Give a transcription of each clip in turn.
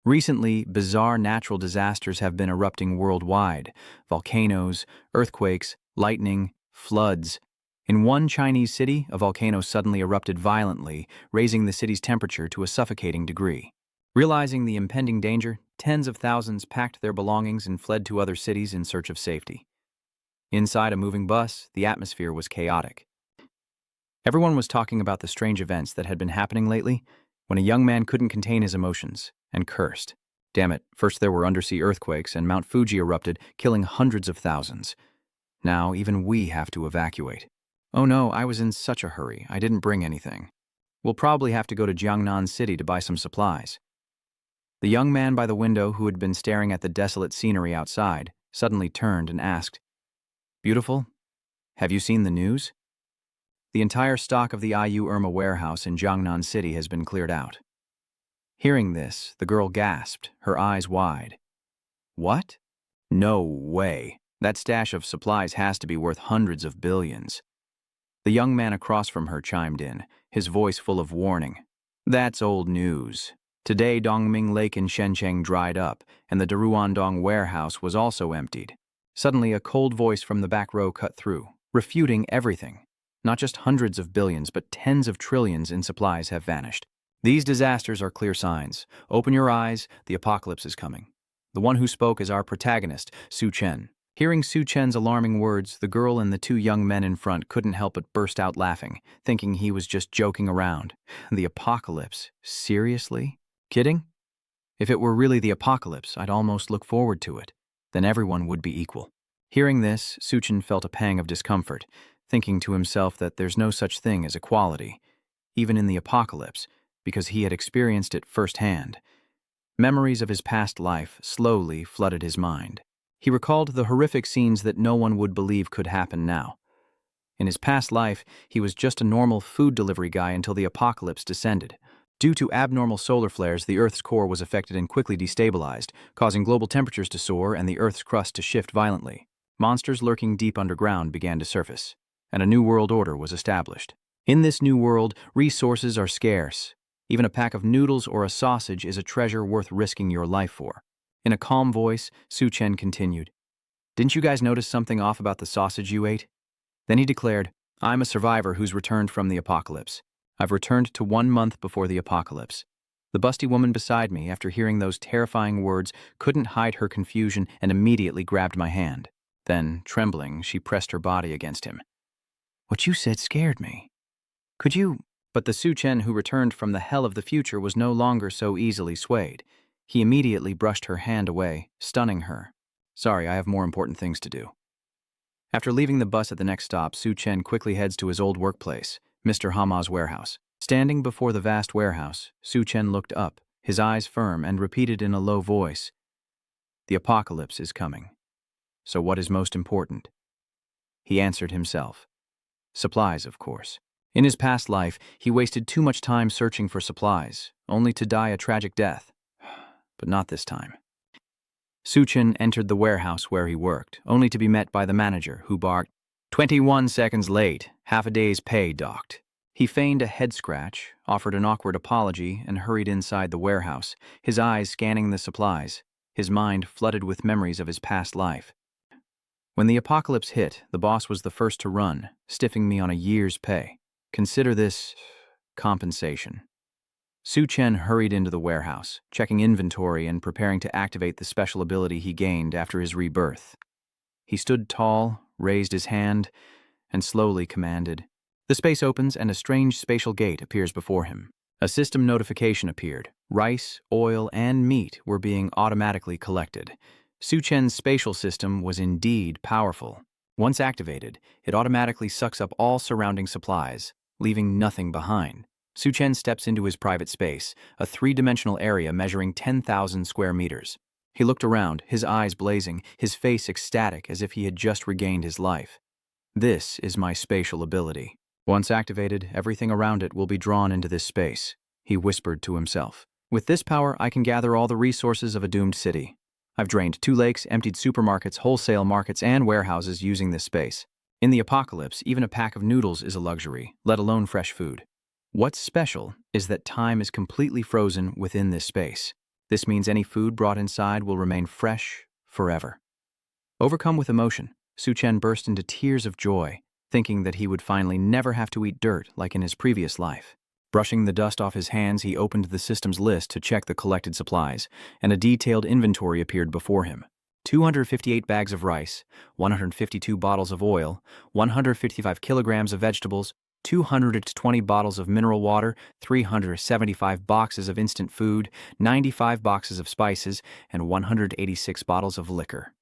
Recently, bizarre natural disasters have been erupting worldwide: volcanoes, earthquakes, lightning, floods. In one Chinese city, a volcano suddenly erupted violently, raising the city's temperature to a suffocating degree. Realizing the impending danger, tens of thousands packed their belongings and fled to other cities in search of safety. Inside a moving bus, the atmosphere was chaotic. Everyone was talking about the strange events that had been happening lately, when a young man couldn't contain his emotions and cursed. Damn it, first there were undersea earthquakes and Mount Fuji erupted, killing hundreds of thousands. Now even we have to evacuate. Oh no, I was in such a hurry, I didn't bring anything. We'll probably have to go to Jiangnan City to buy some supplies. The young man by the window, who had been staring at the desolate scenery outside, suddenly turned and asked, "Beautiful, have you seen the news? The entire stock of the IU Irma warehouse in Jiangnan City has been cleared out." Hearing this, the girl gasped, her eyes wide. What? No way. That stash of supplies has to be worth hundreds of billions. The young man across from her chimed in, his voice full of warning. That's old news. Today, Dongming Lake in Shenzhen dried up, and the Daruandong warehouse was also emptied. Suddenly, a cold voice from the back row cut through, refuting everything. Not just hundreds of billions, but tens of trillions in supplies have vanished. These disasters are clear signs. Open your eyes, the apocalypse is coming. The one who spoke is our protagonist, Chen. Hearing Chen's alarming words, the girl and the two young men in front couldn't help but burst out laughing, thinking he was just joking around. The apocalypse? Seriously? Kidding? If it were really the apocalypse, I'd almost look forward to it. Then everyone would be equal. Hearing this, Chen felt a pang of discomfort, thinking to himself that there's no such thing as equality, even in the apocalypse, because he had experienced it firsthand. Memories of his past life slowly flooded his mind. He recalled the horrific scenes that no one would believe could happen now. In his past life, he was just a normal food delivery guy until the apocalypse descended. Due to abnormal solar flares, the Earth's core was affected and quickly destabilized, causing global temperatures to soar and the Earth's crust to shift violently. Monsters lurking deep underground began to surface, and a new world order was established. In this new world, resources are scarce. Even a pack of noodles or a sausage is a treasure worth risking your life for. In a calm voice, Chen continued, "Didn't you guys notice something off about the sausage you ate?" Then he declared, "I'm a survivor who's returned from the apocalypse. I've returned to 1 month before the apocalypse." The busty woman beside me, after hearing those terrifying words, couldn't hide her confusion and immediately grabbed my hand. Then, trembling, she pressed her body against him. "What you said scared me. Could you—" But the Chen who returned from the hell of the future was no longer so easily swayed. He immediately brushed her hand away, stunning her. "Sorry, I have more important things to do." After leaving the bus at the next stop, Chen quickly heads to his old workplace, Mr. Hama's warehouse. Standing before the vast warehouse, Chen looked up, his eyes firm, and repeated in a low voice, "The apocalypse is coming. So what is most important?" He answered himself. Supplies, of course. In his past life, he wasted too much time searching for supplies, only to die a tragic death. But not this time. Chen entered the warehouse where he worked, only to be met by the manager, who barked, 21 seconds late, half a day's pay docked." He feigned a head scratch, offered an awkward apology, and hurried inside the warehouse, his eyes scanning the supplies, his mind flooded with memories of his past life. When the apocalypse hit, the boss was the first to run, stiffing me on a year's pay. Consider this compensation. Chen hurried into the warehouse, checking inventory and preparing to activate the special ability he gained after his rebirth. He stood tall, raised his hand, and slowly commanded. The space opens and a strange spatial gate appears before him. A system notification appeared. Rice, oil, and meat were being automatically collected. Chen's spatial system was indeed powerful. Once activated, it automatically sucks up all surrounding supplies, leaving nothing behind. Chen steps into his private space, a three-dimensional area measuring 10,000 square meters. He looked around, his eyes blazing, his face ecstatic as if he had just regained his life. "This is my spatial ability. Once activated, everything around it will be drawn into this space," he whispered to himself. "With this power, I can gather all the resources of a doomed city. I've drained 2 lakes, emptied supermarkets, wholesale markets, and warehouses using this space. In the apocalypse, even a pack of noodles is a luxury, let alone fresh food. What's special is that time is completely frozen within this space. This means any food brought inside will remain fresh forever. Overcome with emotion, Chen burst into tears of joy, thinking that he would finally never have to eat dirt like in his previous life. Brushing the dust off his hands, he opened the system's list to check the collected supplies, and a detailed inventory appeared before him. 258 bags of rice, 152 bottles of oil, 155 kilograms of vegetables, 220 bottles of mineral water, 375 boxes of instant food, 95 boxes of spices, and 186 bottles of liquor.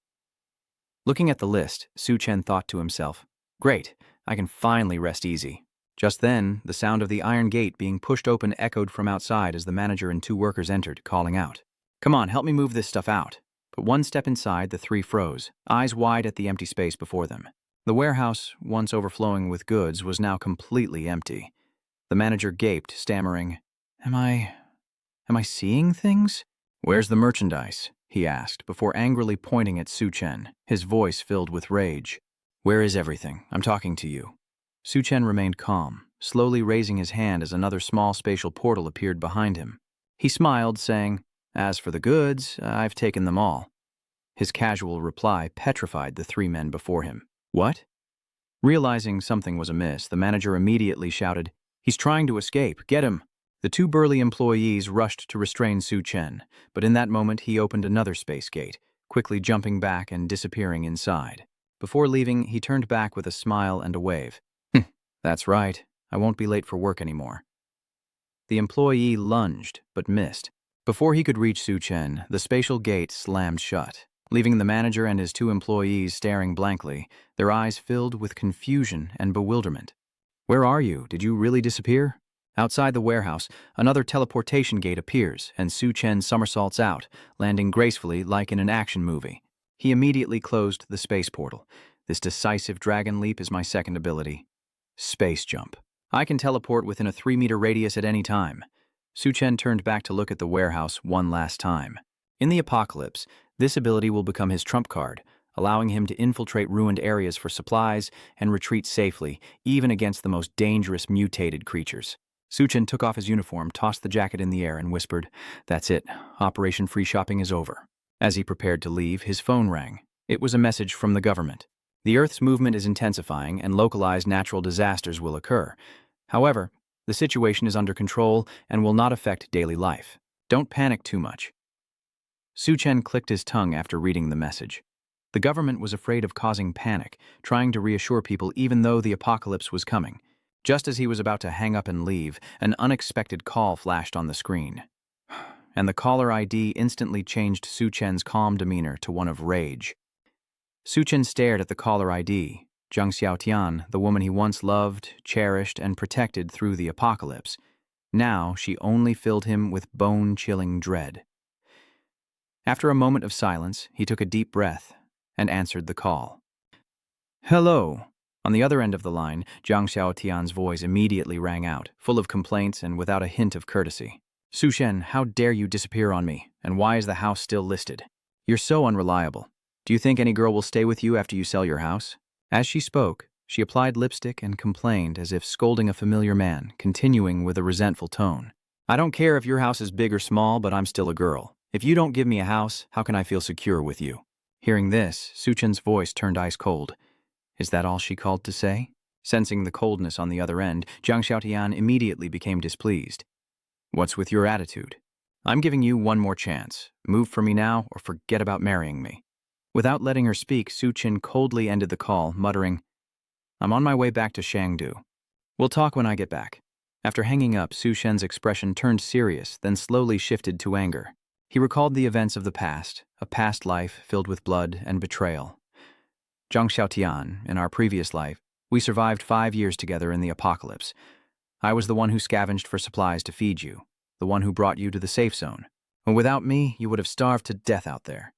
Looking at the list, Chen thought to himself, "Great, I can finally rest easy." Just then, the sound of the iron gate being pushed open echoed from outside as the manager and 2 workers entered, calling out, "Come on, help me move this stuff out." But one step inside, the 3 froze, eyes wide at the empty space before them. The warehouse, once overflowing with goods, was now completely empty. The manager gaped, stammering, Am I seeing things?" "Where's the merchandise?" he asked, before angrily pointing at Chen, his voice filled with rage. "Where is everything? I'm talking to you." Chen remained calm, slowly raising his hand as another small spatial portal appeared behind him. He smiled, saying, "As for the goods, I've taken them all." His casual reply petrified the 3 men before him. "What?" Realizing something was amiss, the manager immediately shouted, "He's trying to escape, get him!" The 2 burly employees rushed to restrain Chen, but in that moment he opened another space gate, quickly jumping back and disappearing inside. Before leaving, he turned back with a smile and a wave. "That's right, I won't be late for work anymore." The employee lunged, but missed. Before he could reach Chen, the spatial gate slammed shut, leaving the manager and his 2 employees staring blankly, their eyes filled with confusion and bewilderment. "Where are you? Did you really disappear?" Outside the warehouse, another teleportation gate appears, and Chen somersaults out, landing gracefully like in an action movie. He immediately closed the space portal. This decisive dragon leap is my second ability. Space jump. I can teleport within a 3-meter radius at any time. Chen turned back to look at the warehouse one last time. In the apocalypse, this ability will become his trump card, allowing him to infiltrate ruined areas for supplies and retreat safely, even against the most dangerous mutated creatures. Chen took off his uniform, tossed the jacket in the air, and whispered, "That's it. Operation Free Shopping is over." As he prepared to leave, his phone rang. It was a message from the government. The Earth's movement is intensifying, and localized natural disasters will occur. However, the situation is under control and will not affect daily life. Don't panic too much. Chen clicked his tongue after reading the message. The government was afraid of causing panic, trying to reassure people even though the apocalypse was coming. Just as he was about to hang up and leave, an unexpected call flashed on the screen. And the caller ID instantly changed Chen's calm demeanor to one of rage. Chen stared at the caller ID, Zhang Xiaotian, the woman he once loved, cherished, and protected through the apocalypse. Now she only filled him with bone-chilling dread. After a moment of silence, he took a deep breath and answered the call. "Hello." On the other end of the line, Zhang Xiaotian's voice immediately rang out, full of complaints and without a hint of courtesy. "Chen, how dare you disappear on me, and why is the house still listed? You're so unreliable. Do you think any girl will stay with you after you sell your house?" As she spoke, she applied lipstick and complained as if scolding a familiar man, continuing with a resentful tone. "I don't care if your house is big or small, but I'm still a girl. If you don't give me a house, how can I feel secure with you?" Hearing this, Chen's voice turned ice cold. Is that all she called to say? Sensing the coldness on the other end, Zhang Xiaotian immediately became displeased. "What's with your attitude? I'm giving you one more chance. Move for me now or forget about marrying me." Without letting her speak, Chen coldly ended the call, muttering, "I'm on my way back to Shangdu. We'll talk when I get back." After hanging up, Chen's expression turned serious, then slowly shifted to anger. He recalled the events of the past, a past life filled with blood and betrayal. "Zhang Xiaotian, in our previous life, we survived 5 years together in the apocalypse. I was the one who scavenged for supplies to feed you, the one who brought you to the safe zone. And without me, you would have starved to death out there."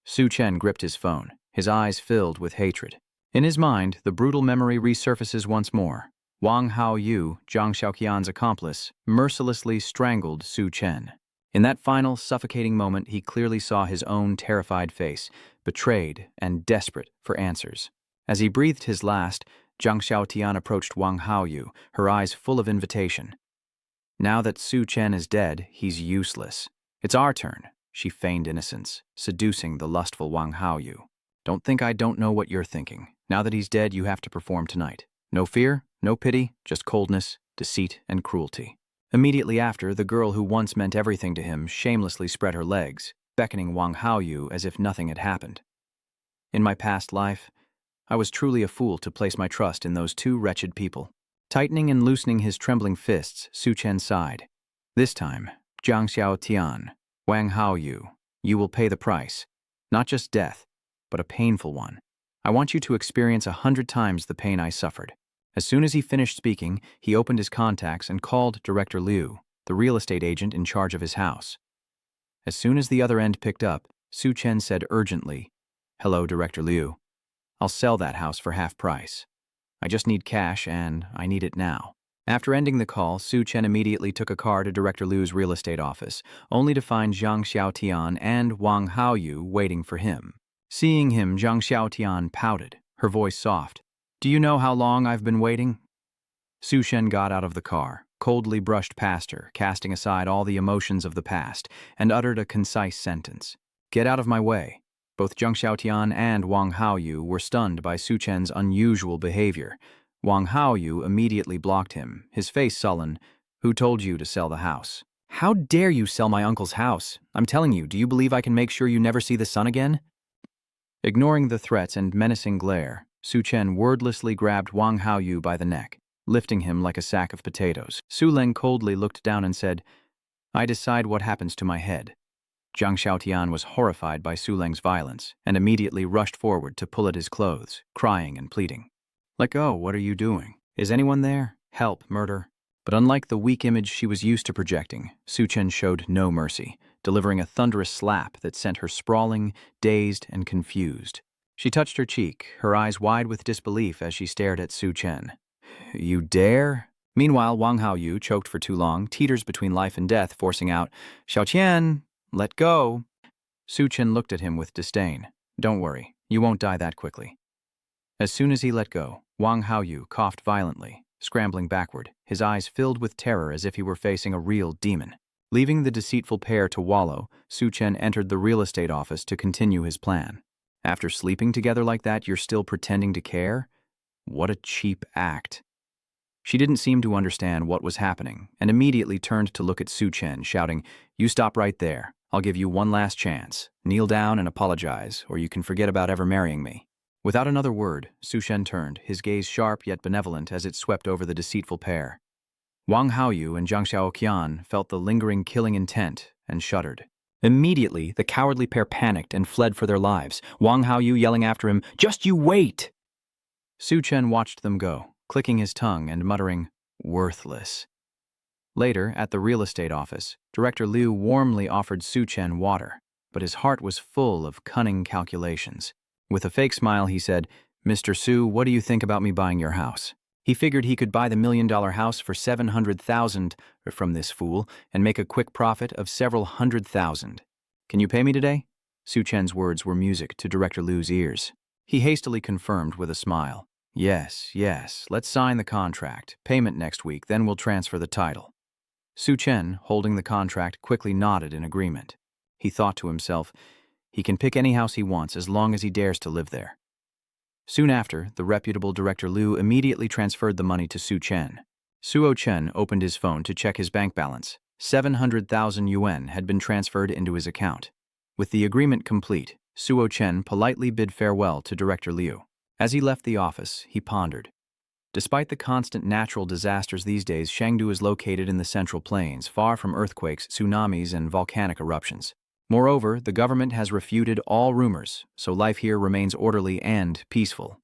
Chen gripped his phone, his eyes filled with hatred. In his mind, the brutal memory resurfaces once more. Wang Haoyu, Zhang Xiaotian's accomplice, mercilessly strangled Chen. In that final, suffocating moment, he clearly saw his own terrified face, betrayed and desperate for answers. As he breathed his last, Zhang Xiaotian approached Wang Haoyu, her eyes full of invitation. Now that Chen is dead, he's useless. It's our turn, she feigned innocence, seducing the lustful Wang Haoyu. Don't think I don't know what you're thinking. Now that he's dead, you have to perform tonight. No fear, no pity, just coldness, deceit, and cruelty. Immediately after, the girl who once meant everything to him shamelessly spread her legs, beckoning Wang Haoyu as if nothing had happened. In my past life, I was truly a fool to place my trust in those two wretched people. Tightening and loosening his trembling fists, Su Chen sighed. This time, Jiang Xiao Tian, Wang Haoyu, you will pay the price. Not just death, but a painful one. I want you to experience 100 times the pain I suffered. As soon as he finished speaking, he opened his contacts and called Director Liu, the real estate agent in charge of his house. As soon as the other end picked up, Su Chen said urgently, "Hello, Director Liu. I'll sell that house for half price. I just need cash, and I need it now." After ending the call, Su Chen immediately took a car to Director Liu's real estate office, only to find Jiang Xiaotian and Wang Haoyu waiting for him. Seeing him, Jiang Xiaotian pouted, her voice soft. "Do you know how long I've been waiting?" Su Chen got out of the car, coldly brushed past her, casting aside all the emotions of the past, and uttered a concise sentence. "Get out of my way." Both Jiang Xiaotian and Wang Haoyu were stunned by Su Chen's unusual behavior. Wang Haoyu immediately blocked him, his face sullen. "Who told you to sell the house?" "How dare you sell my uncle's house? I'm telling you, do you believe I can make sure you never see the sun again?" Ignoring the threats and menacing glare, Su Chen wordlessly grabbed Wang Haoyu by the neck, lifting him like a sack of potatoes. Su Leng coldly looked down and said, "I decide what happens to my head." Jiang Xiaotian was horrified by Su Leng's violence and immediately rushed forward to pull at his clothes, crying and pleading. "Let go, what are you doing? Is anyone there? Help, murder." But unlike the weak image she was used to projecting, Su Chen showed no mercy, delivering a thunderous slap that sent her sprawling, dazed, and confused. She touched her cheek, her eyes wide with disbelief as she stared at Su Chen. "You dare?" Meanwhile, Wang Haoyu, choked for too long, teeters between life and death, forcing out, "Xiaotian, let go." Su Chen looked at him with disdain. "Don't worry, you won't die that quickly." As soon as he let go, Wang Haoyu coughed violently, scrambling backward, his eyes filled with terror as if he were facing a real demon. Leaving the deceitful pair to wallow, Su Chen entered the real estate office to continue his plan. "After sleeping together like that, you're still pretending to care? What a cheap act." She didn't seem to understand what was happening and immediately turned to look at Su Chen, shouting, "You stop right there. I'll give you one last chance. Kneel down and apologize, or you can forget about ever marrying me." Without another word, Su Chen turned, his gaze sharp yet benevolent as it swept over the deceitful pair. Wang Haoyu and Jiang Xiaoqian felt the lingering killing intent and shuddered. Immediately, the cowardly pair panicked and fled for their lives, Wang Haoyu yelling after him, "Just you wait!" Su Chen watched them go, clicking his tongue and muttering, "Worthless." Later, at the real estate office, Director Liu warmly offered Su Chen water, but his heart was full of cunning calculations. With a fake smile, he said, "Mr. Su, what do you think about me buying your house?" He figured he could buy the $1 million house for 700,000 from this fool and make a quick profit of several hundred thousand. "Can you pay me today?" Su Chen's words were music to Director Liu's ears. He hastily confirmed with a smile. Yes, let's sign the contract. Payment next week, then we'll transfer the title." Su Chen, holding the contract, quickly nodded in agreement. He thought to himself, he can pick any house he wants as long as he dares to live there. Soon after, the reputable Director Liu immediately transferred the money to Su Chen. Suo Chen opened his phone to check his bank balance. 700,000 yuan had been transferred into his account. With the agreement complete, Suo Chen politely bid farewell to Director Liu. As he left the office, he pondered. Despite the constant natural disasters these days, Chengdu is located in the Central Plains, far from earthquakes, tsunamis, and volcanic eruptions. Moreover, the government has refuted all rumors, so life here remains orderly and peaceful.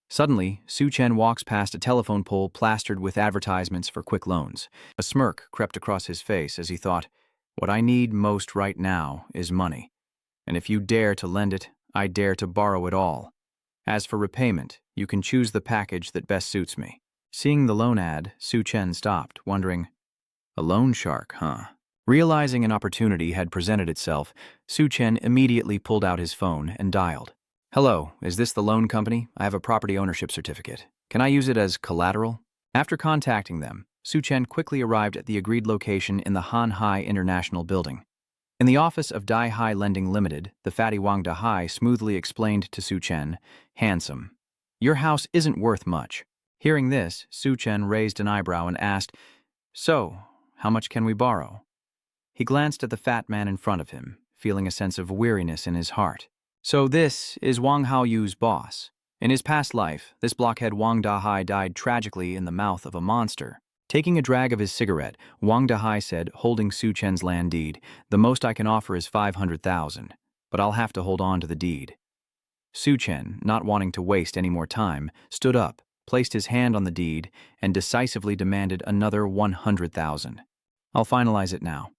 Suddenly, Su Chen walks past a telephone pole plastered with advertisements for quick loans. A smirk crept across his face as he thought, "What I need most right now is money. And if you dare to lend it, I dare to borrow it all. As for repayment, you can choose the package that best suits me." Seeing the loan ad, Su Chen stopped, wondering, "A loan shark, huh?" Realizing an opportunity had presented itself, Su Chen immediately pulled out his phone and dialed. "Hello, is this the loan company? I have a property ownership certificate. Can I use it as collateral?" After contacting them, Su Chen quickly arrived at the agreed location in the Han Hai International Building. In the office of Dai Hai Lending Limited, the fatty Wang Dahai smoothly explained to Su Chen, "Handsome, your house isn't worth much." Hearing this, Su Chen raised an eyebrow and asked, "So, how much can we borrow?" He glanced at the fat man in front of him, feeling a sense of weariness in his heart. So this is Wang Haoyu's boss. In his past life, this blockhead Wang Dahai died tragically in the mouth of a monster. Taking a drag of his cigarette, Wang Dahai said, holding Su Chen's land deed, "The most I can offer is 500,000, but I'll have to hold on to the deed." Su Chen, not wanting to waste any more time, stood up, placed his hand on the deed, and decisively demanded another 100,000. "I'll finalize it now."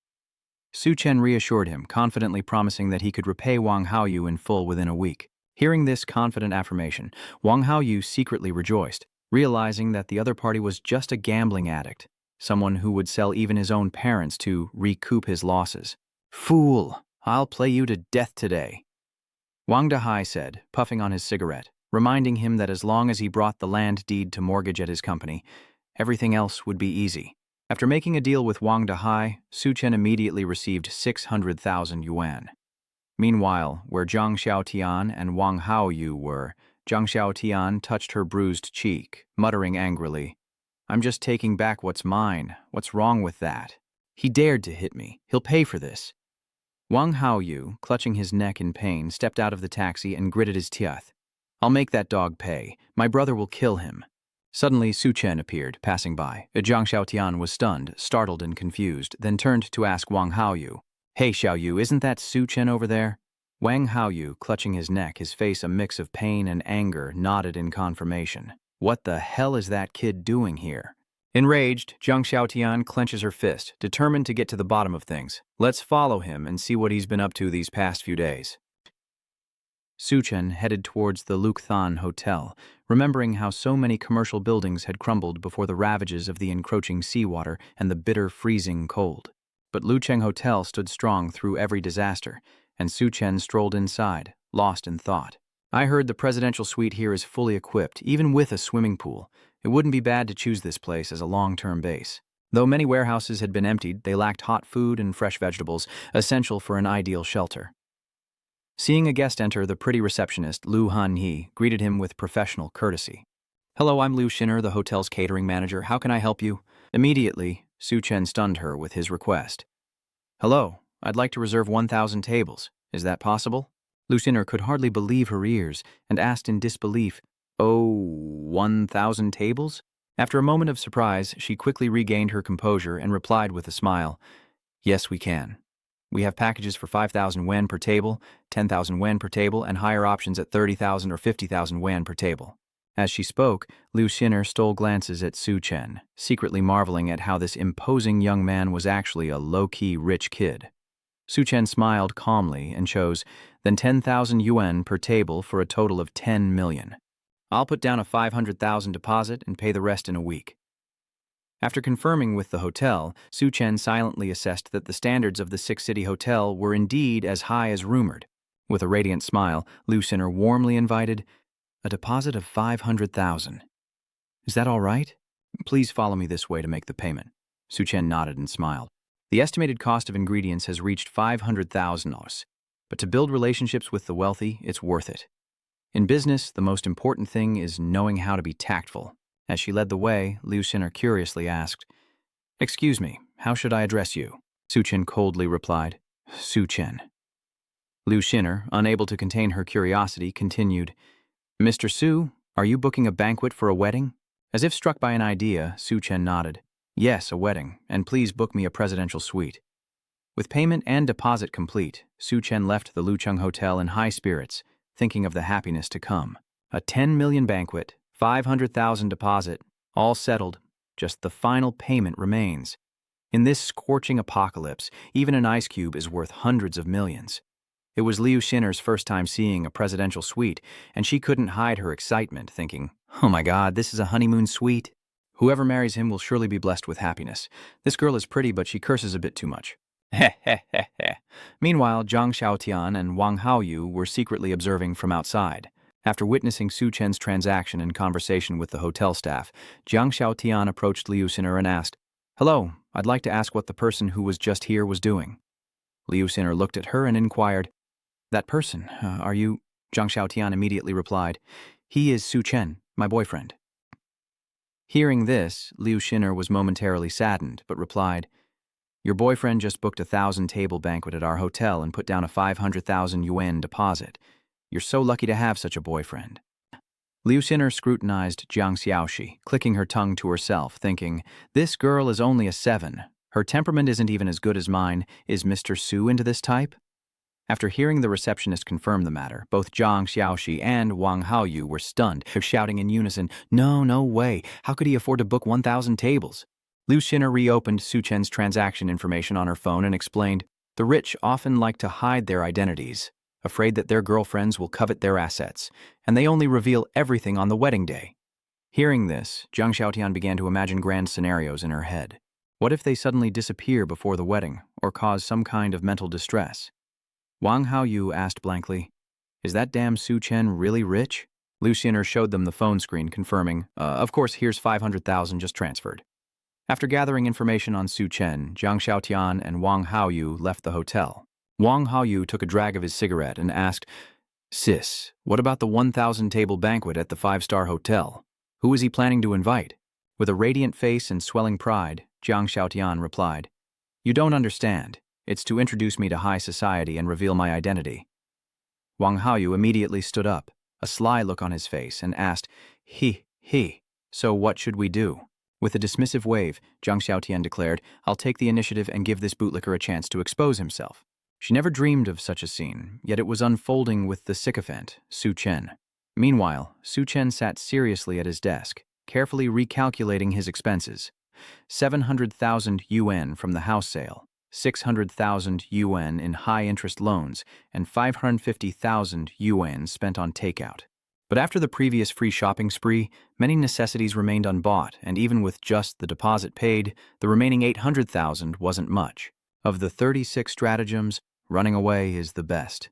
Su Chen reassured him, confidently promising that he could repay Wang Haoyu in full within a week. Hearing this confident affirmation, Wang Haoyu secretly rejoiced, realizing that the other party was just a gambling addict, someone who would sell even his own parents to recoup his losses. "Fool, I'll play you to death today," Wang Dahai said, puffing on his cigarette, reminding him that as long as he brought the land deed to mortgage at his company, everything else would be easy. After making a deal with Wang Dahai, Su Chen immediately received 600,000 yuan. Meanwhile, where Zhang Xiaotian and Wang Haoyu were, Zhang Xiaotian touched her bruised cheek, muttering angrily, "I'm just taking back what's mine. What's wrong with that? He dared to hit me. He'll pay for this." Wang Haoyu, clutching his neck in pain, stepped out of the taxi and gritted his teeth. "I'll make that dog pay. My brother will kill him." Suddenly, Su Chen appeared, passing by. Zhang Xiaotian was stunned, startled and confused, then turned to ask Wang Haoyu, "Hey, Xiaoyu, isn't that Su Chen over there?" Wang Haoyu, clutching his neck, his face a mix of pain and anger, nodded in confirmation. "What the hell is that kid doing here?" Enraged, Zhang Xiaotian clenches her fist, determined to get to the bottom of things. "Let's follow him and see what he's been up to these past few days." Su Chen headed towards the Lukthan Hotel, remembering how so many commercial buildings had crumbled before the ravages of the encroaching seawater and the bitter freezing cold. But Lucheng Hotel stood strong through every disaster, and Su Chen strolled inside, lost in thought. "I heard the presidential suite here is fully equipped, even with a swimming pool. It wouldn't be bad to choose this place as a long-term base." Though many warehouses had been emptied, they lacked hot food and fresh vegetables, essential for an ideal shelter. Seeing a guest enter, the pretty receptionist, Lu Han-hee, greeted him with professional courtesy. "Hello, I'm Liu Xiner, the hotel's catering manager. How can I help you?" Immediately, Su Chen stunned her with his request. "Hello, I'd like to reserve 1,000 tables. Is that possible?" Liu Xiner could hardly believe her ears and asked in disbelief, "Oh, 1,000 tables?" After a moment of surprise, she quickly regained her composure and replied with a smile, "Yes, we can. We have packages for 5,000 yuan per table, 10,000 yuan per table, and higher options at 30,000 or 50,000 yuan per table." As she spoke, Liu Xiner stole glances at Su Chen, secretly marveling at how this imposing young man was actually a low-key rich kid. Su Chen smiled calmly and chose, "Then 10,000 yuan per table for a total of 10 million. I'll put down a 500,000 deposit and pay the rest in a week." After confirming with the hotel, Su Chen silently assessed that the standards of the six-city hotel were indeed as high as rumored. With a radiant smile, Liu Xiner warmly invited, "A deposit of 500,000. Is that all right? Please follow me this way to make the payment." Su Chen nodded and smiled. The estimated cost of ingredients has reached 500,000, but to build relationships with the wealthy, it's worth it. In business, the most important thing is knowing how to be tactful. As she led the way, Liu Xiner curiously asked, "Excuse me, how should I address you?" Su Chen coldly replied, "Su Chen." Liu Xiner, unable to contain her curiosity, continued, "Mr. Su, are you booking a banquet for a wedding?" As if struck by an idea, Su Chen nodded. "Yes, a wedding, and please book me a presidential suite." With payment and deposit complete, Su Chen left the Lucheng Hotel in high spirits, thinking of the happiness to come. A 10 million banquet, 500,000 deposit, all settled, just the final payment remains. In this scorching apocalypse, even an ice cube is worth hundreds of millions. It was Liu Xiner's first time seeing a presidential suite, and she couldn't hide her excitement, thinking, "Oh my God, this is a honeymoon suite. Whoever marries him will surely be blessed with happiness. This girl is pretty, but she curses a bit too much." Meanwhile, Zhang Xiaotian and Wang Haoyu were secretly observing from outside. After witnessing Su Chen's transaction and conversation with the hotel staff, Zhang Xiaotian approached Liu Xiner and asked, Hello, I'd like to ask what the person who was just here was doing. Liu Xin'er looked at her and inquired, That person, are you? Zhang Xiaotian immediately replied, He is Su Chen, my boyfriend. Hearing this, Liu Xin'er was momentarily saddened, but replied, Your boyfriend just booked a 1,000-table banquet at our hotel and put down a 500,000 yuan deposit. You're so lucky to have such a boyfriend. Liu Xin'er scrutinized Jiang Xiaoxi, clicking her tongue to herself, thinking, This girl is only a 7. Her temperament isn't even as good as mine. Is Mr. Su into this type? After hearing the receptionist confirm the matter, both Jiang Xiaoxi and Wang Haoyu were stunned, shouting in unison, No way. How could he afford to book 1,000 tables? Liu Xin'er reopened Su Chen's transaction information on her phone and explained, The rich often like to hide their identities, afraid that their girlfriends will covet their assets, and they only reveal everything on the wedding day. Hearing this, Zhang Xiaotian began to imagine grand scenarios in her head. What if they suddenly disappear before the wedding, or cause some kind of mental distress? Wang Haoyu asked blankly, Is that damn Su Chen really rich? Liu Xin'er showed them the phone screen, confirming, Of course, here's 500,000 just transferred. After gathering information on Su Chen, Zhang Xiaotian and Wang Haoyu left the hotel. Wang Haoyu took a drag of his cigarette and asked, Sis, what about the 1,000-table banquet at the 5-star hotel? Who is he planning to invite? With a radiant face and swelling pride, Zhang Xiaotian replied, You don't understand. It's to introduce me to high society and reveal my identity. Wang Haoyu immediately stood up, a sly look on his face, and asked, So what should we do? With a dismissive wave, Zhang Xiaotian declared, I'll take the initiative and give this bootlicker a chance to expose himself. She never dreamed of such a scene, yet it was unfolding with the sycophant, Su Chen. Meanwhile, Su Chen sat seriously at his desk, carefully recalculating his expenses. 700,000 yuan from the house sale, 600,000 yuan in high-interest loans, and 550,000 yuan spent on takeout. But after the previous free shopping spree, many necessities remained unbought, and even with just the deposit paid, the remaining 800,000 wasn't much. Of the 36 stratagems, running away is the best.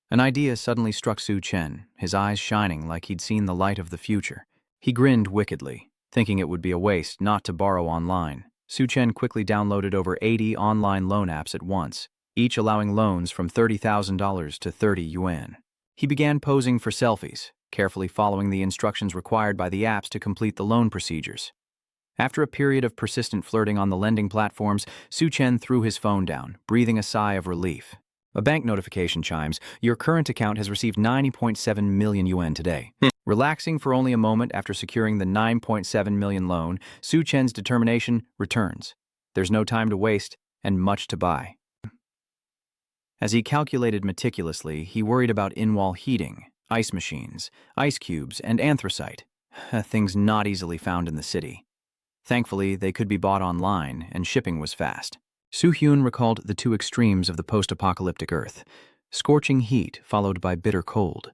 An idea suddenly struck Su Chen, his eyes shining like he'd seen the light of the future. He grinned wickedly, thinking it would be a waste not to borrow online. Su Chen quickly downloaded over 80 online loan apps at once, each allowing loans from $30,000 to 30 yuan. He began posing for selfies, carefully following the instructions required by the apps to complete the loan procedures. After a period of persistent flirting on the lending platforms, Su Chen threw his phone down, breathing a sigh of relief. A bank notification chimes, Your current account has received 90.7 million yuan today. Relaxing for only a moment after securing the 9.7 million loan, Su Chen's determination returns. There's no time to waste and much to buy. As he calculated meticulously, he worried about in-wall heating, ice machines, ice cubes, and anthracite, things not easily found in the city. Thankfully, they could be bought online, and shipping was fast. Su Hyun recalled the two extremes of the post-apocalyptic Earth, scorching heat followed by bitter cold.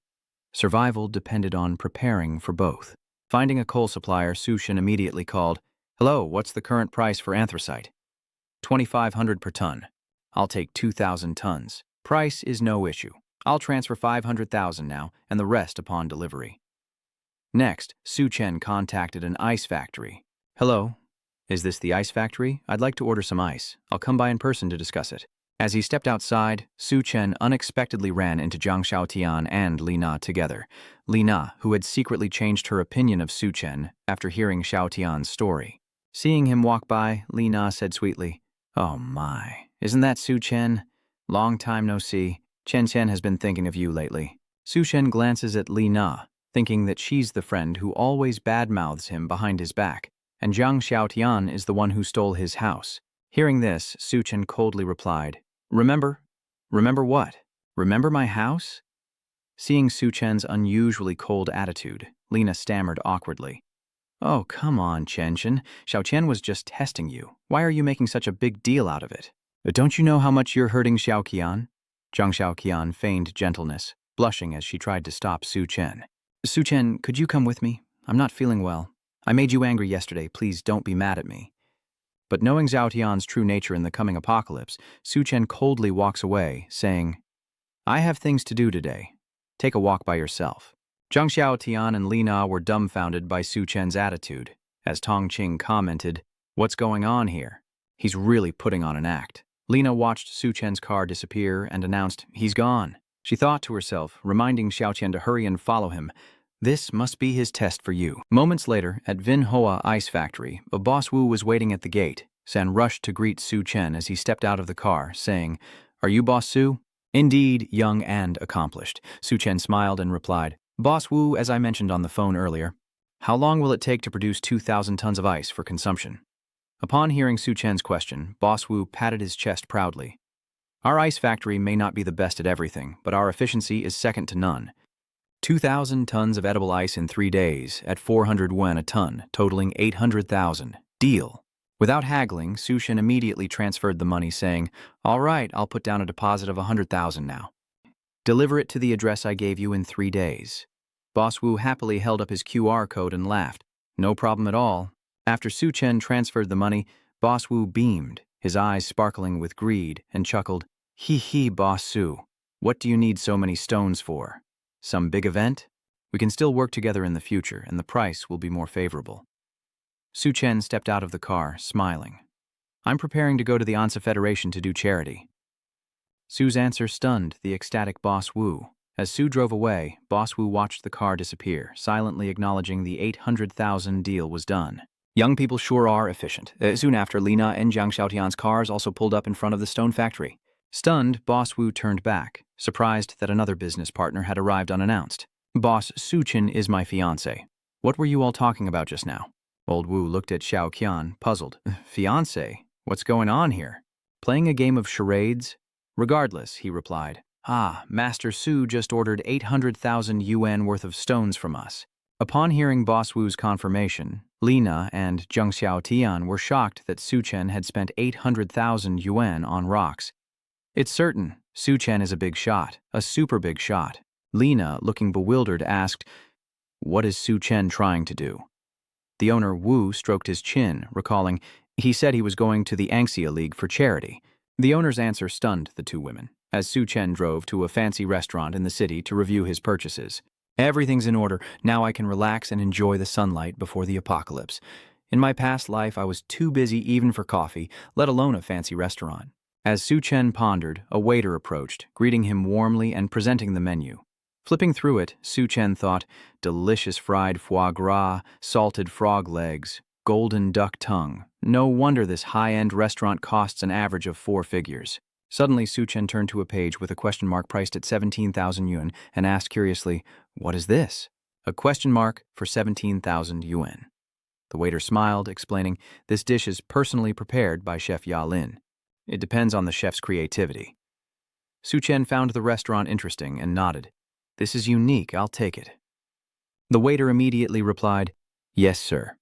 Survival depended on preparing for both. Finding a coal supplier, Su Shen immediately called, Hello, what's the current price for anthracite? 2,500 per ton. I'll take 2,000 tons. Price is no issue. I'll transfer 500,000 now, and the rest upon delivery. Next, Su Chen contacted an ice factory. Hello, is this the ice factory? I'd like to order some ice. I'll come by in person to discuss it. As he stepped outside, Su Chen unexpectedly ran into Zhang Xiaotian and Li Na together. Li Na, who had secretly changed her opinion of Su Chen after hearing Xiaotian's story. Seeing him walk by, Li Na said sweetly, Oh my, isn't that Su Chen? Long time no see. Chen has been thinking of you lately. Su Chen glances at Li Na, thinking that she's the friend who always badmouths him behind his back, and Zhang Xiaotian is the one who stole his house. Hearing this, Su Chen coldly replied, Remember? Remember what? Remember my house? Seeing Su Chen's unusually cold attitude, Lena stammered awkwardly. Oh, come on, Chen. Xiao Qian was just testing you. Why are you making such a big deal out of it? Don't you know how much you're hurting Xiao Qian? Zhang Xiaoqian feigned gentleness, blushing as she tried to stop Su Chen. Su Chen, could you come with me? I'm not feeling well. I made you angry yesterday. Please don't be mad at me. But knowing Zhao Tian's true nature in the coming apocalypse, Su Chen coldly walks away, saying, I have things to do today. Take a walk by yourself. Zhang Xiaotian and Li Na were dumbfounded by Su Chen's attitude. As Tong Qing commented, What's going on here? He's really putting on an act. Lena watched Su Chen's car disappear and announced, he's gone. She thought to herself, reminding Xiao Qian to hurry and follow him. This must be his test for you. Moments later, at Vin Hoa Ice Factory, a boss Wu was waiting at the gate. San rushed to greet Su Chen as he stepped out of the car, saying, Are you Boss Su? Indeed, young and accomplished. Su Chen smiled and replied, Boss Wu, as I mentioned on the phone earlier. How long will it take to produce 2,000 tons of ice for consumption? Upon hearing Su Chen's question, Boss Wu patted his chest proudly. Our ice factory may not be the best at everything, but our efficiency is second to none. 2,000 tons of edible ice in 3 days, at 400 yuan a ton, totaling 800,000. Deal. Without haggling, Su Chen immediately transferred the money, saying, All right, I'll put down a deposit of 100,000 now. Deliver it to the address I gave you in 3 days. Boss Wu happily held up his QR code and laughed. No problem at all. After Su Chen transferred the money, Boss Wu beamed, his eyes sparkling with greed, and chuckled, Hee, Boss Su, what do you need so many stones for? Some big event? We can still work together in the future, and the price will be more favorable. Su Chen stepped out of the car, smiling. I'm preparing to go to the Ansa Federation to do charity. Su's answer stunned the ecstatic Boss Wu. As Su drove away, Boss Wu watched the car disappear, silently acknowledging the 800,000 deal was done. Young people sure are efficient. Soon after, Lina and Jiang Xiaotian's cars also pulled up in front of the stone factory. Stunned, Boss Wu turned back, surprised that another business partner had arrived unannounced. Boss, Su Chen is my fiancé. What were you all talking about just now? Old Wu looked at Xiao Qian, puzzled. Fiancé? What's going on here? Playing a game of charades? Regardless, he replied. Master Su just ordered 800,000 yuan worth of stones from us. Upon hearing Boss Wu's confirmation, Lina and Jiang Xiaotian were shocked that Su Chen had spent 800,000 yuan on rocks. It's certain, Su Chen is a big shot, a super big shot. Lina, looking bewildered, asked, What is Su Chen trying to do? The owner Wu stroked his chin, recalling, he said he was going to the Anxia League for charity. The owner's answer stunned the two women, as Su Chen drove to a fancy restaurant in the city to review his purchases. Everything's in order. Now I can relax and enjoy the sunlight before the apocalypse. In my past life, I was too busy even for coffee, let alone a fancy restaurant. As Su Chen pondered, a waiter approached, greeting him warmly and presenting the menu. Flipping through it, Su Chen thought, delicious fried foie gras, salted frog legs, golden duck tongue. No wonder this high-end restaurant costs an average of 4 figures. Suddenly, Su Chen turned to a page with a question mark priced at 17,000 yuan and asked curiously, What is this? A question mark for 17,000 yuan. The waiter smiled, explaining, This dish is personally prepared by Chef Ya Lin. It depends on the chef's creativity. Su Chen found the restaurant interesting and nodded. This is unique, I'll take it. The waiter immediately replied, Yes, sir.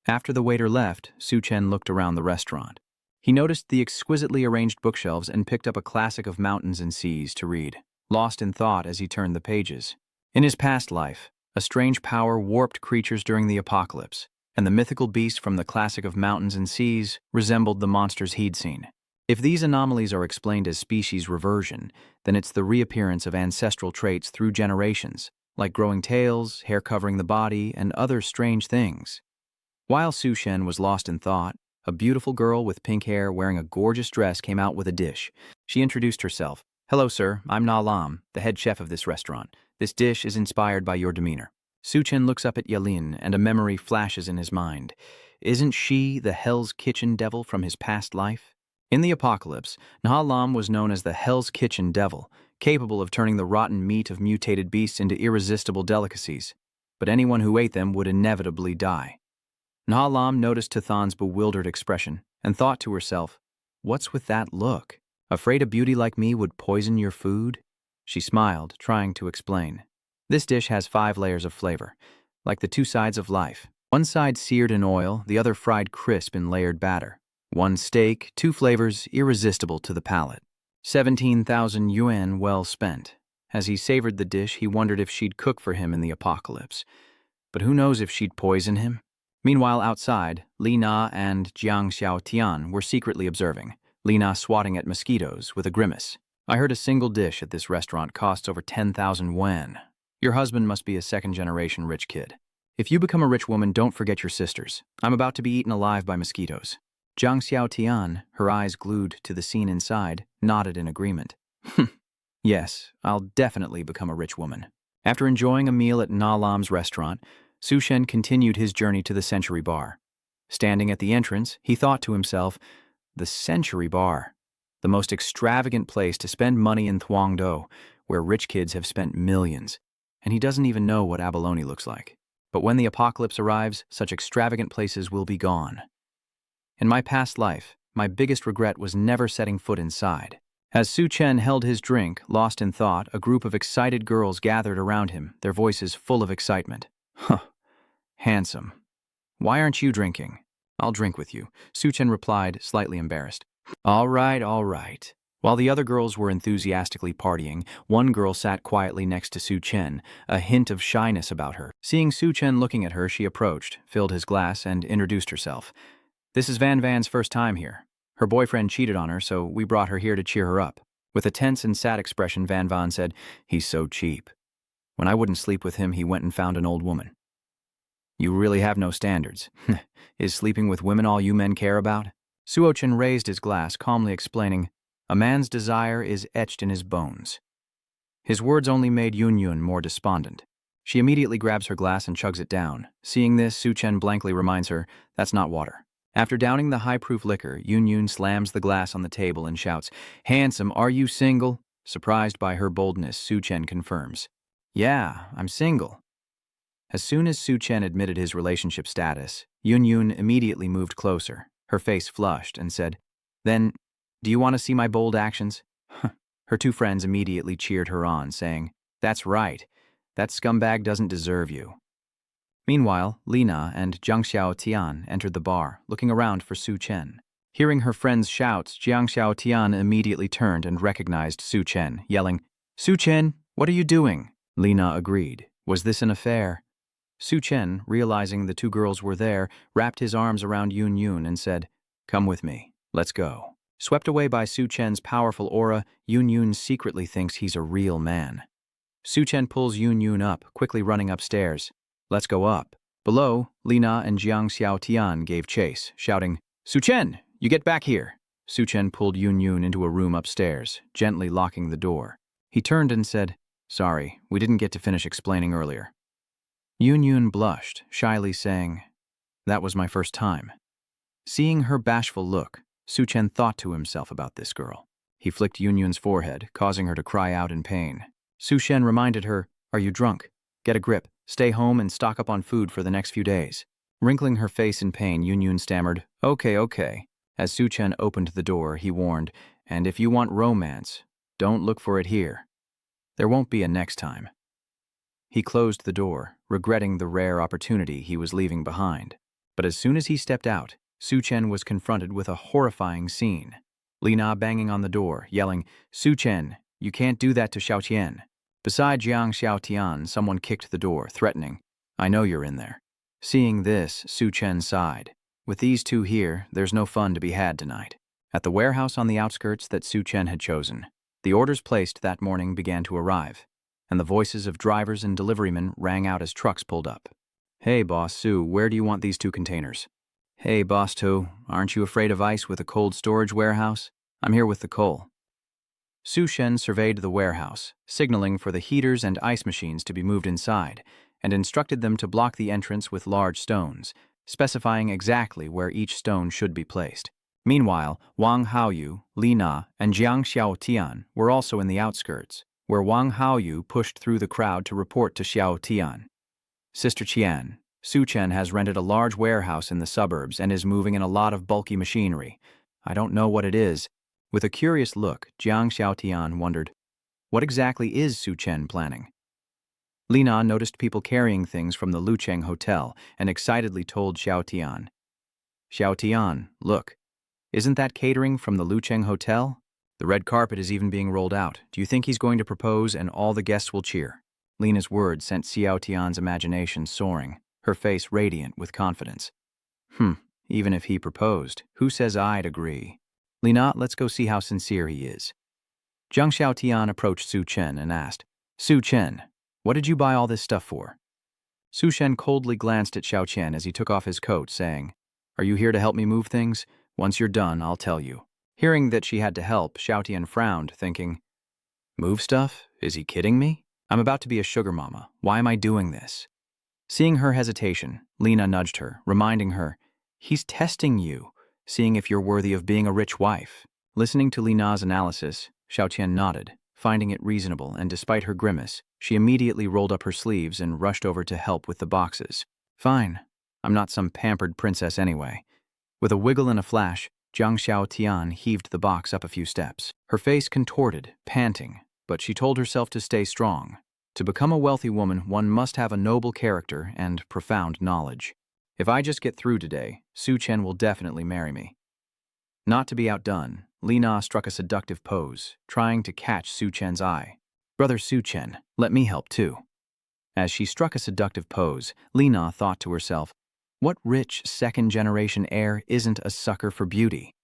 After the waiter left, Su Chen looked around the restaurant. He noticed the exquisitely arranged bookshelves and picked up a classic of mountains and seas to read, lost in thought as he turned the pages. In his past life, a strange power warped creatures during the apocalypse, and the mythical beast from the classic of mountains and seas resembled the monsters he'd seen. If these anomalies are explained as species reversion, then it's the reappearance of ancestral traits through generations, like growing tails, hair covering the body, and other strange things. While Su Chen was lost in thought, a beautiful girl with pink hair wearing a gorgeous dress came out with a dish. She introduced herself. Hello, sir. I'm Na Lam, the head chef of this restaurant. This dish is inspired by your demeanor. Su Chen looks up at Yalin, and a memory flashes in his mind. Isn't she the Hell's Kitchen devil from his past life? In the apocalypse, Na Lam was known as the Hell's Kitchen devil, capable of turning the rotten meat of mutated beasts into irresistible delicacies. But anyone who ate them would inevitably die. Na Lam noticed Tathan's bewildered expression and thought to herself, What's with that look? Afraid a beauty like me would poison your food? She smiled, trying to explain. This dish has 5 layers of flavor, like the 2 sides of life. One side seared in oil, the other fried crisp in layered batter. One steak, 2 flavors irresistible to the palate. 17,000 yuan well spent. As he savored the dish, he wondered if she'd cook for him in the apocalypse. But who knows if she'd poison him? Meanwhile, outside, Li Na and Jiang Xiaotian were secretly observing, Li Na swatting at mosquitoes with a grimace. I heard a single dish at this restaurant costs over 10,000 yuan. Your husband must be a second-generation rich kid. If you become a rich woman, don't forget your sisters. I'm about to be eaten alive by mosquitoes. Jiang Xiaotian, her eyes glued to the scene inside, nodded in agreement. Yes, I'll definitely become a rich woman. After enjoying a meal at Na Lam's restaurant, Su Shen continued his journey to the Century Bar. Standing at the entrance, he thought to himself, the Century Bar, the most extravagant place to spend money in Thuongdo, where rich kids have spent millions, and he doesn't even know what abalone looks like. But when the apocalypse arrives, such extravagant places will be gone. In my past life, my biggest regret was never setting foot inside. As Su Chen held his drink, lost in thought, a group of excited girls gathered around him, their voices full of excitement. Huh. Handsome. Why aren't you drinking? I'll drink with you, Su Chen replied, slightly embarrassed. All right, all right. While the other girls were enthusiastically partying, one girl sat quietly next to Su Chen, a hint of shyness about her. Seeing Su Chen looking at her, she approached, filled his glass, and introduced herself. This is Van Van's first time here. Her boyfriend cheated on her, so we brought her here to cheer her up. With a tense and sad expression, Van Van said, He's so cheap. When I wouldn't sleep with him, he went and found an old woman. You really have no standards. Is sleeping with women all you men care about? Suo Chen raised his glass, calmly explaining, A man's desire is etched in his bones. His words only made Yun Yun more despondent. She immediately grabs her glass and chugs it down. Seeing this, Su Chen blankly reminds her, That's not water. After downing the high-proof liquor, Yun Yun slams the glass on the table and shouts, Handsome, are you single? Surprised by her boldness, Su Chen confirms, Yeah, I'm single. As soon as Su Chen admitted his relationship status, Yun Yun immediately moved closer. Her face flushed and said, Then, do you want to see my bold actions? Her two friends immediately cheered her on, saying, That's right. That scumbag doesn't deserve you. Meanwhile, Lina and Jiang Xiaotian entered the bar, looking around for Su Chen. Hearing her friends' shouts, Jiang Xiaotian immediately turned and recognized Su Chen, yelling, Su Chen, what are you doing? Lina agreed. Was this an affair? Su Chen, realizing the two girls were there, wrapped his arms around Yun Yun and said, Come with me. Let's go. Swept away by Su Chen's powerful aura, Yun Yun secretly thinks he's a real man. Su Chen pulls Yun Yun up, quickly running upstairs. Let's go up. Below, Lina and Jiang Xiaotian gave chase, shouting, Su Chen, you get back here. Su Chen pulled Yun Yun into a room upstairs, gently locking the door. He turned and said, Sorry, we didn't get to finish explaining earlier. Yun Yun blushed, shyly saying, That was my first time. Seeing her bashful look, Su Chen thought to himself about this girl. He flicked Yun Yun's forehead, causing her to cry out in pain. Su Chen reminded her, Are you drunk? Get a grip, stay home and stock up on food for the next few days. Wrinkling her face in pain, Yun Yun stammered, Okay. As Su Chen opened the door, he warned, And if you want romance, don't look for it here. There won't be a next time. He closed the door, regretting the rare opportunity he was leaving behind. But as soon as he stepped out, Su Chen was confronted with a horrifying scene. Lina banging on the door, yelling, Su Chen, you can't do that to Xiaotian. Beside Jiang Xiaotian, someone kicked the door, threatening, I know you're in there. Seeing this, Su Chen sighed. With these two here, there's no fun to be had tonight. At the warehouse on the outskirts that Su Chen had chosen, the orders placed that morning began to arrive, and the voices of drivers and deliverymen rang out as trucks pulled up. Hey, Boss Su, where do you want these 2 containers? Hey, Boss Tu, aren't you afraid of ice with a cold storage warehouse? I'm here with the coal. Su Shen surveyed the warehouse, signaling for the heaters and ice machines to be moved inside, and instructed them to block the entrance with large stones, specifying exactly where each stone should be placed. Meanwhile, Wang Haoyu, Li Na, and Jiang Xiaotian were also in the outskirts, where Wang Haoyu pushed through the crowd to report to Xiaotian. Sister Qian, Su Chen has rented a large warehouse in the suburbs and is moving in a lot of bulky machinery. I don't know what it is. With a curious look, Jiang Xiaotian wondered, what exactly is Su Chen planning? Li Na noticed people carrying things from the Lucheng Hotel and excitedly told Xiaotian, Xiaotian, look, isn't that catering from the Lucheng Hotel? The red carpet is even being rolled out. Do you think he's going to propose and all the guests will cheer? Lina's words sent Xiaotian's imagination soaring, her face radiant with confidence. Even if he proposed, who says I'd agree? Lina, let's go see how sincere he is. Jiang Xiaotian approached Su Chen and asked, Su Chen, what did you buy all this stuff for? Su Shen coldly glanced at Xiao Qian as he took off his coat, saying, "Are you here to help me move things? Once you're done, I'll tell you." Hearing that she had to help, Xiao Tian frowned, thinking, "Move stuff? Is he kidding me? I'm about to be a sugar mama. Why am I doing this?" Seeing her hesitation, Lena nudged her, reminding her, "He's testing you, seeing if you're worthy of being a rich wife." Listening to Lena's analysis, Xiao Tian nodded, finding it reasonable, and despite her grimace, she immediately rolled up her sleeves and rushed over to help with the boxes. "Fine. I'm not some pampered princess anyway." With a wiggle and a flash, Jiang Xiao Tian heaved the box up a few steps. Her face contorted, panting, but she told herself to stay strong. To become a wealthy woman, one must have a noble character and profound knowledge. If I just get through today, Su Chen will definitely marry me. Not to be outdone, Lena struck a seductive pose, trying to catch Su Chen's eye. "Brother Su Chen, let me help too." As she struck a seductive pose, Lena thought to herself, what rich second-generation heir isn't a sucker for beauty?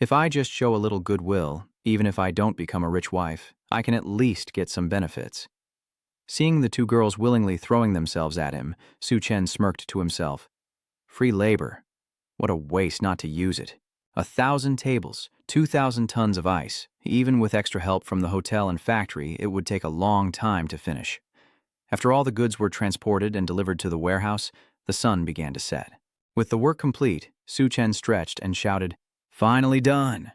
If I just show a little goodwill, even if I don't become a rich wife, I can at least get some benefits. Seeing the two girls willingly throwing themselves at him, Su Chen smirked to himself. Free labor. What a waste not to use it. 1,000 tables, 2,000 tons of ice. Even with extra help from the hotel and factory, it would take a long time to finish. After all the goods were transported and delivered to the warehouse, the sun began to set. With the work complete, Su Chen stretched and shouted, "Finally done!"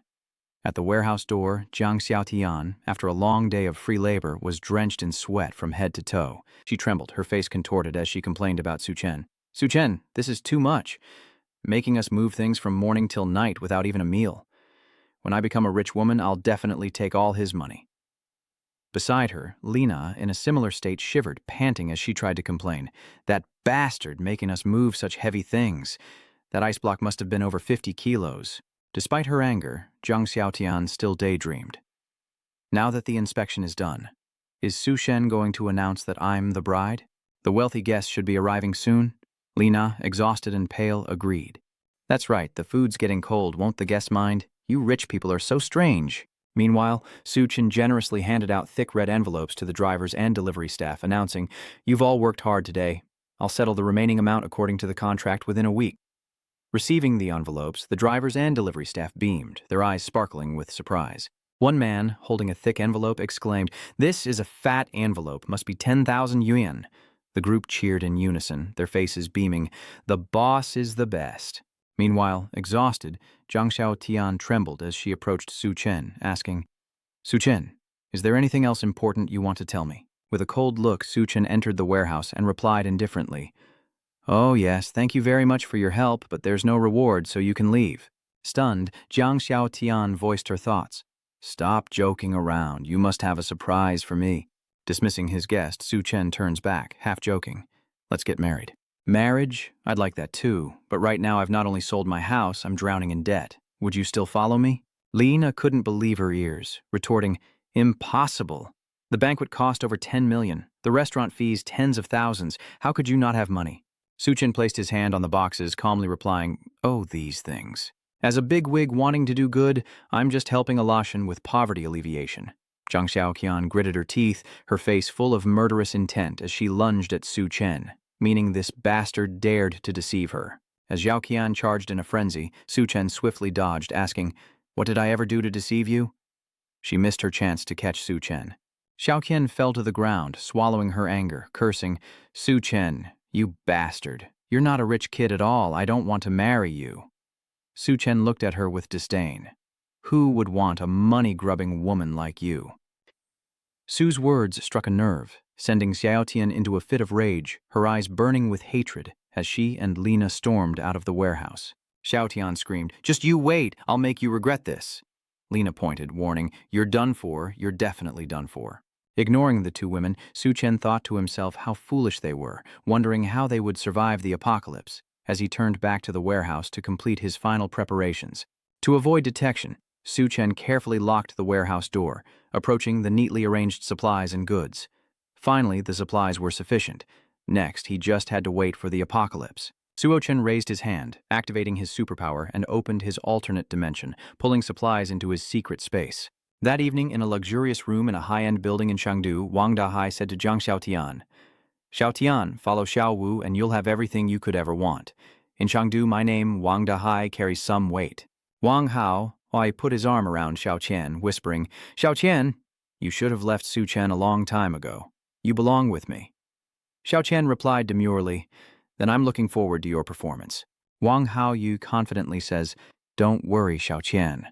At the warehouse door, Jiang Xiaotian, after a long day of free labor, was drenched in sweat from head to toe. She trembled, her face contorted as she complained about Su Chen. "Su Chen, this is too much. Making us move things from morning till night without even a meal. When I become a rich woman, I'll definitely take all his money." Beside her, Lena, in a similar state, shivered, panting as she tried to complain. "That bastard making us move such heavy things. That ice block must have been over 50 kilos. Despite her anger, Jiang Xiaotian still daydreamed. Now that the inspection is done, is Su Shen going to announce that I'm the bride? The wealthy guests should be arriving soon? Lena, exhausted and pale, agreed. "That's right, the food's getting cold, won't the guests mind? You rich people are so strange." Meanwhile, Su Chen generously handed out thick red envelopes to the drivers and delivery staff, announcing, "You've all worked hard today. I'll settle the remaining amount according to the contract within a week." Receiving the envelopes, the drivers and delivery staff beamed, their eyes sparkling with surprise. One man, holding a thick envelope, exclaimed, "This is a fat envelope, must be 10,000 yuan." The group cheered in unison, their faces beaming. "The boss is the best." Meanwhile, exhausted, Jiang Xiaotian trembled as she approached Su Chen, asking, "Su Chen, is there anything else important you want to tell me?" With a cold look, Su Chen entered the warehouse and replied indifferently, "Oh yes, thank you very much for your help, but there's no reward, so you can leave." Stunned, Jiang Xiaotian voiced her thoughts. "Stop joking around, you must have a surprise for me." Dismissing his guest, Su Chen turns back, half joking. "Let's get married." "Marriage? I'd like that too, but right now I've not only sold my house, I'm drowning in debt. Would you still follow me?" Lena couldn't believe her ears, retorting, "Impossible. The banquet cost over 10 million, the restaurant fees tens of thousands. How could you not have money?" Su Chen placed his hand on the boxes, calmly replying, "Oh, these things. As a bigwig wanting to do good, I'm just helping a Lashan with poverty alleviation." Jiang Xiaoqian gritted her teeth, her face full of murderous intent as she lunged at Su Chen, meaning this bastard dared to deceive her. As Xiaoqian charged in a frenzy, Su Chen swiftly dodged, asking, "What did I ever do to deceive you?" She missed her chance to catch Su Chen. Xiaoqian fell to the ground, swallowing her anger, cursing, "Su Chen, you bastard. You're not a rich kid at all. I don't want to marry you." Su Chen looked at her with disdain. "Who would want a money-grubbing woman like you?" Su's words struck a nerve, sending Xiaotian into a fit of rage, her eyes burning with hatred as she and Lena stormed out of the warehouse. Xiaotian screamed, "Just you wait, I'll make you regret this." Lena pointed, warning, "You're done for, you're definitely done for." Ignoring the two women, Su Chen thought to himself how foolish they were, wondering how they would survive the apocalypse, as he turned back to the warehouse to complete his final preparations. To avoid detection, Su Chen carefully locked the warehouse door, approaching the neatly arranged supplies and goods. Finally, the supplies were sufficient. Next, he just had to wait for the apocalypse. Suo Chen raised his hand, activating his superpower, and opened his alternate dimension, pulling supplies into his secret space. That evening, in a luxurious room in a high-end building in Chengdu, Wang Dahai said to Jiang Xiaotian, Xiao Tian, follow Xiao Wu and you'll have everything you could ever want. In Chengdu, my name, Wang Dahai, carries some weight. Wang Hao, I put his arm around Xiao Qian, whispering, Xiao Qian, you should have left Su Chen a long time ago. You belong with me. Xiao Qian replied demurely, then I'm looking forward to your performance. Wang Hao Yu confidently says, don't worry, Xiao Qian.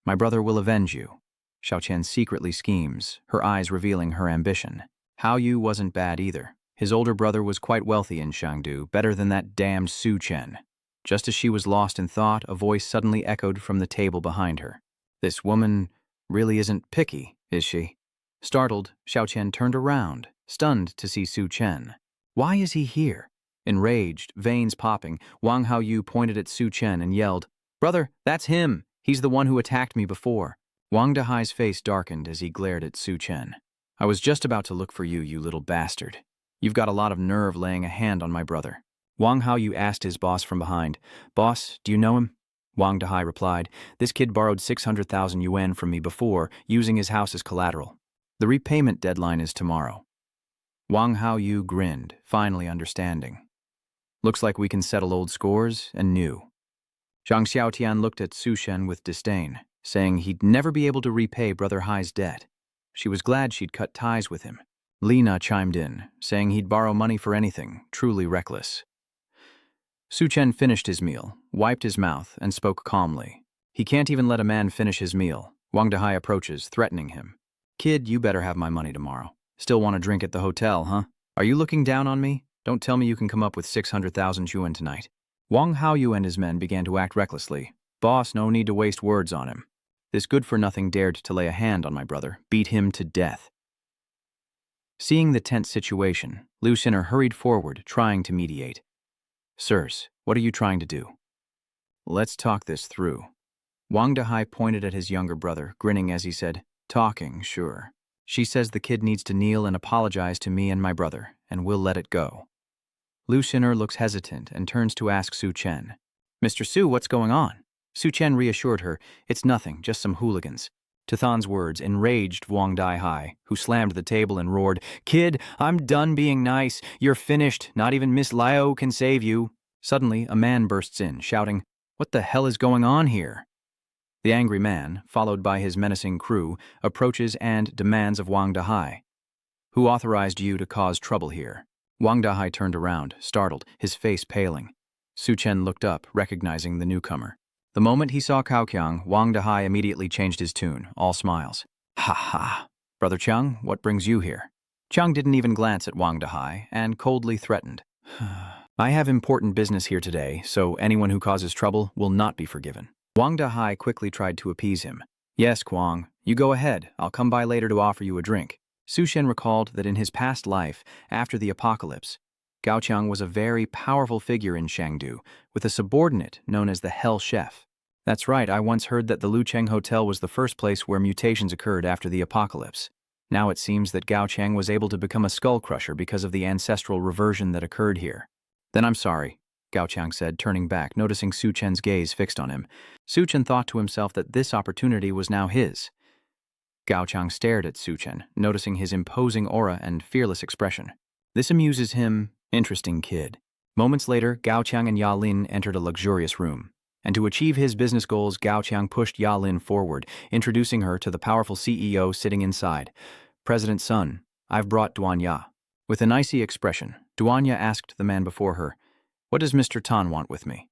My brother will avenge you. Xiao Qian secretly schemes, her eyes revealing her ambition. Hao Yu wasn't bad either. His older brother was quite wealthy in Chengdu, better than that damned Su Chen. Just as she was lost in thought, a voice suddenly echoed from the table behind her. This woman really isn't picky, is she? Startled, Xiao Qian turned around, stunned to see Su Chen. Why is he here? Enraged, veins popping, Wang Haoyu pointed at Su Chen and yelled, Brother, that's him! He's the one who attacked me before. Wang Dahai's face darkened as he glared at Su Chen. I was just about to look for you, you little bastard. You've got a lot of nerve laying a hand on my brother. Wang Haoyu asked his boss from behind, Boss, do you know him? Wang Dahai replied, This kid borrowed 600,000 yuan from me before, using his house as collateral. The repayment deadline is tomorrow. Wang Haoyu grinned, finally understanding. Looks like we can settle old scores and new. Zhang Xiaotian looked at Su Shen with disdain, saying he'd never be able to repay Brother Hai's debt. She was glad she'd cut ties with him. Lina chimed in, saying he'd borrow money for anything, truly reckless. Su Chen finished his meal, wiped his mouth, and spoke calmly. He can't even let a man finish his meal. Wang Dahai approaches, threatening him. Kid, you better have my money tomorrow. Still want to drink at the hotel, huh? Are you looking down on me? Don't tell me you can come up with 600,000 yuan tonight. Wang Haoyu and his men began to act recklessly. Boss, no need to waste words on him. This good-for-nothing dared to lay a hand on my brother, beat him to death. Seeing the tense situation, Liu Xin'er hurried forward, trying to mediate. Sirs, what are you trying to do? Let's talk this through. Wang Dahai pointed at his younger brother, grinning as he said, Talking, sure. She says the kid needs to kneel and apologize to me and my brother, and we'll let it go. Liu Xin'er looks hesitant and turns to ask Su Chen. Mr. Su, what's going on? Su Chen reassured her, it's nothing, just some hooligans. To Than's words enraged Wang Dahai, who slammed the table and roared, Kid, I'm done being nice. You're finished. Not even Miss Liao can save you. Suddenly, a man bursts in, shouting, What the hell is going on here? The angry man, followed by his menacing crew, approaches and demands of Wang Dahai. Who authorized you to cause trouble here? Wang Dahai turned around, startled, his face paling. Su Chen looked up, recognizing the newcomer. The moment he saw Cao Qiang, Wang Dahai immediately changed his tune, all smiles. Ha ha! Brother Qiang, what brings you here? Qiang didn't even glance at Wang Dahai, and coldly threatened. I have important business here today, so anyone who causes trouble will not be forgiven. Wang Dahai quickly tried to appease him. Yes, Qiang, you go ahead. I'll come by later to offer you a drink. Su Shen recalled that in his past life, after the apocalypse, Gao Qiang was a very powerful figure in Chengdu, with a subordinate known as the Hell Chef. That's right, I once heard that the Lucheng Hotel was the first place where mutations occurred after the apocalypse. Now it seems that Gao Qiang was able to become a skull crusher because of the ancestral reversion that occurred here. Then I'm sorry, Gao Qiang said, turning back, noticing Su Chen's gaze fixed on him. Su Chen thought to himself that this opportunity was now his. Gao Qiang stared at Su Chen, noticing his imposing aura and fearless expression. This amuses him. Interesting kid. Moments later, Gao Qiang and Ya Lin entered a luxurious room. And to achieve his business goals, Gao Qiang pushed Ya Lin forward, introducing her to the powerful CEO sitting inside. President Sun, I've brought Duan Ya. With an icy expression, Duan Ya asked the man before her, What does Mr. Tan want with me?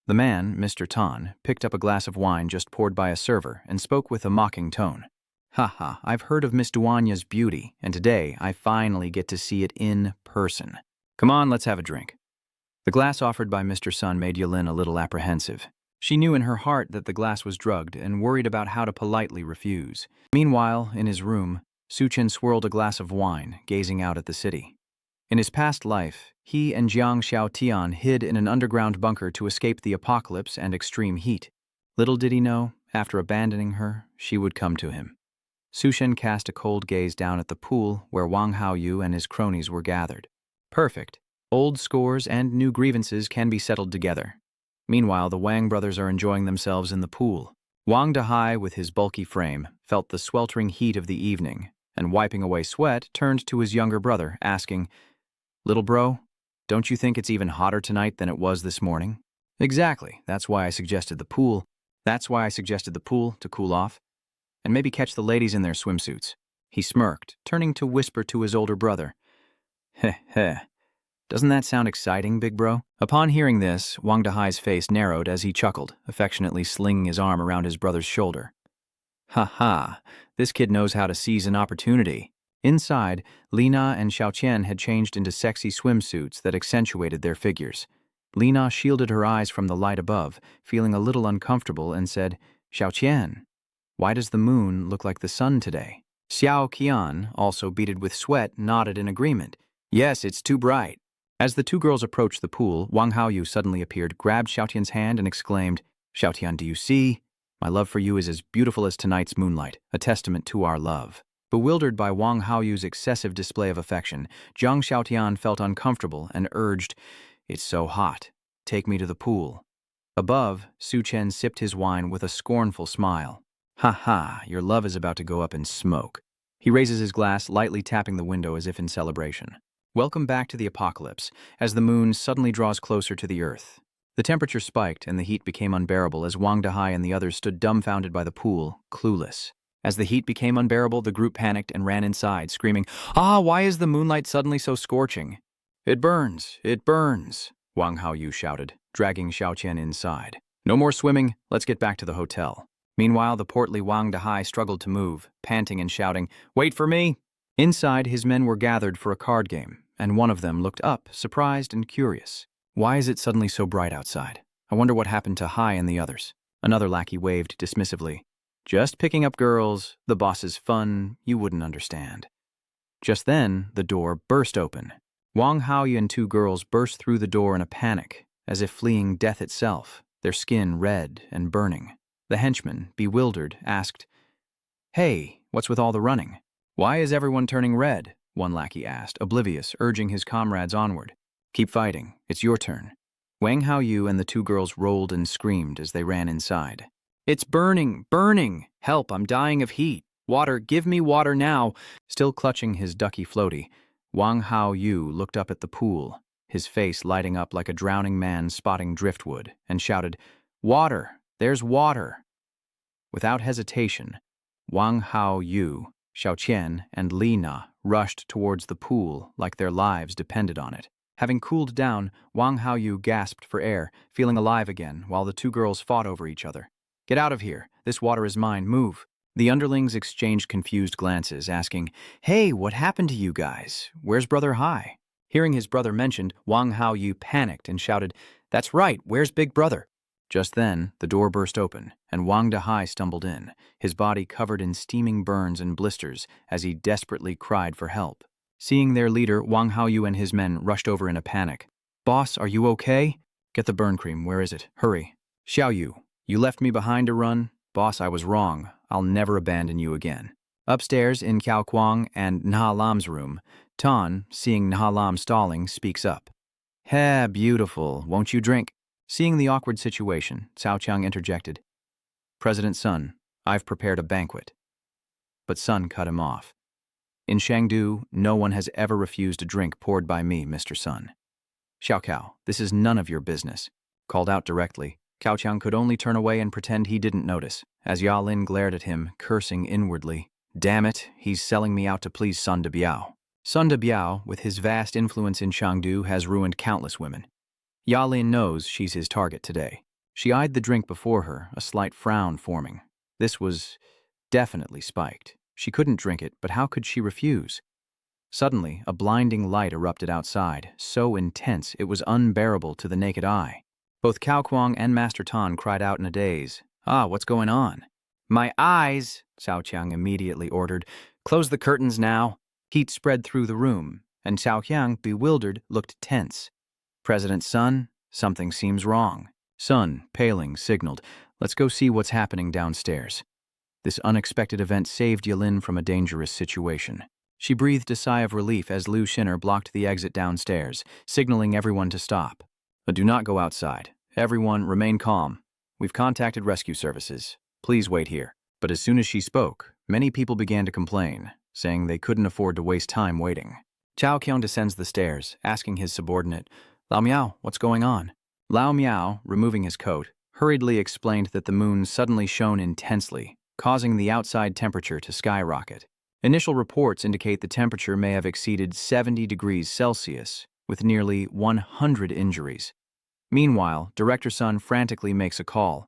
The man, Mr. Tan, picked up a glass of wine just poured by a server and spoke with a mocking tone. Ha ha, I've heard of Miss Duan Ya's beauty, and today I finally get to see it in person. Come on, let's have a drink. The glass offered by Mr. Sun made Yalin a little apprehensive. She knew in her heart that the glass was drugged and worried about how to politely refuse. Meanwhile, in his room, Su Chen swirled a glass of wine, gazing out at the city. In his past life, he and Jiang Xiaotian hid in an underground bunker to escape the apocalypse and extreme heat. Little did he know, after abandoning her, she would come to him. Su Chen cast a cold gaze down at the pool where Wang Haoyu and his cronies were gathered. Perfect. Old scores and new grievances can be settled together. Meanwhile, the Wang brothers are enjoying themselves in the pool. Wang Dahai, with his bulky frame, felt the sweltering heat of the evening, and wiping away sweat, turned to his younger brother, asking, Little bro, don't you think it's even hotter tonight than it was this morning? Exactly. That's why I suggested the pool. That's why I suggested the pool to cool off. And maybe catch the ladies in their swimsuits. He smirked, turning to whisper to his older brother. Heh heh. Doesn't that sound exciting, big bro? Upon hearing this, Wang Dahai's face narrowed as he chuckled, affectionately slinging his arm around his brother's shoulder. Ha ha, this kid knows how to seize an opportunity. Inside, Lina and Xiaoqian had changed into sexy swimsuits that accentuated their figures. Lina shielded her eyes from the light above, feeling a little uncomfortable, and said, Xiaoqian, why does the moon look like the sun today? Xiao Qian, also beaded with sweat, nodded in agreement. Yes, it's too bright. As the two girls approached the pool, Wang Haoyu suddenly appeared, grabbed Xiaotian's hand, and exclaimed, Xiaotian, do you see? My love for you is as beautiful as tonight's moonlight, a testament to our love. Bewildered by Wang Haoyu's excessive display of affection, Zhang Xiaotian felt uncomfortable and urged, It's so hot. Take me to the pool. Above, Su Chen sipped his wine with a scornful smile. Ha ha, your love is about to go up in smoke. He raises his glass, lightly tapping the window as if in celebration. Welcome back to the apocalypse, as the moon suddenly draws closer to the earth. The temperature spiked and the heat became unbearable as Wang Dahai and the others stood dumbfounded by the pool, clueless. As the heat became unbearable, the group panicked and ran inside, screaming, Ah, why is the moonlight suddenly so scorching? It burns, Wang Haoyu shouted, dragging Xiaoqian inside. No more swimming, let's get back to the hotel. Meanwhile, the portly Wang Dahai struggled to move, panting and shouting, Wait for me! Inside, his men were gathered for a card game, and one of them looked up, surprised and curious. Why is it suddenly so bright outside? I wonder what happened to Hai and the others. Another lackey waved dismissively. Just picking up girls, the boss's fun, you wouldn't understand. Just then, the door burst open. Wang Haoyu and two girls burst through the door in a panic, as if fleeing death itself, their skin red and burning. The henchman, bewildered, asked, Hey, what's with all the running? Why is everyone turning red? One lackey asked, oblivious, urging his comrades onward. Keep fighting, it's your turn. Wang Haoyu and the two girls rolled and screamed as they ran inside. It's burning, burning! Help, I'm dying of heat. Water, give me water now! Still clutching his ducky floaty, Wang Haoyu looked up at the pool, his face lighting up like a drowning man spotting driftwood, and shouted, Water! There's water! Without hesitation, Wang Haoyu, Xiaoqian, and Lina rushed towards the pool like their lives depended on it. Having cooled down, Wang Haoyu gasped for air, feeling alive again, while the two girls fought over each other. Get out of here. This water is mine. Move. The underlings exchanged confused glances, asking, Hey, what happened to you guys? Where's Brother Hai? Hearing his brother mentioned, Wang Haoyu panicked and shouted, That's right, where's Big Brother? Just then, the door burst open, and Wang Dahai stumbled in, his body covered in steaming burns and blisters as he desperately cried for help. Seeing their leader, Wang Haoyu and his men rushed over in a panic. Boss, are you okay? Get the burn cream, where is it? Hurry. Xiaoyu, you left me behind to run? Boss, I was wrong. I'll never abandon you again. Upstairs in Cao Kuang and Nha Lam's room, Tan, seeing Nha Lam stalling, speaks up. Heh, beautiful. Won't you drink? Seeing the awkward situation, Cao Qiang interjected. President Sun, I've prepared a banquet. But Sun cut him off. In Shangdu, no one has ever refused a drink poured by me, Mr. Sun. Xiao Cao, this is none of your business. Called out directly, Cao Qiang could only turn away and pretend he didn't notice, as Ya Lin glared at him, cursing inwardly. Damn it, he's selling me out to please Sun De Biao. Sun De Biao, with his vast influence in Shangdu, has ruined countless women. Ya Lin knows she's his target today. She eyed the drink before her, a slight frown forming. This was definitely spiked. She couldn't drink it, but how could she refuse? Suddenly, a blinding light erupted outside, so intense it was unbearable to the naked eye. Both Cao Kuang and Master Tan cried out in a daze. Ah, what's going on? My eyes, Cao Qiang immediately ordered. Close the curtains now. Heat spread through the room, and Cao Qiang, bewildered, looked tense. President Sun, something seems wrong. Sun, paling, signaled, let's go see what's happening downstairs. This unexpected event saved Yalin from a dangerous situation. She breathed a sigh of relief as Liu Shinner blocked the exit downstairs, signaling everyone to stop. But do not go outside. Everyone, remain calm. We've contacted rescue services. Please wait here. But as soon as she spoke, many people began to complain, saying they couldn't afford to waste time waiting. Chao Qiang descends the stairs, asking his subordinate, Lao Miao, what's going on? Lao Miao, removing his coat, hurriedly explained that the moon suddenly shone intensely, causing the outside temperature to skyrocket. Initial reports indicate the temperature may have exceeded 70 degrees Celsius, with nearly 100 injuries. Meanwhile, Director Sun frantically makes a call.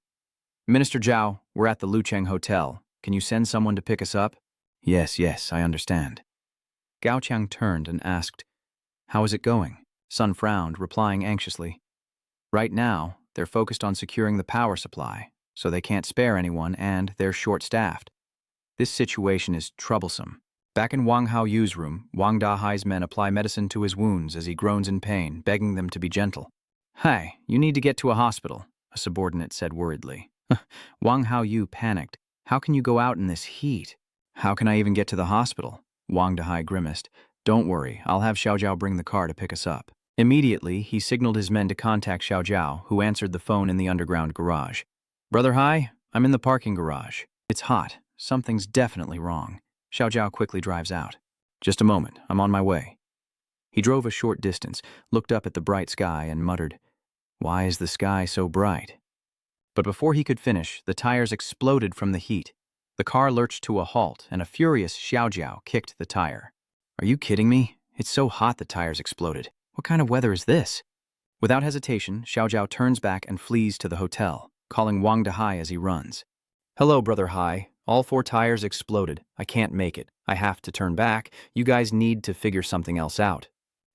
Minister Zhao, we're at the Lucheng Hotel. Can you send someone to pick us up? Yes, I understand. Gao Qiang turned and asked, How is it going? Sun frowned, replying anxiously. Right now, they're focused on securing the power supply, so they can't spare anyone and they're short-staffed. This situation is troublesome. Back in Wang Haoyu's room, Wang Dahai's men apply medicine to his wounds as he groans in pain, begging them to be gentle. Hey, you need to get to a hospital, a subordinate said worriedly. Wang Haoyu panicked. How can you go out in this heat? How can I even get to the hospital? Wang Dahai grimaced. Don't worry, I'll have Xiao Zhao bring the car to pick us up. Immediately, he signaled his men to contact Xiao Zhao, who answered the phone in the underground garage. Brother Hai, I'm in the parking garage. It's hot. Something's definitely wrong. Xiao Zhao quickly drives out. Just a moment, I'm on my way. He drove a short distance, looked up at the bright sky and muttered, Why is the sky so bright? But before he could finish, the tires exploded from the heat. The car lurched to a halt, and a furious Xiao Zhao kicked the tire. Are you kidding me? It's so hot the tires exploded. What kind of weather is this? Without hesitation, Xiao Zhao turns back and flees to the hotel, calling Wang Dahai as he runs. Hello, Brother Hai. All 4 tires exploded. I can't make it. I have to turn back. You guys need to figure something else out.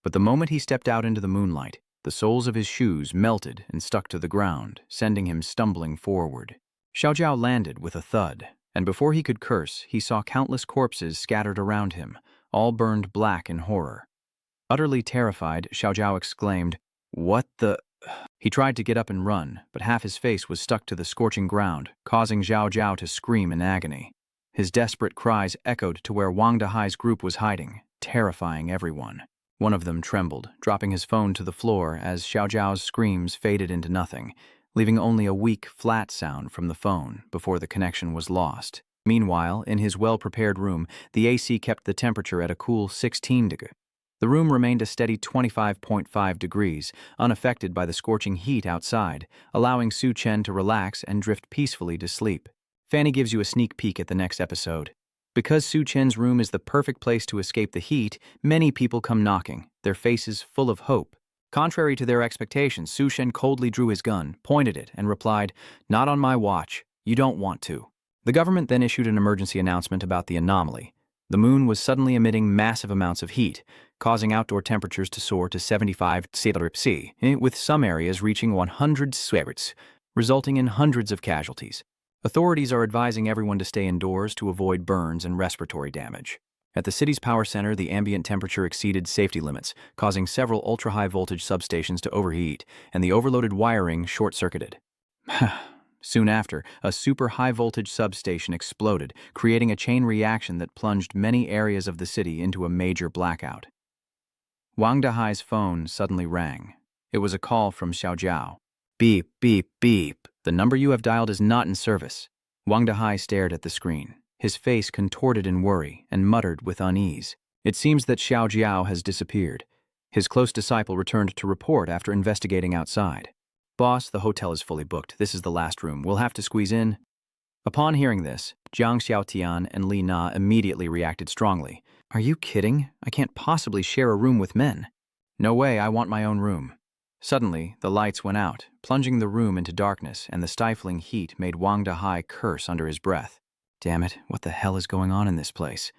But the moment he stepped out into the moonlight, the soles of his shoes melted and stuck to the ground, sending him stumbling forward. Xiao Zhao landed with a thud, and before he could curse, he saw countless corpses scattered around him, all burned black in horror. Utterly terrified, Xiao Zhao exclaimed, What the… He tried to get up and run, but half his face was stuck to the scorching ground, causing Xiao Zhao to scream in agony. His desperate cries echoed to where Wang Dahai's group was hiding, terrifying everyone. One of them trembled, dropping his phone to the floor as Xiao Zhao's screams faded into nothing, leaving only a weak, flat sound from the phone before the connection was lost. Meanwhile, in his well-prepared room, the AC kept the temperature at a cool 16 degrees. The room remained a steady 25.5 degrees, unaffected by the scorching heat outside, allowing Chen to relax and drift peacefully to sleep. Fanny gives you a sneak peek at the next episode. Because Chen's room is the perfect place to escape the heat, many people come knocking, their faces full of hope. Contrary to their expectations, Chen coldly drew his gun, pointed it, and replied, Not on my watch. You don't want to. The government then issued an emergency announcement about the anomaly. The moon was suddenly emitting massive amounts of heat, causing outdoor temperatures to soar to 75 degrees, with some areas reaching 100 degrees, resulting in hundreds of casualties. Authorities are advising everyone to stay indoors to avoid burns and respiratory damage. At the city's power center, the ambient temperature exceeded safety limits, causing several ultra-high voltage substations to overheat, and the overloaded wiring short-circuited. Soon after, a super high-voltage substation exploded, creating a chain reaction that plunged many areas of the city into a major blackout. Wang Dahai's phone suddenly rang. It was a call from Xiao Zhao. Beep, beep, beep. The number you have dialed is not in service. Wang Dahai stared at the screen, his face contorted in worry, and muttered with unease. It seems that Xiao Zhao has disappeared. His close disciple returned to report after investigating outside. Boss, the hotel is fully booked. This is the last room. We'll have to squeeze in. Upon hearing this, Jiang Xiaotian and Li Na immediately reacted strongly. Are you kidding? I can't possibly share a room with men. No way, I want my own room. Suddenly, the lights went out, plunging the room into darkness, and the stifling heat made Wang Dahai curse under his breath. Damn it, what the hell is going on in this place?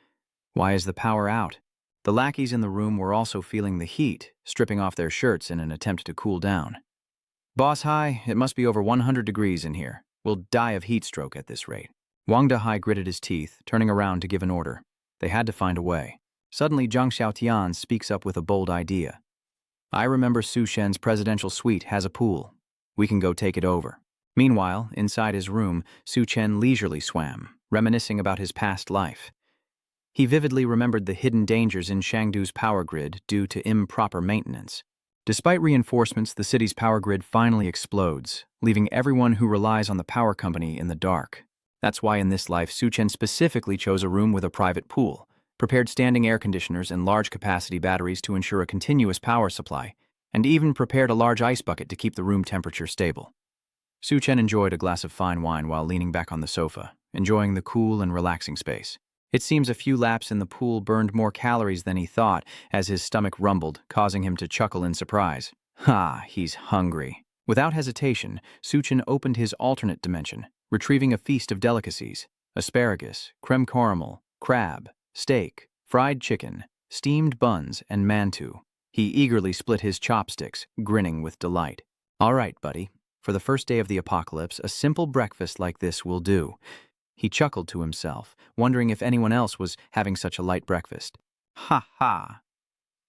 Why is the power out? The lackeys in the room were also feeling the heat, stripping off their shirts in an attempt to cool down. Boss Hai, it must be over 100 degrees in here. We'll die of heat stroke at this rate. Wang Dahai gritted his teeth, turning around to give an order. They had to find a way. Suddenly, Jiang Xiaotian speaks up with a bold idea. I remember Su Shen's presidential suite has a pool. We can go take it over. Meanwhile, inside his room, Su Chen leisurely swam, reminiscing about his past life. He vividly remembered the hidden dangers in Shangdu's power grid due to improper maintenance. Despite reinforcements, the city's power grid finally explodes, leaving everyone who relies on the power company in the dark. That's why in this life, Su Chen specifically chose a room with a private pool, prepared standing air conditioners and large-capacity batteries to ensure a continuous power supply, and even prepared a large ice bucket to keep the room temperature stable. Chen enjoyed a glass of fine wine while leaning back on the sofa, enjoying the cool and relaxing space. It seems a few laps in the pool burned more calories than he thought as his stomach rumbled, causing him to chuckle in surprise. Ha, he's hungry. Without hesitation, Chen opened his alternate dimension, retrieving a feast of delicacies: asparagus, creme caramel, crab, steak, fried chicken, steamed buns, and mantou. He eagerly split his chopsticks, grinning with delight. All right, buddy. For the first day of the apocalypse, a simple breakfast like this will do. He chuckled to himself, wondering if anyone else was having such a light breakfast. Ha ha!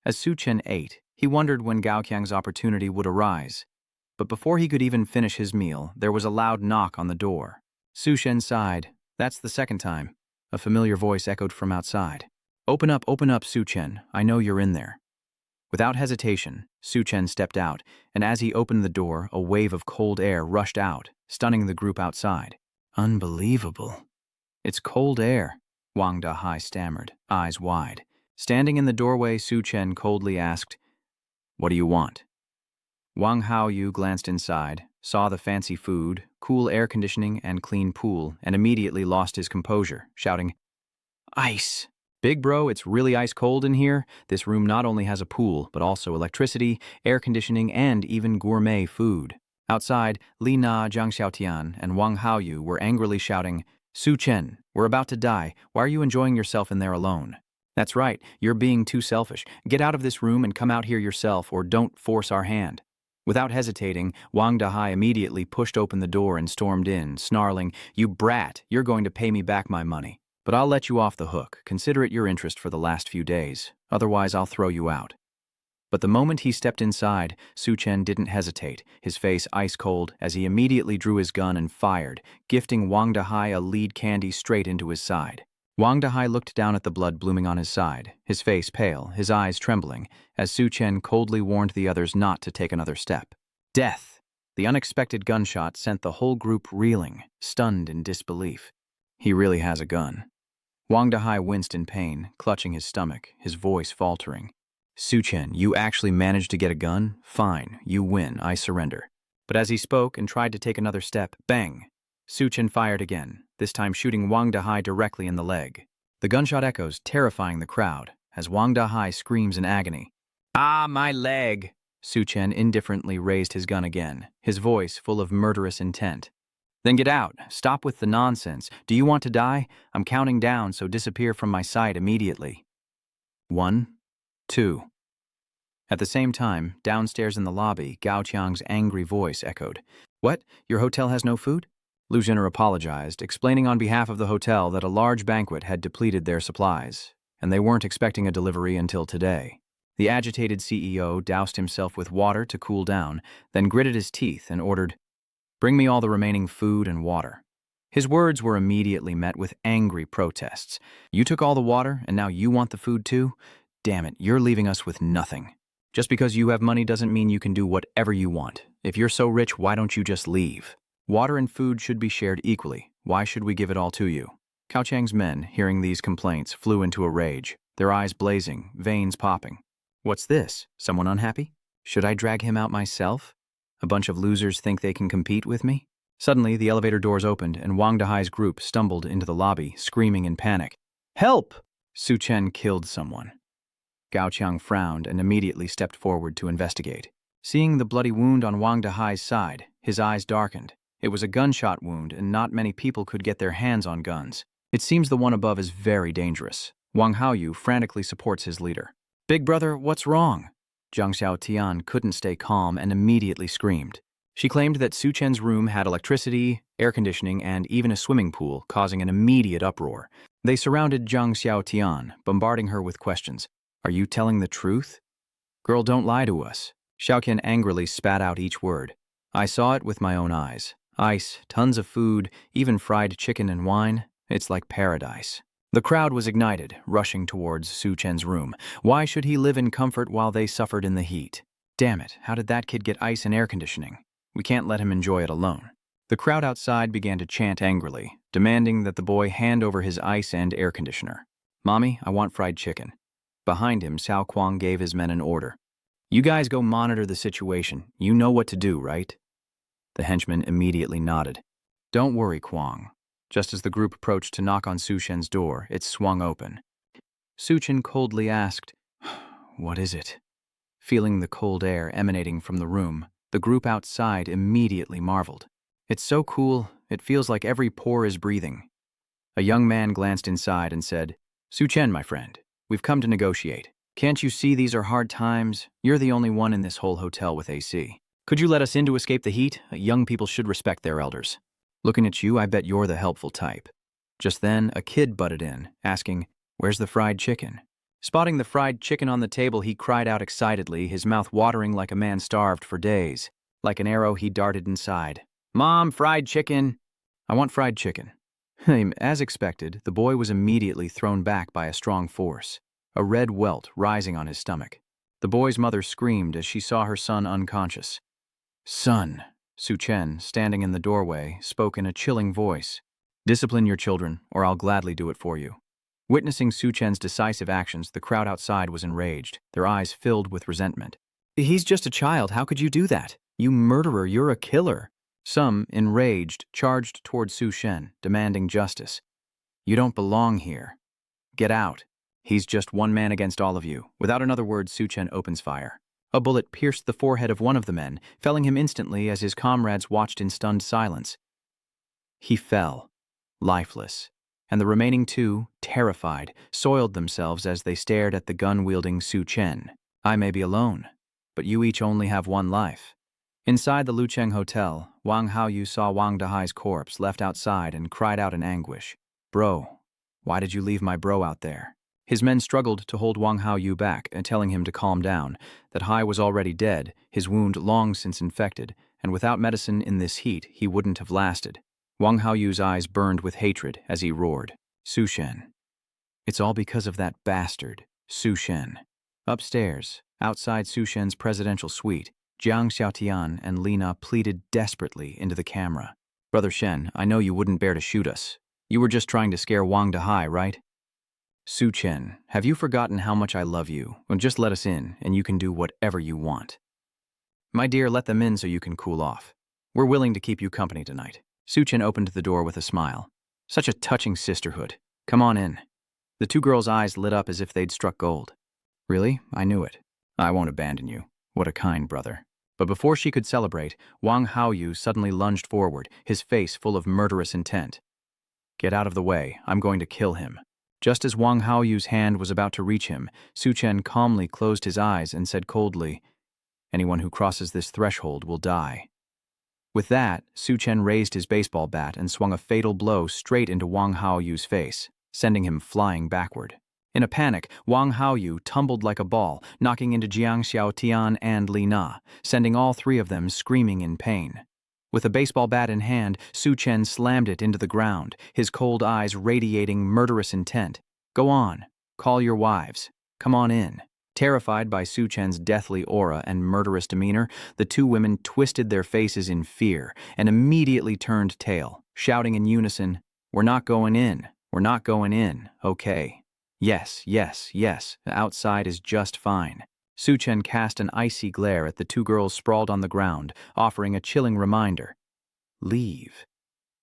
As Chen ate, he wondered when Gaoqiang's opportunity would arise. But before he could even finish his meal, there was a loud knock on the door. Chen sighed. That's the second time. A familiar voice echoed from outside. Open up, Chen. I know you're in there. Without hesitation, Chen stepped out, and as he opened the door, a wave of cold air rushed out, stunning the group outside. Unbelievable. It's cold air, Wang Dahai stammered, eyes wide. Standing in the doorway, Chen coldly asked, "What do you want?" Wang Haoyu glanced inside, saw the fancy food, cool air conditioning, and clean pool, and immediately lost his composure, shouting, "Ice! Big bro, it's really ice cold in here. This room not only has a pool, but also electricity, air conditioning, and even gourmet food." Outside, Li Na, Zhang Xiaotian, and Wang Haoyu were angrily shouting, "Chen, we're about to die. Why are you enjoying yourself in there alone?" "That's right, you're being too selfish. Get out of this room and come out here yourself, or don't force our hand." Without hesitating, Wang Dahai immediately pushed open the door and stormed in, snarling, "You brat, you're going to pay me back my money. But I'll let you off the hook. Consider it your interest for the last few days. Otherwise, I'll throw you out." But the moment he stepped inside, Chen didn't hesitate, his face ice cold, as he immediately drew his gun and fired, gifting Wang Dahai a lead candy straight into his side. Wang Dahai looked down at the blood blooming on his side, his face pale, his eyes trembling, as Chen coldly warned the others not to take another step. Death! The unexpected gunshot sent the whole group reeling, stunned in disbelief. He really has a gun. Wang Dahai winced in pain, clutching his stomach, his voice faltering. "Chen, you actually managed to get a gun? Fine, you win, I surrender." But as he spoke and tried to take another step, bang! Chen fired again, this time shooting Wang Dahai directly in the leg. The gunshot echoes, terrifying the crowd, as Wang Dahai screams in agony. "Ah, my leg!" Chen indifferently raised his gun again, his voice full of murderous intent. "Then get out. Stop with the nonsense. Do you want to die? I'm counting down, so disappear from my sight immediately." 1, 2. At the same time, downstairs in the lobby, Gao Qiang's angry voice echoed. "What? Your hotel has no food?" Lu Jinner apologized, explaining on behalf of the hotel that a large banquet had depleted their supplies, and they weren't expecting a delivery until today. The agitated CEO doused himself with water to cool down, then gritted his teeth and ordered, "Bring me all the remaining food and water." His words were immediately met with angry protests. "You took all the water, and now you want the food too? Damn it, you're leaving us with nothing. Just because you have money doesn't mean you can do whatever you want. If you're so rich, why don't you just leave? Water and food should be shared equally. Why should we give it all to you?" Cao Chang's men, hearing these complaints, flew into a rage, their eyes blazing, veins popping. "What's this? Someone unhappy? Should I drag him out myself? A bunch of losers think they can compete with me?" Suddenly, the elevator doors opened, and Wang Dahai's group stumbled into the lobby, screaming in panic. "Help! Chen killed someone." Gao Qiang frowned and immediately stepped forward to investigate. Seeing the bloody wound on Wang Dahai's side, his eyes darkened. It was a gunshot wound, and not many people could get their hands on guns. It seems the one above is very dangerous. Wang Haoyu frantically supports his leader. "Big brother, what's wrong?" Zhang Xiaotian couldn't stay calm and immediately screamed. She claimed that Chen's room had electricity, air conditioning, and even a swimming pool, causing an immediate uproar. They surrounded Zhang Xiaotian, bombarding her with questions. "Are you telling the truth?" "Girl, don't lie to us." Xiaoqian angrily spat out each word. "I saw it with my own eyes. Ice, tons of food, even fried chicken and wine. It's like paradise." The crowd was ignited, rushing towards Chen's room. Why should he live in comfort while they suffered in the heat? Damn it, how did that kid get ice and air conditioning? We can't let him enjoy it alone. The crowd outside began to chant angrily, demanding that the boy hand over his ice and air conditioner. "Mommy, I want fried chicken." Behind him, Cao Kuang gave his men an order. "You guys go monitor the situation. You know what to do, right?" The henchman immediately nodded. "Don't worry, Kuang." Just as the group approached to knock on Su Shen's door, it swung open. Su Chen coldly asked, "What is it?" Feeling the cold air emanating from the room, the group outside immediately marveled. "It's so cool, it feels like every pore is breathing." A young man glanced inside and said, "Su Chen, my friend, we've come to negotiate. Can't you see these are hard times? You're the only one in this whole hotel with AC. Could you let us in to escape the heat? Young people should respect their elders." "Looking at you, I bet you're the helpful type." Just then, a kid butted in, asking, "Where's the fried chicken?" Spotting the fried chicken on the table, he cried out excitedly, his mouth watering like a man starved for days. Like an arrow, he darted inside. "Mom, fried chicken!" "I want fried chicken." As expected, the boy was immediately thrown back by a strong force, a red welt rising on his stomach. The boy's mother screamed as she saw her son unconscious. "Son," Su Chen, standing in the doorway, spoke in a chilling voice. "Discipline your children, or I'll gladly do it for you." Witnessing Su Chen's decisive actions, the crowd outside was enraged, their eyes filled with resentment. "He's just a child, how could you do that? You murderer, you're a killer." Some, enraged, charged toward Su Chen, demanding justice. "You don't belong here. Get out. He's just one man against all of you." Without another word, Su Chen opens fire. A bullet pierced the forehead of one of the men, felling him instantly as his comrades watched in stunned silence. He fell, lifeless, and the remaining two, terrified, soiled themselves as they stared at the gun-wielding Su Chen. "I may be alone, but you each only have one life." Inside the Lucheng Hotel, Wang Haoyu saw Wang Dahai's corpse left outside and cried out in anguish. "Bro, why did you leave my bro out there?" His men struggled to hold Wang Haoyu back, telling him to calm down, that Hai was already dead, his wound long since infected, and without medicine in this heat, he wouldn't have lasted. Wang Haoyu's eyes burned with hatred as he roared, "Su Shen. It's all because of that bastard, Su Shen." Upstairs, outside Su Shen's presidential suite, Jiang Xiaotian and Lina pleaded desperately into the camera. "Brother Shen, I know you wouldn't bear to shoot us. You were just trying to scare Wang Dahai, right? Su Chen, have you forgotten how much I love you? Well, just let us in, and you can do whatever you want." "My dear, let them in so you can cool off. We're willing to keep you company tonight." Su Chen opened the door with a smile. "Such a touching sisterhood. Come on in." The two girls' eyes lit up as if they'd struck gold. "Really? I knew it. I won't abandon you. What a kind brother." But before she could celebrate, Wang Haoyu suddenly lunged forward, his face full of murderous intent. "Get out of the way. I'm going to kill him." Just as Wang Haoyu's hand was about to reach him, Su Chen calmly closed his eyes and said coldly, "Anyone who crosses this threshold will die." With that, Su Chen raised his baseball bat and swung a fatal blow straight into Wang Haoyu's face, sending him flying backward. In a panic, Wang Haoyu tumbled like a ball, knocking into Jiang Xiaotian and Li Na, sending all three of them screaming in pain. With a baseball bat in hand, Su Chen slammed it into the ground, his cold eyes radiating murderous intent. "Go on. Call your wives. Come on in." Terrified by Su Chen's deathly aura and murderous demeanor, the two women twisted their faces in fear and immediately turned tail, shouting in unison, "We're not going in. We're not going in. Okay. Yes, yes, yes. Outside is just fine." Su Chen cast an icy glare at the two girls sprawled on the ground, offering a chilling reminder. Leave.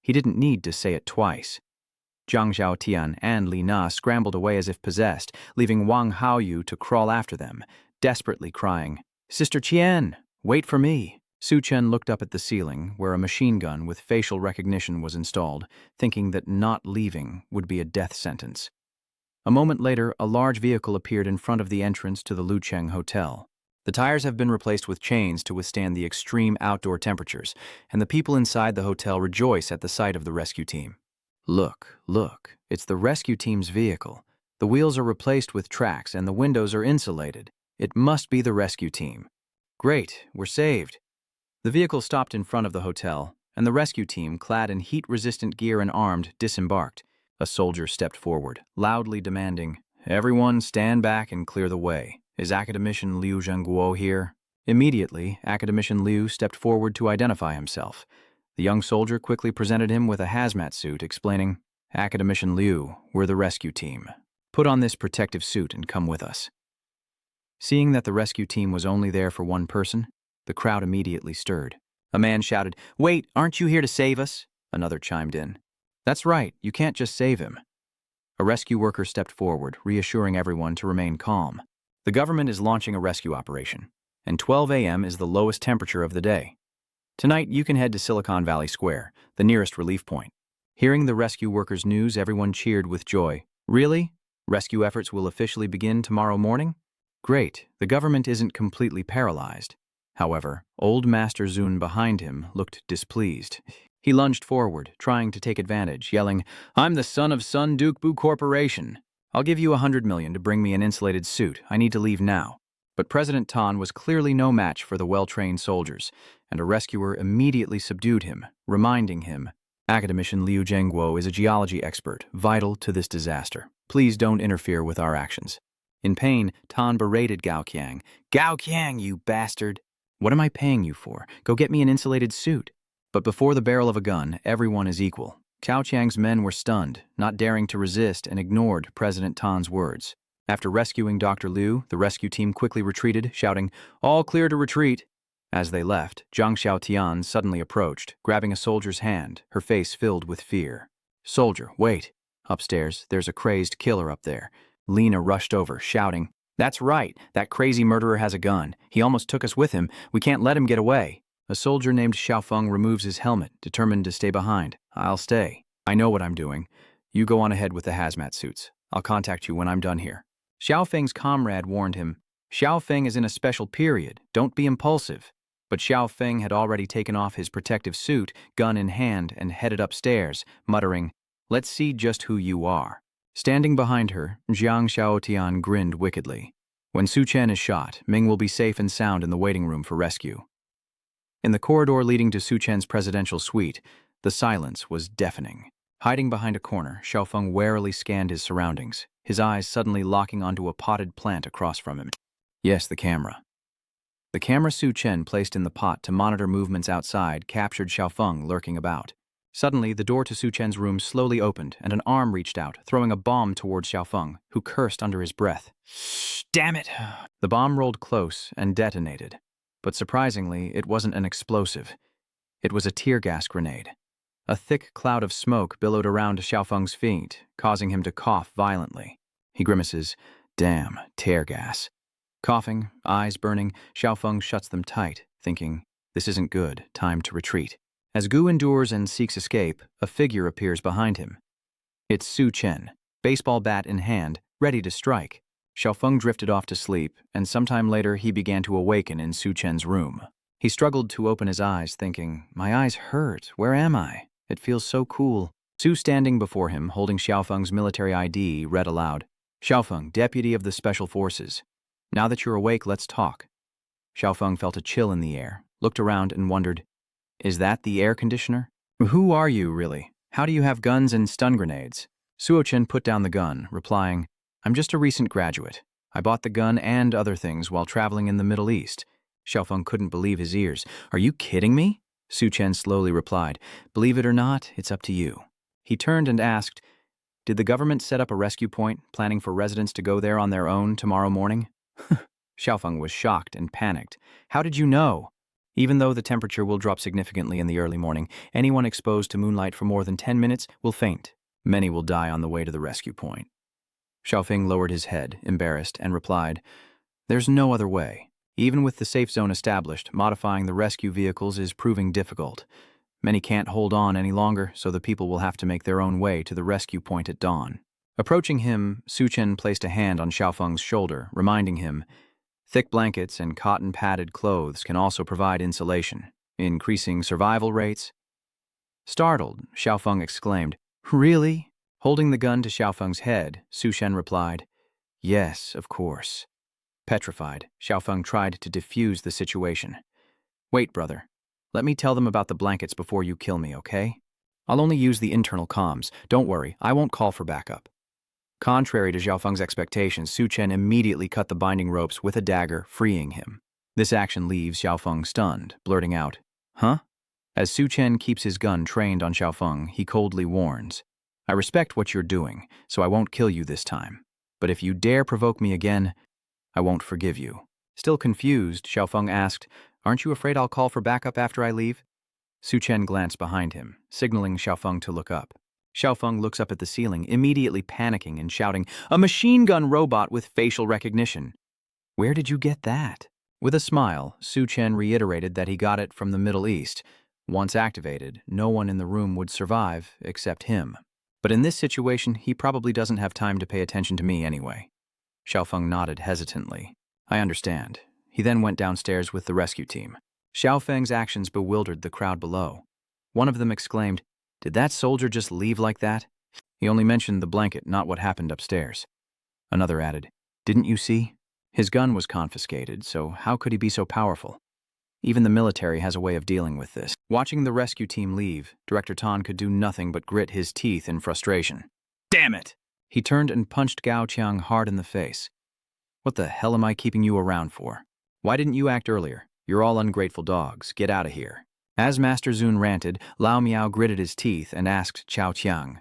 He didn't need to say it twice. Jiang Xiaotian and Li Na scrambled away as if possessed, leaving Wang Haoyu to crawl after them, desperately crying, "Sister Qian, wait for me." Su Chen looked up at the ceiling, where a machine gun with facial recognition was installed, thinking that not leaving would be a death sentence. A moment later, a large vehicle appeared in front of the entrance to the Lucheng Hotel. The tires have been replaced with chains to withstand the extreme outdoor temperatures, and the people inside the hotel rejoice at the sight of the rescue team. Look, it's the rescue team's vehicle. The wheels are replaced with tracks and the windows are insulated. It must be the rescue team. Great, we're saved. The vehicle stopped in front of the hotel, and the rescue team, clad in heat-resistant gear and armed, disembarked. A soldier stepped forward, loudly demanding, "Everyone stand back and clear the way. Is Academician Liu Zhengguo here?" Immediately, Academician Liu stepped forward to identify himself. The young soldier quickly presented him with a hazmat suit, explaining, "Academician Liu, we're the rescue team. Put on this protective suit and come with us. Seeing that the rescue team was only there for one person, the crowd immediately stirred. A man shouted, "Wait, aren't you here to save us?" Another chimed in. "That's right, you can't just save him." A rescue worker stepped forward, reassuring everyone to remain calm. The government is launching a rescue operation, and 12 a.m. is the lowest temperature of the day. Tonight, you can head to Silicon Valley Square, the nearest relief point. Hearing the rescue workers' news, everyone cheered with joy. Really? Rescue efforts will officially begin tomorrow morning? Great, the government isn't completely paralyzed. However, old Master Zun behind him looked displeased. He lunged forward, trying to take advantage, yelling, "I'm the son of Sun Dukbu Corporation. I'll give you 100 million to bring me an insulated suit. I need to leave now." But President Tan was clearly no match for the well-trained soldiers, and a rescuer immediately subdued him, reminding him, "Academician Liu Zhengguo is a geology expert, vital to this disaster. Please don't interfere with our actions." In pain, Tan berated Gao Qiang. "Gao Qiang, you bastard! What am I paying you for? Go get me an insulated suit." But before the barrel of a gun, everyone is equal. Cao Qiang's men were stunned, not daring to resist, and ignored President Tan's words. After rescuing Dr. Liu, the rescue team quickly retreated, shouting, "All clear to retreat." As they left, Zhang Xiaotian suddenly approached, grabbing a soldier's hand, her face filled with fear. "Soldier, wait. Upstairs, there's a crazed killer up there." Lena rushed over, shouting, "That's right, that crazy murderer has a gun. He almost took us with him. We can't let him get away." A soldier named Xiaofeng removes his helmet, determined to stay behind. "I'll stay. I know what I'm doing. You go on ahead with the hazmat suits. I'll contact you when I'm done here." Xiaofeng's comrade warned him, "Xiaofeng is in a special period. Don't be impulsive." But Xiaofeng had already taken off his protective suit, gun in hand, and headed upstairs, muttering, "Let's see just who you are." Standing behind her, Zhang Xiaotian grinned wickedly. When Su Chen is shot, Ming will be safe and sound in the waiting room for rescue. In the corridor leading to Su Chen's presidential suite, the silence was deafening. Hiding behind a corner, Xiaofeng warily scanned his surroundings, his eyes suddenly locking onto a potted plant across from him. Yes, the camera. The camera Su Chen placed in the pot to monitor movements outside captured Xiaofeng lurking about. Suddenly, the door to Su Chen's room slowly opened, and an arm reached out, throwing a bomb towards Xiaofeng, who cursed under his breath. "Damn it!" The bomb rolled close and detonated. But surprisingly, it wasn't an explosive. It was a tear gas grenade. A thick cloud of smoke billowed around Xiaofeng's feet, causing him to cough violently. He grimaces, "Damn, tear gas." Coughing, eyes burning, Xiaofeng shuts them tight, thinking, "This isn't good, time to retreat." As Gu endures and seeks escape, a figure appears behind him. It's Su Chen, baseball bat in hand, ready to strike. Xiaofeng drifted off to sleep, and sometime later he began to awaken in Su Chen's room. He struggled to open his eyes, thinking, "My eyes hurt. Where am I? It feels so cool." Su, standing before him, holding Xiaofeng's military ID, read aloud, "Xiaofeng, Deputy of the Special Forces. Now that you're awake, let's talk." Xiaofeng felt a chill in the air, looked around and wondered, "Is that the air conditioner? Who are you, really? How do you have guns and stun grenades?" Suo Chen put down the gun, replying, "I'm just a recent graduate. I bought the gun and other things while traveling in the Middle East." Xiaofeng couldn't believe his ears. "Are you kidding me?" Su Chen slowly replied, "Believe it or not, it's up to you." He turned and asked, "Did the government set up a rescue point, planning for residents to go there on their own tomorrow morning?" Xiaofeng was shocked and panicked. "How did you know?" "Even though the temperature will drop significantly in the early morning, anyone exposed to moonlight for more than 10 minutes will faint. Many will die on the way to the rescue point." Xiaofeng lowered his head, embarrassed, and replied, "There's no other way. Even with the safe zone established, modifying the rescue vehicles is proving difficult. Many can't hold on any longer, so the people will have to make their own way to the rescue point at dawn." Approaching him, Su Chen placed a hand on Xiaofeng's shoulder, reminding him, "Thick blankets and cotton-padded clothes can also provide insulation, increasing survival rates." Startled, Xiaofeng exclaimed, "Really?" Holding the gun to Xiaofeng's head, Su Chen replied, "Yes, of course." Petrified, Xiaofeng tried to defuse the situation. "Wait, brother. Let me tell them about the blankets before you kill me, okay? I'll only use the internal comms. Don't worry, I won't call for backup." Contrary to Xiaofeng's expectations, Su Chen immediately cut the binding ropes with a dagger, freeing him. This action leaves Xiaofeng stunned, blurting out, "Huh?" As Su Chen keeps his gun trained on Xiaofeng, he coldly warns, "I respect what you're doing, so I won't kill you this time." But if you dare provoke me again, I won't forgive you." Still confused, Xiaofeng asked, "Aren't you afraid I'll call for backup after I leave?" Su Chen glanced behind him, signaling Xiaofeng to look up. Xiaofeng looks up at the ceiling, immediately panicking and shouting, "A machine gun robot with facial recognition! Where did you get that?" With a smile, Su Chen reiterated that he got it from the Middle East. Once activated, no one in the room would survive except him. But in this situation, he probably doesn't have time to pay attention to me anyway. Xiaofeng nodded hesitantly. "I understand." He then went downstairs with the rescue team. Xiaofeng's actions bewildered the crowd below. One of them exclaimed, "Did that soldier just leave like that?" He only mentioned the blanket, not what happened upstairs. Another added, "Didn't you see? His gun was confiscated, so how could he be so powerful? Even the military has a way of dealing with this." Watching the rescue team leave, Director Tan could do nothing but grit his teeth in frustration. "Damn it!" He turned and punched Gao Qiang hard in the face. "What the hell am I keeping you around for? Why didn't you act earlier? You're all ungrateful dogs. Get out of here." As Master Zun ranted, Lao Miao gritted his teeth and asked Chao Qiang,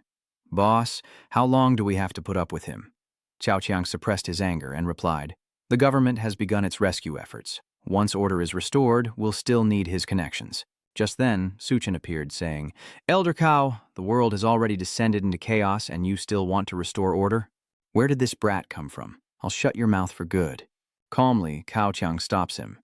"Boss, how long do we have to put up with him?" Chao Qiang suppressed his anger and replied, "The government has begun its rescue efforts. Once order is restored, we'll still need his connections." Just then, Su Chen appeared, saying, "Elder Cow, the world has already descended into chaos and you still want to restore order? Where did this brat come from? I'll shut your mouth for good." Calmly, Cao Qiang stops him.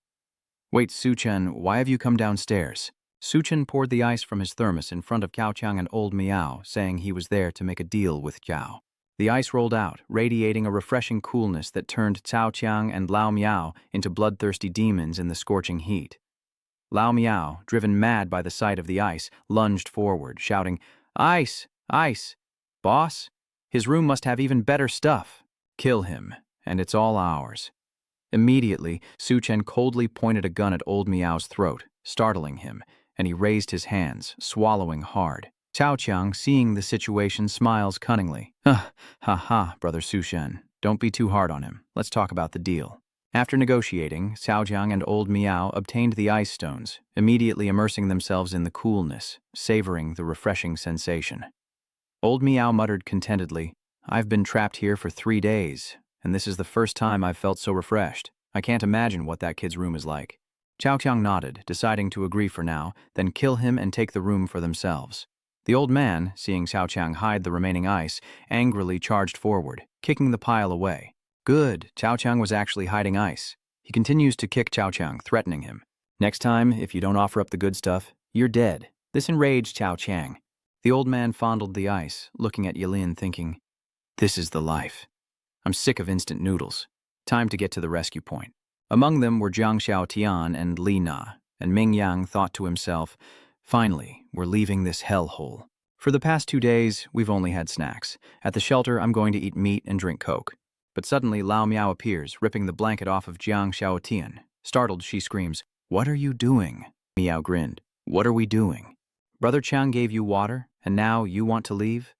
"Wait, Su Chen, why have you come downstairs?" Su Chen poured the ice from his thermos in front of Cao Qiang and old Miao, saying he was there to make a deal with Jiao. The ice rolled out, radiating a refreshing coolness that turned Cao Qiang and Lao Miao into bloodthirsty demons in the scorching heat. Lao Miao, driven mad by the sight of the ice, lunged forward, shouting, "Ice! Ice! Boss, his room must have even better stuff. Kill him, and it's all ours." Immediately, Su Chen coldly pointed a gun at old Miao's throat, startling him, and he raised his hands, swallowing hard. Cao Qiang, seeing the situation, smiles cunningly. Ha ha, brother Su Chen. Don't be too hard on him. Let's talk about the deal." After negotiating, Cao Qiang and old Miao obtained the ice stones, immediately immersing themselves in the coolness, savoring the refreshing sensation. Old Miao muttered contentedly, "I've been trapped here for 3 days, and this is the first time I've felt so refreshed. I can't imagine what that kid's room is like." Cao Qiang nodded, deciding to agree for now, then kill him and take the room for themselves. The old man, seeing Cao Qiang hide the remaining ice, angrily charged forward, kicking the pile away. Good, Cao Qiang was actually hiding ice. He continues to kick Cao Qiang, threatening him. "Next time, if you don't offer up the good stuff, you're dead." This enraged Cao Qiang. The old man fondled the ice, looking at Yilin, thinking, "This is the life. I'm sick of instant noodles. Time to get to the rescue point." Among them were Jiang Xiaotian and Li Na, and Ming Yang thought to himself, "Finally, we're leaving this hellhole. For the past 2 days, we've only had snacks. At the shelter, I'm going to eat meat and drink Coke." But suddenly, Lao Miao appears, ripping the blanket off of Jiang Xiaotian. Startled, she screams, "What are you doing?" Miao grinned. "What are we doing? Brother Chang gave you water, and now you want to leave?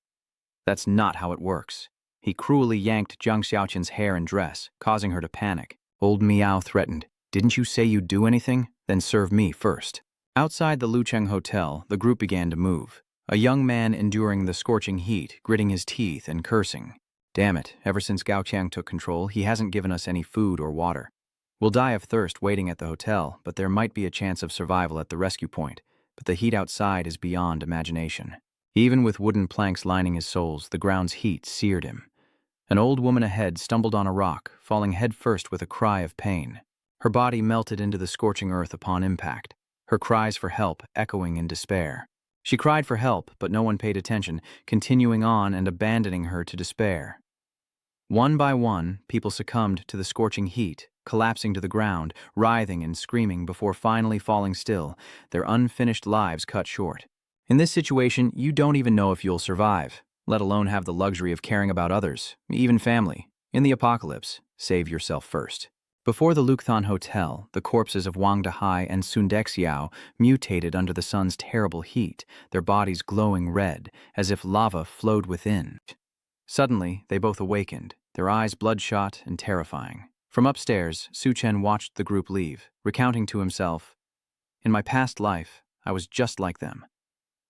That's not how it works." He cruelly yanked Jiang Xiaotian's hair and dress, causing her to panic. Old Miao threatened, "Didn't you say you'd do anything? Then serve me first." Outside the Lucheng Hotel, the group began to move. A young man enduring the scorching heat, gritting his teeth and cursing. "Damn it, ever since Gao Qiang took control, he hasn't given us any food or water. We'll die of thirst waiting at the hotel, but there might be a chance of survival at the rescue point. But the heat outside is beyond imagination." Even with wooden planks lining his soles, the ground's heat seared him. An old woman ahead stumbled on a rock, falling headfirst with a cry of pain. Her body melted into the scorching earth upon impact, her cries for help echoing in despair. She cried for help, but no one paid attention, continuing on and abandoning her to despair. One by one, people succumbed to the scorching heat, collapsing to the ground, writhing and screaming before finally falling still, their unfinished lives cut short. In this situation, you don't even know if you'll survive, let alone have the luxury of caring about others, even family. In the apocalypse, save yourself first. Before the Lukthon Hotel, the corpses of Wang Dehai and Sun Dexiao mutated under the sun's terrible heat, their bodies glowing red, as if lava flowed within. Suddenly, they both awakened, their eyes bloodshot and terrifying. From upstairs, Su Chen watched the group leave, recounting to himself, "In my past life, I was just like them,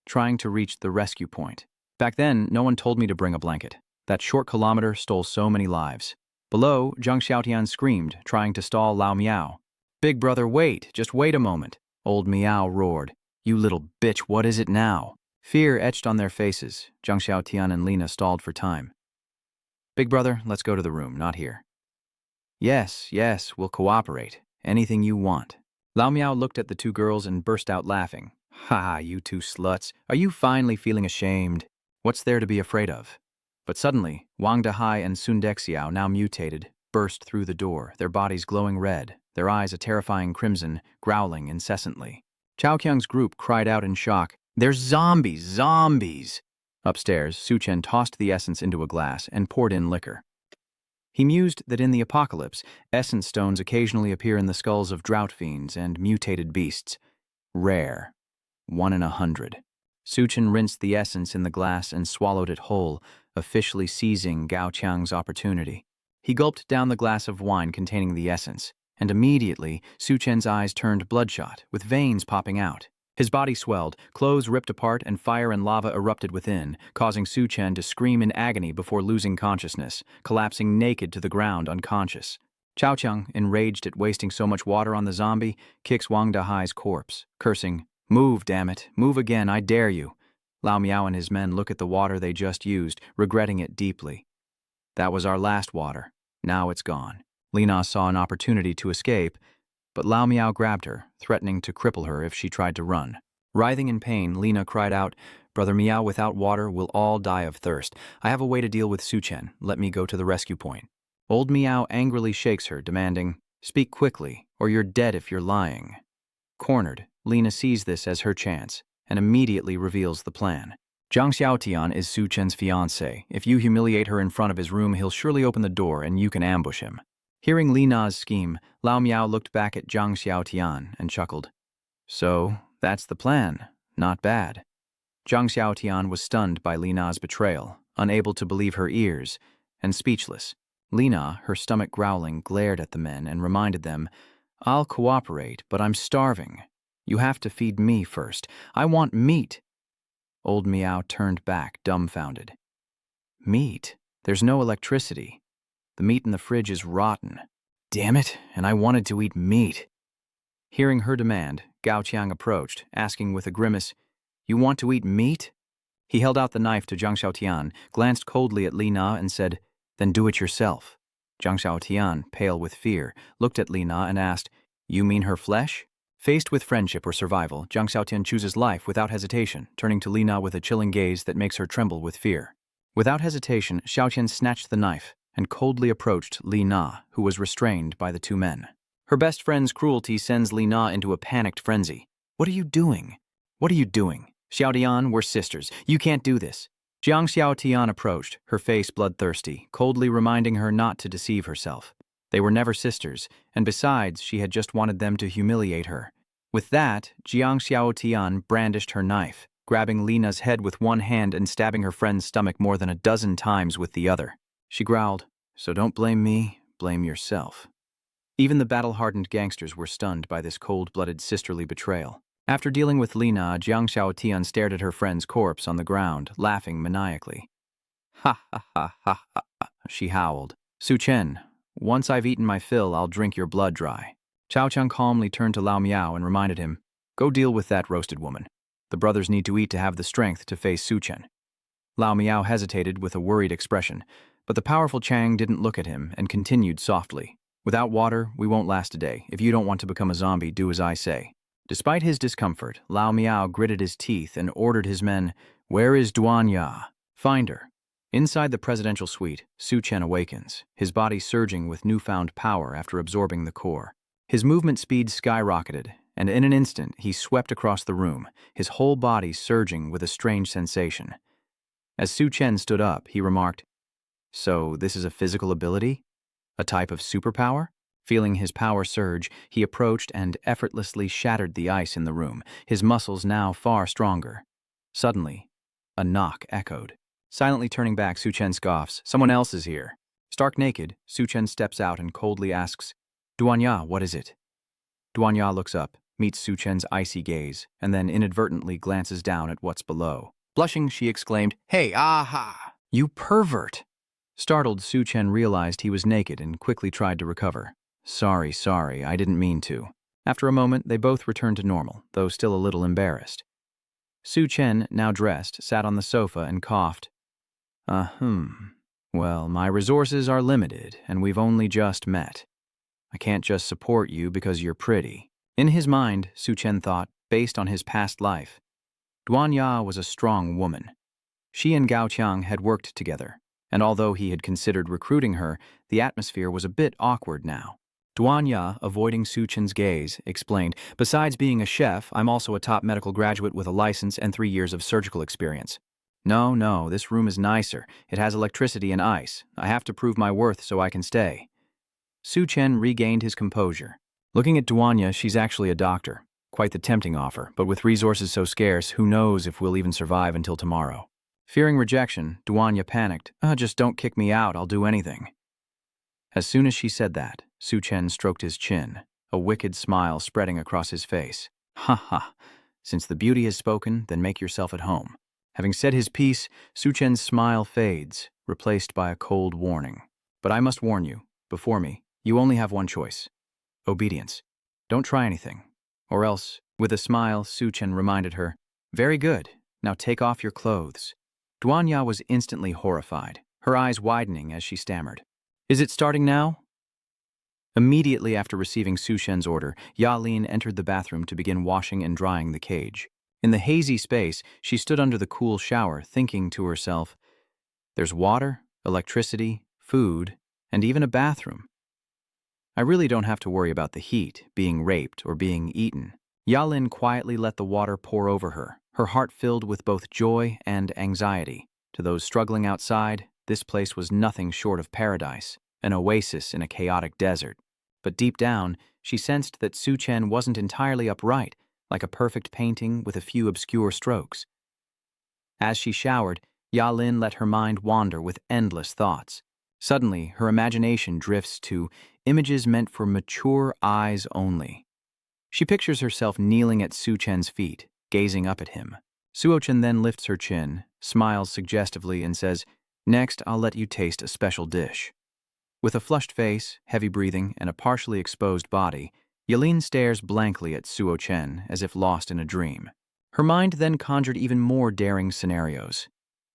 trying to reach the rescue point. Back then, no one told me to bring a blanket. That short kilometer stole so many lives. Below, Zhang Xiaotian screamed, trying to stall Lao Miao. "Big brother, wait! Just wait a moment!" Old Miao roared. "You little bitch, what is it now?" Fear etched on their faces. Zhang Xiaotian and Lina stalled for time. "Big brother, let's go to the room, not here." Yes, we'll cooperate. Anything you want." Lao Miao looked at the two girls and burst out laughing. "Ha, you two sluts. Are you finally feeling ashamed? What's there to be afraid of?" But suddenly, Wang Dehai and Sun Dexiao, now mutated, burst through the door, their bodies glowing red, their eyes a terrifying crimson, growling incessantly. Chao Qiang's group cried out in shock, "There's zombies! Zombies!" Upstairs, Su Chen tossed the essence into a glass and poured in liquor. He mused that in the apocalypse, essence stones occasionally appear in the skulls of drought fiends and mutated beasts. Rare. 1 in 100. Su Chen rinsed the essence in the glass and swallowed it whole, officially seizing Gao Qiang's opportunity. He gulped down the glass of wine containing the essence, and immediately Su Chen's eyes turned bloodshot, with veins popping out. His body swelled, clothes ripped apart, and fire and lava erupted within, causing Su Chen to scream in agony before losing consciousness, collapsing naked to the ground unconscious. Chao Qiang, enraged at wasting so much water on the zombie, kicks Wang Dehai's corpse, cursing, "Move, damn it! Move again, I dare you!" Lao Miao and his men look at the water they just used, regretting it deeply. "That was our last water. Now it's gone." Lina saw an opportunity to escape, but Lao Miao grabbed her, threatening to cripple her if she tried to run. Writhing in pain, Lina cried out, "Brother Miao, without water, we'll all die of thirst. I have a way to deal with Su Chen. Let me go to the rescue point." Old Miao angrily shakes her, demanding, "Speak quickly, or you're dead if you're lying." Cornered, Lina sees this as her chance, and immediately reveals the plan. Zhang Xiaotian is Su Chen's fiancé. If you humiliate her in front of his room, he'll surely open the door and you can ambush him. Hearing Lina's scheme, Lao Miao looked back at Zhang Xiaotian and chuckled. "So, that's the plan. Not bad." Zhang Xiaotian was stunned by Lina's betrayal, unable to believe her ears, and speechless. Lina, her stomach growling, glared at the men and reminded them, "I'll cooperate, but I'm starving. You have to feed me first. I want meat." Old Miao turned back, dumbfounded. "Meat? There's no electricity. The meat in the fridge is rotten. Damn it, and I wanted to eat meat." Hearing her demand, Gao Qiang approached, asking with a grimace, "You want to eat meat?" He held out the knife to Zhang Xiaotian, glanced coldly at Lina, and said, "Then do it yourself." Zhang Xiaotian, pale with fear, looked at Lina and asked, "You mean her flesh?" Faced with friendship or survival, Zhang Xiaotian chooses life without hesitation, turning to Lina with a chilling gaze that makes her tremble with fear. Without hesitation, Xiaotian snatched the knife and coldly approached Lina, who was restrained by the two men. Her best friend's cruelty sends Lina into a panicked frenzy. "What are you doing? What are you doing? Xiaotian, we're sisters. You can't do this." Zhang Xiaotian approached, her face bloodthirsty, coldly reminding her not to deceive herself. They were never sisters, and besides, she had just wanted them to humiliate her. With that, Zhang Xiaotian brandished her knife, grabbing Lina's head with one hand and stabbing her friend's stomach more than a dozen times with the other. She growled, "So don't blame me, blame yourself." Even the battle-hardened gangsters were stunned by this cold-blooded sisterly betrayal. After dealing with Lina, Zhang Xiaotian stared at her friend's corpse on the ground, laughing maniacally. "Ha ha ha ha ha," she howled. "Su Chen, once I've eaten my fill, I'll drink your blood dry." Chao Qiang calmly turned to Lao Miao and reminded him, "Go deal with that roasted woman. The brothers need to eat to have the strength to face Su Chen." Lao Miao hesitated with a worried expression, but the powerful Chang didn't look at him and continued softly, "Without water, we won't last a day. If you don't want to become a zombie, do as I say." Despite his discomfort, Lao Miao gritted his teeth and ordered his men, "Where is Duanya? Find her." Inside the presidential suite, Su Chen awakens, his body surging with newfound power after absorbing the core. His movement speed skyrocketed, and in an instant he swept across the room, his whole body surging with a strange sensation. As Su Chen stood up, he remarked, "So this is a physical ability? A type of superpower?" Feeling his power surge, he approached and effortlessly shattered the ice in the room, his muscles now far stronger. Suddenly, a knock echoed. Silently turning back, Su Chen scoffs, "Someone else is here." Stark naked, Su Chen steps out and coldly asks, "Duanya, what is it?" Duanya looks up, meets Su Chen's icy gaze, and then inadvertently glances down at what's below. Blushing, she exclaimed, "Hey, aha! You pervert! Startled, Su Chen realized he was naked and quickly tried to recover. Sorry, I didn't mean to. After a moment, they both returned to normal, though still a little embarrassed. Su Chen, now dressed, sat on the sofa and coughed. Well, my resources are limited, and we've only just met. I can't just support you because you're pretty. In his mind, Su Chen thought, based on his past life, Duan Ya was a strong woman. She and Gao Qiang had worked together, and although he had considered recruiting her, the atmosphere was a bit awkward now. Duan Ya, avoiding Su Chen's gaze, explained, besides being a chef, I'm also a top medical graduate with a license and 3 years of surgical experience. No, this room is nicer. It has electricity and ice. I have to prove my worth so I can stay. Su Chen regained his composure. Looking at Duan Ya, she's actually a doctor. Quite the tempting offer, but with resources so scarce, who knows if we'll even survive until tomorrow. Fearing rejection, Duan Ya panicked. Just don't kick me out, I'll do anything. As soon as she said that, Su Chen stroked his chin, a wicked smile spreading across his face. Ha. Since the beauty has spoken, then make yourself at home. Having said his piece, Su Chen's smile fades, replaced by a cold warning. But I must warn you, before me, you only have one choice. Obedience. Don't try anything. Or else, with a smile, Su Chen reminded her, very good, now take off your clothes. Duan Ya was instantly horrified, her eyes widening as she stammered. Is it starting now? Immediately after receiving Su Chen's order, Ya Lin entered the bathroom to begin washing and drying the cage. In the hazy space, she stood under the cool shower, thinking to herself, there's water, electricity, food, and even a bathroom. I really don't have to worry about the heat, being raped, or being eaten. Ya Lin quietly let the water pour over her, her heart filled with both joy and anxiety. To those struggling outside, this place was nothing short of paradise, an oasis in a chaotic desert. But deep down, she sensed that Su Chen wasn't entirely upright, like a perfect painting with a few obscure strokes. As she showered, Ya Lin let her mind wander with endless thoughts. Suddenly, her imagination drifts to images meant for mature eyes only. She pictures herself kneeling at Su Chen's feet, gazing up at him. Suo Chen then lifts her chin, smiles suggestively, and says, next, I'll let you taste a special dish. With a flushed face, heavy breathing, and a partially exposed body, Yalin stares blankly at Suo Chen as if lost in a dream. Her mind then conjured even more daring scenarios.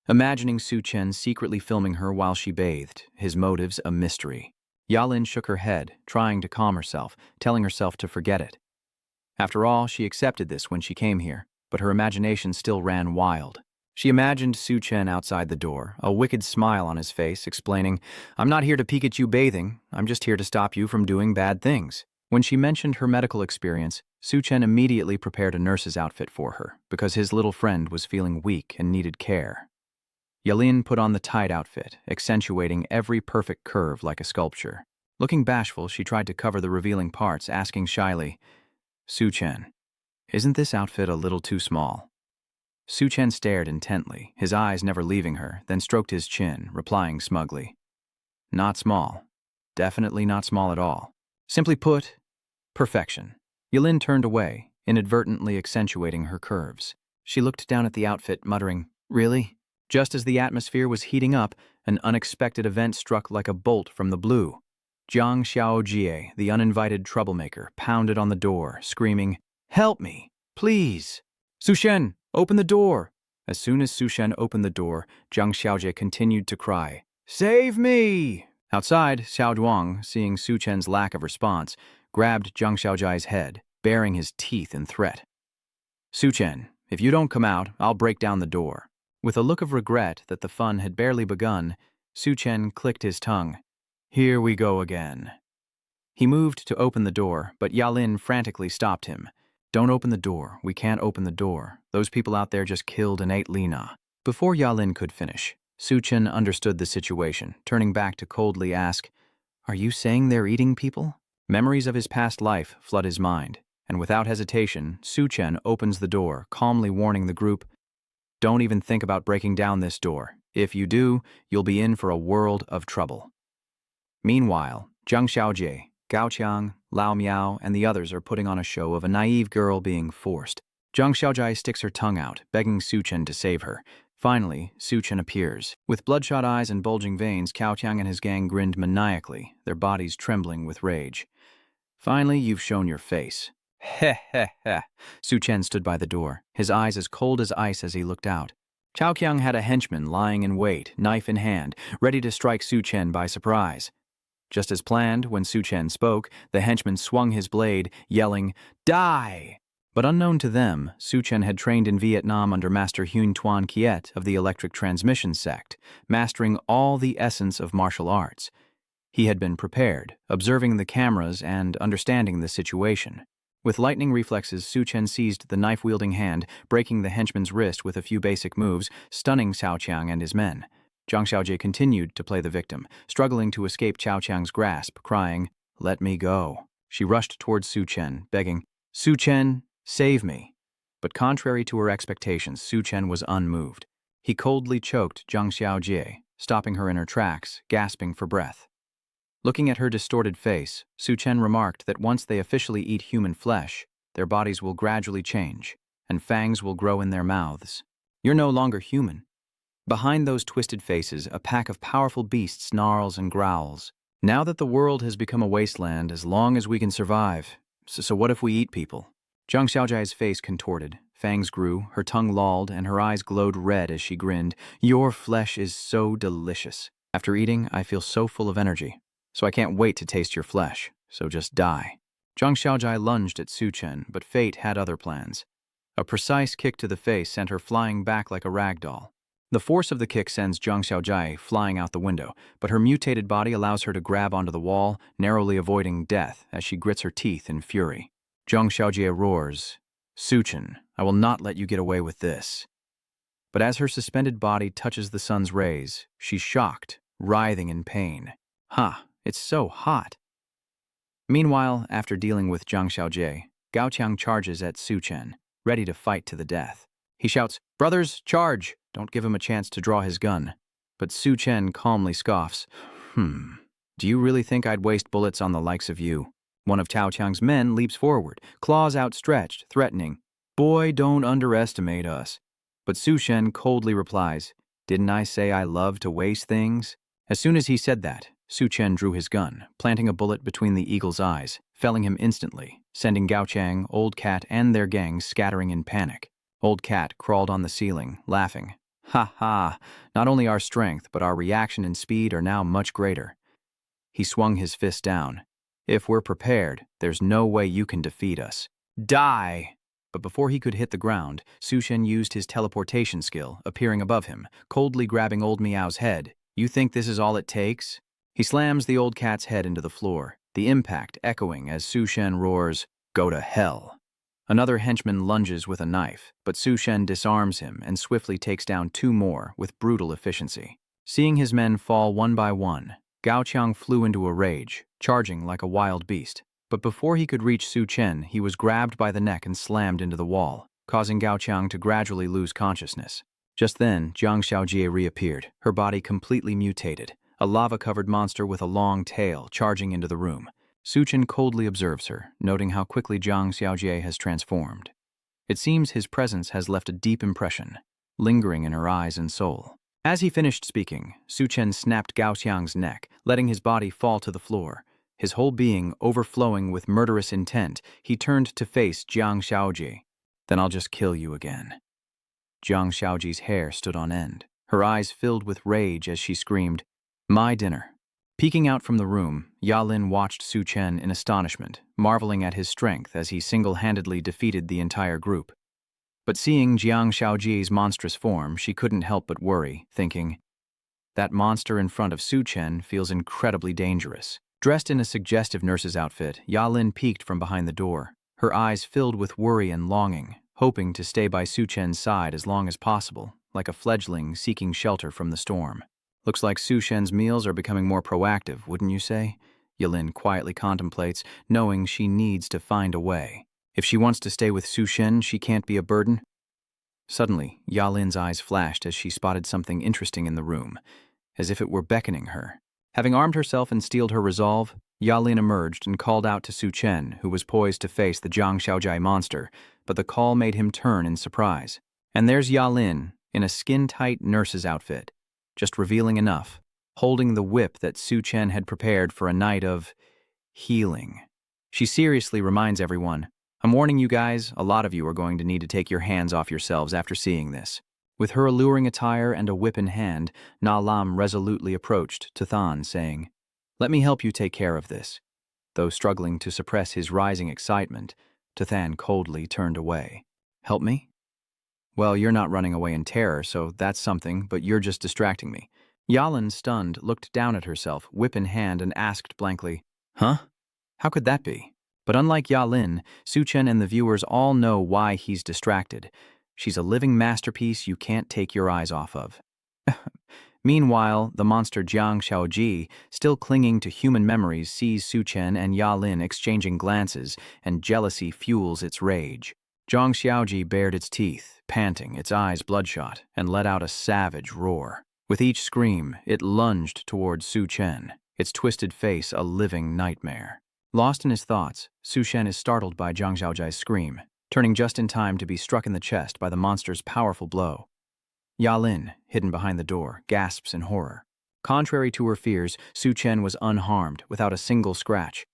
Imagining Su Chen secretly filming her while she bathed, his motives a mystery. Yalin shook her head, trying to calm herself, telling herself to forget it. After all, she accepted this when she came here, but her imagination still ran wild. She imagined Su Chen outside the door, a wicked smile on his face, explaining, I'm not here to peek at you bathing, I'm just here to stop you from doing bad things. When she mentioned her medical experience, Su Chen immediately prepared a nurse's outfit for her, because his little friend was feeling weak and needed care. Yalin put on the tight outfit, accentuating every perfect curve like a sculpture. Looking bashful, she tried to cover the revealing parts, asking shyly, Su Chen, isn't this outfit a little too small? Su Chen stared intently, his eyes never leaving her, then stroked his chin, replying smugly, not small. Definitely not small at all. Simply put, perfection. Yalin turned away, inadvertently accentuating her curves. She looked down at the outfit, muttering, really? Just as the atmosphere was heating up, an unexpected event struck like a bolt from the blue. Jiang Xiaojie, the uninvited troublemaker, pounded on the door, screaming, help me, please. Su Shen, open the door. As soon as Su Shen opened the door, Jiang Xiaojie continued to cry, save me. Outside, Xiao Duang, seeing Su Chen's lack of response, grabbed Jiang Xiaojie's head, baring his teeth in threat. Su Chen, if you don't come out, I'll break down the door. With a look of regret that the fun had barely begun, Su Chen clicked his tongue. Here we go again. He moved to open the door, but Yalin frantically stopped him. Don't open the door. We can't open the door. Those people out there just killed and ate Lina. Before Yalin could finish, Su Chen understood the situation, turning back to coldly ask, are you saying they're eating people? Memories of his past life flood his mind, and without hesitation, Su Chen opens the door, calmly warning the group, don't even think about breaking down this door. If you do, you'll be in for a world of trouble. Meanwhile, Jiang Xiaojie, Gao Qiang, Lao Miao, and the others are putting on a show of a naive girl being forced. Jiang Xiaojie sticks her tongue out, begging Su Chen to save her. Finally, Su Chen appears. With bloodshot eyes and bulging veins, Cao Tiang and his gang grinned maniacally, their bodies trembling with rage. Finally, you've shown your face. Heh heh heh. Su Chen stood by the door, his eyes as cold as ice as he looked out. Cao Qiang had a henchman lying in wait, knife in hand, ready to strike Su Chen by surprise. Just as planned, when Su Chen spoke, the henchman swung his blade, yelling, "Die!" But unknown to them, Su Chen had trained in Vietnam under Master Huynh Tuan Kiet of the Electric Transmission sect, mastering all the essence of martial arts. He had been prepared, observing the cameras and understanding the situation. With lightning reflexes, Su Chen seized the knife-wielding hand, breaking the henchman's wrist with a few basic moves, stunning Cao Qiang and his men. Zhang Xiaojie continued to play the victim, struggling to escape Cao Qiang's grasp, crying, "Let me go." She rushed towards Su Chen, begging, "Su Chen, save me." But contrary to her expectations, Su Chen was unmoved. He coldly choked Zhang Xiaojie, stopping her in her tracks, gasping for breath. Looking at her distorted face, Su Chen remarked that once they officially eat human flesh, their bodies will gradually change, and fangs will grow in their mouths. You're no longer human. Behind those twisted faces, a pack of powerful beasts snarls and growls. Now that the world has become a wasteland, as long as we can survive, so what if we eat people? Zhang Xiaojie's face contorted, fangs grew, her tongue lolled, and her eyes glowed red as she grinned. Your flesh is so delicious. After eating, I feel so full of energy. So I can't wait to taste your flesh, so just die. Zhang Xiaojie lunged at Su Chen, but fate had other plans. A precise kick to the face sent her flying back like a rag doll. The force of the kick sends Zhang Xiaojie flying out the window, but her mutated body allows her to grab onto the wall, narrowly avoiding death as she grits her teeth in fury. Zhang Xiaojie roars, "Su Chen, I will not let you get away with this." But as her suspended body touches the sun's rays, she's shocked, writhing in pain. Ha! It's so hot. Meanwhile, after dealing with Zhang Xiaojie, Gao Qiang charges at Su Chen, ready to fight to the death. He shouts, "Brothers, charge!" Don't give him a chance to draw his gun. But Su Chen calmly scoffs, Do you really think I'd waste bullets on the likes of you?" One of Cao Qiang's men leaps forward, claws outstretched, threatening, "Boy, don't underestimate us." But Su Chen coldly replies, "Didn't I say I love to waste things?" As soon as he said that, Su Chen drew his gun, planting a bullet between the eagle's eyes, felling him instantly, sending Gao Qiang, Old Cat, and their gang scattering in panic. Old Cat crawled on the ceiling, laughing. "Ha ha! Not only our strength, but our reaction and speed are now much greater." He swung his fist down. "If we're prepared, there's no way you can defeat us. Die!" But before he could hit the ground, Su Chen used his teleportation skill, appearing above him, coldly grabbing Old Meow's head. "You think this is all it takes?" He slams the old cat's head into the floor, the impact echoing as Su Chen roars, "Go to hell." Another henchman lunges with a knife, but Su Chen disarms him and swiftly takes down two more with brutal efficiency. Seeing his men fall one by one, Gao Qiang flew into a rage, charging like a wild beast. But before he could reach Su Chen, he was grabbed by the neck and slammed into the wall, causing Gao Qiang to gradually lose consciousness. Just then, Zhang Xiaojie reappeared, her body completely mutated, a lava-covered monster with a long tail charging into the room. Su Chen coldly observes her, noting how quickly Zhang Xiaojie has transformed. It seems his presence has left a deep impression, lingering in her eyes and soul. As he finished speaking, Su Chen snapped Gao Qiang's neck, letting his body fall to the floor. His whole being overflowing with murderous intent, he turned to face Zhang Xiaojie. "Then I'll just kill you again." Zhang Xiaojie's hair stood on end, her eyes filled with rage as she screamed, "My dinner." Peeking out from the room, Yalin watched Su Chen in astonishment, marveling at his strength as he single-handedly defeated the entire group. But seeing Zhang Xiaojie's monstrous form, she couldn't help but worry, thinking, that monster in front of Su Chen feels incredibly dangerous. Dressed in a suggestive nurse's outfit, Yalin peeked from behind the door, her eyes filled with worry and longing, hoping to stay by Su Chen's side as long as possible, like a fledgling seeking shelter from the storm. "Looks like Su Chen's meals are becoming more proactive, wouldn't you say?" Yalin quietly contemplates, knowing she needs to find a way. If she wants to stay with Su Chen, she can't be a burden. Suddenly, Yalin's eyes flashed as she spotted something interesting in the room, as if it were beckoning her. Having armed herself and steeled her resolve, Yalin emerged and called out to Su Chen, who was poised to face the Zhang Xiaojie monster, but the call made him turn in surprise. And there's Yalin, in a skin-tight nurse's outfit, just revealing enough, holding the whip that Su Chen had prepared for a night of healing. She seriously reminds everyone, I'm warning you guys, a lot of you are going to need to take your hands off yourselves after seeing this. With her alluring attire and a whip in hand, Na Lam resolutely approached Tathan, saying, Let me help you take care of this. Though struggling to suppress his rising excitement, Tathan coldly turned away. Help me? Well, you're not running away in terror, so that's something, but you're just distracting me. Yalin, stunned, looked down at herself, whip in hand, and asked blankly, Huh? How could that be? But unlike Yalin, Su Chen and the viewers all know why he's distracted. She's a living masterpiece you can't take your eyes off of. Meanwhile, the monster Jiang Xiaoji, still clinging to human memories, sees Su Chen and Yalin exchanging glances, and jealousy fuels its rage. Jiang Xiaoji bared its teeth, panting, its eyes bloodshot, and let out a savage roar. With each scream, it lunged towards Su Chen, its twisted face a living nightmare. Lost in his thoughts, Su Chen is startled by Jiang Xiaoji's scream, turning just in time to be struck in the chest by the monster's powerful blow. Yalin, hidden behind the door, gasps in horror. Contrary to her fears, Su Chen was unharmed, without a single scratch.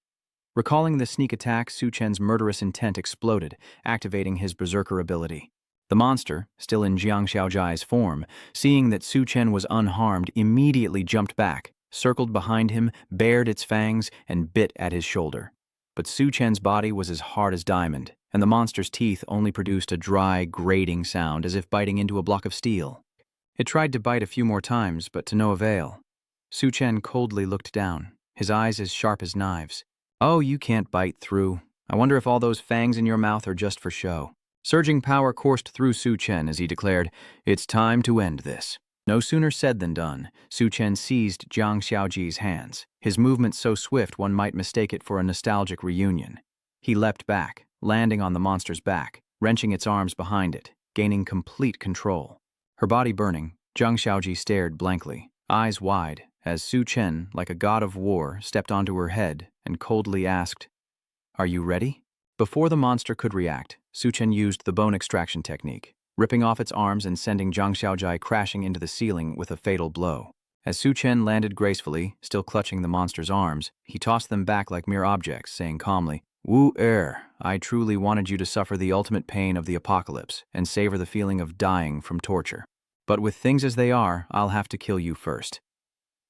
Recalling the sneak attack, Su Chen's murderous intent exploded, activating his berserker ability. The monster, still in Jiang Xiaoji's form, seeing that Su Chen was unharmed, immediately jumped back, circled behind him, bared its fangs, and bit at his shoulder. But Su Chen's body was as hard as diamond, and the monster's teeth only produced a dry, grating sound as if biting into a block of steel. It tried to bite a few more times, but to no avail. Su Chen coldly looked down, his eyes as sharp as knives. Oh, you can't bite through. I wonder if all those fangs in your mouth are just for show. Surging power coursed through Su Chen as he declared, It's time to end this. No sooner said than done, Su Chen seized Jiang Xiaoji's hands, his movement so swift one might mistake it for a nostalgic reunion. He leapt back, landing on the monster's back, wrenching its arms behind it, gaining complete control. Her body burning, Jiang Xiaoji stared blankly, eyes wide, as Su Chen, like a god of war, stepped onto her head and coldly asked, Are you ready? Before the monster could react, Su Chen used the bone extraction technique, ripping off its arms and sending Jiang Xiaoji crashing into the ceiling with a fatal blow. As Su Chen landed gracefully, still clutching the monster's arms, he tossed them back like mere objects, saying calmly, Wu I truly wanted you to suffer the ultimate pain of the apocalypse and savor the feeling of dying from torture. But with things as they are, I'll have to kill you first.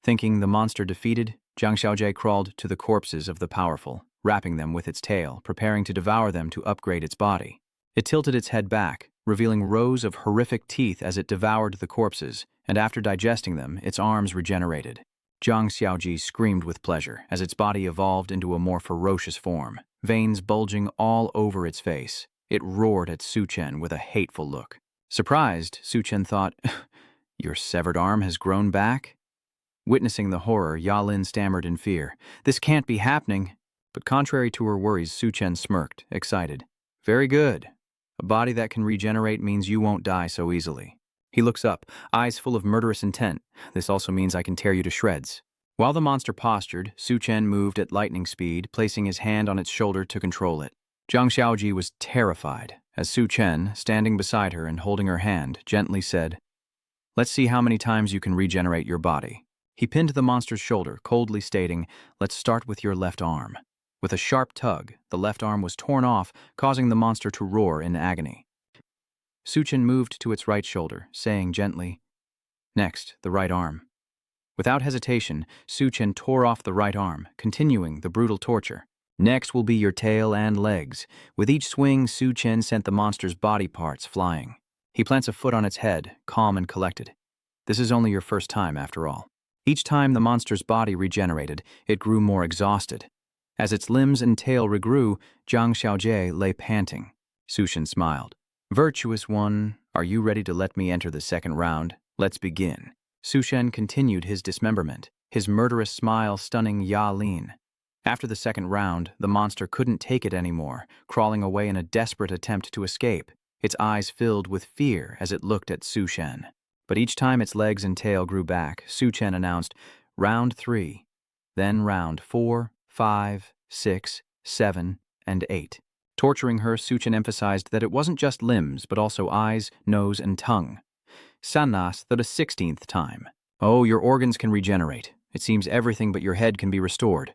Thinking the monster defeated, Jiang Xiaoji crawled to the corpses of the powerful, wrapping them with its tail, preparing to devour them to upgrade its body. It tilted its head back, revealing rows of horrific teeth as it devoured the corpses, and after digesting them, its arms regenerated. Jiang Xiaoji screamed with pleasure as its body evolved into a more ferocious form, veins bulging all over its face. It roared at Su Chen with a hateful look. Surprised, Su Chen thought, Your severed arm has grown back? Witnessing the horror, Yalin stammered in fear. This can't be happening. But contrary to her worries, Su Chen smirked, excited. Very good. A body that can regenerate means you won't die so easily. He looks up, eyes full of murderous intent. This also means I can tear you to shreds. While the monster postured, Su Chen moved at lightning speed, placing his hand on its shoulder to control it. Jiang Xiaoji was terrified, as Su Chen, standing beside her and holding her hand, gently said, Let's see how many times you can regenerate your body. He pinned the monster's shoulder, coldly stating, Let's start with your left arm. With a sharp tug, the left arm was torn off, causing the monster to roar in agony. Su Chen moved to its right shoulder, saying gently, Next, the right arm. Without hesitation, Su Chen tore off the right arm, continuing the brutal torture. Next will be your tail and legs. With each swing, Su Chen sent the monster's body parts flying. He plants a foot on its head, calm and collected. This is only your first time, after all. Each time the monster's body regenerated, it grew more exhausted. As its limbs and tail regrew, Jiang Xiaoji lay panting. Su Chen smiled. Virtuous one, are you ready to let me enter the second round? Let's begin. Su Chen continued his dismemberment, his murderous smile stunning Yalin. After the second round, the monster couldn't take it anymore, crawling away in a desperate attempt to escape, its eyes filled with fear as it looked at Su Chen. But each time its legs and tail grew back, Su Chen announced, Round 3, then round 4, 5, 6, 7, and 8. Torturing her, Su Chen emphasized that it wasn't just limbs, but also eyes, nose, and tongue. Sanas the 16th time. Oh, your organs can regenerate. It seems everything but your head can be restored.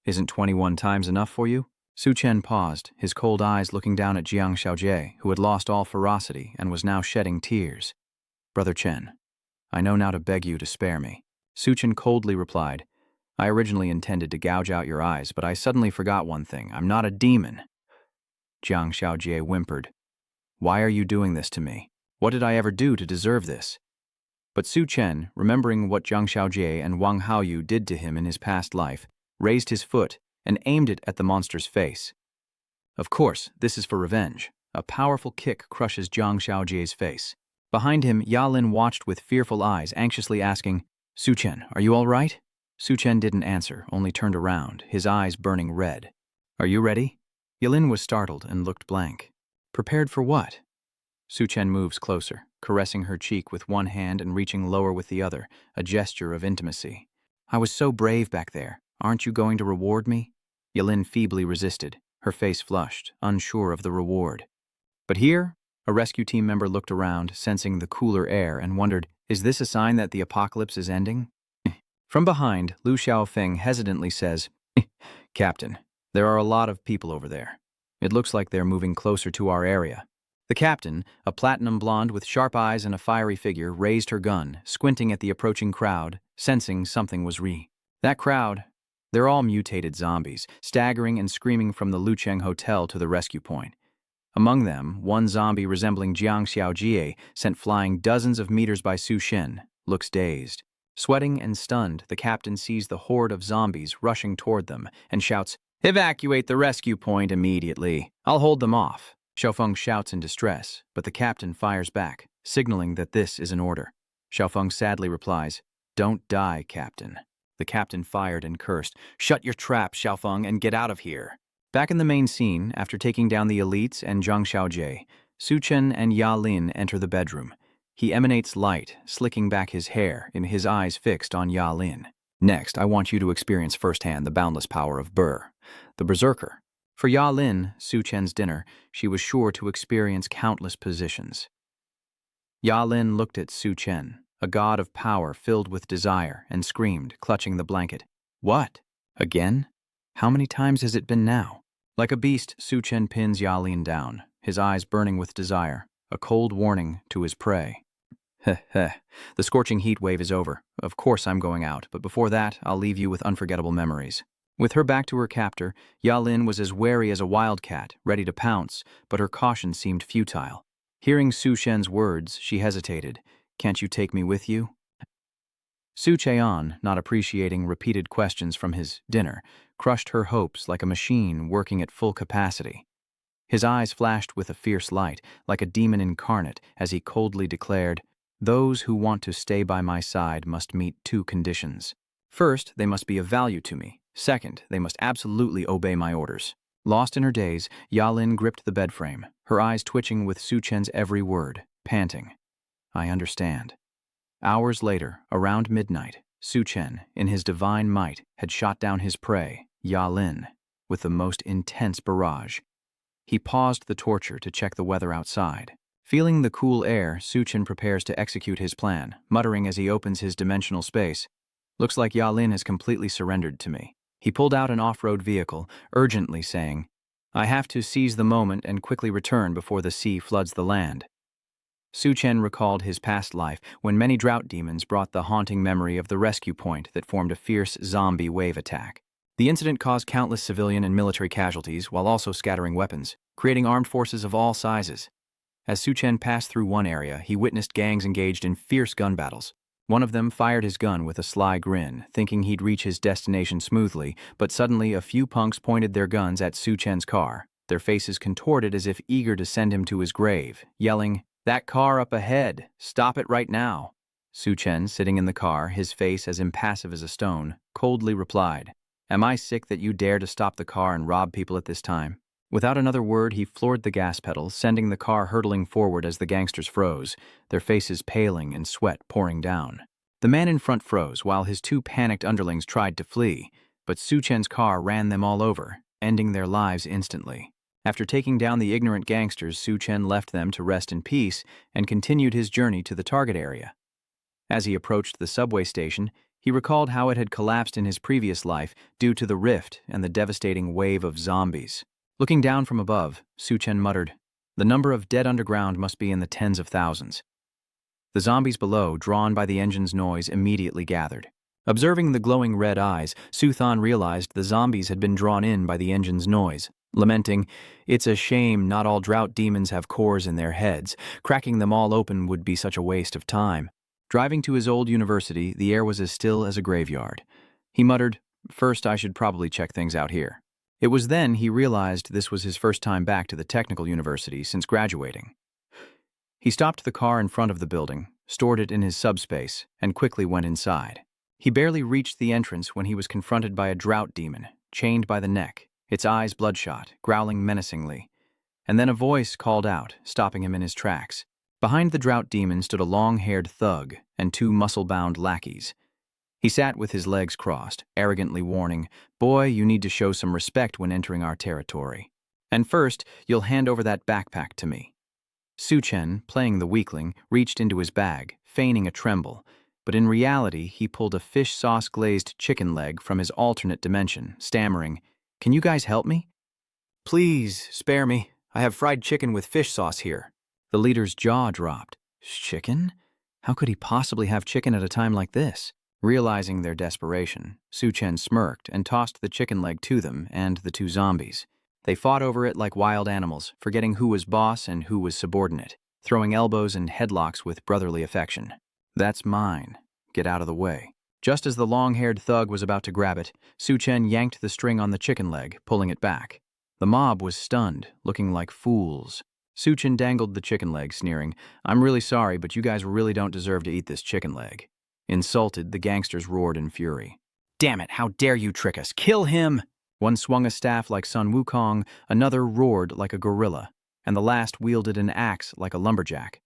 Isn't 21 times enough for you? Su Chen paused, his cold eyes looking down at Jiang Xiaojie, who had lost all ferocity and was now shedding tears. Brother Chen, I know now to beg you to spare me. Su Chen coldly replied, I originally intended to gouge out your eyes, but I suddenly forgot one thing. I'm not a demon. Jiang Xiaojie whimpered. Why are you doing this to me? What did I ever do to deserve this? But Su Chen, remembering what Jiang Xiaojie and Wang Haoyu did to him in his past life, raised his foot and aimed it at the monster's face. Of course, this is for revenge. A powerful kick crushes Jiang Xiaojie's face. Behind him, Yalin watched with fearful eyes, anxiously asking, Su Chen, are you all right? Su Chen didn't answer, only turned around, his eyes burning red. Are you ready? Yalin was startled and looked blank. Prepared for what? Su Chen moves closer, caressing her cheek with one hand and reaching lower with the other, a gesture of intimacy. I was so brave back there. Aren't you going to reward me? Yalin feebly resisted, her face flushed, unsure of the reward. But here, a rescue team member looked around, sensing the cooler air, and wondered, is this a sign that the apocalypse is ending? From behind, Lu Xiaofeng hesitantly says, Captain, there are a lot of people over there. It looks like they're moving closer to our area. The captain, a platinum blonde with sharp eyes and a fiery figure, raised her gun, squinting at the approaching crowd, sensing something was That crowd, they're all mutated zombies, staggering and screaming from the Lucheng Hotel to the rescue point. Among them, one zombie resembling Jiang Xiaojie, sent flying dozens of meters by Su Chen, looks dazed. Sweating and stunned, the captain sees the horde of zombies rushing toward them and shouts, Evacuate the rescue point immediately. I'll hold them off. Xiaofeng shouts in distress, but the captain fires back, signaling that this is an order. Xiaofeng sadly replies, Don't die, Captain. The captain fired and cursed, Shut your trap, Xiaofeng, and get out of here. Back in the main scene, after taking down the elites and Jiang Xiaojie, Su Chen and Yalin enter the bedroom. He emanates light, slicking back his hair, in his eyes fixed on Yalin. Next, I want you to experience firsthand the boundless power of Burr, the berserker. For Yalin, Su Chen's dinner, she was sure to experience countless positions. Yalin looked at Su Chen, a god of power filled with desire, and screamed, clutching the blanket. What? Again? How many times has it been now? Like a beast, Su Chen pins Yalin down, his eyes burning with desire, a cold warning to his prey. Heh heh, the scorching heat wave is over. Of course I'm going out, but before that, I'll leave you with unforgettable memories. With her back to her captor, Yalin was as wary as a wildcat, ready to pounce, but her caution seemed futile. Hearing Su Chen's words, she hesitated. Can't you take me with you? Su Cheon, not appreciating repeated questions from his dinner, crushed her hopes like a machine working at full capacity. His eyes flashed with a fierce light, like a demon incarnate, as he coldly declared, Those who want to stay by my side must meet two conditions. First, they must be of value to me. Second, they must absolutely obey my orders. Lost in her daze, Yalin gripped the bed frame, her eyes twitching with Su Chen's every word, panting. I understand. Hours later, around midnight, Su Chen, in his divine might, had shot down his prey, Yalin, with the most intense barrage. He paused the torture to check the weather outside. Feeling the cool air, Su Chen prepares to execute his plan, muttering as he opens his dimensional space. Looks like Yalin has completely surrendered to me. He pulled out an off-road vehicle, urgently saying, I have to seize the moment and quickly return before the sea floods the land. Su Chen recalled his past life when many drought demons brought the haunting memory of the rescue point that formed a fierce zombie wave attack. The incident caused countless civilian and military casualties while also scattering weapons, creating armed forces of all sizes. As Su Chen passed through one area, he witnessed gangs engaged in fierce gun battles. One of them fired his gun with a sly grin, thinking he'd reach his destination smoothly, but suddenly a few punks pointed their guns at Su Chen's car, their faces contorted as if eager to send him to his grave, yelling, That car up ahead! Stop it right now! Su Chen, sitting in the car, his face as impassive as a stone, coldly replied, Am I sick that you dare to stop the car and rob people at this time? Without another word, he floored the gas pedal, sending the car hurtling forward as the gangsters froze, their faces paling and sweat pouring down. The man in front froze while his two panicked underlings tried to flee, but Su Chen's car ran them all over, ending their lives instantly. After taking down the ignorant gangsters, Chen left them to rest in peace and continued his journey to the target area. As he approached the subway station, he recalled how it had collapsed in his previous life due to the rift and the devastating wave of zombies. Looking down from above, Chen muttered, "The number of dead underground must be in the tens of thousands." The zombies below, drawn by the engine's noise, immediately gathered. Observing the glowing red eyes, Suthan realized the zombies had been drawn in by the engine's noise. Lamenting, "It's a shame not all drought demons have cores in their heads. Cracking them all open would be such a waste of time." Driving to his old university, the air was as still as a graveyard. He muttered, "First, I should probably check things out here." It was then he realized this was his first time back to the technical university since graduating. He stopped the car in front of the building, stored it in his subspace, and quickly went inside. He barely reached the entrance when he was confronted by a drought demon, chained by the neck, its eyes bloodshot, growling menacingly. And then a voice called out, stopping him in his tracks. Behind the drought demon stood a long-haired thug and two muscle-bound lackeys. He sat with his legs crossed, arrogantly warning, "Boy, you need to show some respect when entering our territory. And first, you'll hand over that backpack to me." Chen, playing the weakling, reached into his bag, feigning a tremble, but in reality he pulled a fish sauce-glazed chicken leg from his alternate dimension, stammering, "Can you guys help me?" "Please, spare me. I have fried chicken with fish sauce here." The leader's jaw dropped. Chicken? How could he possibly have chicken at a time like this? Realizing their desperation, Chen smirked and tossed the chicken leg to them and the two zombies. They fought over it like wild animals, forgetting who was boss and who was subordinate, throwing elbows and headlocks with brotherly affection. "That's mine. Get out of the way." Just as the long-haired thug was about to grab it, Chen yanked the string on the chicken leg, pulling it back. The mob was stunned, looking like fools. Chen dangled the chicken leg, sneering, "I'm really sorry, but you guys really don't deserve to eat this chicken leg." Insulted, the gangsters roared in fury. "Damn it, how dare you trick us? Kill him!" One swung a staff like Sun Wukong, another roared like a gorilla, and the last wielded an axe like a lumberjack.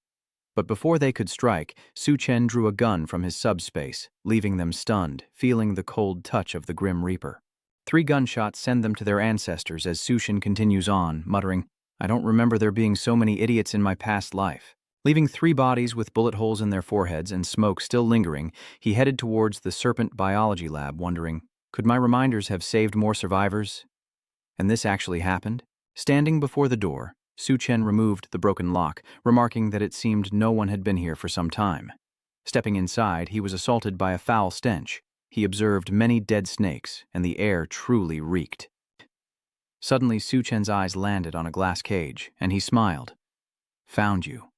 But before they could strike, Chen drew a gun from his subspace, leaving them stunned, feeling the cold touch of the Grim Reaper. 3 gunshots send them to their ancestors as Chen continues on, muttering, "I don't remember there being so many idiots in my past life." Leaving 3 bodies with bullet holes in their foreheads and smoke still lingering, he headed towards the Serpent Biology Lab, wondering, could my reminders have saved more survivors? And this actually happened? Standing before the door, Chen removed the broken lock, remarking that it seemed no one had been here for some time. Stepping inside, he was assaulted by a foul stench. He observed many dead snakes, and the air truly reeked. Suddenly, Chen's eyes landed on a glass cage, and he smiled. "Found you."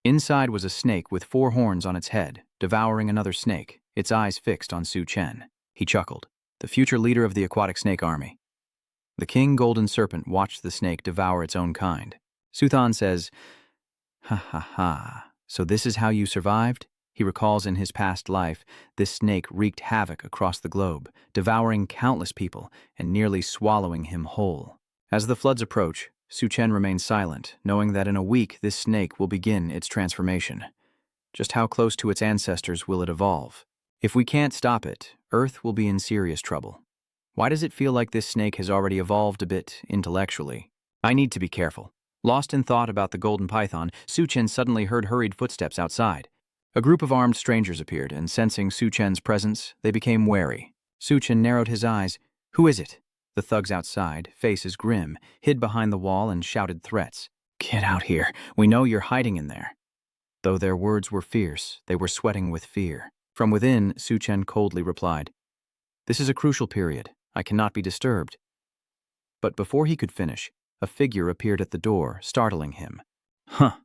Inside was a snake with 4 horns on its head, devouring another snake, its eyes fixed on Chen. He chuckled. "The future leader of the aquatic snake army." The king golden serpent watched the snake devour its own kind. Suthan says, "Ha ha ha, so this is how you survived?" He recalls in his past life, this snake wreaked havoc across the globe, devouring countless people and nearly swallowing him whole. As the floods approach, Chen remains silent, knowing that in a week this snake will begin its transformation. Just how close to its ancestors will it evolve? If we can't stop it, Earth will be in serious trouble. Why does it feel like this snake has already evolved a bit intellectually? I need to be careful. Lost in thought about the golden python, Chen suddenly heard hurried footsteps outside. A group of armed strangers appeared, and sensing Chen's presence, they became wary. Chen narrowed his eyes. "Who is it?" The thugs outside, faces grim, hid behind the wall and shouted threats. "Get out here. We know you're hiding in there." Though their words were fierce, they were sweating with fear. From within, Chen coldly replied, "This is a crucial period. I cannot be disturbed." But before he could finish, a figure appeared at the door, startling him. "Huh."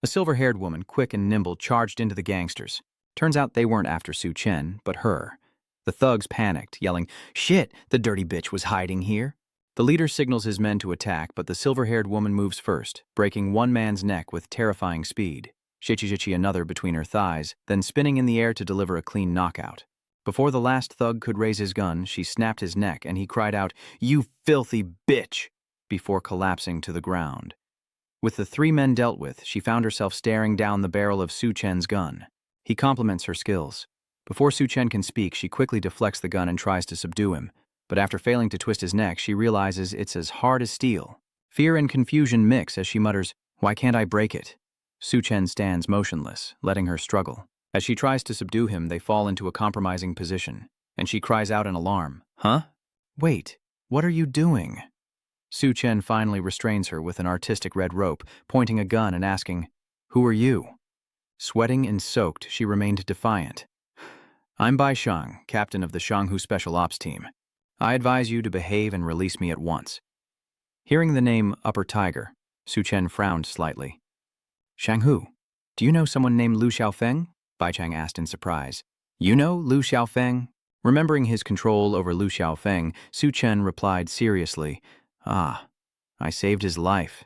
A silver-haired woman, quick and nimble, charged into the gangsters. Turns out they weren't after Chen, but her. The thugs panicked, yelling, "Shit, the dirty bitch was hiding here." The leader signals his men to attack, but the silver-haired woman moves first, breaking one man's neck with terrifying speed, shichi another between her thighs, then spinning in the air to deliver a clean knockout. Before the last thug could raise his gun, she snapped his neck and he cried out, "You filthy bitch!" before collapsing to the ground. With the 3 men dealt with, she found herself staring down the barrel of Chen's gun. He compliments her skills. Before Chen can speak, she quickly deflects the gun and tries to subdue him, but after failing to twist his neck, she realizes it's as hard as steel. Fear and confusion mix as she mutters, "Why can't I break it?" Su Chen stands motionless, letting her struggle. As she tries to subdue him, they fall into a compromising position, and she cries out in alarm, "Huh? Wait, what are you doing?" Su Chen finally restrains her with an artistic red rope, pointing a gun and asking, "Who are you?" Sweating and soaked, she remained defiant. "I'm Bai Shang, captain of the Shanghu Special Ops Team. I advise you to behave and release me at once." Hearing the name Upper Tiger, Su Chen frowned slightly. "Shanghu, do you know someone named Lu Xiaofeng?" Bai Chang asked in surprise. "You know Lu Xiaofeng?" Remembering his control over Lu Xiaofeng, Su Chen replied seriously, "Ah, I saved his life."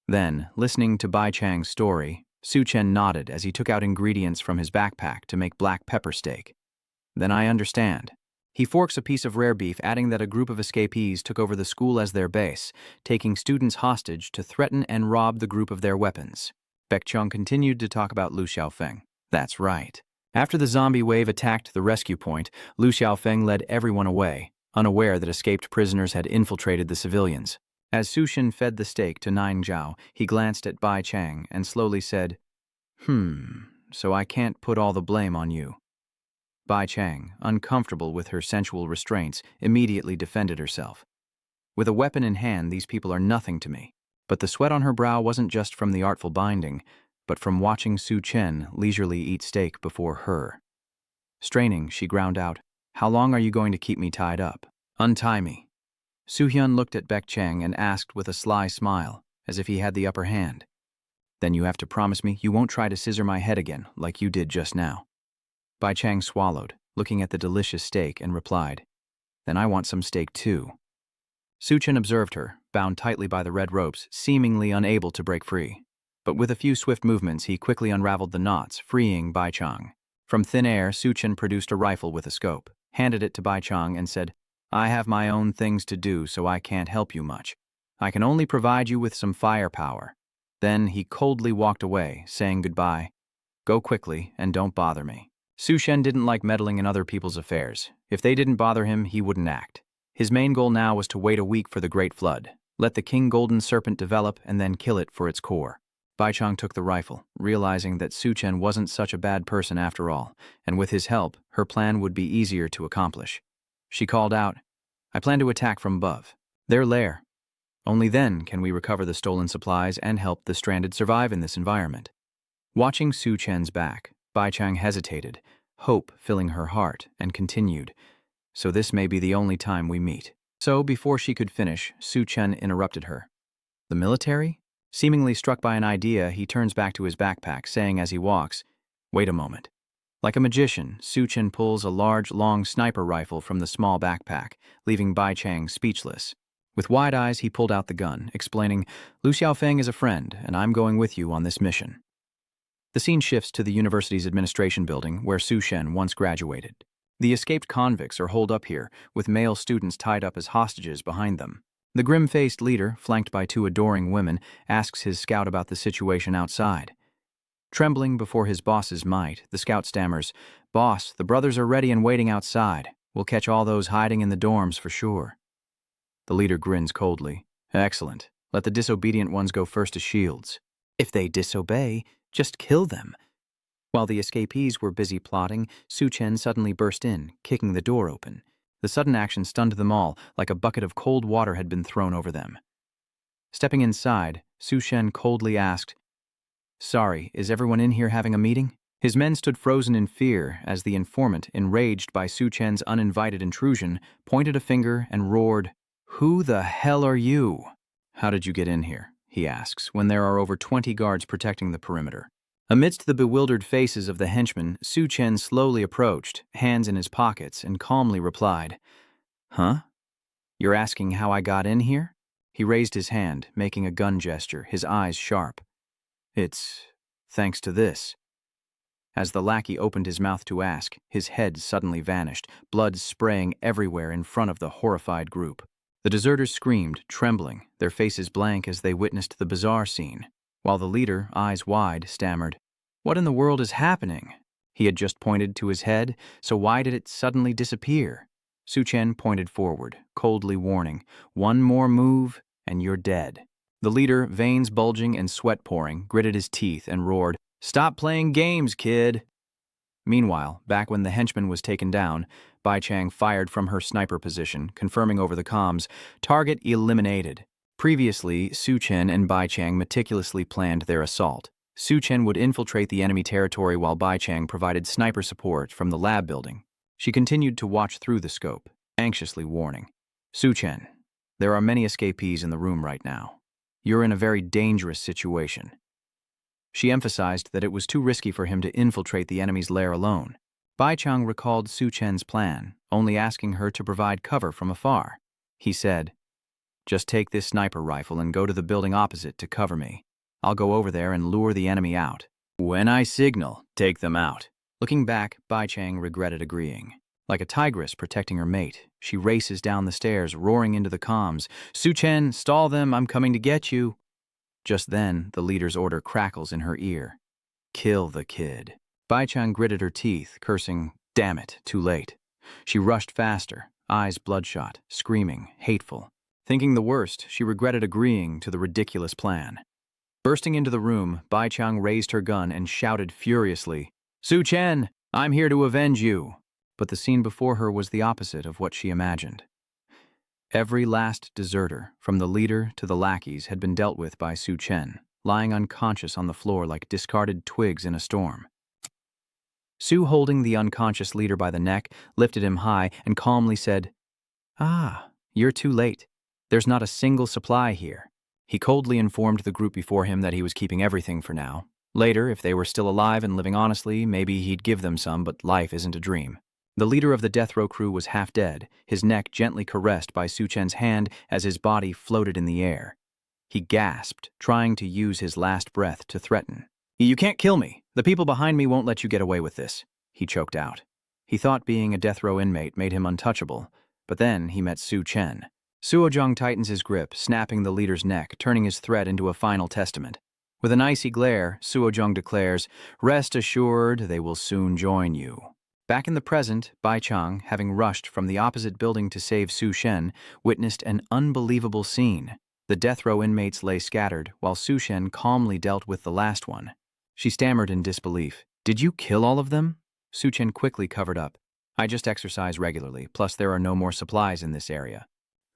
Then, listening to Bai Chang's story, Su Chen nodded as he took out ingredients from his backpack to make black pepper steak. "Then I understand." He forks a piece of rare beef, adding that a group of escapees took over the school as their base, taking students hostage to threaten and rob the group of their weapons. Baek Chung continued to talk about Lu Xiaofeng. "That's right. After the zombie wave attacked the rescue point, Lu Xiaofeng led everyone away, unaware that escaped prisoners had infiltrated the civilians. As Su Shin fed the steak to Nine Zhao, he glanced at Bai Chang and slowly said, So I can't put all the blame on you." Bai Chang, uncomfortable with her sensual restraints, immediately defended herself. "With a weapon in hand, these people are nothing to me." But the sweat on her brow wasn't just from the artful binding, but from watching Su Chen leisurely eat steak before her. Straining, she ground out, "How long are you going to keep me tied up? Untie me." Su Hyun looked at Baek Chang and asked with a sly smile, as if he had the upper hand, "Then you have to promise me you won't try to scissor my head again like you did just now." Bai Chang swallowed, looking at the delicious steak, and replied, "Then I want some steak too." Su Chen observed her, bound tightly by the red ropes, seemingly unable to break free. But with a few swift movements, he quickly unraveled the knots, freeing Bai Chang. From thin air, Su Chen produced a rifle with a scope, handed it to Bai Chang, and said, "I have my own things to do, so I can't help you much. I can only provide you with some firepower." Then he coldly walked away, saying goodbye. "Go quickly, and don't bother me." Su Shen didn't like meddling in other people's affairs. If they didn't bother him, he wouldn't act. His main goal now was to wait a week for the Great Flood, let the King Golden Serpent develop, and then kill it for its core. Bai Chang took the rifle, realizing that Su Chen wasn't such a bad person after all, and with his help, her plan would be easier to accomplish. She called out, "I plan to attack from above. Their lair. Only then can we recover the stolen supplies and help the stranded survive in this environment." Watching Su Chen's back, Bai Chang hesitated, hope filling her heart, and continued, "So this may be the only time we meet." So, before she could finish, Su Chen interrupted her. "The military?" Seemingly struck by an idea, he turns back to his backpack, saying as he walks, "Wait a moment." Like a magician, Su Chen pulls a large, long sniper rifle from the small backpack, leaving Bai Chang speechless. With wide eyes, he pulled out the gun, explaining, "Lu Xiaofeng is a friend, and I'm going with you on this mission." The scene shifts to the university's administration building, where Su Shen once graduated. The escaped convicts are holed up here, with male students tied up as hostages behind them. The grim-faced leader, flanked by two adoring women, asks his scout about the situation outside. Trembling before his boss's might, the scout stammers, "Boss, the brothers are ready and waiting outside. We'll catch all those hiding in the dorms for sure." The leader grins coldly. "Excellent. Let the disobedient ones go first to Shields. If they disobey, just kill them." While the escapees were busy plotting, Su Chen suddenly burst in, kicking the door open. The sudden action stunned them all, like a bucket of cold water had been thrown over them. Stepping inside, Su Shen coldly asked, "Sorry, is everyone in here having a meeting?" His men stood frozen in fear as the informant, enraged by Su Chen's uninvited intrusion, pointed a finger and roared, "Who the hell are you?" "How did you get in here?" he asks, when there are over 20 guards protecting the perimeter. Amidst the bewildered faces of the henchmen, Su Chen slowly approached, hands in his pockets, and calmly replied, "Huh? You're asking how I got in here?" He raised his hand, making a gun gesture, his eyes sharp. "It's thanks to this." As the lackey opened his mouth to ask, his head suddenly vanished, blood spraying everywhere in front of the horrified group. The deserters screamed, trembling, their faces blank as they witnessed the bizarre scene, while the leader, eyes wide, stammered, "What in the world is happening?" He had just pointed to his head, so why did it suddenly disappear? Su Chen pointed forward, coldly warning, "One more move, and you're dead." The leader, veins bulging and sweat pouring, gritted his teeth and roared, "Stop playing games, kid!" Meanwhile, back when the henchman was taken down, Bai Chang fired from her sniper position, confirming over the comms, "Target eliminated." Previously, Su Chen and Bai Chang meticulously planned their assault. Su Chen would infiltrate the enemy territory while Bai Chang provided sniper support from the lab building. She continued to watch through the scope, anxiously warning, "Su Chen, there are many escapees in the room right now. You're in a very dangerous situation." She emphasized that it was too risky for him to infiltrate the enemy's lair alone. Bai Chang recalled Su Chen's plan, only asking her to provide cover from afar. He said, "Just take this sniper rifle and go to the building opposite to cover me. I'll go over there and lure the enemy out. When I signal, take them out." Looking back, Bai Chang regretted agreeing. Like a tigress protecting her mate, she races down the stairs, roaring into the comms, "Su Chen, stall them, I'm coming to get you." Just then, the leader's order crackles in her ear, "Kill the kid." Bai Chang gritted her teeth, cursing, "Damn it, too late." She rushed faster, eyes bloodshot, screaming, hateful. Thinking the worst, she regretted agreeing to the ridiculous plan. Bursting into the room, Bai Chang raised her gun and shouted furiously, "Su Chen, I'm here to avenge you." But the scene before her was the opposite of what she imagined. Every last deserter, from the leader to the lackeys, had been dealt with by Su Chen, lying unconscious on the floor like discarded twigs in a storm. Su, holding the unconscious leader by the neck, lifted him high and calmly said, "Ah, you're too late. There's not a single supply here." He coldly informed the group before him that he was keeping everything for now. Later, if they were still alive and living honestly, maybe he'd give them some, but life isn't a dream. The leader of the death row crew was half dead, his neck gently caressed by Su Chen's hand as his body floated in the air. He gasped, trying to use his last breath to threaten. "You can't kill me. The people behind me won't let you get away with this," he choked out. He thought being a death row inmate made him untouchable, but then he met Su Chen. Suojong tightens his grip, snapping the leader's neck, turning his threat into a final testament. With an icy glare, Suojong declares, "Rest assured, they will soon join you." Back in the present, Bai Chang, having rushed from the opposite building to save Su Chen, witnessed an unbelievable scene. The death row inmates lay scattered, while Su Chen calmly dealt with the last one. She stammered in disbelief. "Did you kill all of them?" Su Chen quickly covered up. "I just exercise regularly, plus there are no more supplies in this area."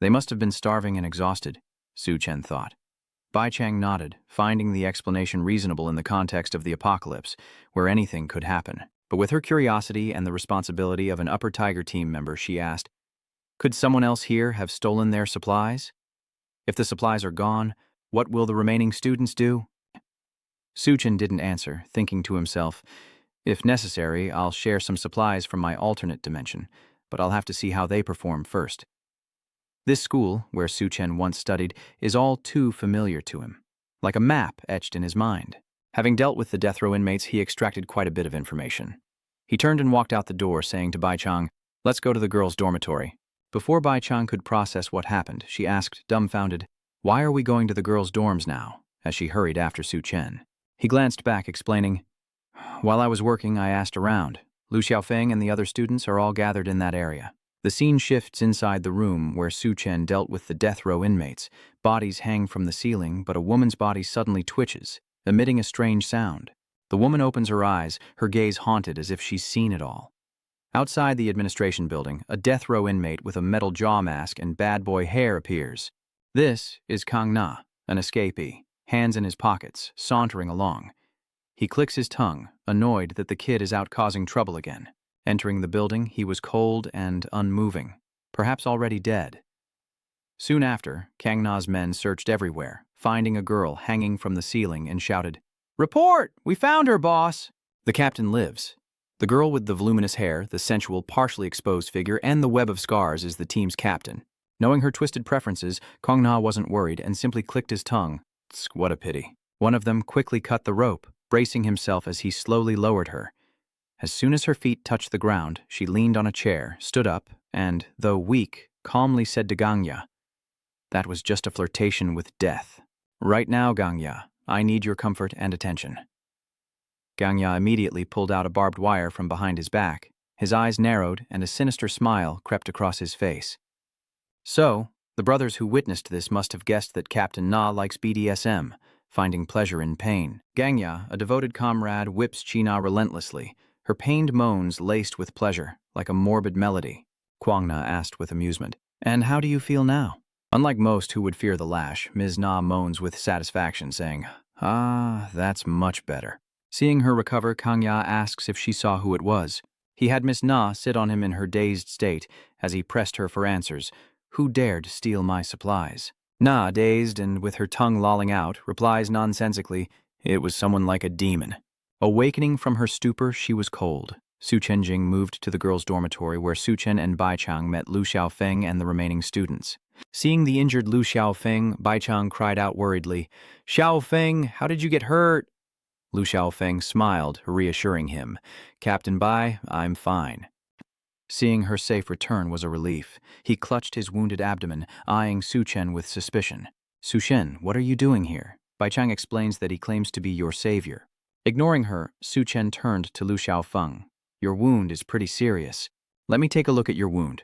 They must have been starving and exhausted, Su Chen thought. Bai Chang nodded, finding the explanation reasonable in the context of the apocalypse, where anything could happen. But with her curiosity and the responsibility of an Upper Tiger team member, she asked, "Could someone else here have stolen their supplies? If the supplies are gone, what will the remaining students do?" Su Chen didn't answer, thinking to himself, "If necessary, I'll share some supplies from my alternate dimension, but I'll have to see how they perform first." This school, where Su Chen once studied, is all too familiar to him, like a map etched in his mind. Having dealt with the death row inmates, he extracted quite a bit of information. He turned and walked out the door, saying to Bai Chang, "Let's go to the girls' dormitory." Before Bai Chang could process what happened, she asked, dumbfounded, "Why are we going to the girls' dorms now?" as she hurried after Su Chen. He glanced back, explaining, "While I was working, I asked around. Lu Xiaofeng and the other students are all gathered in that area." The scene shifts inside the room where Su Chen dealt with the death row inmates. Bodies hang from the ceiling, but a woman's body suddenly twitches, emitting a strange sound. The woman opens her eyes, her gaze haunted as if she's seen it all. Outside the administration building, a death row inmate with a metal jaw mask and bad boy hair appears. This is Kang Na, an escapee, hands in his pockets, sauntering along. He clicks his tongue, annoyed that the kid is out causing trouble again. Entering the building, he was cold and unmoving, perhaps already dead. Soon after, Kang Na's men searched everywhere, finding a girl hanging from the ceiling, and shouted, "Report! We found her, boss!" The captain lives. The girl with the voluminous hair, the sensual, partially exposed figure, and the web of scars is the team's captain. Knowing her twisted preferences, Kang Na wasn't worried and simply clicked his tongue. What a pity. One of them quickly cut the rope, bracing himself as he slowly lowered her. As soon as her feet touched the ground, she leaned on a chair, stood up, and, though weak, calmly said to Gangya, "That was just a flirtation with death. Right now, Gangya, I need your comfort and attention." Gangya immediately pulled out a barbed wire from behind his back. His eyes narrowed, and a sinister smile crept across his face. "So, The brothers who witnessed this must have guessed that Captain Na likes BDSM, finding pleasure in pain. Gangya, a devoted comrade, whips China relentlessly, her pained moans laced with pleasure, like a morbid melody. Kwangna asked with amusement, "And how do you feel now?" Unlike most who would fear the lash, Ms. Na moans with satisfaction, saying, "Ah, that's much better." Seeing her recover, Kangya asks if she saw who it was. He had Miss Na sit on him in her dazed state as he pressed her for answers. Who dared steal my supplies? Na, dazed and with her tongue lolling out, replies nonsensically, "It was someone like a demon." Awakening from her stupor, she was cold. Su Chenjing moved to the girls' dormitory where Su Chen and Bai Chang met Lu Xiaofeng and the remaining students. Seeing the injured Lu Xiaofeng, Bai Chang cried out worriedly, "Xiaofeng, how did you get hurt?" Lu Xiaofeng smiled, reassuring him, "Captain Bai, I'm fine." Seeing her safe return was a relief. He clutched his wounded abdomen, eyeing Su Chen with suspicion. "Su Chen, what are you doing here?" Bai Chang explains that he claims to be your savior. Ignoring her, Su Chen turned to Lu Xiaofeng. "Your wound is pretty serious. Let me take a look at your wound."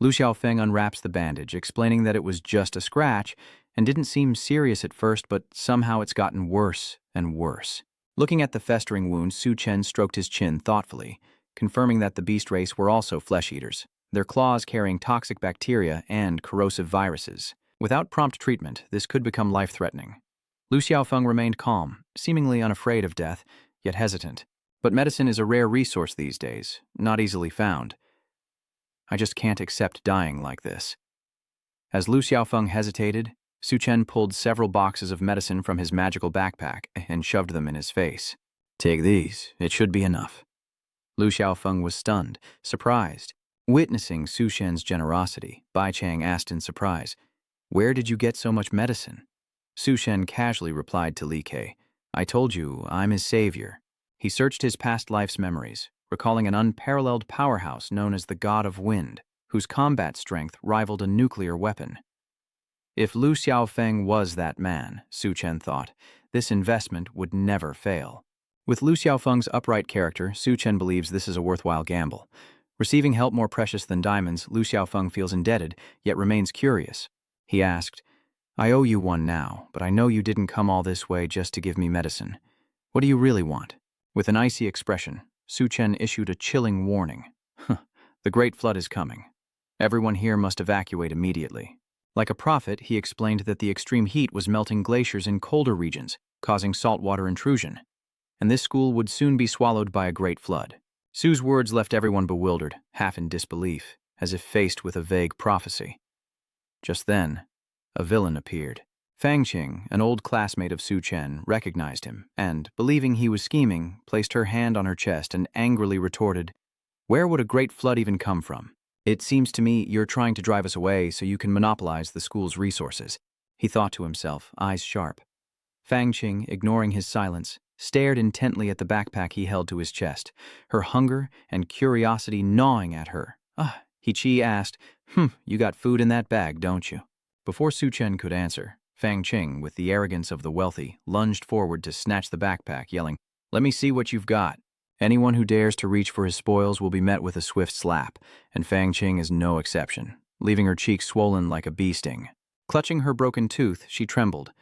Lu Xiaofeng unwraps the bandage, explaining that it was just a scratch and didn't seem serious at first, but somehow it's gotten worse and worse. Looking at the festering wound, Su Chen stroked his chin thoughtfully, confirming that the beast race were also flesh-eaters, their claws carrying toxic bacteria and corrosive viruses. Without prompt treatment, this could become life-threatening. Lu Xiaofeng remained calm, seemingly unafraid of death, yet hesitant. But medicine is a rare resource these days, not easily found. "I just can't accept dying like this." As Lu Xiaofeng hesitated, Su Chen pulled several boxes of medicine from his magical backpack and shoved them in his face. "Take these, it should be enough." Lu Xiaofeng was stunned, surprised. Witnessing Su Chen's generosity, Bai Chang asked in surprise, "Where did you get so much medicine?" Su Chen casually replied to Li Ke, "I told you, I'm his savior." He searched his past life's memories, recalling an unparalleled powerhouse known as the God of Wind, whose combat strength rivaled a nuclear weapon. If Lu Xiaofeng was that man, Su Chen thought, this investment would never fail. With Lu Xiaofeng's upright character, Su Chen believes this is a worthwhile gamble. Receiving help more precious than diamonds, Lu Xiaofeng feels indebted, yet remains curious. He asked, "I owe you one now, but I know you didn't come all this way just to give me medicine. What do you really want?" With an icy expression, Su Chen issued a chilling warning. "The Great Flood is coming. Everyone here must evacuate immediately." Like a prophet, he explained that the extreme heat was melting glaciers in colder regions, causing saltwater intrusion, and this school would soon be swallowed by a great flood. Su's words left everyone bewildered, half in disbelief, as if faced with a vague prophecy. Just then, a villain appeared. Fang Qing, an old classmate of Su Chen, recognized him, and, believing he was scheming, placed her hand on her chest and angrily retorted, "Where would a great flood even come from? It seems to me you're trying to drive us away so you can monopolize the school's resources." He thought to himself, eyes sharp. Fang Qing, ignoring his silence, stared intently at the backpack he held to his chest, her hunger and curiosity gnawing at her. He asked, "You got food in that bag, don't you?" Before Su Chen could answer, Fang Qing, with the arrogance of the wealthy, lunged forward to snatch the backpack, yelling, "Let me see what you've got." Anyone who dares to reach for his spoils will be met with a swift slap, and Fang Qing is no exception, leaving her cheeks swollen like a bee sting. Clutching her broken tooth, she trembled.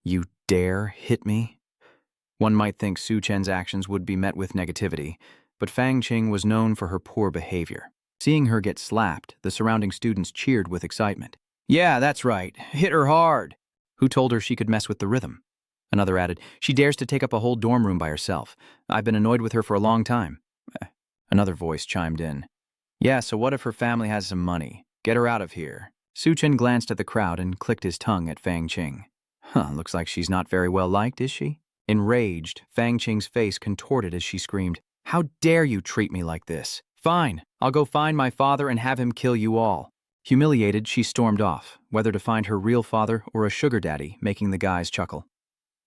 "You dare hit me?" One might think Su Chen's actions would be met with negativity, but Fang Qing was known for her poor behavior. Seeing her get slapped, the surrounding students cheered with excitement. "Yeah, that's right. Hit her hard." Who told her she could mess with the rhythm? Another added, "She dares to take up a whole dorm room by herself. I've been annoyed with her for a long time." Another voice chimed in. "Yeah, so what if her family has some money? Get her out of here." Su Chen glanced at the crowd and clicked his tongue at Fang Qing. Looks like she's not very well liked, is she? Enraged, Fang Qing's face contorted as she screamed, "How dare you treat me like this? Fine, I'll go find my father and have him kill you all." Humiliated, she stormed off, whether to find her real father or a sugar daddy, making the guys chuckle.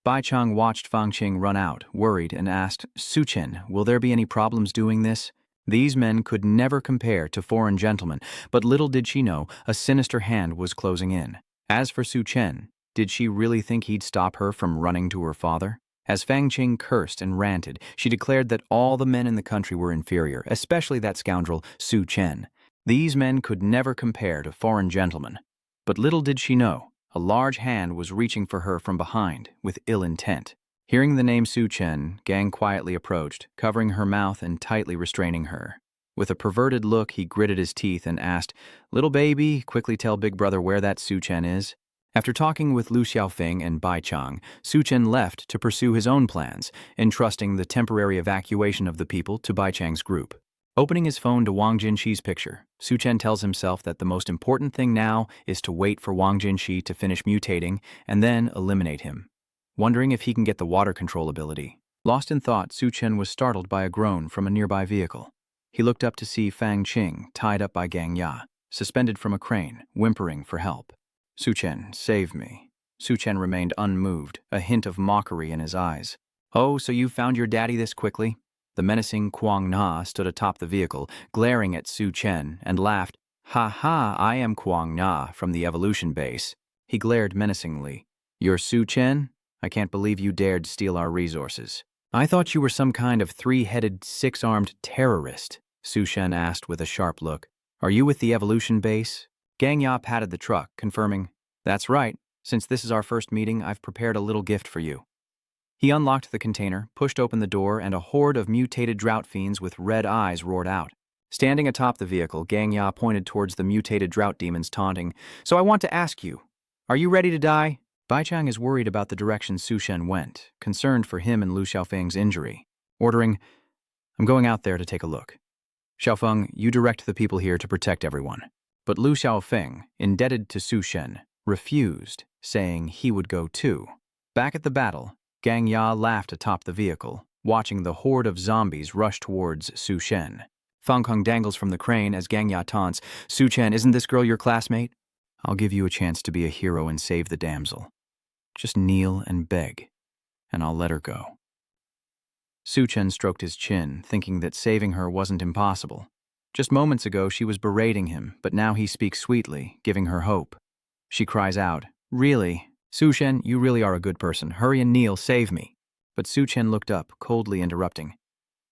Bai Chang watched Fang Qing run out, worried, and asked, "Su Chen, will there be any problems doing this?" These men could never compare to foreign gentlemen, but little did she know a sinister hand was closing in. As for Su Chen, did she really think he'd stop her from running to her father? As Fang Qing cursed and ranted, she declared that all the men in the country were inferior, especially that scoundrel Su Chen. These men could never compare to foreign gentlemen. But little did she know, a large hand was reaching for her from behind, with ill intent. Hearing the name Su Chen, Gang quietly approached, covering her mouth and tightly restraining her. With a perverted look, he gritted his teeth and asked, "Little baby, quickly tell Big Brother where that Su Chen is." After talking with Lu Xiaofeng and Bai Chang, Su Chen left to pursue his own plans, entrusting the temporary evacuation of the people to Bai Chang's group. Opening his phone to Wang Jinxi's picture, Su Chen tells himself that the most important thing now is to wait for Wang Jinxi to finish mutating and then eliminate him. Wondering if he can get the water control ability. Lost in thought, Su Chen was startled by a groan from a nearby vehicle. He looked up to see Fang Qing tied up by Gang Ya, suspended from a crane, whimpering for help. "Su Chen, save me." Su Chen remained unmoved, a hint of mockery in his eyes. "Oh, so you found your daddy this quickly?" The menacing Kuang Na stood atop the vehicle, glaring at Su Chen, and laughed. "Ha ha, I am Kuang Na from the Evolution Base." He glared menacingly. "You're Su Chen? I can't believe you dared steal our resources." "I thought you were some kind of three-headed, six-armed terrorist," Su Chen asked with a sharp look. "Are you with the Evolution Base?" Gang Ya patted the truck, confirming, "That's right. Since this is our first meeting, I've prepared a little gift for you." He unlocked the container, pushed open the door, and a horde of mutated drought fiends with red eyes roared out. Standing atop the vehicle, Gang Ya pointed towards the mutated drought demons, taunting, "So I want to ask you, are you ready to die?" Bai Chang is worried about the direction Su Chen went, concerned for him and Lu Xiaofeng's injury, ordering, "I'm going out there to take a look. Xiaofeng, you direct the people here to protect everyone." But Lu Xiaofeng, indebted to Su Chen, refused, saying he would go too. Back at the battle, Gang Ya laughed atop the vehicle, watching the horde of zombies rush towards Su Chen. Fang Kong dangles from the crane as Gang Ya taunts, "Su Chen, isn't this girl your classmate? I'll give you a chance to be a hero and save the damsel. Just kneel and beg, and I'll let her go." Su Chen stroked his chin, thinking that saving her wasn't impossible. Just moments ago, she was berating him, but now he speaks sweetly, giving her hope. She cries out, "Really? Su Chen, you really are a good person. Hurry and kneel, save me." But Su Chen looked up, coldly interrupting.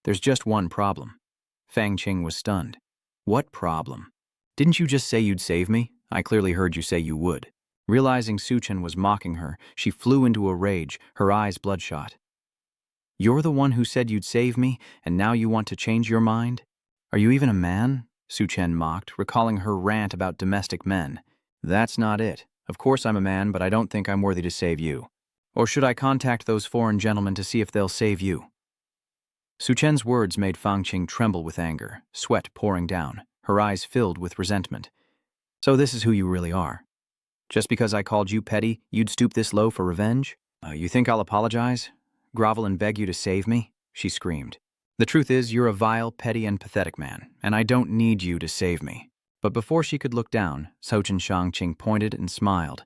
"There's just one problem." Fang Qing was stunned. "What problem? Didn't you just say you'd save me? I clearly heard you say you would." Realizing Su Chen was mocking her, she flew into a rage, her eyes bloodshot. "You're the one who said you'd save me, and now you want to change your mind? Are you even a man?" Su Chen mocked, recalling her rant about domestic men. "That's not it. Of course I'm a man, but I don't think I'm worthy to save you. Or should I contact those foreign gentlemen to see if they'll save you?" Su Chen's words made Fang Qing tremble with anger, sweat pouring down, her eyes filled with resentment. "So this is who you really are. Just because I called you petty, you'd stoop this low for revenge? You think I'll apologize? Grovel and beg you to save me?" she screamed. "The truth is, you're a vile, petty, and pathetic man, and I don't need you to save me." But before she could look down, Sochen Shangqing pointed and smiled.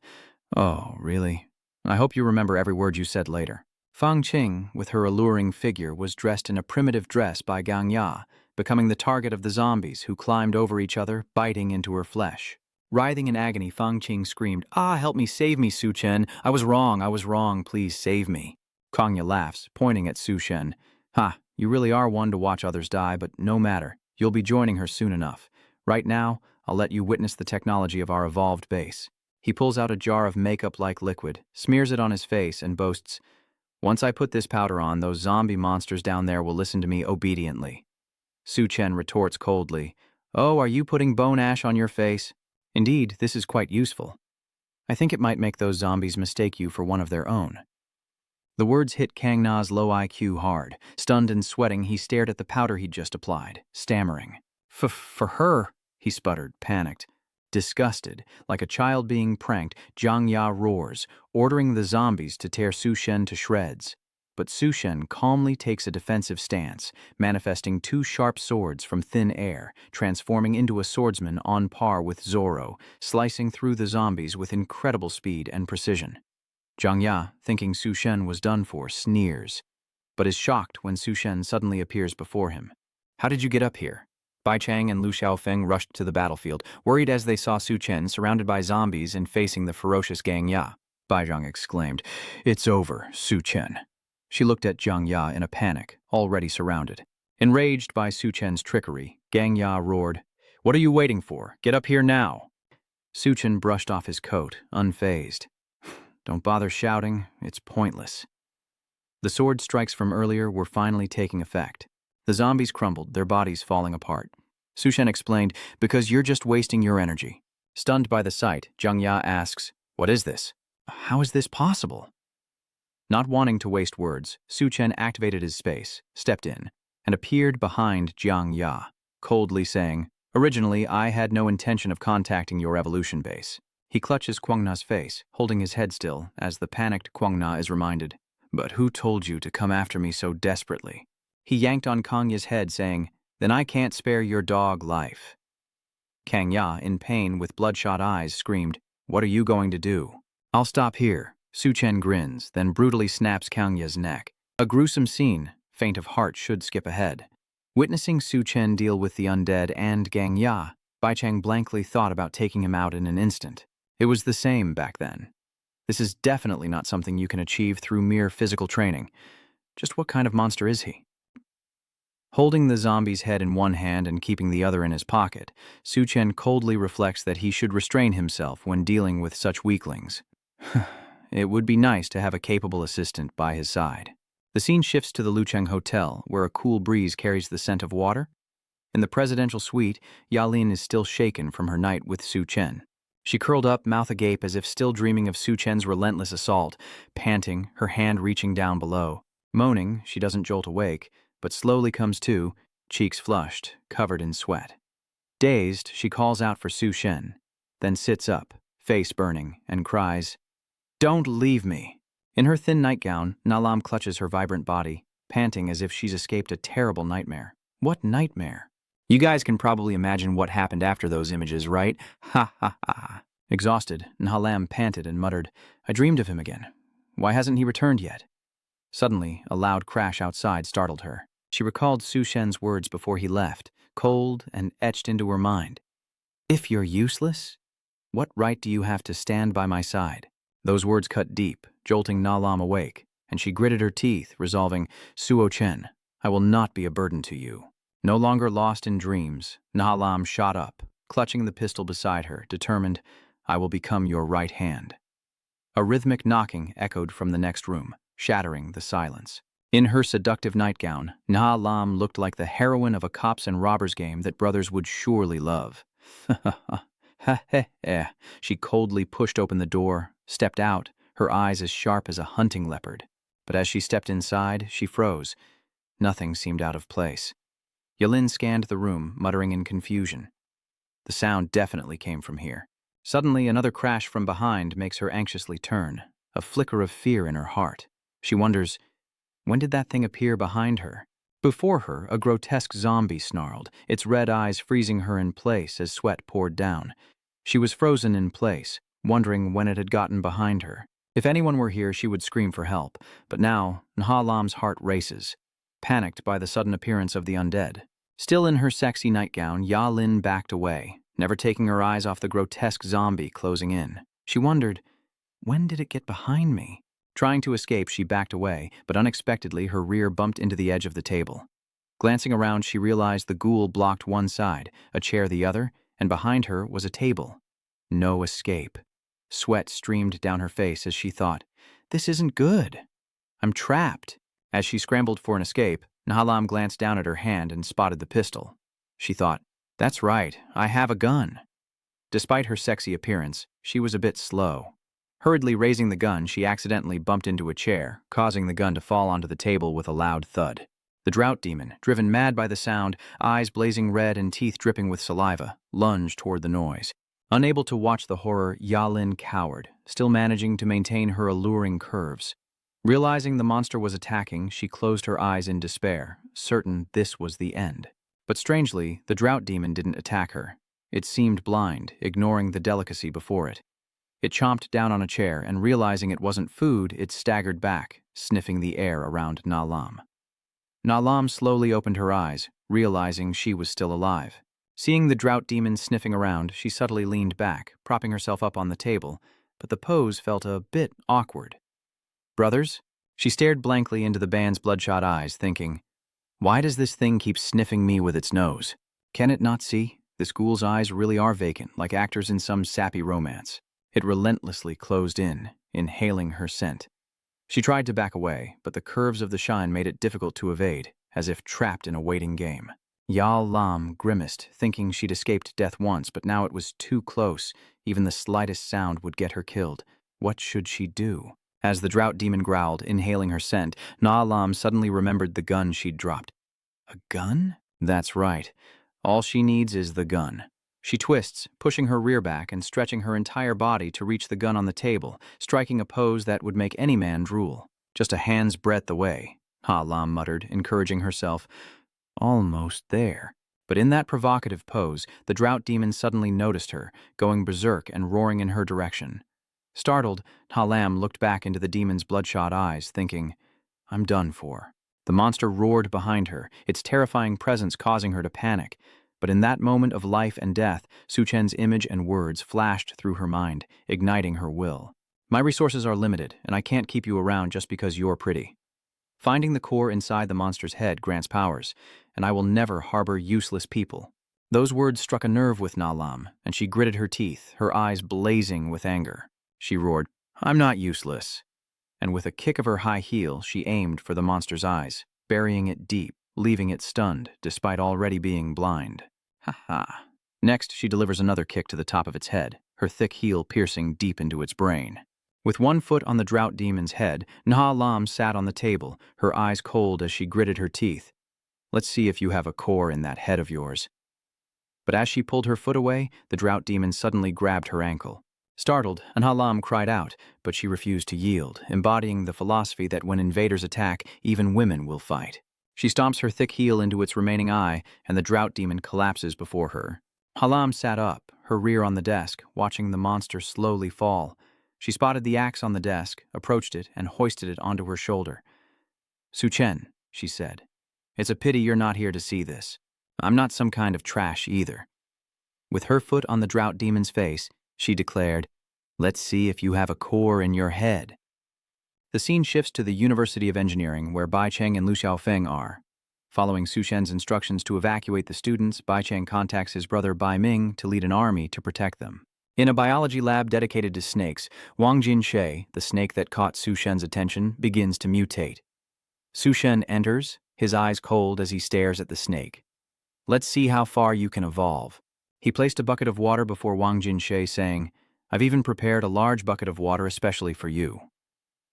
"Oh, really? I hope you remember every word you said later." Fang Qing, with her alluring figure, was dressed in a primitive dress by Gang Ya, becoming the target of the zombies who climbed over each other, biting into her flesh. Writhing in agony, Fang Qing screamed, "Ah, help me, save me, Su Chen. I was wrong, please save me." Kangya laughs, pointing at Su Chen. "Ha, you really are one to watch others die, but no matter. You'll be joining her soon enough. Right now, I'll let you witness the technology of our evolved base." He pulls out a jar of makeup-like liquid, smears it on his face, and boasts, "Once I put this powder on, those zombie monsters down there will listen to me obediently." Su Chen retorts coldly, "Oh, are you putting bone ash on your face? Indeed, this is quite useful. I think it might make those zombies mistake you for one of their own." The words hit Kang Na's low IQ hard. Stunned and sweating, he stared at the powder he'd just applied, stammering. For her," he sputtered, panicked. Disgusted, like a child being pranked, Jiang Ya roars, ordering the zombies to tear Su Chen to shreds. But Su Chen calmly takes a defensive stance, manifesting two sharp swords from thin air, transforming into a swordsman on par with Zorro, slicing through the zombies with incredible speed and precision. Jiang Ya, thinking Su Chen was done for, sneers, but is shocked when Su Chen suddenly appears before him. "How did you get up here?" Bai Chang and Lu Xiaofeng rushed to the battlefield, worried as they saw Su Chen surrounded by zombies and facing the ferocious Gang Ya. Bai Zhang exclaimed, "It's over, Su Chen." She looked at Jiang Ya in a panic, already surrounded. Enraged by Su Chen's trickery, Gang Ya roared, "What are you waiting for? Get up here now!" Chen brushed off his coat, unfazed. Don't bother shouting, it's pointless. The sword strikes from earlier were finally taking effect. The zombies crumbled, their bodies falling apart. Chen explained, because you're just wasting your energy. Stunned by the sight, Jiang Ya asks, what is this? How is this possible? Not wanting to waste words, Chen activated his space, stepped in, and appeared behind Jiang Ya, coldly saying, originally, I had no intention of contacting your evolution base. He clutches Kuang Na's face, holding his head still, as the panicked Kuang Na is reminded, but who told you to come after me so desperately? He yanked on Kang Ya's head, saying, then I can't spare your dog life. Kang Ya, in pain with bloodshot eyes, screamed, what are you going to do? I'll stop here. Chen grins, then brutally snaps Kang Ya's neck. A gruesome scene, faint of heart should skip ahead. Witnessing Chen deal with the undead and Gang Ya, Bai Cheng blankly thought about taking him out in an instant. It was the same back then. This is definitely not something you can achieve through mere physical training. Just what kind of monster is he? Holding the zombie's head in one hand and keeping the other in his pocket, Chen coldly reflects that he should restrain himself when dealing with such weaklings. It would be nice to have a capable assistant by his side. The scene shifts to the Lucheng Hotel, where a cool breeze carries the scent of water. In the presidential suite, Yalin is still shaken from her night with Chen. She curled up, mouth agape, as if still dreaming of Chen's relentless assault, panting, her hand reaching down below. Moaning, she doesn't jolt awake, but slowly comes to, cheeks flushed, covered in sweat. Dazed, she calls out for Chen, then sits up, face burning, and cries, don't leave me. In her thin nightgown, Nalam clutches her vibrant body, panting as if she's escaped a terrible nightmare. What nightmare? You guys can probably imagine what happened after those images, right? Ha ha ha. Exhausted, Nalam panted and muttered, I dreamed of him again. Why hasn't he returned yet? Suddenly, a loud crash outside startled her. She recalled Chen's words before he left, cold and etched into her mind. If you're useless, what right do you have to stand by my side? Those words cut deep, jolting Nalam awake, and she gritted her teeth, resolving, Chen, I will not be a burden to you. No longer lost in dreams, Nalam shot up, clutching the pistol beside her, determined, I will become your right hand. A rhythmic knocking echoed from the next room, shattering the silence. In her seductive nightgown, Nalam looked like the heroine of a cops and robbers game that brothers would surely love. Ha. She coldly pushed open the door, stepped out, her eyes as sharp as a hunting leopard. But as she stepped inside, she froze. Nothing seemed out of place. Yalin scanned the room, muttering in confusion. The sound definitely came from here. Suddenly, another crash from behind makes her anxiously turn, a flicker of fear in her heart. She wonders, when did that thing appear behind her? Before her, a grotesque zombie snarled, its red eyes freezing her in place as sweat poured down. She was frozen in place, wondering when it had gotten behind her. If anyone were here, she would scream for help, but now, Nahalam's heart races, panicked by the sudden appearance of the undead. Still in her sexy nightgown, Yalin backed away, never taking her eyes off the grotesque zombie closing in. She wondered, when did it get behind me? Trying to escape, she backed away, but unexpectedly her rear bumped into the edge of the table. Glancing around, she realized the ghoul blocked one side, a chair the other, and behind her was a table. No escape. Sweat streamed down her face as she thought, this isn't good. I'm trapped. As she scrambled for an escape, Nahalam glanced down at her hand and spotted the pistol. She thought, that's right, I have a gun. Despite her sexy appearance, she was a bit slow. Hurriedly raising the gun, she accidentally bumped into a chair, causing the gun to fall onto the table with a loud thud. The drought demon, driven mad by the sound, eyes blazing red and teeth dripping with saliva, lunged toward the noise. Unable to watch the horror, Yalin cowered, still managing to maintain her alluring curves. Realizing the monster was attacking, she closed her eyes in despair, certain this was the end. But strangely, the drought demon didn't attack her. It seemed blind, ignoring the delicacy before it. It chomped down on a chair, and realizing it wasn't food, it staggered back, sniffing the air around Nalam. Nalam slowly opened her eyes, realizing she was still alive. Seeing the drought demon sniffing around, she subtly leaned back, propping herself up on the table, but the pose felt a bit awkward. Brothers? She stared blankly into the band's bloodshot eyes, thinking, why does this thing keep sniffing me with its nose? Can it not see? This ghoul's eyes really are vacant, like actors in some sappy romance. It relentlessly closed in, inhaling her scent. She tried to back away, but the curves of the shine made it difficult to evade, as if trapped in a waiting game. Yal Lam grimaced, thinking she'd escaped death once, but now it was too close. Even the slightest sound would get her killed. What should she do? As the drought demon growled, inhaling her scent, Na Lam suddenly remembered the gun she'd dropped. A gun? That's right. All she needs is the gun. She twists, pushing her rear back and stretching her entire body to reach the gun on the table, striking a pose that would make any man drool. Just a hand's breadth away, Ha Lam muttered, encouraging herself. Almost there. But in that provocative pose, the drought demon suddenly noticed her, going berserk and roaring in her direction. Startled, Ha Lam looked back into the demon's bloodshot eyes, thinking, I'm done for. The monster roared behind her, its terrifying presence causing her to panic. But in that moment of life and death, Su Chen's image and words flashed through her mind, igniting her will. My resources are limited, and I can't keep you around just because you're pretty. Finding the core inside the monster's head grants powers, and I will never harbor useless people. Those words struck a nerve with Na Lam, and she gritted her teeth, her eyes blazing with anger. She roared, I'm not useless. And with a kick of her high heel, she aimed for the monster's eyes, burying it deep, leaving it stunned, despite already being blind. Ha ha. Next, she delivers another kick to the top of its head, her thick heel piercing deep into its brain. With one foot on the drought demon's head, Na Lam sat on the table, her eyes cold as she gritted her teeth. Let's see if you have a core in that head of yours. But as she pulled her foot away, the drought demon suddenly grabbed her ankle. Startled, Na Lam cried out, but she refused to yield, embodying the philosophy that when invaders attack, even women will fight. She stomps her thick heel into its remaining eye, and the drought demon collapses before her. Ha Lam sat up, her rear on the desk, watching the monster slowly fall. She spotted the axe on the desk, approached it, and hoisted it onto her shoulder. Su Chen, she said, it's a pity you're not here to see this. I'm not some kind of trash either. With her foot on the drought demon's face, she declared, let's see if you have a core in your head. The scene shifts to the University of Engineering, where Bai Cheng and Lu Xiaofeng are. Following Su Shen's instructions to evacuate the students, Bai Cheng contacts his brother Bai Ming to lead an army to protect them. In a biology lab dedicated to snakes, Wang Jinshe, the snake that caught Su Shen's attention, begins to mutate. Su Shen enters, his eyes cold as he stares at the snake. Let's see how far you can evolve. He placed a bucket of water before Wang Jinshe, saying, I've even prepared a large bucket of water especially for you.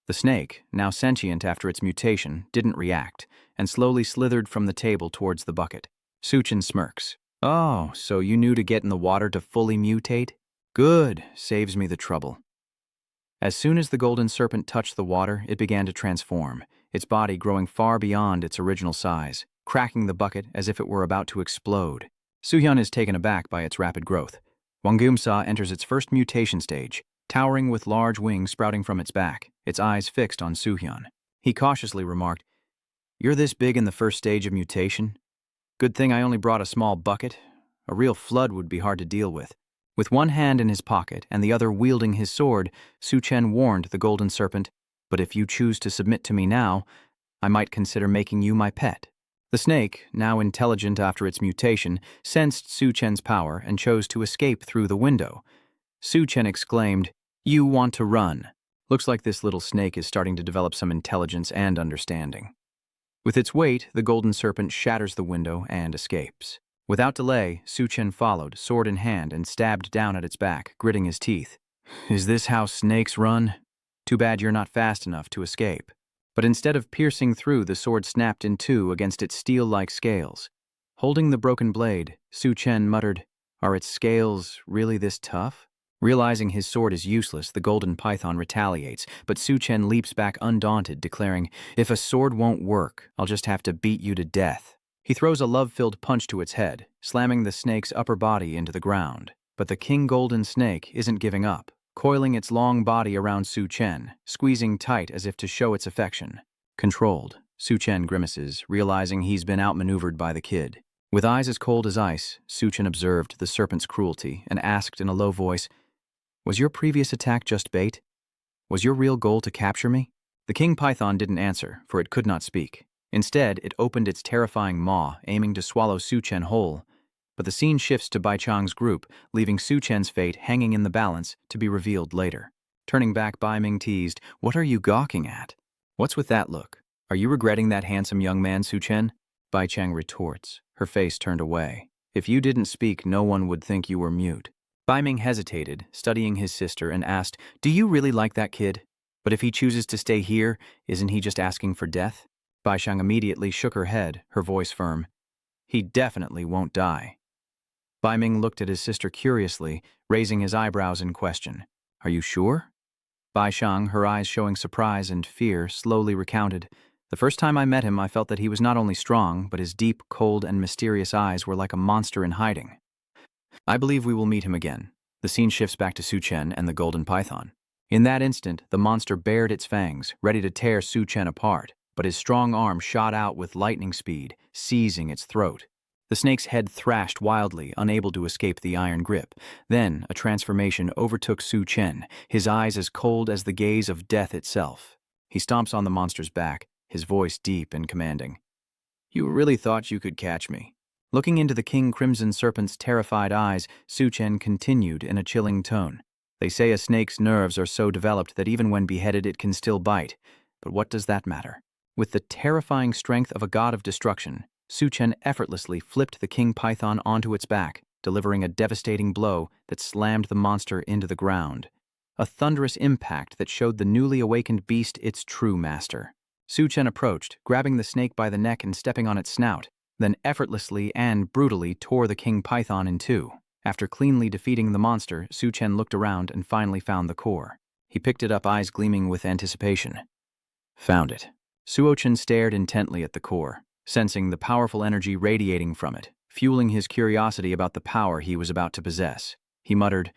The snake, now sentient after its mutation, didn't react, and slowly slithered from the table towards the bucket. Su Chen smirks. Oh, so you knew to get in the water to fully mutate? Good, saves me the trouble. As soon as the golden serpent touched the water, it began to transform, its body growing far beyond its original size, cracking the bucket as if it were about to explode. Su-hyun is taken aback by its rapid growth. Wanggeum-sa enters its first mutation stage, towering with large wings sprouting from its back, its eyes fixed on Su-hyun. He cautiously remarked, You're this big in the first stage of mutation? Good thing I only brought a small bucket. A real flood would be hard to deal with. With one hand in his pocket and the other wielding his sword, Su Chen warned the golden serpent, But if you choose to submit to me now, I might consider making you my pet. The snake, now intelligent after its mutation, sensed Su Chen's power and chose to escape through the window. Su Chen exclaimed, You want to run. Looks like this little snake is starting to develop some intelligence and understanding. With its weight, the golden serpent shatters the window and escapes. Without delay, Su Chen followed, sword in hand, and stabbed down at its back, gritting his teeth. Is this how snakes run? Too bad you're not fast enough to escape. But instead of piercing through, the sword snapped in two against its steel-like scales. Holding the broken blade, Su Chen muttered, Are its scales really this tough? Realizing his sword is useless, the golden python retaliates, but Su Chen leaps back undaunted, declaring, If a sword won't work, I'll just have to beat you to death. He throws a love-filled punch to its head, slamming the snake's upper body into the ground. But the king golden snake isn't giving up, coiling its long body around Su Chen, squeezing tight as if to show its affection. Controlled, Su Chen grimaces, realizing he's been outmaneuvered by the kid. With eyes as cold as ice, Su Chen observed the serpent's cruelty and asked in a low voice, Was your previous attack just bait? Was your real goal to capture me? The king python didn't answer, for it could not speak. Instead, it opened its terrifying maw, aiming to swallow Su Chen whole. But the scene shifts to Bai Chang's group, leaving Su Chen's fate hanging in the balance to be revealed later. Turning back, Bai Ming teased, "What are you gawking at? What's with that look? Are you regretting that handsome young man, Su Chen?" Bai Chang retorts, her face turned away. "If you didn't speak, no one would think you were mute." Bai Ming hesitated, studying his sister, and asked, "Do you really like that kid? But if he chooses to stay here, isn't he just asking for death?" Bai Chang immediately shook her head, her voice firm. "He definitely won't die." Bai Ming looked at his sister curiously, raising his eyebrows in question. "Are you sure?" Bai Chang, her eyes showing surprise and fear, slowly recounted, "The first time I met him, I felt that he was not only strong, but his deep, cold, and mysterious eyes were like a monster in hiding. I believe we will meet him again." The scene shifts back to Su Chen and the golden python. In that instant, the monster bared its fangs, ready to tear Su Chen apart, but his strong arm shot out with lightning speed, seizing its throat. The snake's head thrashed wildly, unable to escape the iron grip. Then, a transformation overtook Su Chen, his eyes as cold as the gaze of death itself. He stomps on the monster's back, his voice deep and commanding. "You really thought you could catch me?" Looking into the King Crimson Serpent's terrified eyes, Su Chen continued in a chilling tone. "They say a snake's nerves are so developed that even when beheaded it can still bite. But what does that matter?" With the terrifying strength of a god of destruction, Su Chen effortlessly flipped the king python onto its back, delivering a devastating blow that slammed the monster into the ground. A thunderous impact that showed the newly awakened beast its true master. Su Chen approached, grabbing the snake by the neck and stepping on its snout, then effortlessly and brutally tore the king python in two. After cleanly defeating the monster, Su Chen looked around and finally found the core. He picked it up, eyes gleaming with anticipation. "Found it." Suo Chen stared intently at the core, sensing the powerful energy radiating from it, fueling his curiosity about the power he was about to possess. He muttered,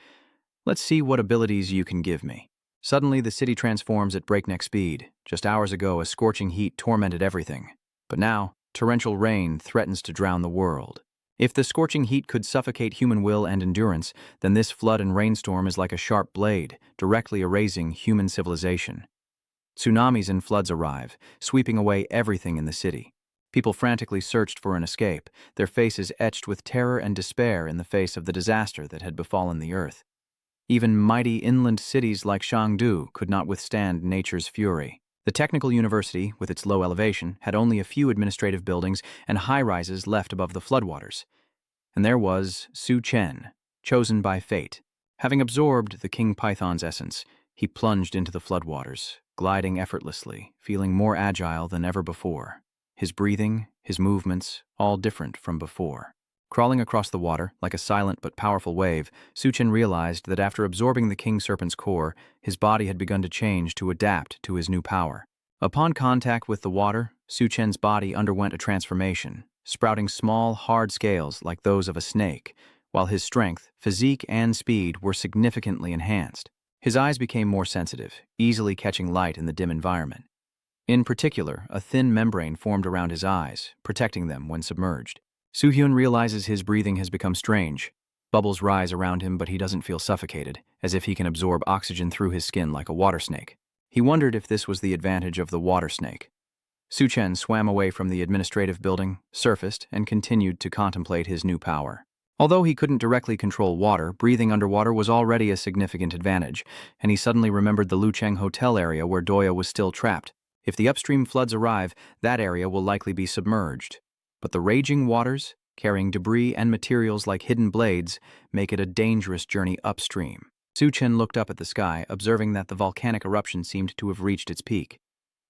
"Let's see what abilities you can give me." Suddenly, the city transforms at breakneck speed. Just hours ago, a scorching heat tormented everything. But now, torrential rain threatens to drown the world. If the scorching heat could suffocate human will and endurance, then this flood and rainstorm is like a sharp blade, directly erasing human civilization. Tsunamis and floods arrive, sweeping away everything in the city. People frantically searched for an escape, their faces etched with terror and despair in the face of the disaster that had befallen the earth. Even mighty inland cities like Chengdu could not withstand nature's fury. The technical university, with its low elevation, had only a few administrative buildings and high-rises left above the floodwaters. And there was Su Chen, chosen by fate. Having absorbed the king python's essence, he plunged into the floodwaters, gliding effortlessly, feeling more agile than ever before. His breathing, his movements, all different from before. Crawling across the water, like a silent but powerful wave, Su Chen realized that after absorbing the king serpent's core, his body had begun to change to adapt to his new power. Upon contact with the water, Su Chen's body underwent a transformation, sprouting small, hard scales like those of a snake, while his strength, physique, and speed were significantly enhanced. His eyes became more sensitive, easily catching light in the dim environment. In particular, a thin membrane formed around his eyes, protecting them when submerged. Soo-hyun realizes his breathing has become strange. Bubbles rise around him, but he doesn't feel suffocated, as if he can absorb oxygen through his skin like a water snake. He wondered if this was the advantage of the water snake. Su Chen swam away from the administrative building, surfaced, and continued to contemplate his new power. Although he couldn't directly control water, breathing underwater was already a significant advantage, and he suddenly remembered the Lucheng Hotel area where Doya was still trapped. If the upstream floods arrive, that area will likely be submerged. But the raging waters, carrying debris and materials like hidden blades, make it a dangerous journey upstream. Su Chen looked up at the sky, observing that the volcanic eruption seemed to have reached its peak.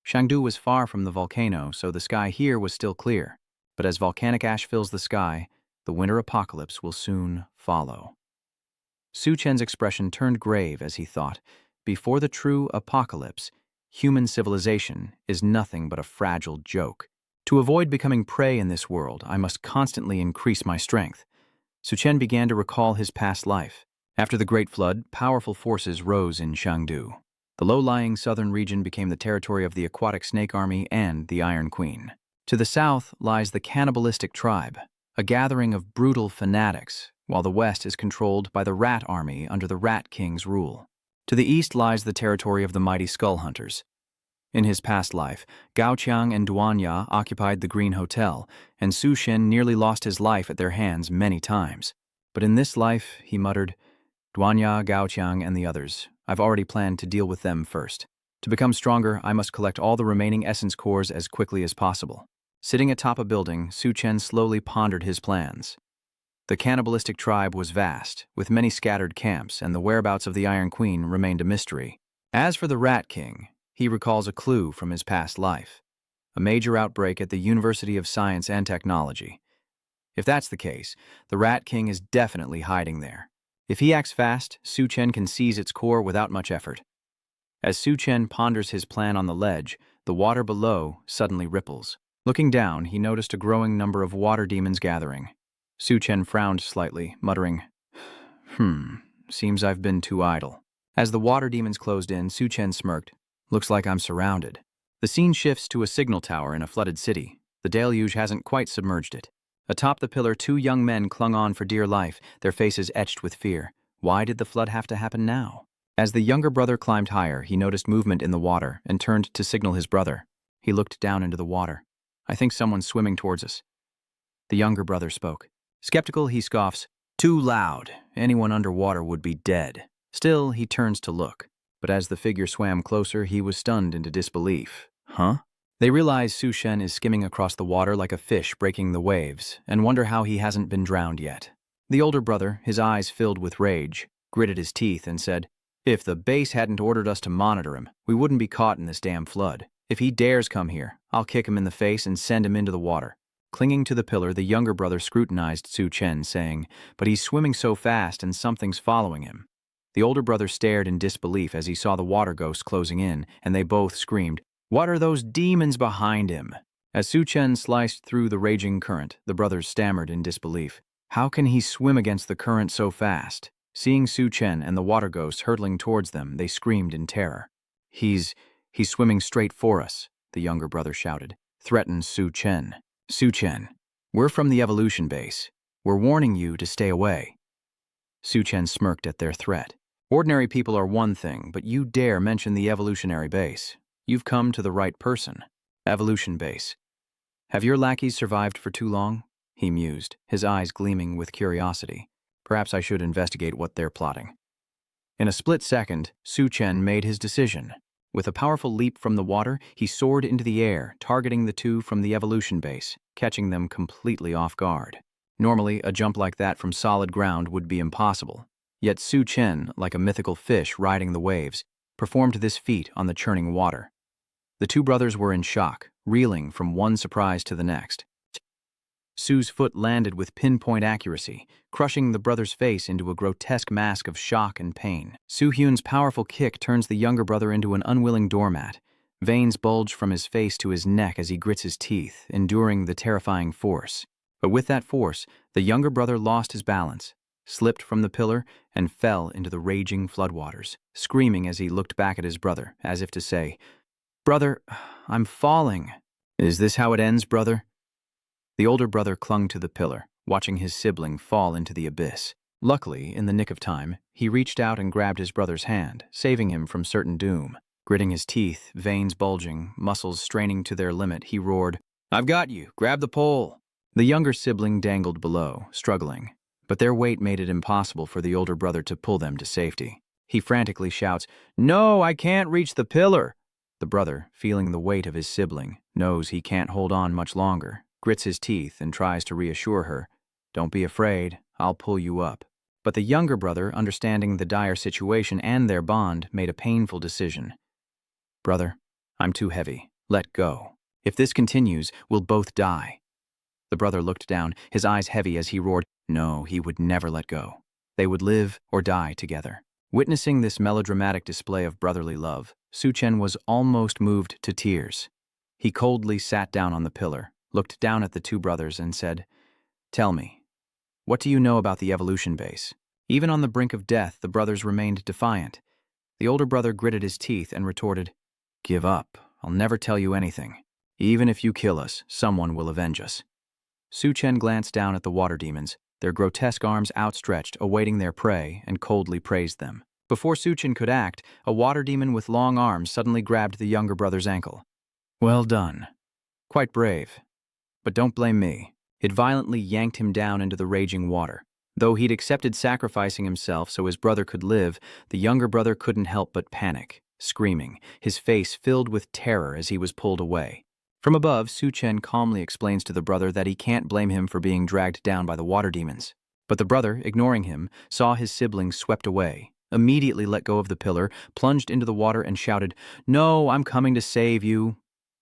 Chengdu was far from the volcano, so the sky here was still clear. But as volcanic ash fills the sky, the winter apocalypse will soon follow. Su Chen's expression turned grave as he thought, before the true apocalypse, human civilization is nothing but a fragile joke. To avoid becoming prey in this world, I must constantly increase my strength. Su Chen began to recall his past life. After the Great Flood, powerful forces rose in Chengdu. The low-lying southern region became the territory of the Aquatic Snake Army and the Iron Queen. To the south lies the Cannibalistic Tribe, a gathering of brutal fanatics, while the west is controlled by the Rat Army under the Rat King's rule. To the east lies the territory of the mighty Skull Hunters. In his past life, Gao Qiang and Duanya occupied the Green Hotel, and Su Shen nearly lost his life at their hands many times. But in this life, he muttered, Duanya, Gao Qiang, and the others, I've already planned to deal with them first. To become stronger, I must collect all the remaining essence cores as quickly as possible. Sitting atop a building, Su Chen slowly pondered his plans. The cannibalistic tribe was vast, with many scattered camps, and the whereabouts of the Iron Queen remained a mystery. As for the Rat King, he recalls a clue from his past life, a major outbreak at the University of Science and Technology. If that's the case, the Rat King is definitely hiding there. If he acts fast, Su Chen can seize its core without much effort. As Su Chen ponders his plan on the ledge, the water below suddenly ripples. Looking down, he noticed a growing number of water demons gathering. Su Chen frowned slightly, muttering, seems I've been too idle. As the water demons closed in, Su Chen smirked. Looks like I'm surrounded. The scene shifts to a signal tower in a flooded city. The deluge hasn't quite submerged it. Atop the pillar, two young men clung on for dear life, their faces etched with fear. Why did the flood have to happen now? As the younger brother climbed higher, he noticed movement in the water and turned to signal his brother. He looked down into the water. I think someone's swimming towards us. The younger brother spoke. Skeptical, he scoffs, too loud. Anyone underwater would be dead. Still, he turns to look. But as the figure swam closer, he was stunned into disbelief. Huh? They realize Su Shen is skimming across the water like a fish breaking the waves, and wonder how he hasn't been drowned yet. The older brother, his eyes filled with rage, gritted his teeth and said, if the base hadn't ordered us to monitor him, we wouldn't be caught in this damn flood. If he dares come here, I'll kick him in the face and send him into the water. Clinging to the pillar, the younger brother scrutinized Su Chen, saying, but he's swimming so fast and something's following him. The older brother stared in disbelief as he saw the water ghost closing in, and they both screamed, what are those demons behind him? As Su Chen sliced through the raging current, the brothers stammered in disbelief. How can he swim against the current so fast? Seeing Su Chen and the water ghost hurtling towards them, they screamed in terror. He's swimming straight for us, the younger brother shouted, threatened Su Chen. Su Chen, we're from the evolution base. We're warning you to stay away. Su Chen smirked at their threat. Ordinary people are one thing, but you dare mention the evolutionary base. You've come to the right person. Evolution base. Have your lackeys survived for too long? He mused, his eyes gleaming with curiosity. Perhaps I should investigate what they're plotting. In a split second, Su Chen made his decision. With a powerful leap from the water, he soared into the air, targeting the two from the evolution base, catching them completely off guard. Normally, a jump like that from solid ground would be impossible. Yet Su Chen, like a mythical fish riding the waves, performed this feat on the churning water. The two brothers were in shock, reeling from one surprise to the next. Su's foot landed with pinpoint accuracy, crushing the brother's face into a grotesque mask of shock and pain. Su Hyun's powerful kick turns the younger brother into an unwilling doormat. Veins bulge from his face to his neck as he grits his teeth, enduring the terrifying force. But with that force, the younger brother lost his balance, slipped from the pillar, and fell into the raging floodwaters, screaming as he looked back at his brother, as if to say, Brother, I'm falling. Is this how it ends, brother? The older brother clung to the pillar, watching his sibling fall into the abyss. Luckily, in the nick of time, he reached out and grabbed his brother's hand, saving him from certain doom. Gritting his teeth, veins bulging, muscles straining to their limit, he roared, I've got you, grab the pole. The younger sibling dangled below, struggling, but their weight made it impossible for the older brother to pull them to safety. He frantically shouts, No, I can't reach the pillar. The brother, feeling the weight of his sibling, knows he can't hold on much longer, grits his teeth and tries to reassure her, Don't be afraid, I'll pull you up. But the younger brother, understanding the dire situation and their bond, made a painful decision. Brother, I'm too heavy. Let go. If this continues, we'll both die. The brother looked down, his eyes heavy as he roared, No, he would never let go. They would live or die together. Witnessing this melodramatic display of brotherly love, Su Chen was almost moved to tears. He coldly sat down on the pillar, looked down at the two brothers and said, Tell me, what do you know about the evolution base? Even on the brink of death, the brothers remained defiant. The older brother gritted his teeth and retorted, Give up. I'll never tell you anything. Even if you kill us, someone will avenge us. Su Chen glanced down at the water demons, their grotesque arms outstretched, awaiting their prey, and coldly praised them. Before Chen could act, a water demon with long arms suddenly grabbed the younger brother's ankle. Well done. Quite brave. But don't blame me. It violently yanked him down into the raging water. Though he'd accepted sacrificing himself so his brother could live, the younger brother couldn't help but panic, screaming, his face filled with terror as he was pulled away. From above, Chen calmly explains to the brother that he can't blame him for being dragged down by the water demons. But the brother, ignoring him, saw his siblings swept away, immediately let go of the pillar, plunged into the water and shouted, "No, I'm coming to save you."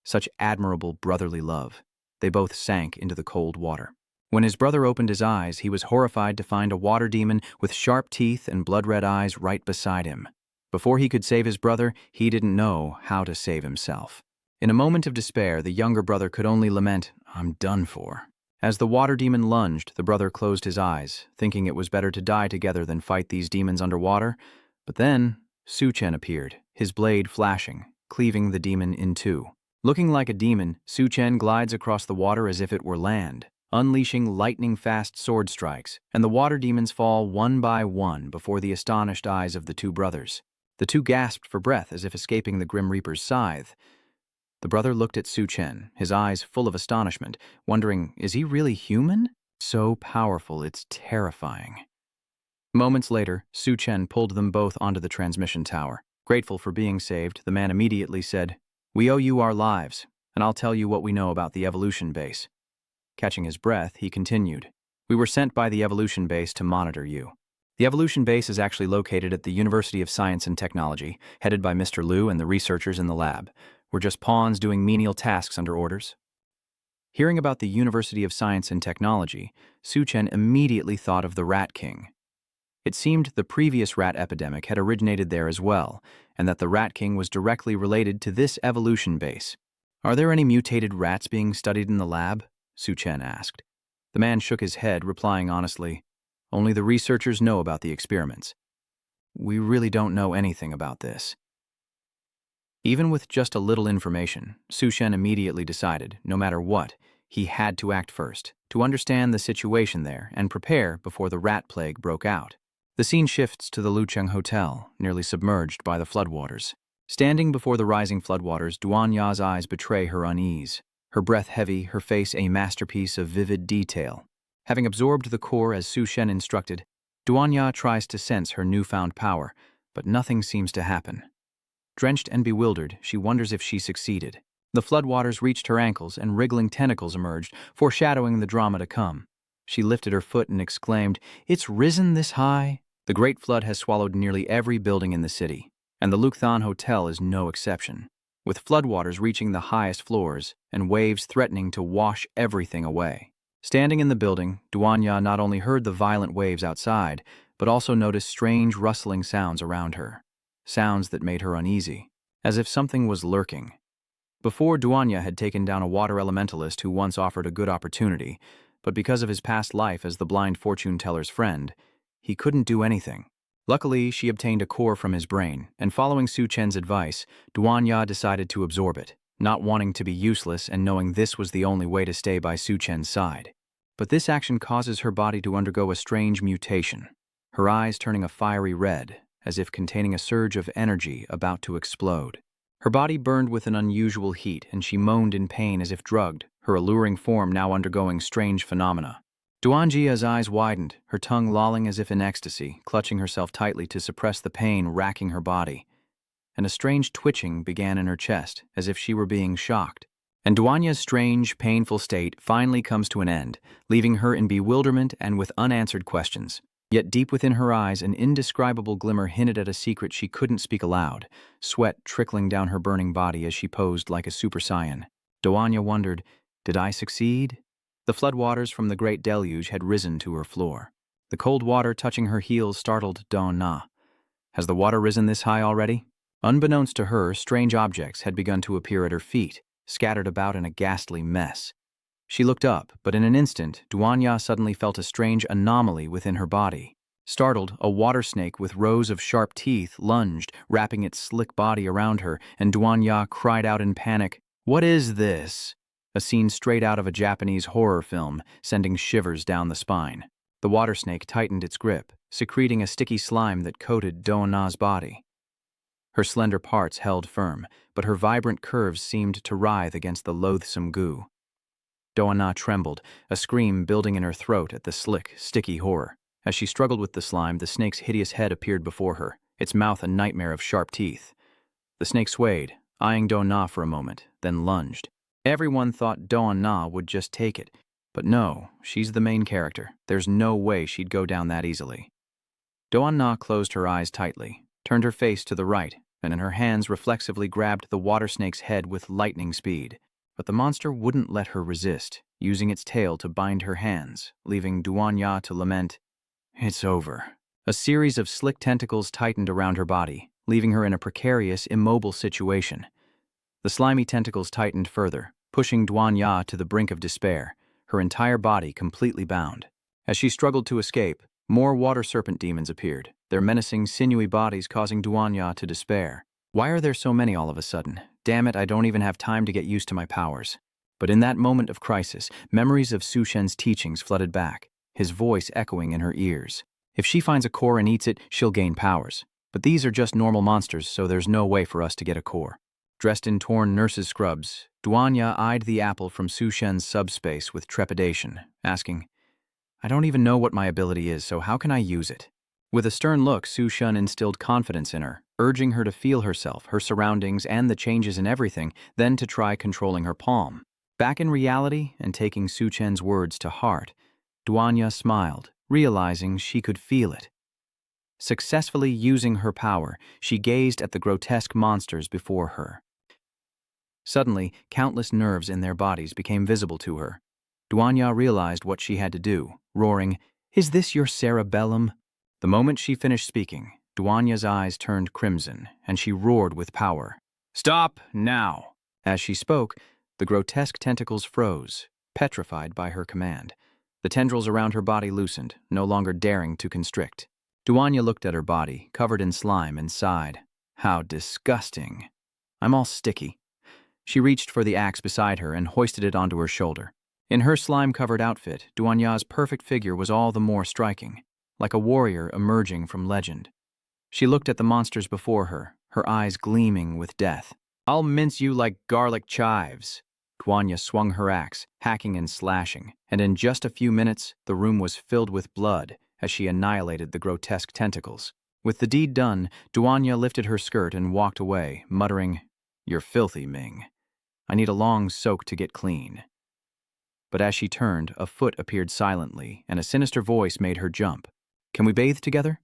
Such admirable brotherly love. They both sank into the cold water. When his brother opened his eyes, he was horrified to find a water demon with sharp teeth and blood-red eyes right beside him. Before he could save his brother, he didn't know how to save himself. In a moment of despair, the younger brother could only lament, "I'm done for." As the water demon lunged, the brother closed his eyes, thinking it was better to die together than fight these demons underwater. But then, Chen appeared, his blade flashing, cleaving the demon in two. Looking like a demon, Chen glides across the water as if it were land, unleashing lightning-fast sword strikes, and the water demons fall one by one before the astonished eyes of the two brothers. The two gasped for breath as if escaping the Grim Reaper's scythe. The brother looked at Chen, his eyes full of astonishment, wondering, is he really human? So powerful, it's terrifying. Moments later, Chen pulled them both onto the transmission tower. Grateful for being saved, the man immediately said, "We owe you our lives, and I'll tell you what we know about the evolution base." Catching his breath, he continued, "We were sent by the evolution base to monitor you. The evolution base is actually located at the University of Science and Technology, headed by Mr. Liu and the researchers in the lab. We're just pawns doing menial tasks under orders." Hearing about the University of Science and Technology, Chen immediately thought of the Rat King. It seemed the previous rat epidemic had originated there as well, and that the Rat King was directly related to this evolution base. "Are there any mutated rats being studied in the lab?" Chen asked. The man shook his head, replying honestly, "Only the researchers know about the experiments. We really don't know anything about this." Even with just a little information, Chen immediately decided, no matter what, he had to act first, to understand the situation there and prepare before the rat plague broke out. The scene shifts to the Lucheng Hotel, nearly submerged by the floodwaters. Standing before the rising floodwaters, Duanya's eyes betray her unease. Her breath heavy, her face a masterpiece of vivid detail. Having absorbed the core as Chen instructed, Duanya tries to sense her newfound power, but nothing seems to happen. Drenched and bewildered, she wonders if she succeeded. The floodwaters reached her ankles and wriggling tentacles emerged, foreshadowing the drama to come. She lifted her foot and exclaimed, "It's risen this high?" The great flood has swallowed nearly every building in the city, and the Luchthan Hotel is no exception, with floodwaters reaching the highest floors and waves threatening to wash everything away. Standing in the building, Duanya not only heard the violent waves outside, but also noticed strange rustling sounds around her. Sounds that made her uneasy, as if something was lurking. Before, Duanya had taken down a water elementalist who once offered a good opportunity, but because of his past life as the blind fortune teller's friend, he couldn't do anything. Luckily, she obtained a core from his brain, and following Chen's advice, Duanya decided to absorb it, not wanting to be useless and knowing this was the only way to stay by Chen's side. But this action causes her body to undergo a strange mutation, her eyes turning a fiery red, as if containing a surge of energy about to explode. Her body burned with an unusual heat, and she moaned in pain as if drugged, her alluring form now undergoing strange phenomena. Duanjia's eyes widened, her tongue lolling as if in ecstasy, clutching herself tightly to suppress the pain racking her body. And a strange twitching began in her chest, as if she were being shocked. And Duanya's strange, painful state finally comes to an end, leaving her in bewilderment and with unanswered questions. Yet deep within her eyes, an indescribable glimmer hinted at a secret she couldn't speak aloud, sweat trickling down her burning body as she posed like a super saiyan. Duanya wondered, did I succeed? The floodwaters from the great deluge had risen to her floor. The cold water touching her heels startled Donna. Has the water risen this high already? Unbeknownst to her, strange objects had begun to appear at her feet, scattered about in a ghastly mess. She looked up, but in an instant, Duanya suddenly felt a strange anomaly within her body. Startled, a water snake with rows of sharp teeth lunged, wrapping its slick body around her, and Duanya cried out in panic, "What is this?" A scene straight out of a Japanese horror film, sending shivers down the spine. The water snake tightened its grip, secreting a sticky slime that coated Do-na's body. Her slender parts held firm, but her vibrant curves seemed to writhe against the loathsome goo. Do-na trembled, a scream building in her throat at the slick, sticky horror. As she struggled with the slime, the snake's hideous head appeared before her, its mouth a nightmare of sharp teeth. The snake swayed, eyeing Do-na for a moment, then lunged. Everyone thought Do-na would just take it, but no, she's the main character. There's no way she'd go down that easily. Do-na closed her eyes tightly, turned her face to the right, and in her hands reflexively grabbed the water snake's head with lightning speed. But the monster wouldn't let her resist, using its tail to bind her hands, leaving Do-na to lament, "It's over." A series of slick tentacles tightened around her body, leaving her in a precarious, immobile situation. The slimy tentacles tightened further, pushing Do-na to the brink of despair, her entire body completely bound. As she struggled to escape, more water serpent demons appeared, their menacing, sinewy bodies causing Do-na to despair. Why are there so many all of a sudden? Damn it, I don't even have time to get used to my powers. But in that moment of crisis, memories of Su Chen's teachings flooded back, his voice echoing in her ears. If she finds a core and eats it, she'll gain powers. But these are just normal monsters, so there's no way for us to get a core. Dressed in torn nurse's scrubs, Do-na eyed the apple from Su Chen's subspace with trepidation, asking, "I don't even know what my ability is, so how can I use it?" With a stern look, Su Chen instilled confidence in her, urging her to feel herself, her surroundings, and the changes in everything, then to try controlling her palm. Back in reality, and taking Su Chen's words to heart, Do-na smiled, realizing she could feel it. Successfully using her power, she gazed at the grotesque monsters before her. Suddenly, countless nerves in their bodies became visible to her. Do-na realized what she had to do, roaring, "Is this your cerebellum?" The moment she finished speaking, Do-na's eyes turned crimson, and she roared with power. "Stop now!" As she spoke, the grotesque tentacles froze, petrified by her command. The tendrils around her body loosened, no longer daring to constrict. Do-na looked at her body, covered in slime, and sighed. "How disgusting. I'm all sticky." She reached for the axe beside her and hoisted it onto her shoulder. In her slime-covered outfit, Do-na's perfect figure was all the more striking, like a warrior emerging from legend. She looked at the monsters before her, her eyes gleaming with death. "I'll mince you like garlic chives." Do-na swung her axe, hacking and slashing, and in just a few minutes, the room was filled with blood as she annihilated the grotesque tentacles. With the deed done, Do-na lifted her skirt and walked away, muttering, "You're filthy, Ming. I need a long soak to get clean." But as she turned, a foot appeared silently, and a sinister voice made her jump. "Can we bathe together?"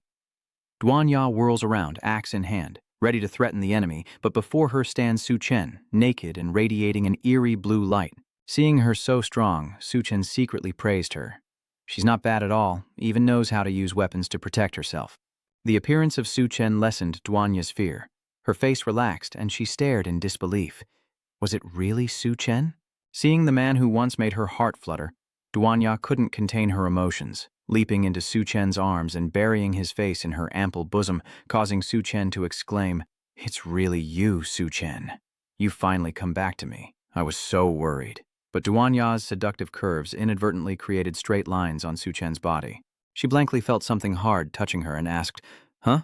Do-na whirls around, axe in hand, ready to threaten the enemy, but before her stands Su Chen, naked and radiating an eerie blue light. Seeing her so strong, Su Chen secretly praised her. She's not bad at all, even knows how to use weapons to protect herself. The appearance of Su Chen lessened Do-na's fear. Her face relaxed, and she stared in disbelief. Was it really Su Chen? Seeing the man who once made her heart flutter, Do-na couldn't contain her emotions, leaping into Su Chen's arms and burying his face in her ample bosom, causing Su Chen to exclaim, "It's really you, Su Chen. You've finally come back to me. I was so worried." But Do-na's seductive curves inadvertently created straight lines on Su Chen's body. She blankly felt something hard touching her and asked, "Huh?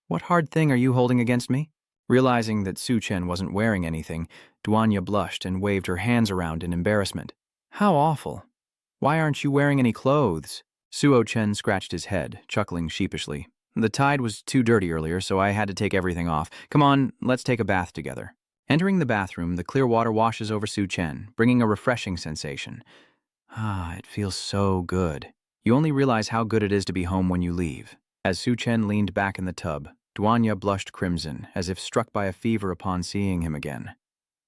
What hard thing are you holding against me?" Realizing that Su Chen wasn't wearing anything, Do-na blushed and waved her hands around in embarrassment. "How awful. Why aren't you wearing any clothes?" Suo Chen scratched his head, chuckling sheepishly. "The tide was too dirty earlier, so I had to take everything off. Come on, let's take a bath together." Entering the bathroom, the clear water washes over Su Chen, bringing a refreshing sensation. "Ah, it feels so good." You only realize how good it is to be home when you leave. As Su Chen leaned back in the tub, Do-na blushed crimson, as if struck by a fever upon seeing him again.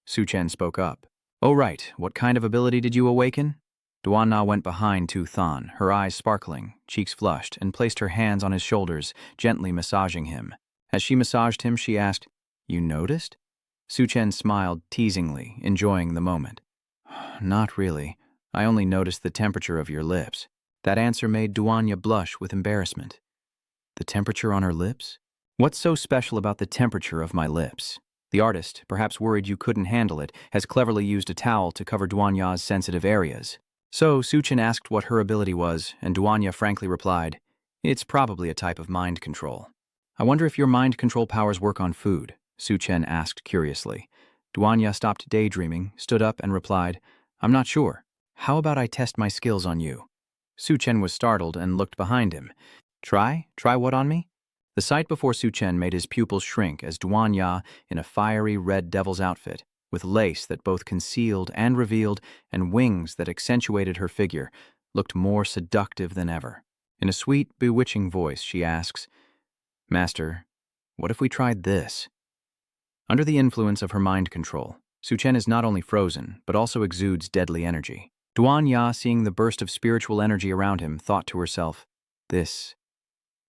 Su Chen spoke up. "Oh right, what kind of ability did you awaken?" Do-na went behind Tu Than, her eyes sparkling, cheeks flushed, and placed her hands on his shoulders, gently massaging him. As she massaged him, she asked, "You noticed?" Su Chen smiled teasingly, enjoying the moment. "Not really. I only noticed the temperature of your lips." That answer made Do-na blush with embarrassment. The temperature on her lips? What's so special about the temperature of my lips? The artist, perhaps worried you couldn't handle it, has cleverly used a towel to cover Do-na's sensitive areas. So Su Chen asked what her ability was, and Do-na frankly replied, It's probably a type of mind control. I wonder if your mind control powers work on food, Chen asked curiously. Duanya stopped daydreaming, stood up, and replied, I'm not sure. How about I test my skills on you? Chen was startled and looked behind him. Try? Try what on me? The sight before Chen made his pupils shrink as Duanya, in a fiery red devil's outfit, with lace that both concealed and revealed and wings that accentuated her figure, looked more seductive than ever. In a sweet, bewitching voice, she asks, Master, what if we tried this? Under the influence of her mind control, Chen is not only frozen, but also exudes deadly energy. Duanya, seeing the burst of spiritual energy around him, thought to herself, This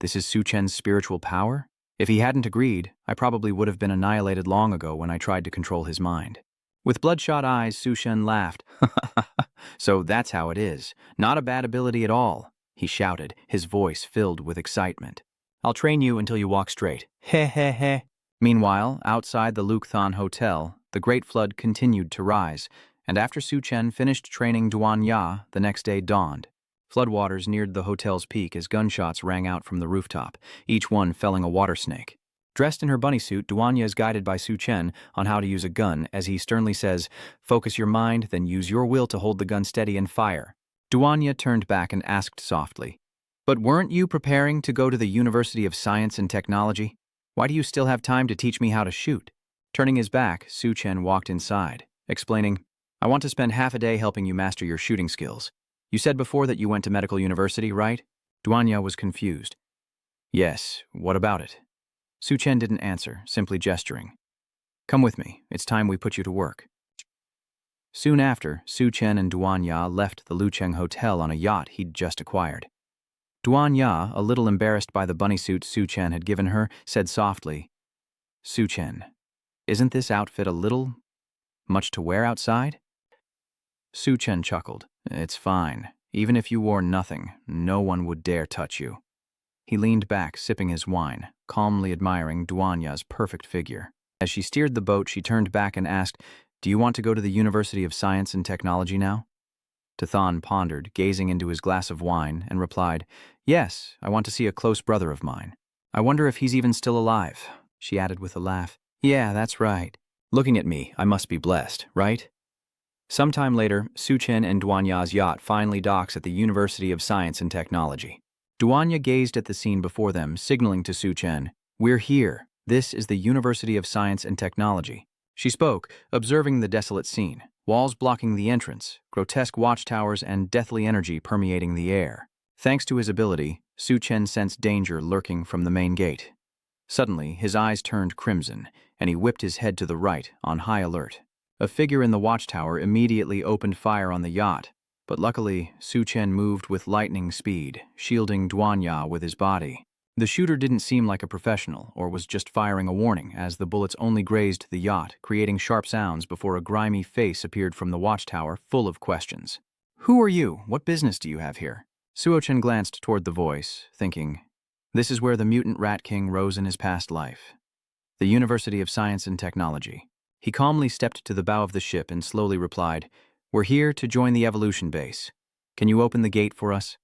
is Chen's spiritual power? If he hadn't agreed, I probably would have been annihilated long ago when I tried to control his mind. With bloodshot eyes, Chen laughed. So that's how it is. Not a bad ability at all, he shouted, his voice filled with excitement. I'll train you until you walk straight. He he he. Meanwhile, outside the Lukthan Hotel, the Great Flood continued to rise, and after Chen finished training Duanya, the next day dawned. Floodwaters neared the hotel's peak as gunshots rang out from the rooftop, each one felling a water snake. Dressed in her bunny suit, Duanya is guided by Chen on how to use a gun as he sternly says, Focus your mind, then use your will to hold the gun steady and fire. Duanya turned back and asked softly, But weren't you preparing to go to the University of Science and Technology? Why do you still have time to teach me how to shoot? Turning his back, Chen walked inside, explaining, I want to spend half a day helping you master your shooting skills. You said before that you went to medical university, right? Duanya was confused. Yes, what about it? Chen didn't answer, simply gesturing. Come with me, it's time we put you to work. Soon after, Chen and Duanya left the Lucheng Hotel on a yacht he'd just acquired. Duanya, a little embarrassed by the bunny suit Chen had given her, said softly, Chen, isn't this outfit a little much to wear outside? Chen chuckled. It's fine. Even if you wore nothing, no one would dare touch you. He leaned back, sipping his wine, calmly admiring Duanya's perfect figure. As she steered the boat, she turned back and asked, Do you want to go to the University of Science and Technology now? Tathan pondered, gazing into his glass of wine, and replied, Yes, I want to see a close brother of mine. I wonder if he's even still alive, she added with a laugh. Yeah, that's right. Looking at me, I must be blessed, right? Sometime later, Chen and Duanya's yacht finally docks at the University of Science and Technology. Duanya gazed at the scene before them, signaling to Chen, We're here. This is the University of Science and Technology. She spoke, observing the desolate scene, walls blocking the entrance, grotesque watchtowers, and deathly energy permeating the air. Thanks to his ability, Chen sensed danger lurking from the main gate. Suddenly, his eyes turned crimson, and he whipped his head to the right, on high alert. A figure in the watchtower immediately opened fire on the yacht, but luckily, Chen moved with lightning speed, shielding Duanya with his body. The shooter didn't seem like a professional, or was just firing a warning, as the bullets only grazed the yacht, creating sharp sounds before a grimy face appeared from the watchtower, full of questions. Who are you? What business do you have here? Chen glanced toward the voice, thinking, This is where the mutant Rat King rose in his past life. The University of Science and Technology. He calmly stepped to the bow of the ship and slowly replied, We're here to join the evolution base. Can you open the gate for us?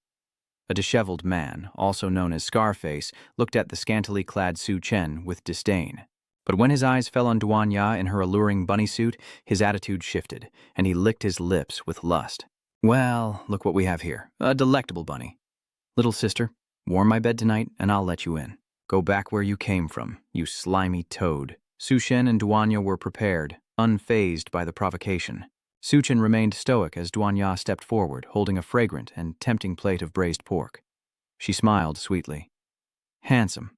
A disheveled man, also known as Scarface, looked at the scantily clad Chen with disdain. But when his eyes fell on Duanya in her alluring bunny suit, his attitude shifted, and he licked his lips with lust. Well, look what we have here. A delectable bunny. Little sister, warm my bed tonight, and I'll let you in. Go back where you came from, you slimy toad. Chen and Duanya were prepared, unfazed by the provocation. Chen remained stoic as Duanya stepped forward, holding a fragrant and tempting plate of braised pork. She smiled sweetly. Handsome,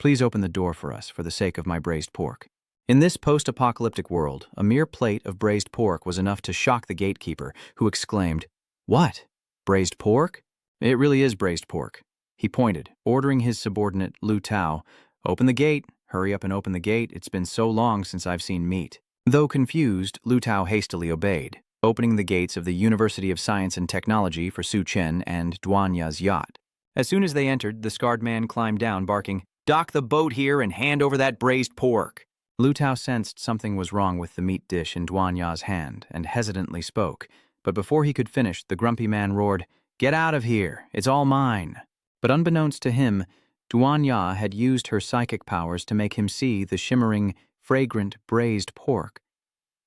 please open the door for us for the sake of my braised pork. In this post-apocalyptic world, a mere plate of braised pork was enough to shock the gatekeeper, who exclaimed, What? Braised pork? It really is braised pork. He pointed, ordering his subordinate, Lu Tao, Open the gate. Hurry up and open the gate. It's been so long since I've seen meat. Though confused, Lu Tao hastily obeyed, opening the gates of the University of Science and Technology for Chen and Duanya's yacht. As soon as they entered, the scarred man climbed down, barking, Dock the boat here and hand over that braised pork. Lu Tao sensed something was wrong with the meat dish in Duanya's hand and hesitantly spoke, but before he could finish, the grumpy man roared, Get out of here. It's all mine. But unbeknownst to him, Duanya had used her psychic powers to make him see the shimmering, fragrant, braised pork,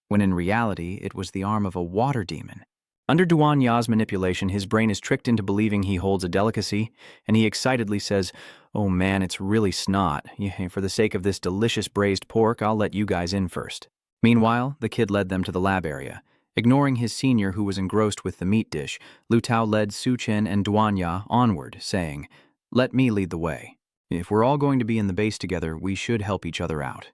when in reality it was the arm of a water demon. Under Duanya's manipulation, his brain is tricked into believing he holds a delicacy, and he excitedly says, "Oh man, it's really snot. Yeah, for the sake of this delicious braised pork, I'll let you guys in first." Meanwhile, the kid led them to the lab area. Ignoring his senior who was engrossed with the meat dish, Lu Tao led Su Chen and Duanya onward, saying, "Let me lead the way. If we're all going to be in the base together, we should help each other out.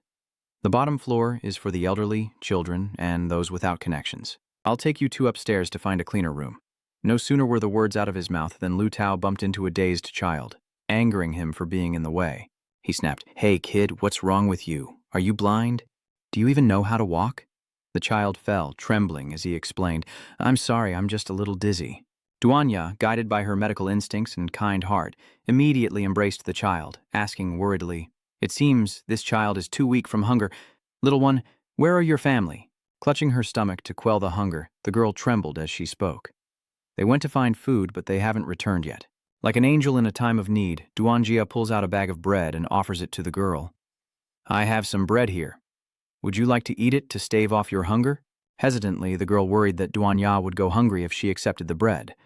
The bottom floor is for the elderly, children, and those without connections. I'll take you two upstairs to find a cleaner room." No sooner were the words out of his mouth than Lu Tao bumped into a dazed child, angering him for being in the way. He snapped, "Hey kid, what's wrong with you? Are you blind? Do you even know how to walk?" The child fell, trembling, as he explained, "I'm sorry, I'm just a little dizzy." Duanya, guided by her medical instincts and kind heart, immediately embraced the child, asking worriedly, "It seems this child is too weak from hunger. Little one, where are your family?" Clutching her stomach to quell the hunger, the girl trembled as she spoke. "They went to find food, but they haven't returned yet." Like an angel in a time of need, Duanjia pulls out a bag of bread and offers it to the girl. "I have some bread here. Would you like to eat it to stave off your hunger?" Hesitantly, the girl worried that Duanya would go hungry if she accepted the bread.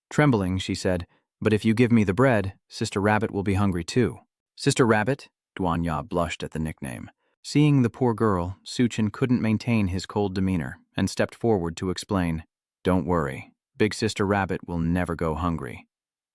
Trembling, she said, "But if you give me the bread, Sister Rabbit will be hungry too." "Sister Rabbit?" Duanya blushed at the nickname. Seeing the poor girl, Su Chen couldn't maintain his cold demeanor and stepped forward to explain, "Don't worry, Big Sister Rabbit will never go hungry."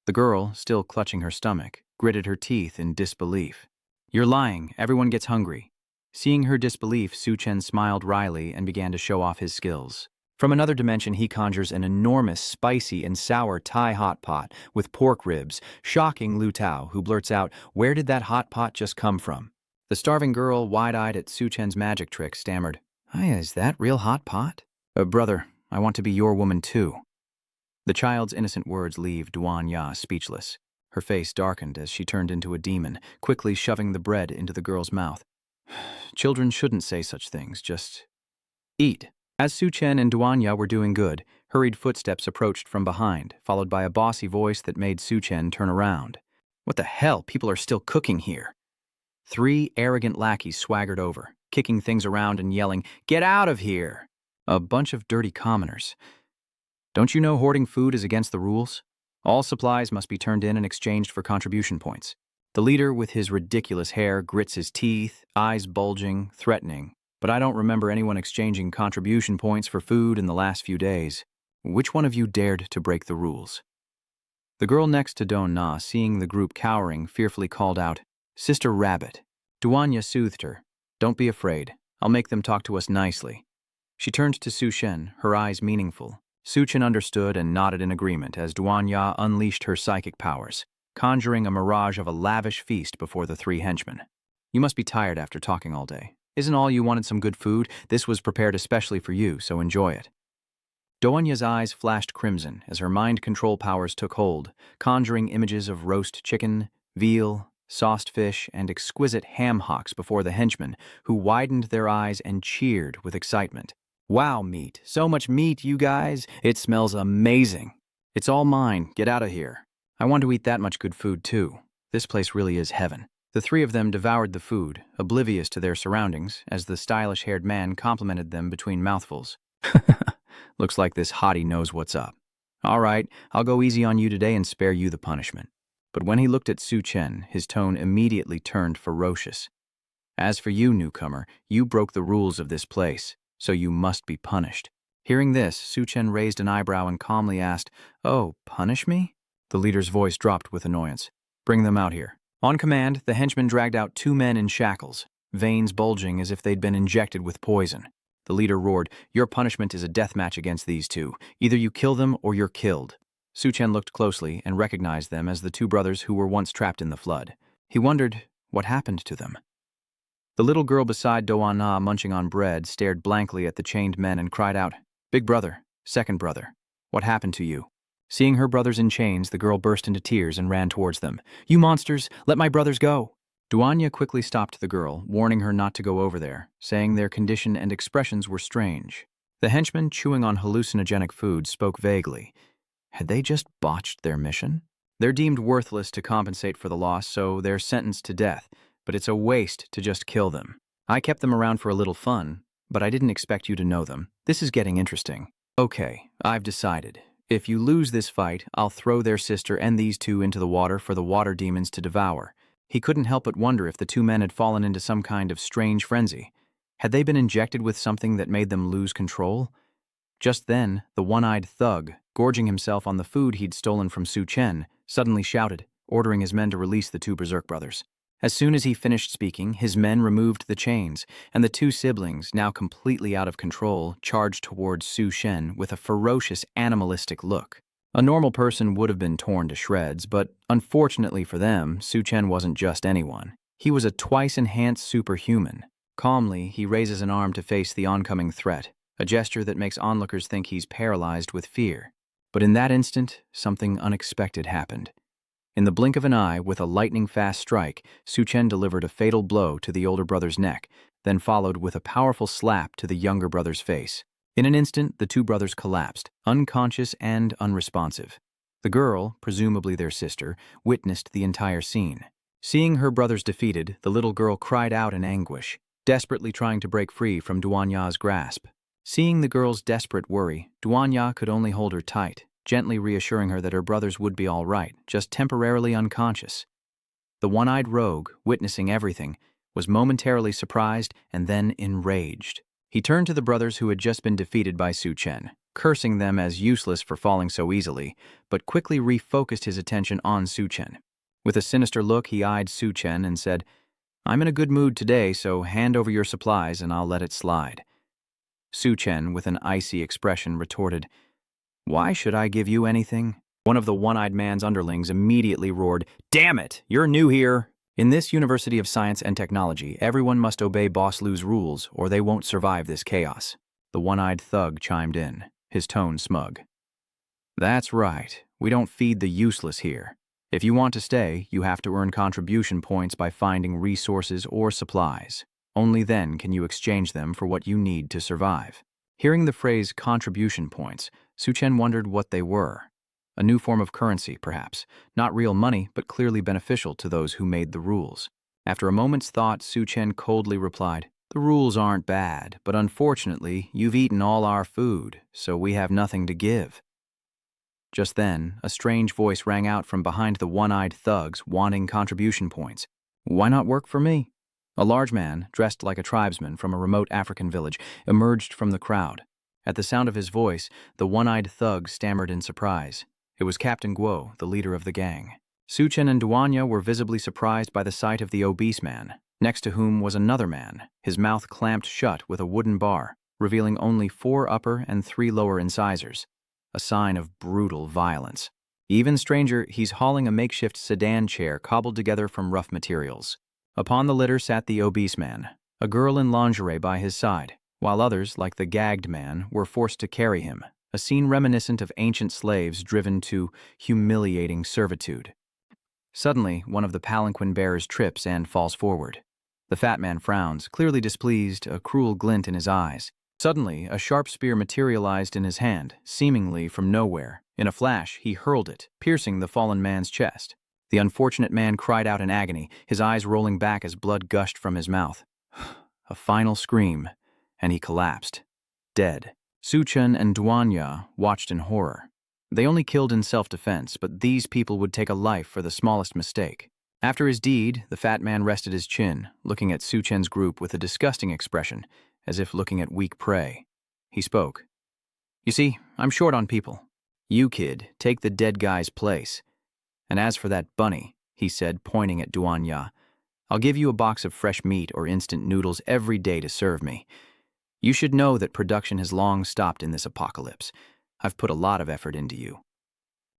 The girl, still clutching her stomach, gritted her teeth in disbelief. "You're lying, everyone gets hungry." Seeing her disbelief, Su Chen smiled wryly and began to show off his skills. From another dimension, he conjures an enormous, spicy and sour Thai hot pot with pork ribs, shocking Lu Tao, who blurts out, "Where did that hot pot just come from?" The starving girl, wide-eyed at Su Chen's magic trick, stammered, "Is that real hot pot?" Brother, I want to be your woman too." The child's innocent words leave Duanya speechless. Her face darkened as she turned into a demon, quickly shoving the bread into the girl's mouth. "Children shouldn't say such things, just eat." As Su Chen and Duanya were doing good, hurried footsteps approached from behind, followed by a bossy voice that made Su Chen turn around. "What the hell? People are still cooking here." 3 arrogant lackeys swaggered over, kicking things around and yelling, "Get out of here!" A bunch of dirty commoners. "Don't you know hoarding food is against the rules? All supplies must be turned in and exchanged for contribution points." The leader with his ridiculous hair grits his teeth, eyes bulging, threatening. "But I don't remember anyone exchanging contribution points for food in the last few days. Which one of you dared to break the rules?" The girl next to Don Na, seeing the group cowering, fearfully called out, "Sister Rabbit." Duanya soothed her. "Don't be afraid. I'll make them talk to us nicely." She turned to Su Chen, her eyes meaningful. Su Chen understood and nodded in agreement as Duanya unleashed her psychic powers, conjuring a mirage of a lavish feast before the 3 henchmen. "You must be tired after talking all day. Isn't all you wanted some good food? This was prepared especially for you, so enjoy it." Duanya's eyes flashed crimson as her mind control powers took hold, conjuring images of roast chicken, veal, sauced fish, and exquisite ham hocks before the henchmen, who widened their eyes and cheered with excitement. "Wow, meat. So much meat, you guys. It smells amazing. It's all mine. Get out of here. I want to eat that much good food, too. This place really is heaven." The 3 of them devoured the food, oblivious to their surroundings, as the stylish-haired man complimented them between mouthfuls. "Looks like this hottie knows what's up. All right, I'll go easy on you today and spare you the punishment." But when he looked at Su Chen, his tone immediately turned ferocious. "As for you, newcomer, you broke the rules of this place, so you must be punished." Hearing this, Su Chen raised an eyebrow and calmly asked, "Oh, punish me?" The leader's voice dropped with annoyance. "Bring them out here." On command, the henchmen dragged out 2 men in shackles, veins bulging as if they'd been injected with poison. The leader roared, "Your punishment is a death match against these 2. Either you kill them or you're killed." Su Chen looked closely and recognized them as the 2 brothers who were once trapped in the flood. He wondered what happened to them. The little girl beside Doan Na, munching on bread, stared blankly at the chained men and cried out, "Big brother, second brother, what happened to you?" Seeing her brothers in chains, the girl burst into tears and ran towards them. "You monsters, let my brothers go!" Duanya quickly stopped the girl, warning her not to go over there, saying their condition and expressions were strange. The henchmen, chewing on hallucinogenic food, spoke vaguely. Had they just botched their mission? They're deemed worthless to compensate for the loss, so they're sentenced to death, but it's a waste to just kill them. I kept them around for a little fun, but I didn't expect you to know them. This is getting interesting. Okay, I've decided. If you lose this fight, I'll throw their sister and these two into the water for the water demons to devour. He couldn't help but wonder if the two men had fallen into some kind of strange frenzy. Had they been injected with something that made them lose control? Just then, the one-eyed thug, gorging himself on the food he'd stolen from Chen, suddenly shouted, ordering his men to release the two berserk brothers. As soon as he finished speaking, his men removed the chains, and the two siblings, now completely out of control, charged towards Chen with a ferocious, animalistic look. A normal person would have been torn to shreds, but unfortunately for them, Chen wasn't just anyone. He was a twice-enhanced superhuman. Calmly, he raises an arm to face the oncoming threat, a gesture that makes onlookers think he's paralyzed with fear. But in that instant, something unexpected happened. In the blink of an eye, with a lightning-fast strike, Chen delivered a fatal blow to the older brother's neck, then followed with a powerful slap to the younger brother's face. In an instant, the two brothers collapsed, unconscious and unresponsive. The girl, presumably their sister, witnessed the entire scene. Seeing her brothers defeated, the little girl cried out in anguish, desperately trying to break free from Duanya's grasp. Seeing the girl's desperate worry, Duanya could only hold her tight, gently reassuring her that her brothers would be all right, just temporarily unconscious. The one-eyed rogue, witnessing everything, was momentarily surprised and then enraged. He turned to the brothers who had just been defeated by Chen, cursing them as useless for falling so easily, but quickly refocused his attention on Chen. With a sinister look, he eyed Chen and said, "I'm in a good mood today, so hand over your supplies and I'll let it slide." Chen, with an icy expression, retorted, "Why should I give you anything?" One of the one-eyed man's underlings immediately roared, "Damn it, you're new here!" In this University of Science and Technology, everyone must obey Boss Lou's rules or they won't survive this chaos. The one-eyed thug chimed in, his tone smug. "That's right, we don't feed the useless here. If you want to stay, you have to earn contribution points by finding resources or supplies. Only then can you exchange them for what you need to survive." Hearing the phrase contribution points, Chen wondered what they were. A new form of currency, perhaps. Not real money, but clearly beneficial to those who made the rules. After a moment's thought, Chen coldly replied, "The rules aren't bad, but unfortunately, you've eaten all our food, so we have nothing to give." Just then, a strange voice rang out from behind the one-eyed thugs wanting contribution points. "Why not work for me?" A large man, dressed like a tribesman from a remote African village, emerged from the crowd. At the sound of his voice, the one-eyed thug stammered in surprise. It was Captain Guo, the leader of the gang. Chen and Duanya were visibly surprised by the sight of the obese man, next to whom was another man, his mouth clamped shut with a wooden bar, revealing only 4 upper and 3 lower incisors, a sign of brutal violence. Even stranger, he's hauling a makeshift sedan chair cobbled together from rough materials. Upon the litter sat the obese man, a girl in lingerie by his side, while others, like the gagged man, were forced to carry him, a scene reminiscent of ancient slaves driven to humiliating servitude. Suddenly, one of the palanquin bearers trips and falls forward. The fat man frowns, clearly displeased, a cruel glint in his eyes. Suddenly, a sharp spear materialized in his hand, seemingly from nowhere. In a flash, he hurled it, piercing the fallen man's chest. The unfortunate man cried out in agony, his eyes rolling back as blood gushed from his mouth. A final scream, and he collapsed, dead. Chen and Duanya watched in horror. They only killed in self-defense, but these people would take a life for the smallest mistake. After his deed, the fat man rested his chin, looking at Chen's group with a disgusting expression, as if looking at weak prey. He spoke. "You see, I'm short on people. You, kid, take the dead guy's place. And as for that bunny," he said, pointing at Duanya, "I'll give you a box of fresh meat or instant noodles every day to serve me. You should know that production has long stopped in this apocalypse. I've put a lot of effort into you."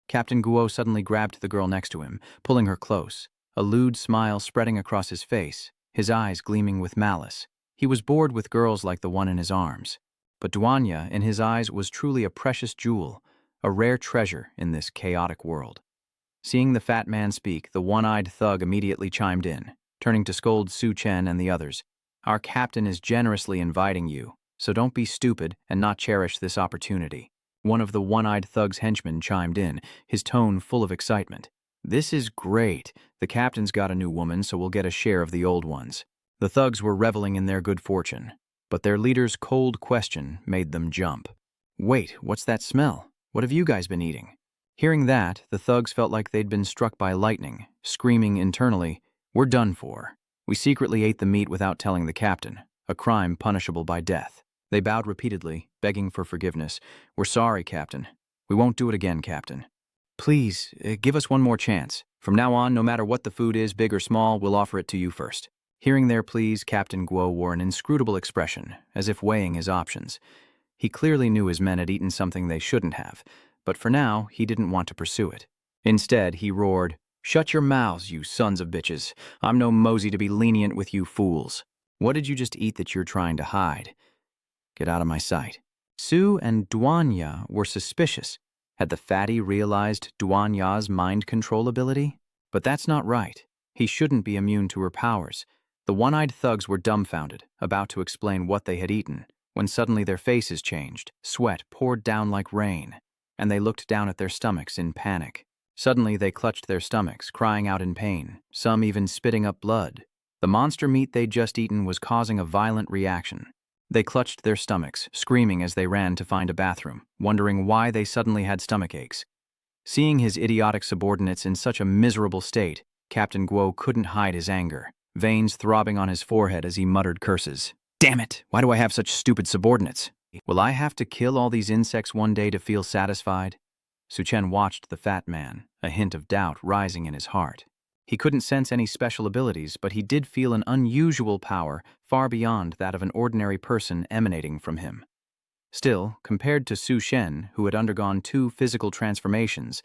Captain Guo suddenly grabbed the girl next to him, pulling her close, a lewd smile spreading across his face, his eyes gleaming with malice. He was bored with girls like the one in his arms. But Duanya, in his eyes, was truly a precious jewel, a rare treasure in this chaotic world. Seeing the fat man speak, the one-eyed thug immediately chimed in, turning to scold Chen and the others. "Our captain is generously inviting you, so don't be stupid and not cherish this opportunity." One of the one-eyed thug's henchmen chimed in, his tone full of excitement. This is great. The captain's got a new woman, so we'll get a share of the old ones. The thugs were reveling in their good fortune, but their leader's cold question made them jump. Wait, what's that smell? What have you guys been eating? Hearing that, the thugs felt like they'd been struck by lightning, screaming internally, "We're done for." We secretly ate the meat without telling the captain, a crime punishable by death. They bowed repeatedly, begging for forgiveness. "We're sorry, Captain. We won't do it again, Captain. Please, give us one more chance. From now on, no matter what the food is, big or small, we'll offer it to you first." Hearing their pleas, Captain Guo wore an inscrutable expression, as if weighing his options. He clearly knew his men had eaten something they shouldn't have, but for now, he didn't want to pursue it. Instead, he roared, "Shut your mouths, you sons of bitches. I'm no mosey to be lenient with you fools. What did you just eat that you're trying to hide? Get out of my sight." Su and Duanya were suspicious. Had the fatty realized Duanya's mind control ability? But that's not right. He shouldn't be immune to her powers. The one-eyed thugs were dumbfounded, about to explain what they had eaten, when suddenly their faces changed, sweat poured down like rain, and they looked down at their stomachs in panic. Suddenly they clutched their stomachs, crying out in pain, some even spitting up blood. The monster meat they'd just eaten was causing a violent reaction. They clutched their stomachs, screaming as they ran to find a bathroom, wondering why they suddenly had stomach aches. Seeing his idiotic subordinates in such a miserable state, Captain Guo couldn't hide his anger, veins throbbing on his forehead as he muttered curses. "Damn it! Why do I have such stupid subordinates? Will I have to kill all these insects one day to feel satisfied?" Chen watched the fat man, a hint of doubt rising in his heart. He couldn't sense any special abilities, but he did feel an unusual power far beyond that of an ordinary person emanating from him. Still, compared to Chen, who had undergone 2 physical transformations,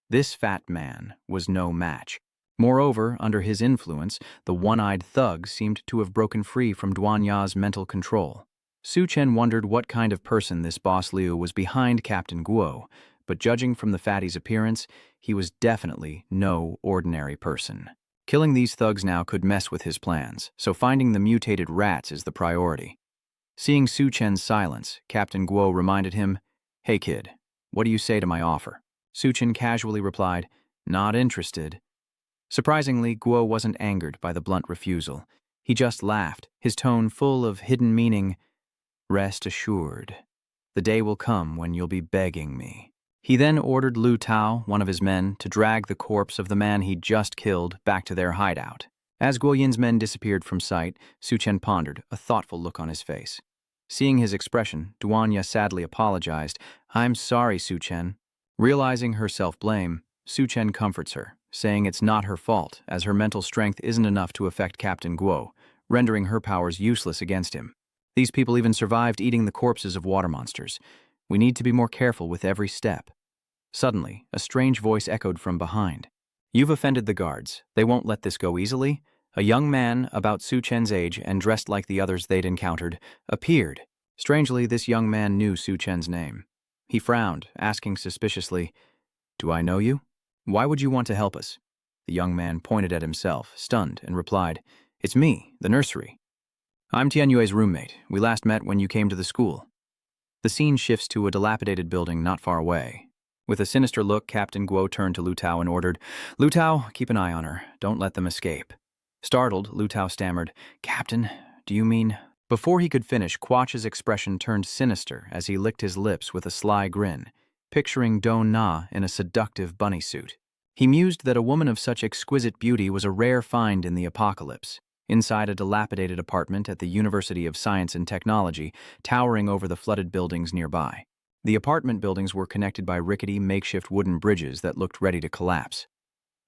this fat man was no match. Moreover, under his influence, the one-eyed thug seemed to have broken free from Duanya's mental control. Chen wondered what kind of person this boss Liu was behind Captain Guo, but judging from the fatty's appearance, he was definitely no ordinary person. Killing these thugs now could mess with his plans, so finding the mutated rats is the priority. Seeing Chen's silence, Captain Guo reminded him, "Hey kid, what do you say to my offer?" Chen casually replied, "Not interested." Surprisingly, Guo wasn't angered by the blunt refusal. He just laughed, his tone full of hidden meaning. "Rest assured, the day will come when you'll be begging me." He then ordered Lu Tao, one of his men, to drag the corpse of the man he'd just killed back to their hideout. As Guo Yin's men disappeared from sight, Chen pondered, a thoughtful look on his face. Seeing his expression, Duanya sadly apologized. "I'm sorry, Chen." Realizing her self-blame, Chen comforts her, saying it's not her fault, as her mental strength isn't enough to affect Captain Guo, rendering her powers useless against him. These people even survived eating the corpses of water monsters. We need to be more careful with every step. Suddenly, a strange voice echoed from behind. "You've offended the guards. They won't let this go easily." A young man, about Chen's age and dressed like the others they'd encountered, appeared. Strangely, this young man knew Chen's name. He frowned, asking suspiciously, "Do I know you? Why would you want to help us?" The young man pointed at himself, stunned, and replied, "It's me, the nursery. I'm Tianyue's roommate. We last met when you came to the school." The scene shifts to a dilapidated building not far away. With a sinister look, Captain Guo turned to Lu Tao and ordered, "Lu Tao, keep an eye on her. Don't let them escape." Startled, Lu Tao stammered, "Captain, do you mean—" Before he could finish, Quach's expression turned sinister as he licked his lips with a sly grin, picturing Don Na in a seductive bunny suit. He mused that a woman of such exquisite beauty was a rare find in the apocalypse. Inside a dilapidated apartment at the University of Science and Technology, towering over the flooded buildings nearby. The apartment buildings were connected by rickety, makeshift wooden bridges that looked ready to collapse.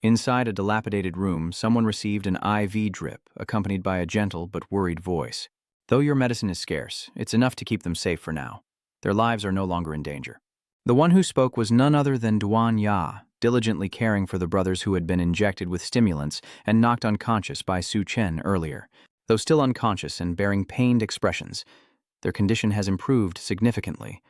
Inside a dilapidated room, someone received an IV drip, accompanied by a gentle but worried voice. "Though your medicine is scarce, it's enough to keep them safe for now. Their lives are no longer in danger." The one who spoke was none other than Duanya, diligently caring for the brothers who had been injected with stimulants and knocked unconscious by Chen earlier. Though still unconscious and bearing pained expressions, their condition has improved significantly,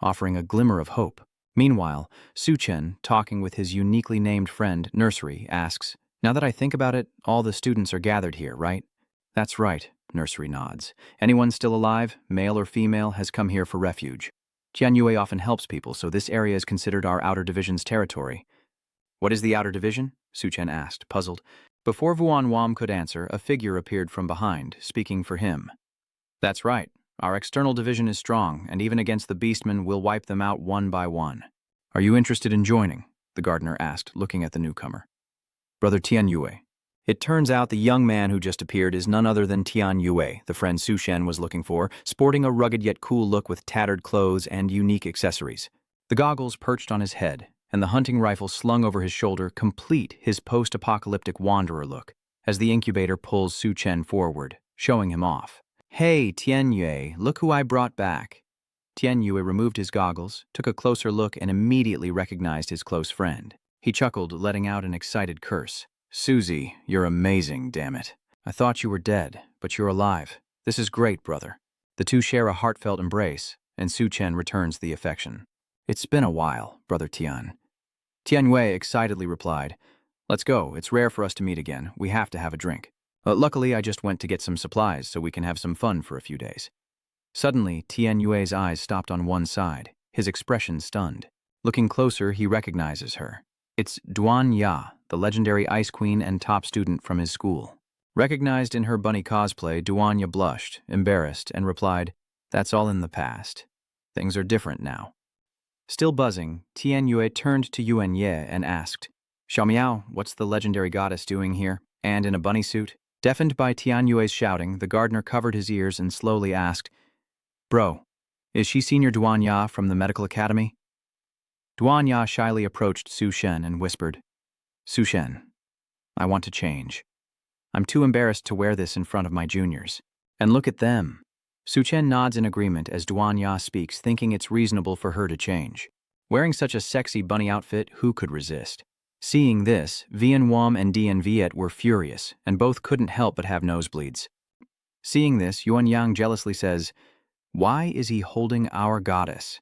offering a glimmer of hope. Meanwhile, Chen, talking with his uniquely named friend, Nursery, asks, "Now that I think about it, all the students are gathered here, right?" "That's right," Nursery nods. "Anyone still alive, male or female, has come here for refuge. Tianyue often helps people, so this area is considered our Outer Division's territory." "What is the Outer Division?" Su Chen asked, puzzled. Before Vuan Wam could answer, a figure appeared from behind, speaking for him. That's right. Our external division is strong, and even against the beastmen, we'll wipe them out one by one. Are you interested in joining? The gardener asked, looking at the newcomer. Brother Tian Yue. It turns out the young man who just appeared is none other than Tian Yue, the friend Su Shen was looking for, sporting a rugged yet cool look with tattered clothes and unique accessories. The goggles perched on his head, and the hunting rifle slung over his shoulder complete his post-apocalyptic wanderer look, as the incubator pulls Su Chen forward, showing him off. Hey, Tian Yue, look who I brought back. Tian Yue removed his goggles, took a closer look, and immediately recognized his close friend. He chuckled, letting out an excited curse. Susie, you're amazing, damn it. I thought you were dead, but you're alive. This is great, brother. The two share a heartfelt embrace, and Su Chen returns the affection. It's been a while, Brother Tian. Tian Yue excitedly replied, Let's go. It's rare for us to meet again. We have to have a drink. Luckily, I just went to get some supplies so we can have some fun for a few days. Suddenly, Tian Yue's eyes stopped on one side, his expression stunned. Looking closer, he recognizes her. It's Duan Ya, the legendary ice queen and top student from his school. Recognized in her bunny cosplay, Duan Ya blushed, embarrassed, and replied, That's all in the past. Things are different now. Still buzzing, Tian Yue turned to Yuan Ye and asked, Xiao Miao, what's the legendary goddess doing here, and in a bunny suit? Deafened by Tian Yue's shouting, the gardener covered his ears and slowly asked, Bro, is she Senior Duan Ya from the medical academy? Duan Ya shyly approached Su Shen and whispered, Su Shen, I want to change. I'm too embarrassed to wear this in front of my juniors. And look at them. Su Chen nods in agreement as Duan Ya speaks, thinking it's reasonable for her to change. Wearing such a sexy bunny outfit, who could resist? Seeing this, Vian Wam and Dian Viet were furious, and both couldn't help but have nosebleeds. Seeing this, Yuan Yang jealously says, Why is he holding our goddess?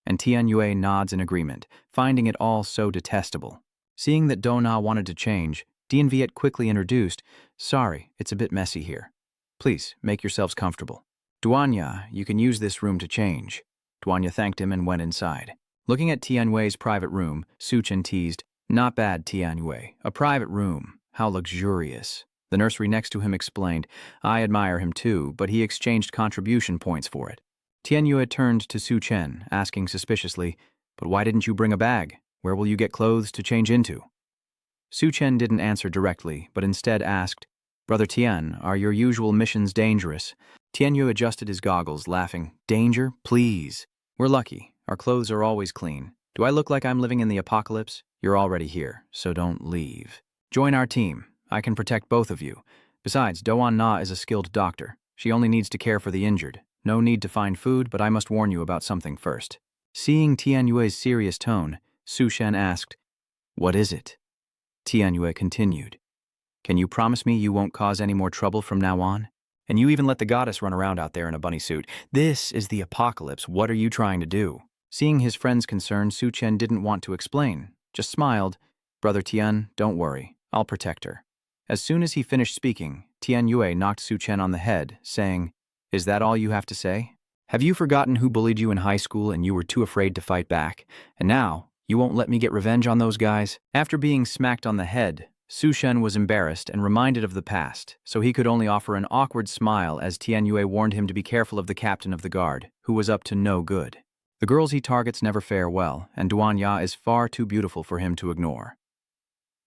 And Tian Yue nods in agreement, finding it all so detestable. Seeing that Dona wanted to change, Dian Viet quickly introduced, Sorry, it's a bit messy here. Please, make yourselves comfortable. Duanya, you can use this room to change. Duanya thanked him and went inside. Looking at Tian Yue's private room, Su Chen teased, Not bad, Tian Yue. A private room. How luxurious. The nursery next to him explained, I admire him too, but he exchanged contribution points for it. Tian Yue turned to Su Chen, asking suspiciously, But why didn't you bring a bag? Where will you get clothes to change into? Su Chen didn't answer directly, but instead asked, Brother Tian, are your usual missions dangerous? Tian Yue adjusted his goggles, laughing, Danger? Please. We're lucky. Our clothes are always clean. Do I look like I'm living in the apocalypse? You're already here, so don't leave. Join our team. I can protect both of you. Besides, Doan Na is a skilled doctor. She only needs to care for the injured. No need to find food, but I must warn you about something first. Seeing Tian Yue's serious tone, Su Shen asked, What is it? Tian Yue continued, Can you promise me you won't cause any more trouble from now on? And you even let the goddess run around out there in a bunny suit. This is the apocalypse. What are you trying to do? Seeing his friend's concern, Su Chen didn't want to explain, just smiled. Brother Tian, don't worry. I'll protect her. As soon as he finished speaking, Tian Yue knocked Su Chen on the head, saying, Is that all you have to say? Have you forgotten who bullied you in high school and you were too afraid to fight back? And now, you won't let me get revenge on those guys? After being smacked on the head, Su Shen was embarrassed and reminded of the past, so he could only offer an awkward smile as Tian Yue warned him to be careful of the captain of the guard, who was up to no good. The girls he targets never fare well, and Duan Ya is far too beautiful for him to ignore.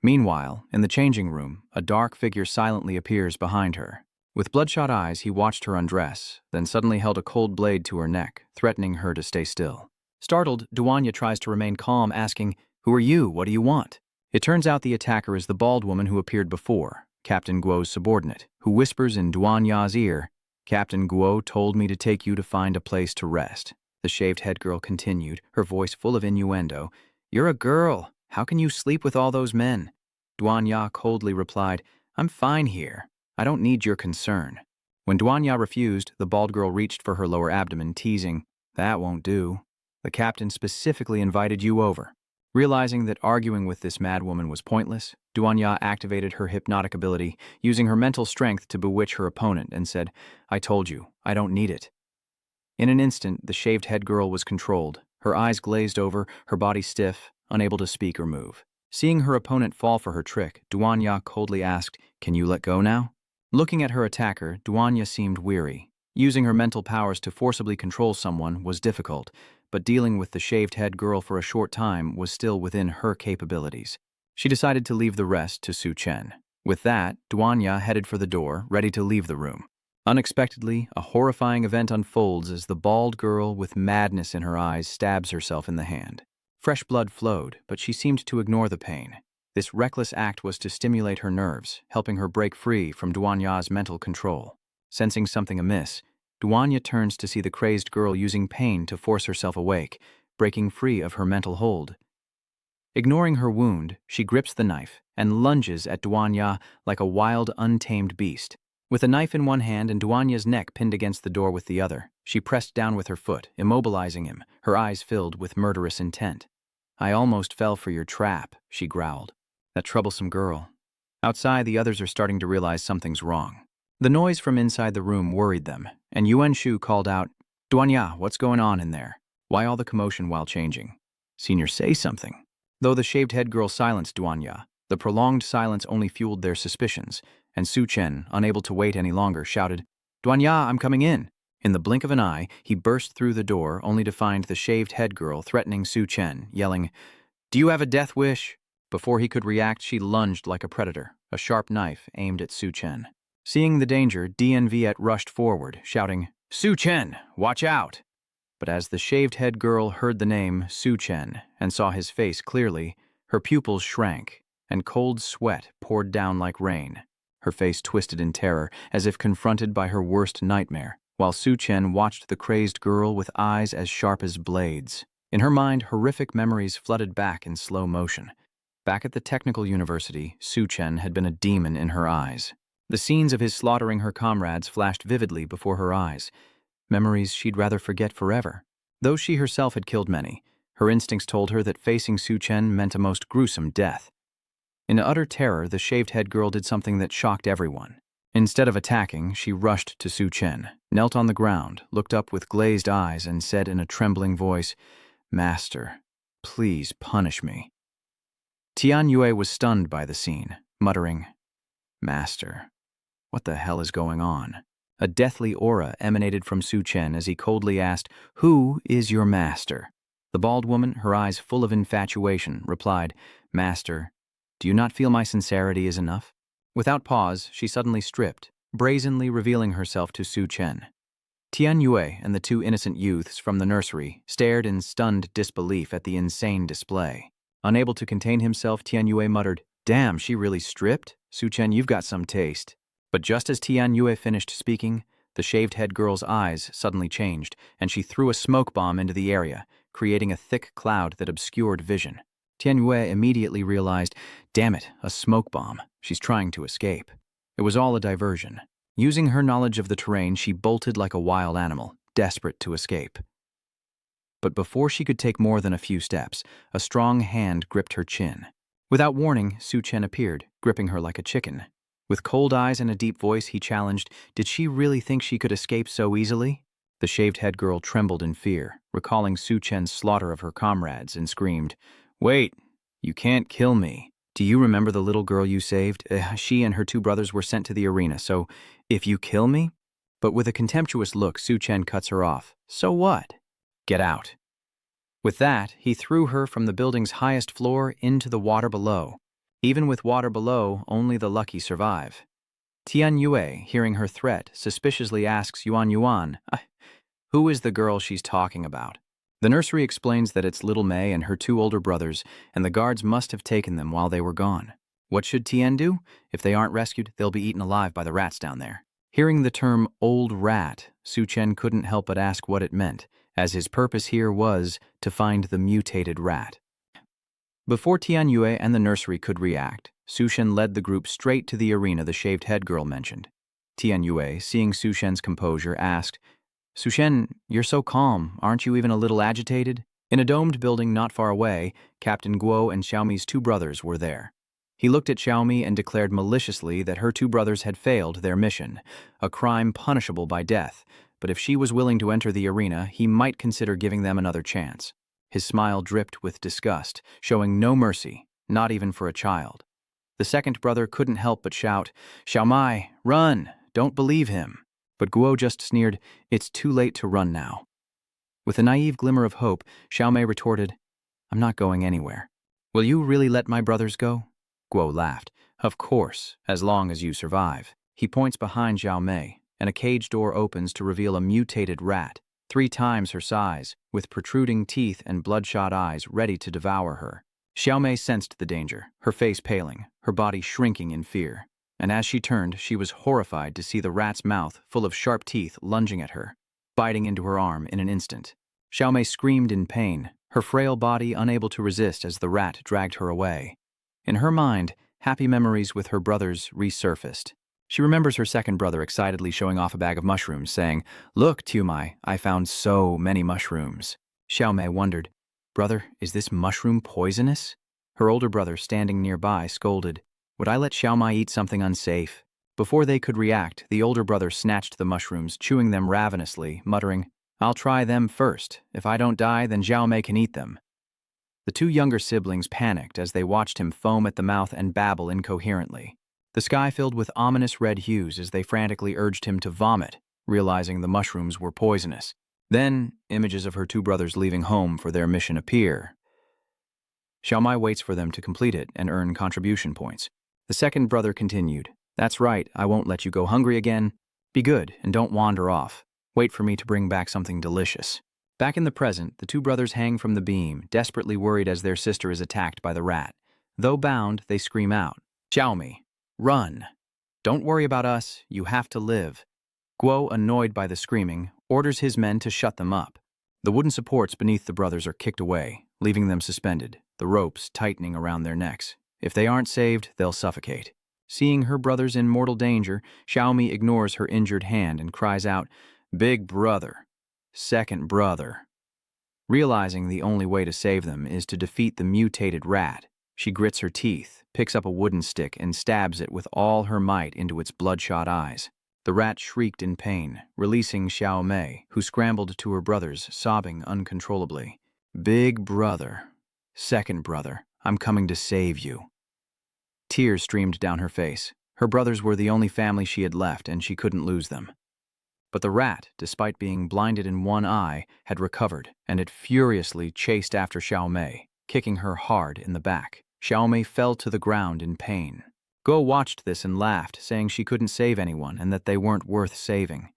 Meanwhile, in the changing room, a dark figure silently appears behind her. With bloodshot eyes, he watched her undress, then suddenly held a cold blade to her neck, threatening her to stay still. Startled, Duan Ya tries to remain calm, asking, Who are you? What do you want? It turns out the attacker is the bald woman who appeared before, Captain Guo's subordinate, who whispers in Duan Ya's ear, Captain Guo told me to take you to find a place to rest. The shaved-head girl continued, her voice full of innuendo, You're a girl. How can you sleep with all those men? Duan Ya coldly replied, I'm fine here. I don't need your concern. When Duan Ya refused, the bald girl reached for her lower abdomen, teasing, That won't do. The captain specifically invited you over. Realizing that arguing with this mad woman was pointless, Duan Ya activated her hypnotic ability, using her mental strength to bewitch her opponent, and said, I told you, I don't need it. In an instant, the shaved-head girl was controlled, her eyes glazed over, her body stiff, unable to speak or move. Seeing her opponent fall for her trick, Duanya coldly asked, "Can you let go now?" Looking at her attacker, Duanya seemed weary. Using her mental powers to forcibly control someone was difficult, but dealing with the shaved-head girl for a short time was still within her capabilities. She decided to leave the rest to Su Chen. With that, Duanya headed for the door, ready to leave the room. Unexpectedly, a horrifying event unfolds as the bald girl with madness in her eyes stabs herself in the hand. Fresh blood flowed, but she seemed to ignore the pain. This reckless act was to stimulate her nerves, helping her break free from Duanya's mental control. Sensing something amiss, Duanya turns to see the crazed girl using pain to force herself awake, breaking free of her mental hold. Ignoring her wound, she grips the knife and lunges at Duanya like a wild, untamed beast. With a knife in one hand and Duanya's neck pinned against the door with the other, she pressed down with her foot, immobilizing him, her eyes filled with murderous intent. "I almost fell for your trap," she growled. "That troublesome girl." Outside, the others are starting to realize something's wrong. The noise from inside the room worried them, and Yuan Shu called out, "Duanya, what's going on in there? Why all the commotion while changing? Senior, say something." Though the shaved-head girl silenced Duanya, the prolonged silence only fueled their suspicions, and Su Chen, unable to wait any longer, shouted, "Duanya, I'm coming in." In the blink of an eye, he burst through the door, only to find the shaved-head girl threatening Su Chen, yelling, "Do you have a death wish?" Before he could react, she lunged like a predator, a sharp knife aimed at Su Chen. Seeing the danger, Dian Viet rushed forward, shouting, "Su Chen, watch out!" But as the shaved-head girl heard the name Su Chen and saw his face clearly, her pupils shrank, and cold sweat poured down like rain. Her face twisted in terror, as if confronted by her worst nightmare, while Su Chen watched the crazed girl with eyes as sharp as blades. In her mind, horrific memories flooded back in slow motion. Back at the technical university, Su Chen had been a demon in her eyes. The scenes of his slaughtering her comrades flashed vividly before her eyes, memories she'd rather forget forever. Though she herself had killed many, her instincts told her that facing Su Chen meant a most gruesome death. In utter terror, the shaved-head girl did something that shocked everyone. Instead of attacking, she rushed to Su Chen, knelt on the ground, looked up with glazed eyes, and said in a trembling voice, "Master, please punish me." Tian Yue was stunned by the scene, muttering, "Master, what the hell is going on?" A deathly aura emanated from Su Chen as he coldly asked, "Who is your master?" The bald woman, her eyes full of infatuation, replied, "Master, do you not feel my sincerity is enough?" Without pause, she suddenly stripped, brazenly revealing herself to Su Chen. Tian Yue and the two innocent youths from the nursery stared in stunned disbelief at the insane display. Unable to contain himself, Tian Yue muttered, "Damn, she really stripped? Su Chen, you've got some taste." But just as Tian Yue finished speaking, the shaved-head girl's eyes suddenly changed, and she threw a smoke bomb into the area, creating a thick cloud that obscured vision. Tian Yue immediately realized, "Damn it, a smoke bomb. She's trying to escape." It was all a diversion. Using her knowledge of the terrain, she bolted like a wild animal, desperate to escape. But before she could take more than a few steps, a strong hand gripped her chin. Without warning, Su Chen appeared, gripping her like a chicken. With cold eyes and a deep voice, he challenged, did she really think she could escape so easily? The shaved-head girl trembled in fear, recalling Su Chen's slaughter of her comrades, and screamed, "Wait, you can't kill me. Do you remember the little girl you saved? She and her two brothers were sent to the arena, so if you kill me?" But with a contemptuous look, Su Chen cuts her off. "So what? Get out." With that, he threw her from the building's highest floor into the water below. Even with water below, only the lucky survive. Tian Yue, hearing her threat, suspiciously asks Yuan, "Who is the girl she's talking about?" The nursery explains that it's little Mei and her two older brothers, and the guards must have taken them while they were gone. What should Tian do? If they aren't rescued, they'll be eaten alive by the rats down there. Hearing the term old rat, Su Chen couldn't help but ask what it meant, as his purpose here was to find the mutated rat. Before Tian Yue and the nursery could react, Su Chen led the group straight to the arena the shaved-head girl mentioned. Tian Yue, seeing Su Shen's composure, asked, "Su Chen, you're so calm, aren't you even a little agitated?" In a domed building not far away, Captain Guo and Xiaomi's two brothers were there. He looked at Xiaomi and declared maliciously that her two brothers had failed their mission, a crime punishable by death, but if she was willing to enter the arena, he might consider giving them another chance. His smile dripped with disgust, showing no mercy, not even for a child. The second brother couldn't help but shout, "Xiaomai, run! Don't believe him." But Guo just sneered, "It's too late to run now." With a naive glimmer of hope, Xiaomei retorted, "I'm not going anywhere." "Will you really let my brothers go?" Guo laughed. "Of course, as long as you survive." He points behind Xiaomei, and a cage door opens to reveal a mutated rat, 3 times her size, with protruding teeth and bloodshot eyes ready to devour her. Xiaomei sensed the danger, her face paling, her body shrinking in fear. And as she turned, she was horrified to see the rat's mouth full of sharp teeth lunging at her, biting into her arm in an instant. Xiaomei screamed in pain, her frail body unable to resist as the rat dragged her away. In her mind, happy memories with her brothers resurfaced. She remembers her second brother excitedly showing off a bag of mushrooms, saying, "Look, Tiumai, I found so many mushrooms." Xiaomei wondered, "Brother, is this mushroom poisonous?" Her older brother, standing nearby, scolded, "Would I let Xiaomai eat something unsafe?" Before they could react, the older brother snatched the mushrooms, chewing them ravenously, muttering, "I'll try them first. If I don't die, then Xiaomei can eat them." The 2 younger siblings panicked as they watched him foam at the mouth and babble incoherently. The sky filled with ominous red hues as they frantically urged him to vomit, realizing the mushrooms were poisonous. Then, images of her 2 brothers leaving home for their mission appear. Xiaomai waits for them to complete it and earn contribution points. The second brother continued, "That's right, I won't let you go hungry again. Be good and don't wander off. Wait for me to bring back something delicious." Back in the present, the 2 brothers hang from the beam, desperately worried as their sister is attacked by the rat. Though bound, they scream out, "Xiaomei, run! Don't worry about us, you have to live." Guo, annoyed by the screaming, orders his men to shut them up. The wooden supports beneath the brothers are kicked away, leaving them suspended, the ropes tightening around their necks. If they aren't saved, they'll suffocate. Seeing her brothers in mortal danger, Xiaomei ignores her injured hand and cries out, "Big brother, second brother." Realizing the only way to save them is to defeat the mutated rat, she grits her teeth, picks up a wooden stick, and stabs it with all her might into its bloodshot eyes. The rat shrieked in pain, releasing Xiaomei, who scrambled to her brothers, sobbing uncontrollably. "Big brother, second brother, I'm coming to save you." Tears streamed down her face. Her brothers were the only family she had left, and she couldn't lose them. But the rat, despite being blinded in one eye, had recovered, and it furiously chased after Xiaomei, kicking her hard in the back. Xiaomei fell to the ground in pain. Guo watched this and laughed, saying she couldn't save anyone and that they weren't worth saving.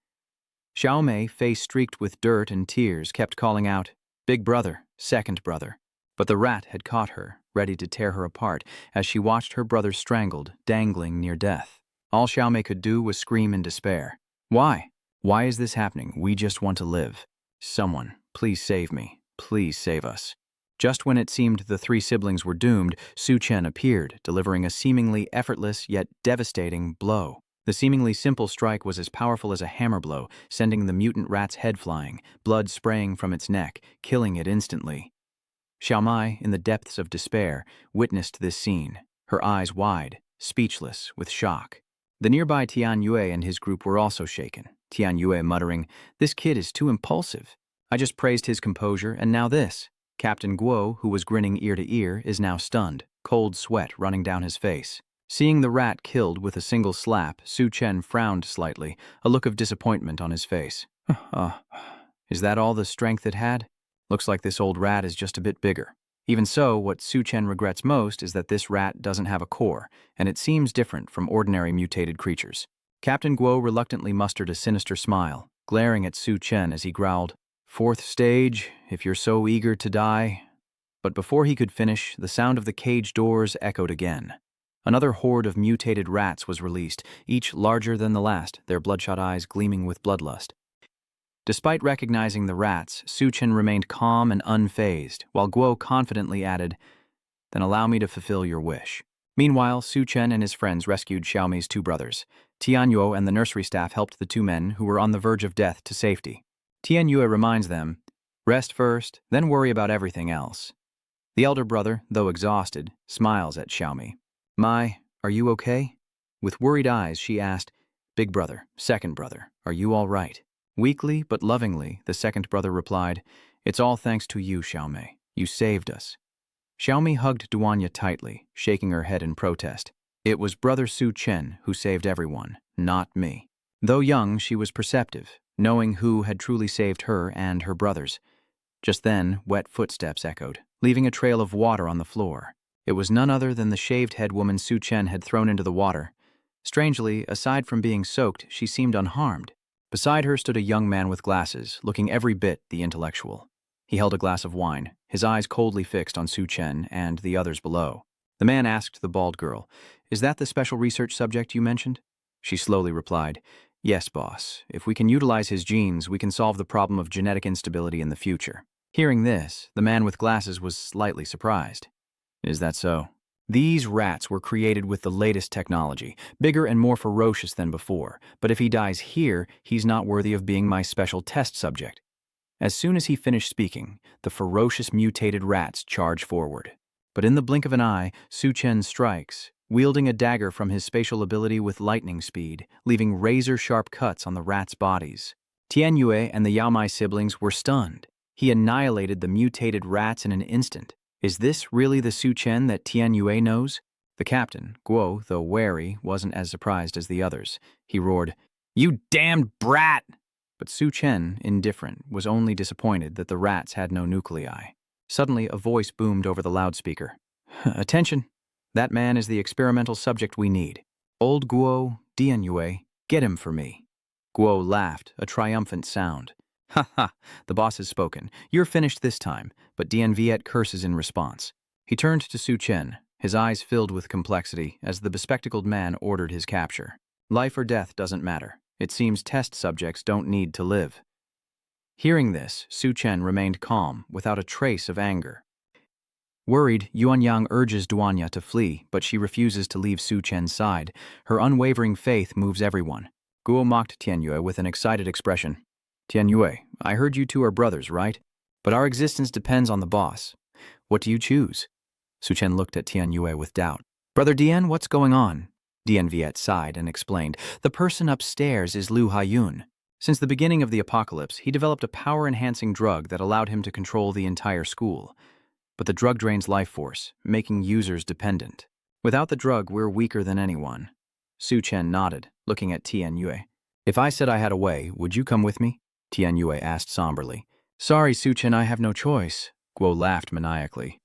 Xiaomei, face streaked with dirt and tears, kept calling out, "Big brother, second brother." But the rat had caught her, ready to tear her apart, as she watched her brothers strangled, dangling near death. All Xiaomei could do was scream in despair. "Why? Why is this happening? We just want to live. Someone, please save me. Please save us." Just when it seemed the 3 siblings were doomed, Chen appeared, delivering a seemingly effortless yet devastating blow. The seemingly simple strike was as powerful as a hammer blow, sending the mutant rat's head flying, blood spraying from its neck, killing it instantly. Xiaomai, in the depths of despair, witnessed this scene, her eyes wide, speechless with shock. The nearby Tian Yue and his group were also shaken, Tian Yue muttering, "This kid is too impulsive. I just praised his composure, and now this." Captain Guo, who was grinning ear to ear, is now stunned, cold sweat running down his face. Seeing the rat killed with a single slap, Chen frowned slightly, a look of disappointment on his face. Is that all the strength it had? Looks like this old rat is just a bit bigger. Even so, what Chen regrets most is that this rat doesn't have a core, and it seems different from ordinary mutated creatures. Captain Guo reluctantly mustered a sinister smile, glaring at Chen as he growled, "Fourth stage, if you're so eager to die." But before he could finish, the sound of the cage doors echoed again. Another horde of mutated rats was released, each larger than the last, their bloodshot eyes gleaming with bloodlust. Despite recognizing the rats, Chen remained calm and unfazed, while Guo confidently added, "Then allow me to fulfill your wish." Meanwhile, Chen and his friends rescued Xiaomei's 2 brothers. Tianyuo and the nursery staff helped the 2 men who were on the verge of death to safety. Tianyue reminds them, "Rest first, then worry about everything else." The elder brother, though exhausted, smiles at Xiaomei. "Mai, are you okay?" With worried eyes, she asked, "Big brother, second brother, are you all right?" Weakly but lovingly, the second brother replied, "It's all thanks to you, Xiaomei. You saved us." Xiaomi hugged Duanya tightly, shaking her head in protest. It was brother Su Chen who saved everyone, not me. Though young, she was perceptive, knowing who had truly saved her and her brothers. Just then, wet footsteps echoed, leaving a trail of water on the floor. It was none other than the shaved-head woman Su Chen had thrown into the water. Strangely, aside from being soaked, she seemed unharmed. Beside her stood a young man with glasses, looking every bit the intellectual. He held a glass of wine, his eyes coldly fixed on Su Chen and the others below. The man asked the bald girl, "Is that the special research subject you mentioned?" She slowly replied, "Yes, boss. If we can utilize his genes, we can solve the problem of genetic instability in the future." Hearing this, the man with glasses was slightly surprised. "Is that so?" These rats were created with the latest technology, bigger and more ferocious than before, but if he dies here, he's not worthy of being my special test subject. As soon as he finished speaking, the ferocious mutated rats charged forward. But in the blink of an eye, Su Chen strikes, wielding a dagger from his spatial ability with lightning speed, leaving razor-sharp cuts on the rats' bodies. Tianyue and the Yaomai siblings were stunned. He annihilated the mutated rats in an instant. Is this really the Su Chen that Tianyue knows? The captain, Guo, though wary, wasn't as surprised as the others. He roared, "You damned brat!" But Su Chen, indifferent, was only disappointed that the rats had no nuclei. Suddenly, a voice boomed over the loudspeaker. "Attention! That man is the experimental subject we need. Old Guo, Tianyue, get him for me." Guo laughed, a triumphant sound. "Ha ha, the boss has spoken. You're finished this time," but Dien Viet curses in response. He turned to Su Chen, his eyes filled with complexity, as the bespectacled man ordered his capture. Life or death doesn't matter. It seems test subjects don't need to live. Hearing this, Su Chen remained calm, without a trace of anger. Worried, Yuanyang urges Duanya to flee, but she refuses to leave Su Chen's side. Her unwavering faith moves everyone. Guo mocked Tianyue with an excited expression. "Tianyue, I heard you two are brothers, right? But our existence depends on the boss. What do you choose?" Su Chen looked at Tianyue with doubt. "Brother Dien, what's going on?" Dien Viet sighed and explained, "The person upstairs is Lu Haiyun. Since the beginning of the apocalypse, he developed a power-enhancing drug that allowed him to control the entire school. But the drug drains life force, making users dependent. Without the drug, we're weaker than anyone." Su Chen nodded, looking at Tianyue. "If I said I had a way, would you come with me?" Tianyue asked somberly. "Sorry, Su Chen, I have no choice." Guo laughed maniacally.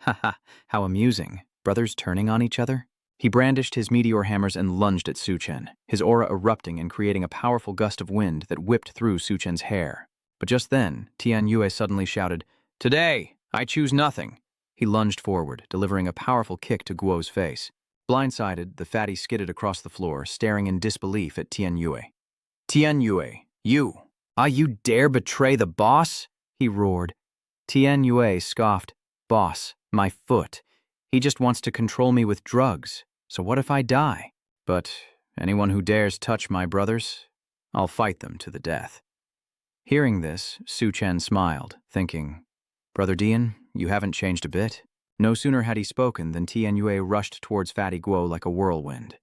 "Ha ha, how amusing. Brothers turning on each other?" He brandished his meteor hammers and lunged at Su Chen, his aura erupting and creating a powerful gust of wind that whipped through Su Chen's hair. But just then, Tianyue suddenly shouted, "Today, I choose nothing." He lunged forward, delivering a powerful kick to Guo's face. Blindsided, the fatty skidded across the floor, staring in disbelief at Tianyue. "Tianyue, you dare betray the boss?" he roared. Tianyue scoffed, "Boss, my foot. He just wants to control me with drugs. So what if I die? But anyone who dares touch my brothers, I'll fight them to the death." Hearing this, Su Chen smiled, thinking, "Brother Dien, you haven't changed a bit." No sooner had he spoken than Tianyue rushed towards Fatty Guo like a whirlwind.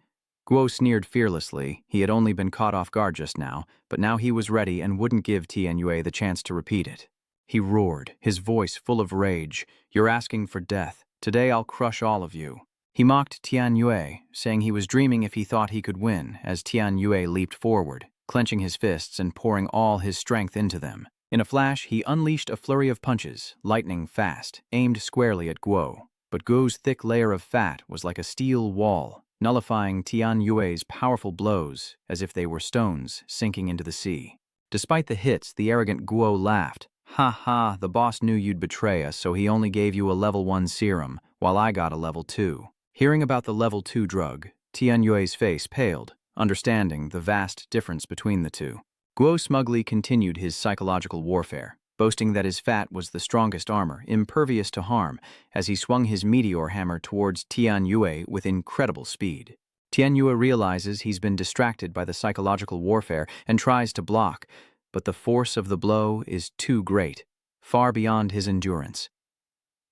Guo sneered fearlessly. He had only been caught off guard just now, but now he was ready and wouldn't give Tianyue the chance to repeat it. He roared, his voice full of rage, "You're asking for death. Today I'll crush all of you." He mocked Tianyue, saying he was dreaming if he thought he could win, as Tianyue leaped forward, clenching his fists and pouring all his strength into them. In a flash, he unleashed a flurry of punches, lightning fast, aimed squarely at Guo. But Guo's thick layer of fat was like a steel wall, nullifying Tianyue's powerful blows as if they were stones sinking into the sea. Despite the hits, the arrogant Guo laughed. "Ha ha, the boss knew you'd betray us, so he only gave you a level 1 serum, while I got a level 2. Hearing about the level 2 drug, Tianyue's face paled, understanding the vast difference between the two. Guo smugly continued his psychological warfare, boasting that his fat was the strongest armor, impervious to harm, as he swung his meteor hammer towards Tianyue with incredible speed. Tianyue realizes he's been distracted by the psychological warfare and tries to block, but the force of the blow is too great, far beyond his endurance.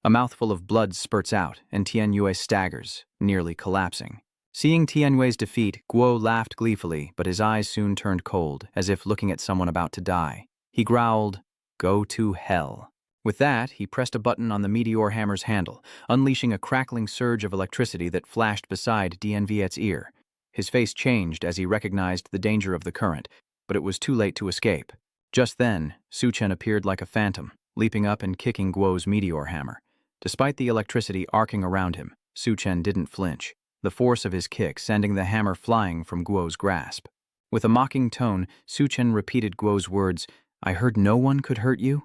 A mouthful of blood spurts out, and Tianyue staggers, nearly collapsing. Seeing Tianyue's defeat, Guo laughed gleefully, but his eyes soon turned cold, as if looking at someone about to die. He growled, "Go to hell." With that, he pressed a button on the meteor hammer's handle, unleashing a crackling surge of electricity that flashed beside Dien Viet's ear. His face changed as he recognized the danger of the current, but it was too late to escape. Just then, Chen appeared like a phantom, leaping up and kicking Guo's meteor hammer. Despite the electricity arcing around him, Chen didn't flinch, the force of his kick sending the hammer flying from Guo's grasp. With a mocking tone, Chen repeated Guo's words, "I heard no one could hurt you?"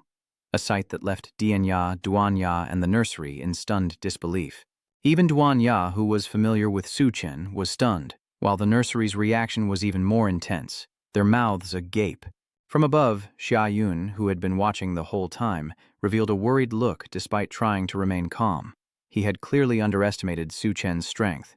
A sight that left Dianya, Duanya, and the nursery in stunned disbelief. Even Duanya, who was familiar with Chen, was stunned, while the nursery's reaction was even more intense, their mouths agape. From above, Xia Yun, who had been watching the whole time, revealed a worried look despite trying to remain calm. He had clearly underestimated Chen's strength.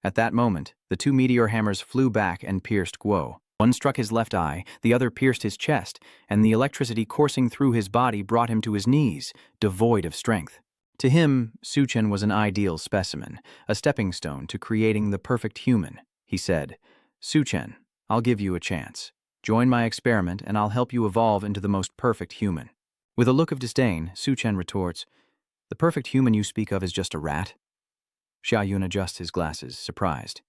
At that moment, the two meteor hammers flew back and pierced Guo. One struck his left eye, the other pierced his chest, and the electricity coursing through his body brought him to his knees, devoid of strength. To him, Chen was an ideal specimen, a stepping stone to creating the perfect human. He said, "Chen, I'll give you a chance. Join my experiment and I'll help you evolve into the most perfect human." With a look of disdain, Chen retorts, "The perfect human you speak of is just a rat?" Xia Yun adjusts his glasses, surprised.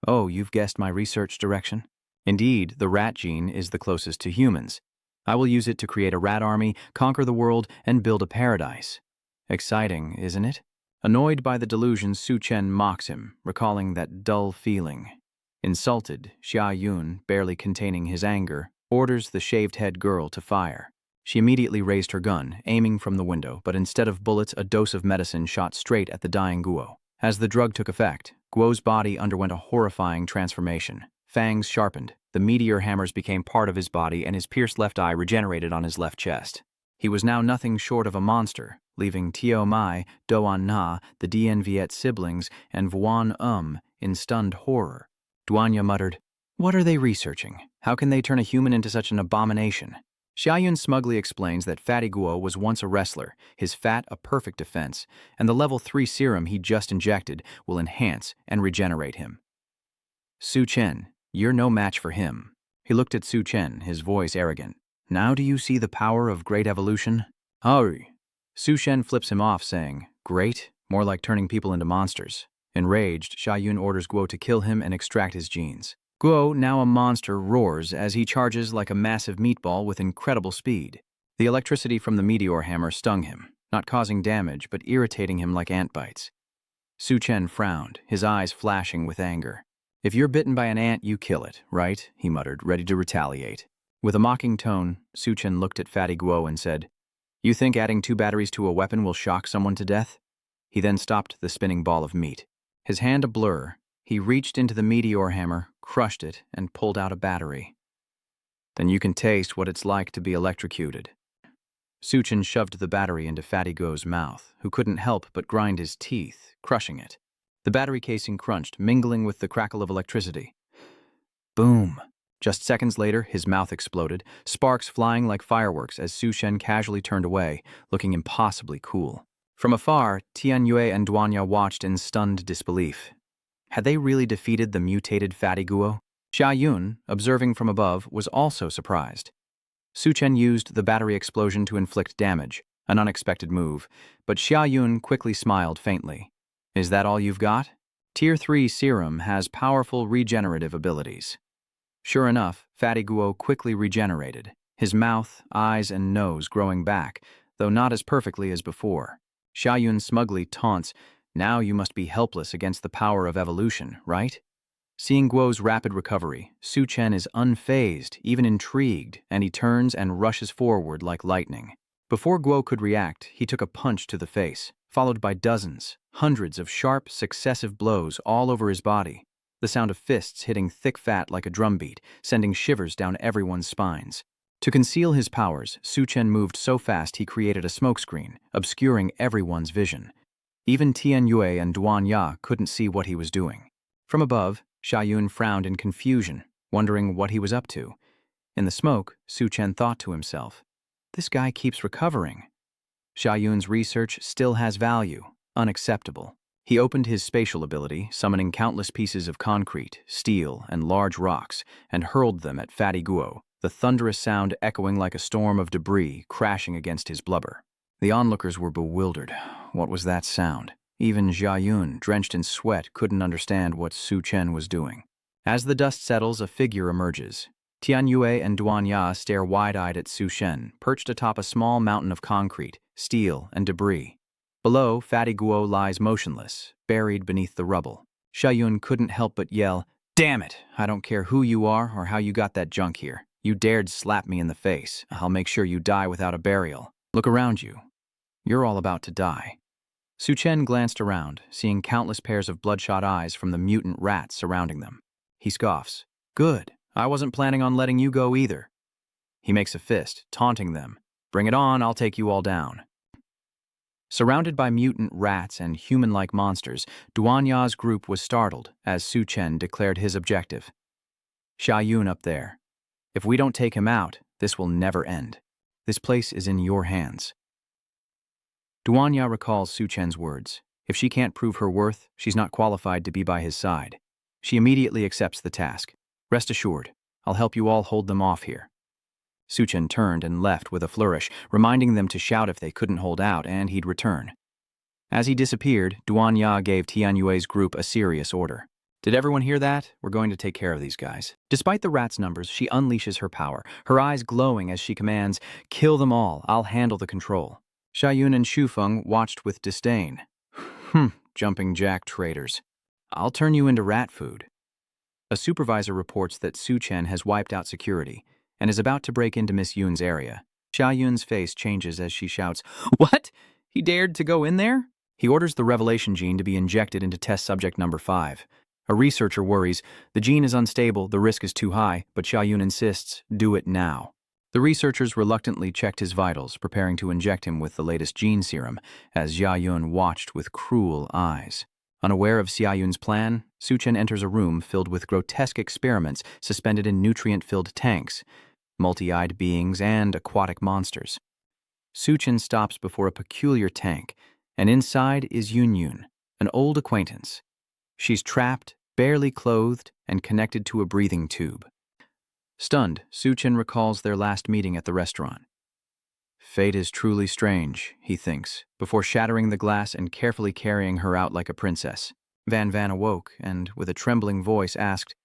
"Oh, you've guessed my research direction? Indeed, the rat gene is the closest to humans. I will use it to create a rat army, conquer the world, and build a paradise." Exciting, isn't it? Annoyed by the delusion, Chen mocks him, recalling that dull feeling. Insulted, Xia Yun, barely containing his anger, orders the shaved-head girl to fire. She immediately raised her gun, aiming from the window, but instead of bullets, a dose of medicine shot straight at the dying Guo. As the drug took effect, Guo's body underwent a horrifying transformation. Fangs sharpened, the meteor hammers became part of his body, and his pierced left eye regenerated on his left chest. He was now nothing short of a monster, leaving Tio Mai, Doan Na, the Dien Viet siblings, and Vuan in stunned horror. Duanya muttered, "What are they researching? How can they turn a human into such an abomination?" Xia Yun smugly explains that Fatty Guo was once a wrestler, his fat a perfect defense, and the level 3 serum he just injected will enhance and regenerate him. "Chen, you're no match for him." He looked at Chen, his voice arrogant. "Now do you see the power of great evolution?" "Hurry." Chen flips him off, saying, "Great? More like turning people into monsters." Enraged, Xia Yun orders Guo to kill him and extract his genes. Guo, now a monster, roars as he charges like a massive meatball with incredible speed. The electricity from the meteor hammer stung him, not causing damage but irritating him like ant bites. Chen frowned, his eyes flashing with anger. "If you're bitten by an ant, you kill it, right?" he muttered, ready to retaliate. With a mocking tone, Chen looked at Fatty Guo and said, "You think adding 2 batteries to a weapon will shock someone to death?" He then stopped the spinning ball of meat. His hand a blur, he reached into the meteor hammer, crushed it, and pulled out a battery. "Then you can taste what it's like to be electrocuted." Chen shoved the battery into Fatty Guo's mouth, who couldn't help but grind his teeth, crushing it. The battery casing crunched, mingling with the crackle of electricity. Boom! Just seconds later, his mouth exploded, sparks flying like fireworks as Chen casually turned away, looking impossibly cool. From afar, Tianyue and Duanya watched in stunned disbelief. Had they really defeated the mutated Fatty Guo? Xia Yun, observing from above, was also surprised. Chen used the battery explosion to inflict damage, an unexpected move, but Xia Yun quickly smiled faintly. "Is that all you've got? Tier 3 serum has powerful regenerative abilities." Sure enough, Fatty Guo quickly regenerated, his mouth, eyes, and nose growing back, though not as perfectly as before. Xia Yun smugly taunts, "Now you must be helpless against the power of evolution, right?" Seeing Guo's rapid recovery, Chen is unfazed, even intrigued, and he turns and rushes forward like lightning. Before Guo could react, he took a punch to the face, followed by dozens, hundreds of sharp, successive blows all over his body. The sound of fists hitting thick fat like a drumbeat, sending shivers down everyone's spines. To conceal his powers, Chen moved so fast he created a smokescreen, obscuring everyone's vision. Even Tianyue and Duanya couldn't see what he was doing. From above, Xia Yun frowned in confusion, wondering what he was up to. In the smoke, Chen thought to himself, "This guy keeps recovering." Xia Yun's research still has value, unacceptable. He opened his spatial ability, summoning countless pieces of concrete, steel, and large rocks, and hurled them at Fatty Guo, the thunderous sound echoing like a storm of debris crashing against his blubber. The onlookers were bewildered. What was that sound? Even Jia Yun, drenched in sweat, couldn't understand what Su Chen was doing. As the dust settles, a figure emerges. Tian Yue and Duan Ya stare wide-eyed at Su Chen, perched atop a small mountain of concrete, steel, and debris. Below, Fatty Guo lies motionless, buried beneath the rubble. Xia Yun couldn't help but yell, "Damn it! I don't care who you are or how you got that junk here. You dared slap me in the face. I'll make sure you die without a burial. Look around you. You're all about to die." Su Chen glanced around, seeing countless pairs of bloodshot eyes from the mutant rats surrounding them. He scoffs. "Good. I wasn't planning on letting you go either." He makes a fist, taunting them. "Bring it on, I'll take you all down." Surrounded by mutant rats and human-like monsters, Duan Ya's group was startled as Su Chen declared his objective. "Xia Yun up there. If we don't take him out, this will never end. This place is in your hands." Duan Ya recalls Su Chen's words. If she can't prove her worth, she's not qualified to be by his side. She immediately accepts the task. "Rest assured, I'll help you all hold them off here." Su Chen turned and left with a flourish, reminding them to shout if they couldn't hold out, and he'd return. As he disappeared, Duan Ya gave Tian Yue's group a serious order. "Did everyone hear that? We're going to take care of these guys." Despite the rats' numbers, she unleashes her power, her eyes glowing as she commands, "Kill them all, I'll handle the control." Xia Yun and Xu Feng watched with disdain. Jumping jack traitors. "I'll turn you into rat food." A supervisor reports that Su Chen has wiped out security and is about to break into Miss Yun's area. Xia Yun's face changes as she shouts, "What? He dared to go in there?" He orders the revelation gene to be injected into test subject number 5. A researcher worries, "The gene is unstable, the risk is too high," but Xia Yun insists, "Do it now." The researchers reluctantly checked his vitals, preparing to inject him with the latest gene serum, as Xia Yun watched with cruel eyes. Unaware of Xia Yun's plan, Su Chen enters a room filled with grotesque experiments suspended in nutrient-filled tanks, multi-eyed beings, and aquatic monsters. Su Chen stops before a peculiar tank, and inside is Yun Yun, an old acquaintance. She's trapped, barely clothed, and connected to a breathing tube. Stunned, Su Chen recalls their last meeting at the restaurant. Fate is truly strange, he thinks, before shattering the glass and carefully carrying her out like a princess. Van Van awoke and, with a trembling voice, asked,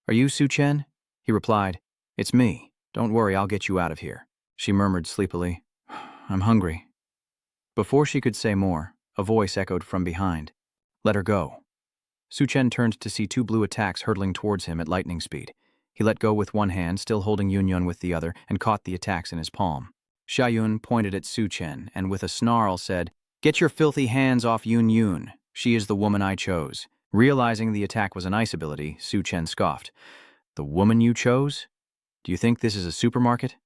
"Are you Su Chen?" He replied, "It's me. Don't worry, I'll get you out of here." She murmured sleepily, "I'm hungry." Before she could say more, a voice echoed from behind. "Let her go." Su Chen turned to see 2 blue attacks hurtling towards him at lightning speed. He let go with one hand, still holding Yun Yun with the other, and caught the attacks in his palm. Xia Yun pointed at Su Chen and with a snarl said, "Get your filthy hands off Yun Yun. She is the woman I chose." Realizing the attack was an ice ability, Su Chen scoffed. "The woman you chose? Do you think this is a supermarket?"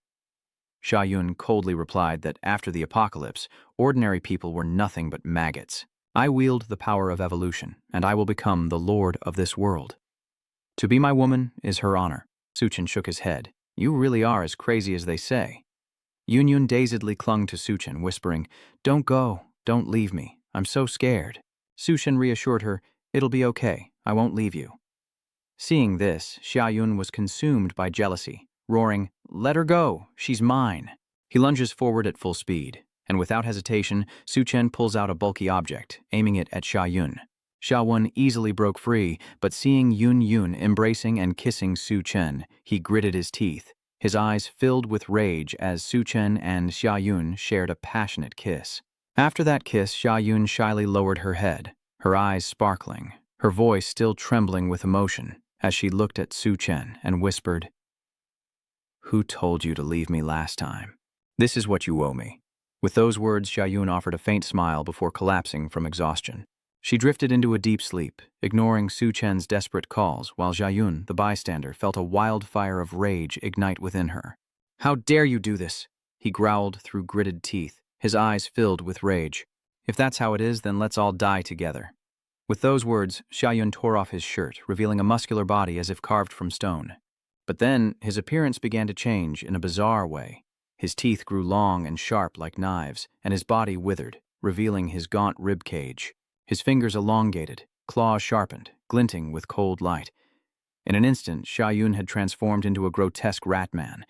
Xia Yun coldly replied that after the apocalypse, ordinary people were nothing but maggots. "I wield the power of evolution, and I will become the lord of this world. To be my woman is her honor." Su Chen shook his head. "You really are as crazy as they say." Yun Yun dazedly clung to Su Chen, whispering, "Don't go, don't leave me. I'm so scared." Su Chen reassured her, "It'll be okay. I won't leave you." Seeing this, Xia Yun was consumed by jealousy, roaring, "Let her go, she's mine." He lunges forward at full speed, and without hesitation, Su Chen pulls out a bulky object, aiming it at Xia Yun. Xia Yun easily broke free, but seeing Yun Yun embracing and kissing Su Chen, he gritted his teeth, his eyes filled with rage as Su Chen and Xia Yun shared a passionate kiss. After that kiss, Xia Yun shyly lowered her head, her eyes sparkling, her voice still trembling with emotion, as she looked at Su Chen and whispered, "Who told you to leave me last time? This is what you owe me." With those words, Xia Yun offered a faint smile before collapsing from exhaustion. She drifted into a deep sleep, ignoring Su Chen's desperate calls, while Xia Yun, the bystander, felt a wildfire of rage ignite within her. "How dare you do this?" he growled through gritted teeth, his eyes filled with rage. "If that's how it is, then let's all die together." With those words, Xia Yun tore off his shirt, revealing a muscular body as if carved from stone. But then, his appearance began to change in a bizarre way. His teeth grew long and sharp like knives, and his body withered, revealing his gaunt rib cage. His fingers elongated, claws sharpened, glinting with cold light. In an instant, Xia Yun had transformed into a grotesque rat man,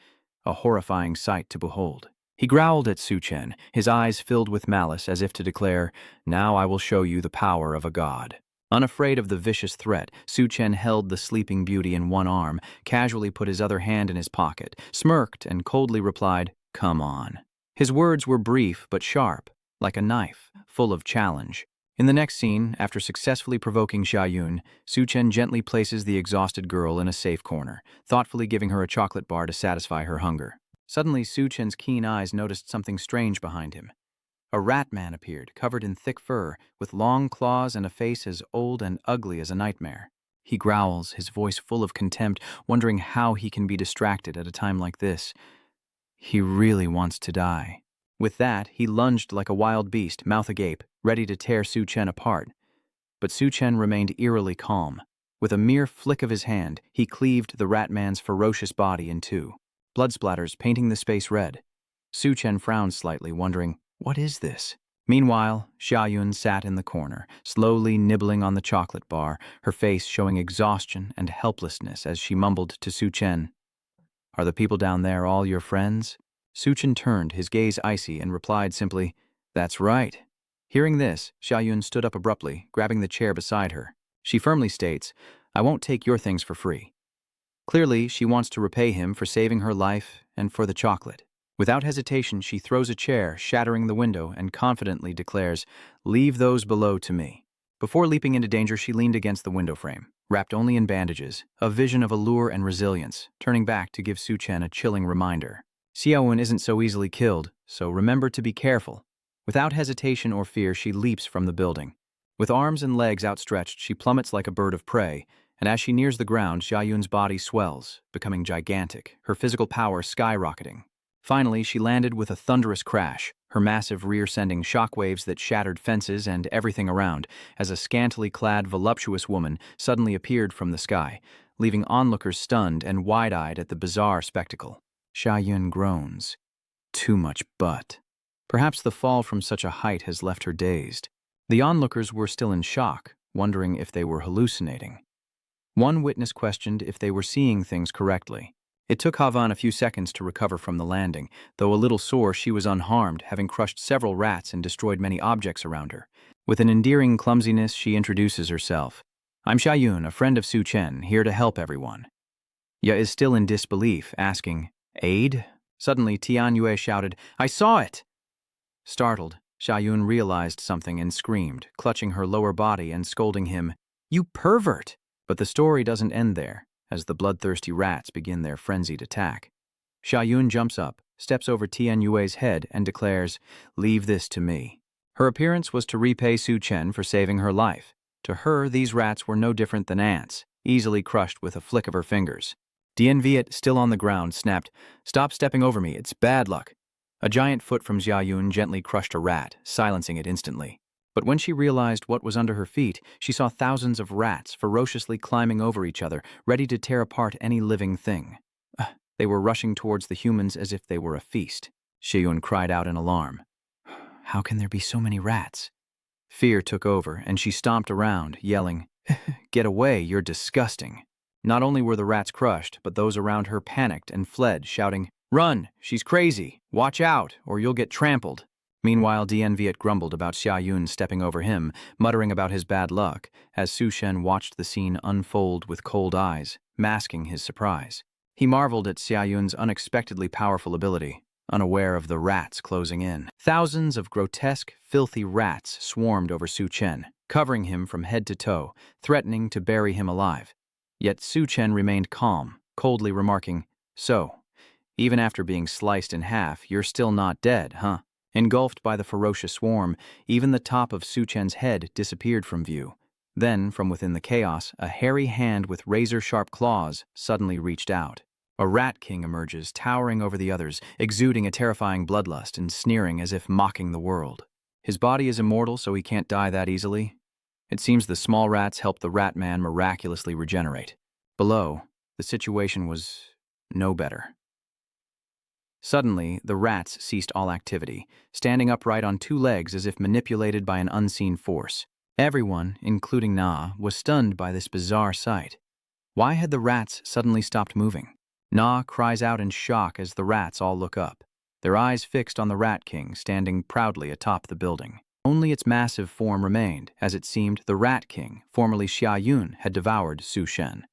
a horrifying sight to behold. He growled at Su Chen, his eyes filled with malice as if to declare, "Now I will show you the power of a god." Unafraid of the vicious threat, Su Chen held the sleeping beauty in one arm, casually put his other hand in his pocket, smirked, and coldly replied, "Come on." His words were brief but sharp, like a knife, full of challenge. In the next scene, after successfully provoking Xiaoyun, Su Chen gently places the exhausted girl in a safe corner, thoughtfully giving her a chocolate bar to satisfy her hunger. Suddenly, Su Chen's keen eyes noticed something strange behind him. A rat man appeared, covered in thick fur, with long claws and a face as old and ugly as a nightmare. He growls, his voice full of contempt, wondering how he can be distracted at a time like this. He really wants to die. With that, he lunged like a wild beast, mouth agape, ready to tear Su Chen apart. But Su Chen remained eerily calm. With a mere flick of his hand, he cleaved the rat man's ferocious body in two, blood splatters painting the space red. Su Chen frowned slightly, wondering, what is this? Meanwhile, Xiaoyun sat in the corner, slowly nibbling on the chocolate bar, her face showing exhaustion and helplessness as she mumbled to Su Chen, "Are the people down there all your friends?" Su Chen turned, his gaze icy, and replied simply, "That's right." Hearing this, Xiaoyun stood up abruptly, grabbing the chair beside her. She firmly states, "I won't take your things for free." Clearly, she wants to repay him for saving her life and for the chocolate. Without hesitation, she throws a chair, shattering the window, and confidently declares, "Leave those below to me." Before leaping into danger, she leaned against the window frame, wrapped only in bandages, a vision of allure and resilience, turning back to give Su Chen a chilling reminder. Xiaowen isn't so easily killed, so remember to be careful. Without hesitation or fear, she leaps from the building. With arms and legs outstretched, she plummets like a bird of prey, and as she nears the ground, Xiaoyun's body swells, becoming gigantic, her physical power skyrocketing. Finally, she landed with a thunderous crash, her massive rear sending shockwaves that shattered fences and everything around, as a scantily clad, voluptuous woman suddenly appeared from the sky, leaving onlookers stunned and wide-eyed at the bizarre spectacle. Xiaoyun groans. Too much butt. Perhaps the fall from such a height has left her dazed. The onlookers were still in shock, wondering if they were hallucinating. One witness questioned if they were seeing things correctly. It took Havan a few seconds to recover from the landing. Though a little sore, she was unharmed, having crushed several rats and destroyed many objects around her. With an endearing clumsiness, she introduces herself. "I'm Xiaoyun, a friend of Su Chen, here to help everyone." Ya is still in disbelief, asking, "Aid?" Suddenly, Tianyue shouted, "I saw it!" Startled, Xiaoyun realized something and screamed, clutching her lower body and scolding him, "You pervert!" But the story doesn't end there, as the bloodthirsty rats begin their frenzied attack. Xiaoyun jumps up, steps over Tianyue's head, and declares, "Leave this to me." Her appearance was to repay Su Chen for saving her life. To her, these rats were no different than ants, easily crushed with a flick of her fingers. Dien Viet, still on the ground, snapped, "Stop stepping over me, it's bad luck." A giant foot from Xiaoyun gently crushed a rat, silencing it instantly. But when she realized what was under her feet, she saw thousands of rats ferociously climbing over each other, ready to tear apart any living thing. They were rushing towards the humans as if they were a feast. Xiaoyun cried out in alarm. How can there be so many rats? Fear took over, and she stomped around, yelling, "Get away, you're disgusting." Not only were the rats crushed, but those around her panicked and fled, shouting, "Run! She's crazy! Watch out, or you'll get trampled!" Meanwhile, Dien Viet grumbled about Xiaoyun stepping over him, muttering about his bad luck, as Su Chen watched the scene unfold with cold eyes, masking his surprise. He marveled at Xiaoyun's unexpectedly powerful ability, unaware of the rats closing in. Thousands of grotesque, filthy rats swarmed over Su Chen, covering him from head to toe, threatening to bury him alive. Yet Su Chen remained calm, coldly remarking, "So, even after being sliced in half, you're still not dead, huh?" Engulfed by the ferocious swarm, even the top of Su Chen's head disappeared from view. Then, from within the chaos, a hairy hand with razor-sharp claws suddenly reached out. A rat king emerges, towering over the others, exuding a terrifying bloodlust and sneering as if mocking the world. His body is immortal, so he can't die that easily. It seems the small rats helped the rat man miraculously regenerate. Below, the situation was no better. Suddenly, the rats ceased all activity, standing upright on two legs as if manipulated by an unseen force. Everyone, including Na, was stunned by this bizarre sight. Why had the rats suddenly stopped moving? Na cries out in shock as the rats all look up. their eyes fixed on the Rat King standing proudly atop the building. Only its massive form remained, as it seemed the Rat King, formerly Xia Yun, had devoured Su Shen.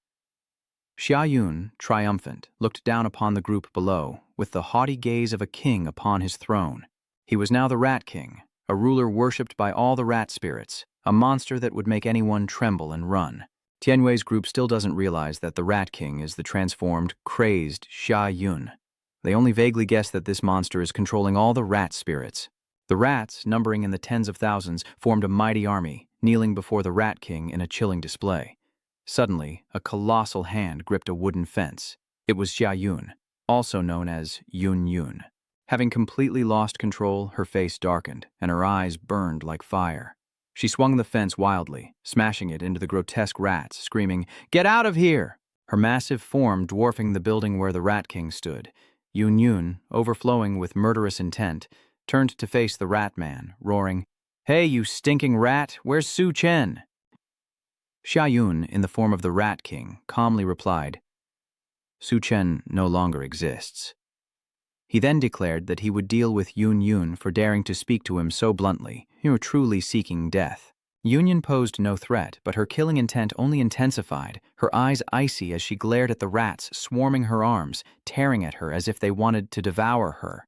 Xia Yun, triumphant, looked down upon the group below, with the haughty gaze of a king upon his throne. He was now the Rat King, a ruler worshipped by all the rat spirits, a monster that would make anyone tremble and run. Tianyue's group still doesn't realize that the Rat King is the transformed, crazed Xia Yun. They only vaguely guess that this monster is controlling all the rat spirits. The rats, numbering in the tens of thousands, formed a mighty army, kneeling before the Rat King in a chilling display. Suddenly, a colossal hand gripped a wooden fence. It was Xia Yun, also known as Yun Yun. Having completely lost control, her face darkened, and her eyes burned like fire. She swung the fence wildly, smashing it into the grotesque rats, screaming, "Get out of here!" Her massive form dwarfing the building where the Rat King stood, Yun Yun, overflowing with murderous intent, turned to face the Rat Man, roaring, "Hey, you stinking rat, where's Su Chen?" Xia Yun, in the form of the Rat King, calmly replied, "Su Chen no longer exists." He then declared that he would deal with Yun Yun for daring to speak to him so bluntly, truly seeking death. Yun Yun posed no threat, but her killing intent only intensified, her eyes icy as she glared at the rats swarming her arms, tearing at her as if they wanted to devour her.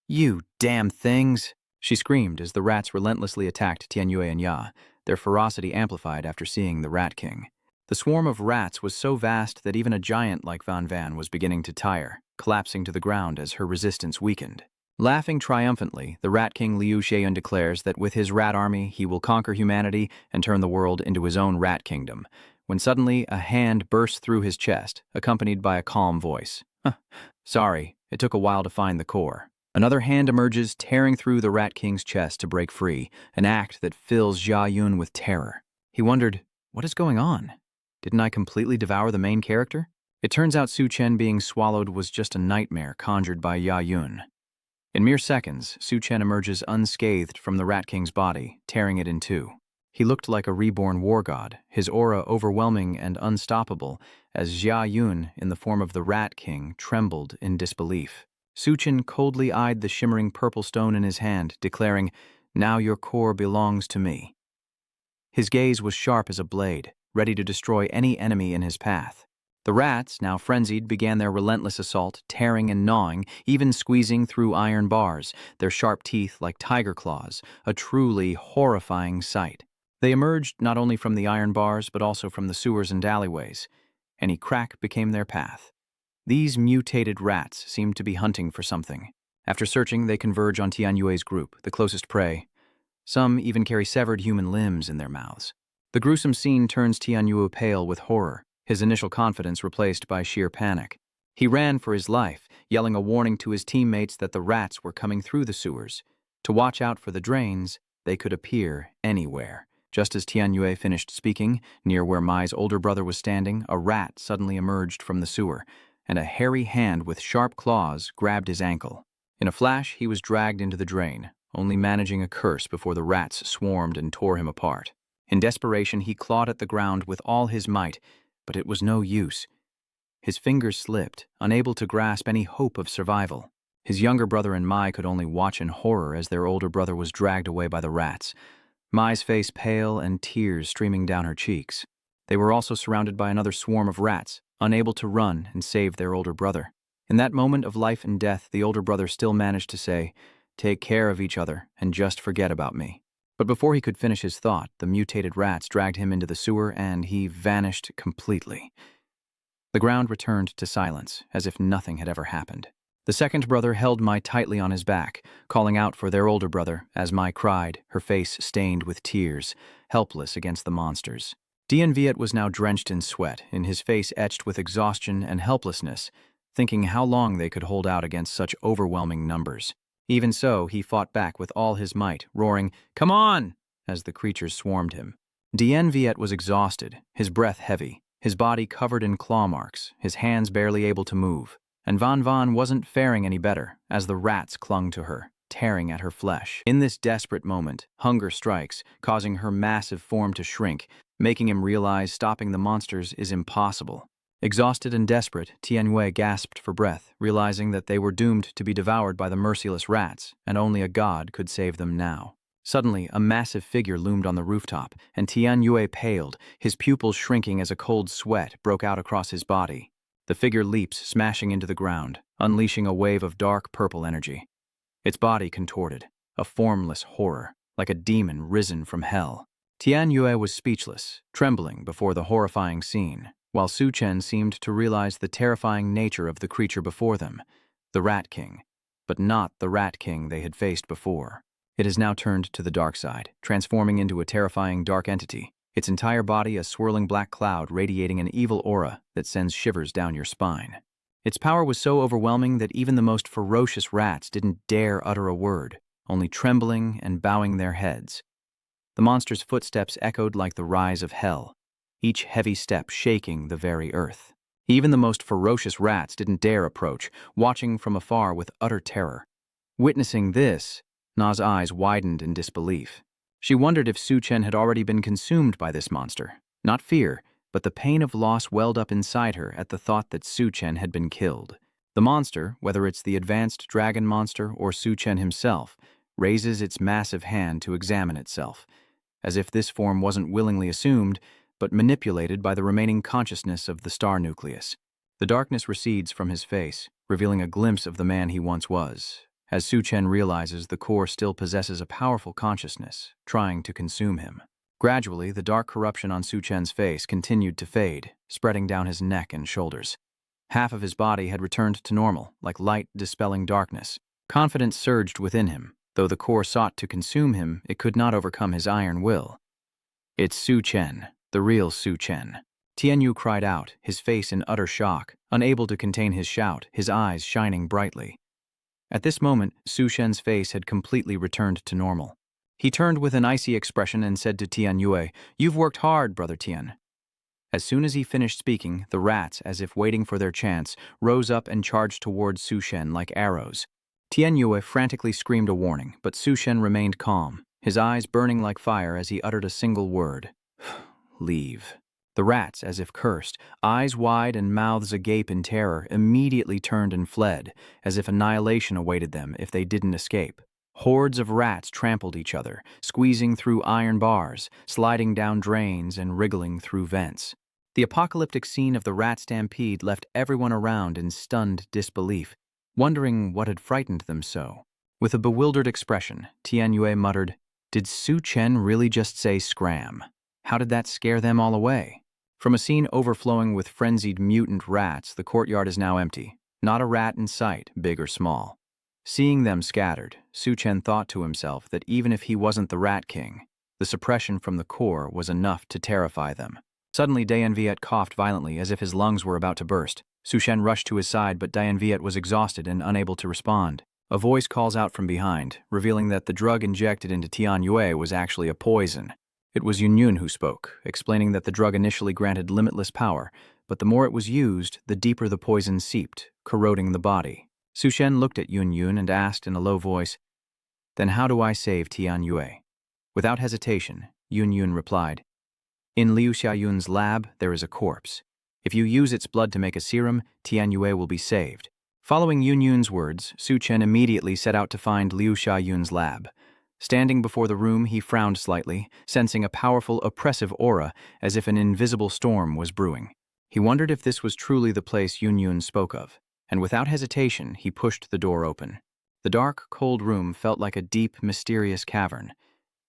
"You damn things!" she screamed as the rats relentlessly attacked Tianyue and Ya, their ferocity amplified after seeing the Rat King. The swarm of rats was so vast that even a giant like Van Van was beginning to tire, collapsing to the ground as her resistance weakened. Laughing triumphantly, the Rat King Liu Xieyun declares that with his rat army he will conquer humanity and turn the world into his own rat kingdom, when suddenly a hand bursts through his chest, accompanied by a calm voice. "Sorry, it took a while to find the core." Another hand emerges, tearing through the Rat King's chest to break free, an act that fills Xia Yun with terror. He wondered, what is going on? Didn't I completely devour the main character? It turns out Su Chen being swallowed was just a nightmare conjured by Ya Yun. In mere seconds, Su Chen emerges unscathed from the Rat King's body, tearing it in two. He looked like a reborn war god, his aura overwhelming and unstoppable, as Xia Yun, in the form of the Rat King, trembled in disbelief. Su Chen coldly eyed the shimmering purple stone in his hand, declaring, "Now your core belongs to me." His gaze was sharp as a blade, ready to destroy any enemy in his path. The rats, now frenzied, began their relentless assault, tearing and gnawing, even squeezing through iron bars, their sharp teeth like tiger claws, a truly horrifying sight. They emerged not only from the iron bars, but also from the sewers and alleyways. Any crack became their path. These mutated rats seemed to be hunting for something. After searching, they converge on Tianyue's group, the closest prey. Some even carry severed human limbs in their mouths. The gruesome scene turns Tianyue pale with horror, his initial confidence replaced by sheer panic. He ran for his life, yelling a warning to his teammates that the rats were coming through the sewers. To watch out for the drains, they could appear anywhere. Just as Tianyue finished speaking, near where Mai's older brother was standing, a rat suddenly emerged from the sewer, and a hairy hand with sharp claws grabbed his ankle. In a flash, he was dragged into the drain, only managing a curse before the rats swarmed and tore him apart. In desperation, he clawed at the ground with all his might, but it was no use. His fingers slipped, unable to grasp any hope of survival. His younger brother and Mai could only watch in horror as their older brother was dragged away by the rats, Mai's face pale and tears streaming down her cheeks. They were also surrounded by another swarm of rats, unable to run and save their older brother. In that moment of life and death, the older brother still managed to say, "Take care of each other and just forget about me." But before he could finish his thought, the mutated rats dragged him into the sewer and he vanished completely. The ground returned to silence, as if nothing had ever happened. The second brother held Mai tightly on his back, calling out for their older brother as Mai cried, her face stained with tears, helpless against the monsters. Dien Viet was now drenched in sweat, in his face etched with exhaustion and helplessness, thinking how long they could hold out against such overwhelming numbers. Even so, he fought back with all his might, roaring, "Come on!" as the creatures swarmed him. Dien Viet was exhausted, his breath heavy, his body covered in claw marks, his hands barely able to move. And Van Van wasn't faring any better, as the rats clung to her, tearing at her flesh. In this desperate moment, hunger strikes, causing her massive form to shrink, making him realize stopping the monsters is impossible. Exhausted and desperate, Tianyue gasped for breath, realizing that they were doomed to be devoured by the merciless rats, and only a god could save them now. Suddenly, a massive figure loomed on the rooftop, and Tianyue paled, his pupils shrinking as a cold sweat broke out across his body. The figure leaps, smashing into the ground, unleashing a wave of dark purple energy. Its body contorted, a formless horror, like a demon risen from hell. Tianyue was speechless, trembling before the horrifying scene, while Chen seemed to realize the terrifying nature of the creature before them, the Rat King, but not the Rat King they had faced before. It has now turned to the dark side, transforming into a terrifying dark entity, its entire body a swirling black cloud radiating an evil aura that sends shivers down your spine. Its power was so overwhelming that even the most ferocious rats didn't dare utter a word, only trembling and bowing their heads. The monster's footsteps echoed like the rise of hell, each heavy step shaking the very earth. Even the most ferocious rats didn't dare approach, watching from afar with utter terror. Witnessing this, Na's eyes widened in disbelief. She wondered if Chen had already been consumed by this monster. Not fear, but the pain of loss welled up inside her at the thought that Chen had been killed. The monster, whether it's the advanced dragon monster or Chen himself, raises its massive hand to examine itself, as if this form wasn't willingly assumed, but manipulated by the remaining consciousness of the star nucleus. The darkness recedes from his face, revealing a glimpse of the man he once was, as Chen realizes the core still possesses a powerful consciousness, trying to consume him. Gradually, the dark corruption on Chen's face continued to fade, spreading down his neck and shoulders. Half of his body had returned to normal, like light dispelling darkness. Confidence surged within him. Though the core sought to consume him, it could not overcome his iron will. "It's Chen, the real Chen." Tianyu cried out, his face in utter shock, unable to contain his shout, his eyes shining brightly. At this moment, Chen's face had completely returned to normal. He turned with an icy expression and said to Tianyue, "You've worked hard, Brother Tian." As soon as he finished speaking, the rats, as if waiting for their chance, rose up and charged towards Chen like arrows. Tianyue frantically screamed a warning, but Chen remained calm, his eyes burning like fire as he uttered a single word. "Leave." The rats, as if cursed, eyes wide and mouths agape in terror, immediately turned and fled, as if annihilation awaited them if they didn't escape. Hordes of rats trampled each other, squeezing through iron bars, sliding down drains, and wriggling through vents. The apocalyptic scene of the rat stampede left everyone around in stunned disbelief, wondering what had frightened them so. With a bewildered expression, Tianyue muttered, "Did Chen really just say scram? How did that scare them all away?" From a scene overflowing with frenzied mutant rats, the courtyard is now empty. Not a rat in sight, big or small. Seeing them scattered, Chen thought to himself that even if he wasn't the Rat King, the suppression from the core was enough to terrify them. Suddenly, Dayan Viet coughed violently as if his lungs were about to burst. Chen rushed to his side, but Dayan Viet was exhausted and unable to respond. A voice calls out from behind, revealing that the drug injected into Tianyue was actually a poison. It was Yun who spoke, explaining that the drug initially granted limitless power, but the more it was used, the deeper the poison seeped, corroding the body. Chen looked at Yun and asked in a low voice, "Then how do I save Tianyue?" Without hesitation, Yun replied, "In Liu Xiaoyun's lab, there is a corpse. If you use its blood to make a serum, Tianyue will be saved." Following Yun's words, Chen immediately set out to find Liu Xiaoyun's lab. Standing before the room, he frowned slightly, sensing a powerful, oppressive aura, as if an invisible storm was brewing. He wondered if this was truly the place Yun spoke of, and without hesitation, he pushed the door open. The dark, cold room felt like a deep, mysterious cavern,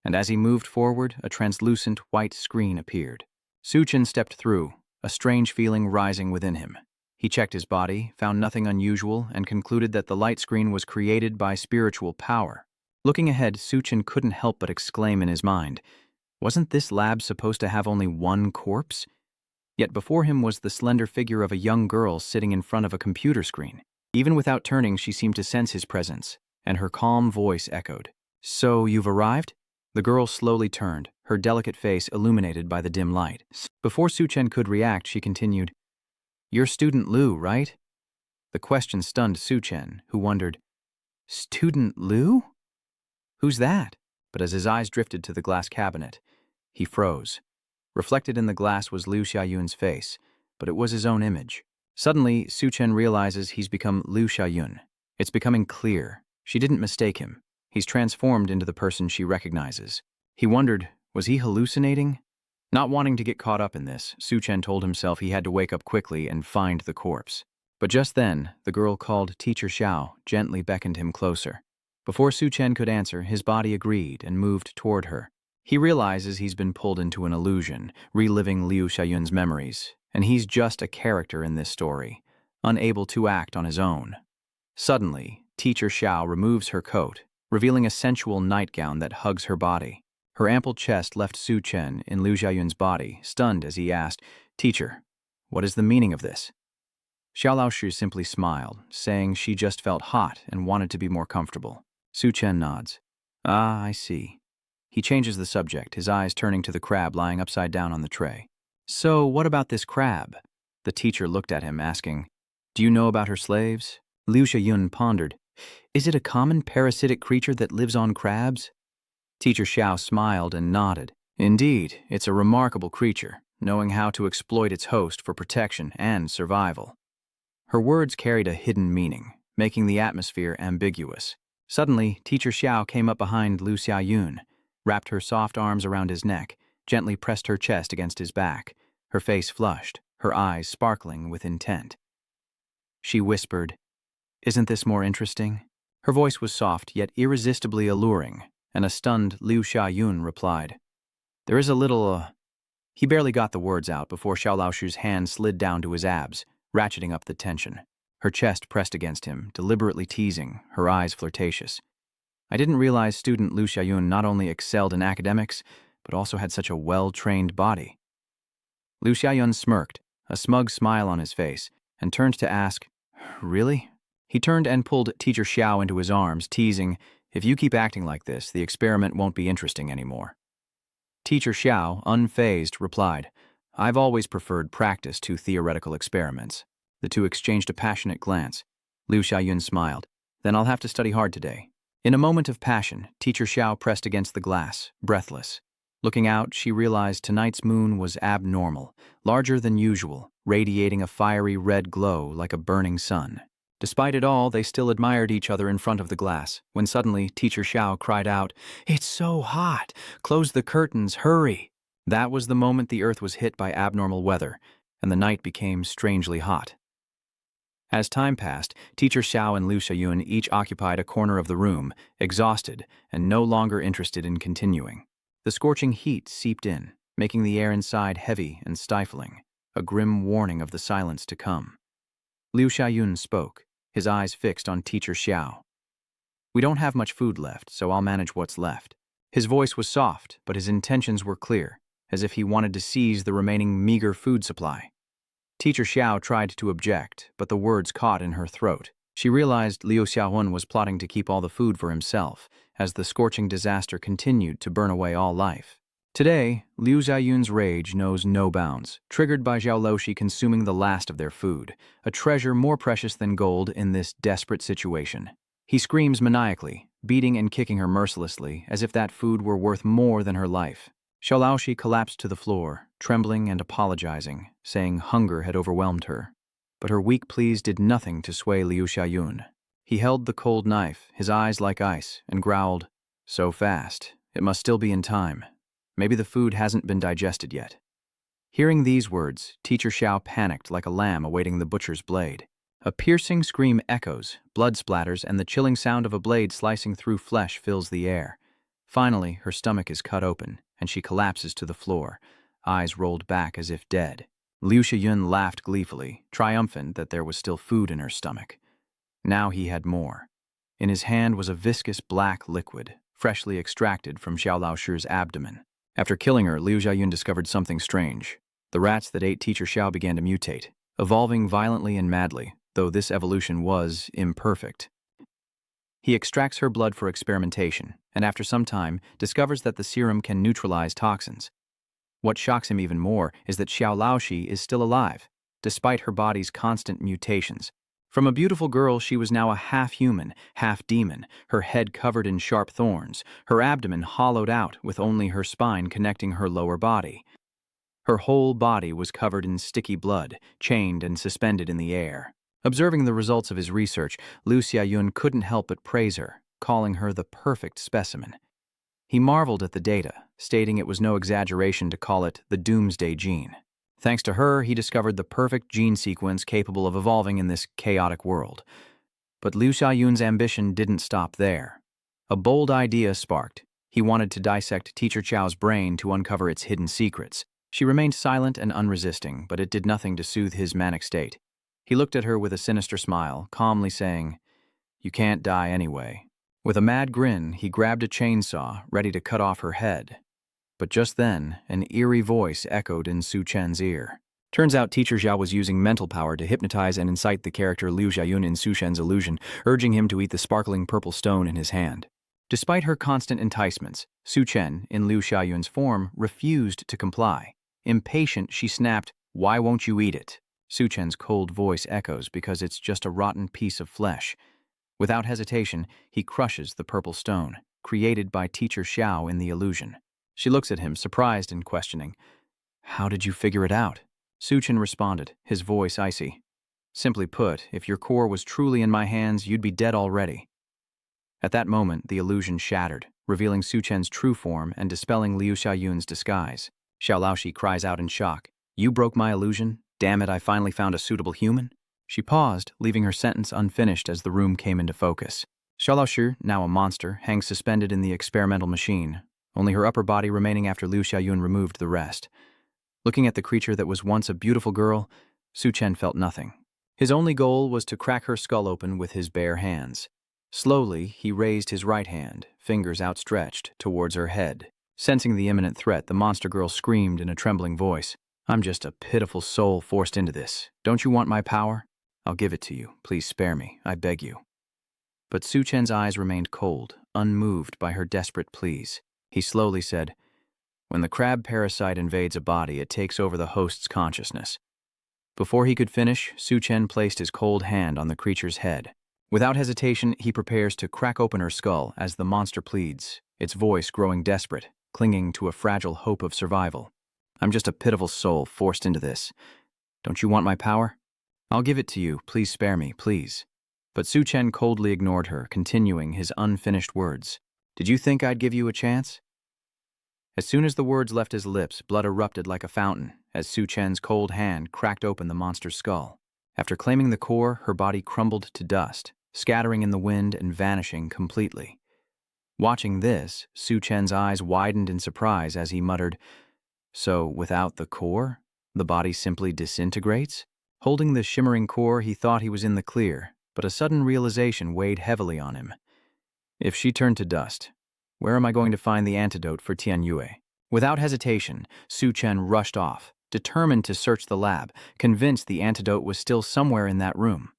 and as he moved forward, a translucent white screen appeared. Chen stepped through, a strange feeling rising within him. He checked his body, found nothing unusual, and concluded that the light screen was created by spiritual power. Looking ahead, Chen couldn't help but exclaim in his mind, wasn't this lab supposed to have only one corpse? Yet before him was the slender figure of a young girl sitting in front of a computer screen. Even without turning, she seemed to sense his presence, and her calm voice echoed, "So you've arrived?" The girl slowly turned, her delicate face illuminated by the dim light. Before Chen could react, she continued, "You're Student Liu, right?" The question stunned Chen, who wondered, "Student Liu? Who's that?" But as his eyes drifted to the glass cabinet, he froze. Reflected in the glass was Liu Xiaoyun's face, but it was his own image. Suddenly, Chen realizes he's become Liu Xiaoyun. It's becoming clear. She didn't mistake him. He's transformed into the person she recognizes. He wondered, was he hallucinating? Not wanting to get caught up in this, Chen told himself he had to wake up quickly and find the corpse. But just then, the girl called Teacher Xiao gently beckoned him closer. Before Chen could answer, his body agreed and moved toward her. He realizes he's been pulled into an illusion, reliving Liu Xiaoyun's memories, and he's just a character in this story, unable to act on his own. Suddenly, Teacher Xiao removes her coat, revealing a sensual nightgown that hugs her body. Her ample chest left Chen in Liu Xiaoyun's body, stunned as he asked, "Teacher, what is the meaning of this?" Xiao Laoshu simply smiled, saying she just felt hot and wanted to be more comfortable. Chen nods. "Ah, I see." He changes the subject, his eyes turning to the crab lying upside down on the tray. "So, what about this crab?" The teacher looked at him, asking, "Do you know about her slaves?" Liu Xiaoyun pondered, "Is it a common parasitic creature that lives on crabs?" Teacher Xiao smiled and nodded. "Indeed, it's a remarkable creature, knowing how to exploit its host for protection and survival." Her words carried a hidden meaning, making the atmosphere ambiguous. Suddenly, Teacher Xiao came up behind Liu Xiaoyun, wrapped her soft arms around his neck, gently pressed her chest against his back, her face flushed, her eyes sparkling with intent. She whispered, "Isn't this more interesting?" Her voice was soft yet irresistibly alluring, and a stunned Liu Xiaoyun replied, "There is a little, He barely got the words out before Xiao Laoshu's hand slid down to his abs, ratcheting up the tension. Her chest pressed against him, deliberately teasing, her eyes flirtatious. I didn't realize student Liu Xiaoyun not only excelled in academics, but also had such a well-trained body. Liu Xiaoyun smirked, a smug smile on his face, and turned to ask, "Really?" He turned and pulled Teacher Xiao into his arms, teasing, "If you keep acting like this, the experiment won't be interesting anymore." Teacher Xiao, unfazed, replied, "I've always preferred practice to theoretical experiments." The two exchanged a passionate glance. Liu Xiaoyun smiled. "Then I'll have to study hard today." In a moment of passion, Teacher Xiao pressed against the glass, breathless. Looking out, she realized tonight's moon was abnormal, larger than usual, radiating a fiery red glow like a burning sun. Despite it all, they still admired each other in front of the glass, when suddenly Teacher Xiao cried out, "It's so hot! Close the curtains, hurry!" That was the moment the earth was hit by abnormal weather, and the night became strangely hot. As time passed, Teacher Xiao and Liu Xiaoyun each occupied a corner of the room, exhausted and no longer interested in continuing. The scorching heat seeped in, making the air inside heavy and stifling, a grim warning of the silence to come. Liu Xiaoyun spoke, his eyes fixed on Teacher Xiao. "We don't have much food left, so I'll manage what's left." His voice was soft, but his intentions were clear, as if he wanted to seize the remaining meager food supply. Teacher Xiao tried to object, but the words caught in her throat. She realized Liu Xiaoyun was plotting to keep all the food for himself, as the scorching disaster continued to burn away all life. Today, Liu Xiaoyun's rage knows no bounds, triggered by Xiao Laoshi consuming the last of their food, a treasure more precious than gold in this desperate situation. He screams maniacally, beating and kicking her mercilessly, as if that food were worth more than her life. Xiao Laoshi collapsed to the floor, trembling and apologizing, saying hunger had overwhelmed her. But her weak pleas did nothing to sway Liu Xiaoyun. He held the cold knife, his eyes like ice, and growled, "So fast. It must still be in time. Maybe the food hasn't been digested yet." Hearing these words, Teacher Xiao panicked like a lamb awaiting the butcher's blade. A piercing scream echoes, blood splatters, and the chilling sound of a blade slicing through flesh fills the air. Finally, her stomach is cut open, and she collapses to the floor, eyes rolled back as if dead. Liu Xiaoyun laughed gleefully, triumphant that there was still food in her stomach. Now he had more. In his hand was a viscous black liquid, freshly extracted from Xiao Laoshu's abdomen. After killing her, Liu Xiaoyun discovered something strange. The rats that ate Teacher Xiao began to mutate, evolving violently and madly, though this evolution was imperfect. He extracts her blood for experimentation, and after some time, discovers that the serum can neutralize toxins. What shocks him even more is that Xiao Laoshi is still alive, despite her body's constant mutations. From a beautiful girl, she was now a half-human, half-demon, her head covered in sharp thorns, her abdomen hollowed out with only her spine connecting her lower body. Her whole body was covered in sticky blood, chained and suspended in the air. Observing the results of his research, Liu Xiaoyun couldn't help but praise her, calling her the perfect specimen. He marveled at the data, stating it was no exaggeration to call it the doomsday gene. Thanks to her, he discovered the perfect gene sequence capable of evolving in this chaotic world. But Liu Xiaoyun's ambition didn't stop there. A bold idea sparked. He wanted to dissect Teacher Chao's brain to uncover its hidden secrets. She remained silent and unresisting, but it did nothing to soothe his manic state. He looked at her with a sinister smile, calmly saying, "You can't die anyway." With a mad grin, he grabbed a chainsaw, ready to cut off her head. But just then, an eerie voice echoed in Su Chen's ear. Turns out Teacher Zhao was using mental power to hypnotize and incite the character Liu Xiaoyun in Su Chen's illusion, urging him to eat the sparkling purple stone in his hand. Despite her constant enticements, Su Chen, in Liu Xiaoyun's form, refused to comply. Impatient, she snapped, "Why won't you eat it?" Su Chen's cold voice echoes, "Because it's just a rotten piece of flesh." Without hesitation, he crushes the purple stone, created by Teacher Xiao in the illusion. She looks at him, surprised and questioning. "How did you figure it out?" Su Chen responded, his voice icy. "Simply put, if your core was truly in my hands, you'd be dead already." At that moment, the illusion shattered, revealing Su Chen's true form and dispelling Liu Xiaoyun's disguise. Xiao Laoshi cries out in shock, "You broke my illusion? Damn it, I finally found a suitable human." She paused, leaving her sentence unfinished as the room came into focus. Xiao Laoshi, now a monster, hangs suspended in the experimental machine, only her upper body remaining after Liu Xiaoyun removed the rest. Looking at the creature that was once a beautiful girl, Su Chen felt nothing. His only goal was to crack her skull open with his bare hands. Slowly, he raised his right hand, fingers outstretched, towards her head. Sensing the imminent threat, the monster girl screamed in a trembling voice, "I'm just a pitiful soul forced into this. Don't you want my power? I'll give it to you. Please spare me, I beg you." But Su Chen's eyes remained cold, unmoved by her desperate pleas. He slowly said, "When the crab parasite invades a body, it takes over the host's consciousness." Before he could finish, Su Chen placed his cold hand on the creature's head. Without hesitation, he prepares to crack open her skull as the monster pleads, its voice growing desperate, clinging to a fragile hope of survival. "I'm just a pitiful soul forced into this. Don't you want my power? I'll give it to you. Please spare me, please." But Su Chen coldly ignored her, continuing his unfinished words. "Did you think I'd give you a chance?" As soon as the words left his lips, blood erupted like a fountain as Su Chen's cold hand cracked open the monster's skull. After claiming the core, her body crumbled to dust, scattering in the wind and vanishing completely. Watching this, Su Chen's eyes widened in surprise as he muttered, "So, without the core, the body simply disintegrates?" Holding the shimmering core, he thought he was in the clear, but a sudden realization weighed heavily on him. If she turned to dust, where am I going to find the antidote for Tianyue? Without hesitation, Su Chen rushed off, determined to search the lab, convinced the antidote was still somewhere in that room.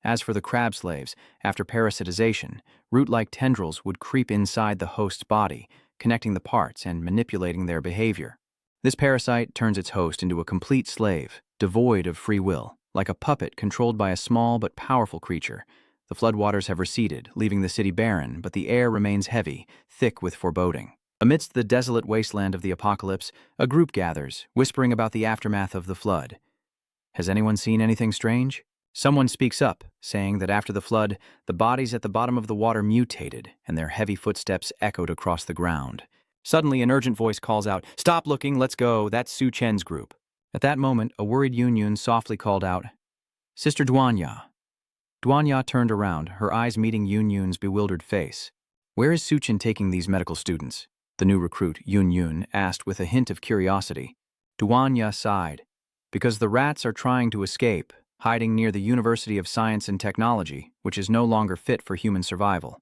As for the crab slaves, after parasitization, root-like tendrils would creep inside the host's body, connecting the parts and manipulating their behavior. This parasite turns its host into a complete slave, devoid of free will, like a puppet controlled by a small but powerful creature. The floodwaters have receded, leaving the city barren, but the air remains heavy, thick with foreboding. Amidst the desolate wasteland of the apocalypse, a group gathers, whispering about the aftermath of the flood. Has anyone seen anything strange? Someone speaks up, saying that after the flood, the bodies at the bottom of the water mutated, and their heavy footsteps echoed across the ground. Suddenly, an urgent voice calls out, "Stop looking, let's go, that's Su Chen's group." At that moment, a worried Yun softly called out, "Sister Duanya." Duanya turned around, her eyes meeting Yun's bewildered face. "Where is Su Chen taking these medical students?" the new recruit, Yun, asked with a hint of curiosity. Duanya sighed. "Because the rats are trying to escape, hiding near the University of Science and Technology, which is no longer fit for human survival.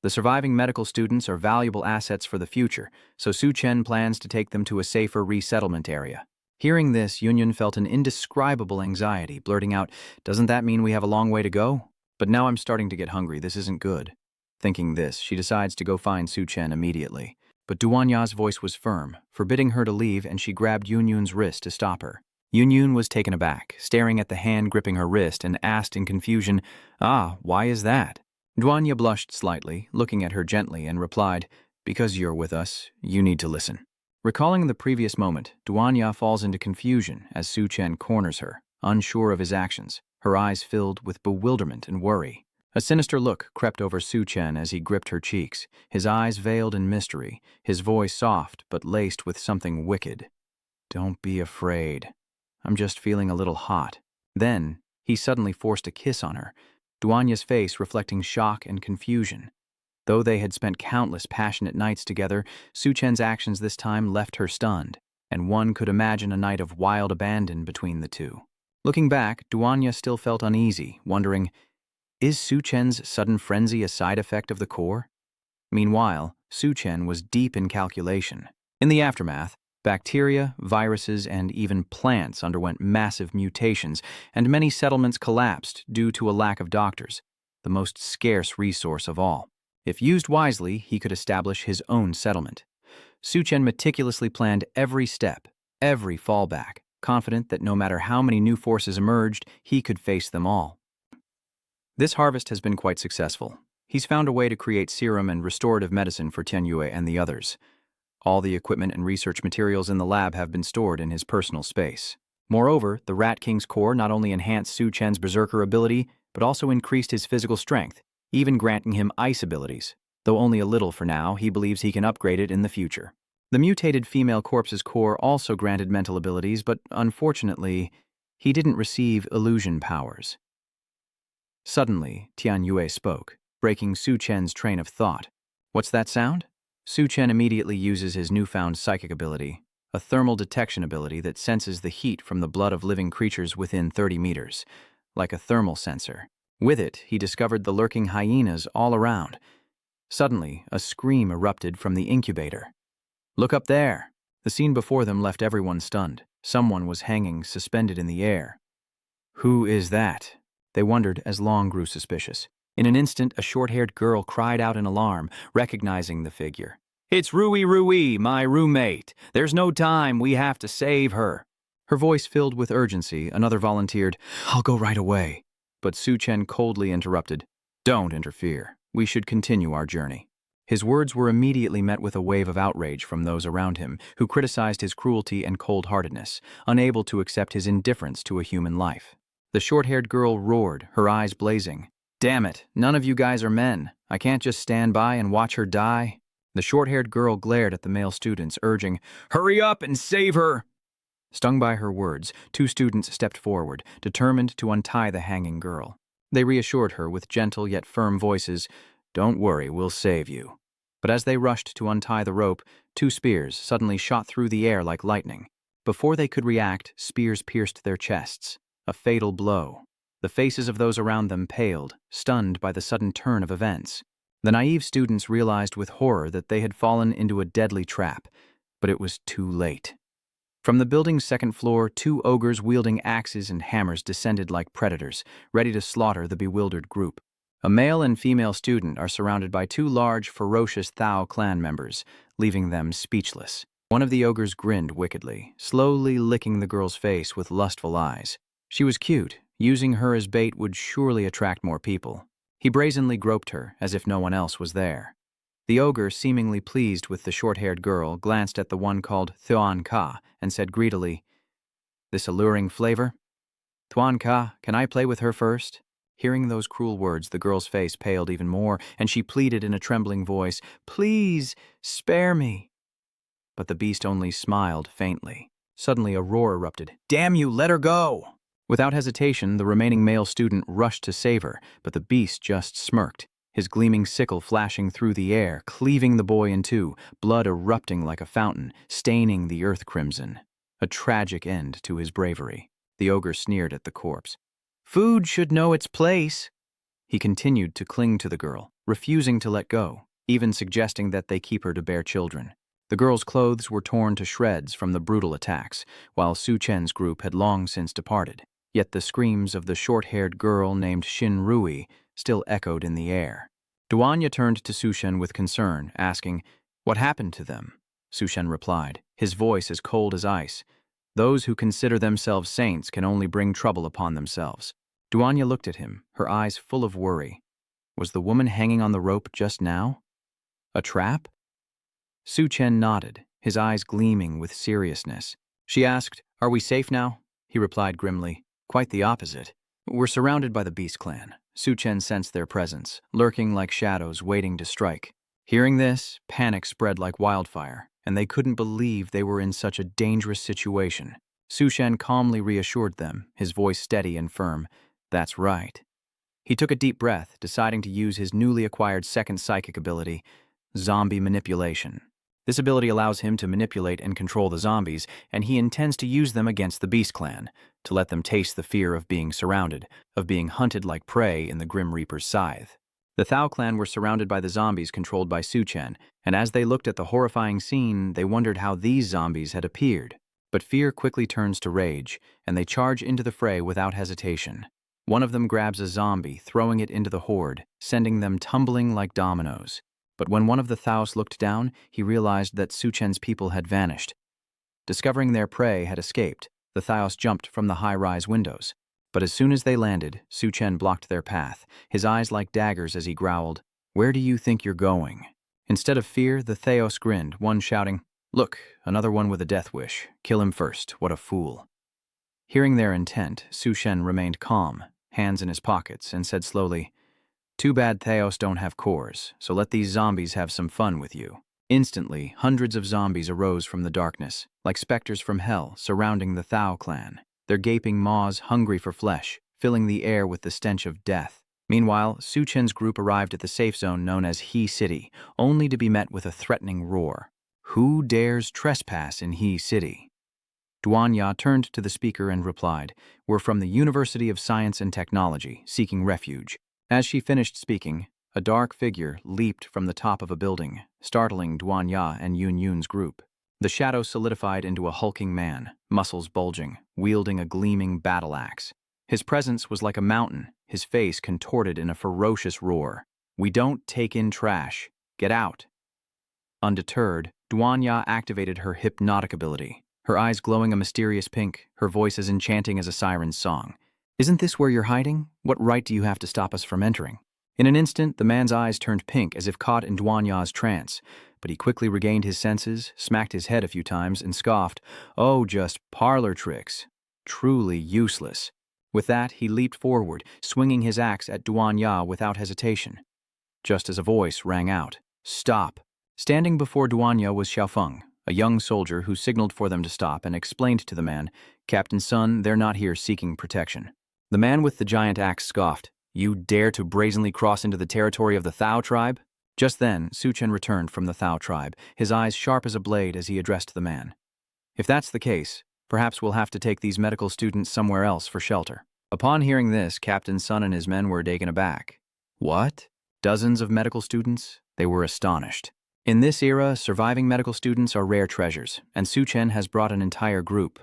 The surviving medical students are valuable assets for the future, so Su Chen plans to take them to a safer resettlement area." Hearing this, Yun felt an indescribable anxiety, blurting out, "Doesn't that mean we have a long way to go? But now I'm starting to get hungry, this isn't good." Thinking this, she decides to go find Su Chen immediately. But Duanya's voice was firm, forbidding her to leave, and she grabbed Yun's wrist to stop her. Yun was taken aback, staring at the hand gripping her wrist, and asked in confusion, "Ah, why is that?" Duanya blushed slightly, looking at her gently, and replied, "Because you're with us, you need to listen." Recalling the previous moment, Duanya falls into confusion as Su Chen corners her, unsure of his actions, her eyes filled with bewilderment and worry. A sinister look crept over Su Chen as he gripped her cheeks, his eyes veiled in mystery, his voice soft but laced with something wicked. "Don't be afraid. I'm just feeling a little hot." Then, he suddenly forced a kiss on her, Duanya's face reflecting shock and confusion. Though they had spent countless passionate nights together, Su Chen's actions this time left her stunned, and one could imagine a night of wild abandon between the two. Looking back, Duanya still felt uneasy, wondering, is Su Chen's sudden frenzy a side effect of the core? Meanwhile, Su Chen was deep in calculation. In the aftermath, bacteria, viruses, and even plants underwent massive mutations, and many settlements collapsed due to a lack of doctors, the most scarce resource of all. If used wisely, he could establish his own settlement. Su Chen meticulously planned every step, every fallback, confident that no matter how many new forces emerged, he could face them all. This harvest has been quite successful. He's found a way to create serum and restorative medicine for Tianyue and the others. All the equipment and research materials in the lab have been stored in his personal space. Moreover, the Rat King's core not only enhanced Su Chen's berserker ability, but also increased his physical strength, even granting him ice abilities. Though only a little for now, he believes he can upgrade it in the future. The mutated female corpse's core also granted mental abilities, but unfortunately, he didn't receive illusion powers. Suddenly, Tianyue spoke, breaking Su Chen's train of thought. "What's that sound?" Su Chen immediately uses his newfound psychic ability, a thermal detection ability that senses the heat from the blood of living creatures within 30 meters, like a thermal sensor. With it, he discovered the lurking hyenas all around. Suddenly, a scream erupted from the incubator. "Look up there!" The scene before them left everyone stunned. Someone was hanging, suspended in the air. "Who is that?" They wondered as Long grew suspicious. In an instant, a short-haired girl cried out in alarm, recognizing the figure. "It's Rui, my roommate. There's no time. We have to save her." Her voice filled with urgency. Another volunteered, "I'll go right away." But Su Chen coldly interrupted, "Don't interfere. We should continue our journey." His words were immediately met with a wave of outrage from those around him, who criticized his cruelty and cold-heartedness, unable to accept his indifference to a human life. The short-haired girl roared, her eyes blazing. "Damn it, none of you guys are men. I can't just stand by and watch her die." The short-haired girl glared at the male students, urging, "Hurry up and save her!" Stung by her words, two students stepped forward, determined to untie the hanging girl. They reassured her with gentle yet firm voices, "Don't worry, we'll save you." But as they rushed to untie the rope, two spears suddenly shot through the air like lightning. Before they could react, spears pierced their chests. A fatal blow. The faces of those around them paled, stunned by the sudden turn of events. The naive students realized with horror that they had fallen into a deadly trap, but it was too late. From the building's second floor, two ogres wielding axes and hammers descended like predators, ready to slaughter the bewildered group. A male and female student are surrounded by two large, ferocious Thao clan members, leaving them speechless. One of the ogres grinned wickedly, slowly licking the girl's face with lustful eyes. She was cute. Using her as bait would surely attract more people. He brazenly groped her, as if no one else was there. The ogre, seemingly pleased with the short-haired girl, glanced at the one called Thuan Ka and said greedily, "This alluring flavor? Thuan Ka, can I play with her first?" Hearing those cruel words, the girl's face paled even more, and she pleaded in a trembling voice, "Please, spare me." But the beast only smiled faintly. Suddenly a roar erupted. "Damn you, let her go!" Without hesitation, the remaining male student rushed to save her, but the beast just smirked, his gleaming sickle flashing through the air, cleaving the boy in two, blood erupting like a fountain, staining the earth crimson. A tragic end to his bravery. The ogre sneered at the corpse. "Food should know its place." He continued to cling to the girl, refusing to let go, even suggesting that they keep her to bear children. The girl's clothes were torn to shreds from the brutal attacks, while Su Chen's group had long since departed. Yet the screams of the short-haired girl named Xin Rui still echoed in the air. Duanya turned to Su Chen with concern, asking, "What happened to them?" Su Chen replied, his voice as cold as ice, "Those who consider themselves saints can only bring trouble upon themselves." Duanya looked at him, her eyes full of worry. Was the woman hanging on the rope just now a trap? Su Chen nodded, his eyes gleaming with seriousness. She asked, "Are we safe now?" He replied grimly, "Quite the opposite. We're surrounded by the Beast Clan." Chen sensed their presence, lurking like shadows waiting to strike. Hearing this, panic spread like wildfire, and they couldn't believe they were in such a dangerous situation. Chen calmly reassured them, his voice steady and firm. "That's right." He took a deep breath, deciding to use his newly acquired second psychic ability, zombie manipulation. This ability allows him to manipulate and control the zombies, and he intends to use them against the Beast Clan, to let them taste the fear of being surrounded, of being hunted like prey in the Grim Reaper's scythe. The Thao clan were surrounded by the zombies controlled by Chen, and as they looked at the horrifying scene, they wondered how these zombies had appeared. But fear quickly turns to rage, and they charge into the fray without hesitation. One of them grabs a zombie, throwing it into the horde, sending them tumbling like dominoes. But when one of the Thaos looked down, he realized that Chen's people had vanished. Discovering their prey had escaped, the Thaos jumped from the high-rise windows. But as soon as they landed, Chen blocked their path, his eyes like daggers as he growled, "Where do you think you're going?" Instead of fear, the Thaos grinned, one shouting, "Look, another one with a death wish. Kill him first, what a fool." Hearing their intent, Chen remained calm, hands in his pockets, and said slowly, "Too bad Thaos don't have cores, so let these zombies have some fun with you." Instantly, hundreds of zombies arose from the darkness, like specters from hell, surrounding the Thao clan, their gaping maws hungry for flesh, filling the air with the stench of death. Meanwhile, Chen's group arrived at the safe zone known as He City, only to be met with a threatening roar. "Who dares trespass in He City?" Duanya turned to the speaker and replied, "We're from the University of Science and Technology, seeking refuge." As she finished speaking, a dark figure leaped from the top of a building, startling Duanya and Yun's group. The shadow solidified into a hulking man, muscles bulging, wielding a gleaming battle axe. His presence was like a mountain, his face contorted in a ferocious roar. "We don't take in trash. Get out." Undeterred, Duanya activated her hypnotic ability, her eyes glowing a mysterious pink, her voice as enchanting as a siren's song. "Isn't this where you're hiding? What right do you have to stop us from entering?" In an instant, the man's eyes turned pink as if caught in Duanya's trance, but he quickly regained his senses, smacked his head a few times, and scoffed, "Oh, just parlor tricks. Truly useless." With that, he leaped forward, swinging his axe at Duanya without hesitation. Just as a voice rang out, "Stop." Standing before Duanya was Xiaofeng, a young soldier who signaled for them to stop and explained to the man, "Captain Sun, they're not here seeking protection." The man with the giant axe scoffed, "You dare to brazenly cross into the territory of the Thao tribe?" Just then, Chen returned from the Thao tribe, his eyes sharp as a blade as he addressed the man. "If that's the case, perhaps we'll have to take these medical students somewhere else for shelter." Upon hearing this, Captain Sun and his men were taken aback. What? Dozens of medical students? They were astonished. In this era, surviving medical students are rare treasures, and Chen has brought an entire group.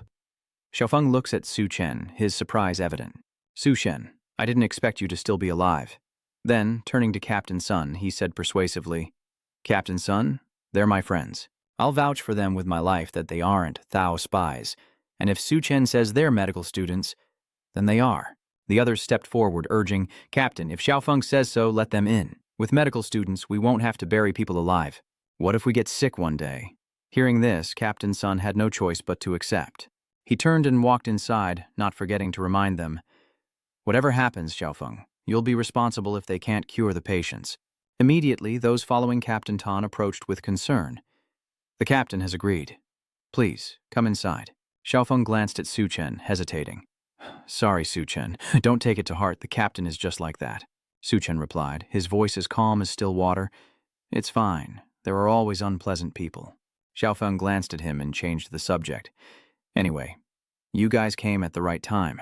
Xiaofeng looks at Chen, his surprise evident. "Chen, I didn't expect you to still be alive." Then, turning to Captain Sun, he said persuasively, "Captain Sun, they're my friends. I'll vouch for them with my life that they aren't Thao spies, and if Chen says they're medical students, then they are." The others stepped forward, urging, "Captain, if Xiaofeng says so, let them in. With medical students, we won't have to bury people alive. What if we get sick one day?" Hearing this, Captain Sun had no choice but to accept. He turned and walked inside, not forgetting to remind them, "Whatever happens, Xiaofeng, you'll be responsible if they can't cure the patients." Immediately, those following Captain Tan approached with concern. "The captain has agreed. Please, come inside." Xiaofeng glanced at Chen, hesitating. "Sorry, Chen. Don't take it to heart. The captain is just like that." Chen replied, his voice as calm as still water. "It's fine. There are always unpleasant people." Xiaofeng glanced at him and changed the subject. "Anyway, you guys came at the right time.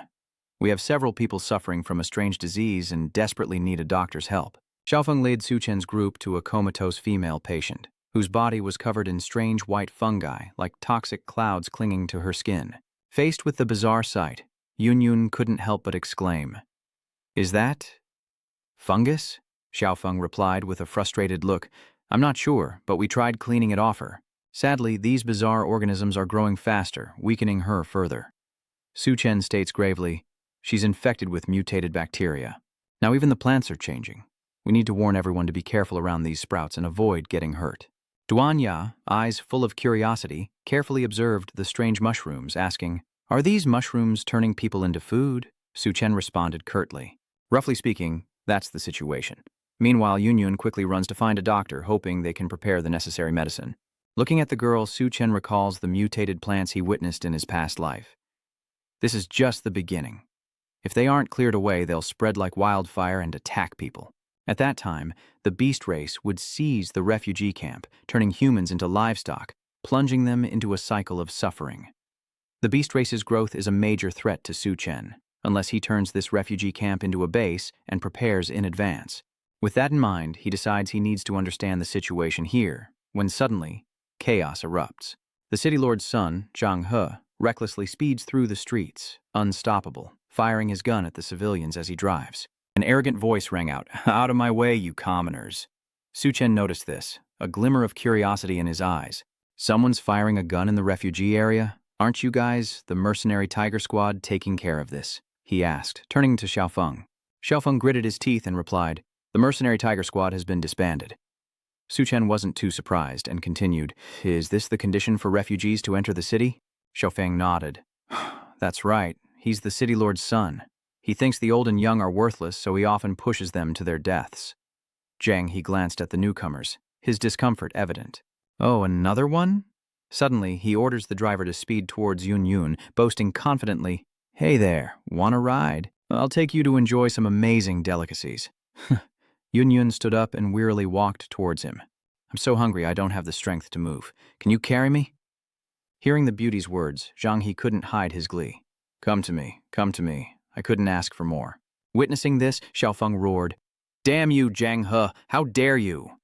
We have several people suffering from a strange disease and desperately need a doctor's help." Xiaofeng led Chen's group to a comatose female patient, whose body was covered in strange white fungi like toxic clouds clinging to her skin. Faced with the bizarre sight, Yun couldn't help but exclaim, "Is that fungus?" Xiaofeng replied with a frustrated look, "I'm not sure, but we tried cleaning it off her. Sadly, these bizarre organisms are growing faster, weakening her further." Chen states gravely, "She's infected with mutated bacteria. Now even the plants are changing. We need to warn everyone to be careful around these sprouts and avoid getting hurt." Duanya, eyes full of curiosity, carefully observed the strange mushrooms, asking, "Are these mushrooms turning people into food?" Chen responded curtly. Roughly speaking, that's the situation. Meanwhile, Yunyun quickly runs to find a doctor, hoping they can prepare the necessary medicine. Looking at the girl, Chen recalls the mutated plants he witnessed in his past life. This is just the beginning. If they aren't cleared away, they'll spread like wildfire and attack people. At that time, the beast race would seize the refugee camp, turning humans into livestock, plunging them into a cycle of suffering. The beast race's growth is a major threat to Chen, unless he turns this refugee camp into a base and prepares in advance. With that in mind, he decides he needs to understand the situation here, when suddenly, chaos erupts. The city lord's son, Zhang He, recklessly speeds through the streets, unstoppable, firing his gun at the civilians as he drives. An arrogant voice rang out, "Out of my way, you commoners." Chen noticed this, a glimmer of curiosity in his eyes. "Someone's firing a gun in the refugee area? Aren't you guys, the mercenary tiger squad, taking care of this?" he asked, turning to Xiaofeng. Xiaofeng gritted his teeth and replied, "The mercenary tiger squad has been disbanded." Chen wasn't too surprised and continued, "Is this the condition for refugees to enter the city?" Xiaofeng nodded. "That's right, he's the city lord's son. He thinks the old and young are worthless, so he often pushes them to their deaths." He glanced at the newcomers, his discomfort evident. "Oh, another one?" Suddenly, he orders the driver to speed towards Yunyun, boasting confidently, "Hey there, want a ride? I'll take you to enjoy some amazing delicacies." Yunyun stood up and wearily walked towards him. "I'm so hungry I don't have the strength to move. Can you carry me?" Hearing the beauty's words, Zhang He couldn't hide his glee. Come to me. I couldn't ask for more." Witnessing this, Xiaofeng roared, "Damn you, Zhang He, how dare you!"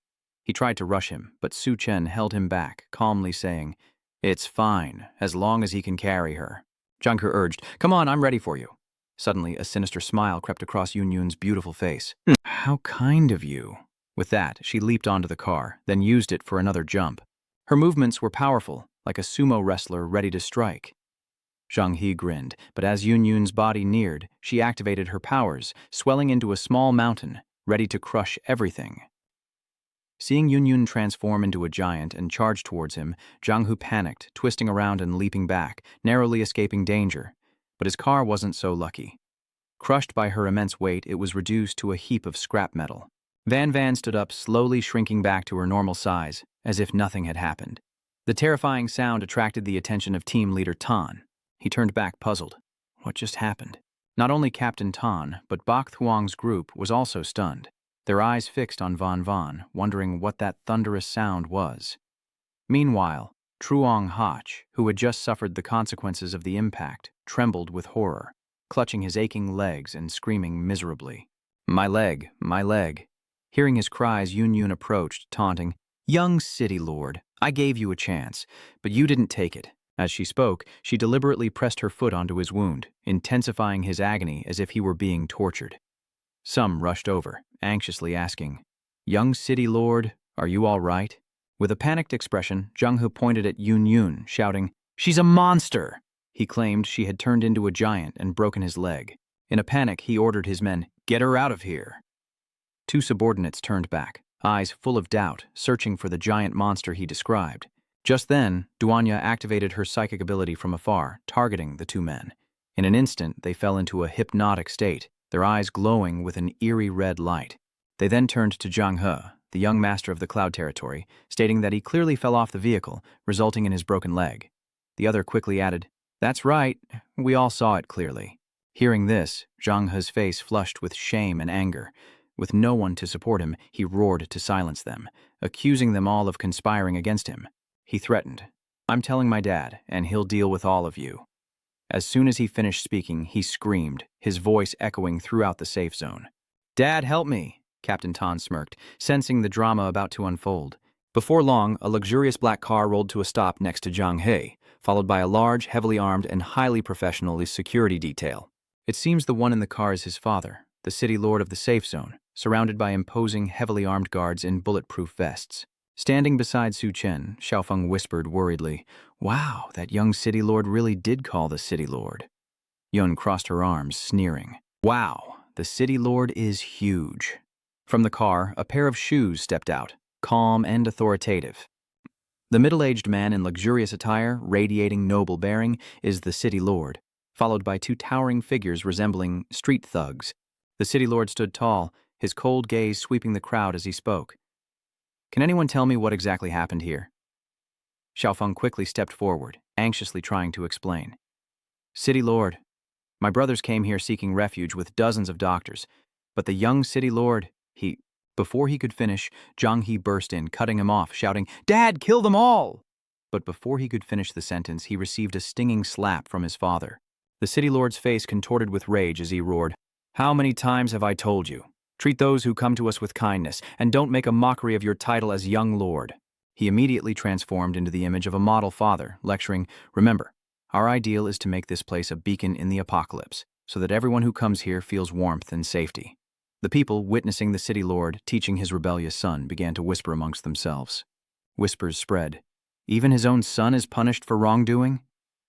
He tried to rush him, but Chen held him back, calmly saying, "It's fine, as long as he can carry her." Zhang He urged, "Come on, I'm ready for you." Suddenly, a sinister smile crept across Yunyun's beautiful face. "How kind of you." With that, she leaped onto the car, then used it for another jump. Her movements were powerful, like a sumo wrestler ready to strike. Zhang He grinned, but as Yunyun's body neared, she activated her powers, swelling into a small mountain, ready to crush everything. Seeing Yunyun transform into a giant and charge towards him, Zhang He panicked, twisting around and leaping back, narrowly escaping danger. But his car wasn't so lucky. Crushed by her immense weight, it was reduced to a heap of scrap metal. Van stood up, slowly shrinking back to her normal size, as if nothing had happened. The terrifying sound attracted the attention of team leader Tan. He turned back, puzzled. What just happened? Not only Captain Tan, but Bak Thuong's group was also stunned, their eyes fixed on Van, wondering what that thunderous sound was. Meanwhile, Truong Hach, who had just suffered the consequences of the impact, trembled with horror, clutching his aching legs and screaming miserably. My leg. Hearing his cries, Yunyun approached, taunting, "Young city lord, I gave you a chance, but you didn't take it." As she spoke, she deliberately pressed her foot onto his wound, intensifying his agony as if he were being tortured. Some rushed over, anxiously asking, "Young city lord, are you all right?" With a panicked expression, Zhang He pointed at Yunyun, shouting, "She's a monster!" He claimed she had turned into a giant and broken his leg. In a panic, he ordered his men, "Get her out of here." Two subordinates turned back, eyes full of doubt, searching for the giant monster he described. Just then, Duanya activated her psychic ability from afar, targeting the two men. In an instant, they fell into a hypnotic state, their eyes glowing with an eerie red light. They then turned to Zhang He, the young master of the Cloud Territory, stating that he clearly fell off the vehicle, resulting in his broken leg. The other quickly added, "That's right, we all saw it clearly." Hearing this, Zhang He's face flushed with shame and anger. With no one to support him, he roared to silence them, accusing them all of conspiring against him. He threatened, "I'm telling my dad, and he'll deal with all of you." As soon as he finished speaking, he screamed, his voice echoing throughout the safe zone. "Dad, help me!" Captain Tan smirked, sensing the drama about to unfold. Before long, a luxurious black car rolled to a stop next to Zhang He, followed by a large, heavily armed, and highly professional security detail. It seems the one in the car is his father, the city lord of the safe zone, surrounded by imposing, heavily armed guards in bulletproof vests. Standing beside Chen, Xiaofeng whispered worriedly, "Wow, that young city lord really did call the city lord." Yun crossed her arms, sneering. "Wow, the city lord is huge." From the car, a pair of shoes stepped out, calm and authoritative. The middle-aged man in luxurious attire, radiating noble bearing, is the city lord, followed by two towering figures resembling street thugs. The city lord stood tall, his cold gaze sweeping the crowd as he spoke. "Can anyone tell me what exactly happened here?" Xiaofeng quickly stepped forward, anxiously trying to explain. "City lord, my brothers came here seeking refuge with dozens of doctors, but the young city lord, Before he could finish, Zhang He burst in, cutting him off, shouting, "Dad, kill them all!" But before he could finish the sentence, he received a stinging slap from his father. The city lord's face contorted with rage as he roared, "How many times have I told you? Treat those who come to us with kindness, and don't make a mockery of your title as young lord." He immediately transformed into the image of a model father, lecturing, "Remember, our ideal is to make this place a beacon in the apocalypse, so that everyone who comes here feels warmth and safety." The people, witnessing the city lord teaching his rebellious son, began to whisper amongst themselves. Whispers spread. "Even his own son is punished for wrongdoing?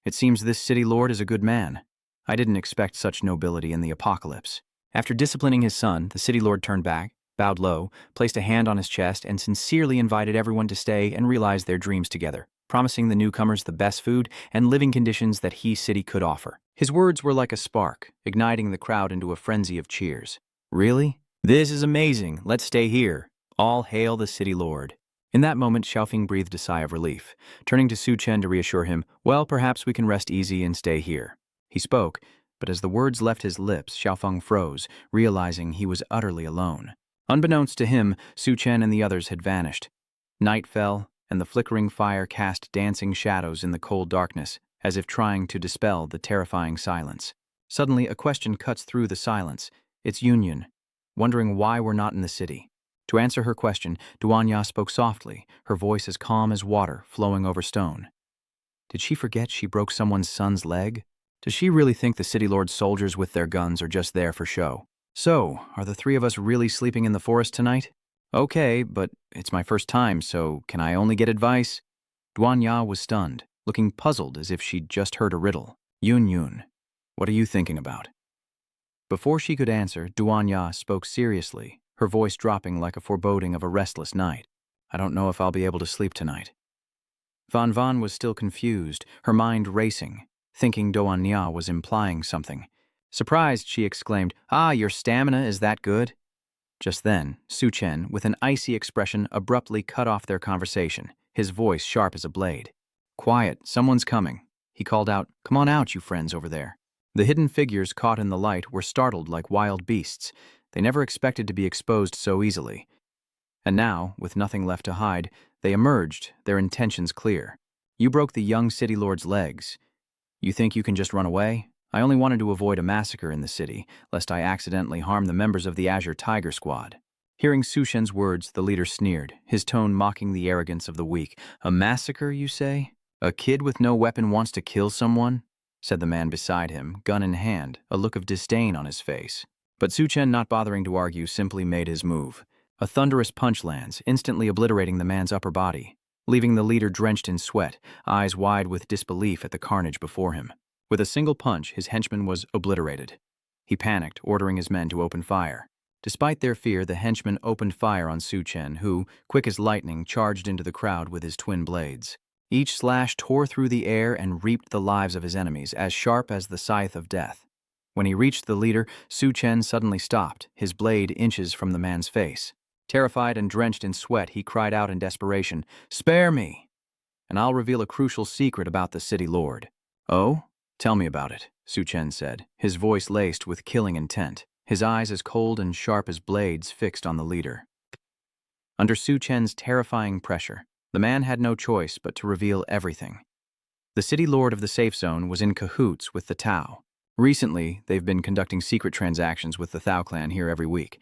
It seems this city lord is a good man. I didn't expect such nobility in the apocalypse." After disciplining his son, the city lord turned back, bowed low, placed a hand on his chest, and sincerely invited everyone to stay and realize their dreams together, promising the newcomers the best food and living conditions that he city could offer. His words were like a spark, igniting the crowd into a frenzy of cheers. "Really? This is amazing. Let's stay here. All hail the city lord." In that moment, Xiaofeng breathed a sigh of relief, turning to Su Chen to reassure him, "Well, perhaps we can rest easy and stay here." He spoke, but as the words left his lips, Xiaofeng froze, realizing he was utterly alone. Unbeknownst to him, Su Chen and the others had vanished. Night fell, and the flickering fire cast dancing shadows in the cold darkness, as if trying to dispel the terrifying silence. Suddenly, a question cuts through the silence. It's Yun, wondering why we're not in the city. To answer her question, Duanya spoke softly, her voice as calm as water flowing over stone. Did she forget she broke someone's son's leg? Does she really think the city lord's soldiers with their guns are just there for show? "So, are the three of us really sleeping in the forest tonight?" "Okay, but it's my first time, so can I only get advice?" Duanya was stunned, looking puzzled as if she'd just heard a riddle. Yun, what are you thinking about?" Before she could answer, Duanya spoke seriously, her voice dropping like a foreboding of a restless night. "I don't know if I'll be able to sleep tonight." Van was still confused, her mind racing, thinking Duanya was implying something. Surprised, she exclaimed, "Ah, your stamina is that good?" Just then, Su Chen, with an icy expression, abruptly cut off their conversation, his voice sharp as a blade. "Quiet, someone's coming." He called out, "Come on out, you friends over there." The hidden figures caught in the light were startled like wild beasts. They never expected to be exposed so easily. And now, with nothing left to hide, they emerged, their intentions clear. "You broke the young city lord's legs. You think you can just run away? I only wanted to avoid a massacre in the city, lest I accidentally harm the members of the Azure Tiger Squad." Hearing Su Shen's words, the leader sneered, his tone mocking the arrogance of the weak. "A massacre, you say? A kid with no weapon wants to kill someone?" said the man beside him, gun in hand, a look of disdain on his face. But Su Chen, not bothering to argue, simply made his move. A thunderous punch lands, instantly obliterating the man's upper body, leaving the leader drenched in sweat, eyes wide with disbelief at the carnage before him. With a single punch, his henchman was obliterated. He panicked, ordering his men to open fire. Despite their fear, the henchmen opened fire on Su Chen, who, quick as lightning, charged into the crowd with his twin blades. Each slash tore through the air and reaped the lives of his enemies, as sharp as the scythe of death. When he reached the leader, Su Chen suddenly stopped, his blade inches from the man's face. Terrified and drenched in sweat, he cried out in desperation, "Spare me, and I'll reveal a crucial secret about the city lord." "Oh? Tell me about it," Su Chen said, his voice laced with killing intent, his eyes as cold and sharp as blades fixed on the leader. Under Su Chen's terrifying pressure, the man had no choice but to reveal everything. The city lord of the safe zone was in cahoots with the Tao. Recently, they've been conducting secret transactions with the Thao clan here every week.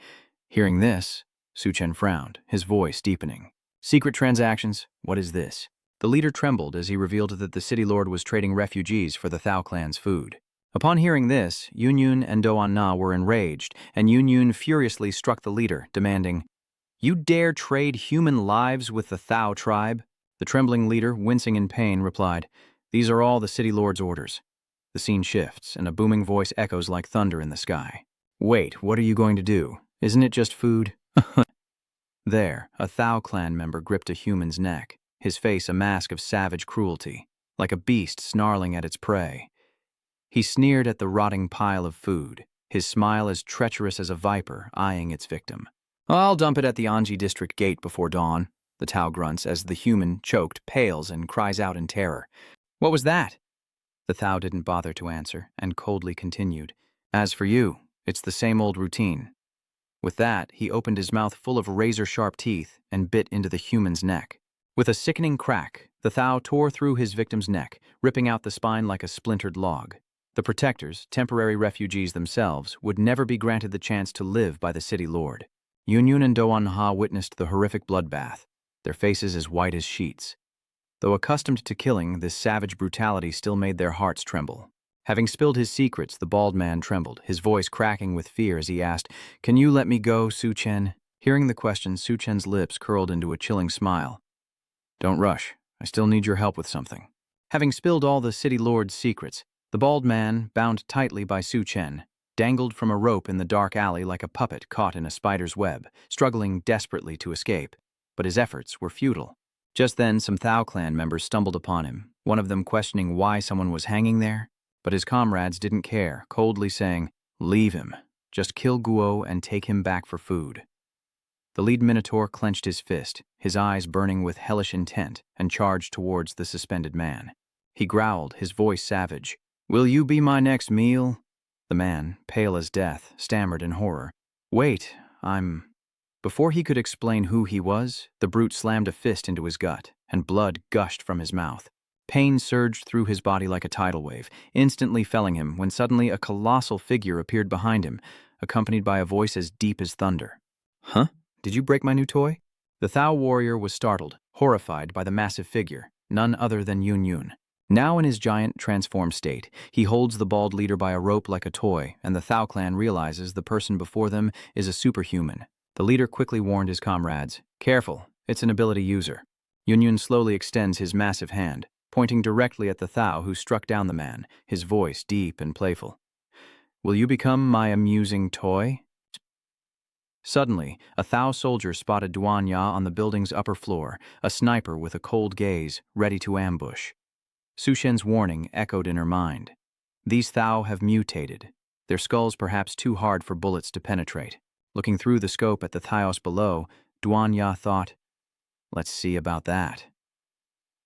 Hearing this, Su Chen frowned, his voice deepening. "Secret transactions? What is this?" The leader trembled as he revealed that the city lord was trading refugees for the Thao clan's food. Upon hearing this, Yun and Doan Na were enraged, and Yun furiously struck the leader, demanding, "You dare trade human lives with the Thao tribe?" The trembling leader, wincing in pain, replied, "These are all the city lord's orders." The scene shifts, and a booming voice echoes like thunder in the sky. "Wait, what are you going to do? Isn't it just food?" There, a Thao clan member gripped a human's neck. his face a mask of savage cruelty, like a beast snarling at its prey. He sneered at the rotting pile of food, his smile as treacherous as a viper eyeing its victim. "I'll dump it at the Anji district gate before dawn," the Tao grunts as the human, choked, pales and cries out in terror. "What was that?" The Tao didn't bother to answer and coldly continued. "As for you, it's the same old routine." With that, he opened his mouth full of razor-sharp teeth and bit into the human's neck. With a sickening crack, the Tao tore through his victim's neck, ripping out the spine like a splintered log. The protectors, temporary refugees themselves, would never be granted the chance to live by the city lord. Yunyun and Doanha witnessed the horrific bloodbath, their faces as white as sheets. Though accustomed to killing, this savage brutality still made their hearts tremble. Having spilled his secrets, the bald man trembled, his voice cracking with fear as he asked, "Can you let me go, Su Chen?" Hearing the question, Su Chen's lips curled into a chilling smile. "Don't rush. I still need your help with something." Having spilled all the city lord's secrets, the bald man, bound tightly by Su Chen, dangled from a rope in the dark alley like a puppet caught in a spider's web, struggling desperately to escape. But his efforts were futile. Just then, some Thao clan members stumbled upon him, one of them questioning why someone was hanging there. But his comrades didn't care, coldly saying, "Leave him. Just kill Guo and take him back for food." The lead Minotaur clenched his fist, his eyes burning with hellish intent, and charged towards the suspended man. He growled, his voice savage. "Will you be my next meal?" The man, pale as death, stammered in horror. "Wait, I'm—" Before he could explain who he was, the brute slammed a fist into his gut, and blood gushed from his mouth. Pain surged through his body like a tidal wave, instantly felling him when suddenly a colossal figure appeared behind him, accompanied by a voice as deep as thunder. "Huh? Did you break my new toy?" The Thao warrior was startled, horrified by the massive figure, none other than Yun. Now in his giant transformed state, he holds the bald leader by a rope like a toy, and the Thao clan realizes the person before them is a superhuman. The leader quickly warned his comrades, "Careful, it's an ability user." Yun slowly extends his massive hand, pointing directly at the Thao who struck down the man, his voice deep and playful. "Will you become my amusing toy?" Suddenly, a Thao soldier spotted Duanya on the building's upper floor, a sniper with a cold gaze, ready to ambush. Su Shen's warning echoed in her mind. These Thao have mutated, their skulls perhaps too hard for bullets to penetrate. Looking through the scope at the Thaos below, Duanya thought, "Let's see about that."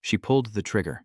She pulled the trigger,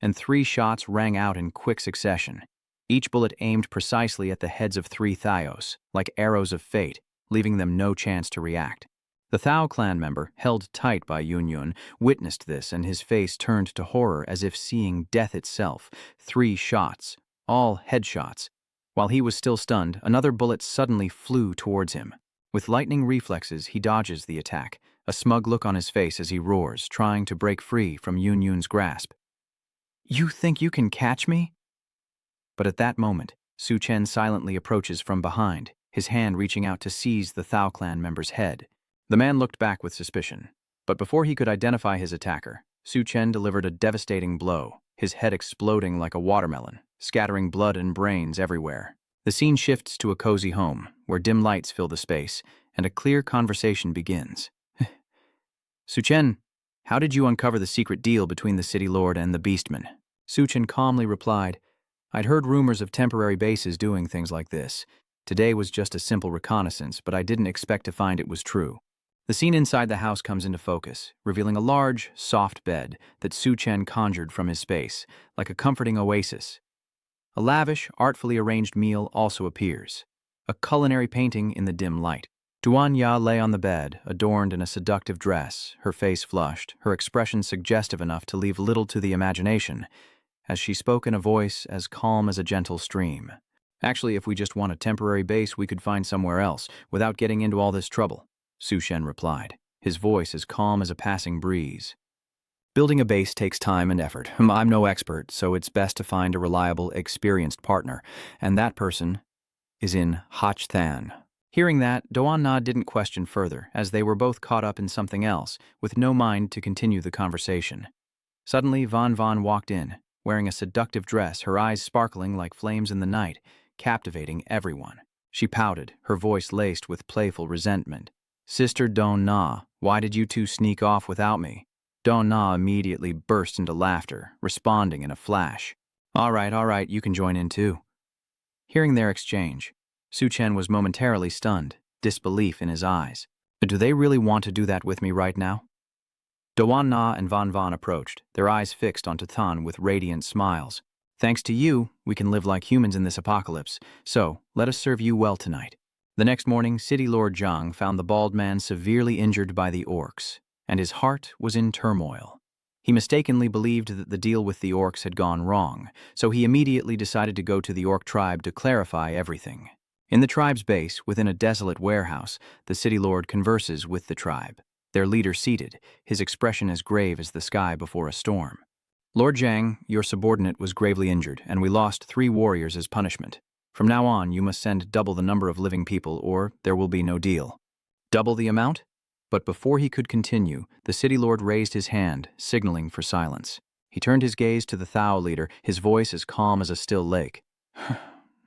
and 3 shots rang out in quick succession, each bullet aimed precisely at the heads of 3 Thaos, like arrows of fate, leaving them no chance to react. The Thao clan member, held tight by Yun, witnessed this, and his face turned to horror as if seeing death itself. 3 shots, all headshots. While he was still stunned, another bullet suddenly flew towards him. With lightning reflexes, he dodges the attack, a smug look on his face as he roars, trying to break free from Yun's grasp. "You think you can catch me?" But at that moment, Su Chen silently approaches from behind, his hand reaching out to seize the Thao clan member's head. The man looked back with suspicion, but before he could identify his attacker, Su Chen delivered a devastating blow, his head exploding like a watermelon, scattering blood and brains everywhere. The scene shifts to a cozy home, where dim lights fill the space, and a clear conversation begins. "Su Chen, how did you uncover the secret deal between the city lord and the beastman?" Su Chen calmly replied, "I'd heard rumors of temporary bases doing things like this. Today was just a simple reconnaissance, but I didn't expect to find it was true." The scene inside the house comes into focus, revealing a large, soft bed that Su Chen conjured from his space, like a comforting oasis. A lavish, artfully arranged meal also appears, a culinary painting in the dim light. Duanya lay on the bed, adorned in a seductive dress, her face flushed, her expression suggestive enough to leave little to the imagination, as she spoke in a voice as calm as a gentle stream. "Actually, if we just want a temporary base, we could find somewhere else, without getting into all this trouble," Su Chen replied, his voice as calm as a passing breeze. "Building a base takes time and effort. I'm no expert, so it's best to find a reliable, experienced partner, and that person is in Hach Than." Hearing that, Doanna didn't question further, as they were both caught up in something else, with no mind to continue the conversation. Suddenly, Van walked in, wearing a seductive dress, her eyes sparkling like flames in the night, captivating everyone. She pouted, her voice laced with playful resentment. "Sister Don Na, why did you two sneak off without me?" Don Na immediately burst into laughter, responding in a flash. All right, you can join in too." Hearing their exchange, Su Chen was momentarily stunned, disbelief in his eyes. Do they really want to do that with me right now? Doan Na and Van Van approached, their eyes fixed onto Tan with radiant smiles. "Thanks to you, we can live like humans in this apocalypse, so let us serve you well tonight." The next morning, City Lord Zhang found the bald man severely injured by the orcs, and his heart was in turmoil. He mistakenly believed that the deal with the orcs had gone wrong, so he immediately decided to go to the orc tribe to clarify everything. In the tribe's base, within a desolate warehouse, the city lord converses with the tribe, their leader seated, his expression as grave as the sky before a storm. "Lord Zhang, your subordinate was gravely injured, and we lost 3 warriors as punishment. From now on, you must send double the number of living people, or there will be no deal." "Double the amount?" But before he could continue, the city lord raised his hand, signaling for silence. He turned his gaze to the Thao leader, his voice as calm as a still lake.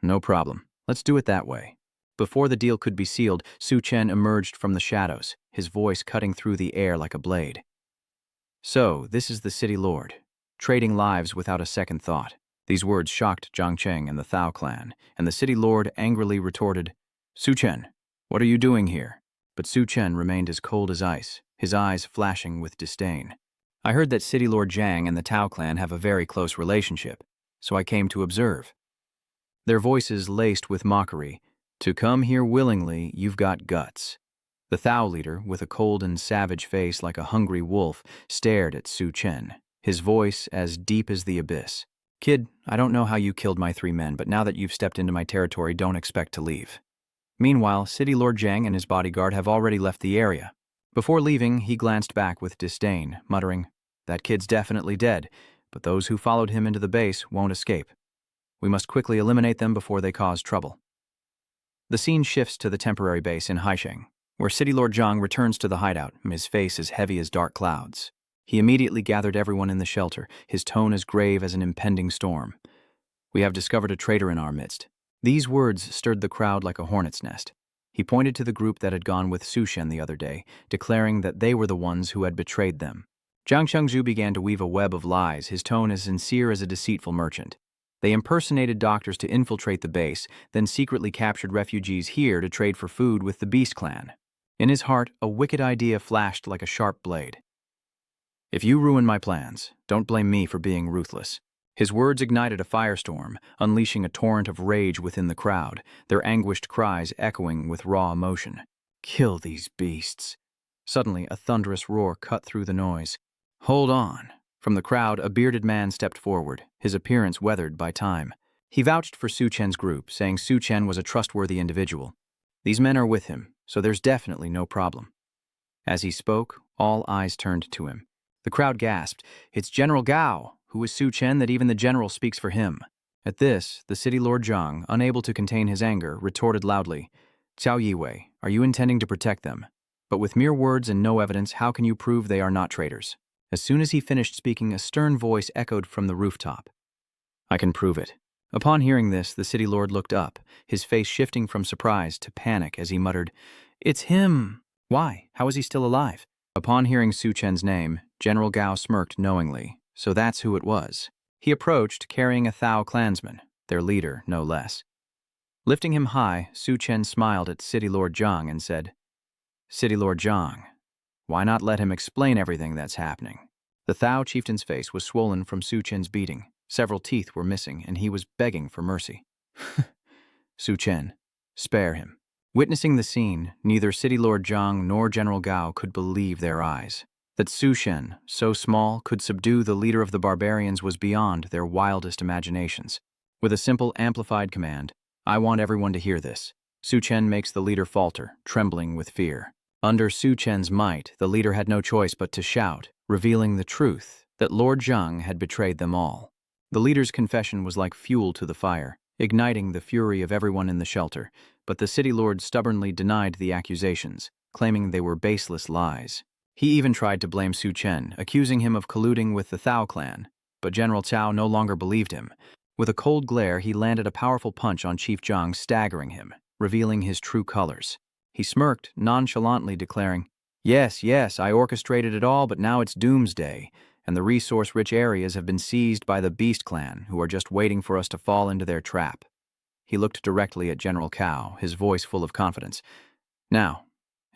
"No problem. Let's do it that way." Before the deal could be sealed, Su Chen emerged from the shadows, his voice cutting through the air like a blade. "So, this is the city lord, trading lives without a second thought." These words shocked Zhang Cheng and the Thao clan, and the city lord angrily retorted, "Su Chen, what are you doing here?" But Su Chen remained as cold as ice, his eyes flashing with disdain. "I heard that City Lord Zhang and the Tao clan have a very close relationship, so I came to observe." Their voices laced with mockery. "To come here willingly, you've got guts." The Thao leader, with a cold and savage face like a hungry wolf, stared at Su Chen, his voice as deep as the abyss. "Kid, I don't know how you killed my 3 men, but now that you've stepped into my territory, don't expect to leave." Meanwhile, City Lord Zhang and his bodyguard have already left the area. Before leaving, he glanced back with disdain, muttering, "That kid's definitely dead, but those who followed him into the base won't escape. We must quickly eliminate them before they cause trouble." The scene shifts to the temporary base in Haisheng, where City Lord Zhang returns to the hideout, his face as heavy as dark clouds. He immediately gathered everyone in the shelter, his tone as grave as an impending storm. "We have discovered a traitor in our midst." These words stirred the crowd like a hornet's nest. He pointed to the group that had gone with Su Shen the other day, declaring that they were the ones who had betrayed them. Zhang Chengzhu began to weave a web of lies, his tone as sincere as a deceitful merchant. They impersonated doctors to infiltrate the base, then secretly captured refugees here to trade for food with the Beast Clan. In his heart, a wicked idea flashed like a sharp blade. "If you ruin my plans, don't blame me for being ruthless." His words ignited a firestorm, unleashing a torrent of rage within the crowd, their anguished cries echoing with raw emotion. "Kill these beasts." Suddenly, a thunderous roar cut through the noise. "Hold on." From the crowd, a bearded man stepped forward, his appearance weathered by time. He vouched for Su Chen's group, saying Su Chen was a trustworthy individual. "These men are with him, so there's definitely no problem." As he spoke, all eyes turned to him. The crowd gasped, "It's General Gao! Who is Su Chen that even the general speaks for him?" At this, the city lord Zhang, unable to contain his anger, retorted loudly, "Cao Yiwei, are you intending to protect them? But with mere words and no evidence, how can you prove they are not traitors?" As soon as he finished speaking, a stern voice echoed from the rooftop. "I can prove it." Upon hearing this, the city lord looked up, his face shifting from surprise to panic as he muttered, "It's him! Why? How is he still alive?" Upon hearing Su Chen's name, General Gao smirked knowingly. So that's who it was. He approached, carrying a Thao clansman, their leader, no less. Lifting him high, Su Chen smiled at City Lord Zhang and said, "City Lord Zhang, why not let him explain everything that's happening?" The Thao chieftain's face was swollen from Su Chen's beating. Several teeth were missing, and he was begging for mercy. "Su Chen, spare him." Witnessing the scene, neither City Lord Zhang nor General Gao could believe their eyes. That Su Shen, so small, could subdue the leader of the barbarians was beyond their wildest imaginations. With a simple, amplified command, "I want everyone to hear this," Su Chen makes the leader falter, trembling with fear. Under Su Chen's might, the leader had no choice but to shout, revealing the truth, that Lord Zhang had betrayed them all. The leader's confession was like fuel to the fire, igniting the fury of everyone in the shelter, but the city lord stubbornly denied the accusations, claiming they were baseless lies. He even tried to blame Su Chen, accusing him of colluding with the Thao clan, but General Cao no longer believed him. With a cold glare, he landed a powerful punch on Chief Zhang, staggering him, revealing his true colors. He smirked, nonchalantly declaring, Yes, yes, I orchestrated it all, but now it's doomsday, and the resource-rich areas have been seized by the Beast Clan, who are just waiting for us to fall into their trap. He looked directly at General Cao, his voice full of confidence. Now,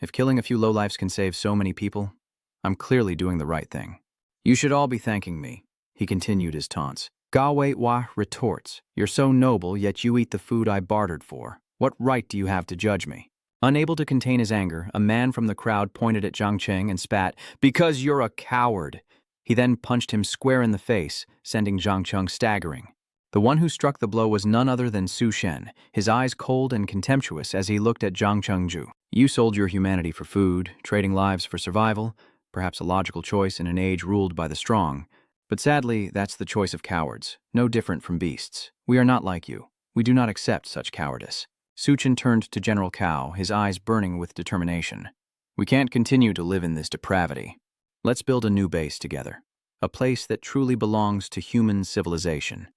if killing a few lowlifes can save so many people, I'm clearly doing the right thing. You should all be thanking me, he continued his taunts. Gawei Wa retorts, you're so noble, yet you eat the food I bartered for. What right do you have to judge me? Unable to contain his anger, a man from the crowd pointed at Zhang Cheng and spat, because you're a coward. He then punched him square in the face, sending Zhang Cheng staggering. The one who struck the blow was none other than Su Shen, his eyes cold and contemptuous as he looked at Zhang Chengju. You sold your humanity for food, trading lives for survival, perhaps a logical choice in an age ruled by the strong. But sadly, that's the choice of cowards, no different from beasts. We are not like you. We do not accept such cowardice. Su Chen turned to General Cao, his eyes burning with determination. We can't continue to live in this depravity. Let's build a new base together, a place that truly belongs to human civilization.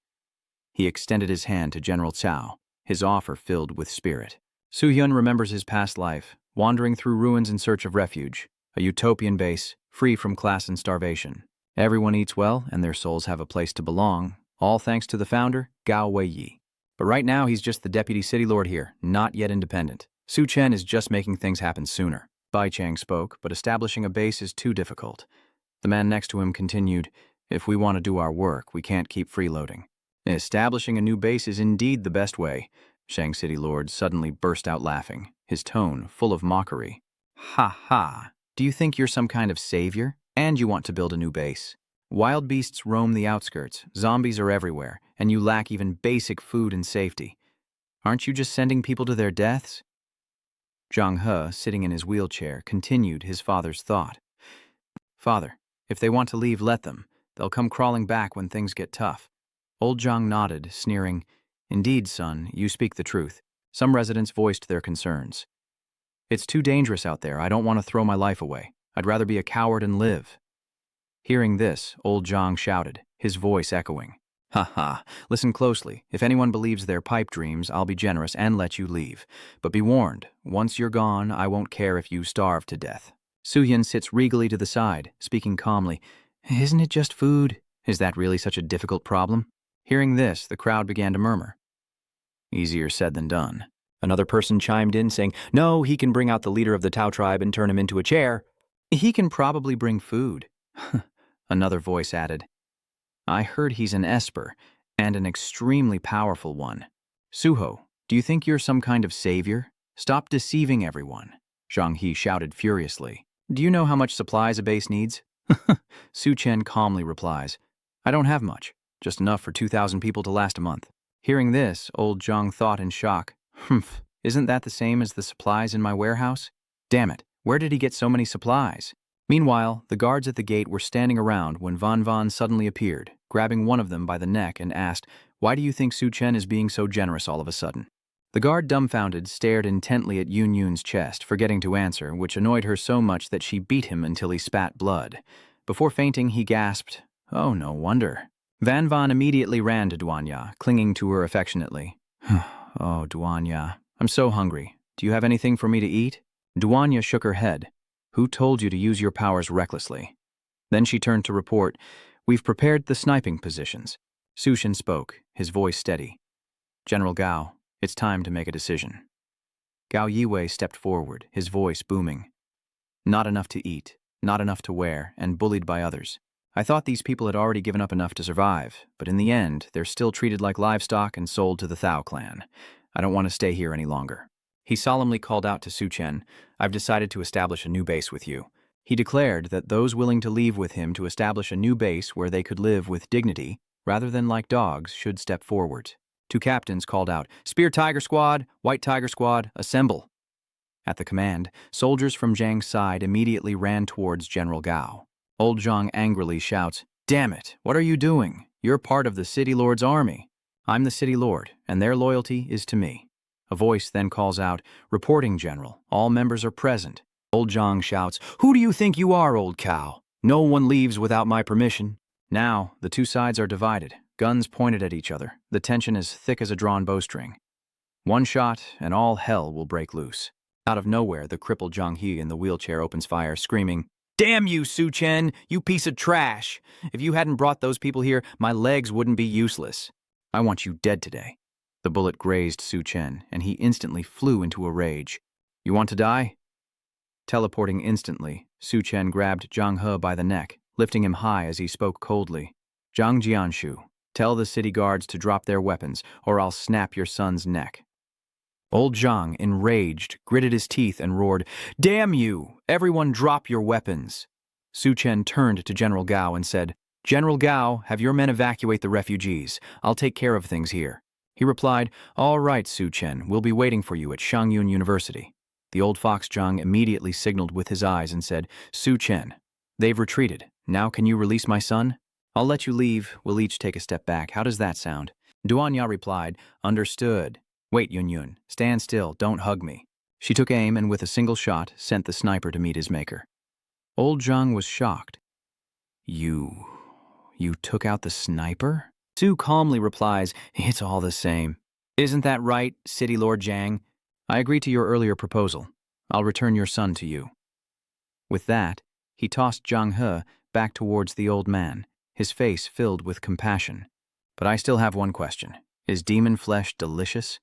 He extended his hand to General Cao, his offer filled with spirit. Su Hyun remembers his past life, wandering through ruins in search of refuge, a utopian base, free from class and starvation. Everyone eats well, and their souls have a place to belong, all thanks to the founder, Gao Weiyi. But right now, he's just the deputy city lord here, not yet independent. Su Chen is just making things happen sooner. Bai Chang spoke, but establishing a base is too difficult. The man next to him continued, if we want to do our work, we can't keep freeloading. Establishing a new base is indeed the best way. Shang City Lord suddenly burst out laughing, his tone full of mockery. Ha ha, do you think you're some kind of savior? And you want to build a new base? Wild beasts roam the outskirts, zombies are everywhere, and you lack even basic food and safety. Aren't you just sending people to their deaths? Zhang He, sitting in his wheelchair, continued his father's thought. Father, if they want to leave, let them. They'll come crawling back when things get tough. Old Zhang nodded, sneering, Indeed, son, you speak the truth. Some residents voiced their concerns. It's too dangerous out there. I don't want to throw my life away. I'd rather be a coward and live. Hearing this, old Zhang shouted, his voice echoing. Ha ha, listen closely. If anyone believes their pipe dreams, I'll be generous and let you leave. But be warned, once you're gone, I won't care if you starve to death. Su Hyun sits regally to the side, speaking calmly. Isn't it just food? Is that really such a difficult problem? Hearing this, the crowd began to murmur. Easier said than done. Another person chimed in, saying, No, he can bring out the leader of the Tao tribe and turn him into a chair. He can probably bring food. Another voice added, I heard he's an esper, and an extremely powerful one. Suho, do you think you're some kind of savior? Stop deceiving everyone. Zhang He shouted furiously. Do you know how much supplies a base needs? Su Chen calmly replies, I don't have much, just enough for 2,000 people to last a month. Hearing this, old Zhang thought in shock, Humph, isn't that the same as the supplies in my warehouse? Damn it, where did he get so many supplies? Meanwhile, the guards at the gate were standing around when Van Van suddenly appeared, grabbing one of them by the neck and asked, Why do you think Su Chen is being so generous all of a sudden? The guard, dumbfounded, stared intently at Yun Yun's chest, forgetting to answer, which annoyed her so much that she beat him until he spat blood. Before fainting, he gasped, Oh, no wonder. Van Van immediately ran to Duanya, clinging to her affectionately. Oh, Duanya, I'm so hungry. Do you have anything for me to eat? Duanya shook her head. Who told you to use your powers recklessly? Then she turned to report, We've prepared the sniping positions. Su Shen spoke, his voice steady. General Gao, it's time to make a decision. Gao Yiwei stepped forward, his voice booming. Not enough to eat, not enough to wear, and bullied by others. I thought these people had already given up enough to survive, but in the end, they're still treated like livestock and sold to the Thao clan. I don't want to stay here any longer. He solemnly called out to Su Chen, I've decided to establish a new base with you. He declared that those willing to leave with him to establish a new base where they could live with dignity, rather than like dogs, should step forward. Two captains called out, Spear Tiger Squad, White Tiger Squad, assemble. At the command, soldiers from Zhang's side immediately ran towards General Gao. Old Zhang angrily shouts, Damn it, what are you doing? You're part of the City Lord's army. I'm the City Lord, and their loyalty is to me. A voice then calls out, Reporting, General. All members are present. Old Zhang shouts, Who do you think you are, old cow? No one leaves without my permission. Now, the two sides are divided, guns pointed at each other, the tension as thick as a drawn bowstring. One shot, and all hell will break loose. Out of nowhere, the crippled Zhang He in the wheelchair opens fire, screaming, "Damn you, Su Chen, you piece of trash! If you hadn't brought those people here, my legs wouldn't be useless. I want you dead today." The bullet grazed Su Chen, and he instantly flew into a rage. "You want to die?" Teleporting instantly, Su Chen grabbed Zhang He by the neck, lifting him high as he spoke coldly. "Zhang Jianshu, tell the city guards to drop their weapons, or I'll snap your son's neck." Old Zhang, enraged, gritted his teeth and roared, "Damn you! Everyone drop your weapons!" Su Chen turned to General Gao and said, "General Gao, have your men evacuate the refugees. I'll take care of things here." He replied, "All right, Su Chen, we'll be waiting for you at Shangyun University." The old fox Zhang immediately signaled with his eyes and said, "Su Chen, they've retreated. Now can you release my son? I'll let you leave. We'll each take a step back. How does that sound?" Duanya replied, "Understood. Wait, Yun Yun, stand still, don't hug me." She took aim and with a single shot sent the sniper to meet his maker. Old Zhang was shocked. You took out the sniper?" Su calmly replies, "It's all the same. Isn't that right, City Lord Zhang? I agree to your earlier proposal. I'll return your son to you." With that, he tossed Zhang He back towards the old man, his face filled with compassion. "But I still have one question. Is demon flesh delicious?"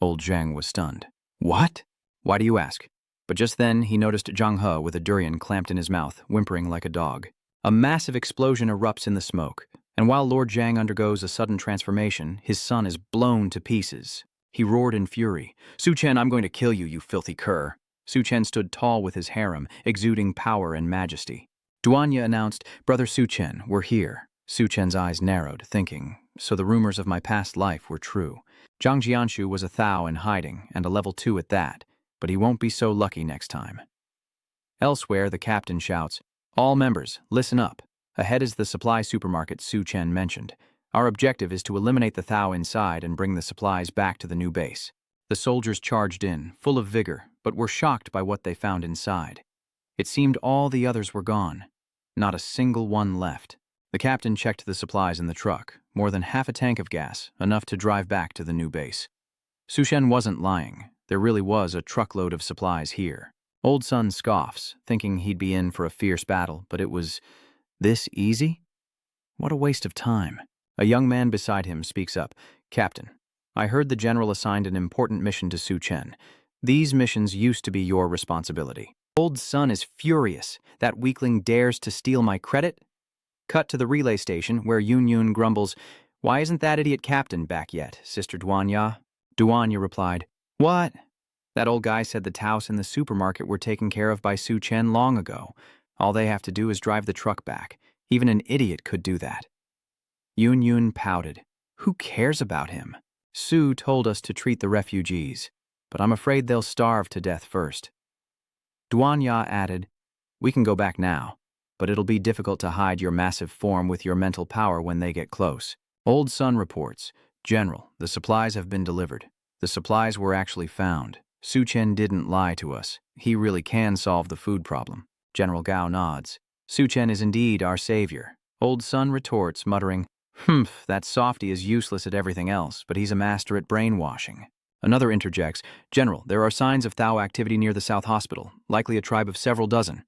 Old Zhang was stunned. "What? Why do you ask?" But just then, he noticed Zhang He with a durian clamped in his mouth, whimpering like a dog. A massive explosion erupts in the smoke, and while Lord Zhang undergoes a sudden transformation, his son is blown to pieces. He roared in fury, "Su Chen, I'm going to kill you, you filthy cur." Su Chen stood tall with his harem, exuding power and majesty. Duanya announced, "Brother Su Chen, we're here." Su Chen's eyes narrowed, thinking, so the rumors of my past life were true. Zhang Jianshu was a Thao in hiding, and a level 2 at that, but he won't be so lucky next time. Elsewhere, the captain shouts, "All members, listen up. Ahead is the supply supermarket Su Chen mentioned. Our objective is to eliminate the Thao inside and bring the supplies back to the new base." The soldiers charged in, full of vigor, but were shocked by what they found inside. It seemed all the others were gone. Not a single one left. The captain checked the supplies in the truck, more than half a tank of gas, enough to drive back to the new base. Su Chen wasn't lying. There really was a truckload of supplies here. Old Sun scoffs, thinking he'd be in for a fierce battle, but it was this easy? What a waste of time. A young man beside him speaks up, "Captain, I heard the general assigned an important mission to Su Chen. These missions used to be your responsibility." Old Sun is furious. "That weakling dares to steal my credit?" Cut to the relay station, where Yun Yun grumbles, "Why isn't that idiot captain back yet, Sister Duanya?" Duanya replied, "What? That old guy said the Taos in the supermarket were taken care of by Su Chen long ago. All they have to do is drive the truck back. Even an idiot could do that." Yun Yun pouted. "Who cares about him? Su told us to treat the refugees, but I'm afraid they'll starve to death first." Duanya added, "We can go back now, but it'll be difficult to hide your massive form with your mental power when they get close." Old Sun reports, "General, the supplies have been delivered. The supplies were actually found. Su Chen didn't lie to us. He really can solve the food problem." General Gao nods. "Su Chen is indeed our savior." Old Sun retorts, muttering, "Humph, that softy is useless at everything else, but he's a master at brainwashing." Another interjects, "General, there are signs of Thao activity near the South Hospital, likely a tribe of several dozen."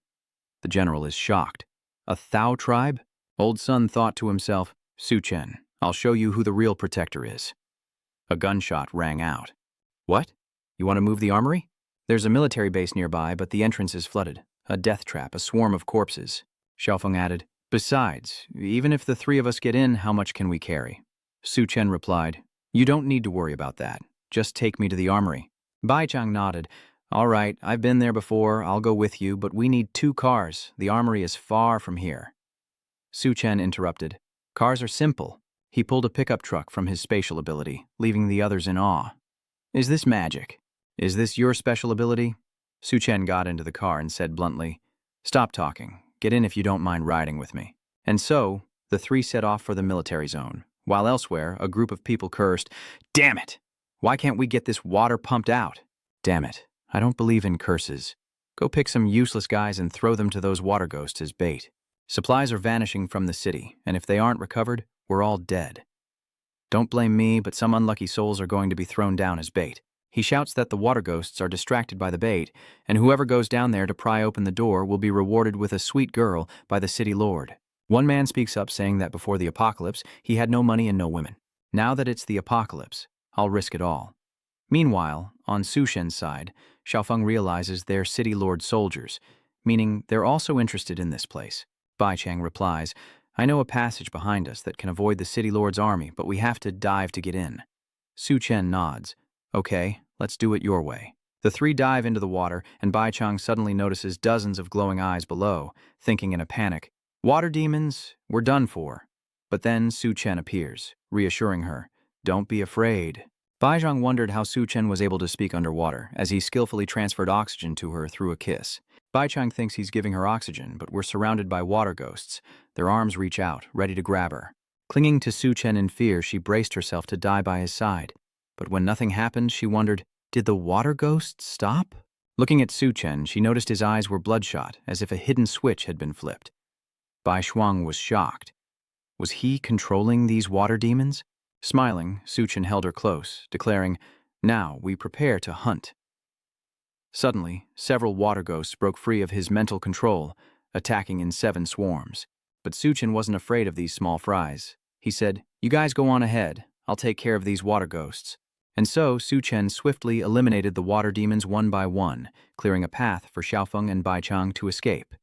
The general is shocked. "A Thao tribe?" Old Sun thought to himself, "Su Chen, I'll show you who the real protector is." A gunshot rang out. "What? You want to move the armory?" "There's a military base nearby, but the entrance is flooded. A death trap, a swarm of corpses." Xiaofeng added, "Besides, even if the three of us get in, how much can we carry?" Su Chen replied, "You don't need to worry about that. Just take me to the armory." Baichang nodded. "All right, I've been there before. I'll go with you, but we need 2 cars. The armory is far from here." Su Chen interrupted. "Cars are simple." He pulled a pickup truck from his spatial ability, leaving the others in awe. "Is this magic? Is this your special ability?" Su Chen got into the car and said bluntly, "Stop talking. Get in if you don't mind riding with me." And so, the 3 set off for the military zone, while elsewhere, a group of people cursed, "Damn it! Why can't we get this water pumped out? Damn it, I don't believe in curses. Go pick some useless guys and throw them to those water ghosts as bait. Supplies are vanishing from the city, and if they aren't recovered, we're all dead. Don't blame me, but some unlucky souls are going to be thrown down as bait." He shouts that the water ghosts are distracted by the bait, and whoever goes down there to pry open the door will be rewarded with a sweet girl by the city lord. One man speaks up saying that before the apocalypse, he had no money and no women. Now that it's the apocalypse, I'll risk it all. Meanwhile, on Su Shen's side, Xiaofeng realizes they're city lord soldiers, meaning they're also interested in this place. Bai Chang replies, I know a passage behind us that can avoid the city lord's army, but we have to dive to get in. Su Chen nods. Okay, let's do it your way. The three dive into the water, and Bai Chang suddenly notices dozens of glowing eyes below, thinking in a panic, water demons, we're done for. But then Su Chen appears, reassuring her, don't be afraid. Bai Chang wondered how Su Chen was able to speak underwater, as he skillfully transferred oxygen to her through a kiss. Bai Chang thinks he's giving her oxygen, but we're surrounded by water ghosts. Their arms reach out, ready to grab her. Clinging to Su Chen in fear, she braced herself to die by his side. But when nothing happened, she wondered, did the water ghosts stop? Looking at Su Chen, she noticed his eyes were bloodshot, as if a hidden switch had been flipped. Bai Shuang was shocked. Was he controlling these water demons? Smiling, Su Chen held her close, declaring, now we prepare to hunt. Suddenly, several water ghosts broke free of his mental control, attacking in 7 swarms. But Su Chen wasn't afraid of these small fries. He said, you guys go on ahead. I'll take care of these water ghosts. And so, Su Chen swiftly eliminated the water demons one by one, clearing a path for Xiaofeng and Bai Chang to escape.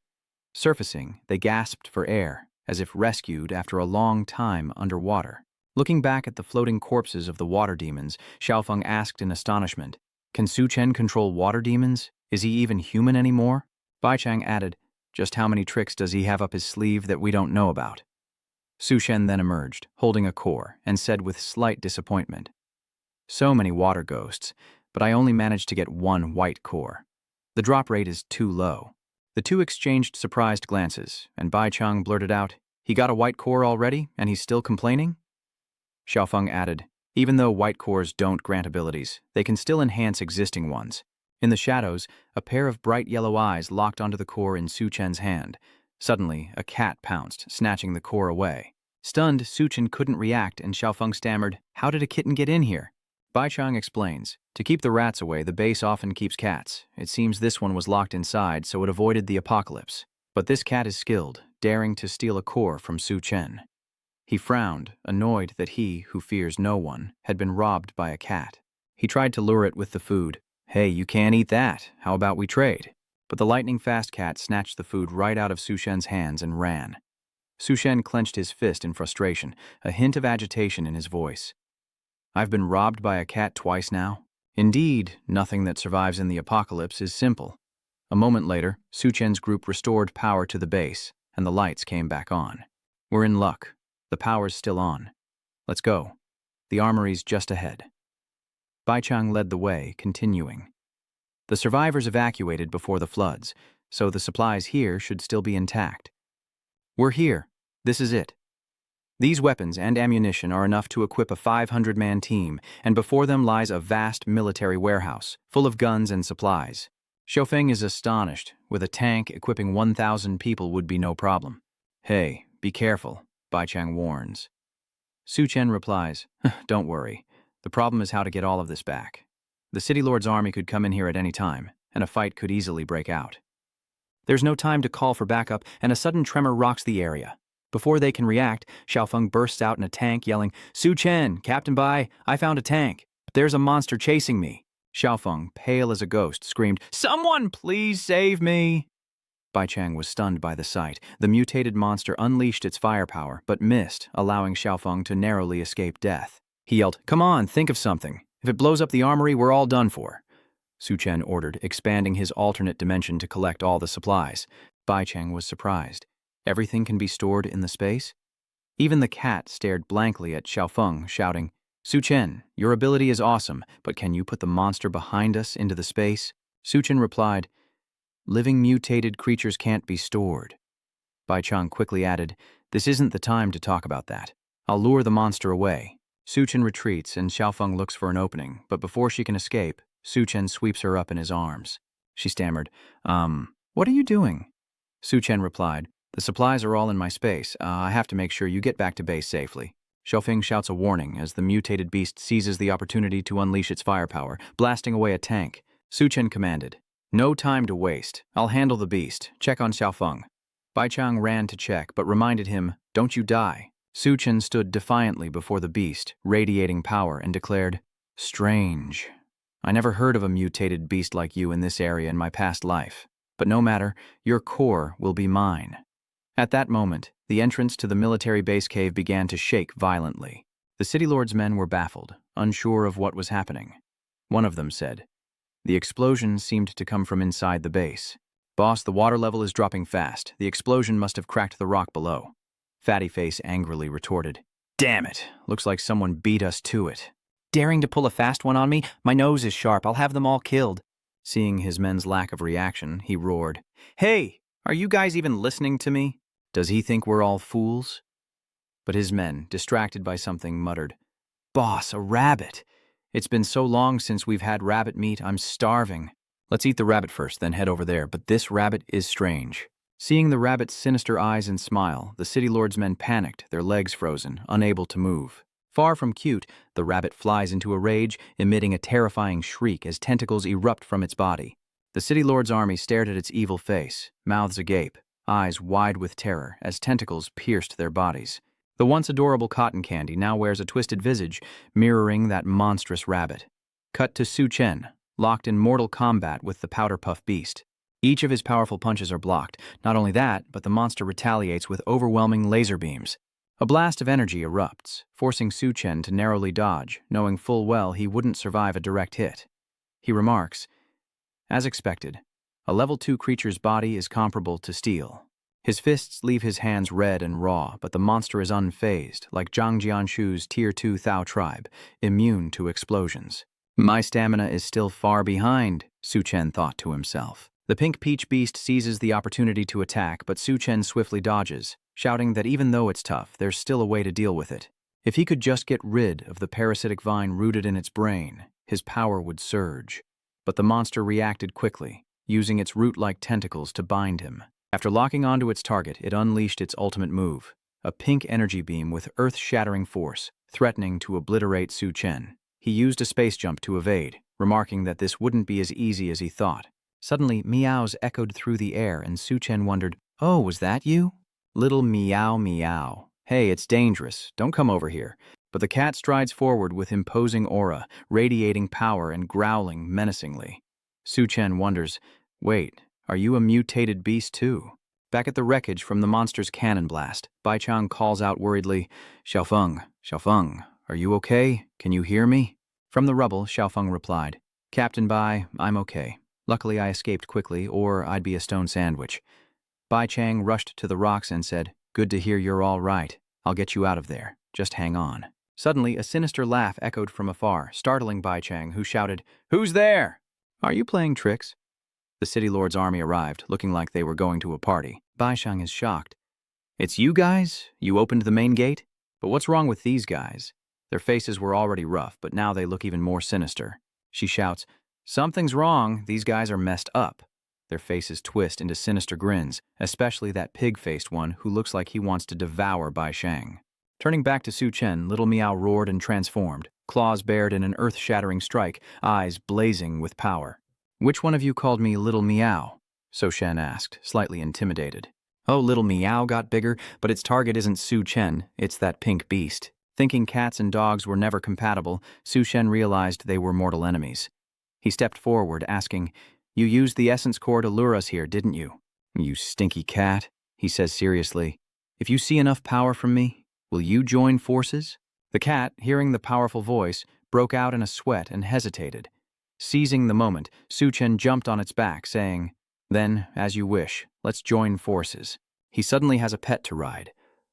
Surfacing, they gasped for air, as if rescued after a long time underwater. Looking back at the floating corpses of the water demons, Xiaofeng asked in astonishment, can Su Chen control water demons? Is he even human anymore? Bai Chang added, just how many tricks does he have up his sleeve that we don't know about? Su Chen then emerged, holding a core, and said with slight disappointment, so many water ghosts, but I only managed to get 1 white core. The drop rate is too low. The two exchanged surprised glances, and Bai Chang blurted out, he got a white core already, and he's still complaining? Xiaofeng added, even though white cores don't grant abilities, they can still enhance existing ones. In the shadows, a pair of bright yellow eyes locked onto the core in Su Chen's hand. Suddenly, a cat pounced, snatching the core away. Stunned, Su Chen couldn't react, and Xiaofeng stammered, how did a kitten get in here? Bai Chang explains, to keep the rats away, the base often keeps cats. It seems this one was locked inside, so it avoided the apocalypse. But this cat is skilled, daring to steal a core from Su Chen. He frowned, annoyed that he, who fears no one, had been robbed by a cat. He tried to lure it with the food. Hey, you can't eat that. How about we trade? But the lightning-fast cat snatched the food right out of Su Shen's hands and ran. Su Shen clenched his fist in frustration, a hint of agitation in his voice. I've been robbed by a cat twice now. Indeed, nothing that survives in the apocalypse is simple. A moment later, Su Chen's group restored power to the base, and the lights came back on. We're in luck. The power's still on. Let's go. The armory's just ahead. Bai Chang led the way, continuing. The survivors evacuated before the floods, so the supplies here should still be intact. We're here. This is it. These weapons and ammunition are enough to equip a 500-man team, and before them lies a vast military warehouse, full of guns and supplies. Xiaofeng is astonished. With a tank equipping 1,000 people would be no problem. Hey, be careful, Bai Chang warns. Su Chen replies, don't worry. The problem is how to get all of this back. The City Lord's army could come in here at any time, and a fight could easily break out. There's no time to call for backup, and a sudden tremor rocks the area. Before they can react, Xiaofeng bursts out in a tank, yelling, Su Chen, Captain Bai, I found a tank. There's a monster chasing me. Xiaofeng, pale as a ghost, screamed, someone please save me. Bai Chang was stunned by the sight. The mutated monster unleashed its firepower, but missed, allowing Xiaofeng to narrowly escape death. He yelled, come on, think of something. If it blows up the armory, we're all done for. Su Chen ordered, expanding his alternate dimension to collect all the supplies. Bai Chang was surprised. Everything can be stored in the space? Even the cat stared blankly at Xiaofeng, shouting, Su Chen, your ability is awesome, but can you put the monster behind us into the space? Su Chen replied, living mutated creatures can't be stored. Bai Chang quickly added, this isn't the time to talk about that. I'll lure the monster away. Su Chen retreats and Xiaofeng looks for an opening, but before she can escape, Su Chen sweeps her up in his arms. She stammered, what are you doing? Su Chen replied, the supplies are all in my space. I have to make sure you get back to base safely. Xiaofeng shouts a warning as the mutated beast seizes the opportunity to unleash its firepower, blasting away a tank. Su Chen commanded, "No time to waste. I'll handle the beast. Check on Xiaofeng." Bai Chang ran to check, but reminded him, "Don't you die." Su Chen stood defiantly before the beast, radiating power, and declared, "Strange. I never heard of a mutated beast like you in this area in my past life. But no matter, your core will be mine." At that moment, the entrance to the military base cave began to shake violently. The City Lord's men were baffled, unsure of what was happening. One of them said, "The explosion seemed to come from inside the base. Boss, the water level is dropping fast. The explosion must have cracked the rock below." Fatty Face angrily retorted, "Damn it, looks like someone beat us to it. Daring to pull a fast one on me? My nose is sharp, I'll have them all killed." Seeing his men's lack of reaction, he roared, "Hey, are you guys even listening to me? Does he think we're all fools?" But his men, distracted by something, muttered, "Boss, a rabbit. It's been so long since we've had rabbit meat, I'm starving. Let's eat the rabbit first, then head over there, but this rabbit is strange." Seeing the rabbit's sinister eyes and smile, the City Lord's men panicked, their legs frozen, unable to move. Far from cute, the rabbit flies into a rage, emitting a terrifying shriek as tentacles erupt from its body. The City Lord's army stared at its evil face, mouths agape, eyes wide with terror as tentacles pierced their bodies. The once adorable cotton candy now wears a twisted visage, mirroring that monstrous rabbit. Cut to Su Chen, locked in mortal combat with the powder puff beast. Each of his powerful punches are blocked. Not only that, but the monster retaliates with overwhelming laser beams. A blast of energy erupts, forcing Su Chen to narrowly dodge, knowing full well he wouldn't survive a direct hit. He remarks, "As expected, a level 2 creature's body is comparable to steel." His fists leave his hands red and raw, but the monster is unfazed, like Zhang Jianshu's Tier 2 Thao tribe, immune to explosions. "My stamina is still far behind," Su Chen thought to himself. The pink peach beast seizes the opportunity to attack, but Su Chen swiftly dodges, shouting that even though it's tough, there's still a way to deal with it. If he could just get rid of the parasitic vine rooted in its brain, his power would surge. But the monster reacted quickly, using its root-like tentacles to bind him. After locking onto its target, it unleashed its ultimate move, a pink energy beam with earth-shattering force, threatening to obliterate Su Chen. He used a space jump to evade, remarking that this wouldn't be as easy as he thought. Suddenly, meows echoed through the air, and Su Chen wondered, "Oh, was that you? Little meow meow. Hey, it's dangerous. Don't come over here." But the cat strides forward with imposing aura, radiating power and growling menacingly. Su Chen wonders, "Wait, are you a mutated beast too?" Back at the wreckage from the monster's cannon blast, Bai Chang calls out worriedly, "Xiaofeng, Xiaofeng, are you okay? Can you hear me?" From the rubble, Xiaofeng replied, "Captain Bai, I'm okay. Luckily I escaped quickly, or I'd be a stone sandwich." Bai Chang rushed to the rocks and said, "Good to hear you're all right. I'll get you out of there. Just hang on." Suddenly, a sinister laugh echoed from afar, startling Bai Chang, who shouted, "Who's there? Are you playing tricks?" The City Lord's army arrived, looking like they were going to a party. Bai Chang is shocked. "It's you guys? You opened the main gate? But what's wrong with these guys?" Their faces were already rough, but now they look even more sinister. She shouts, "Something's wrong. These guys are messed up." Their faces twist into sinister grins, especially that pig-faced one who looks like he wants to devour Bai Chang. Turning back to Su Chen, Little Meow roared and transformed, claws bared in an earth-shattering strike, eyes blazing with power. "Which one of you called me Little Meow?" Su Chen asked, slightly intimidated. Oh, Little Meow got bigger, but its target isn't Su Chen, it's that pink beast. Thinking cats and dogs were never compatible, Su Chen realized they were mortal enemies. He stepped forward, asking, "You used the essence core to lure us here, didn't you?" "You stinky cat," he says seriously. "If you see enough power from me, will you join forces?" The cat, hearing the powerful voice, broke out in a sweat and hesitated. Seizing the moment, Su Chen jumped on its back, saying, "Then, as you wish, let's join forces." He suddenly has a pet to ride.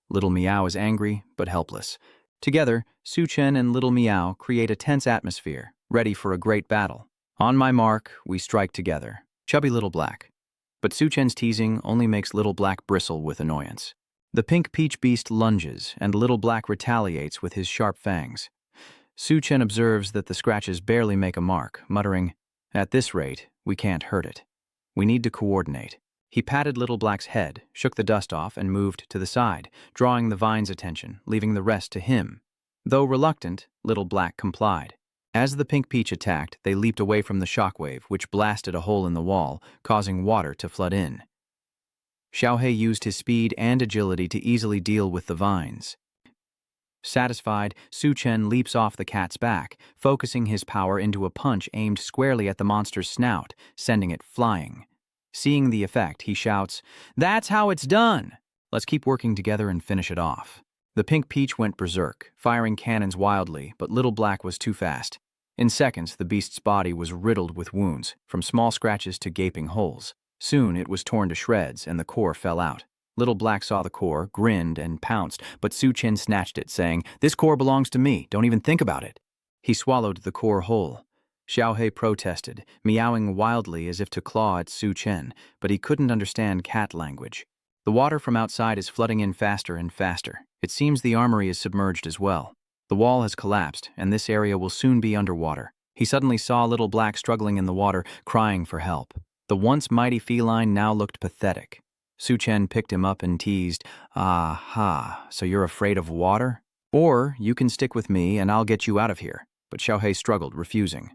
Little Meow is angry, but helpless. Together, Su Chen and Little Meow create a tense atmosphere, ready for a great battle. On my mark, we strike together. Chubby Little Black. But Su Chen's teasing only makes Little Black bristle with annoyance. The pink peach beast lunges, and Little Black retaliates with his sharp fangs. Su Chen observes that the scratches barely make a mark, muttering, "At this rate, we can't hurt it. We need to coordinate." He patted Little Black's head, shook the dust off, and moved to the side, drawing the vine's attention, leaving the rest to him. Though reluctant, Little Black complied. As the Pink Peach attacked, they leaped away from the shockwave, which blasted a hole in the wall, causing water to flood in. Xiaohei used his speed and agility to easily deal with the vines. Satisfied, Chen leaps off the cat's back, focusing his power into a punch aimed squarely at the monster's snout, sending it flying. Seeing the effect, he shouts, "That's how it's done! Let's keep working together and finish it off." The Pink Peach went berserk, firing cannons wildly, but Little Black was too fast. In seconds, the beast's body was riddled with wounds, from small scratches to gaping holes. Soon it was torn to shreds, and the core fell out. Little Black saw the core, grinned, and pounced, but Chen snatched it, saying, "This core belongs to me, don't even think about it." He swallowed the core whole. Xiaohei protested, meowing wildly as if to claw at Chen, but he couldn't understand cat language. The water from outside is flooding in faster and faster. It seems the armory is submerged as well. The wall has collapsed, and this area will soon be underwater. He suddenly saw Little Black struggling in the water, crying for help. The once mighty feline now looked pathetic. Chen picked him up and teased, "Ah-ha, so you're afraid of water? Or you can stick with me and I'll get you out of here." But Xiaohei struggled, refusing.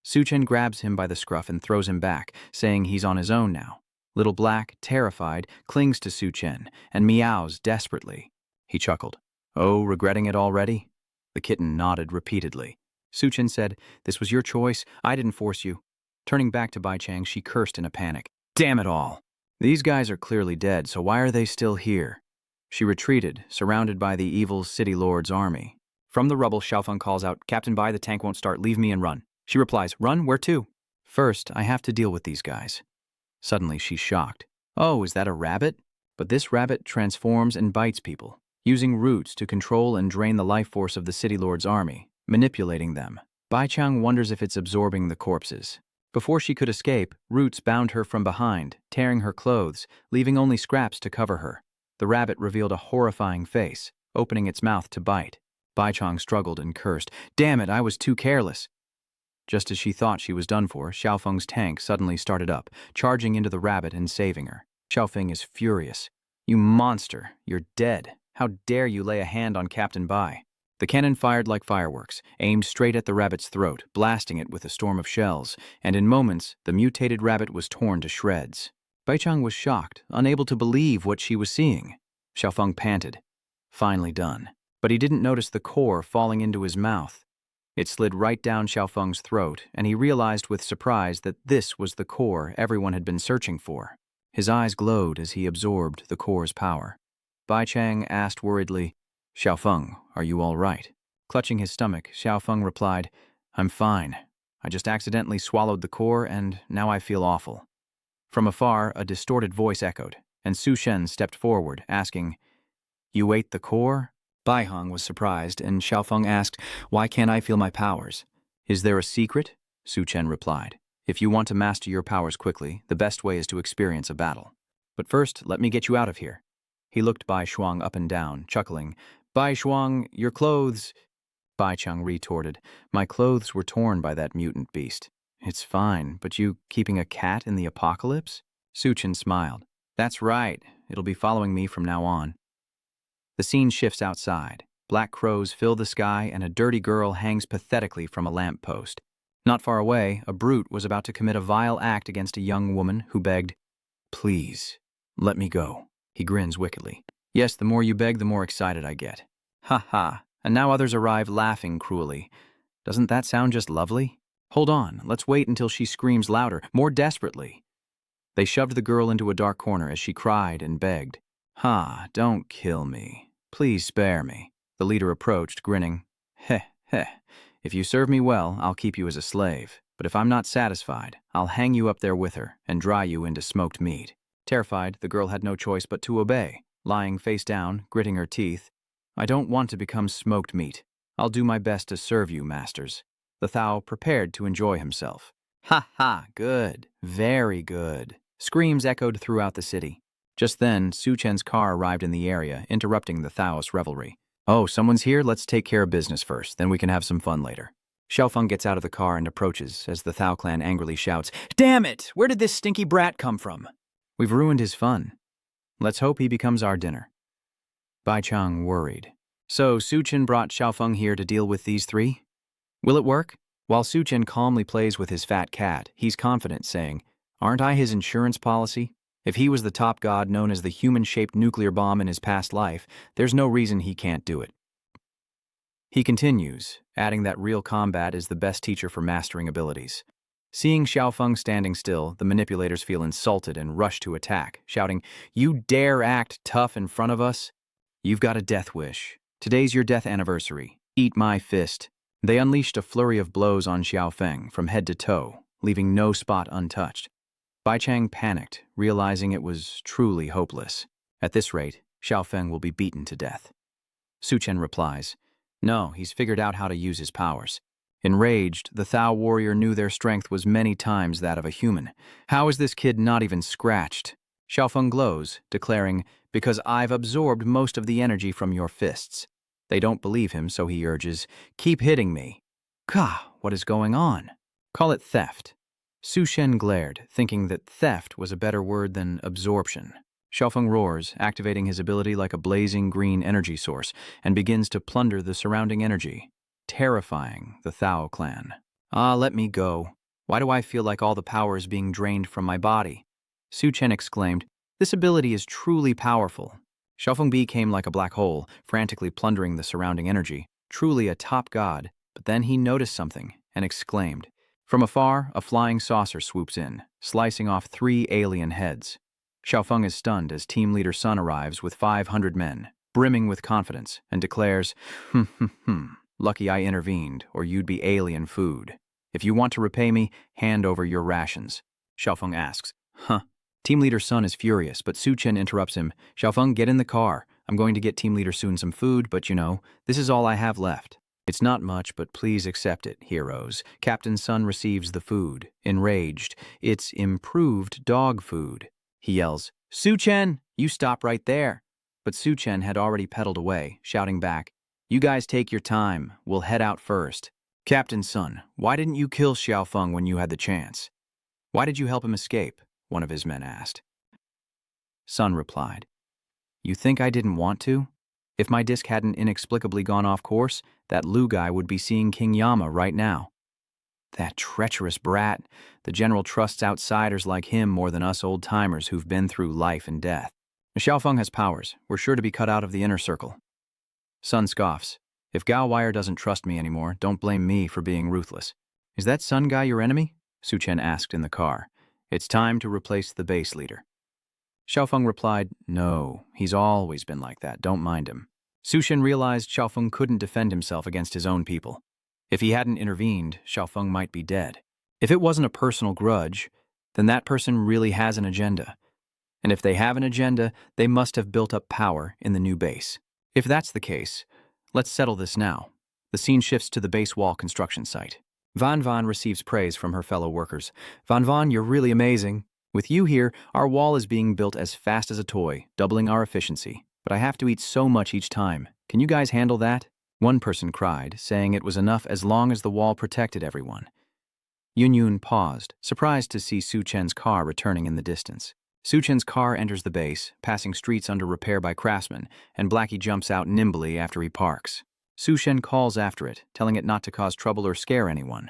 Chen grabs him by the scruff and throws him back, saying he's on his own now. Little Black, terrified, clings to Chen and meows desperately. He chuckled. "Oh, regretting it already?" The kitten nodded repeatedly. Chen said, "This was your choice. I didn't force you." Turning back to Bai Chang, she cursed in a panic. "Damn it all! These guys are clearly dead, so why are they still here?" She retreated, surrounded by the evil city lord's army. From the rubble, Xiaofeng calls out, "Captain Bai, the tank won't start. Leave me and run." She replies, "Run? Where to?" "First, I have to deal with these guys." Suddenly, she's shocked. "Oh, is that a rabbit?" But this rabbit transforms and bites people, using roots to control and drain the life force of the city lord's army, manipulating them. Bai Chang wonders if it's absorbing the corpses. Before she could escape, roots bound her from behind, tearing her clothes, leaving only scraps to cover her. The rabbit revealed a horrifying face, opening its mouth to bite. Bai Chang struggled and cursed, "Damn it, I was too careless." Just as she thought she was done for, Xiaofeng's tank suddenly started up, charging into the rabbit and saving her. Xiaofeng is furious. "You monster, you're dead. How dare you lay a hand on Captain Bai?" The cannon fired like fireworks, aimed straight at the rabbit's throat, blasting it with a storm of shells, and in moments, the mutated rabbit was torn to shreds. Bai Chang was shocked, unable to believe what she was seeing. Xiaofeng panted. Finally done. But he didn't notice the core falling into his mouth. It slid right down Xiaofeng's throat, and he realized with surprise that this was the core everyone had been searching for. His eyes glowed as he absorbed the core's power. Bai Chang asked worriedly, "Xiaofeng, are you all right?" Clutching his stomach, Xiaofeng replied, "I'm fine. I just accidentally swallowed the core, and now I feel awful." From afar, a distorted voice echoed, and Chen stepped forward, asking, "You ate the core?" Bai Hong was surprised, and Xiaofeng asked, "Why can't I feel my powers?" "Is there a secret?" Chen replied. "If you want to master your powers quickly, the best way is to experience a battle. But first, let me get you out of here." He looked Bai Shuang up and down, chuckling. "Bai Shuang, your clothes—" Bai Chang retorted, "My clothes were torn by that mutant beast." "It's fine, but you keeping a cat in the apocalypse?" Chen smiled. "That's right. It'll be following me from now on." The scene shifts outside. Black crows fill the sky, and a dirty girl hangs pathetically from a lamp post. Not far away, a brute was about to commit a vile act against a young woman who begged, "Please, let me go." He grins wickedly. "Yes, the more you beg, the more excited I get." "Ha ha, and now others arrive laughing cruelly. Doesn't that sound just lovely? Hold on, let's wait until she screams louder, more desperately." They shoved the girl into a dark corner as she cried and begged. "Ha, don't kill me. Please spare me." The leader approached, grinning. "Heh, heh. If you serve me well, I'll keep you as a slave. But if I'm not satisfied, I'll hang you up there with her and dry you into smoked meat." Terrified, the girl had no choice but to obey, lying face down, gritting her teeth. "I don't want to become smoked meat. I'll do my best to serve you, masters." The Thou prepared to enjoy himself. "Ha ha, good, very good." Screams echoed throughout the city. Just then, Chen's car arrived in the area, interrupting the Thou's revelry. "Oh, someone's here? Let's take care of business first, then we can have some fun later." Xiaofeng gets out of the car and approaches, as the Thou clan angrily shouts, "Damn it! Where did this stinky brat come from? We've ruined his fun. Let's hope he becomes our dinner." Bai Chang worried. So Su Chen brought Xiaofeng here to deal with these three? Will it work? While Su Chen calmly plays with his fat cat, he's confident, saying, "Aren't I his insurance policy? If he was the top god known as the human-shaped nuclear bomb in his past life, there's no reason he can't do it." He continues, adding that real combat is the best teacher for mastering abilities. Seeing Xiaofeng standing still, the manipulators feel insulted and rush to attack, shouting, "You dare act tough in front of us? You've got a death wish. Today's your death anniversary. Eat my fist." They unleashed a flurry of blows on Xiaofeng from head to toe, leaving no spot untouched. Bai Chang panicked, realizing it was truly hopeless. At this rate, Xiaofeng will be beaten to death. Su Chen replies, "No, he's figured out how to use his powers." Enraged, the Thao warrior knew their strength was many times that of a human. "How is this kid not even scratched?" Xiaofeng glows, declaring, "Because I've absorbed most of the energy from your fists." They don't believe him, so he urges, "Keep hitting me." "Gah, what is going on?" "Call it theft." Su Shen glared, thinking that theft was a better word than absorption. Xiaofeng roars, activating his ability like a blazing green energy source, and begins to plunder the surrounding energy, terrifying the Thao clan. "Ah, let me go. Why do I feel like all the power is being drained from my body?" Su Chen exclaimed, "This ability is truly powerful." Xiaofeng became like a black hole, frantically plundering the surrounding energy, truly a top god, but then he noticed something and exclaimed. From afar, a flying saucer swoops in, slicing off 3 alien heads. Xiaofeng is stunned as team leader Sun arrives with 500 men, brimming with confidence, and declares, "Lucky I intervened, or you'd be alien food. If you want to repay me, hand over your rations." Xiaofeng asks, "Huh." Team leader Sun is furious, but Su Chen interrupts him. "Xiaofeng, get in the car. I'm going to get team leader Sun some food, but this is all I have left." "It's not much, but please accept it, heroes." Captain Sun receives the food, enraged. It's improved dog food. He yells, "Su Chen, you stop right there." But Su Chen had already pedaled away, shouting back, "You guys take your time. We'll head out first." "Captain Sun, why didn't you kill Xiaofeng when you had the chance?" "Why did you help him escape?" one of his men asked. Sun replied, "You think I didn't want to? If my disc hadn't inexplicably gone off course, that Lu guy would be seeing King Yama right now." "That treacherous brat. The general trusts outsiders like him more than us old-timers who've been through life and death. Xiaofeng has powers. We're sure to be cut out of the inner circle." Sun scoffs. "If Gao Wire doesn't trust me anymore, don't blame me for being ruthless." "Is that Sun guy your enemy?" Su Chen asked in the car. "It's time to replace the base leader." Xiaofeng replied, "No, he's always been like that, don't mind him." Su Chen realized Xiaofeng couldn't defend himself against his own people. If he hadn't intervened, Xiaofeng might be dead. If it wasn't a personal grudge, then that person really has an agenda. And if they have an agenda, they must have built up power in the new base. If that's the case, let's settle this now. The scene shifts to the base wall construction site. Van Van receives praise from her fellow workers. "Van Van, you're really amazing. With you here, our wall is being built as fast as a toy, doubling our efficiency. But I have to eat so much each time. Can you guys handle that?" One person cried, saying it was enough as long as the wall protected everyone. Yun Yun paused, surprised to see Su Chen's car returning in the distance. Su Chen's car enters the base, passing streets under repair by craftsmen, and Blackie jumps out nimbly after he parks. Su Chen calls after it, telling it not to cause trouble or scare anyone.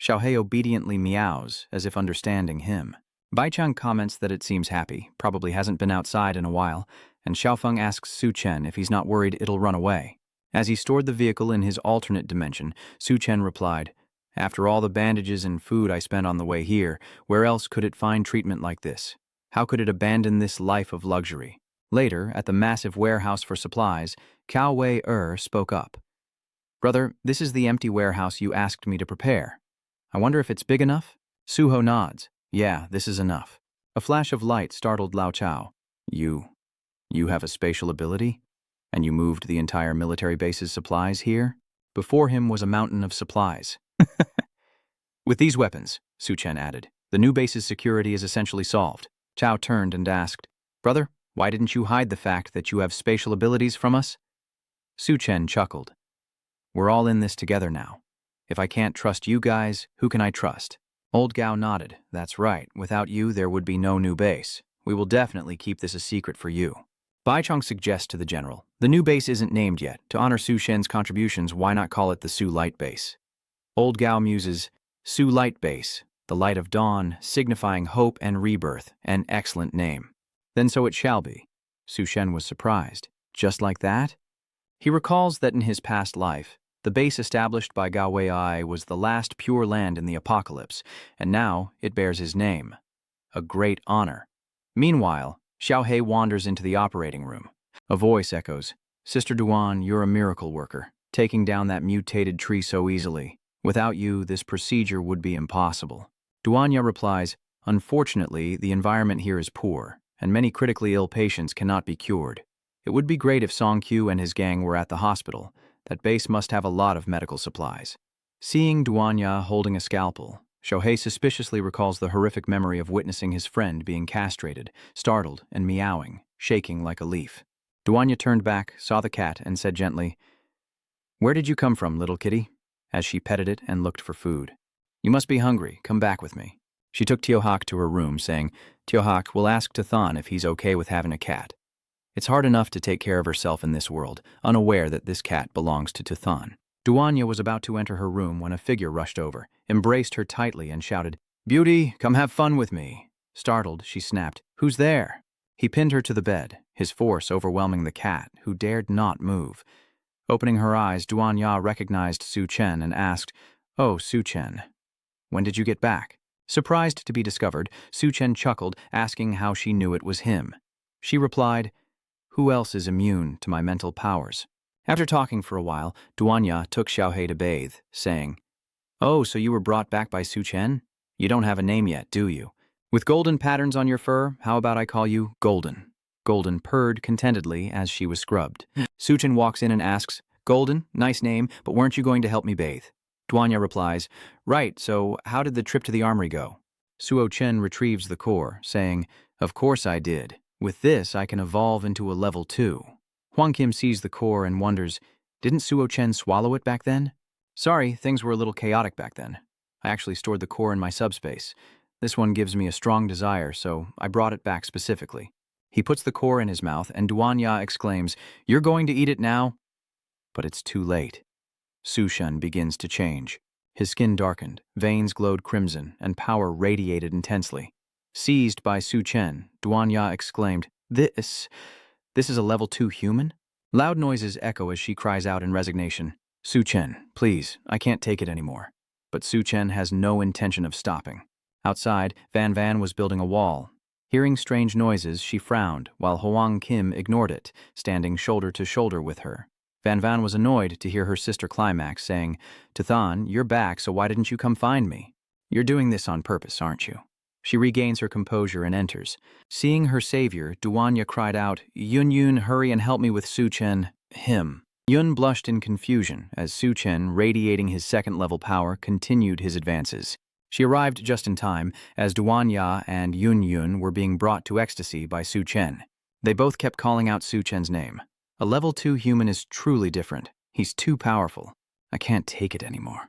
Xiaohei obediently meows, as if understanding him. Baichang comments that it seems happy, probably hasn't been outside in a while, and Xiaofeng asks Su Chen if he's not worried it'll run away. As he stored the vehicle in his alternate dimension, Su Chen replied, "After all the bandages and food I spent on the way here, where else could it find treatment like this? How could it abandon this life of luxury?" Later, at the massive warehouse for supplies, Cao Wei spoke up. "Brother, this is the empty warehouse you asked me to prepare. I wonder if it's big enough?" Suho nods. "Yeah, this is enough." A flash of light startled Lao Chao. You have a spatial ability? And you moved the entire military base's supplies here?" Before him was a mountain of supplies. "With these weapons," Su Chen added, "the new base's security is essentially solved." Chao turned and asked, "Brother, why didn't you hide the fact that you have spatial abilities from us?" Su Chen chuckled. "We're all in this together now. If I can't trust you guys, who can I trust?" Old Gao nodded. "That's right. Without you, there would be no new base. We will definitely keep this a secret for you." Baichong suggests to the general, the new base isn't named yet. To honor Su Shen's contributions, why not call it the Su Light Base? Old Gao muses, Su Light Base, the light of dawn, signifying hope and rebirth, an excellent name. Then so it shall be. Su Shen was surprised. Just like that? He recalls that in his past life, the base established by Gao Wei was the last pure land in the apocalypse, and now it bears his name. A great honor. Meanwhile, Xiaohei wanders into the operating room. A voice echoes, Sister Duan, you're a miracle worker, taking down that mutated tree so easily. Without you, this procedure would be impossible. Duanya replies, unfortunately, the environment here is poor, and many critically ill patients cannot be cured. It would be great if Song Q and his gang were at the hospital. That base must have a lot of medical supplies. Seeing Duanya holding a scalpel, Shohei suspiciously recalls the horrific memory of witnessing his friend being castrated, startled and meowing, shaking like a leaf. Duanya turned back, saw the cat, and said gently, Where did you come from, little kitty? As she petted it and looked for food. You must be hungry. Come back with me. She took Tiohak to her room, saying, Tiohak, we'll ask Tathan if he's okay with having a cat. It's hard enough to take care of herself in this world, unaware that this cat belongs to Tathan. Duanya was about to enter her room when a figure rushed over, embraced her tightly, and shouted, Beauty, come have fun with me. Startled, she snapped, Who's there? He pinned her to the bed, his force overwhelming the cat, who dared not move. Opening her eyes, Duanya recognized Su Chen and asked, Oh, Su Chen, when did you get back? Surprised to be discovered, Su Chen chuckled, asking how she knew it was him. She replied, Who else is immune to my mental powers? After talking for a while, Duanya took Xiaohei to bathe, saying, Oh, so you were brought back by Su Chen? You don't have a name yet, do you? With golden patterns on your fur, how about I call you Golden? Golden purred contentedly as she was scrubbed. Su Chen walks in and asks, Golden, nice name, but weren't you going to help me bathe? Duanya replies, Right, so how did the trip to the armory go? Suo Chen retrieves the core, saying, Of course I did. With this, I can evolve into a level 2. Huang Kim sees the core and wonders, Didn't Suo Chen swallow it back then? Sorry, things were a little chaotic back then. I actually stored the core in my subspace. This one gives me a strong desire, so I brought it back specifically. He puts the core in his mouth, and Duanya exclaims, You're going to eat it now? But it's too late. Su Shen begins to change. His skin darkened, veins glowed crimson, and power radiated intensely. Seized by Su Chen, Duanya exclaimed, This is a level 2 human? Loud noises echo as she cries out in resignation, Su Chen, please, I can't take it anymore. But Su Chen has no intention of stopping. Outside, Van Van was building a wall. Hearing strange noises, she frowned, while Huang Kim ignored it, standing shoulder to shoulder with her. Van Van was annoyed to hear her sister climax, saying, Tathan, you're back, so why didn't you come find me? You're doing this on purpose, aren't you? She regains her composure and enters. Seeing her savior, Duanya cried out, Yun Yun, hurry and help me with Su Chen, him. Yun blushed in confusion as Su Chen, radiating his second-level power, continued his advances. She arrived just in time, as Duanya and Yun Yun were being brought to ecstasy by Su Chen. They both kept calling out Su Chen's name. A level 2 human is truly different. He's too powerful. I can't take it anymore.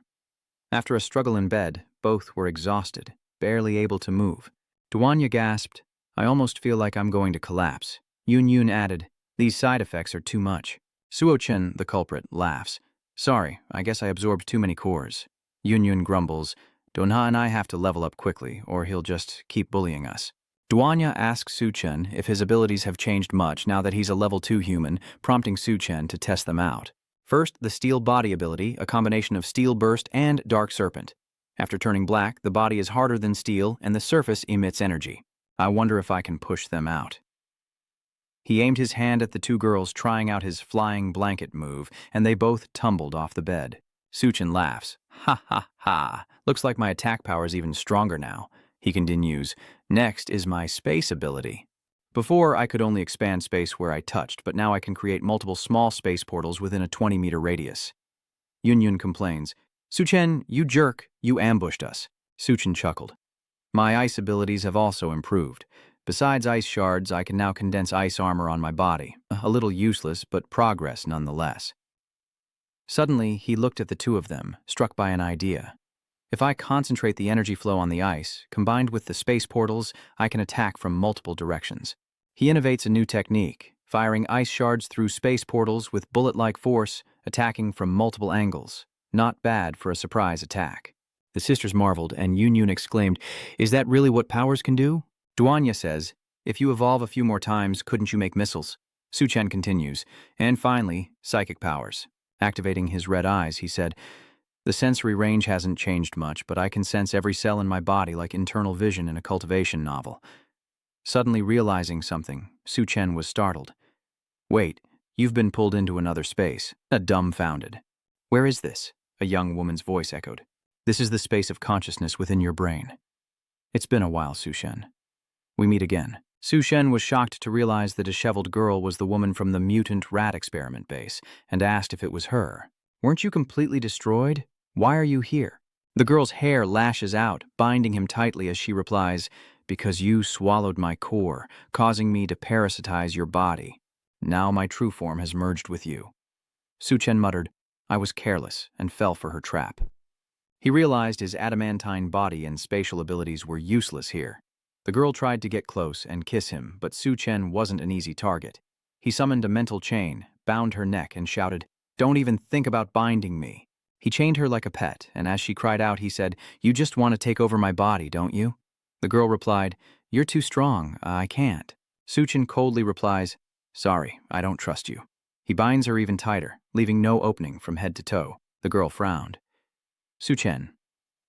After a struggle in bed, both were exhausted, barely able to move. Duanya gasped, I almost feel like I'm going to collapse. Yun Yun added, These side effects are too much. Suo Chen, the culprit, laughs. Sorry, I guess I absorbed too many cores. Yun Yun grumbles, Donha and I have to level up quickly, or he'll just keep bullying us. Duanya asks Su Chen if his abilities have changed much now that he's a level 2 human, prompting Su Chen to test them out. First, the Steel Body ability, a combination of Steel Burst and Dark Serpent. After turning black, the body is harder than steel and the surface emits energy. I wonder if I can push them out. He aimed his hand at the two girls, trying out his flying blanket move, and they both tumbled off the bed. Su Chen laughs. Ha ha ha, looks like my attack power is even stronger now. He continues, Next is my space ability. Before, I could only expand space where I touched, but now I can create multiple small space portals within a 20-meter radius. Yun Yun complains, Su Chen, you jerk, you ambushed us. Su Chen chuckled. My ice abilities have also improved. Besides ice shards, I can now condense ice armor on my body. A little useless, but progress nonetheless. Suddenly, he looked at the two of them, struck by an idea. If I concentrate the energy flow on the ice, combined with the space portals, I can attack from multiple directions. He innovates a new technique, firing ice shards through space portals with bullet-like force, attacking from multiple angles. Not bad for a surprise attack. The sisters marveled, and Yun exclaimed, "Is that really what powers can do?" Duanya says, "If you evolve a few more times, couldn't you make missiles?" Chen continues, "And finally, psychic powers." Activating his red eyes, he said, "The sensory range hasn't changed much, but I can sense every cell in my body like internal vision in a cultivation novel." Suddenly realizing something, Chen was startled. "Wait, you've been pulled into another space." Dumbfounded. "Where is this?" a young woman's voice echoed. "This is the space of consciousness within your brain." "It's been a while, Chen. We meet again." Chen was shocked to realize the disheveled girl was the woman from the mutant rat experiment base, and asked if it was her. "Weren't you completely destroyed? Why are you here?" The girl's hair lashes out, binding him tightly as she replies, "Because you swallowed my core, causing me to parasitize your body. Now my true form has merged with you." Chen muttered, "I was careless," and fell for her trap. He realized his adamantine body and spatial abilities were useless here. The girl tried to get close and kiss him, but Chen wasn't an easy target. He summoned a mental chain, bound her neck, and shouted, "Don't even think about binding me." He chained her like a pet, and as she cried out, he said, "You just want to take over my body, don't you?" The girl replied, "You're too strong, I can't." Chen coldly replies, "Sorry, I don't trust you." He binds her even tighter, leaving no opening from head to toe. The girl frowned. "Chen,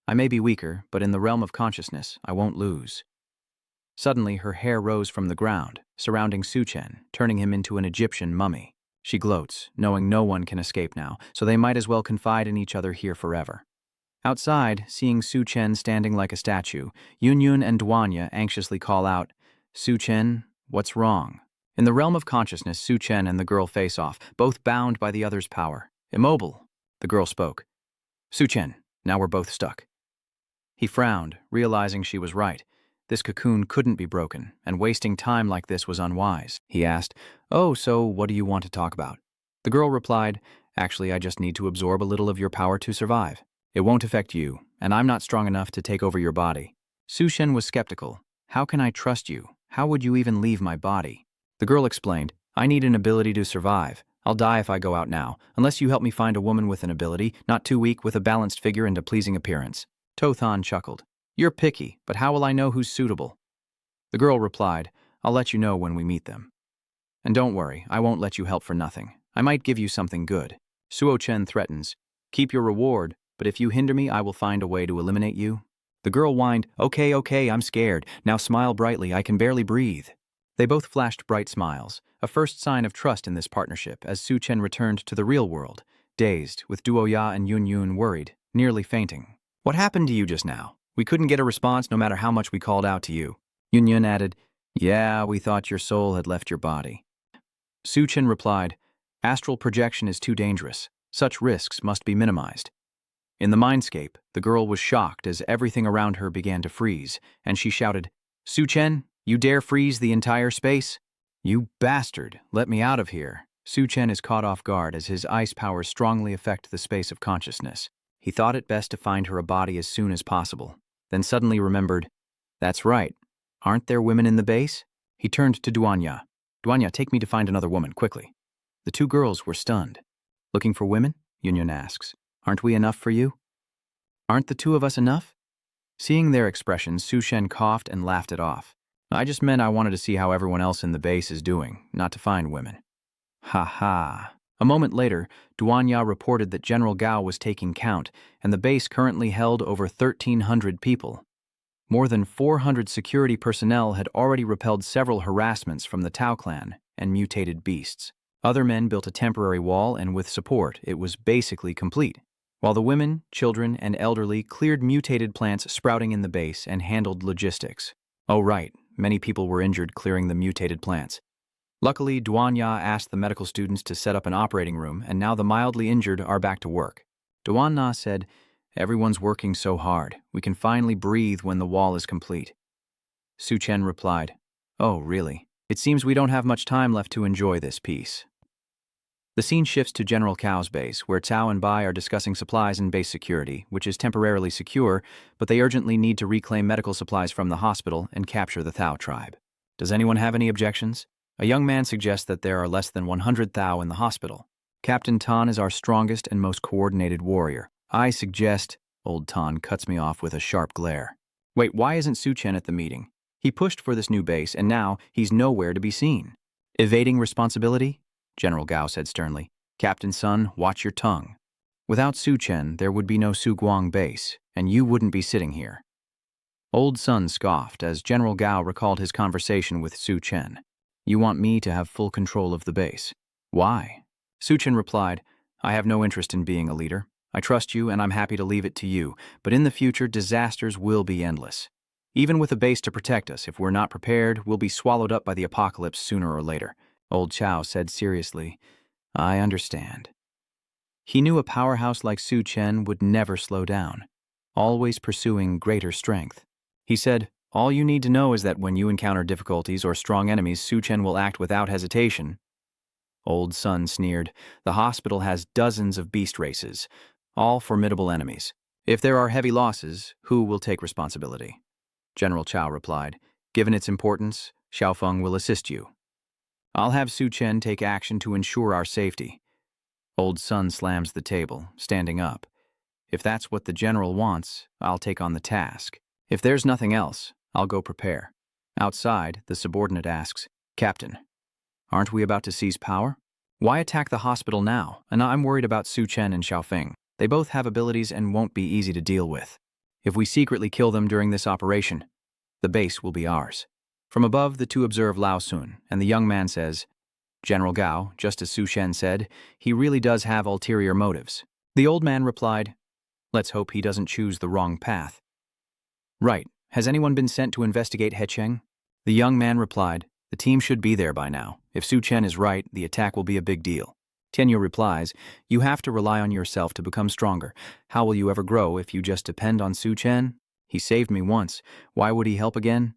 I may be weaker, but in the realm of consciousness, I won't lose." Suddenly, her hair rose from the ground, surrounding Chen, turning him into an Egyptian mummy. She gloats, knowing no one can escape now, so they might as well confide in each other here forever. Outside, seeing Chen standing like a statue, Yun and Duanya anxiously call out, "Chen, what's wrong?" In the realm of consciousness, Chen and the girl face off, both bound by the other's power. "Immobile," the girl spoke. "Chen, now we're both stuck." He frowned, realizing she was right. This cocoon couldn't be broken, and wasting time like this was unwise. He asked, "Oh, so what do you want to talk about?" The girl replied, "Actually, I just need to absorb a little of your power to survive. It won't affect you, and I'm not strong enough to take over your body." Chen was skeptical. "How can I trust you? How would you even leave my body?" The girl explained, "I need an ability to survive. I'll die if I go out now, unless you help me find a woman with an ability, not too weak, with a balanced figure and a pleasing appearance." Tothan chuckled. "You're picky, but how will I know who's suitable?" The girl replied, "I'll let you know when we meet them. And don't worry, I won't let you help for nothing. I might give you something good." Chen threatens, "Keep your reward, but if you hinder me, I will find a way to eliminate you." The girl whined, Okay, I'm scared. Now smile brightly, I can barely breathe." They both flashed bright smiles, a first sign of trust in this partnership as Chen returned to the real world, dazed, with Duoya and Yun worried, nearly fainting. "What happened to you just now? We couldn't get a response no matter how much we called out to you." Yun added, "Yeah, we thought your soul had left your body." Chen replied, "Astral projection is too dangerous. Such risks must be minimized." In the mindscape, the girl was shocked as everything around her began to freeze, and she shouted, "Chen, you dare freeze the entire space? You bastard, let me out of here." Chen is caught off guard as his ice powers strongly affect the space of consciousness. He thought it best to find her a body as soon as possible, then suddenly remembered, "That's right. Aren't there women in the base?" He turned to Duanya. "Duanya, take me to find another woman, quickly." The two girls were stunned. "Looking for women?" Yun asks. "Aren't we enough for you?" "Aren't the two of us enough?" Seeing their expressions, Chen coughed and laughed it off. "I just meant I wanted to see how everyone else in the base is doing, not to find women." "Ha ha." A moment later, Duanya reported that General Gao was taking count, and the base currently held over 1,300 people. More than 400 security personnel had already repelled several harassments from the Tao clan and mutated beasts. Other men built a temporary wall, and with support, it was basically complete, while the women, children, and elderly cleared mutated plants sprouting in the base and handled logistics. Oh right, many people were injured clearing the mutated plants. Luckily, Duanya asked the medical students to set up an operating room, and now the mildly injured are back to work. Duanya said, "Everyone's working so hard. We can finally breathe when the wall is complete." Chen replied, "Oh, really? It seems we don't have much time left to enjoy this peace." The scene shifts to General Cao's base, where Cao and Bai are discussing supplies and base security, which is temporarily secure, but they urgently need to reclaim medical supplies from the hospital and capture the Thao tribe. Does anyone have any objections? A young man suggests that there are less than 100 Thou in the hospital. Captain Tan is our strongest and most coordinated warrior. I suggest... Old Tan cuts me off with a sharp glare. Wait, why isn't Su Chen at the meeting? He pushed for this new base, and now he's nowhere to be seen. Evading responsibility? General Gao said sternly. Captain Sun, watch your tongue. Without Su Chen, there would be no Su Guang base, and you wouldn't be sitting here. Old Sun scoffed as General Gao recalled his conversation with Su Chen. You want me to have full control of the base. Why? Su Chen replied, I have no interest in being a leader. I trust you and I'm happy to leave it to you, but in the future, disasters will be endless. Even with a base to protect us, if we're not prepared, we'll be swallowed up by the apocalypse sooner or later. Old Chow said seriously, I understand. He knew a powerhouse like Su Chen would never slow down, always pursuing greater strength. He said, all you need to know is that when you encounter difficulties or strong enemies, Su Chen will act without hesitation. Old Sun sneered, the hospital has dozens of beast races, all formidable enemies. If there are heavy losses, who will take responsibility? General Chow replied, given its importance, Xiaofeng will assist you. I'll have Su Chen take action to ensure our safety. Old Sun slams the table, standing up. If that's what the general wants, I'll take on the task. If there's nothing else, I'll go prepare. Outside, the subordinate asks, Captain, aren't we about to seize power? Why attack the hospital now? And I'm worried about Su Chen and Xiaofeng. They both have abilities and won't be easy to deal with. If we secretly kill them during this operation, the base will be ours. From above, the two observe Lao Sun, and the young man says, General Gao, just as Su Chen said, he really does have ulterior motives. The old man replied, let's hope he doesn't choose the wrong path. Right. Has anyone been sent to investigate Hecheng? The young man replied, the team should be there by now. If Su Chen is right, the attack will be a big deal. Tianyu replies, you have to rely on yourself to become stronger. How will you ever grow if you just depend on Su Chen? He saved me once. Why would he help again?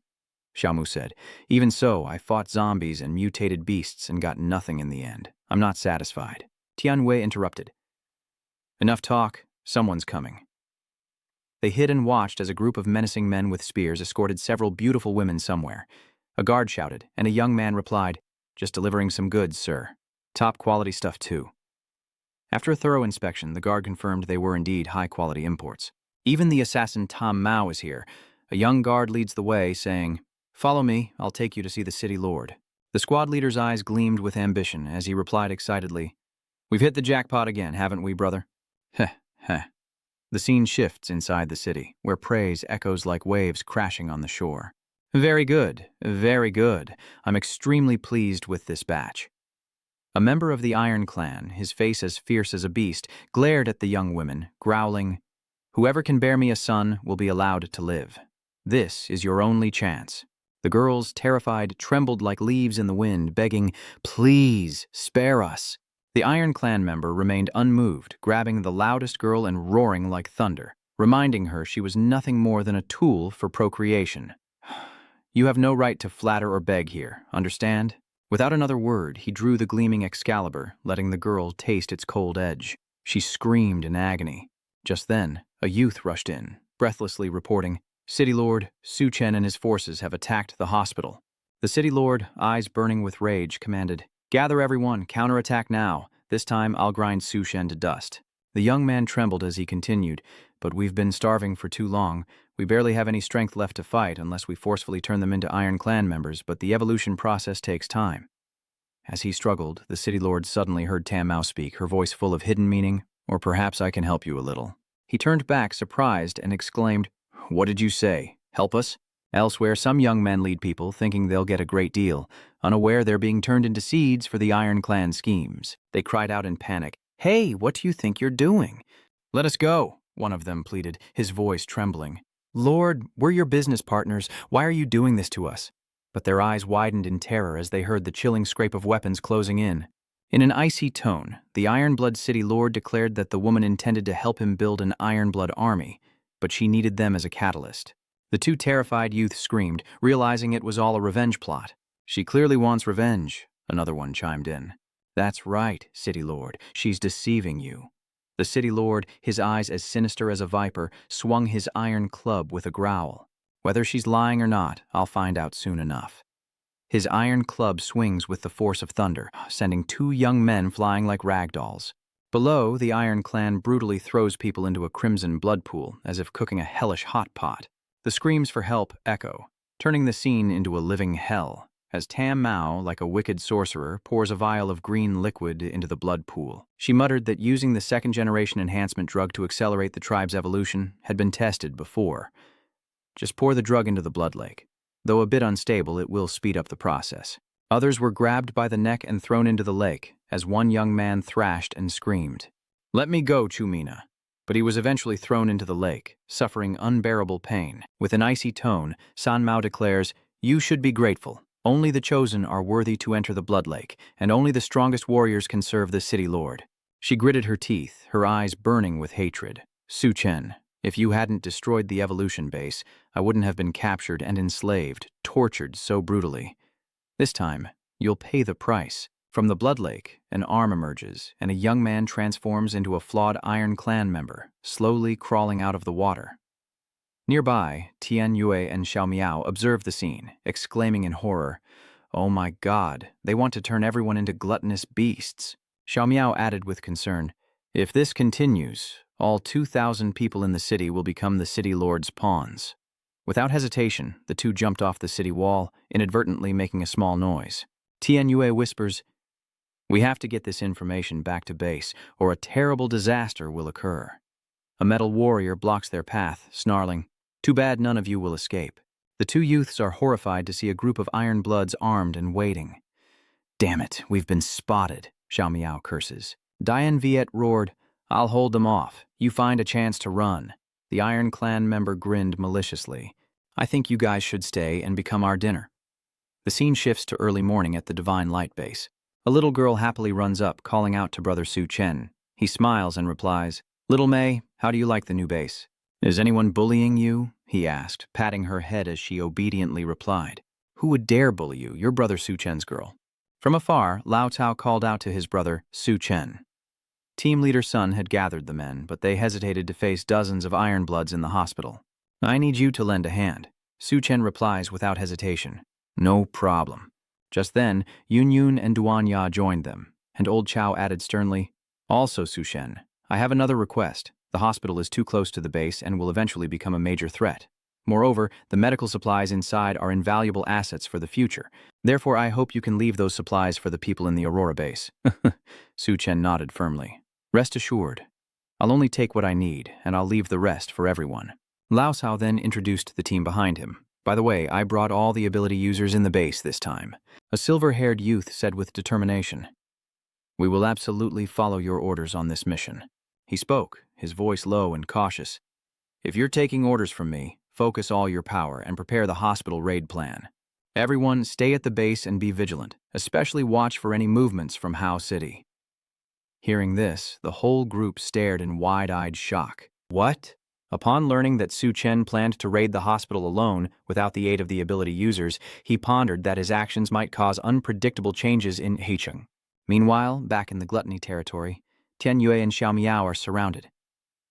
Xiaomu said, even so, I fought zombies and mutated beasts and got nothing in the end. I'm not satisfied. Tianwei interrupted. Enough talk. Someone's coming. They hid and watched as a group of menacing men with spears escorted several beautiful women somewhere. A guard shouted, and a young man replied, just delivering some goods, sir. Top quality stuff, too. After a thorough inspection, the guard confirmed they were indeed high-quality imports. Even the assassin Tom Mao is here. A young guard leads the way, saying, follow me, I'll take you to see the city lord. The squad leader's eyes gleamed with ambition as he replied excitedly, we've hit the jackpot again, haven't we, brother? Heh, heh. The scene shifts inside the city, where praise echoes like waves crashing on the shore. Very good, very good. I'm extremely pleased with this batch. A member of the Iron Clan, his face as fierce as a beast, glared at the young women, growling, whoever can bear me a son will be allowed to live. This is your only chance. The girls, terrified, trembled like leaves in the wind, begging, please, spare us. The Iron Clan member remained unmoved, grabbing the loudest girl and roaring like thunder, reminding her she was nothing more than a tool for procreation. You have no right to flatter or beg here, understand? Without another word, he drew the gleaming Excalibur, letting the girl taste its cold edge. She screamed in agony. Just then, a youth rushed in, breathlessly reporting, City Lord, Su Chen and his forces have attacked the hospital. The City Lord, eyes burning with rage, commanded, gather everyone, counterattack now. This time I'll grind Su Chen to dust. The young man trembled as he continued, but we've been starving for too long. We barely have any strength left to fight unless we forcefully turn them into Iron Clan members, but the evolution process takes time. As he struggled, the City Lord suddenly heard Tam Mao speak, her voice full of hidden meaning, or perhaps I can help you a little. He turned back, surprised, and exclaimed, what did you say? Help us? Elsewhere, some young men lead people, thinking they'll get a great deal, unaware they're being turned into seeds for the Iron Clan schemes. They cried out in panic, hey, what do you think you're doing? Let us go, one of them pleaded, his voice trembling. Lord, we're your business partners. Why are you doing this to us? But their eyes widened in terror as they heard the chilling scrape of weapons closing in. In an icy tone, the Ironblood City Lord declared that the woman intended to help him build an Ironblood army, but she needed them as a catalyst. The two terrified youths screamed, realizing it was all a revenge plot. She clearly wants revenge, another one chimed in. That's right, City Lord, she's deceiving you. The City Lord, his eyes as sinister as a viper, swung his iron club with a growl. Whether she's lying or not, I'll find out soon enough. His iron club swings with the force of thunder, sending two young men flying like rag dolls. Below, the Iron Clan brutally throws people into a crimson blood pool, as if cooking a hellish hot pot. The screams for help echo, turning the scene into a living hell, as Tam Mao, like a wicked sorcerer, pours a vial of green liquid into the blood pool. She muttered that using the second-generation enhancement drug to accelerate the tribe's evolution had been tested before. Just pour the drug into the blood lake. Though a bit unstable, it will speed up the process. Others were grabbed by the neck and thrown into the lake, as one young man thrashed and screamed, "Let me go, Chumina." But he was eventually thrown into the lake, suffering unbearable pain. With an icy tone, San Mao declares, "You should be grateful. Only the chosen are worthy to enter the blood lake, and only the strongest warriors can serve the city lord." She gritted her teeth, her eyes burning with hatred. "Su Chen, if you hadn't destroyed the evolution base, I wouldn't have been captured and enslaved, tortured so brutally. This time, you'll pay the price." From the blood lake, an arm emerges, and a young man transforms into a flawed Iron Clan member, slowly crawling out of the water. Nearby, Tian Yue and Xiao Miao observe the scene, exclaiming in horror, "Oh my God, they want to turn everyone into gluttonous beasts." Xiao Miao added with concern, "If this continues, all 2,000 people in the city will become the city lord's pawns." Without hesitation, the two jumped off the city wall, inadvertently making a small noise. Tian Yue whispers, "We have to get this information back to base, or a terrible disaster will occur." A metal warrior blocks their path, snarling, "Too bad none of you will escape." The two youths are horrified to see a group of Iron Bloods armed and waiting. "Damn it, we've been spotted," Xiao Miao curses. Diane Viet roared, "I'll hold them off. You find a chance to run." The Iron Clan member grinned maliciously. "I think you guys should stay and become our dinner." The scene shifts to early morning at the Divine Light base. A little girl happily runs up, calling out to Brother Su Chen. He smiles and replies, "Little May, how do you like the new base?" "Is anyone bullying you?" he asked, patting her head as she obediently replied, "Who would dare bully you? You're Brother Su Chen's girl." From afar, Lao Tao called out to his brother, Su Chen. Team Leader Sun had gathered the men, but they hesitated to face dozens of Iron Bloods in the hospital. "I need you to lend a hand." Su Chen replies without hesitation, "No problem." Just then, Yun Yun and Duan Ya joined them, and Old Chow added sternly, "Also, Su Chen, I have another request. The hospital is too close to the base and will eventually become a major threat. Moreover, the medical supplies inside are invaluable assets for the future. Therefore, I hope you can leave those supplies for the people in the Aurora base." Su Chen nodded firmly. "Rest assured, I'll only take what I need, and I'll leave the rest for everyone." Lao Sao then introduced the team behind him. "By the way, I brought all the ability users in the base this time." A silver-haired youth said with determination, "We will absolutely follow your orders on this mission." He spoke, his voice low and cautious. "If you're taking orders from me, focus all your power and prepare the hospital raid plan. Everyone, stay at the base and be vigilant, especially watch for any movements from Hao City." Hearing this, the whole group stared in wide-eyed shock. What? Upon learning that Su Chen planned to raid the hospital alone, without the aid of the ability users, he pondered that his actions might cause unpredictable changes in Heicheng. Meanwhile, back in the gluttony territory, Tian Yue and Xiao Miao are surrounded.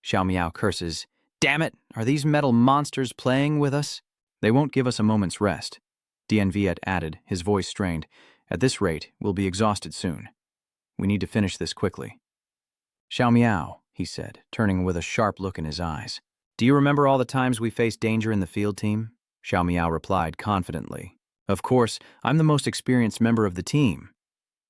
Xiao Miao curses, "Damn it, are these metal monsters playing with us?" "They won't give us a moment's rest," Dian Viet added, his voice strained. "At this rate, we'll be exhausted soon. We need to finish this quickly." "Xiao Miao," he said, turning with a sharp look in his eyes. "Do you remember all the times we faced danger in the field team?" Xiao Miao replied confidently. "Of course, I'm the most experienced member of the team."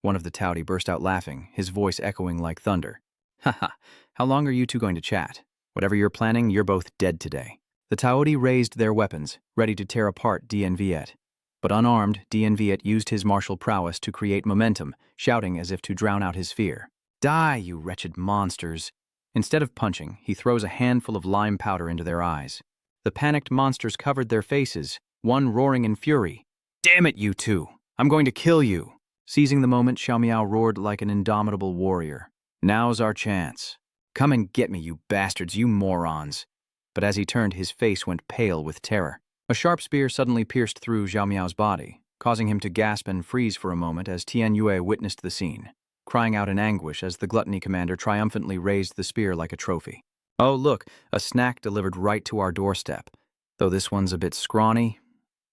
One of the Taudi burst out laughing, his voice echoing like thunder. "Haha, how long are you two going to chat? Whatever you're planning, you're both dead today." The Taudi raised their weapons, ready to tear apart Dien Viet. But unarmed, Dien Viet used his martial prowess to create momentum, shouting as if to drown out his fear. "Die, you wretched monsters!" Instead of punching, he throws a handful of lime powder into their eyes. The panicked monsters covered their faces, one roaring in fury. "Damn it, you two! I'm going to kill you!" Seizing the moment, Xiao Miao roared like an indomitable warrior. "Now's our chance. Come and get me, you bastards, you morons!" But as he turned, his face went pale with terror. A sharp spear suddenly pierced through Xiao Miao's body, causing him to gasp and freeze for a moment as Tian Yue witnessed the scene, crying out in anguish as the gluttony commander triumphantly raised the spear like a trophy. "Oh, look, a snack delivered right to our doorstep. Though this one's a bit scrawny.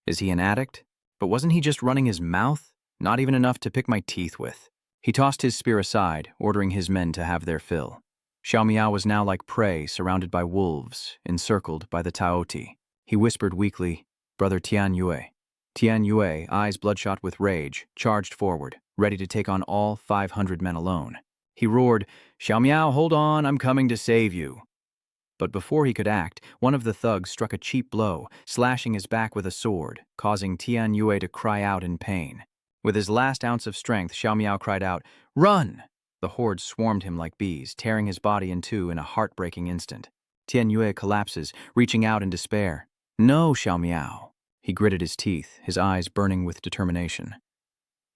Is he an addict?" But wasn't he just running his mouth? Not even enough to pick my teeth with. He tossed his spear aside, ordering his men to have their fill. Xiao Miao was now like prey, surrounded by wolves, encircled by the Taoti. He whispered weakly, "Brother Tian Yue." Tian Yue, eyes bloodshot with rage, charged forward, ready to take on all 500 men alone. He roared, "Xiao Miao, hold on, I'm coming to save you." But before he could act, one of the thugs struck a cheap blow, slashing his back with a sword, causing Tian Yue to cry out in pain. With his last ounce of strength, Xiao Miao cried out, "Run!" The horde swarmed him like bees, tearing his body in two in a heartbreaking instant. Tian Yue collapses, reaching out in despair. "No, Xiao Miao." He gritted his teeth, his eyes burning with determination.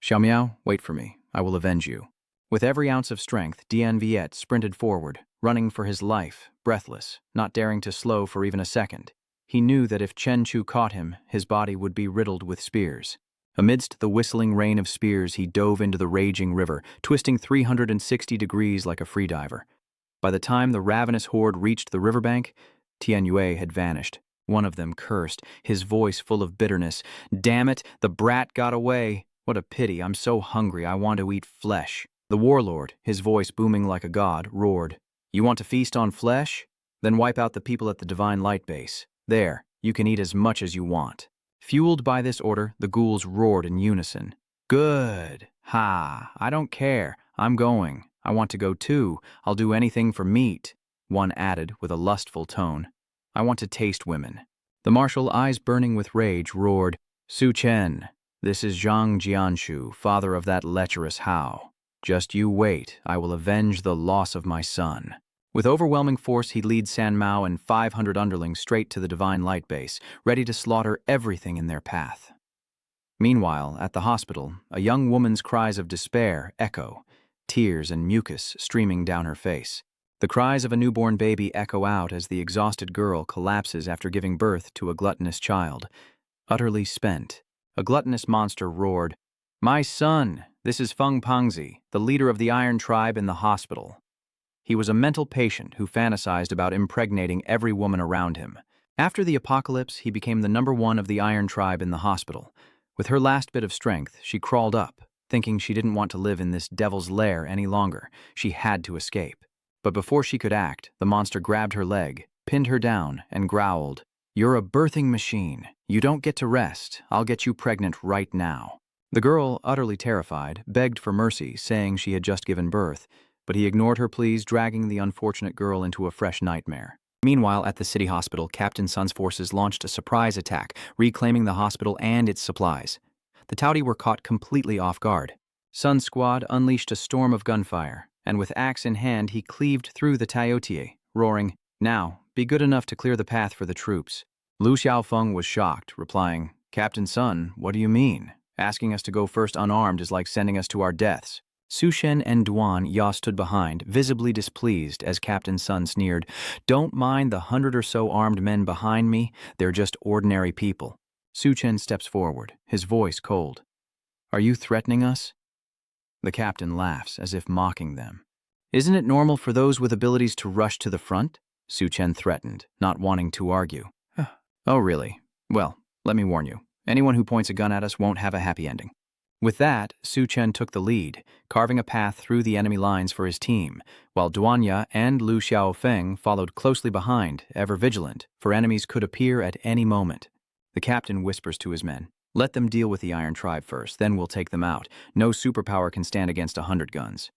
"Xiao Miao, wait for me. I will avenge you." With every ounce of strength, Dian Viet sprinted forward, running for his life, breathless, not daring to slow for even a second. He knew that if Chen Chu caught him, his body would be riddled with spears. Amidst the whistling rain of spears, he dove into the raging river, twisting 360 degrees like a freediver. By the time the ravenous horde reached the riverbank, Tian Yue had vanished. One of them cursed, his voice full of bitterness. "Damn it, the brat got away. What a pity, I'm so hungry, I want to eat flesh." The warlord, his voice booming like a god, roared, "You want to feast on flesh? Then wipe out the people at the Divine Light Base. There, you can eat as much as you want." Fueled by this order, the ghouls roared in unison. "Good. Ha, I don't care. I'm going. I want to go too. I'll do anything for meat," one added with a lustful tone. "I want to taste women." The marshal, eyes burning with rage, roared, "Su Chen, this is Zhang Jianshu, father of that lecherous Hao. Just you wait, I will avenge the loss of my son." With overwhelming force, he leads San Mao and 500 underlings straight to the Divine Light Base, ready to slaughter everything in their path. Meanwhile, at the hospital, a young woman's cries of despair echo, tears and mucus streaming down her face. The cries of a newborn baby echo out as the exhausted girl collapses after giving birth to a gluttonous child. Utterly spent, a gluttonous monster roared, "My son! This is Feng Pangzi, the leader of the Iron Tribe in the hospital." He was a mental patient who fantasized about impregnating every woman around him. After the apocalypse, he became the #1 of the Iron Tribe in the hospital. With her last bit of strength, she crawled up, thinking she didn't want to live in this devil's lair any longer. She had to escape. But before she could act, the monster grabbed her leg, pinned her down, and growled, "You're a birthing machine. You don't get to rest. I'll get you pregnant right now." The girl, utterly terrified, begged for mercy, saying she had just given birth, but he ignored her pleas, dragging the unfortunate girl into a fresh nightmare. Meanwhile, at the city hospital, Captain Sun's forces launched a surprise attack, reclaiming the hospital and its supplies. The Taoti were caught completely off guard. Sun's squad unleashed a storm of gunfire, and with axe in hand, he cleaved through the Taoti, roaring, "Now, be good enough to clear the path for the troops." Lu Xiaofeng was shocked, replying, "Captain Sun, what do you mean? Asking us to go first unarmed is like sending us to our deaths." Su Shen and Duan Ya stood behind, visibly displeased as Captain Sun sneered, "Don't mind the 100 or so armed men behind me, they're just ordinary people." Su Chen steps forward, his voice cold. "Are you threatening us?" The captain laughs, as if mocking them. "Isn't it normal for those with abilities to rush to the front?" Su Chen threatened, not wanting to argue. "Oh, really? Well, let me warn you. Anyone who points a gun at us won't have a happy ending." With that, Su Chen took the lead, carving a path through the enemy lines for his team, while Duanya and Lu Xiaofeng followed closely behind, ever vigilant, for enemies could appear at any moment. The captain whispers to his men, "Let them deal with the Iron Tribe first, then we'll take them out. No superpower can stand against 100 guns."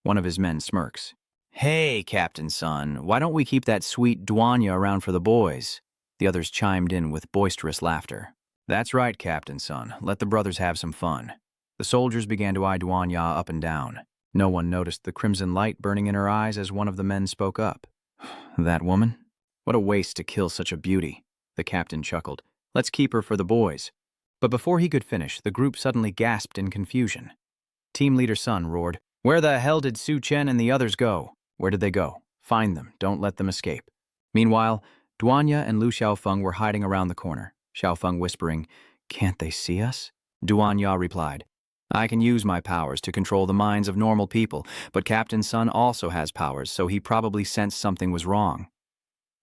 One of his men smirks. "Hey, Captain Sun, why don't we keep that sweet Duanya around for the boys?" The others chimed in with boisterous laughter. "That's right, Captain Sun. Let the brothers have some fun." The soldiers began to eye Duanya up and down. No one noticed the crimson light burning in her eyes as one of the men spoke up. "That woman? What a waste to kill such a beauty." The captain chuckled. "Let's keep her for the boys." But before he could finish, the group suddenly gasped in confusion. Team leader Sun roared, "Where the hell did Su Chen and the others go?" "Where did they go? Find them. Don't let them escape." Meanwhile, Duanya and Lu Xiaofeng were hiding around the corner. Xiaofeng whispering, "Can't they see us?" Duanya replied, "I can use my powers to control the minds of normal people, but Captain Sun also has powers, so he probably sensed something was wrong."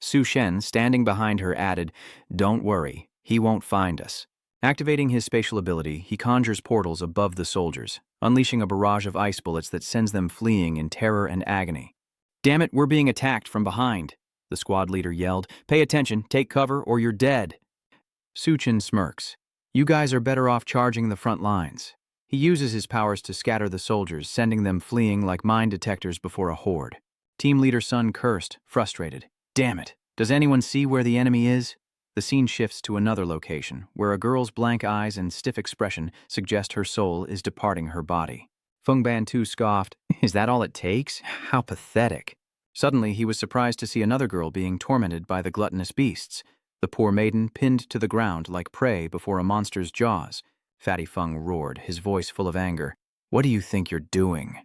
Su Shen, standing behind her, added, "Don't worry, he won't find us." Activating his spatial ability, he conjures portals above the soldiers, unleashing a barrage of ice bullets that sends them fleeing in terror and agony. "Damn it, we're being attacked from behind," the squad leader yelled. "Pay attention, take cover, or you're dead." Chen smirks. "You guys are better off charging the front lines." He uses his powers to scatter the soldiers, sending them fleeing like mine detectors before a horde. Team leader Sun cursed, frustrated. "Damn it, does anyone see where the enemy is?" The scene shifts to another location, where a girl's blank eyes and stiff expression suggest her soul is departing her body. Feng Ban too scoffed, "Is that all it takes? How pathetic." Suddenly, he was surprised to see another girl being tormented by the gluttonous beasts, the poor maiden pinned to the ground like prey before a monster's jaws. Fatty Feng roared, his voice full of anger. "What do you think you're doing?"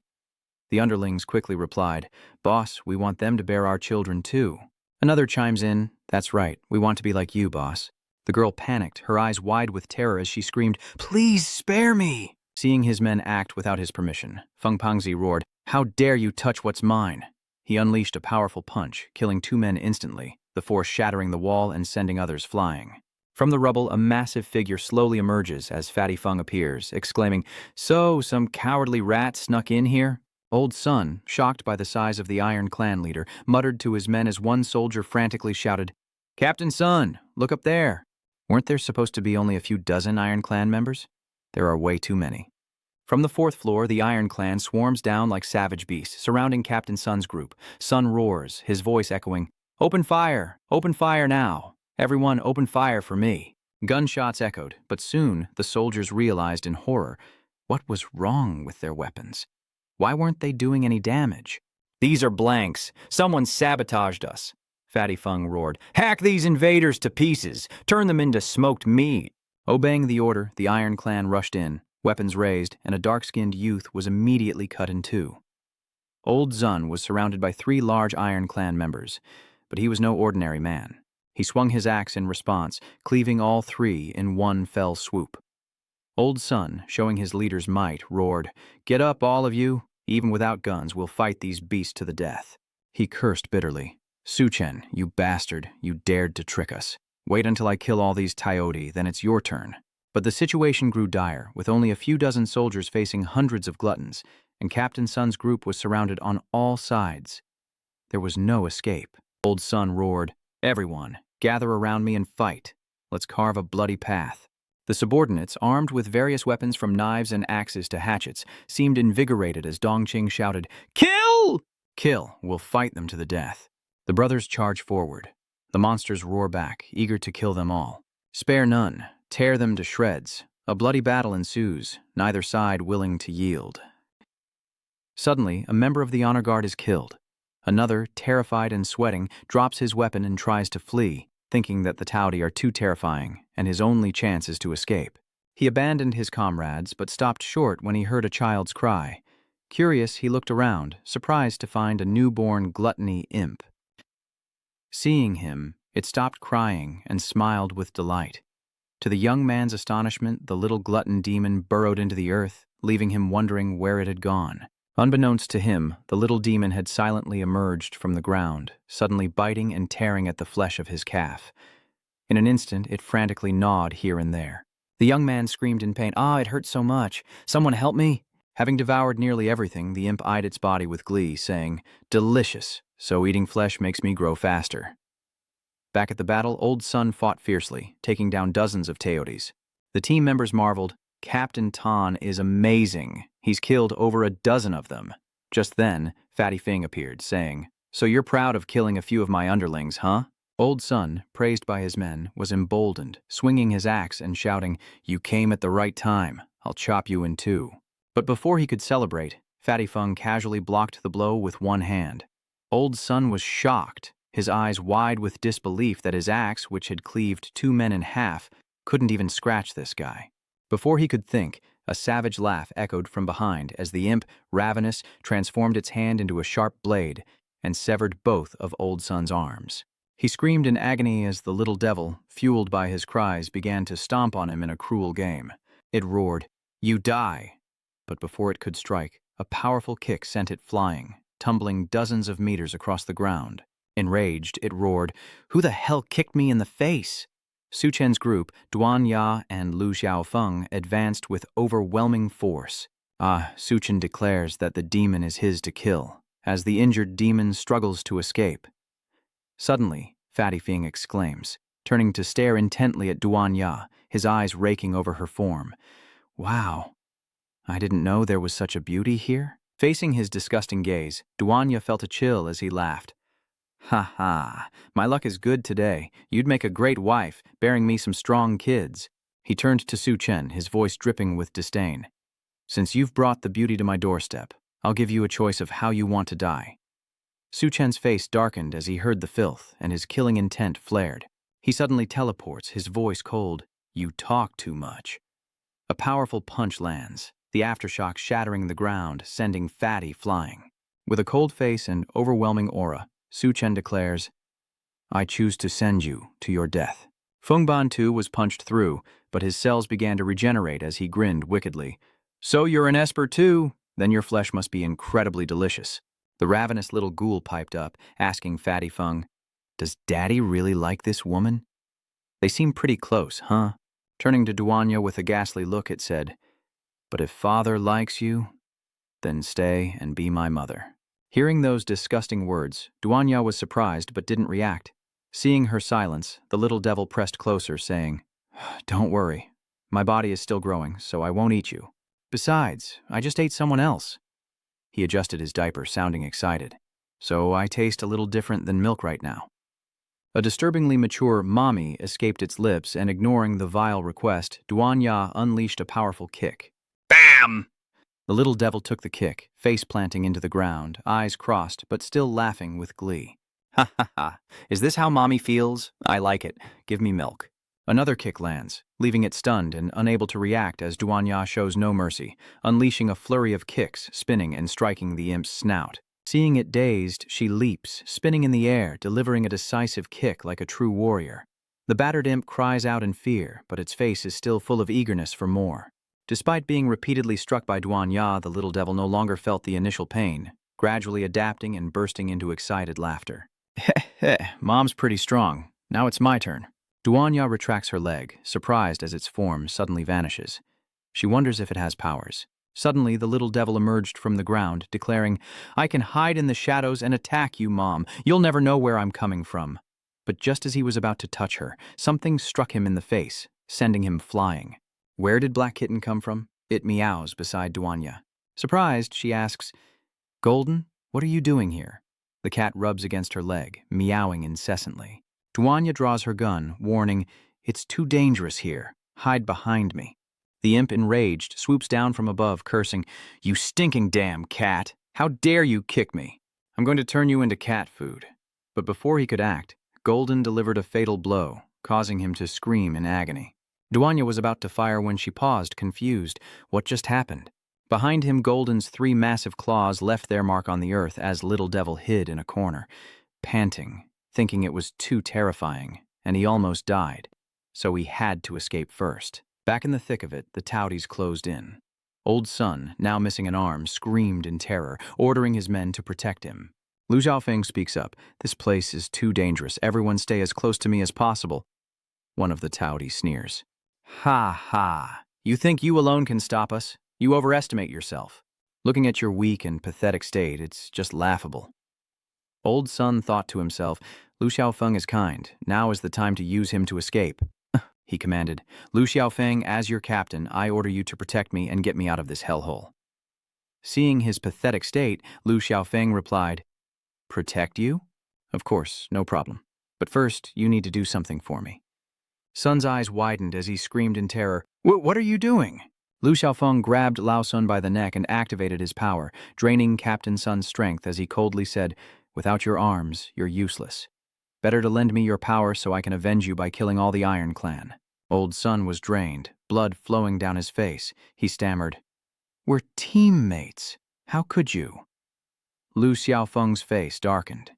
The underlings quickly replied, "Boss, we want them to bear our children too." Another chimes in, "That's right, we want to be like you, boss." The girl panicked, her eyes wide with terror as she screamed, "Please spare me!" Seeing his men act without his permission, Feng Pangzi roared, "How dare you touch what's mine?" He unleashed a powerful punch, killing 2 men instantly, the force shattering the wall and sending others flying. From the rubble, a massive figure slowly emerges as Fatty Feng appears, exclaiming, "So, some cowardly rat snuck in here?" Old Sun, shocked by the size of the Iron Clan leader, muttered to his men as one soldier frantically shouted, "Captain Sun, look up there!" Weren't there supposed to be only a few dozen Iron Clan members? There are way too many. From the 4th floor, the Iron Clan swarms down like savage beasts, surrounding Captain Sun's group. Sun roars, his voice echoing, open fire now! Everyone, open fire for me!" Gunshots echoed, but soon the soldiers realized in horror what was wrong with their weapons. Why weren't they doing any damage? "These are blanks. Someone sabotaged us," Fatty Feng roared. "Hack these invaders to pieces. Turn them into smoked meat." Obeying the order, the Iron Clan rushed in, weapons raised, and a dark-skinned youth was immediately cut in two. Old Zun was surrounded by 3 large Iron Clan members, but he was no ordinary man. He swung his axe in response, cleaving all 3 in one fell swoop. Old Sun, showing his leader's might, roared, "Get up, all of you. Even without guns, we'll fight these beasts to the death." He cursed bitterly. "Chen, you bastard, you dared to trick us. Wait until I kill all these Taioti, then it's your turn." But the situation grew dire, with only a few dozen soldiers facing hundreds of gluttons, and Captain Sun's group was surrounded on all sides. There was no escape. Old Sun roared, "Everyone, gather around me and fight. Let's carve a bloody path." The subordinates, armed with various weapons from knives and axes to hatchets, seemed invigorated as Dongqing shouted, "Kill! Kill, we'll fight them to the death." The brothers charge forward. The monsters roar back, eager to kill them all. Spare none, tear them to shreds. A bloody battle ensues, neither side willing to yield. Suddenly, a member of the honor guard is killed. Another, terrified and sweating, drops his weapon and tries to flee, thinking that the Taudi are too terrifying, and his only chance is to escape. He abandoned his comrades, but stopped short when he heard a child's cry. Curious, he looked around, surprised to find a newborn gluttony imp. Seeing him, it stopped crying and smiled with delight. To the young man's astonishment, the little glutton demon burrowed into the earth, leaving him wondering where it had gone. Unbeknownst to him, the little demon had silently emerged from the ground, suddenly biting and tearing at the flesh of his calf. In an instant, it frantically gnawed here and there. The young man screamed in pain, "Ah, it hurts so much. Someone help me!" Having devoured nearly everything, the imp eyed its body with glee, saying, "Delicious, so eating flesh makes me grow faster." Back at the battle, Old Sun fought fiercely, taking down dozens of Teodes. The team members marveled, "Captain Tan is amazing. He's killed over a dozen of them." Just then, Fatty Fing appeared, saying, "So you're proud of killing a few of my underlings, huh?" Old Sun, praised by his men, was emboldened, swinging his axe and shouting, "You came at the right time. I'll chop you in two." But before he could celebrate, Fatty Fung casually blocked the blow with one hand. Old Sun was shocked, his eyes wide with disbelief that his axe, which had cleaved 2 men in half, couldn't even scratch this guy. Before he could think, a savage laugh echoed from behind as the imp, ravenous, transformed its hand into a sharp blade and severed both of Old Sun's arms. He screamed in agony as the little devil, fueled by his cries, began to stomp on him in a cruel game. It roared, "You die!" But before it could strike, a powerful kick sent it flying, tumbling dozens of meters across the ground. Enraged, it roared, "Who the hell kicked me in the face?" Su Chen's group, Duan Ya and Lu Xiaofeng, advanced with overwhelming force. Su Chen declares that the demon is his to kill, as the injured demon struggles to escape. Suddenly, Fatty Fing exclaims, turning to stare intently at Duan Ya, his eyes raking over her form. Wow, I didn't know there was such a beauty here. Facing his disgusting gaze, Duan Ya felt a chill as he laughed. Ha ha, my luck is good today. You'd make a great wife, bearing me some strong kids. He turned to Su Chen, his voice dripping with disdain. Since you've brought the beauty to my doorstep, I'll give you a choice of how you want to die. Su Chen's face darkened as he heard the filth, and his killing intent flared. He suddenly teleports, his voice cold. You talk too much. A powerful punch lands, the aftershock shattering the ground, sending Fatty flying. With a cold face and overwhelming aura, Su Chen declares, I choose to send you to your death. Feng Ban too was punched through, but his cells began to regenerate as he grinned wickedly. So you're an esper too? Then your flesh must be incredibly delicious. The ravenous little ghoul piped up, asking Fatty Feng, Does Daddy really like this woman? They seem pretty close, huh? Turning to Duanya with a ghastly look, it said, But if Father likes you, then stay and be my mother. Hearing those disgusting words, Duanya was surprised but didn't react. Seeing her silence, the little devil pressed closer, saying, Don't worry, my body is still growing, so I won't eat you. Besides, I just ate someone else. He adjusted his diaper, sounding excited. So I taste a little different than milk right now. A disturbingly mature mommy escaped its lips, and ignoring the vile request, Duanya unleashed a powerful kick. Bam! The little devil took the kick, face planting into the ground, eyes crossed, but still laughing with glee. Ha ha ha. Is this how mommy feels? I like it. Give me milk. Another kick lands, leaving it stunned and unable to react as Duanya shows no mercy, unleashing a flurry of kicks, spinning and striking the imp's snout. Seeing it dazed, she leaps, spinning in the air, delivering a decisive kick like a true warrior. The battered imp cries out in fear, but its face is still full of eagerness for more. Despite being repeatedly struck by Duanya, the little devil no longer felt the initial pain, gradually adapting and bursting into excited laughter. Heh, Mom's pretty strong. Now it's my turn. Duanya retracts her leg, surprised as its form suddenly vanishes. She wonders if it has powers. Suddenly, the little devil emerged from the ground, declaring, I can hide in the shadows and attack you, Mom. You'll never know where I'm coming from. But just as he was about to touch her, something struck him in the face, sending him flying. Where did Black Kitten come from? It meows beside Duanya. Surprised, she asks, Golden, what are you doing here? The cat rubs against her leg, meowing incessantly. Duanya draws her gun, warning, It's too dangerous here. Hide behind me. The imp, enraged, swoops down from above, cursing, You stinking damn cat! How dare you kick me? I'm going to turn you into cat food. But before he could act, Golden delivered a fatal blow, causing him to scream in agony. Duanya was about to fire when she paused, confused. What just happened? Behind him, Golden's 3 massive claws left their mark on the earth as Little Devil hid in a corner, panting, thinking it was too terrifying, and he almost died. So he had to escape first. Back in the thick of it, the Towdies closed in. Old Sun, now missing an arm, screamed in terror, ordering his men to protect him. Lu Xiaofeng speaks up. This place is too dangerous. Everyone stay as close to me as possible. One of the Towdies sneers. Ha ha. You think you alone can stop us? You overestimate yourself. Looking at your weak and pathetic state, it's just laughable. Old Sun thought to himself, Lu Xiaofeng is kind. Now is the time to use him to escape. He commanded, Lu Xiaofeng, as your captain, I order you to protect me and get me out of this hellhole. Seeing his pathetic state, Lu Xiaofeng replied, Protect you? Of course, no problem. But first, you need to do something for me. Sun's eyes widened as he screamed in terror, What are you doing? Lu Xiaofeng grabbed Lao Sun by the neck and activated his power, draining Captain Sun's strength as he coldly said, Without your arms, you're useless. Better to lend me your power so I can avenge you by killing all the Iron Clan. Old Sun was drained, blood flowing down his face. He stammered, We're teammates. How could you? Lu Xiaofeng's face darkened.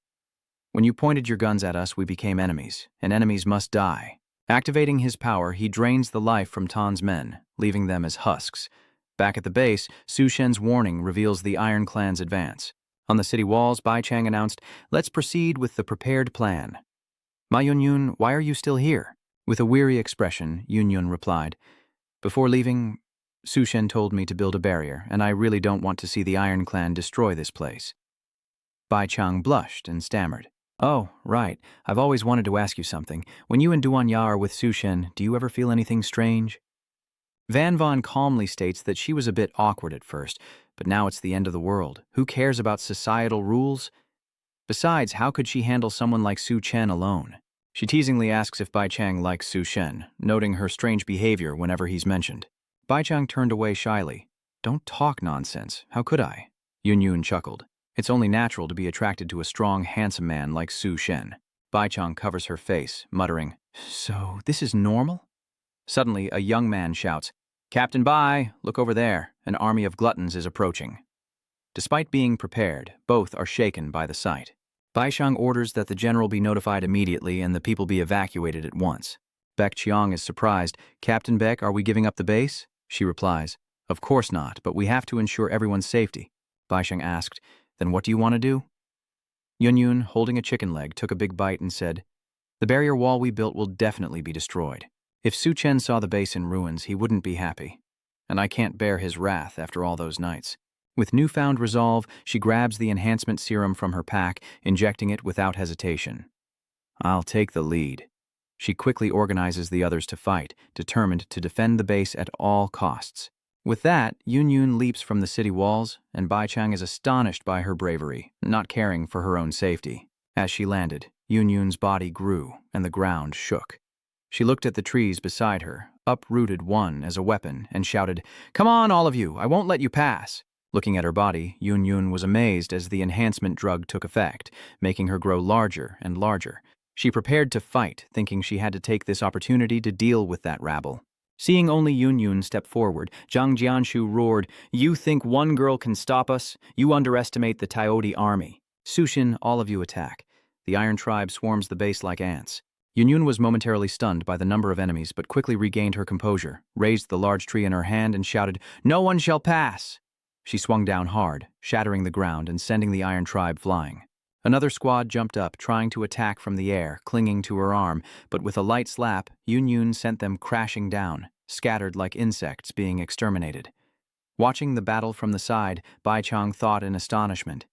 When you pointed your guns at us, we became enemies, and enemies must die. Activating his power, he drains the life from Tan's men, leaving them as husks. Back at the base, Su Shen's warning reveals the Iron Clan's advance. On the city walls, Bai Chang announced, Let's proceed with the prepared plan. Ma Yunyun, why are you still here? With a weary expression, Yun replied, "Before leaving, Su Shen told me to build a barrier, and I really don't want to see the Iron Clan destroy this place." Bai Chang blushed and stammered. "Oh, right. I've always wanted to ask you something. When you and Duanya are with Su Shen, do you ever feel anything strange?" Van Von calmly states that she was a bit awkward at first, but now it's the end of the world. Who cares about societal rules? Besides, how could she handle someone like Su Chen alone? She teasingly asks if Bai Chang likes Su Shen, noting her strange behavior whenever he's mentioned. Bai Chang turned away shyly. "Don't talk nonsense. How could I?" Yun chuckled. "It's only natural to be attracted to a strong, handsome man like Su Shen." Bai Chang covers her face, muttering, "So, this is normal?" Suddenly, a young man shouts, "Captain Bai, look over there. An army of gluttons is approaching." Despite being prepared, both are shaken by the sight. Bai Chang orders that the general be notified immediately and the people be evacuated at once. Baek Chiang is surprised. "Captain Baek, are we giving up the base?" She replies, "Of course not, but we have to ensure everyone's safety." Bai Chang asked, "Then what do you want to do?" Yun, holding a chicken leg, took a big bite and said, "The barrier wall we built will definitely be destroyed. If Su Chen saw the base in ruins, he wouldn't be happy. And I can't bear his wrath after all those nights." With newfound resolve, she grabs the enhancement serum from her pack, injecting it without hesitation. "I'll take the lead." She quickly organizes the others to fight, determined to defend the base at all costs. With that, Yun leaps from the city walls, and Bai Chang is astonished by her bravery, not caring for her own safety. As she landed, Yun's body grew, and the ground shook. She looked at the trees beside her, uprooted one as a weapon, and shouted, "Come on, all of you! I won't let you pass!" Looking at her body, Yun was amazed as the enhancement drug took effect, making her grow larger and larger. She prepared to fight, thinking she had to take this opportunity to deal with that rabble. Seeing only Yun step forward, Zhang Jianshu roared, "You think one girl can stop us? You underestimate the Taodi army. Su Shen, all of you attack." The Iron Tribe swarms the base like ants. Yun was momentarily stunned by the number of enemies, but quickly regained her composure, raised the large tree in her hand, and shouted, "No one shall pass!" She swung down hard, shattering the ground and sending the Iron Tribe flying. Another squad jumped up, trying to attack from the air, clinging to her arm, but with a light slap, Yun sent them crashing down, scattered like insects being exterminated. Watching the battle from the side, Bai Chang thought in astonishment,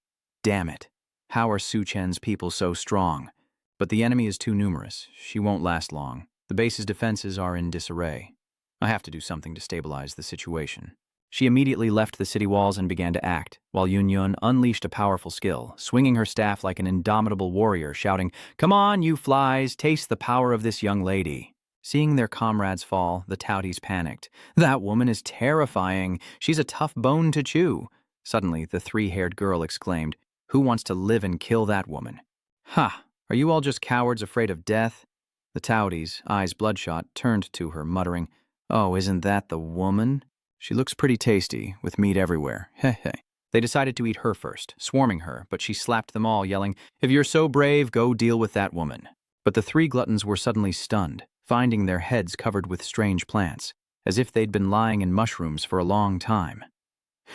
"Damn it, how are Su Chen's people so strong?" But the enemy is too numerous. She won't last long. The base's defenses are in disarray. I have to do something to stabilize the situation. She immediately left the city walls and began to act, while Yun unleashed a powerful skill, swinging her staff like an indomitable warrior, shouting, "Come on, you flies, taste the power of this young lady." Seeing their comrades fall, the Taoties panicked. "That woman is terrifying. She's a tough bone to chew." Suddenly, the three-haired girl exclaimed, "Who wants to live and kill that woman?" "Ha! Are you all just cowards afraid of death?" The Taoties, eyes bloodshot, turned to her, muttering, "Oh, isn't that the woman? She looks pretty tasty, with meat everywhere. Heh heh." They decided to eat her first, swarming her, but she slapped them all, yelling, "If you're so brave, go deal with that woman." But the three gluttons were suddenly stunned, finding their heads covered with strange plants, as if they'd been lying in mushrooms for a long time.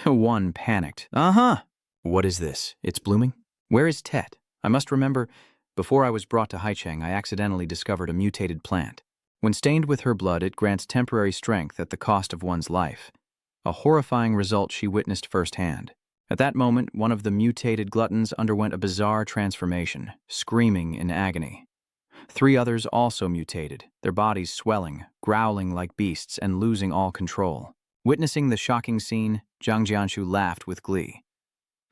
One panicked. "Uh-huh. What is this? It's blooming? Where is Tet? I must remember, before I was brought to Haicheng, I accidentally discovered a mutated plant. When stained with her blood, it grants temporary strength at the cost of one's life. A horrifying result she witnessed firsthand. At that moment, one of the mutated gluttons underwent a bizarre transformation, screaming in agony. Three others also mutated, their bodies swelling, growling like beasts, and losing all control. Witnessing the shocking scene, Zhang Jianshu laughed with glee.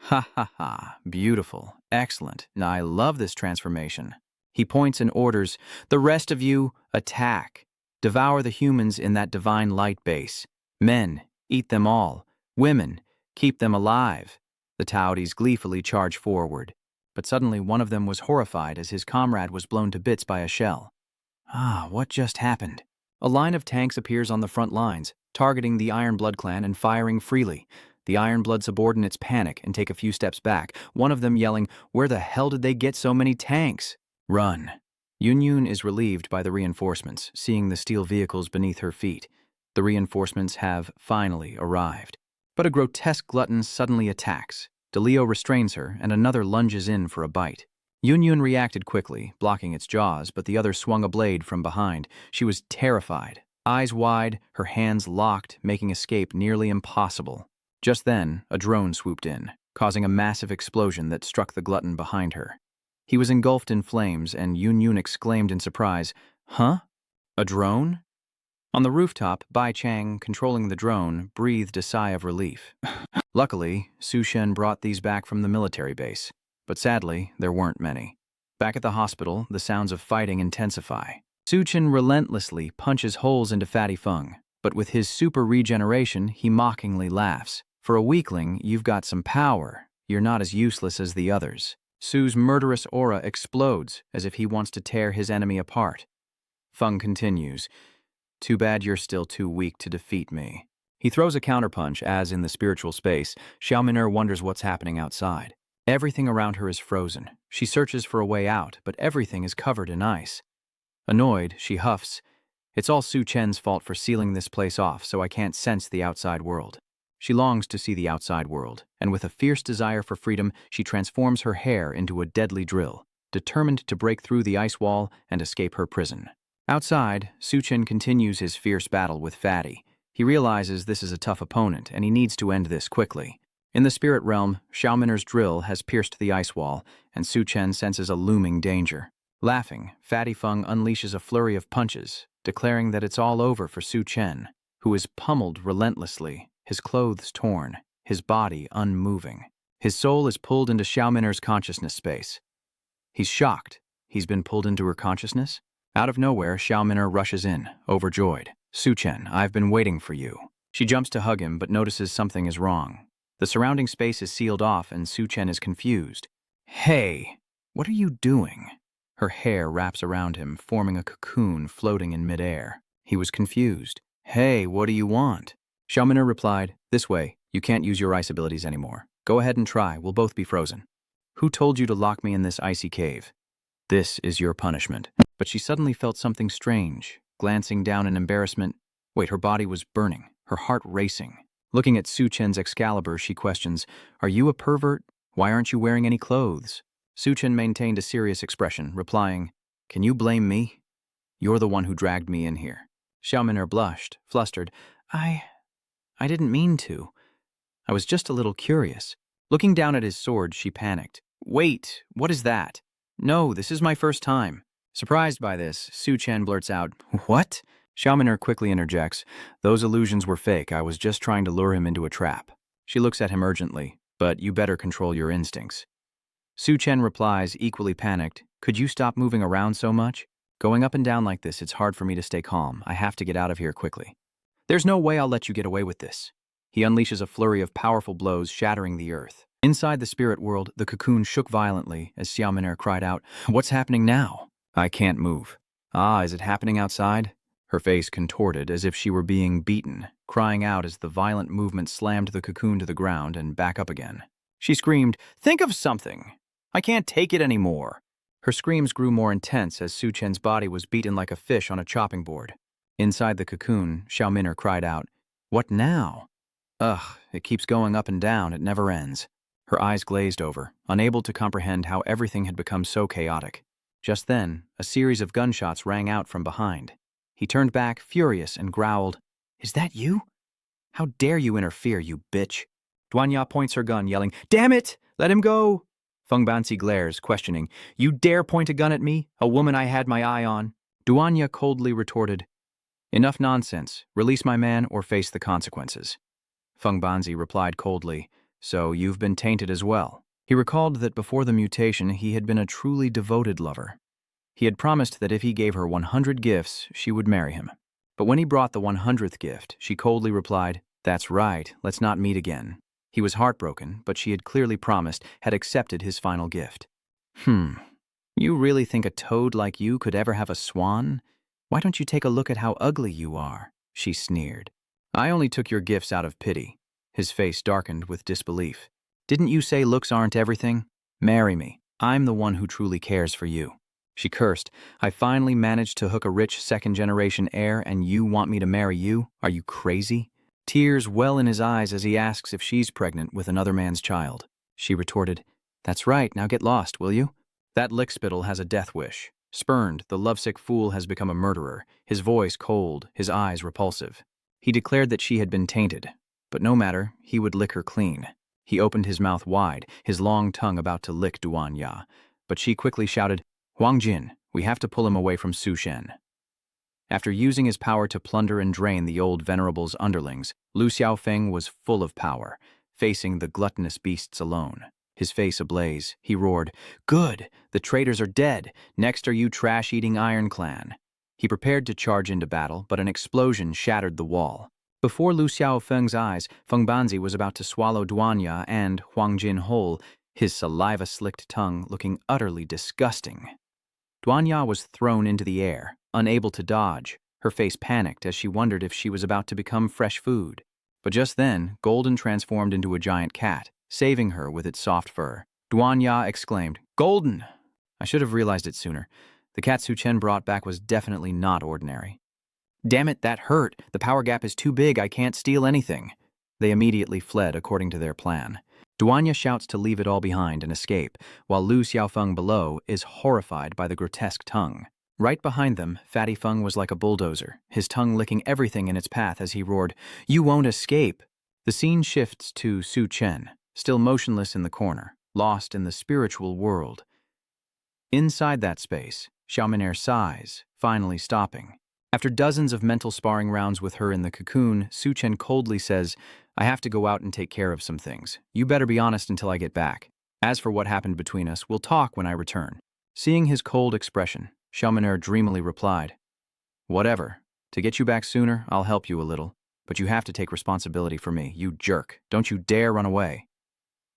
"Ha ha ha, beautiful, excellent. I love this transformation." He points and orders, "The rest of you, attack. Devour the humans in that divine light base. Men, eat them all. Women, keep them alive." The Taoties gleefully charge forward. But suddenly one of them was horrified as his comrade was blown to bits by a shell. What just happened? A line of tanks appears on the front lines, targeting the Iron Blood clan and firing freely. The Iron Blood subordinates panic and take a few steps back, one of them yelling, "Where the hell did they get so many tanks?" "Run." Yun is relieved by the reinforcements, seeing the steel vehicles beneath her feet. The reinforcements have finally arrived. But a grotesque glutton suddenly attacks. DeLeo restrains her, and another lunges in for a bite. Yun Yun reacted quickly, blocking its jaws, but the other swung a blade from behind. She was terrified. Eyes wide, her hands locked, making escape nearly impossible. Just then, a drone swooped in, causing a massive explosion that struck the glutton behind her. He was engulfed in flames, and Yun Yun exclaimed in surprise, "Huh? A drone?" On the rooftop, Bai Chang, controlling the drone, breathed a sigh of relief. Luckily, Su Shen brought these back from the military base, but sadly, there weren't many. Back at the hospital, the sounds of fighting intensify. Su Chen relentlessly punches holes into Fatty Feng, but with his super regeneration, he mockingly laughs. For a weakling, you've got some power. You're not as useless as the others. Su's murderous aura explodes, as if he wants to tear his enemy apart. Feng continues, "Too bad you're still too weak to defeat me." He throws a counterpunch as, in the spiritual space, Xiaomin'er wonders what's happening outside. Everything around her is frozen. She searches for a way out, but everything is covered in ice. Annoyed, she huffs, "It's all Su Chen's fault for sealing this place off, so I can't sense the outside world." She longs to see the outside world, and with a fierce desire for freedom, she transforms her hair into a deadly drill, determined to break through the ice wall and escape her prison. Outside, Su Chen continues his fierce battle with Fatty. He realizes this is a tough opponent, and he needs to end this quickly. In the spirit realm, Xiaomin'er's drill has pierced the ice wall, and Su Chen senses a looming danger. Laughing, Fatty Feng unleashes a flurry of punches, declaring that it's all over for Su Chen, who is pummeled relentlessly, his clothes torn, his body unmoving. His soul is pulled into Xiaomin'er's consciousness space. He's shocked. He's been pulled into her consciousness? Out of nowhere, Xiaomin'er rushes in, overjoyed. "Su Chen, I've been waiting for you." She jumps to hug him, but notices something is wrong. The surrounding space is sealed off, and Su Chen is confused. "Hey, what are you doing?" Her hair wraps around him, forming a cocoon floating in midair. He was confused. "Hey, what do you want?" Xiaomin'er replied, "This way. You can't use your ice abilities anymore. Go ahead and try. We'll both be frozen." "Who told you to lock me in this icy cave?" "This is your punishment." But she suddenly felt something strange. Glancing down in embarrassment, wait, her body was burning, her heart racing. Looking at Su Chen's Excalibur, she questions, "Are you a pervert? Why aren't you wearing any clothes?" Su Chen maintained a serious expression, replying, "Can you blame me? You're the one who dragged me in here." Xiaomin'er blushed, flustered. I didn't mean to. I was just a little curious." Looking down at his sword, she panicked. "Wait, what is that?" "No, this is my first time." Surprised by this, Su Chen blurts out, "What?" Xiaomin'er quickly interjects, "Those illusions were fake. I was just trying to lure him into a trap." She looks at him urgently, "But you better control your instincts." Su Chen replies, equally panicked, "Could you stop moving around so much? Going up and down like this, it's hard for me to stay calm. I have to get out of here quickly." "There's no way I'll let you get away with this." He unleashes a flurry of powerful blows, shattering the earth. Inside the spirit world, the cocoon shook violently as Xiaomin'er cried out, "What's happening now?" "I can't move." "Ah, is it happening outside?" Her face contorted as if she were being beaten, crying out as the violent movement slammed the cocoon to the ground and back up again. She screamed, "Think of something! I can't take it anymore." Her screams grew more intense as Su Chen's body was beaten like a fish on a chopping board. Inside the cocoon, Xiaomin'er cried out, "What now?" "Ugh, it keeps going up and down, it never ends." Her eyes glazed over, unable to comprehend how everything had become so chaotic. Just then, a series of gunshots rang out from behind. He turned back, furious, and growled, "Is that you? How dare you interfere, you bitch?" Duanya points her gun, yelling, "Damn it! Let him go!" Feng Bansi glares, questioning, "You dare point a gun at me, a woman I had my eye on?" Duanya coldly retorted, "Enough nonsense. Release my man or face the consequences." Feng Bansi replied coldly, "So you've been tainted as well." He recalled that before the mutation, he had been a truly devoted lover. He had promised that if he gave her 100 gifts, she would marry him. But when he brought the 100th gift, she coldly replied, "That's right, let's not meet again." He was heartbroken, but she had clearly promised, had accepted his final gift. You really think a toad like you could ever have a swan? Why don't you take a look at how ugly you are?" she sneered. "I only took your gifts out of pity." His face darkened with disbelief. "Didn't you say looks aren't everything? Marry me. I'm the one who truly cares for you." She cursed, "I finally managed to hook a rich second-generation heir and you want me to marry you? Are you crazy?" Tears well in his eyes as he asks if she's pregnant with another man's child. She retorted, "That's right, now get lost, will you?" That lickspittle has a death wish. Spurned, the lovesick fool has become a murderer, his voice cold, his eyes repulsive. He declared that she had been tainted, but no matter, he would lick her clean. He opened his mouth wide, his long tongue about to lick Duanya, but she quickly shouted, "Huang Jin, we have to pull him away from Su Shen." After using his power to plunder and drain the old venerable's underlings, Lu Xiaofeng was full of power, facing the gluttonous beasts alone. His face ablaze, he roared, "Good! The traitors are dead! Next are you trash-eating Iron Clan!" He prepared to charge into battle, but an explosion shattered the wall. Before Lu Xiaofeng's eyes, Feng Banzi was about to swallow Duanya and Huang Jin whole, his saliva-slicked tongue looking utterly disgusting. Duanya was thrown into the air, unable to dodge. Her face panicked as she wondered if she was about to become fresh food. But just then, Golden transformed into a giant cat, saving her with its soft fur. Duanya exclaimed, "Golden!" I should have realized it sooner. The cat Su Chen brought back was definitely not ordinary. "Damn it, that hurt! The power gap is too big, I can't steal anything." They immediately fled according to their plan. Duanya shouts to leave it all behind and escape, while Lu Xiaofeng below is horrified by the grotesque tongue. Right behind them, Fatty Feng was like a bulldozer, his tongue licking everything in its path as he roared, "You won't escape!" The scene shifts to Su Chen, still motionless in the corner, lost in the spiritual world. Inside that space, Xiaominair sighs, finally stopping. After dozens of mental sparring rounds with her in the cocoon, Su Chen coldly says, "I have to go out and take care of some things. You better be honest until I get back. As for what happened between us, we'll talk when I return." Seeing his cold expression, Xiaominair dreamily replied, "Whatever. To get you back sooner, I'll help you a little. But you have to take responsibility for me, you jerk. Don't you dare run away."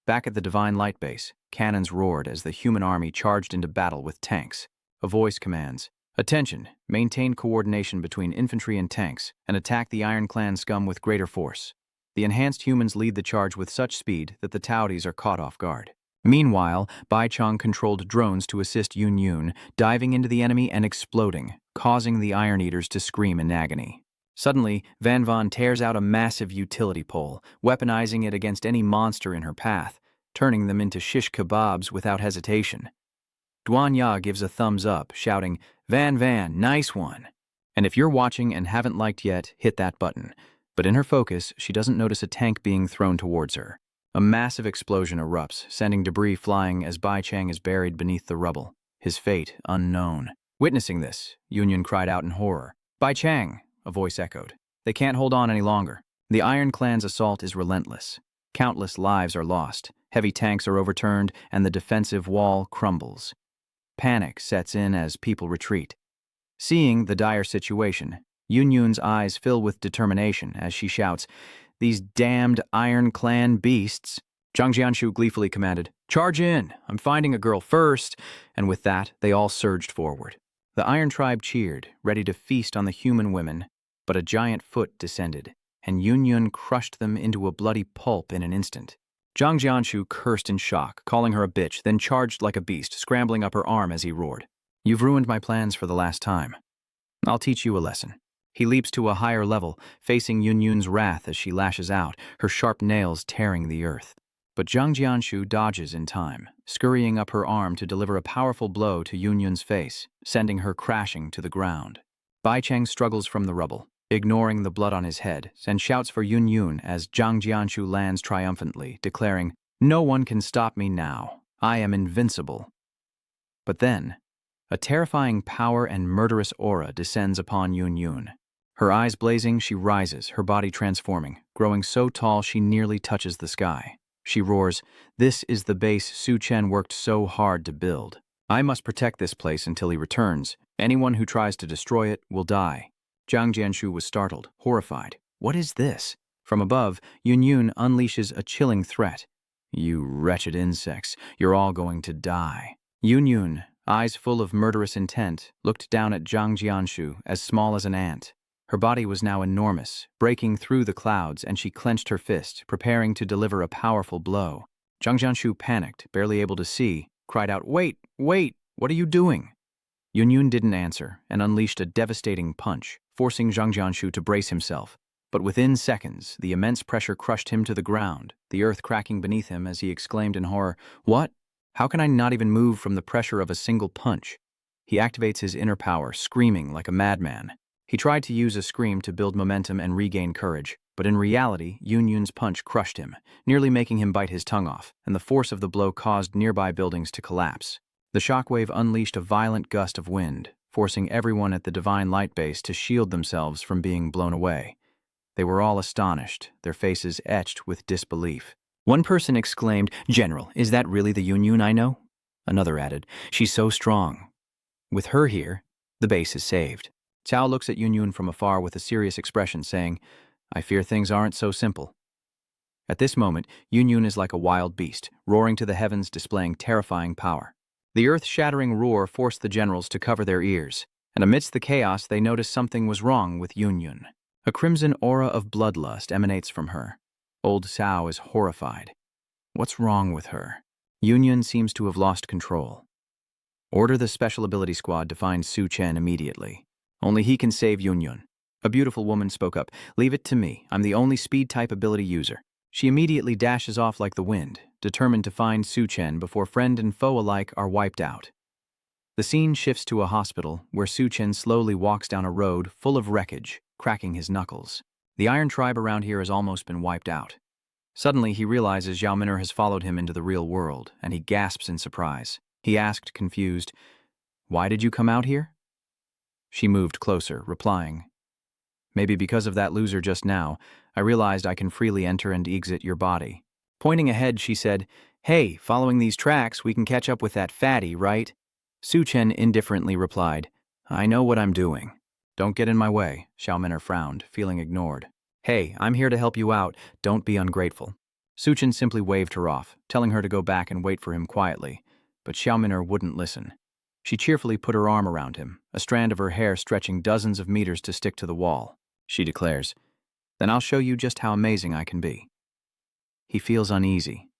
Back at the Divine Light Base, cannons roared as the human army charged into battle with tanks. A voice commands, "Attention, maintain coordination between infantry and tanks, and attack the Iron Clan scum with greater force." The enhanced humans lead the charge with such speed that the Taoties are caught off guard. Meanwhile, Bai Chong controlled drones to assist Yun Yun, diving into the enemy and exploding, causing the Iron Eaters to scream in agony. Suddenly, Van Von tears out a massive utility pole, weaponizing it against any monster in her path, turning them into shish kebabs without hesitation. Duanya gives a thumbs up, shouting, "Van Van, nice one." And if you're watching and haven't liked yet, hit that button. But in her focus, she doesn't notice a tank being thrown towards her. A massive explosion erupts, sending debris flying as Bai Chang is buried beneath the rubble, his fate unknown. Witnessing this, Yun cried out in horror. "Bai Chang!" a voice echoed. "They can't hold on any longer. The Iron Clan's assault is relentless. Countless lives are lost, heavy tanks are overturned, and the defensive wall crumbles. Panic sets in as people retreat." Seeing the dire situation, Yun's eyes fill with determination as she shouts, "These damned Iron Clan beasts!" Zhang Jianshu gleefully commanded, "Charge in! I'm finding a girl first!" And with that, they all surged forward. The Iron Tribe cheered, ready to feast on the human women, but a giant foot descended, and Yun crushed them into a bloody pulp in an instant. Zhang Jianshu cursed in shock, calling her a bitch, then charged like a beast, scrambling up her arm as he roared, "You've ruined my plans for the last time. I'll teach you a lesson." He leaps to a higher level, facing Yun's wrath as she lashes out, her sharp nails tearing the earth. But Zhang Jianshu dodges in time, scurrying up her arm to deliver a powerful blow to Yun's face, sending her crashing to the ground. Bai Chang struggles from the rubble, ignoring the blood on his head, and shouts for Yun as Zhang Jianshu lands triumphantly, declaring, "No one can stop me now. I am invincible." But then, a terrifying power and murderous aura descends upon Yun. Her eyes blazing, she rises, her body transforming, growing so tall she nearly touches the sky. She roars, "This is the base Su Chen worked so hard to build. I must protect this place until he returns. Anyone who tries to destroy it will die." Zhang Jianshu was startled, horrified. What is this? From above, Yun unleashes a chilling threat. "You wretched insects, you're all going to die." Yun, eyes full of murderous intent, looked down at Zhang Jianshu, as small as an ant. Her body was now enormous, breaking through the clouds, and she clenched her fist, preparing to deliver a powerful blow. Zhang Jianshu panicked, barely able to see, cried out, "Wait, what are you doing?" Yun didn't answer and unleashed a devastating punch, forcing Zhang Jianshu to brace himself. But within seconds, the immense pressure crushed him to the ground, the earth cracking beneath him as he exclaimed in horror, "What? How can I not even move from the pressure of a single punch? He activates his inner power, screaming like a madman. He tried to use a scream to build momentum and regain courage, but in reality, Yunyun's punch crushed him, nearly making him bite his tongue off, and the force of the blow caused nearby buildings to collapse. The shockwave unleashed a violent gust of wind, forcing everyone at the Divine Light Base to shield themselves from being blown away. They were all astonished, their faces etched with disbelief. One person exclaimed, "General, is that really the Yunyun I know?" Another added, "She's so strong." With her here, the base is saved. Cao looks at Yunyun from afar with a serious expression, saying, "I fear things aren't so simple." At this moment, Yunyun is like a wild beast, roaring to the heavens, displaying terrifying power. The earth-shattering roar forced the generals to cover their ears, and amidst the chaos they noticed something was wrong with Yunyun. A crimson aura of bloodlust emanates from her. Old Cao is horrified. What's wrong with her? Yunyun seems to have lost control. Order the Special Ability Squad to find Chen immediately. Only he can save Yunyun. A beautiful woman spoke up. "Leave it to me. I'm the only speed-type ability user." She immediately dashes off like the wind, determined to find Chen before friend and foe alike are wiped out. The scene shifts to a hospital, where Chen slowly walks down a road full of wreckage, cracking his knuckles. The Iron Tribe around here has almost been wiped out. Suddenly, he realizes Yao Min'er has followed him into the real world, and he gasps in surprise. He asked, confused, "Why did you come out here?" She moved closer, replying, "Maybe because of that loser just now, I realized I can freely enter and exit your body." Pointing ahead, she said, "Hey, following these tracks, we can catch up with that fatty, right?" Chen indifferently replied, "I know what I'm doing." "Don't get in my way," Yao Min'er frowned, feeling ignored. "Hey, I'm here to help you out. Don't be ungrateful." Chen simply waved her off, telling her to go back and wait for him quietly, but Yao Min'er wouldn't listen. She cheerfully put her arm around him, a strand of her hair stretching dozens of meters to stick to the wall. She declares, "Then I'll show you just how amazing I can be." He feels uneasy.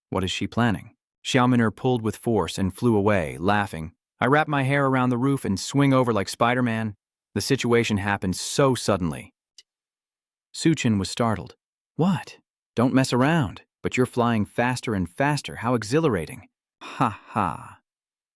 What is she planning? Yao Min'er pulled with force and flew away, laughing. "I wrap my hair around the roof and swing over like Spider-Man." The situation happened so suddenly. Chen was startled. "What? Don't mess around. But you're flying faster and faster. How exhilarating." "Ha ha."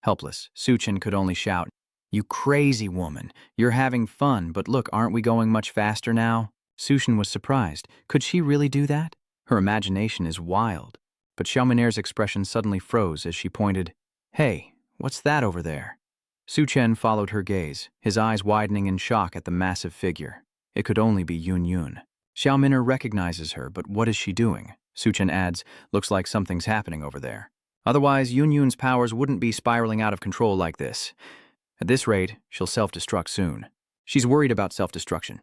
Helpless, Chen could only shout, "You crazy woman. You're having fun, but look, aren't we going much faster now?" Chen was surprised. Could she really do that? Her imagination is wild. But Yao Min'er's expression suddenly froze as she pointed, "Hey, what's that over there?" Chen followed her gaze, his eyes widening in shock at the massive figure. It could only be Yunyun. Yao Min'er recognizes her, but what is she doing? Chen adds, "Looks like something's happening over there. Otherwise, Yunyun's powers wouldn't be spiraling out of control like this. At this rate, she'll self-destruct soon." She's worried about self-destruction.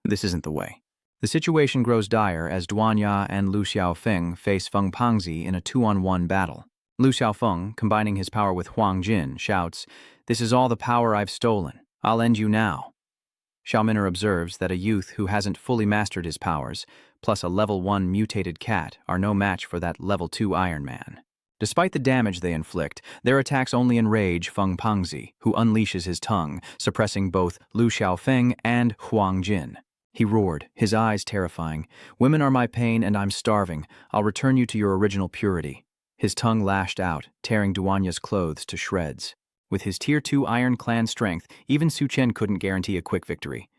This isn't the way. The situation grows dire as Duanya and Lu Xiaofeng face Feng Pangzi in a 2-on-1 battle. Lu Xiaofeng, combining his power with Huang Jin, shouts, "This is all the power I've stolen. I'll end you now." Yao Min'er observes that a youth who hasn't fully mastered his powers, plus a level 1 mutated cat, are no match for that level 2 Iron Man. Despite the damage they inflict, their attacks only enrage Feng Pangzi, who unleashes his tongue, suppressing both Lu Xiaofeng and Huang Jin. He roared, his eyes terrifying, "Women are my pain and I'm starving. I'll return you to your original purity." His tongue lashed out, tearing Duanya's clothes to shreds. With his Tier 2 Iron Clan strength, even Chen couldn't guarantee a quick victory.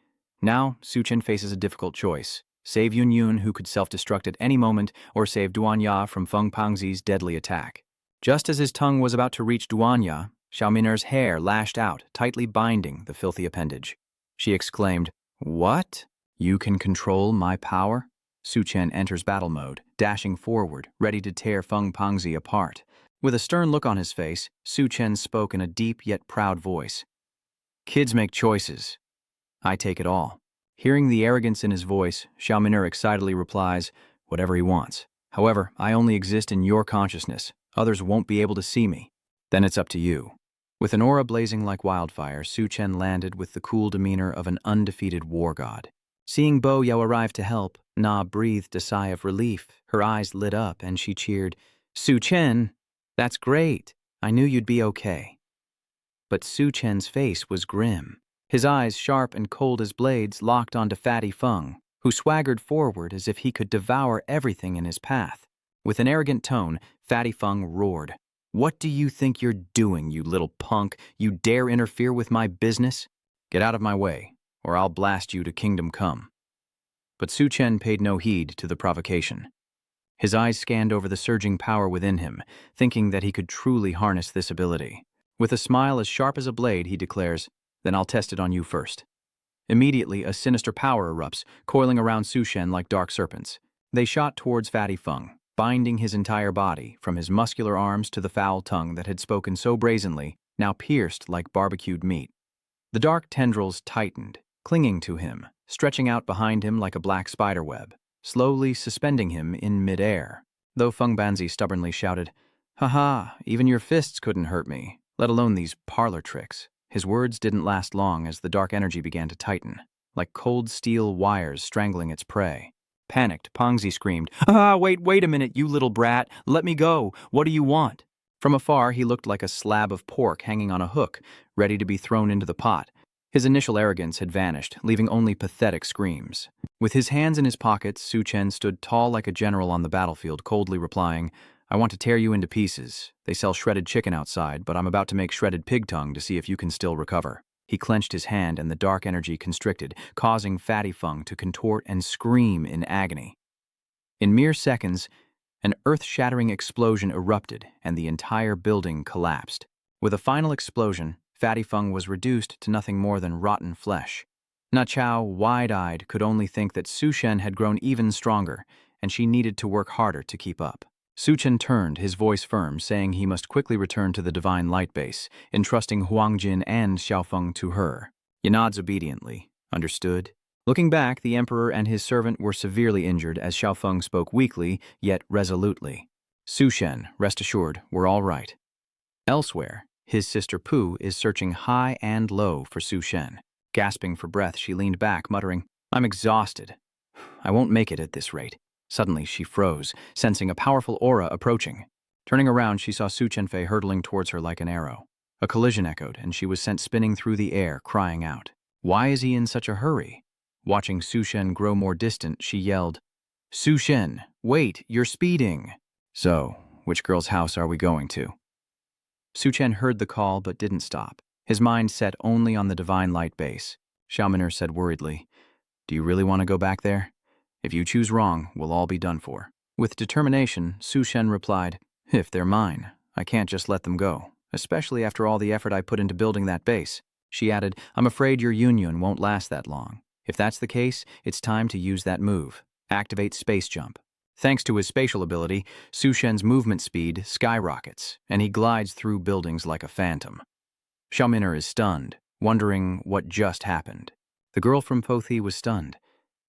Now, Chen faces a difficult choice. Save Yunyun, who could self-destruct at any moment, or save Duanya from Feng Pangzi's deadly attack. Just as his tongue was about to reach Duanya, Yao Min'er's hair lashed out, tightly binding the filthy appendage. She exclaimed, "What? You can control my power?" Chen enters battle mode, dashing forward, ready to tear Feng Pangzi apart. With a stern look on his face, Chen spoke in a deep yet proud voice. "Kids make choices. I take it all." Hearing the arrogance in his voice, Yao Min'er excitedly replies, "Whatever he wants. However, I only exist in your consciousness. Others won't be able to see me. Then it's up to you." With an aura blazing like wildfire, Chen landed with the cool demeanor of an undefeated war god. Seeing Bo Yao arrive to help, Na breathed a sigh of relief. Her eyes lit up and she cheered, "Chen, that's great. I knew you'd be okay." But Chen's face was grim. His eyes, sharp and cold as blades, locked onto Fatty Feng, who swaggered forward as if he could devour everything in his path. With an arrogant tone, Fatty Feng roared, What do you think you're doing, you little punk? You dare interfere with my business? Get out of my way, or I'll blast you to kingdom come. But Su Chen paid no heed to the provocation. His eyes scanned over the surging power within him, thinking that he could truly harness this ability. With a smile as sharp as a blade, he declares, "Then I'll test it on you first." Immediately, a sinister power erupts, coiling around Su Chen like dark serpents. They shot towards Fatty Feng, binding his entire body, from his muscular arms to the foul tongue that had spoken so brazenly, now pierced like barbecued meat. The dark tendrils tightened, clinging to him, stretching out behind him like a black spiderweb, slowly suspending him in midair. Though Feng Banzi stubbornly shouted, "Ha ha, even your fists couldn't hurt me, let alone these parlor tricks." His words didn't last long as the dark energy began to tighten, like cold steel wires strangling its prey. Panicked, Pongzi screamed, "Ah, wait a minute, you little brat! Let me go! What do you want?" From afar, he looked like a slab of pork hanging on a hook, ready to be thrown into the pot. His initial arrogance had vanished, leaving only pathetic screams. With his hands in his pockets, Su Chen stood tall like a general on the battlefield, coldly replying, "I want to tear you into pieces. They sell shredded chicken outside, but I'm about to make shredded pig tongue to see if you can still recover." He clenched his hand and the dark energy constricted, causing Fatty Feng to contort and scream in agony. In mere seconds, an earth-shattering explosion erupted and the entire building collapsed. With a final explosion, Fatty Feng was reduced to nothing more than rotten flesh. Na Chao, wide-eyed, could only think that Su Chen had grown even stronger, and she needed to work harder to keep up. Su Chen turned, his voice firm, saying he must quickly return to the Divine Light Base, entrusting Huang Jin and Xiaofeng to her. He nods obediently. Understood? Looking back, the Emperor and his servant were severely injured as Xiaofeng spoke weakly, yet resolutely. "Su Chen, rest assured, we're all right." Elsewhere, his sister Pu is searching high and low for Su Chen. Gasping for breath, she leaned back, muttering, "I'm exhausted. I won't make it at this rate." Suddenly, she froze, sensing a powerful aura approaching. Turning around, she saw Su Chenfei hurtling towards her like an arrow. A collision echoed, and she was sent spinning through the air, crying out, "Why is he in such a hurry?" Watching Su Chen grow more distant, she yelled, "Su Chen, wait, you're speeding." "So, which girl's house are we going to?" Su Chen heard the call but didn't stop, his mind set only on the Divine Light Base. Xiaominer said worriedly, "Do you really want to go back there? If you choose wrong, we'll all be done for." With determination, Su Chen replied, "If they're mine, I can't just let them go, especially after all the effort I put into building that base." She added, "I'm afraid your union won't last that long. If that's the case, it's time to use that move. Activate Space Jump." Thanks to his spatial ability, Su Shen's movement speed skyrockets, and he glides through buildings like a phantom. Xiaominer is stunned, wondering what just happened. The girl from Fothi was stunned.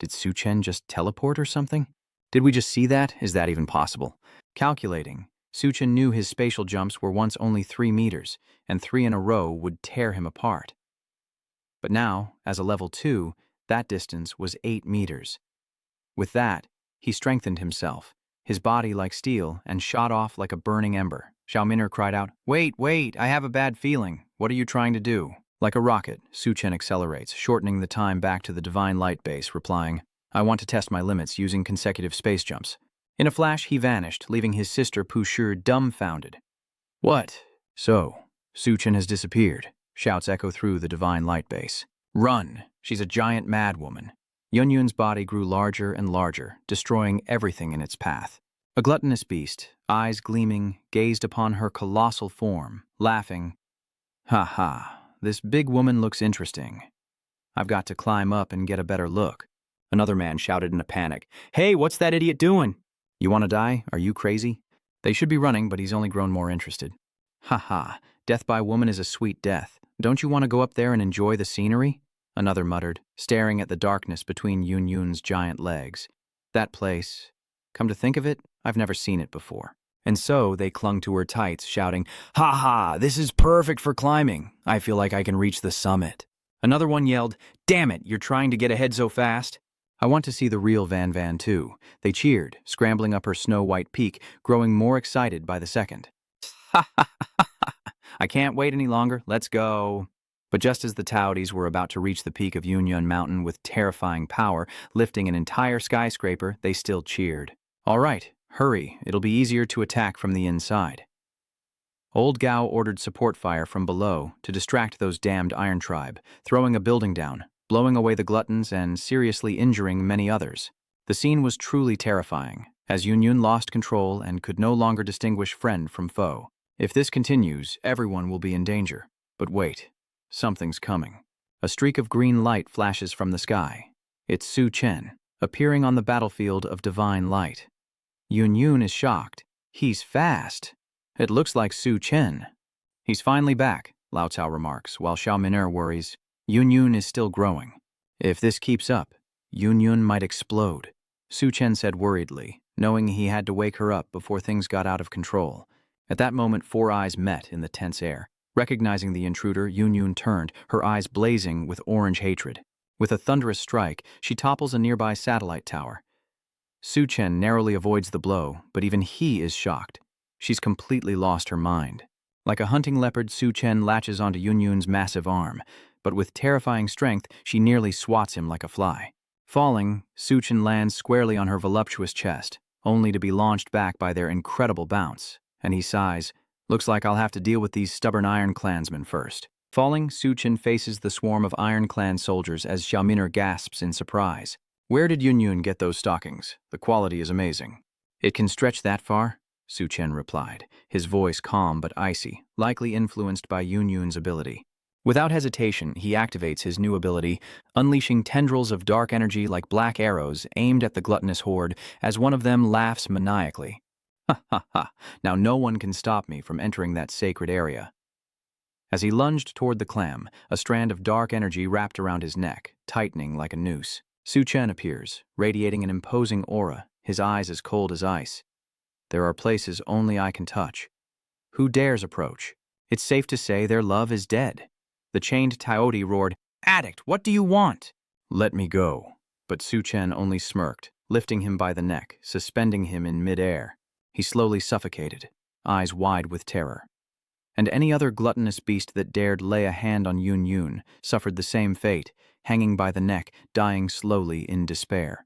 Did Su Chen just teleport or something? Did we just see that? Is that even possible? Calculating, Su Chen knew his spatial jumps were once only 3 meters, and 3 in a row would tear him apart. But now, as a level 2, that distance was 8 meters. With that, he strengthened himself, his body like steel, and shot off like a burning ember. Xiaominer cried out, wait, I have a bad feeling. What are you trying to do?" Like a rocket, Su Chen accelerates, shortening the time back to the Divine Light Base, replying, "I want to test my limits using consecutive space jumps." In a flash, he vanished, leaving his sister Pu Shi dumbfounded. "What? So, Su Chen has disappeared," shouts echo through the Divine Light Base. "Run! She's a giant madwoman." Yunyun's body grew larger and larger, destroying everything in its path. A gluttonous beast, eyes gleaming, gazed upon her colossal form, laughing. "Ha ha, this big woman looks interesting. I've got to climb up and get a better look." Another man shouted in a panic, "Hey, what's that idiot doing?" "You want to die? Are you crazy?" They should be running, but he's only grown more interested. "Ha ha, death by woman is a sweet death. Don't you want to go up there and enjoy the scenery?" Another muttered, staring at the darkness between Yunyun's giant legs. "That place. Come to think of it, I've never seen it before." And so they clung to her tights, shouting, "Ha ha, this is perfect for climbing. I feel like I can reach the summit." Another one yelled, "Damn it, you're trying to get ahead so fast." "I want to see the real Van Van too." They cheered, scrambling up her snow-white peak, growing more excited by the second. "Ha ha ha ha, I can't wait any longer, let's go." But just as the Taoties were about to reach the peak of Yunyun Mountain with terrifying power, lifting an entire skyscraper, they still cheered. "All right, hurry, it'll be easier to attack from the inside." Old Gao ordered support fire from below to distract those damned Iron Tribe, throwing a building down, blowing away the gluttons and seriously injuring many others. The scene was truly terrifying, as Yun lost control and could no longer distinguish friend from foe. If this continues, everyone will be in danger. But wait, something's coming. A streak of green light flashes from the sky. It's Chen, appearing on the battlefield of divine light. Yun is shocked. He's fast. It looks like Chen. He's finally back, Lao Cao remarks, while Xiaominer worries. Yun is still growing. If this keeps up, Yun might explode, Chen said worriedly, knowing he had to wake her up before things got out of control. At that moment, four eyes met in the tense air. Recognizing the intruder, Yun turned, her eyes blazing with orange hatred. With a thunderous strike, she topples a nearby satellite tower. Chen narrowly avoids the blow, but even he is shocked. She's completely lost her mind. Like a hunting leopard, Chen latches onto Yun's massive arm, but with terrifying strength, she nearly swats him like a fly. Falling, Chen lands squarely on her voluptuous chest, only to be launched back by their incredible bounce, and he sighs, "Looks like I'll have to deal with these stubborn Iron Clansmen first." Falling, Chen faces the swarm of Iron Clan soldiers as Xiaominer gasps in surprise. "Where did Yun get those stockings? The quality is amazing." "It can stretch that far?" Chen replied, his voice calm but icy, likely influenced by Yun's ability. Without hesitation, he activates his new ability, unleashing tendrils of dark energy like black arrows aimed at the gluttonous horde as one of them laughs maniacally. "Ha ha ha, now no one can stop me from entering that sacred area." As he lunged toward the clam, a strand of dark energy wrapped around his neck, tightening like a noose. Chen appears, radiating an imposing aura, his eyes as cold as ice. "There are places only I can touch. Who dares approach? It's safe to say their love is dead." The chained Taoti roared, "Addict, what do you want?" "Let me go." But Chen only smirked, lifting him by the neck, suspending him in midair. He slowly suffocated, eyes wide with terror. And any other gluttonous beast that dared lay a hand on Yun suffered the same fate, hanging by the neck, dying slowly in despair.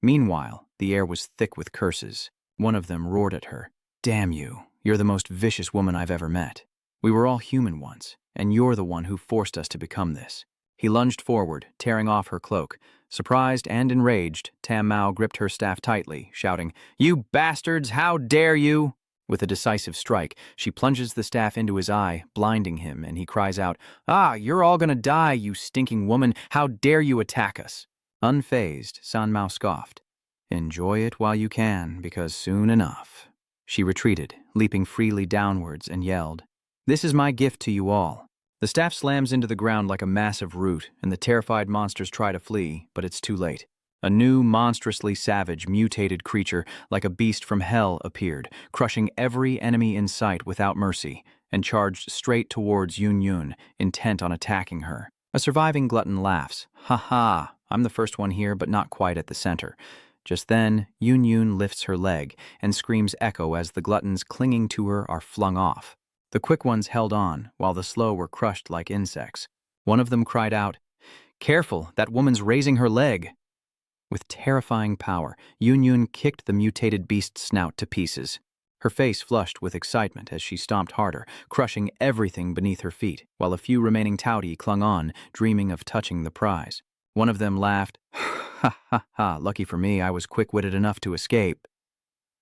Meanwhile, the air was thick with curses. One of them roared at her, "Damn you, you're the most vicious woman I've ever met. We were all human once, and you're the one who forced us to become this." He lunged forward, tearing off her cloak. Surprised and enraged, Tam Mao gripped her staff tightly, shouting, "You bastards, how dare you!" With a decisive strike, she plunges the staff into his eye, blinding him, and he cries out, "Ah, you're all gonna die, you stinking woman! How dare you attack us!" Unfazed, San Mao scoffed, "Enjoy it while you can, because soon enough." She retreated, leaping freely downwards, and yelled, "This is my gift to you all." The staff slams into the ground like a massive root, and the terrified monsters try to flee, but it's too late. A new, monstrously savage, mutated creature, like a beast from hell, appeared, crushing every enemy in sight without mercy, and charged straight towards Yun, intent on attacking her. A surviving glutton laughs, "Ha ha, I'm the first one here, but not quite at the center." Just then, Yun lifts her leg and screams echo as the gluttons clinging to her are flung off. The quick ones held on, while the slow were crushed like insects. One of them cried out, "Careful, that woman's raising her leg!" With terrifying power, Yun kicked the mutated beast's snout to pieces. Her face flushed with excitement as she stomped harder, crushing everything beneath her feet, while a few remaining Taoti clung on, dreaming of touching the prize. One of them laughed, "Ha ha ha, lucky for me I was quick-witted enough to escape."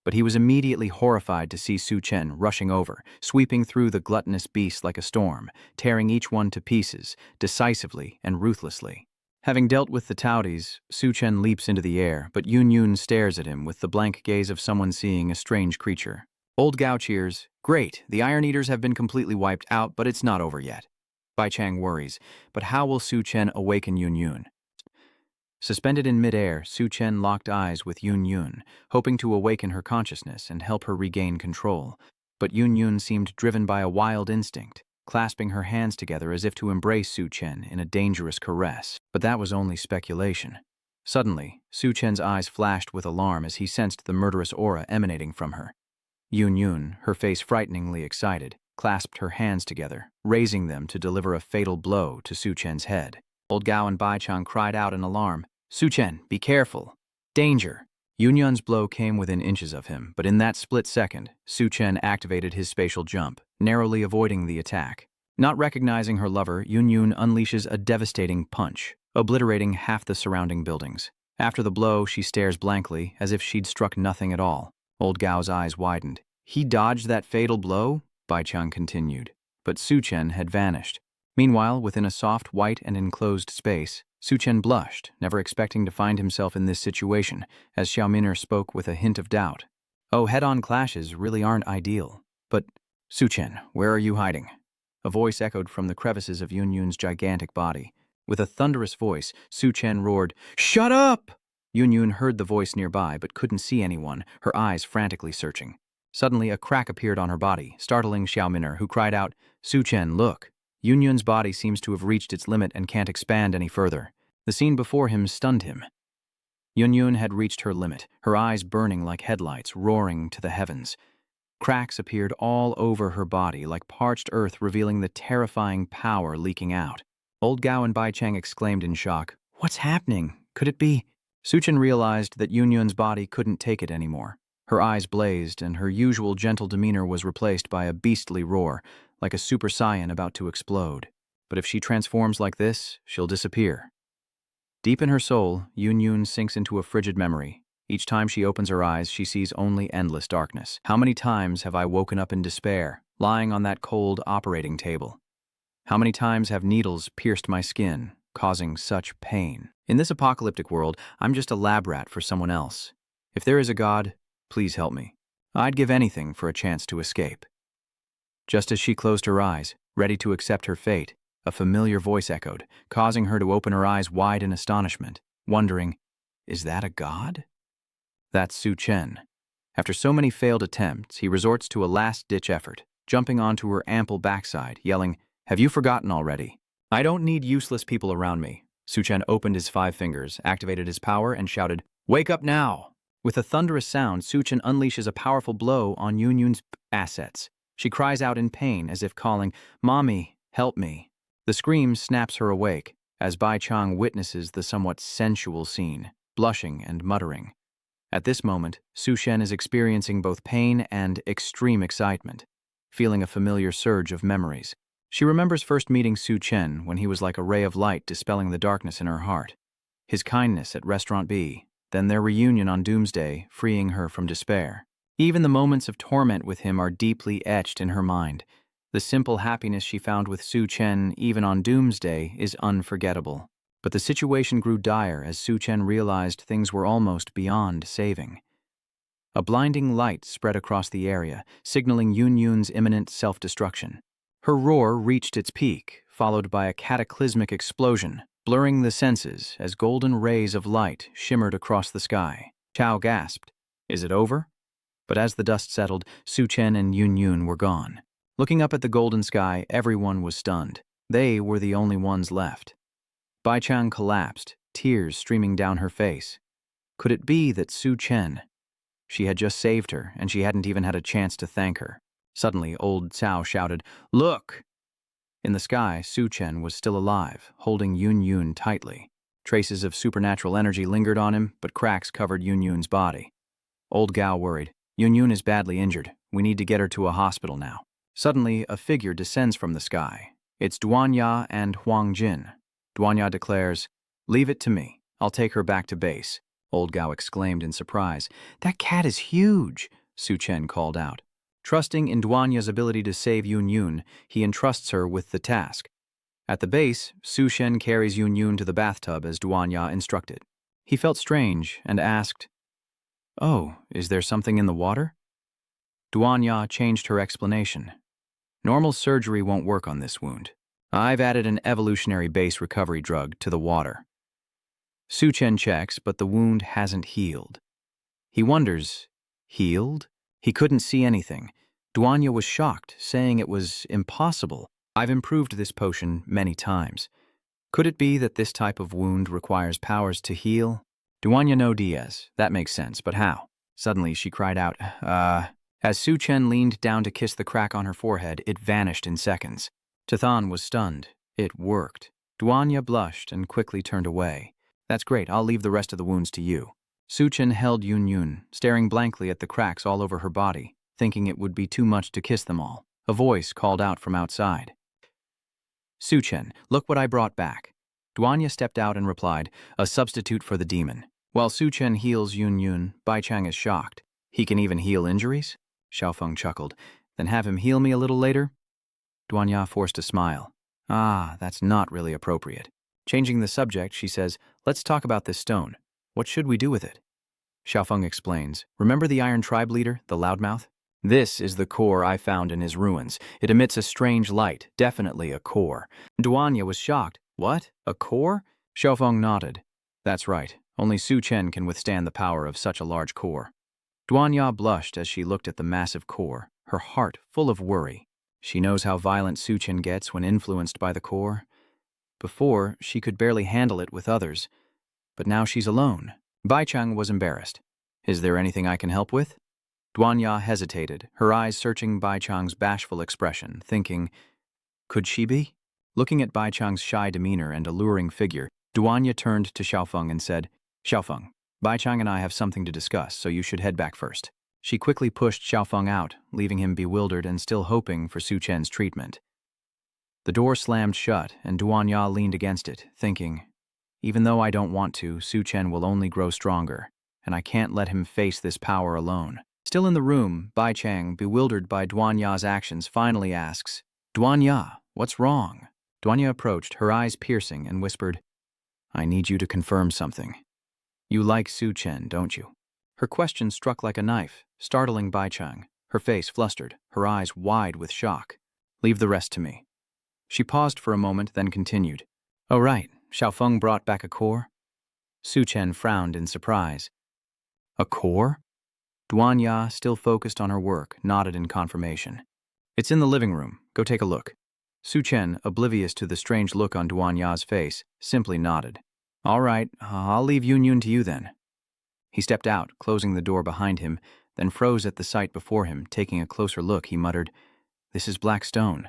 But he was immediately horrified to see Chen rushing over, sweeping through the gluttonous beasts like a storm, tearing each one to pieces, decisively and ruthlessly. Having dealt with the Taotis, Chen leaps into the air, but Yun stares at him with the blank gaze of someone seeing a strange creature. Old Gao cheers, "Great, the Iron Eaters have been completely wiped out, but it's not over yet." Bai Chang worries, "But how will Chen awaken Yun?" Suspended in midair, Chen locked eyes with Yun, hoping to awaken her consciousness and help her regain control. But Yun seemed driven by a wild instinct, clasping her hands together as if to embrace Chen in a dangerous caress. But that was only speculation. Suddenly, Chen's eyes flashed with alarm as he sensed the murderous aura emanating from her. Yun, her face frighteningly excited, clasped her hands together, raising them to deliver a fatal blow to Chen's head. Old Gao and Bai Chang cried out in alarm, "Chen, be careful! Danger!" Yun's blow came within inches of him, but in that split second, Chen activated his spatial jump, narrowly avoiding the attack. Not recognizing her lover, Yun unleashes a devastating punch, obliterating half the surrounding buildings. After the blow, she stares blankly, as if she'd struck nothing at all. Old Gao's eyes widened. He dodged that fatal blow? Bai Chang continued. But Su Chen had vanished. Meanwhile, within a soft, white, and enclosed space, Su Chen blushed, never expecting to find himself in this situation, as Xiaominer spoke with a hint of doubt. Oh, head-on clashes really aren't ideal. But, Su Chen, where are you hiding? A voice echoed from the crevices of Yun's gigantic body. With a thunderous voice, Su Chen roared, "Shut up!" Yun heard the voice nearby, but couldn't see anyone, her eyes frantically searching. Suddenly, a crack appeared on her body, startling Xiaominer, who cried out, "Su Chen, look!" Yun's body seems to have reached its limit and can't expand any further. The scene before him stunned him. Yun had reached her limit, her eyes burning like headlights, roaring to the heavens. Cracks appeared all over her body, like parched earth, revealing the terrifying power leaking out. Old Gao and Bai Chang exclaimed in shock, "What's happening? Could it be?" Su Chen realized that Yun's body couldn't take it anymore. Her eyes blazed, and her usual gentle demeanor was replaced by a beastly roar, like a super saiyan about to explode. But if she transforms like this, she'll disappear. Deep in her soul, Yun sinks into a frigid memory. Each time she opens her eyes, she sees only endless darkness. How many times have I woken up in despair, lying on that cold operating table? How many times have needles pierced my skin, causing such pain? In this apocalyptic world, I'm just a lab rat for someone else. If there is a God, please help me. I'd give anything for a chance to escape. Just as she closed her eyes, ready to accept her fate, a familiar voice echoed, causing her to open her eyes wide in astonishment, wondering, is that a god? That's Su Chen. After so many failed attempts, he resorts to a last-ditch effort, jumping onto her ample backside, yelling, "Have you forgotten already? I don't need useless people around me." Su Chen opened his 5 fingers, activated his power, and shouted, "Wake up now!" With a thunderous sound, Su Chen unleashes a powerful blow on Yun's assets. She cries out in pain, as if calling, "Mommy, help me." The scream snaps her awake, as Bai Chang witnesses the somewhat sensual scene, blushing and muttering. At this moment, Su Chen is experiencing both pain and extreme excitement, feeling a familiar surge of memories. She remembers first meeting Su Chen when he was like a ray of light dispelling the darkness in her heart. His kindness at Restaurant B, then their reunion on Doomsday, freeing her from despair. Even the moments of torment with him are deeply etched in her mind. The simple happiness she found with Su Chen, even on Doomsday, is unforgettable. But the situation grew dire as Su Chen realized things were almost beyond saving. A blinding light spread across the area, signaling Yun's imminent self-destruction. Her roar reached its peak, followed by a cataclysmic explosion, blurring the senses as golden rays of light shimmered across the sky. Chao gasped, "Is it over?" But as the dust settled, Su Chen and Yun were gone. Looking up at the golden sky, everyone was stunned. They were the only ones left. Bai Chang collapsed, tears streaming down her face. Could it be that Su Chen? She had just saved her, and she hadn't even had a chance to thank her. Suddenly, old Cao shouted, "Look!" In the sky, Su Chen was still alive, holding Yun tightly. Traces of supernatural energy lingered on him, but cracks covered Yun's body. Old Gao worried, "Yun is badly injured. We need to get her to a hospital now." Suddenly, a figure descends from the sky. It's Duanya and Huang Jin. Duanya declares, "Leave it to me. I'll take her back to base." Old Gao exclaimed in surprise. "That cat is huge," Su Chen called out. Trusting in Duanya's ability to save Yun, he entrusts her with the task. At the base, Su Chen carries Yun to the bathtub as Duanya instructed. He felt strange and asked, "Oh, is there something in the water?" Duanya changed her explanation. "Normal surgery won't work on this wound. I've added an evolutionary base recovery drug to the water." Su Chen checks, but the wound hasn't healed. He wonders, healed? He couldn't see anything. Duanya was shocked, saying it was impossible. "I've improved this potion many times. Could it be that this type of wound requires powers to heal?" "Duanya no Diaz. That makes sense, but how?" Suddenly she cried out, As Su Chen leaned down to kiss the crack on her forehead, it vanished in seconds. Tathan was stunned. It worked. Duanya blushed and quickly turned away. "That's great. I'll leave the rest of the wounds to you." Su Chen held Yun, staring blankly at the cracks all over her body, thinking it would be too much to kiss them all. A voice called out from outside. Chen, look what I brought back. Duanya stepped out and replied, a substitute for the demon. While Chen heals Yun Yun, Bai Chang is shocked. He can even heal injuries? Xiaofeng chuckled. Then have him heal me a little later? Duanya forced a smile. Ah, that's not really appropriate. Changing the subject, she says, let's talk about this stone. What should we do with it? Xiaofeng explains, remember the Iron Tribe leader, the loudmouth? This is the core I found in his ruins. It emits a strange light, definitely a core. Duanya was shocked. What? A core? Xiaofeng nodded. That's right. Only Chen can withstand the power of such a large core. Duanya blushed as she looked at the massive core, her heart full of worry. She knows how violent Chen gets when influenced by the core. Before, she could barely handle it with others, but now she's alone. Bai Chang was embarrassed. Is there anything I can help with? Duanya hesitated, her eyes searching Bai Chang's bashful expression, thinking, could she be? Looking at Bai Chang's shy demeanor and alluring figure, Duanya turned to Xiaofeng and said, Xiaofeng, Bai Chang and I have something to discuss, so you should head back first. She quickly pushed Xiaofeng out, leaving him bewildered and still hoping for Chen's treatment. The door slammed shut, and Duanya leaned against it, thinking, even though I don't want to, Chen will only grow stronger, and I can't let him face this power alone. Still in the room, Bai Chang, bewildered by Duanya's actions, finally asks, Duanya, what's wrong? Duanya approached, her eyes piercing, and whispered, I need you to confirm something. You like Chen, don't you? Her question struck like a knife, startling Bai Chang, her face flustered, her eyes wide with shock. Leave the rest to me. She paused for a moment, then continued. Oh right, Xiaofeng brought back a core? Chen frowned in surprise. A core? Duanya, still focused on her work, nodded in confirmation. It's in the living room. Go take a look. Chen, oblivious to the strange look on Duanya's face, simply nodded. All right, I'll leave Yun Yun to you then. He stepped out, closing the door behind him, then froze at the sight before him. Taking a closer look, he muttered, This is black stone.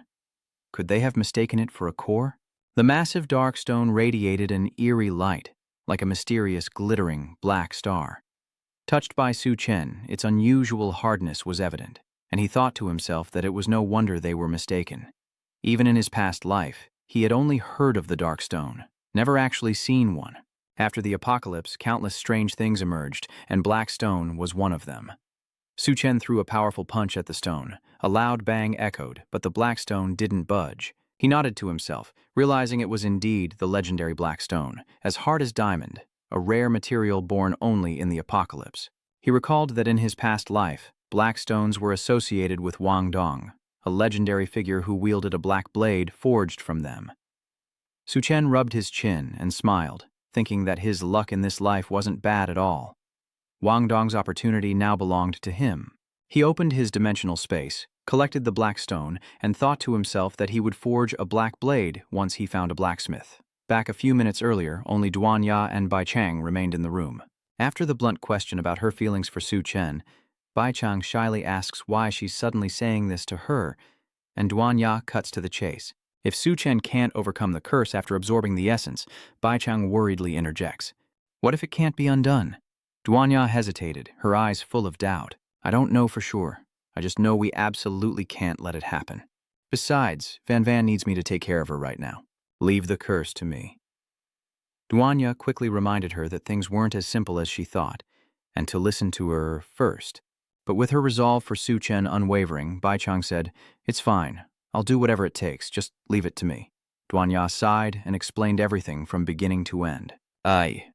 Could they have mistaken it for a core? The massive dark stone radiated an eerie light, like a mysterious glittering black star. Touched by Chen, its unusual hardness was evident, and he thought to himself that it was no wonder they were mistaken. Even in his past life, he had only heard of the dark stone, never actually seen one. After the apocalypse, countless strange things emerged, and black stone was one of them. Chen threw a powerful punch at the stone. A loud bang echoed, but the black stone didn't budge. He nodded to himself, realizing it was indeed the legendary black stone, as hard as diamond, a rare material born only in the apocalypse. He recalled that in his past life, black stones were associated with Wang Dong, a legendary figure who wielded a black blade forged from them. Chen rubbed his chin and smiled, thinking that his luck in this life wasn't bad at all. Wang Dong's opportunity now belonged to him. He opened his dimensional space, collected the black stone, and thought to himself that he would forge a black blade once he found a blacksmith. Back a few minutes earlier, only Duanya and Bai Chang remained in the room. After the blunt question about her feelings for Chen, Bai Chang shyly asks why she's suddenly saying this to her, and Duanya cuts to the chase. If Chen can't overcome the curse after absorbing the essence, Bai Chang worriedly interjects. What if it can't be undone? Duanya hesitated, her eyes full of doubt. I don't know for sure. I just know we absolutely can't let it happen. Besides, Van needs me to take care of her right now. Leave the curse to me. Duanya quickly reminded her that things weren't as simple as she thought, and to listen to her first. But with her resolve for Chen unwavering, Bai Chang said, It's fine. I'll do whatever it takes. Just leave it to me. Duanya sighed and explained everything from beginning to end. Aye.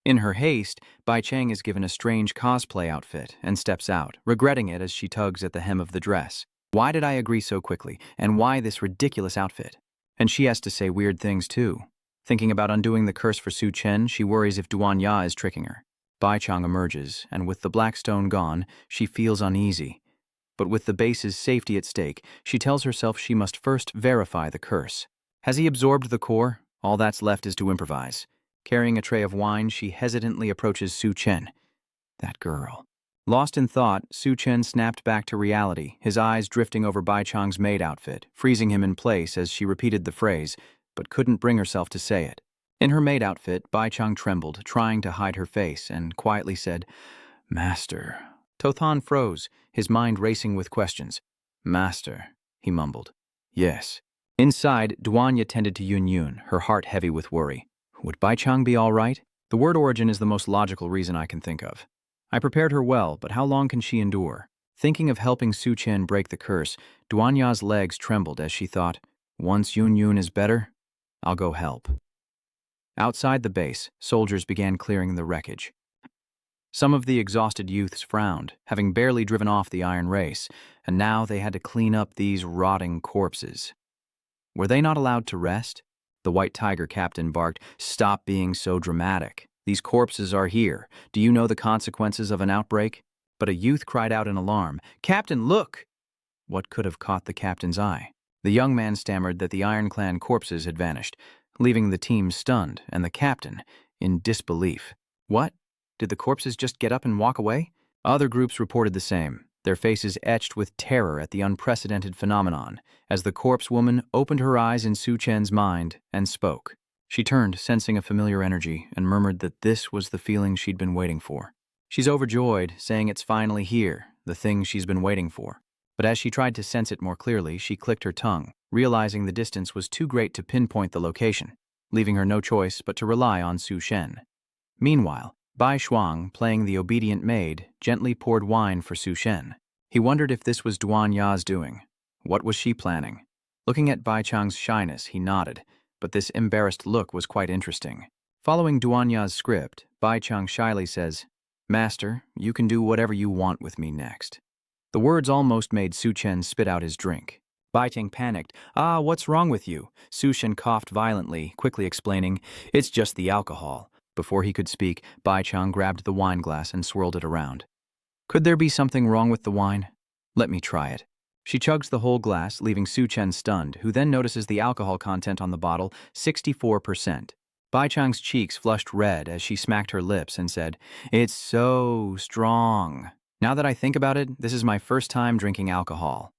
In her haste, Bai Chang is given a strange cosplay outfit and steps out, regretting it as she tugs at the hem of the dress. Why did I agree so quickly, and why this ridiculous outfit? And she has to say weird things too. Thinking about undoing the curse for Chen, she worries if Duanya is tricking her. Bai Chang emerges, and with the black stone gone, she feels uneasy. But with the base's safety at stake, she tells herself she must first verify the curse. Has he absorbed the core? All that's left is to improvise. Carrying a tray of wine, she hesitantly approaches Chen. That girl. Lost in thought, Chen snapped back to reality, his eyes drifting over Bai Chang's maid outfit, freezing him in place as she repeated the phrase, but couldn't bring herself to say it. In her maid outfit, Bai Chang trembled, trying to hide her face, and quietly said, Master. Tothan froze, his mind racing with questions. Master. he mumbled. Yes. Inside, Duanya tended to Yun Yun, her heart heavy with worry. Would Bai Chang be all right? The word origin is the most logical reason I can think of. I prepared her well, but how long can she endure? Thinking of helping Su Chen break the curse, Duanya's legs trembled as she thought, once Yun Yun is better, I'll go help. Outside the base, soldiers began clearing the wreckage. Some of the exhausted youths frowned, having barely driven off the iron race, and now they had to clean up these rotting corpses. Were they not allowed to rest? The White Tiger captain barked, "Stop being so dramatic. These corpses are here. Do you know the consequences of an outbreak?" But a youth cried out in alarm, "Captain, look!" What could have caught the captain's eye? The young man stammered that the Iron-Clan corpses had vanished, leaving the team stunned and the captain in disbelief. What? Did the corpses just get up and walk away? Other groups reported the same, their faces etched with terror at the unprecedented phenomenon, as the corpse woman opened her eyes in Su Chen's mind and spoke. She turned, sensing a familiar energy, and murmured that this was the feeling she'd been waiting for. She's overjoyed, saying it's finally here, the thing she's been waiting for. But as she tried to sense it more clearly, she clicked her tongue, realizing the distance was too great to pinpoint the location, leaving her no choice but to rely on Su Chen. Meanwhile, Bai Shuang, playing the obedient maid, gently poured wine for Su Chen. He wondered if this was Duanya's doing. What was she planning? Looking at Bai Chang's shyness, he nodded, but this embarrassed look was quite interesting. Following Duanya's script, Bai Chang shyly says, "Master, you can do whatever you want with me next." The words almost made Su Chen spit out his drink. Bai Chang panicked. "Ah, what's wrong with you?" Su Chen coughed violently, quickly explaining, "It's just the alcohol." Before he could speak, Bai Chang grabbed the wine glass and swirled it around. "Could there be something wrong with the wine? Let me try it." She chugs the whole glass, leaving Su Chen stunned, who then notices the alcohol content on the bottle, 64%. Bai Chang's cheeks flushed red as she smacked her lips and said, "It's so strong. Now that I think about it, this is my first time drinking alcohol."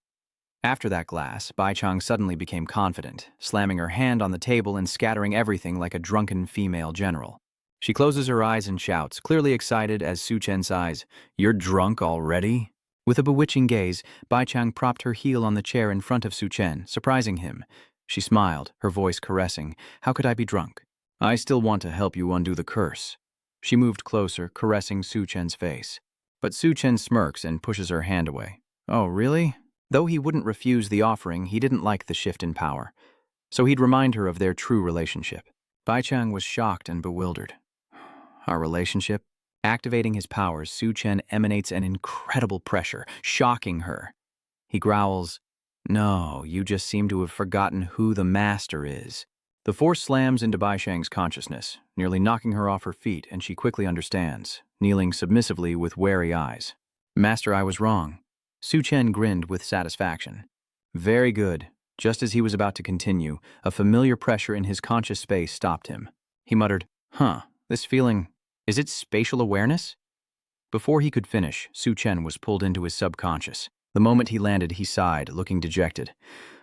After that glass, Bai Chang suddenly became confident, slamming her hand on the table and scattering everything like a drunken female general. She closes her eyes and shouts, clearly excited as Su Chen sighs, "You're drunk already?" With a bewitching gaze, Bai Chang propped her heel on the chair in front of Su Chen, surprising him. She smiled, her voice caressing, "How could I be drunk? I still want to help you undo the curse." She moved closer, caressing Su Chen's face. But Su Chen smirks and pushes her hand away. "Oh, really?" Though he wouldn't refuse the offering, he didn't like the shift in power. So he'd remind her of their true relationship. Bai Chang was shocked and bewildered. Our relationship? Activating his powers, Su Chen emanates an incredible pressure, shocking her. He growls, "No, you just seem to have forgotten who the master is." The force slams into Bai Chang's consciousness, nearly knocking her off her feet, and she quickly understands, kneeling submissively with wary eyes. "Master, I was wrong." Su Chen grinned with satisfaction. "Very good." Just as he was about to continue, a familiar pressure in his conscious space stopped him. He muttered, "This feeling, is it spatial awareness?" Before he could finish, Su Chen was pulled into his subconscious. The moment he landed, he sighed, looking dejected.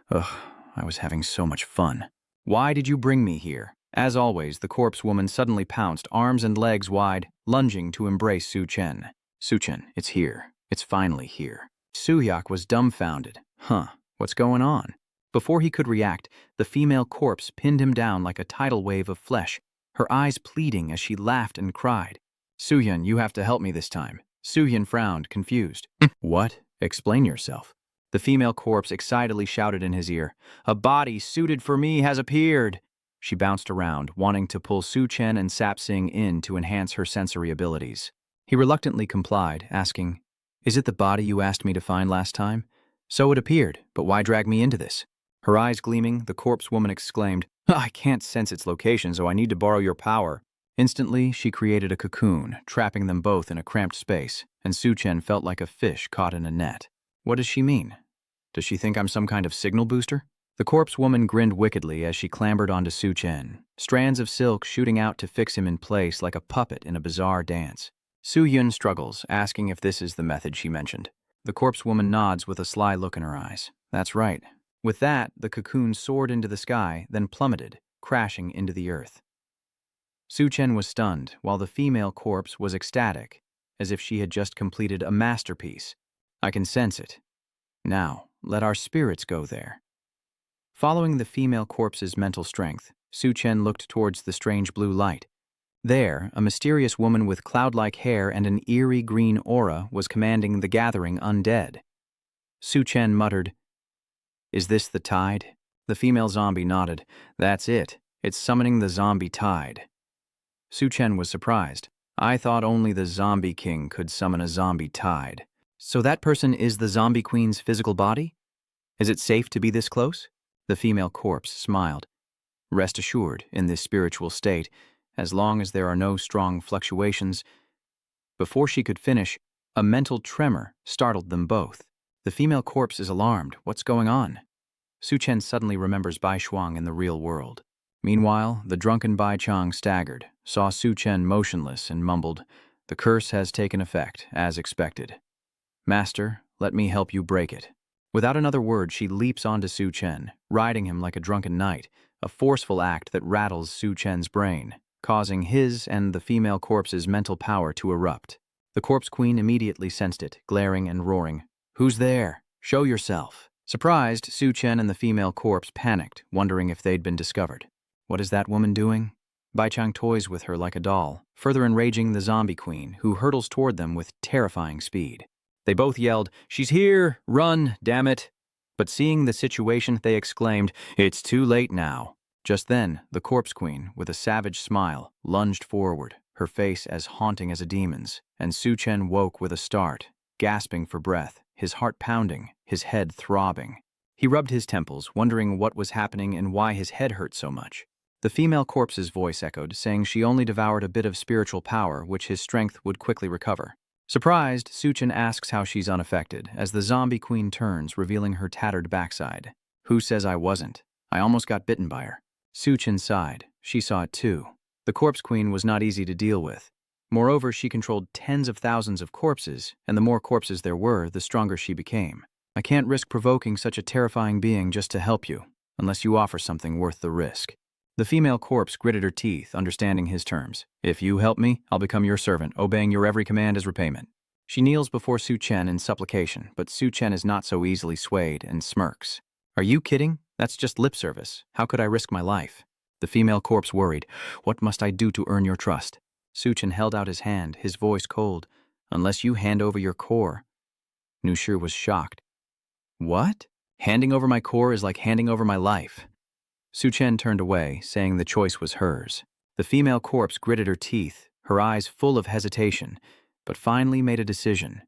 "Ugh, I was having so much fun." "Why did you bring me here?" As always, the corpse woman suddenly pounced, arms and legs wide, lunging to embrace Su Chen. "Su Chen, it's here. It's finally here." Suyok was dumbfounded. What's going on? Before he could react, the female corpse pinned him down like a tidal wave of flesh, her eyes pleading as she laughed and cried. "Suhyun, you have to help me this time." Suhyun frowned, confused. "What? Explain yourself." The female corpse excitedly shouted in his ear, "A body suited for me has appeared." She bounced around, wanting to pull Su Chen and Sap Sing in to enhance her sensory abilities. He reluctantly complied, asking, "Is it the body you asked me to find last time?" "So it appeared, but why drag me into this?" Her eyes gleaming, the corpse woman exclaimed, "I can't sense its location, so I need to borrow your power." Instantly, she created a cocoon, trapping them both in a cramped space, and Su Chen felt like a fish caught in a net. What does she mean? Does she think I'm some kind of signal booster? The corpse woman grinned wickedly as she clambered onto Su Chen, strands of silk shooting out to fix him in place like a puppet in a bizarre dance. Su Yun struggles, asking if this is the method she mentioned. The corpse woman nods with a sly look in her eyes. That's right. With that, the cocoon soared into the sky, then plummeted, crashing into the earth. Su Chen was stunned, while the female corpse was ecstatic, as if she had just completed a masterpiece. "I can sense it. Now, let our spirits go there. Following the female corpse's mental strength, Chen looked towards the strange blue light. There, a mysterious woman with cloud-like hair and an eerie green aura was commanding the gathering undead. Chen muttered, "Is this the tide?" The female zombie nodded. "That's it. It's summoning the zombie tide." Chen was surprised. "I thought only the zombie king could summon a zombie tide. So that person is the zombie queen's physical body? Is it safe to be this close?" The female corpse smiled. "Rest assured, in this spiritual state, as long as there are no strong fluctuations." Before she could finish, a mental tremor startled them both. The female corpse is alarmed. What's going on? Chen suddenly remembers Bai Shuang in the real world. Meanwhile, the drunken Bai Chang staggered, saw Chen motionless, and mumbled, "The curse has taken effect, as expected. Master, let me help you break it." Without another word, she leaps onto Chen, riding him like a drunken knight, a forceful act that rattles Chen's brain, causing his and the female corpse's mental power to erupt. The corpse queen immediately sensed it, glaring and roaring, "Who's there? Show yourself." Surprised, Chen and the female corpse panicked, wondering if they'd been discovered. What is that woman doing? Bai Chang toys with her like a doll, further enraging the zombie queen, who hurtles toward them with terrifying speed. They both yelled, "She's here! Run, damn it!" But seeing the situation, they exclaimed, "It's too late now." Just then, the corpse queen, with a savage smile, lunged forward, her face as haunting as a demon's, and Chen woke with a start, gasping for breath, his heart pounding, his head throbbing. He rubbed his temples, wondering what was happening and why his head hurt so much. The female corpse's voice echoed, saying she only devoured a bit of spiritual power, which his strength would quickly recover. Surprised, Chen asks how she's unaffected, as the zombie queen turns, revealing her tattered backside. "Who says I wasn't? I almost got bitten by her." Chen sighed. She saw it too. The corpse queen was not easy to deal with. Moreover, she controlled tens of thousands of corpses, and the more corpses there were, the stronger she became. "I can't risk provoking such a terrifying being just to help you, unless you offer something worth the risk." The female corpse gritted her teeth, understanding his terms. "If you help me, I'll become your servant, obeying your every command as repayment." She kneels before Chen in supplication, but Chen is not so easily swayed and smirks. "Are you kidding? That's just lip service. How could I risk my life?" The female corpse worried. "What must I do to earn your trust?" Chen held out his hand, his voice cold. "Unless you hand over your core." Nushi was shocked. "What? Handing over my core is like handing over my life." Chen turned away, saying the choice was hers. The female corpse gritted her teeth, her eyes full of hesitation, but finally made a decision.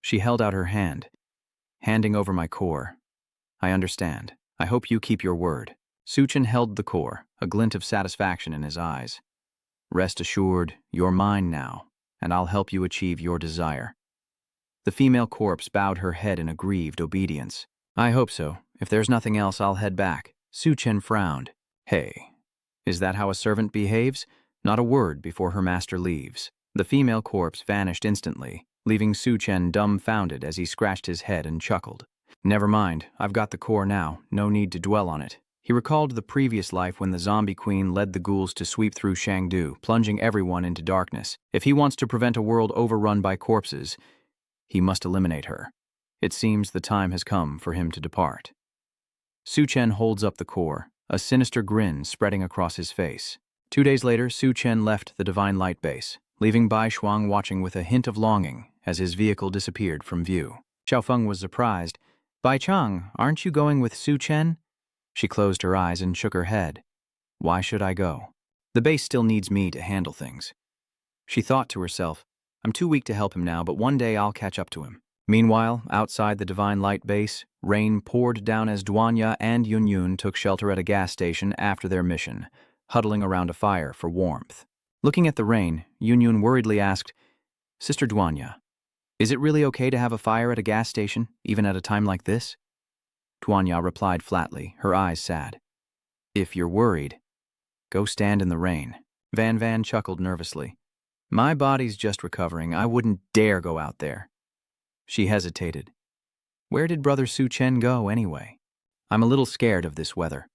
She held out her hand. "Handing over my core. I understand. I hope you keep your word." Chen held the core, a glint of satisfaction in his eyes. "Rest assured, you're mine now, and I'll help you achieve your desire." The female corpse bowed her head in aggrieved obedience. "I hope so. If there's nothing else, I'll head back." Chen frowned. "Hey, is that how a servant behaves? Not a word before her master leaves." The female corpse vanished instantly, leaving Chen dumbfounded as he scratched his head and chuckled. "Never mind, I've got the core now, no need to dwell on it." He recalled the previous life when the zombie queen led the ghouls to sweep through Shangdu, plunging everyone into darkness. If he wants to prevent a world overrun by corpses, he must eliminate her. It seems the time has come for him to depart. Chen holds up the core, a sinister grin spreading across his face. 2 days later, Chen left the Divine Light Base, leaving Bai Shuang watching with a hint of longing as his vehicle disappeared from view. Xiaofeng was surprised. "Bai Chang, aren't you going with Chen?" She closed her eyes and shook her head. "Why should I go? The base still needs me to handle things." She thought to herself, "I'm too weak to help him now, but one day I'll catch up to him." Meanwhile, outside the Divine Light Base, rain poured down as Duanya and Yun took shelter at a gas station after their mission, huddling around a fire for warmth. Looking at the rain, Yun worriedly asked, "Sister Duanya, is it really okay to have a fire at a gas station, even at a time like this?" Duanya replied flatly, her eyes sad. "If you're worried, go stand in the rain." Van chuckled nervously. "My body's just recovering. I wouldn't dare go out there." She hesitated. Where did Brother Chen go, anyway? "I'm a little scared of this weather."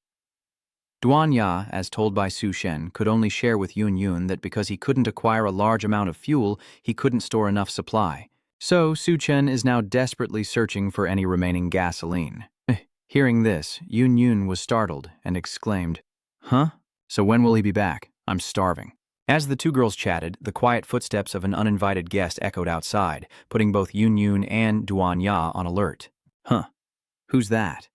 Duanya, as told by Chen, could only share with Yun that because he couldn't acquire a large amount of fuel, he couldn't store enough supply. So Su Chen is now desperately searching for any remaining gasoline. Hearing this, Yun Yun was startled and exclaimed, "Huh? So when will he be back? I'm starving." As the two girls chatted, the quiet footsteps of an uninvited guest echoed outside, putting both Yun Yun and Duan Ya on alert. Huh? Who's that?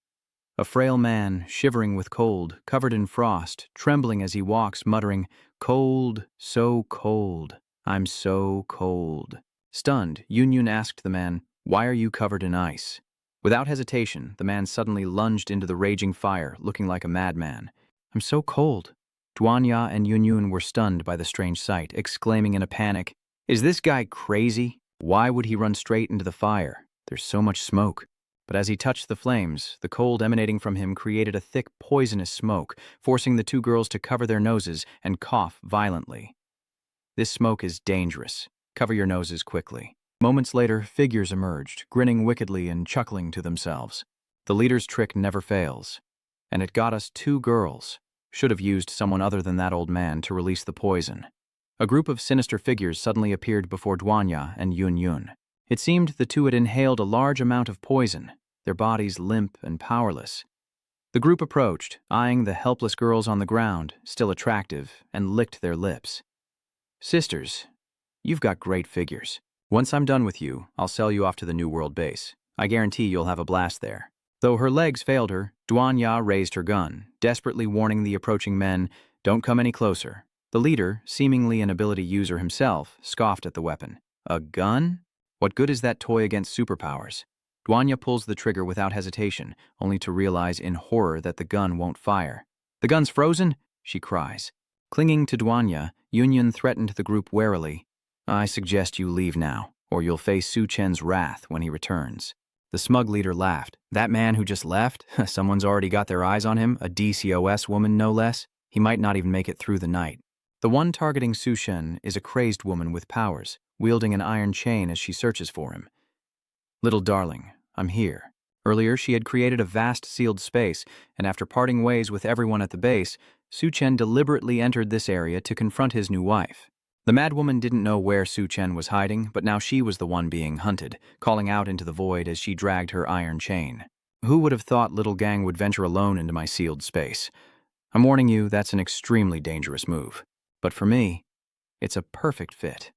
A frail man, shivering with cold, covered in frost, trembling as he walks, muttering, "Cold, so cold. I'm so cold." Stunned, Yun Yun asked the man, "Why are you covered in ice?" Without hesitation, the man suddenly lunged into the raging fire, looking like a madman. "I'm so cold." Duanya and Yun Yun were stunned by the strange sight, exclaiming in a panic, "Is this guy crazy? Why would he run straight into the fire? There's so much smoke." But as he touched the flames, the cold emanating from him created a thick, poisonous smoke, forcing the two girls to cover their noses and cough violently. "This smoke is dangerous. Cover your noses quickly." Moments later, figures emerged, grinning wickedly and chuckling to themselves. The leader's trick never fails. And it got us two girls. Should have used someone other than that old man to release the poison. A group of sinister figures suddenly appeared before Duanya and Yun Yun. It seemed the two had inhaled a large amount of poison, their bodies limp and powerless. The group approached, eyeing the helpless girls on the ground, still attractive, and licked their lips. "Sisters, you've got great figures. Once I'm done with you, I'll sell you off to the New World base. I guarantee you'll have a blast there." Though her legs failed her, Duanya raised her gun, desperately warning the approaching men, "Don't come any closer." The leader, seemingly an ability user himself, scoffed at the weapon. "A gun? What good is that toy against superpowers?" Duanya pulls the trigger without hesitation, only to realize in horror that the gun won't fire. "The gun's frozen?" she cries. Clinging to Duanya, Yun Yun threatened the group warily. "I suggest you leave now, or you'll face Su Chen's wrath when he returns." The smug leader laughed. "That man who just left? Someone's already got their eyes on him, a DCOS woman no less. He might not even make it through the night." The one targeting Su Chen is a crazed woman with powers, wielding an iron chain as she searches for him. "Little darling, I'm here." Earlier, she had created a vast sealed space, and after parting ways with everyone at the base, Su Chen deliberately entered this area to confront his new wife. The madwoman didn't know where Su Chen was hiding, but now she was the one being hunted, calling out into the void as she dragged her iron chain. "Who would have thought little gang would venture alone into my sealed space? I'm warning you, that's an extremely dangerous move. But for me, it's a perfect fit."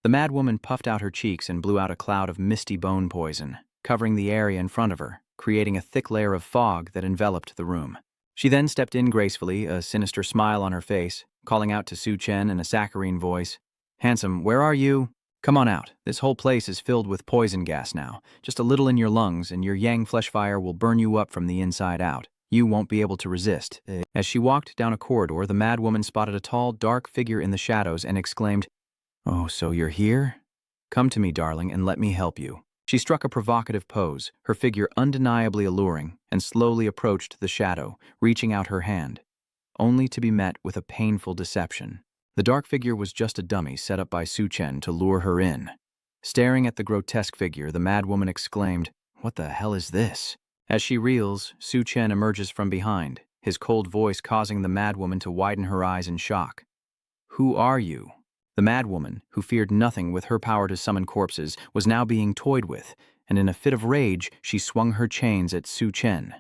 The madwoman puffed out her cheeks and blew out a cloud of misty bone poison, covering the area in front of her, creating a thick layer of fog that enveloped the room. She then stepped in gracefully, a sinister smile on her face, calling out to Su Chen in a saccharine voice, "Handsome, where are you? Come on out. This whole place is filled with poison gas now. Just a little in your lungs, and your yang flesh fire will burn you up from the inside out. You won't be able to resist." As she walked down a corridor, the madwoman spotted a tall, dark figure in the shadows and exclaimed, "Oh, so you're here? Come to me, darling, and let me help you." She struck a provocative pose, her figure undeniably alluring, and slowly approached the shadow, reaching out her hand, only to be met with a painful deception. The dark figure was just a dummy set up by Su Chen to lure her in. Staring at the grotesque figure, the madwoman exclaimed, "What the hell is this?" As she reels, Su Chen emerges from behind, his cold voice causing the madwoman to widen her eyes in shock. "Who are you?" The madwoman, who feared nothing with her power to summon corpses, was now being toyed with, and in a fit of rage, she swung her chains at Su Chen.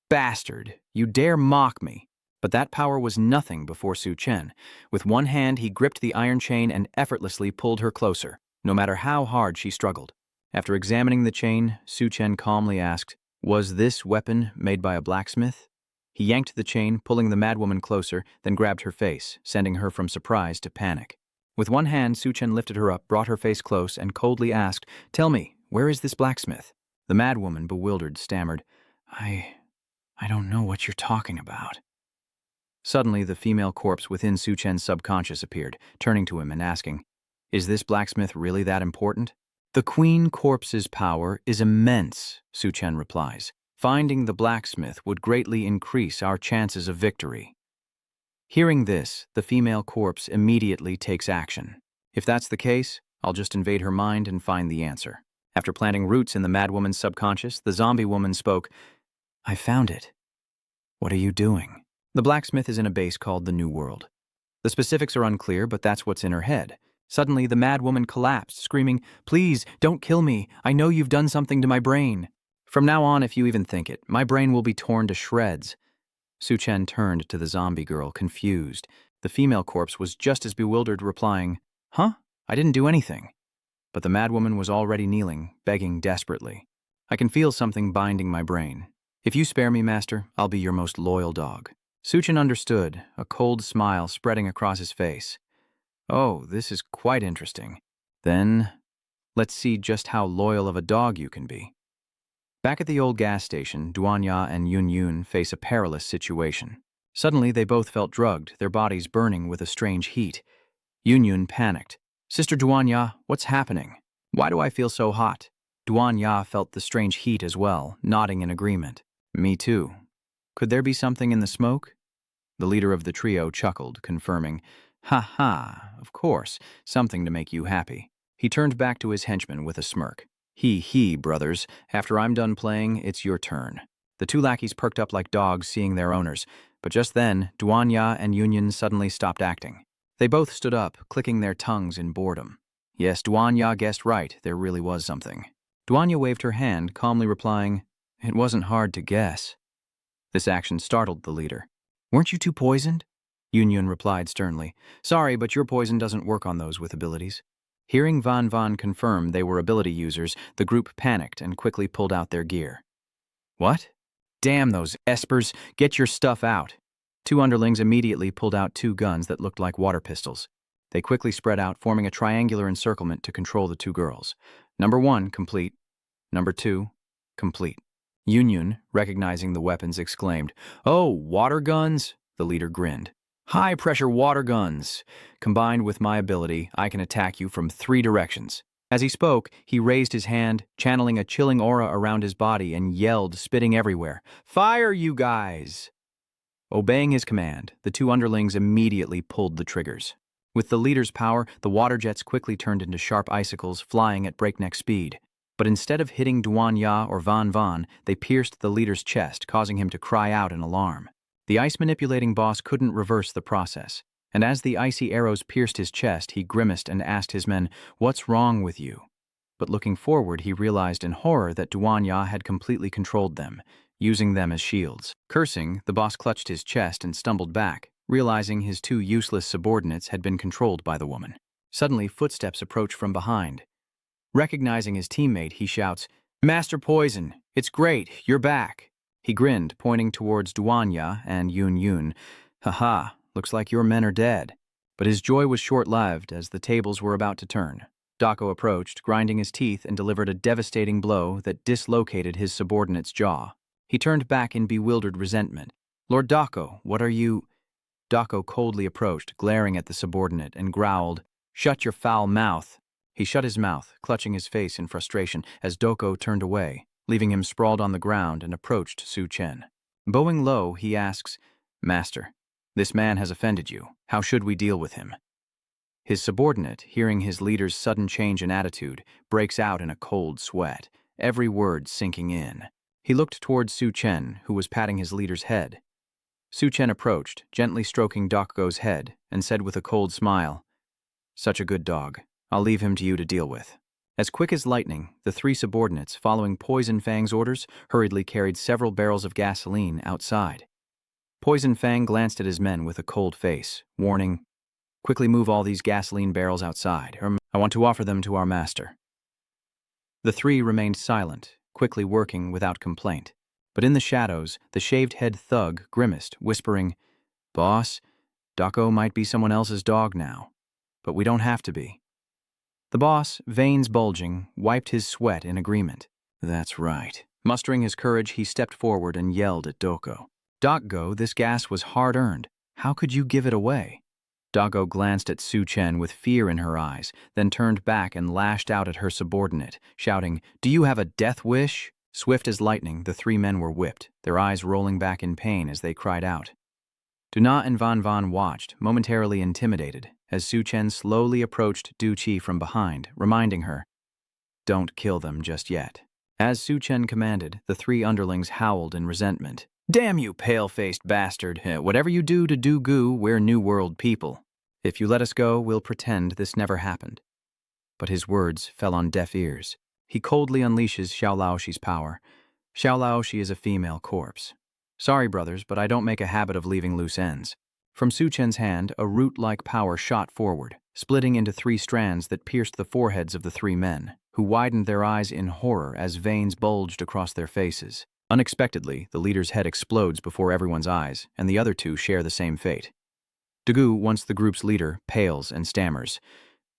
"Bastard! You dare mock me!" But that power was nothing before Su Chen. With one hand, he gripped the iron chain and effortlessly pulled her closer, no matter how hard she struggled. After examining the chain, Su Chen calmly asked, "Was this weapon made by a blacksmith?" He yanked the chain, pulling the madwoman closer, then grabbed her face, sending her from surprise to panic. With one hand, Su Chen lifted her up, brought her face close, and coldly asked, "Tell me, where is this blacksmith?" The madwoman, bewildered, stammered, I don't know what you're talking about." Suddenly, the female corpse within Su Chen's subconscious appeared, turning to him and asking, "Is this blacksmith really that important?" "The queen corpse's power is immense," Su Chen replies. "Finding the blacksmith would greatly increase our chances of victory." Hearing this, the female corpse immediately takes action. "If that's the case, I'll just invade her mind and find the answer." After planting roots in the madwoman's subconscious, the zombie woman spoke, "I found it. What are you doing?" The blacksmith is in a base called the New World. The specifics are unclear, but that's what's in her head. Suddenly, the mad woman collapsed, screaming, "Please, don't kill me. I know you've done something to my brain. From now on, if you even think it, my brain will be torn to shreds." Chen turned to the zombie girl, confused. The female corpse was just as bewildered, replying, "Huh? I didn't do anything." But the madwoman was already kneeling, begging desperately. "I can feel something binding my brain. If you spare me, master, I'll be your most loyal dog." Chen understood, a cold smile spreading across his face. "Oh, this is quite interesting. Then, let's see just how loyal of a dog you can be." Back at the old gas station, Duanya and Yun face a perilous situation. Suddenly, they both felt drugged, their bodies burning with a strange heat. Yun panicked. "Sister Duanya, what's happening? Why do I feel so hot?" Duanya felt the strange heat as well, nodding in agreement. "Me too. Could there be something in the smoke?" The leader of the trio chuckled, confirming, "Ha ha, of course, something to make you happy." He turned back to his henchmen with a smirk. He, brothers, after I'm done playing, it's your turn." The two lackeys perked up like dogs seeing their owners, but just then, Duanya and Yun suddenly stopped acting. They both stood up, clicking their tongues in boredom. Yes, Duanya guessed right, there really was something. Duanya waved her hand, calmly replying, "It wasn't hard to guess." This action startled the leader. "Weren't you two poisoned?" Yun replied sternly, "Sorry, but your poison doesn't work on those with abilities." Hearing Van confirm they were ability users, the group panicked and quickly pulled out their gear. "What? Damn those espers, get your stuff out." Two underlings immediately pulled out two guns that looked like water pistols. They quickly spread out, forming a triangular encirclement to control the two girls. Number 1, complete. Number 2, complete. Yun, recognizing the weapons, exclaimed, "Oh, water guns?" The leader grinned. "High-pressure water guns. Combined with my ability, I can attack you from 3 directions." As he spoke, he raised his hand, channeling a chilling aura around his body, and yelled, spitting everywhere, "Fire, you guys!" Obeying his command, the two underlings immediately pulled the triggers. With the leader's power, the water jets quickly turned into sharp icicles, flying at breakneck speed. But instead of hitting Duanya or Van, they pierced the leader's chest, causing him to cry out in alarm. The ice-manipulating boss couldn't reverse the process, and as the icy arrows pierced his chest, he grimaced and asked his men, "What's wrong with you?" But looking forward, he realized in horror that Duanya had completely controlled them, using them as shields. Cursing, the boss clutched his chest and stumbled back, realizing his two useless subordinates had been controlled by the woman. Suddenly, footsteps approach from behind. Recognizing his teammate, he shouts, "Master Poison, it's great, you're back." He grinned, pointing towards Duanya and Yun. "Haha, looks like your men are dead." But his joy was short-lived as the tables were about to turn. Dako approached, grinding his teeth, and delivered a devastating blow that dislocated his subordinate's jaw. He turned back in bewildered resentment. "Lord Dako, what are you—" Dako coldly approached, glaring at the subordinate, and growled, "Shut your foul mouth." He shut his mouth, clutching his face in frustration, as Dako turned away, leaving him sprawled on the ground, and approached Chen. Bowing low, he asks, "Master, this man has offended you. How should we deal with him?" His subordinate, hearing his leader's sudden change in attitude, breaks out in a cold sweat, every word sinking in. He looked towards Chen, who was patting his leader's head. Chen approached, gently stroking Dako's head, and said with a cold smile, "Such a good dog. I'll leave him to you to deal with." As quick as lightning, the 3 subordinates, following Poison Fang's orders, hurriedly carried several barrels of gasoline outside. Poison Fang glanced at his men with a cold face, warning, "Quickly move all these gasoline barrels outside, or I want to offer them to our master." The 3 remained silent, quickly working without complaint. But in the shadows, the shaved-head thug grimaced, whispering, "Boss, Dako might be someone else's dog now, but we don't have to be." The boss, veins bulging, wiped his sweat in agreement. "That's right." Mustering his courage, he stepped forward and yelled at Dako. "Dako, this gas was hard-earned. How could you give it away?" Dako glanced at Chen with fear in her eyes, then turned back and lashed out at her subordinate, shouting, "Do you have a death wish?" Swift as lightning, the 3 men were whipped, their eyes rolling back in pain as they cried out. Duna and Van watched, momentarily intimidated, as Chen slowly approached Du Qi from behind, reminding her, "Don't kill them just yet." As Chen commanded, the 3 underlings howled in resentment. "Damn you, pale-faced bastard. Whatever you do to do goo, we're New World people." If you let us go, we'll pretend this never happened. But his words fell on deaf ears. He coldly unleashes Xiao Laoxi's power. Xiao Laoxi is a female corpse. Sorry, brothers, but I don't make a habit of leaving loose ends. From Su Chen's hand, a root-like power shot forward, splitting into 3 strands that pierced the foreheads of the 3 men, who widened their eyes in horror as veins bulged across their faces. Unexpectedly, the leader's head explodes before everyone's eyes, and the other 2 share the same fate. Dugu, once the group's leader, pales and stammers.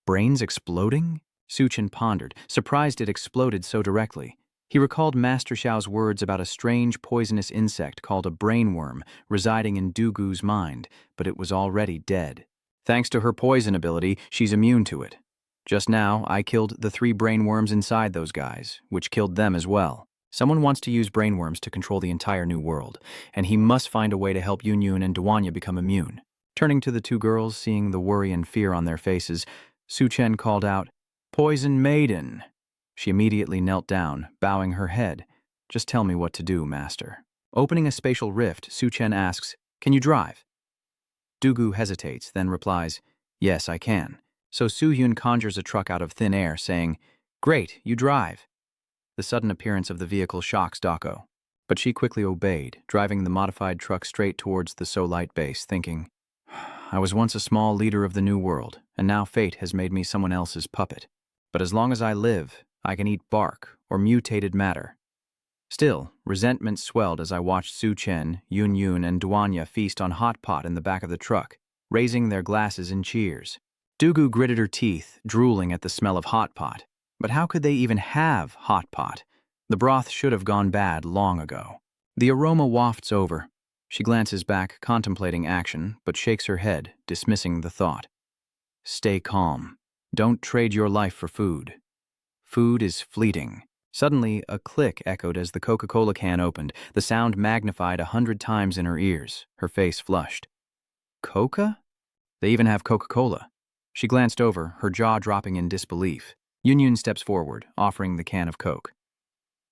Brains exploding? Su Chen pondered, surprised it exploded so directly. He recalled Master Xiao's words about a strange poisonous insect called a brainworm residing in Dugu's mind, but it was already dead. Thanks to her poison ability, she's immune to it. Just now, I killed the 3 brainworms inside those guys, which killed them as well. Someone wants to use brainworms to control the entire new world, and he must find a way to help Yun and Duanya become immune. Turning to the 2 girls, seeing the worry and fear on their faces, Su Chen called out, "Poison Maiden!" She immediately knelt down, bowing her head. "Just tell me what to do, Master." Opening a spatial rift, Su Chen asks, "Can you drive?" Dugu hesitates, then replies, "Yes, I can." So Su Yun conjures a truck out of thin air, saying, "Great, you drive." The sudden appearance of the vehicle shocks Dako, but she quickly obeyed, driving the modified truck straight towards the So-Light base, thinking, "I was once a small leader of the new world, and now fate has made me someone else's puppet. But as long as I live, I can eat bark or mutated matter." Still, resentment swelled as I watched Su Chen, Yun, and Duanya feast on hot pot in the back of the truck, raising their glasses in cheers. Dugu gritted her teeth, drooling at the smell of hot pot. But how could they even have hot pot? The broth should have gone bad long ago. The aroma wafts over. She glances back, contemplating action, but shakes her head, dismissing the thought. Stay calm. Don't trade your life for food. Food is fleeting. Suddenly, a click echoed as the Coca-Cola can opened, the sound magnified 100 times in her ears. Her face flushed. Coca? They even have Coca-Cola. She glanced over, her jaw dropping in disbelief. Yun steps forward, offering the can of Coke.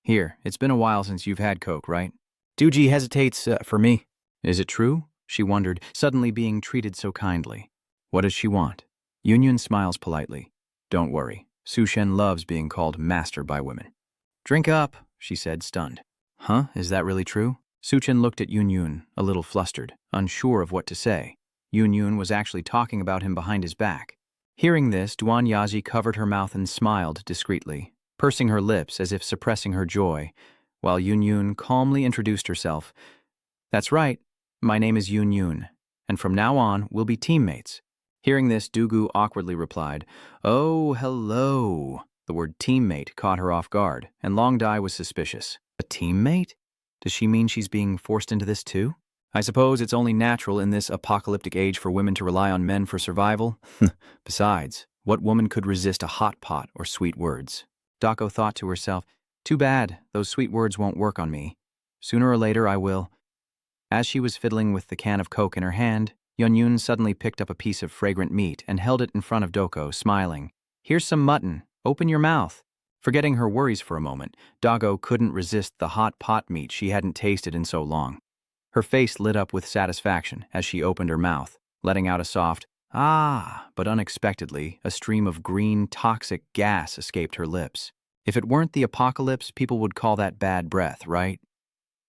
"Here, it's been a while since you've had Coke, right?" Duji hesitates, "For me." "Is it true?" she wondered, suddenly being treated so kindly. "What does she want?" Yun smiles politely. "Don't worry. Su Chen loves being called master by women." "Drink up," she said, stunned. "Huh? Is that really true?" Su Chen looked at Yun, a little flustered, unsure of what to say. Yun was actually talking about him behind his back. Hearing this, Duanyaji covered her mouth and smiled discreetly, pursing her lips as if suppressing her joy, while Yun calmly introduced herself. "That's right. My name is Yun, and from now on, we'll be teammates." Hearing this, Dugu awkwardly replied, "Oh, hello." The word teammate caught her off guard, and Long Dai was suspicious. A teammate? Does she mean she's being forced into this too? I suppose it's only natural in this apocalyptic age for women to rely on men for survival. Besides, what woman could resist a hot pot or sweet words? Dako thought to herself, "Too bad, those sweet words won't work on me. Sooner or later I will." As she was fiddling with the can of Coke in her hand, Yun suddenly picked up a piece of fragrant meat and held it in front of Doko, smiling. "Here's some mutton. Open your mouth." Forgetting her worries for a moment, Dago couldn't resist the hot pot meat she hadn't tasted in so long. Her face lit up with satisfaction as she opened her mouth, letting out a soft, "Ah," but unexpectedly, a stream of green, toxic gas escaped her lips. If it weren't the apocalypse, people would call that bad breath, right?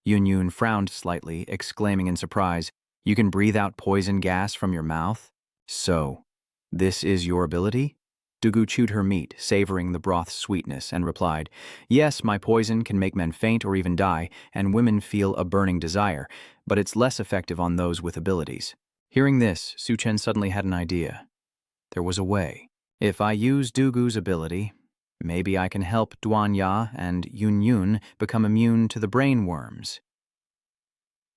Yun frowned slightly, exclaiming in surprise, "You can breathe out poison gas from your mouth? So, this is your ability?" Dugu chewed her meat, savoring the broth's sweetness, and replied, "Yes, my poison can make men faint or even die, and women feel a burning desire, but it's less effective on those with abilities." Hearing this, Su Chen suddenly had an idea. There was a way. If I use Dugu's ability, maybe I can help Duanya and Yun become immune to the brain worms.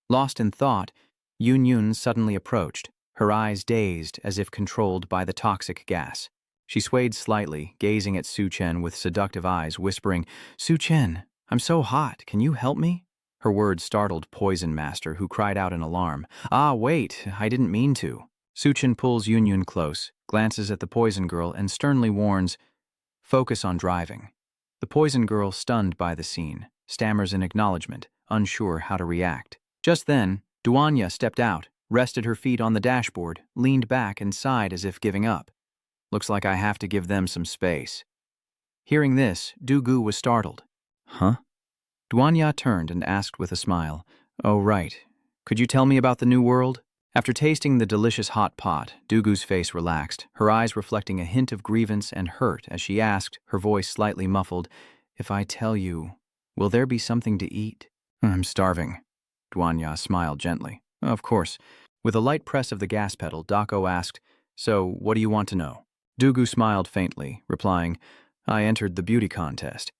Lost in thought, Yun suddenly approached, her eyes dazed as if controlled by the toxic gas. She swayed slightly, gazing at Su Chen with seductive eyes, whispering, "Su Chen, I'm so hot, can you help me?" Her words startled Poison Master, who cried out in alarm, "Ah, wait, I didn't mean to." Su Chen pulls Yun close, glances at the Poison Girl, and sternly warns, "Focus on driving." The Poison Girl, stunned by the scene, stammers in acknowledgement, unsure how to react. Just then, Duanya stepped out, rested her feet on the dashboard, leaned back and sighed as if giving up. Looks like I have to give them some space. Hearing this, Dugu was startled. Huh? Duanya turned and asked with a smile, Oh, right. Could you tell me about the new world? After tasting the delicious hot pot, Dugu's face relaxed, her eyes reflecting a hint of grievance and hurt as she asked, her voice slightly muffled, If I tell you, will there be something to eat? I'm starving. Duanya smiled gently. Of course. With a light press of the gas pedal, Dako asked, So, what do you want to know? Dugu smiled faintly, replying, I entered the beauty contest.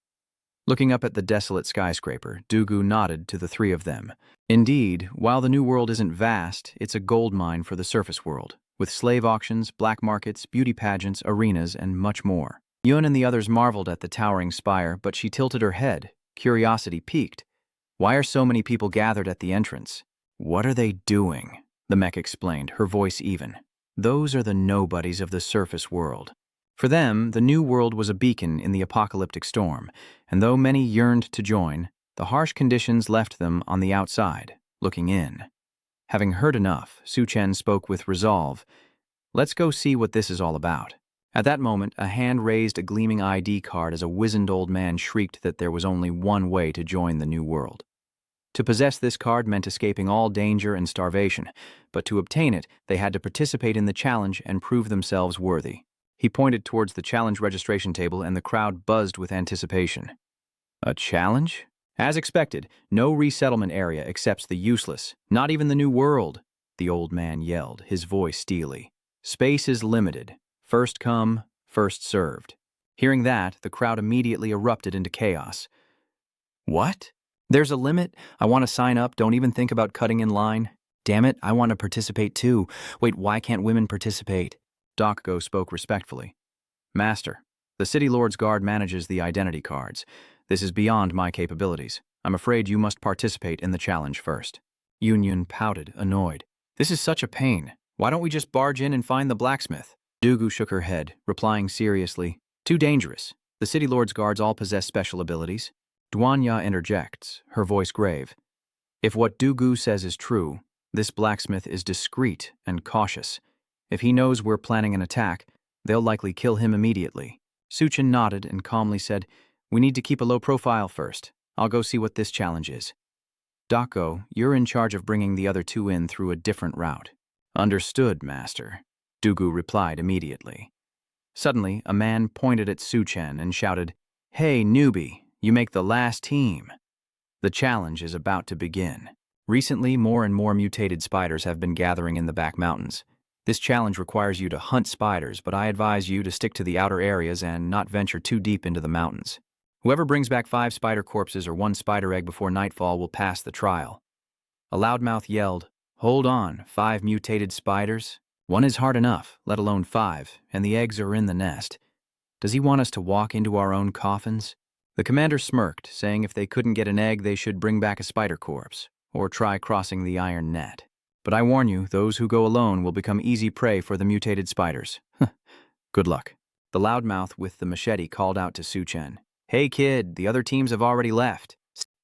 Looking up at the desolate skyscraper, Dugu nodded to the three of them. Indeed, while the new world isn't vast, it's a gold mine for the surface world, with slave auctions, black markets, beauty pageants, arenas, and much more. Yun and the others marveled at the towering spire, but she tilted her head, curiosity piqued. Why are so many people gathered at the entrance? What are they doing? The mech explained, her voice even. Those are the nobodies of the surface world. For them, the new world was a beacon in the apocalyptic storm, and though many yearned to join, the harsh conditions left them on the outside, looking in. Having heard enough, Chen spoke with resolve, Let's go see what this is all about. At that moment, a hand raised a gleaming ID card as a wizened old man shrieked that there was only one way to join the new world. To possess this card meant escaping all danger and starvation, but to obtain it, they had to participate in the challenge and prove themselves worthy. He pointed towards the challenge registration table and the crowd buzzed with anticipation. A challenge? As expected, no resettlement area accepts the useless, not even the new world, the old man yelled, his voice steely. Space is limited. First come, first served. Hearing that, the crowd immediately erupted into chaos. What? There's a limit? I want to sign up, don't even think about cutting in line. Damn it, I want to participate too. Wait, why can't women participate? Dokgo spoke respectfully. Master, the City Lord's Guard manages the identity cards. This is beyond my capabilities. I'm afraid you must participate in the challenge first. Yun pouted, annoyed. This is such a pain. Why don't we just barge in and find the blacksmith? Dugu shook her head, replying seriously, Too dangerous. The City Lord's Guards all possess special abilities. Duanya interjects, her voice grave. If what Dugu says is true, this blacksmith is discreet and cautious. If he knows we're planning an attack, they'll likely kill him immediately. Chen nodded and calmly said, We need to keep a low profile first. I'll go see what this challenge is. Dako, you're in charge of bringing the other two in through a different route. Understood, Master. Dugu replied immediately. Suddenly, a man pointed at Chen and shouted, Hey, newbie, you make the last team. The challenge is about to begin. Recently, more and more mutated spiders have been gathering in the back mountains. This challenge requires you to hunt spiders, but I advise you to stick to the outer areas and not venture too deep into the mountains. Whoever brings back 5 spider corpses or 1 spider egg before nightfall will pass the trial. A loudmouth yelled, Hold on, 5 mutated spiders? 1 is hard enough, let alone 5, and the eggs are in the nest. Does he want us to walk into our own coffins? The commander smirked, saying if they couldn't get an egg, they should bring back a spider corpse, or try crossing the iron net. But I warn you, those who go alone will become easy prey for the mutated spiders. Good luck. The loudmouth with the machete called out to Chen. Hey kid, the other teams have already left.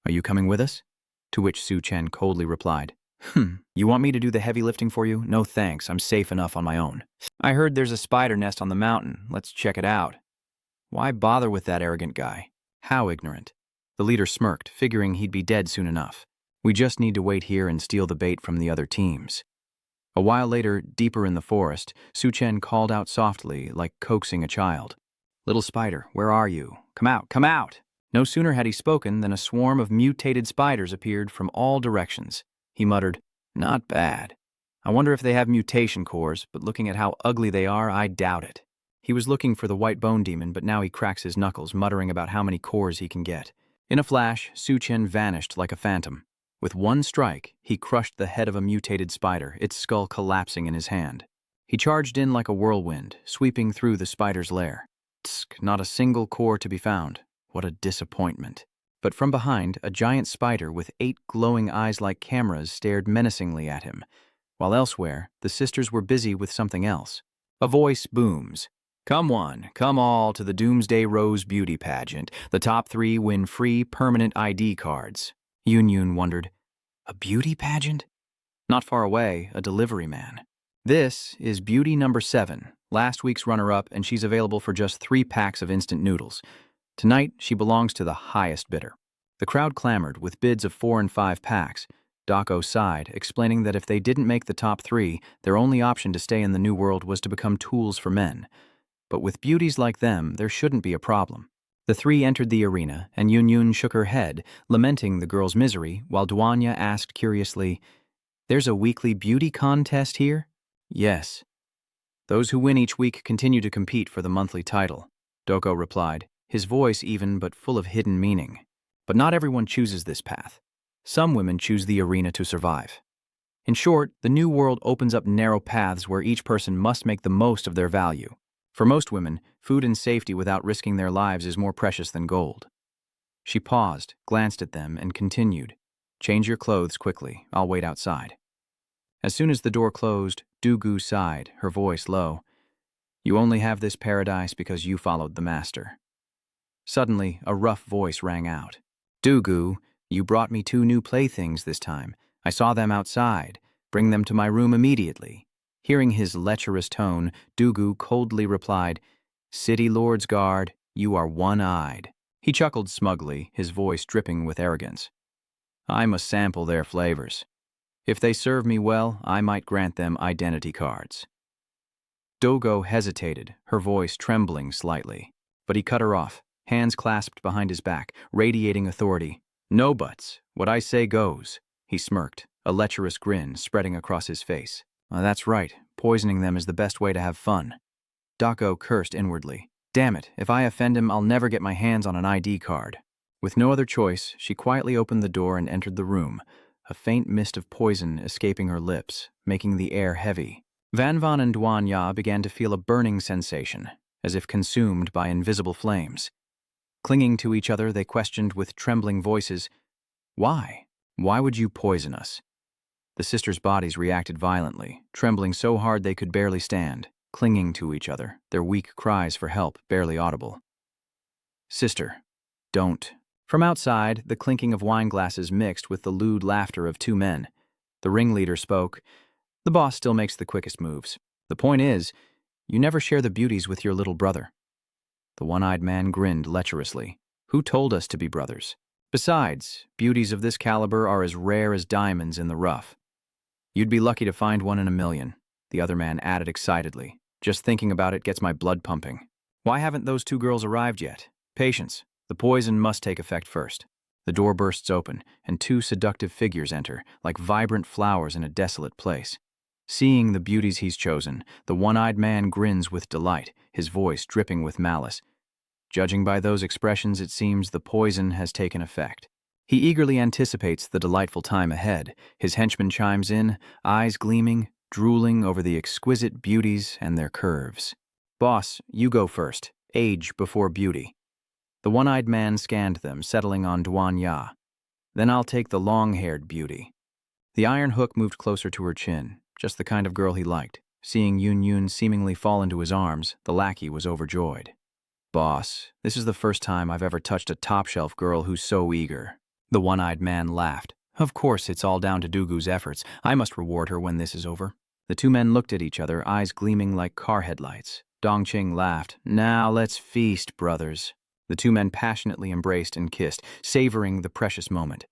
Are you coming with us? To which Chen coldly replied, You want me to do the heavy lifting for you? No thanks, I'm safe enough on my own. I heard there's a spider nest on the mountain. Let's check it out. Why bother with that arrogant guy? How ignorant. The leader smirked, figuring he'd be dead soon enough. We just need to wait here and steal the bait from the other teams. A while later, deeper in the forest, Chen called out softly, like coaxing a child. Little spider, where are you? Come out, come out! No sooner had he spoken than a swarm of mutated spiders appeared from all directions. He muttered, Not bad. I wonder if they have mutation cores, but looking at how ugly they are, I doubt it. He was looking for the white bone demon, but now he cracks his knuckles, muttering about how many cores he can get. In a flash, Chen vanished like a phantom. With one strike, he crushed the head of a mutated spider, its skull collapsing in his hand. He charged in like a whirlwind, sweeping through the spider's lair. Tsk, not a single core to be found. What a disappointment. But from behind, a giant spider with 8 glowing eyes like cameras stared menacingly at him, while elsewhere, the sisters were busy with something else. A voice booms. Come one, come all to the Doomsday Rose Beauty Pageant. The top 3 win free permanent ID cards. Yun wondered, a beauty pageant? Not far away, a delivery man. This is beauty number 7, last week's runner-up, and she's available for just 3 packs of instant noodles. Tonight, she belongs to the highest bidder. The crowd clamored, with bids of 4 and 5 packs. Dako sighed, explaining that if they didn't make the top 3, their only option to stay in the new world was to become tools for men. But with beauties like them, there shouldn't be a problem. The 3 entered the arena, and Yun shook her head, lamenting the girl's misery, while Duanya asked curiously, "There's a weekly beauty contest here?" "Yes. Those who win each week continue to compete for the monthly title," Doko replied, his voice even but full of hidden meaning. "But not everyone chooses this path. Some women choose the arena to survive. In short, the new world opens up narrow paths where each person must make the most of their value. For most women, food and safety without risking their lives is more precious than gold." She paused, glanced at them, and continued, "Change your clothes quickly. I'll wait outside." As soon as the door closed, Dugu sighed, her voice low. "You only have this paradise because you followed the master." Suddenly, a rough voice rang out. "Dugu, you brought me 2 new playthings this time. I saw them outside. Bring them to my room immediately." Hearing his lecherous tone, Dugu coldly replied, "City Lord's guard, you are one-eyed." He chuckled smugly, his voice dripping with arrogance. "I must sample their flavors. If they serve me well, I might grant them identity cards." Dogo hesitated, her voice trembling slightly. But he cut her off, hands clasped behind his back, radiating authority. "No buts. What I say goes." He smirked, a lecherous grin spreading across his face. "That's right. Poisoning them is the best way to have fun." Dako cursed inwardly. "Damn it, if I offend him, I'll never get my hands on an ID card." With no other choice, she quietly opened the door and entered the room, a faint mist of poison escaping her lips, making the air heavy. Vanvan and Duanya began to feel a burning sensation, as if consumed by invisible flames. Clinging to each other, they questioned with trembling voices, "Why? Why would you poison us?" The sisters' bodies reacted violently, trembling so hard they could barely stand, clinging to each other, their weak cries for help barely audible. "Sister, don't." From outside, the clinking of wine glasses mixed with the lewd laughter of 2 men. The ringleader spoke. "The boss still makes the quickest moves. The point is, you never share the beauties with your little brother." The one-eyed man grinned lecherously. "Who told us to be brothers? Besides, beauties of this caliber are as rare as diamonds in the rough. You'd be lucky to find one in a million," the other man added excitedly. "Just thinking about it gets my blood pumping. Why haven't those 2 girls arrived yet? Patience. The poison must take effect first." The door bursts open, and 2 seductive figures enter, like vibrant flowers in a desolate place. Seeing the beauties he's chosen, the one-eyed man grins with delight, his voice dripping with malice. Judging by those expressions, it seems the poison has taken effect. He eagerly anticipates the delightful time ahead. His henchman chimes in, eyes gleaming, drooling over the exquisite beauties and their curves. "Boss, you go first. Age before beauty." The one-eyed man scanned them, settling on Duanya. "Then I'll take the long-haired beauty." The iron hook moved closer to her chin, just the kind of girl he liked. Seeing Yun seemingly fall into his arms, the lackey was overjoyed. "Boss, this is the first time I've ever touched a top-shelf girl who's so eager." The one-eyed man laughed. "Of course, it's all down to Dugu's efforts. I must reward her when this is over." The 2 men looked at each other, eyes gleaming like car headlights. Dongqing laughed. "Now let's feast, brothers." The 2 men passionately embraced and kissed, savoring the precious moment.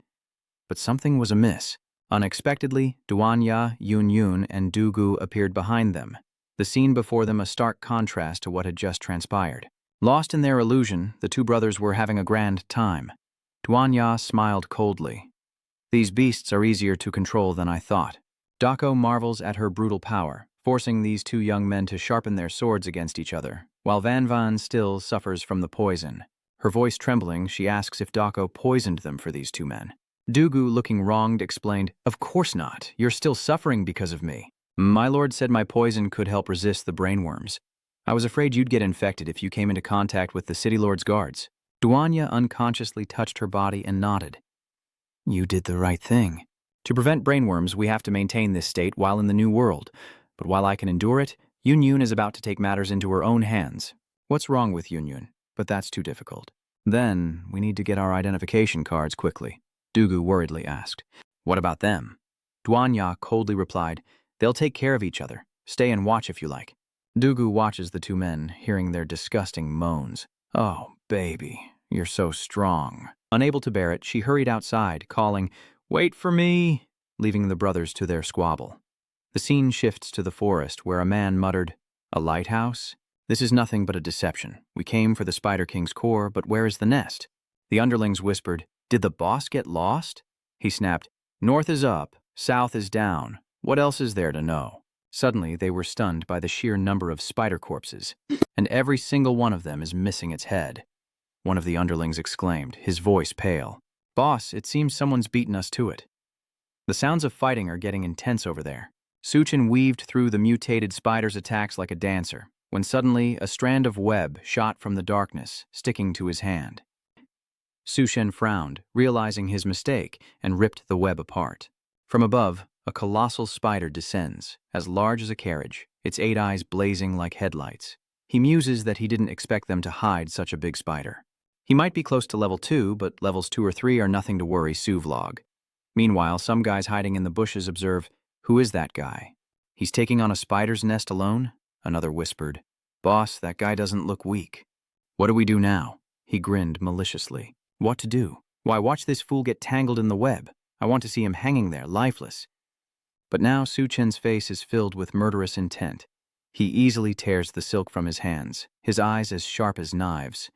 But something was amiss. Unexpectedly, Duanya, Yun, and Dugu appeared behind them, the scene before them a stark contrast to what had just transpired. Lost in their illusion, the 2 brothers were having a grand time. Duanya smiled coldly. "These beasts are easier to control than I thought." Dako marvels at her brutal power, forcing these 2 young men to sharpen their swords against each other, while Vanvan still suffers from the poison. Her voice trembling, she asks if Dako poisoned them for these 2 men. Dugu, looking wronged, explained, "Of course not. You're still suffering because of me. My lord said my poison could help resist the brainworms. I was afraid you'd get infected if you came into contact with the city lord's guards." Duanya unconsciously touched her body and nodded. "You did the right thing. To prevent brainworms, we have to maintain this state while in the new world. But while I can endure it, Yun is about to take matters into her own hands." "What's wrong with Yun? But that's too difficult." "Then, we need to get our identification cards quickly," Dugu worriedly asked. "What about them?" Duanya coldly replied, "They'll take care of each other. Stay and watch if you like." Dugu watches the two men, hearing their disgusting moans. "Oh, baby, you're so strong." Unable to bear it, she hurried outside, calling, "Wait for me," leaving the brothers to their squabble. The scene shifts to the forest, where a man muttered, "A lighthouse? This is nothing but a deception. We came for the Spider King's core, but where is the nest?" The underlings whispered, "Did the boss get lost?" He snapped, "North is up, south is down. What else is there to know?" Suddenly, they were stunned by the sheer number of spider corpses, and every single one of them is missing its head. One of the underlings exclaimed, his voice pale, "Boss, it seems someone's beaten us to it." The sounds of fighting are getting intense over there. Chen weaved through the mutated spider's attacks like a dancer, when suddenly a strand of web shot from the darkness, sticking to his hand. Chen frowned, realizing his mistake, and ripped the web apart. From above, a colossal spider descends, as large as a carriage, its 8 eyes blazing like headlights. He muses that he didn't expect them to hide such a big spider. He might be close to level 2, but levels 2 or 3 are nothing to worry Suvlog. Meanwhile, some guys hiding in the bushes observe, "Who is that guy? He's taking on a spider's nest alone?" Another whispered, "Boss, that guy doesn't look weak." "What do we do now?" He grinned maliciously. "What to do? Why, watch this fool get tangled in the web. I want to see him hanging there, lifeless." But now Chen's face is filled with murderous intent. He easily tears the silk from his hands, his eyes as sharp as knives.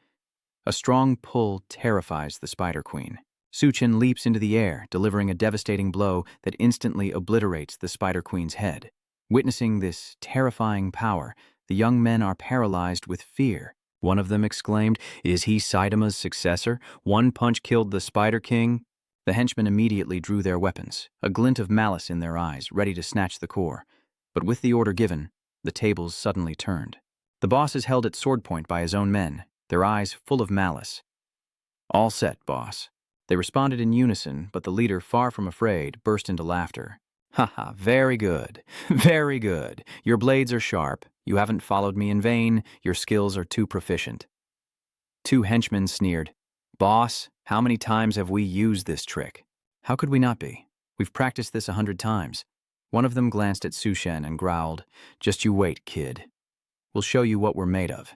A strong pull terrifies the Spider Queen. Chen leaps into the air, delivering a devastating blow that instantly obliterates the Spider Queen's head. Witnessing this terrifying power, the young men are paralyzed with fear. One of them exclaimed, "Is he Saitama's successor? One punch killed the Spider King?" The henchmen immediately drew their weapons, a glint of malice in their eyes, ready to snatch the core. But with the order given, the tables suddenly turned. The boss is held at sword point by his own men, their eyes full of malice. "All set, boss." They responded in unison, but the leader, far from afraid, burst into laughter. "Haha, very good, very good. Your blades are sharp. You haven't followed me in vain. Your skills are too proficient." Two henchmen sneered, "Boss, how many times have we used this trick?" "How could we not be? We've practiced this 100 times. One of them glanced at Chen and growled, "Just you wait, kid. We'll show you what we're made of."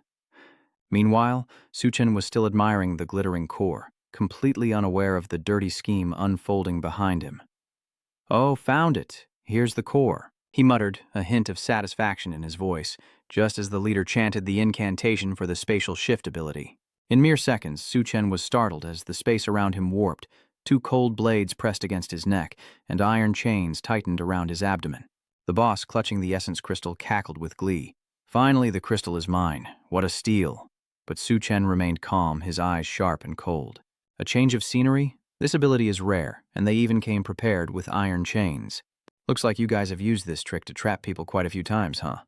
Meanwhile, Chen was still admiring the glittering core, completely unaware of the dirty scheme unfolding behind him. "Oh, found it. Here's the core," he muttered, a hint of satisfaction in his voice, just as the leader chanted the incantation for the spatial shift ability. In mere seconds, Chen was startled as the space around him warped, 2 cold blades pressed against his neck, and iron chains tightened around his abdomen. The boss, clutching the essence crystal, cackled with glee. "Finally, the crystal is mine. What a steal." But Chen remained calm, his eyes sharp and cold. A change of scenery? This ability is rare, and they even came prepared with iron chains. "Looks like you guys have used this trick to trap people quite a few times, huh?"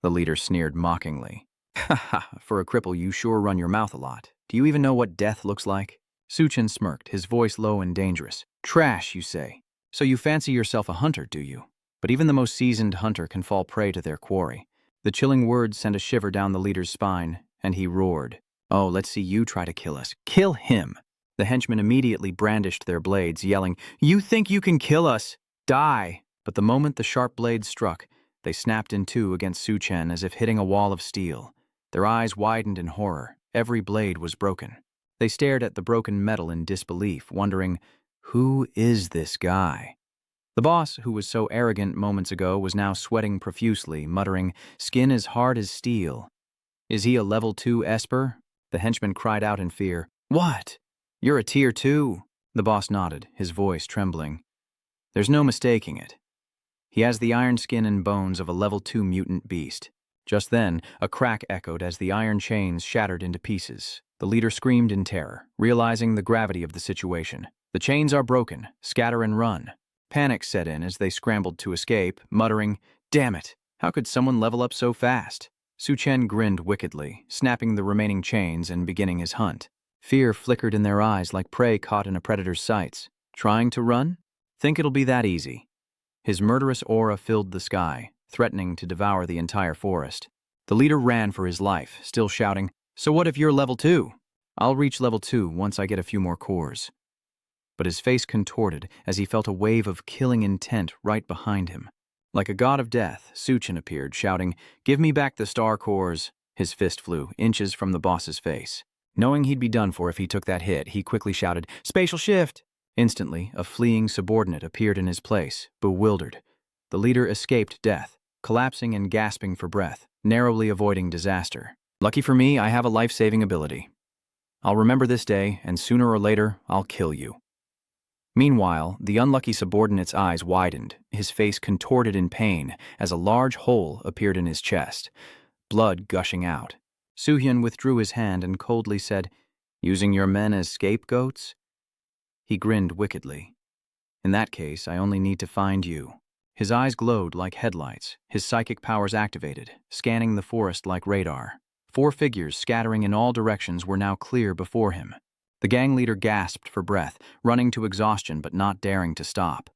The leader sneered mockingly. "Haha, for a cripple you sure run your mouth a lot. Do you even know what death looks like?" Chen smirked, his voice low and dangerous. "Trash, you say? So you fancy yourself a hunter, do you? But even the most seasoned hunter can fall prey to their quarry." The chilling words sent a shiver down the leader's spine, and he roared, "Oh, let's see you try to kill us. Kill him!" The henchmen immediately brandished their blades, yelling, "You think you can kill us? Die!" But the moment the sharp blades struck, they snapped in two against Chen as if hitting a wall of steel. Their eyes widened in horror. Every blade was broken. They stared at the broken metal in disbelief, wondering, who is this guy? The boss, who was so arrogant moments ago, was now sweating profusely, muttering, "Skin as hard as steel." "Is he a level 2 Esper?" The henchman cried out in fear. "What? You're a tier 2? The boss nodded, his voice trembling. "There's no mistaking it. He has the iron skin and bones of a level 2 mutant beast." Just then, a crack echoed as the iron chains shattered into pieces. The leader screamed in terror, realizing the gravity of the situation. "The chains are broken. Scatter and run." Panic set in as they scrambled to escape, muttering, "Damn it! How could someone level up so fast?" Chen grinned wickedly, snapping the remaining chains and beginning his hunt. Fear flickered in their eyes like prey caught in a predator's sights. Trying to run? Think it'll be that easy. His murderous aura filled the sky, threatening to devour the entire forest. The leader ran for his life, still shouting, "So what if you're level 2? I'll reach level 2 once I get a few more cores." but his face contorted as he felt a wave of killing intent right behind him. Like a god of death, Chen appeared, shouting, "Give me back the star cores!" His fist flew inches from the boss's face. Knowing he'd be done for if he took that hit, he quickly shouted, "Spatial shift!" Instantly, a fleeing subordinate appeared in his place, bewildered. The leader escaped death, collapsing and gasping for breath, narrowly avoiding disaster. Lucky for me, I have a life-saving ability. I'll remember this day, and sooner or later, I'll kill you. Meanwhile, the unlucky subordinate's eyes widened, his face contorted in pain as a large hole appeared in his chest, blood gushing out. Soo-hyun withdrew his hand and coldly said, "Using your men as scapegoats?" He grinned wickedly. "In that case, I only need to find you." His eyes glowed like headlights, his psychic powers activated, scanning the forest like radar. 4 figures scattering in all directions were now clear before him. The gang leader gasped for breath, running to exhaustion but not daring to stop.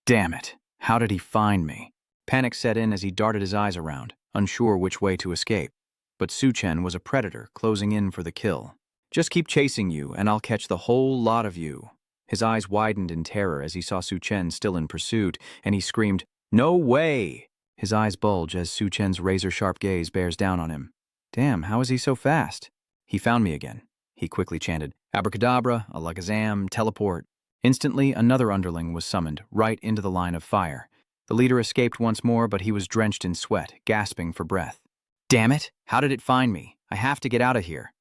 Damn it! How did he find me? Panic set in as he darted his eyes around, unsure which way to escape. But Chen was a predator, closing in for the kill. "Just keep chasing you, and I'll catch the whole lot of you." His eyes widened in terror as he saw Chen still in pursuit, and he screamed, "No way!" His eyes bulge as Chen's razor-sharp gaze bears down on him. Damn, how is he so fast? "He found me again," he quickly chanted. "Abracadabra, alakazam, teleport." Instantly, another underling was summoned, right into the line of fire. The leader escaped once more, but he was drenched in sweat, gasping for breath. "Damn it! How did it find me? I have to get out of here."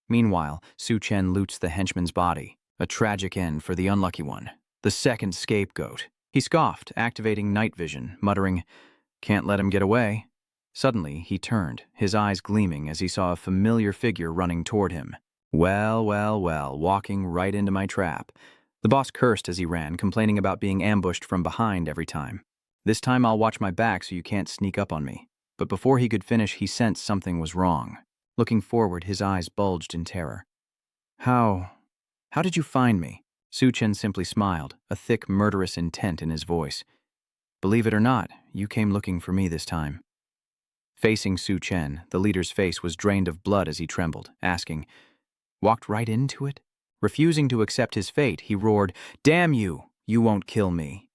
Meanwhile, Chen loots the henchman's body. A tragic end for the unlucky one. The second scapegoat. He scoffed, activating night vision, muttering, "Can't let him get away." Suddenly, he turned, his eyes gleaming as he saw a familiar figure running toward him. Well, walking right into my trap. The boss cursed as he ran, complaining about being ambushed from behind every time. "This time I'll watch my back so you can't sneak up on me." But before he could finish, he sensed something was wrong. Looking forward, his eyes bulged in terror. How did you find me?" Chen simply smiled, a thick, murderous intent in his voice. "Believe it or not, you came looking for me this time." Facing Chen, the leader's face was drained of blood as he trembled, asking, "Walked right into it?" Refusing to accept his fate, he roared, "Damn you! You won't kill me."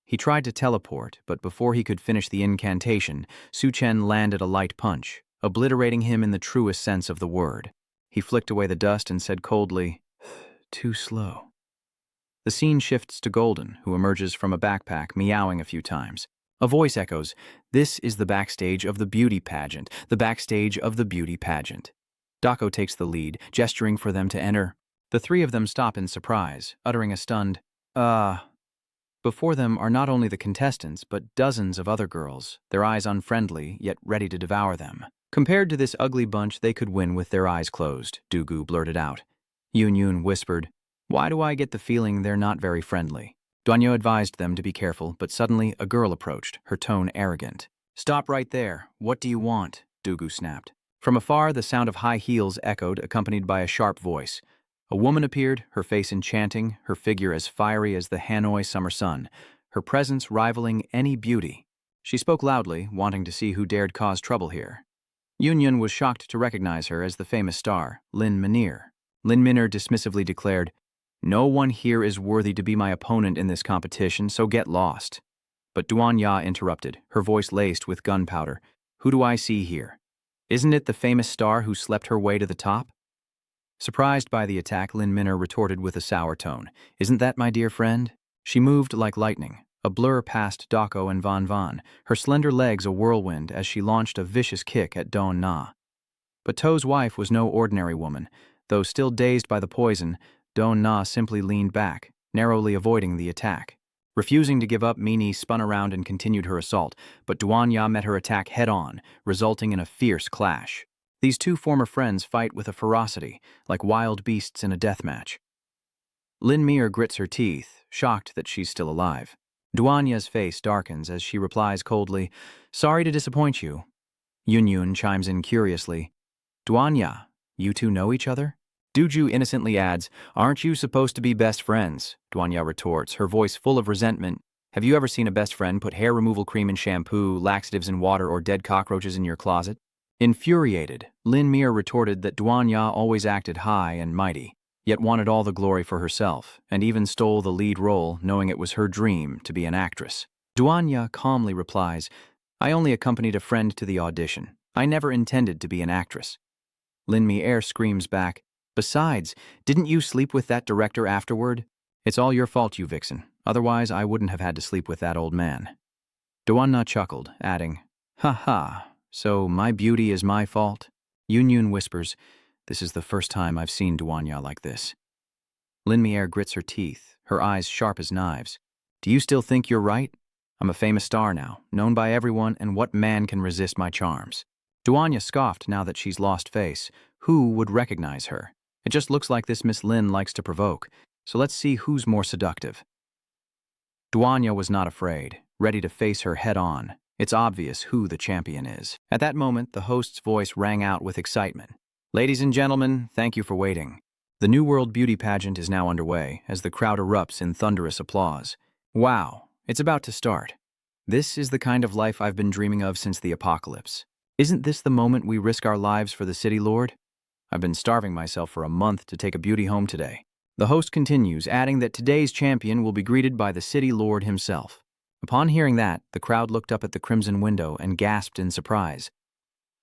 He tried to teleport, but before he could finish the incantation, Chen landed a light punch, obliterating him in the truest sense of the word. He flicked away the dust and said coldly, "Too slow." The scene shifts to Golden, who emerges from a backpack, meowing a few times. A voice echoes, "This is the backstage of the beauty pageant, the backstage of the beauty pageant." Dako takes the lead, gesturing for them to enter. The 3 of them stop in surprise, uttering a stunned, Before them are not only the contestants, but dozens of other girls, their eyes unfriendly, yet ready to devour them. Compared to this ugly bunch, they could win with their eyes closed, Dugu blurted out. Yun whispered, "Why do I get the feeling they're not very friendly?" Duanyo advised them to be careful, but suddenly a girl approached, her tone arrogant. "Stop right there. What do you want?" Dugu snapped. From afar, the sound of high heels echoed, accompanied by a sharp voice. A woman appeared, her face enchanting, her figure as fiery as the Hanoi summer sun, her presence rivaling any beauty. She spoke loudly, wanting to see who dared cause trouble here. Yun was shocked to recognize her as the famous star, Lin Minir. Lin Minir dismissively declared, "No one here is worthy to be my opponent in this competition, so get lost." But Duan Ya interrupted, her voice laced with gunpowder. "Who do I see here? Isn't it the famous star who slept her way to the top?" Surprised by the attack, Lin Minir retorted with a sour tone, "Isn't that my dear friend?" She moved like lightning, a blur past Dako and Van, her slender legs a whirlwind as she launched a vicious kick at Don Na. But To's wife was no ordinary woman. Though still dazed by the poison, Don Na simply leaned back, narrowly avoiding the attack. Refusing to give up, Mini spun around and continued her assault, but Duan Ya met her attack head-on, resulting in a fierce clash. These 2 former friends fight with a ferocity, like wild beasts in a death match. Lin Minir grits her teeth, shocked that she's still alive. Duan Ya's face darkens as she replies coldly, "Sorry to disappoint you." Yun chimes in curiously, "Duan Ya, you 2 know each other?" Duju innocently adds, "Aren't you supposed to be best friends?" Duan Ya retorts, her voice full of resentment. "Have you ever seen a best friend put hair removal cream in shampoo, laxatives in water, or dead cockroaches in your closet?" Infuriated, Lin Minir retorted that Duan Ya always acted high and mighty. yet wanted all the glory for herself, and even stole the lead role knowing it was her dream to be an actress. Duanya calmly replies, I only accompanied a friend to the audition. I never intended to be an actress. Lin Mi-er screams back, besides, didn't you sleep with that director afterward? It's all your fault, you vixen. Otherwise, I wouldn't have had to sleep with that old man. Duanya chuckled, adding, ha ha, so my beauty is my fault? Yun whispers, this is the first time I've seen Duanya like this. Lin Mi-er grits her teeth, her eyes sharp as knives. Do you still think you're right? I'm a famous star now, known by everyone, and what man can resist my charms? Duanya scoffed now that she's lost face. Who would recognize her? It just looks like this Miss Lin likes to provoke, so let's see who's more seductive. Duanya was not afraid, ready to face her head-on. It's obvious who the champion is. At that moment, the host's voice rang out with excitement. Ladies and gentlemen, thank you for waiting. The New World Beauty Pageant is now underway as the crowd erupts in thunderous applause. Wow, it's about to start. This is the kind of life I've been dreaming of since the apocalypse. Isn't this the moment we risk our lives for the city lord? I've been starving myself for a month to take a beauty home today. The host continues, adding that today's champion will be greeted by the city lord himself. Upon hearing that, the crowd looked up at the crimson window and gasped in surprise.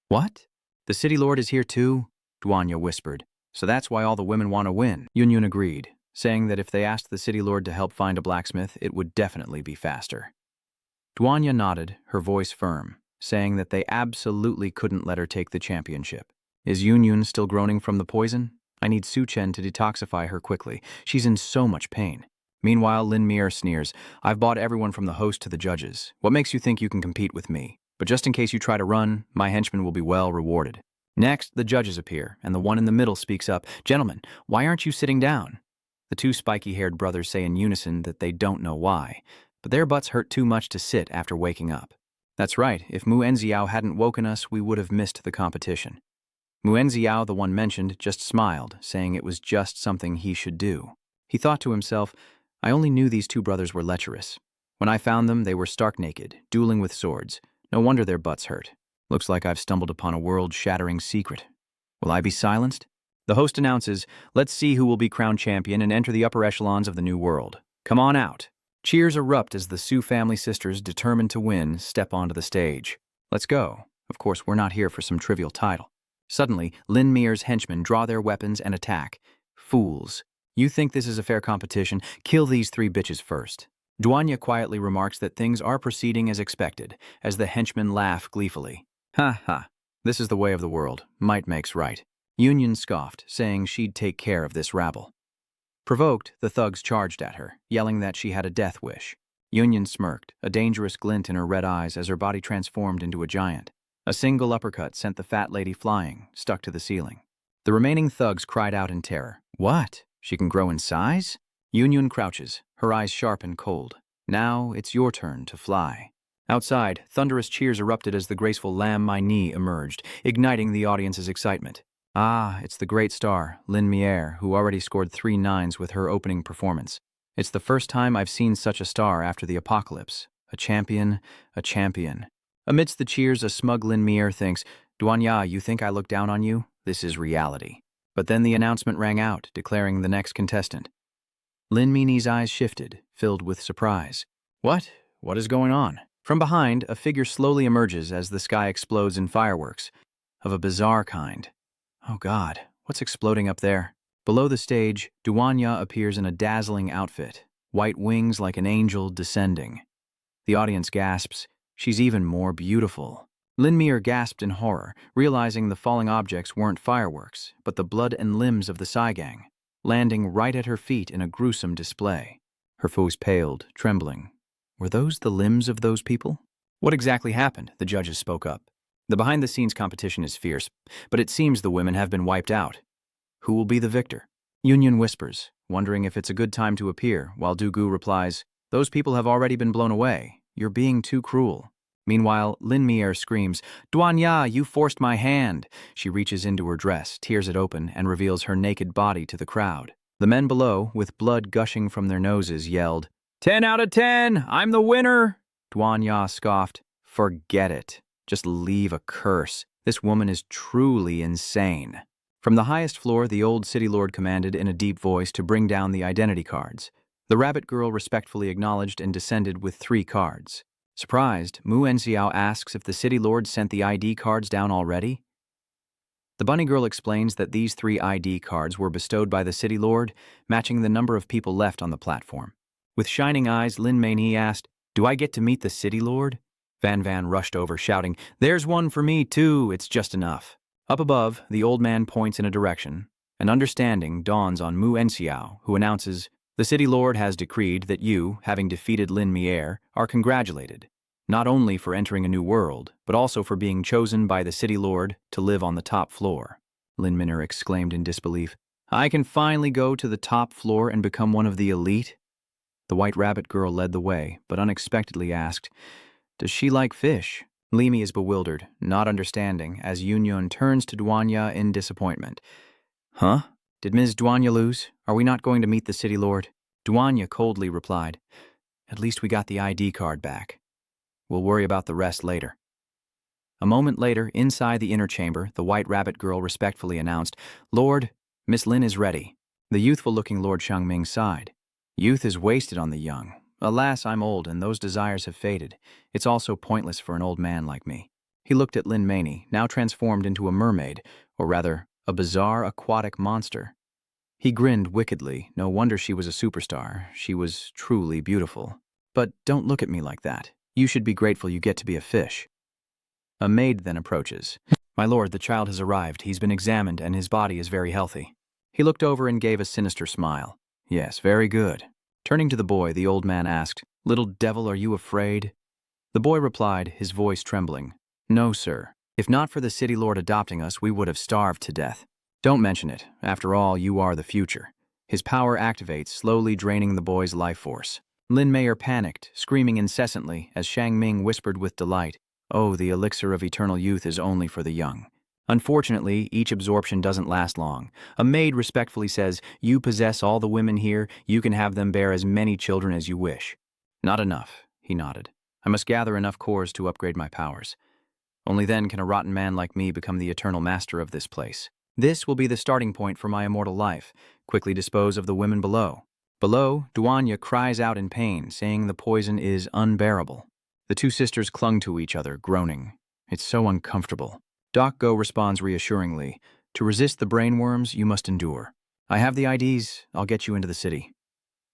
What? The city lord is here too? Duanya whispered. So that's why all the women want to win. Yun agreed, saying that if they asked the city lord to help find a blacksmith, it would definitely be faster. Duanya nodded, her voice firm, saying that they absolutely couldn't let her take the championship. Is Yun still groaning from the poison? I need Chen to detoxify her quickly. She's in so much pain. Meanwhile, Lin Mi-er sneers, I've bought everyone from the host to the judges. What makes you think you can compete with me? But just in case you try to run, my henchmen will be well rewarded. Next, the judges appear, and the one in the middle speaks up, Gentlemen, why aren't you sitting down? The two spiky-haired brothers say in unison that they don't know why, but their butts hurt too much to sit after waking up. That's right, if Mu Enziao hadn't woken us, we would have missed the competition. Mu Enziao, the one mentioned, just smiled, saying it was just something he should do. He thought to himself, I only knew these two brothers were lecherous. When I found them, they were stark naked, dueling with swords. No wonder their butts hurt. Looks like I've stumbled upon a world-shattering secret. Will I be silenced? The host announces, let's see who will be crowned champion and enter the upper echelons of the new world. Come on out. Cheers erupt as the Su family sisters, determined to win, step onto the stage. Let's go. Of course, we're not here for some trivial title. Suddenly, Lin Mi-er's henchmen draw their weapons and attack. Fools. You think this is a fair competition? Kill these three bitches first. Duanya quietly remarks that things are proceeding as expected, as the henchmen laugh gleefully. Ha ha. This is the way of the world. Might makes right. Yun scoffed, saying she'd take care of this rabble. Provoked, the thugs charged at her, yelling that she had a death wish. Yun smirked, a dangerous glint in her red eyes as her body transformed into a giant. A single uppercut sent the fat lady flying, stuck to the ceiling. The remaining thugs cried out in terror. What? She can grow in size? Yun crouches, her eyes sharp and cold. Now it's your turn to fly. Outside, thunderous cheers erupted as the graceful Lam My Knee emerged, igniting the audience's excitement. Ah, it's the great star, Lin Mi-er, who already scored 3 9s with her opening performance. It's the first time I've seen such a star after the apocalypse. A champion, a champion. Amidst the cheers, a smug Lin Mi-er thinks, Duanya, you think I look down on you? This is reality. But then the announcement rang out, declaring the next contestant. Lin Mi-er's eyes shifted, filled with surprise. What? What is going on? From behind, a figure slowly emerges as the sky explodes in fireworks, of a bizarre kind. Oh God, what's exploding up there? Below the stage, Duanya appears in a dazzling outfit, white wings like an angel descending. The audience gasps, she's even more beautiful. Lin Mi-er gasped in horror, realizing the falling objects weren't fireworks, but the blood and limbs of the Psy Gang, landing right at her feet in a gruesome display. Her foes paled, trembling. Were those the limbs of those people? What exactly happened? The judges spoke up. The behind-the-scenes competition is fierce, but it seems the women have been wiped out. Who will be the victor? Yun whispers, wondering if it's a good time to appear, while Dugu replies, those people have already been blown away. You're being too cruel. Meanwhile, Lin Mi-er screams, Duanya, you forced my hand. She reaches into her dress, tears it open, and reveals her naked body to the crowd. The men below, with blood gushing from their noses, yelled, 10 out of 10! I'm the winner! Duanya scoffed, forget it. Just leave a curse. This woman is truly insane. From the highest floor, the old city lord commanded in a deep voice to bring down the identity cards. The rabbit girl respectfully acknowledged and descended with 3 cards. Surprised, Mu Enxiao asks if the city lord sent the ID cards down already. The bunny girl explains that these 3 ID cards were bestowed by the city lord, matching the number of people left on the platform. With shining eyes, Lin Mei asked, "Do I get to meet the city lord?" Van rushed over, shouting, "There's one for me, too, it's just enough." Up above, the old man points in a direction. An understanding dawns on Mu Enxiao, who announces, "The city lord has decreed that you, having defeated Lin Mier, are congratulated, not only for entering a new world, but also for being chosen by the city lord to live on the top floor." Lin Minner exclaimed in disbelief, "I can finally go to the top floor and become one of the elite?" The white rabbit girl led the way, but unexpectedly asked, "Does she like fish?" Limi is bewildered, not understanding, as Yunyun turns to Duanya in disappointment. "Huh? Did Ms. Duanya lose? Are we not going to meet the city lord?" Duanya coldly replied, "At least we got the ID card back. We'll worry about the rest later." A moment later, inside the inner chamber, the white rabbit girl respectfully announced, "Lord, Miss Lin is ready." The youthful-looking Lord Shangming sighed. "Youth is wasted on the young. Alas, I'm old, and those desires have faded. It's also pointless for an old man like me." He looked at Lin Mei, now transformed into a mermaid, or rather, a bizarre aquatic monster. He grinned wickedly. No wonder she was a superstar. She was truly beautiful. "But don't look at me like that. You should be grateful you get to be a fish." A maid then approaches. "My lord, the child has arrived. He's been examined, and his body is very healthy." He looked over and gave a sinister smile. "Yes, very good." Turning to the boy, the old man asked, "Little devil, are you afraid?" The boy replied, his voice trembling, "No, sir. If not for the city lord adopting us, we would have starved to death." "Don't mention it. After all, you are the future." His power activates, slowly draining the boy's life force. Lin Mei panicked, screaming incessantly, as Shang Ming whispered with delight, "Oh, the elixir of eternal youth is only for the young." Unfortunately, each absorption doesn't last long. A maid respectfully says, "You possess all the women here. You can have them bear as many children as you wish." "Not enough," he nodded. "I must gather enough cores to upgrade my powers. Only then can a rotten man like me become the eternal master of this place. This will be the starting point for my immortal life. Quickly dispose of the women below." Below, Duanya cries out in pain, saying the poison is unbearable. The 2 sisters clung to each other, groaning. "It's so uncomfortable." Doc Go responds reassuringly, "To resist the brainworms, you must endure. I have the IDs. I'll get you into the city."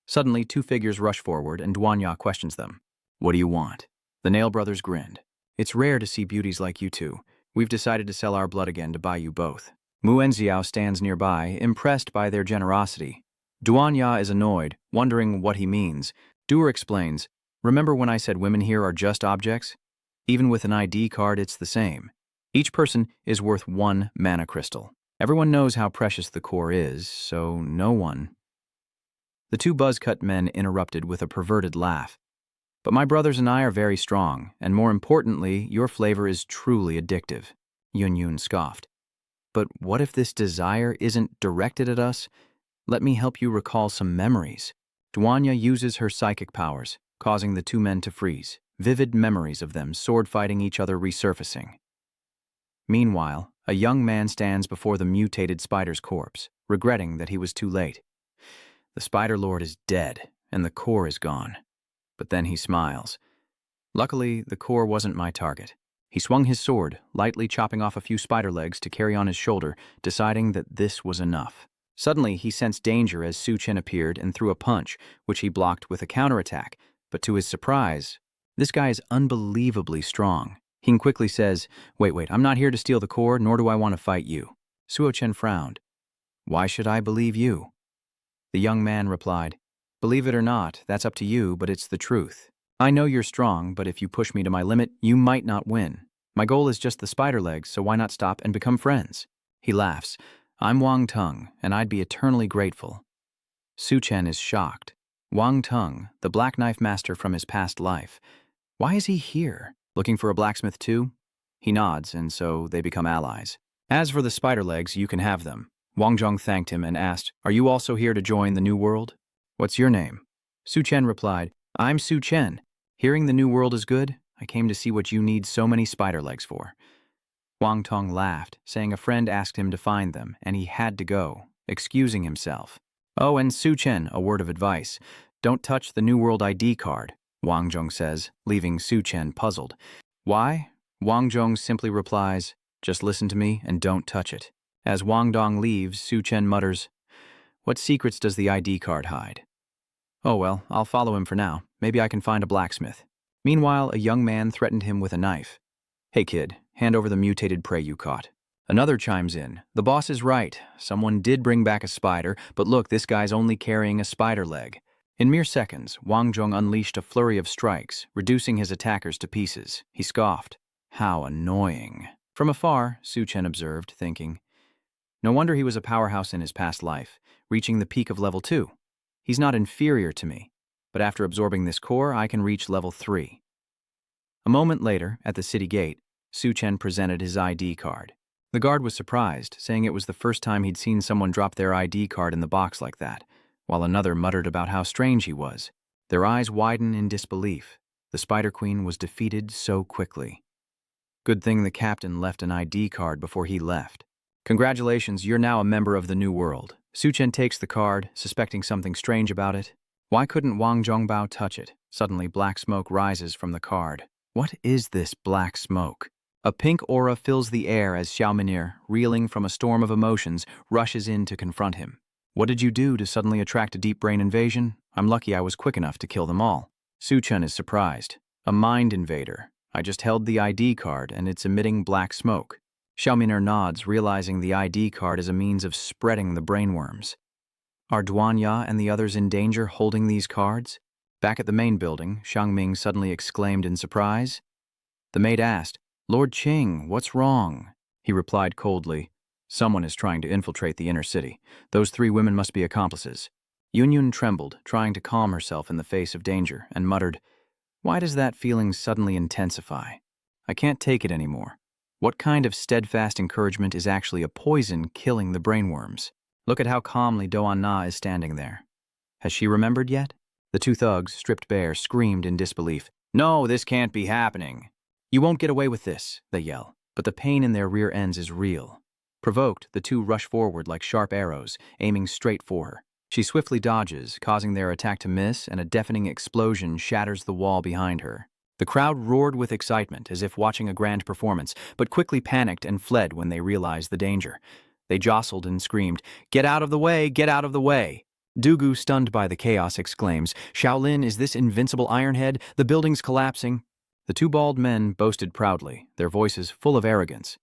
Suddenly, 2 figures rush forward, and Duanya questions them. "What do you want?" The Nail brothers grinned. "It's rare to see beauties like you 2. We've decided to sell our blood again to buy you both." Mu Enxiao stands nearby, impressed by their generosity. Duanya is annoyed, wondering what he means. Duer explains, "Remember when I said women here are just objects? Even with an ID card, it's the same. Each person is worth 1 mana crystal. Everyone knows how precious the core is, so no one." The 2 buzz-cut men interrupted with a perverted laugh. "But my brothers and I are very strong, and more importantly, your flavor is truly addictive." Yun scoffed. "But what if this desire isn't directed at us? Let me help you recall some memories." Duanya uses her psychic powers, causing the 2 men to freeze. Vivid memories of them sword-fighting each other resurfacing. Meanwhile, a young man stands before the mutated spider's corpse, regretting that he was too late. The Spider Lord is dead, and the core is gone. But then he smiles. "Luckily, the core wasn't my target." He swung his sword, lightly chopping off a few spider legs to carry on his shoulder, deciding that this was enough. Suddenly, he sensed danger as Chen appeared and threw a punch, which he blocked with a counterattack. But to his surprise, this guy is unbelievably strong. He quickly says, Wait, I'm not here to steal the core, nor do I want to fight you." Chen frowned. "Why should I believe you?" The young man replied, "Believe it or not, that's up to you, but it's the truth. I know you're strong, but if you push me to my limit, you might not win. My goal is just the spider legs, so why not stop and become friends?" He laughs. "I'm Wang Tung, and I'd be eternally grateful." Chen is shocked. Wang Tung, the black knife master from his past life. Why is he here? Looking for a blacksmith too? He nods, and so they become allies. "As for the spider legs, you can have them." Wang Zhong thanked him and asked, "Are you also here to join the New World?" "What's your name?" Chen replied, "I'm Chen. Hearing the New World is good, I came to see what you need so many spider legs for." Wang Tong laughed, saying a friend asked him to find them, and he had to go, excusing himself. Oh, and Su Chen, a word of advice. Don't touch the New World ID card, Wang Zhong says, leaving Su Chen puzzled. Why? Wang Zhong simply replies, just listen to me and don't touch it. As Wang Dong leaves, Su Chen mutters, what secrets does the ID card hide? Oh well, I'll follow him for now. Maybe I can find a blacksmith. Meanwhile, a young man threatened him with a knife. Hey kid, hand over the mutated prey you caught. Another chimes in. The boss is right. Someone did bring back a spider, but look, this guy's only carrying a spider leg. In mere seconds, Wang Zhong unleashed a flurry of strikes, reducing his attackers to pieces. He scoffed. How annoying. From afar, Su Chen observed, thinking, no wonder he was a powerhouse in his past life, reaching the peak of level 2. He's not inferior to me, but after absorbing this core, I can reach level 3. A moment later, at the city gate, Su Chen presented his ID card. The guard was surprised, saying it was the first time he'd seen someone drop their ID card in the box like that, while another muttered about how strange he was. Their eyes widened in disbelief. The Spider Queen was defeated so quickly. Good thing the captain left an ID card before he left. Congratulations, you're now a member of the New World. Su Chen takes the card, suspecting something strange about it. Why couldn't Wang Zhongbao touch it? Suddenly, black smoke rises from the card. What is this black smoke? A pink aura fills the air as Xiaominir, reeling from a storm of emotions, rushes in to confront him. What did you do to suddenly attract a deep brain invasion? I'm lucky I was quick enough to kill them all. Su Chen is surprised. A mind invader. I just held the ID card and it's emitting black smoke. Xiaominir nods, realizing the ID card is a means of spreading the brainworms. Are Duanya and the others in danger holding these cards? Back at the main building, Xiangming suddenly exclaimed in surprise. The maid asked, Lord Qing, what's wrong? He replied coldly, someone is trying to infiltrate the inner city. Those 3 women must be accomplices. Yunyun trembled, trying to calm herself in the face of danger, and muttered, why does that feeling suddenly intensify? I can't take it anymore. What kind of steadfast encouragement is actually a poison killing the brainworms? Look at how calmly Doan Na is standing there. Has she remembered yet? The 2 thugs, stripped bare, screamed in disbelief. No, this can't be happening. You won't get away with this, they yell, but the pain in their rear ends is real. Provoked, the 2 rush forward like sharp arrows, aiming straight for her. She swiftly dodges, causing their attack to miss, and a deafening explosion shatters the wall behind her. The crowd roared with excitement, as if watching a grand performance, but quickly panicked and fled when they realized the danger. They jostled and screamed, get out of the way, get out of the way. Dugu, stunned by the chaos, exclaims, Shaolin, is this invincible Ironhead? The building's collapsing. The 2 bald men boasted proudly, their voices full of arrogance.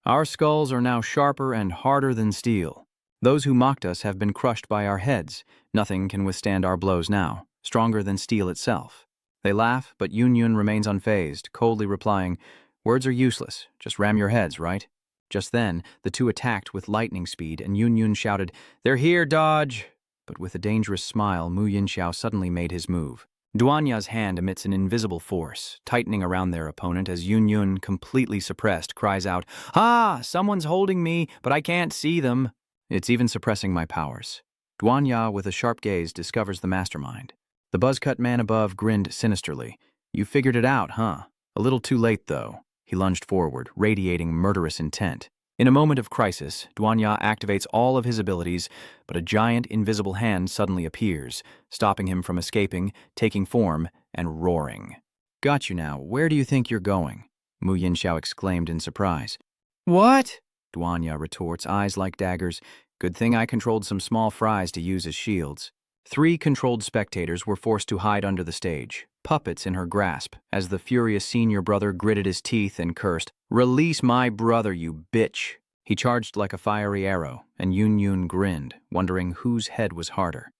Our skulls are now sharper and harder than steel. Those who mocked us have been crushed by our heads. Nothing can withstand our blows now, stronger than steel itself. They laugh, but Yunyun remains unfazed, coldly replying, words are useless, just ram your heads, right? Just then, the 2 attacked with lightning speed, and Yunyun shouted, they're here, dodge! But with a dangerous smile, Mu Yinxiao suddenly made his move. Duanya's hand emits an invisible force, tightening around their opponent as Yunyun, completely suppressed, cries out, ah, someone's holding me, but I can't see them. It's even suppressing my powers. Duanya, with a sharp gaze, discovers the mastermind. The buzz-cut man above grinned sinisterly. You figured it out, huh? A little too late, though. He lunged forward, radiating murderous intent. In a moment of crisis, Duanya activates all of his abilities, but a giant invisible hand suddenly appears, stopping him from escaping, taking form, and roaring. Got you now. Where do you think you're going? Mu Yinxiao exclaimed in surprise. What? Duanya retorts, eyes like daggers. Good thing I controlled some small fries to use as shields. 3 controlled spectators were forced to hide under the stage, puppets in her grasp, as the furious senior brother gritted his teeth and cursed, Release my brother, you bitch! He charged like a fiery arrow, and Yunyun grinned, wondering whose head was harder.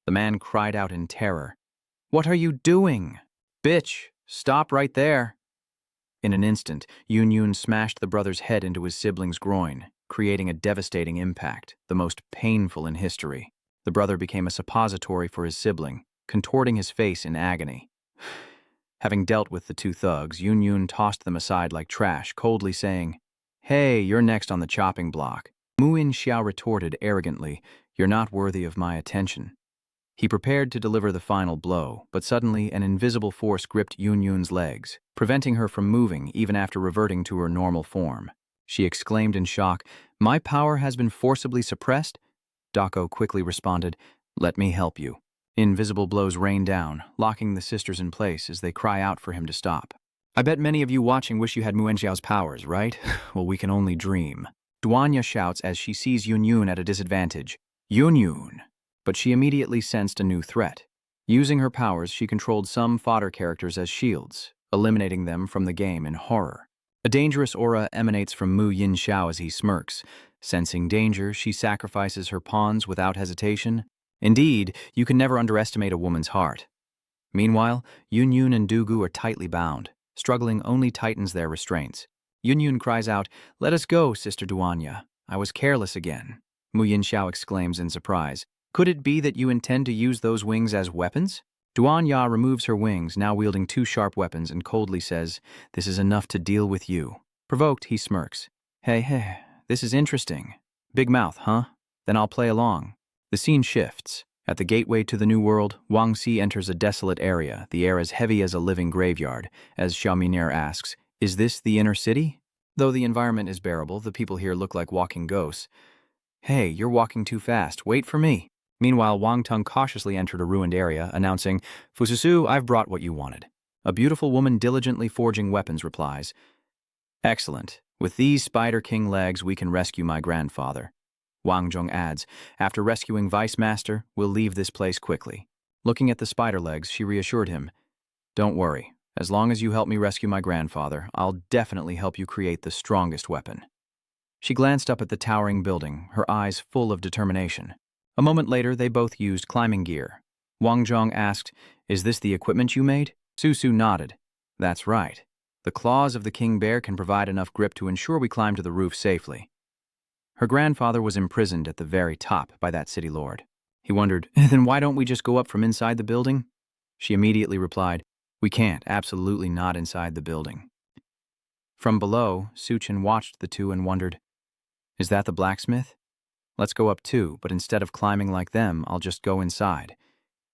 The man cried out in terror, What are you doing? Bitch, stop right there! In an instant, Yunyun smashed the brother's head into his sibling's groin, creating a devastating impact, the most painful in history. The brother became a suppository for his sibling, contorting his face in agony. Having dealt with the 2 thugs, Yunyun tossed them aside like trash, coldly saying, Hey, you're next on the chopping block. Mu Yinxiao retorted arrogantly, You're not worthy of my attention. He prepared to deliver the final blow, but suddenly an invisible force gripped Yun-Yun's legs, preventing her from moving even after reverting to her normal form. She exclaimed in shock, "My power has been forcibly suppressed?" Dako quickly responded, "Let me help you." Invisible blows rain down, locking the sisters in place as they cry out for him to stop. "I bet many of you watching wish you had Muenxiao's powers, right? Well, we can only dream." Duanya shouts as she sees Yun-Yun at a disadvantage. Yun-Yun! But she immediately sensed a new threat. Using her powers, she controlled some fodder characters as shields, eliminating them from the game in horror. A dangerous aura emanates from Mu Yin-Xiao as he smirks. Sensing danger, she sacrifices her pawns without hesitation. Indeed, you can never underestimate a woman's heart. Meanwhile, Yun-Yun and Dugu are tightly bound. Struggling only tightens their restraints. Yun-Yun cries out, "Let us go, Sister Duanya. I was careless again." Mu Yin-Xiao exclaims in surprise, "Could it be that you intend to use those wings as weapons?" Duanya removes her wings, now wielding two sharp weapons, and coldly says, "This is enough to deal with you." Provoked, he smirks. Hey, this is interesting. Big mouth, huh? Then I'll play along." The scene shifts. At the gateway to the New World, Wang Xi enters a desolate area, the air as heavy as a living graveyard, as Xiaominer asks, "Is this the inner city?" Though the environment is bearable, the people here look like walking ghosts. "Hey, you're walking too fast. Wait for me." Meanwhile, Wang Tung cautiously entered a ruined area, announcing, "Fususu, I've brought what you wanted." A beautiful woman diligently forging weapons replies, "Excellent. With these Spider King legs, we can rescue my grandfather." Wang Zhong adds, "After rescuing Vice Master, we'll leave this place quickly." Looking at the spider legs, she reassured him, "Don't worry. As long as you help me rescue my grandfather, I'll definitely help you create the strongest weapon." She glanced up at the towering building, her eyes full of determination. A moment later, they both used climbing gear. Wang Zhong asked, "Is this the equipment you made?" Susu nodded. "That's right. The claws of the king bear can provide enough grip to ensure we climb to the roof safely." Her grandfather was imprisoned at the very top by that city lord. He wondered, "Then why don't we just go up from inside the building?" She immediately replied, "We can't, absolutely not inside the building." From below, Chen watched the two and wondered, "Is that the blacksmith? Let's go up too, but instead of climbing like them, I'll just go inside.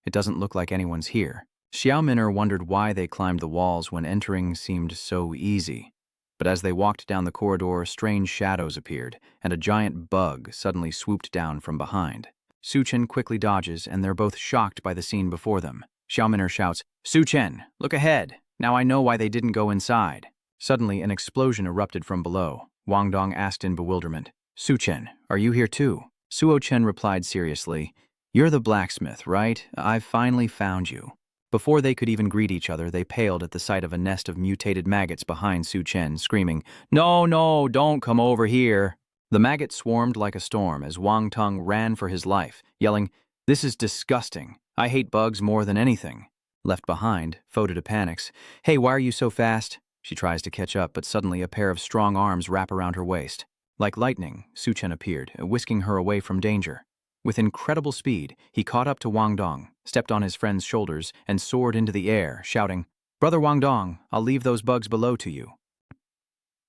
It doesn't look like anyone's here." Xiaominer wondered why they climbed the walls when entering seemed so easy. But as they walked down the corridor, strange shadows appeared, and a giant bug suddenly swooped down from behind. Chen quickly dodges, and they're both shocked by the scene before them. Xiaominer shouts, "Chen, look ahead! Now I know why they didn't go inside." Suddenly, an explosion erupted from below. Wang Dong asked in bewilderment, "Chen, are you here too?" Suo Chen replied seriously, "You're the blacksmith, right? I've finally found you." Before they could even greet each other, they paled at the sight of a nest of mutated maggots behind Chen, screaming, No, don't come over here." The maggots swarmed like a storm as Wang Tung ran for his life, yelling, "This is disgusting. I hate bugs more than anything." Left behind, Foda panics. "Hey, why are you so fast?" She tries to catch up, but suddenly a pair of strong arms wrap around her waist. Like lightning, Chen appeared, whisking her away from danger. With incredible speed, he caught up to Wang Dong, stepped on his friend's shoulders, and soared into the air, shouting, "Brother Wang Dong, I'll leave those bugs below to you."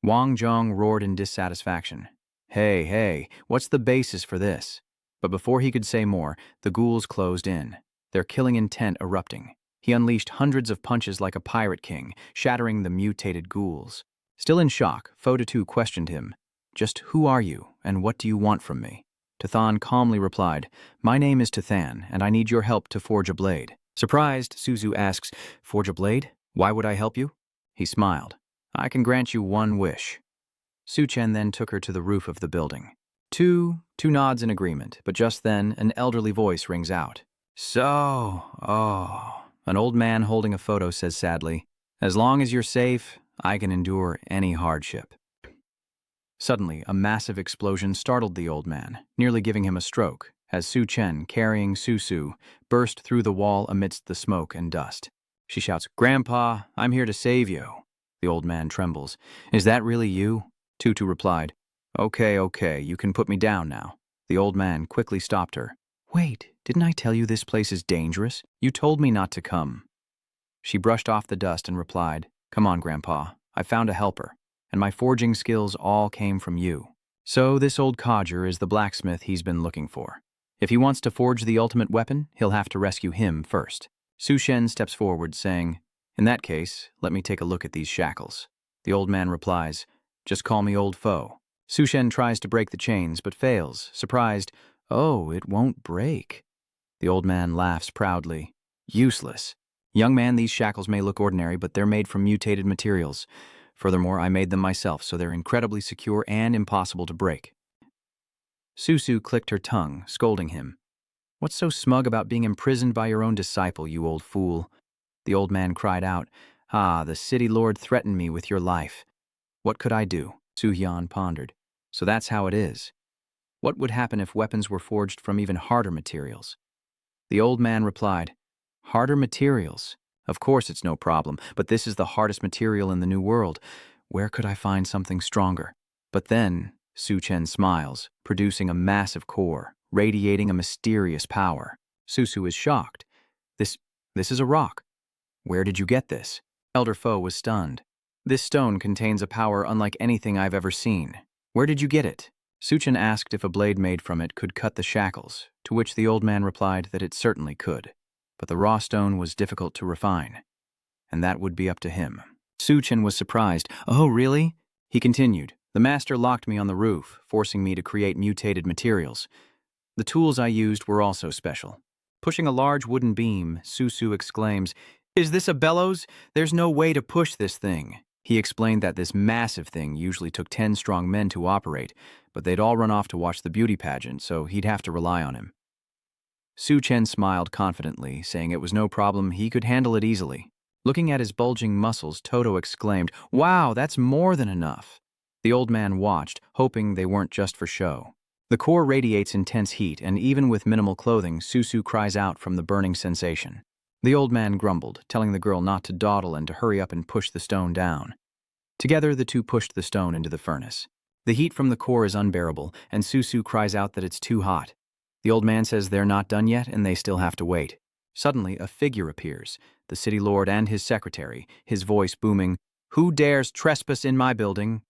Wang Zhong roared in dissatisfaction. Hey, what's the basis for this?" But before he could say more, the ghouls closed in, their killing intent erupting. He unleashed hundreds of punches like a pirate king, shattering the mutated ghouls. Still in shock, Foda too questioned him, "Just who are you, and what do you want from me?" Tathan calmly replied, "My name is Tathan, and I need your help to forge a blade." Surprised, Suzu asks, "Forge a blade? Why would I help you?" He smiled. "I can grant you one wish." Chen then took her to the roof of the building. Two nods in agreement, but just then an elderly voice rings out. An old man holding a photo says sadly, "As long as you're safe, I can endure any hardship." Suddenly, a massive explosion startled the old man, nearly giving him a stroke, as Chen, carrying Susu, burst through the wall amidst the smoke and dust. She shouts, "Grandpa, I'm here to save you." The old man trembles. "Is that really you?" Tutu replied, Okay, you can put me down now." The old man quickly stopped her. "Wait, didn't I tell you this place is dangerous? You told me not to come." She brushed off the dust and replied, "Come on, Grandpa, I found a helper, and my forging skills all came from you." So this old codger is the blacksmith he's been looking for. If he wants to forge the ultimate weapon, he'll have to rescue him first. Su Shen steps forward, saying, "In that case, let me take a look at these shackles." The old man replies, "Just call me old foe." Su Shen tries to break the chains, but fails, surprised. "Oh, it won't break." The old man laughs proudly. "Useless. Young man, these shackles may look ordinary, but they're made from mutated materials. Furthermore, I made them myself, so they're incredibly secure and impossible to break." Susu clicked her tongue, scolding him. "What's so smug about being imprisoned by your own disciple, you old fool?" The old man cried out, "Ah, the city lord threatened me with your life." "What could I do?" Su-hyun pondered. "So that's how it is. What would happen if weapons were forged from even harder materials?" The old man replied, "Harder materials? Of course it's no problem, but this is the hardest material in the New World. Where could I find something stronger?" But then, Su Chen smiles, producing a massive core, radiating a mysterious power. Susu is shocked. This is a rock. "Where did you get this?" Elder Foe was stunned. "This stone contains a power unlike anything I've ever seen. Where did you get it?" Suchen asked if a blade made from it could cut the shackles, to which the old man replied that it certainly could. But the raw stone was difficult to refine, and that would be up to him. Suchen was surprised. "Oh, really?" He continued, "The master locked me on the roof, forcing me to create mutated materials. The tools I used were also special." Pushing a large wooden beam, Susu exclaims, "Is this a bellows? There's no way to push this thing." He explained that this massive thing usually took 10 strong men to operate, but they'd all run off to watch the beauty pageant, so he'd have to rely on him. Su Chen smiled confidently, saying it was no problem, he could handle it easily. Looking at his bulging muscles, Toto exclaimed, "Wow, that's more than enough." The old man watched, hoping they weren't just for show. The core radiates intense heat, and even with minimal clothing, Susu cries out from the burning sensation. The old man grumbled, telling the girl not to dawdle and to hurry up and push the stone down. Together, the two pushed the stone into the furnace. The heat from the core is unbearable, and Susu cries out that it's too hot. The old man says they're not done yet and they still have to wait. Suddenly, a figure appears, the city lord and his secretary, his voice booming, "Who dares trespass in my building?"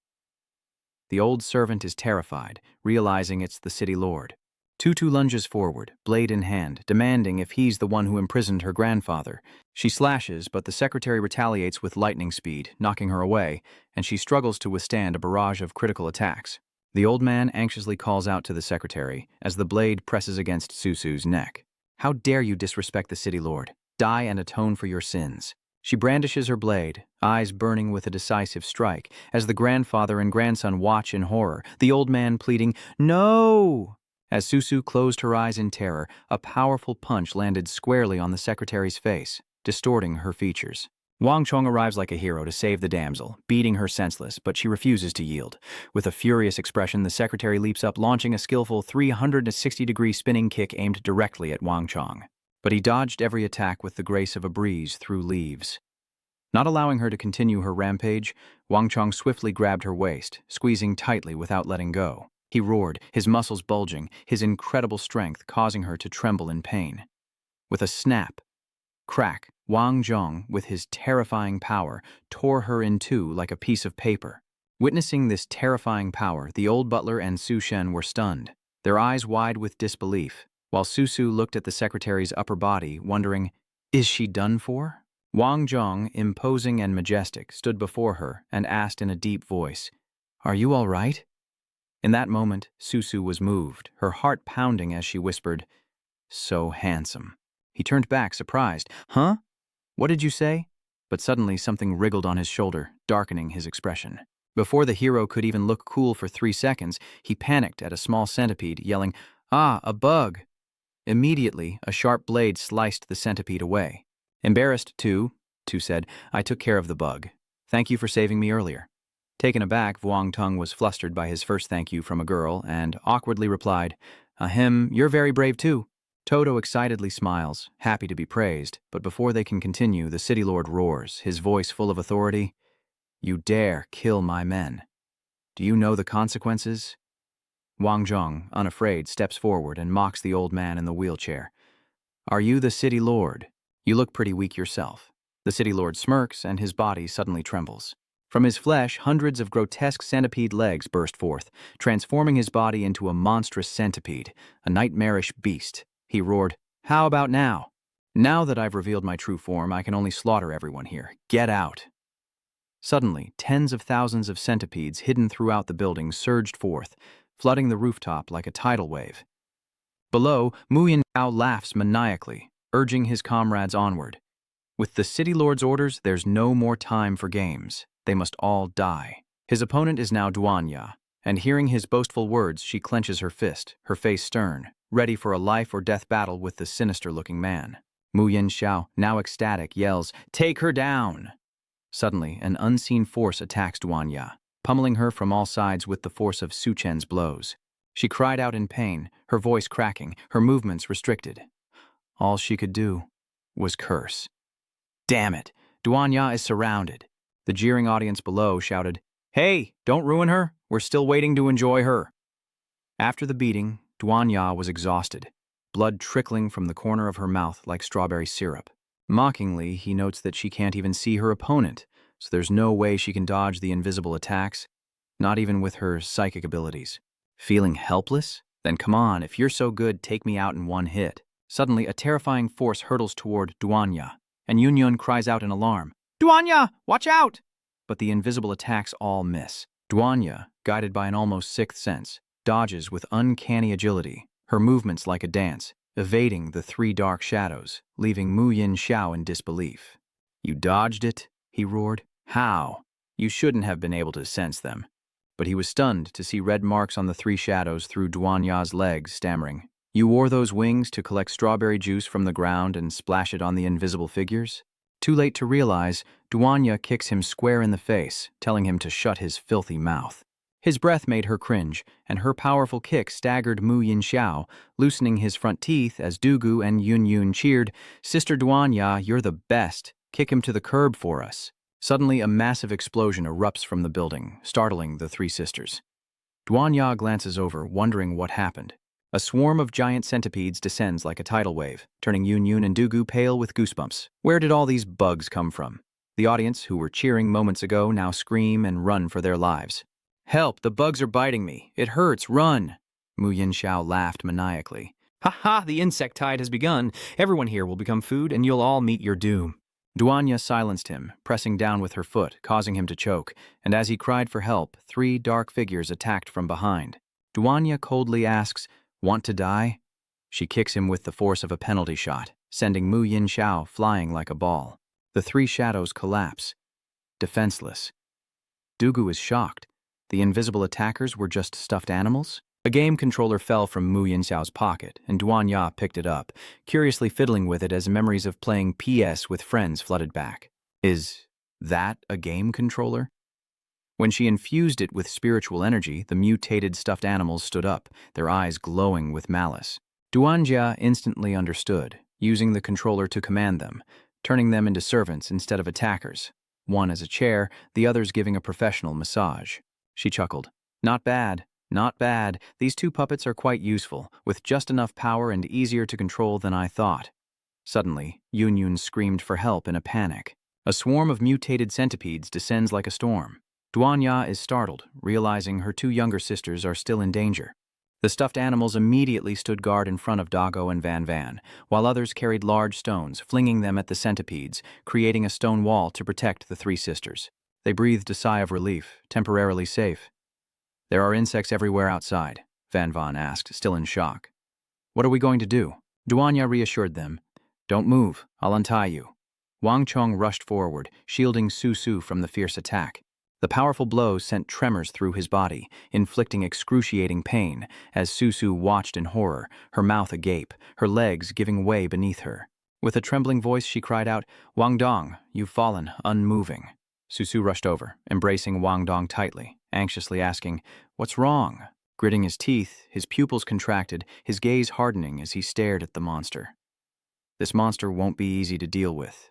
The old servant is terrified, realizing it's the city lord. Tutu lunges forward, blade in hand, demanding if he's the one who imprisoned her grandfather. She slashes, but the secretary retaliates with lightning speed, knocking her away, and she struggles to withstand a barrage of critical attacks. The old man anxiously calls out to the secretary as the blade presses against Susu's neck. "How dare you disrespect the city lord? Die and atone for your sins." She brandishes her blade, eyes burning with a decisive strike, as the grandfather and grandson watch in horror, the old man pleading, "No!" As Susu closed her eyes in terror, a powerful punch landed squarely on the secretary's face, distorting her features. Wang Chong arrives like a hero to save the damsel, beating her senseless, but she refuses to yield. With a furious expression, the secretary leaps up, launching a skillful 360-degree spinning kick aimed directly at Wang Chong. But he dodged every attack with the grace of a breeze through leaves. Not allowing her to continue her rampage, Wang Chong swiftly grabbed her waist, squeezing tightly without letting go. He roared, his muscles bulging, his incredible strength causing her to tremble in pain. With a snap, crack, Wang Zhong, with his terrifying power, tore her in two like a piece of paper. Witnessing this terrifying power, the old butler and Su Shen were stunned, their eyes wide with disbelief, while Susu looked at the secretary's upper body, wondering, "Is she done for?" Wang Zhong, imposing and majestic, stood before her and asked in a deep voice, "Are you all right?" In that moment, Susu was moved, her heart pounding as she whispered, "So handsome." He turned back, surprised. "Huh? What did you say?" But suddenly something wriggled on his shoulder, darkening his expression. Before the hero could even look cool for 3 seconds, he panicked at a small centipede, yelling, "Ah, a bug!" Immediately, a sharp blade sliced the centipede away. "Embarrassed, too," Tu said. "I took care of the bug. Thank you for saving me earlier." Taken aback, Vuong Tung was flustered by his first thank you from a girl and awkwardly replied, "Ahem, you're very brave too." Toto excitedly smiles, happy to be praised, but before they can continue, the city lord roars, his voice full of authority, "You dare kill my men. Do you know the consequences?" Wang Zhong, unafraid, steps forward and mocks the old man in the wheelchair. "Are you the city lord? You look pretty weak yourself." The city lord smirks and his body suddenly trembles. From his flesh, hundreds of grotesque centipede legs burst forth, transforming his body into a monstrous centipede, a nightmarish beast. He roared, "How about now? Now that I've revealed my true form, I can only slaughter everyone here. Get out!" Suddenly, tens of thousands of centipedes hidden throughout the building surged forth, flooding the rooftop like a tidal wave. Below, Mu Yinxiao laughs maniacally, urging his comrades onward. With the city lord's orders, there's no more time for games. They must all die. His opponent is now Duanya, and hearing his boastful words, she clenches her fist, her face stern, ready for a life-or-death battle with the sinister-looking man. Mu Yinxiao, now ecstatic, yells, "Take her down!" Suddenly, an unseen force attacks Duanya, pummeling her from all sides with the force of Su Chen's blows. She cried out in pain, her voice cracking, her movements restricted. All she could do was curse. Damn it! Duanya is surrounded. The jeering audience below shouted, "Hey, don't ruin her! We're still waiting to enjoy her!" After the beating, Duanya was exhausted, blood trickling from the corner of her mouth like strawberry syrup. Mockingly, he notes that she can't even see her opponent, so there's no way she can dodge the invisible attacks, not even with her psychic abilities. Feeling helpless? Then come on, if you're so good, take me out in one hit. Suddenly, a terrifying force hurtles toward Duanya, and Yunyun cries out in alarm, "Duanya, watch out!" But the invisible attacks all miss. Duanya, guided by an almost sixth sense, dodges with uncanny agility, her movements like a dance, evading the three dark shadows, leaving Mu Yinxiao in disbelief. "You dodged it?" he roared. "How? You shouldn't have been able to sense them." But he was stunned to see red marks on the three shadows through Duanya's legs, stammering, "You wore those wings to collect strawberry juice from the ground and splash it on the invisible figures?" Too late to realize, Duanya kicks him square in the face, telling him to shut his filthy mouth. His breath made her cringe, and her powerful kick staggered Mu Yinxiao, loosening his front teeth as Dugu and Yunyun cheered, "Sister Duanya, you're the best. Kick him to the curb for us." Suddenly, a massive explosion erupts from the building, startling the three sisters. Duanya glances over, wondering what happened. A swarm of giant centipedes descends like a tidal wave, turning Yunyun and Dugu pale with goosebumps. Where did all these bugs come from? The audience, who were cheering moments ago, now scream and run for their lives. "Help, the bugs are biting me. It hurts, run!" Mu Yinxiao laughed maniacally. "Ha ha, the insect tide has begun. Everyone here will become food, and you'll all meet your doom." Duanya silenced him, pressing down with her foot, causing him to choke, and as he cried for help, three dark figures attacked from behind. Duanya coldly asks, "Want to die?" She kicks him with the force of a penalty shot, sending Mu Yinxiao flying like a ball. The three shadows collapse, defenseless. Dugu is shocked. The invisible attackers were just stuffed animals? A game controller fell from Mu Yinxiao's pocket, and Duanya picked it up, curiously fiddling with it as memories of playing PS with friends flooded back. Is that a game controller? When she infused it with spiritual energy, the mutated stuffed animals stood up, their eyes glowing with malice. Duanya instantly understood, using the controller to command them, turning them into servants instead of attackers, one as a chair, the others giving a professional massage. She chuckled. "Not bad, not bad. These two puppets are quite useful, with just enough power and easier to control than I thought." Suddenly, Yunyun screamed for help in a panic. A swarm of mutated centipedes descends like a storm. Duanya is startled, realizing her two younger sisters are still in danger. The stuffed animals immediately stood guard in front of Dago and Van Van, while others carried large stones, flinging them at the centipedes, creating a stone wall to protect the three sisters. They breathed a sigh of relief, temporarily safe. "There are insects everywhere outside," Van Van asked, still in shock. "What are we going to do?" Duanya reassured them. "Don't move, I'll untie you." Wang Chong rushed forward, shielding Su Su from the fierce attack. The powerful blow sent tremors through his body, inflicting excruciating pain, as Su Su watched in horror, her mouth agape, her legs giving way beneath her. With a trembling voice, she cried out, "Wang Dong, you've fallen, unmoving." Su Su rushed over, embracing Wang Dong tightly, anxiously asking, "What's wrong?" Gritting his teeth, his pupils contracted, his gaze hardening as he stared at the monster. This monster won't be easy to deal with.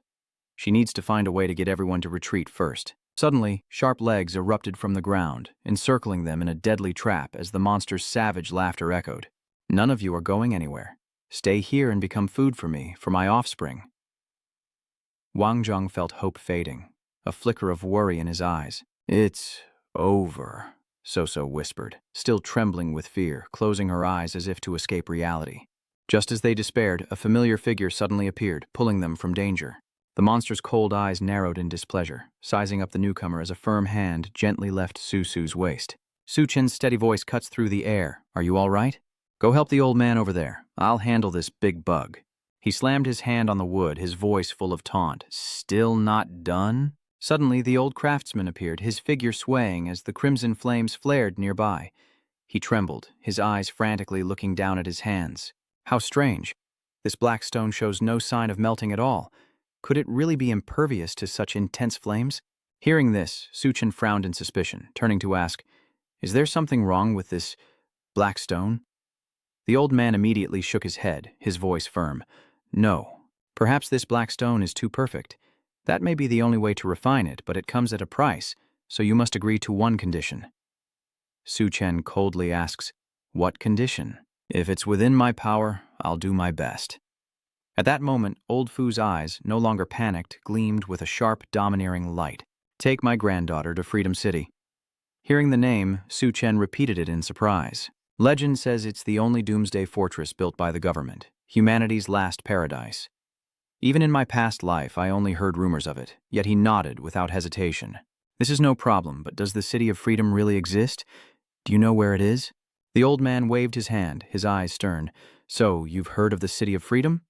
She needs to find a way to get everyone to retreat first. Suddenly, sharp legs erupted from the ground, encircling them in a deadly trap as the monster's savage laughter echoed. "None of you are going anywhere. Stay here and become food for me, for my offspring." Wang Zheng felt hope fading, a flicker of worry in his eyes. It's over, So-So whispered, still trembling with fear, closing her eyes as if to escape reality. Just as they despaired, a familiar figure suddenly appeared, pulling them from danger. The monster's cold eyes narrowed in displeasure, sizing up the newcomer as a firm hand gently left Su-Su's waist. Su-Chen's steady voice cuts through the air. Are you all right? Go help the old man over there. I'll handle this big bug. He slammed his hand on the wood, his voice full of taunt. Still not done? Suddenly, the old craftsman appeared, his figure swaying as the crimson flames flared nearby. He trembled, his eyes frantically looking down at his hands. How strange. This black stone shows no sign of melting at all. Could it really be impervious to such intense flames? Hearing this, Su-Chen frowned in suspicion, turning to ask, Is there something wrong with this black stone? The old man immediately shook his head, his voice firm. No, perhaps this black stone is too perfect. That may be the only way to refine it, but it comes at a price, so you must agree to one condition. Su-Chen coldly asks, What condition? If it's within my power, I'll do my best. At that moment, Old Fu's eyes, no longer panicked, gleamed with a sharp, domineering light. Take my granddaughter to Freedom City. Hearing the name, Su-Chen repeated it in surprise. Legend says it's the only doomsday fortress built by the government, humanity's last paradise. Even in my past life, I only heard rumors of it, yet he nodded without hesitation. This is no problem, but does the City of Freedom really exist? Do you know where it is? The old man waved his hand, his eyes stern. So, you've heard of the City of Freedom?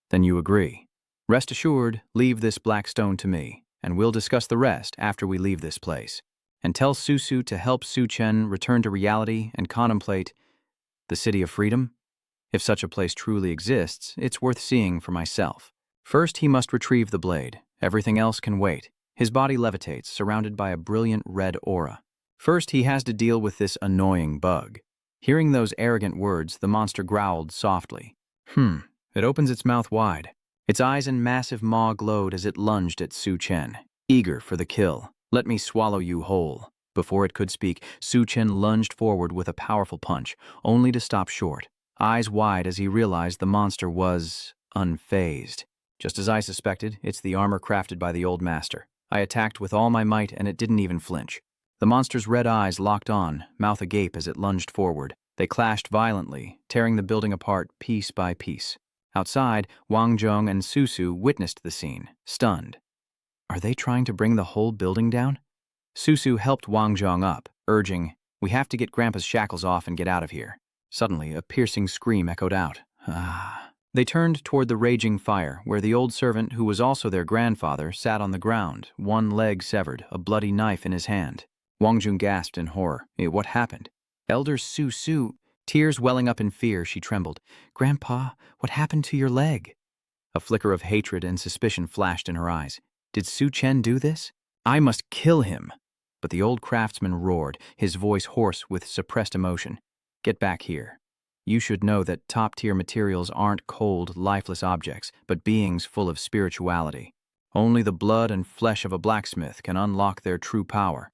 Then you agree. Rest assured, leave this black stone to me, and we'll discuss the rest after we leave this place. And tell Su-Su to help Su-Chen return to reality and contemplate the City of Freedom? If such a place truly exists, it's worth seeing for myself. First, he must retrieve the blade. Everything else can wait. His body levitates, surrounded by a brilliant red aura. First, he has to deal with this annoying bug. Hearing those arrogant words, the monster growled softly. It opens its mouth wide. Its eyes and massive maw glowed as it lunged at Su-Chen, eager for the kill. Let me swallow you whole. Before it could speak, Su-Chen lunged forward with a powerful punch, only to stop short, eyes wide as he realized the monster was unfazed. Just as I suspected, it's the armor crafted by the old master. I attacked with all my might and it didn't even flinch. The monster's red eyes locked on, mouth agape as it lunged forward. They clashed violently, tearing the building apart piece by piece. Outside, Wang Zhong and Su-Su witnessed the scene, stunned. Are they trying to bring the whole building down? Su-Su helped Wang Zhong up, urging, We have to get Grandpa's shackles off and get out of here. Suddenly, a piercing scream echoed out. They turned toward the raging fire, where the old servant, who was also their grandfather, sat on the ground, one leg severed, a bloody knife in his hand. Wang Zhong gasped in horror. What happened? Elder Su-Su. Tears welling up in fear, she trembled. Grandpa, what happened to your leg? A flicker of hatred and suspicion flashed in her eyes. Did Su-Chen do this? I must kill him. But the old craftsman roared, his voice hoarse with suppressed emotion. Get back here. You should know that top-tier materials aren't cold, lifeless objects, but beings full of spirituality. Only the blood and flesh of a blacksmith can unlock their true power.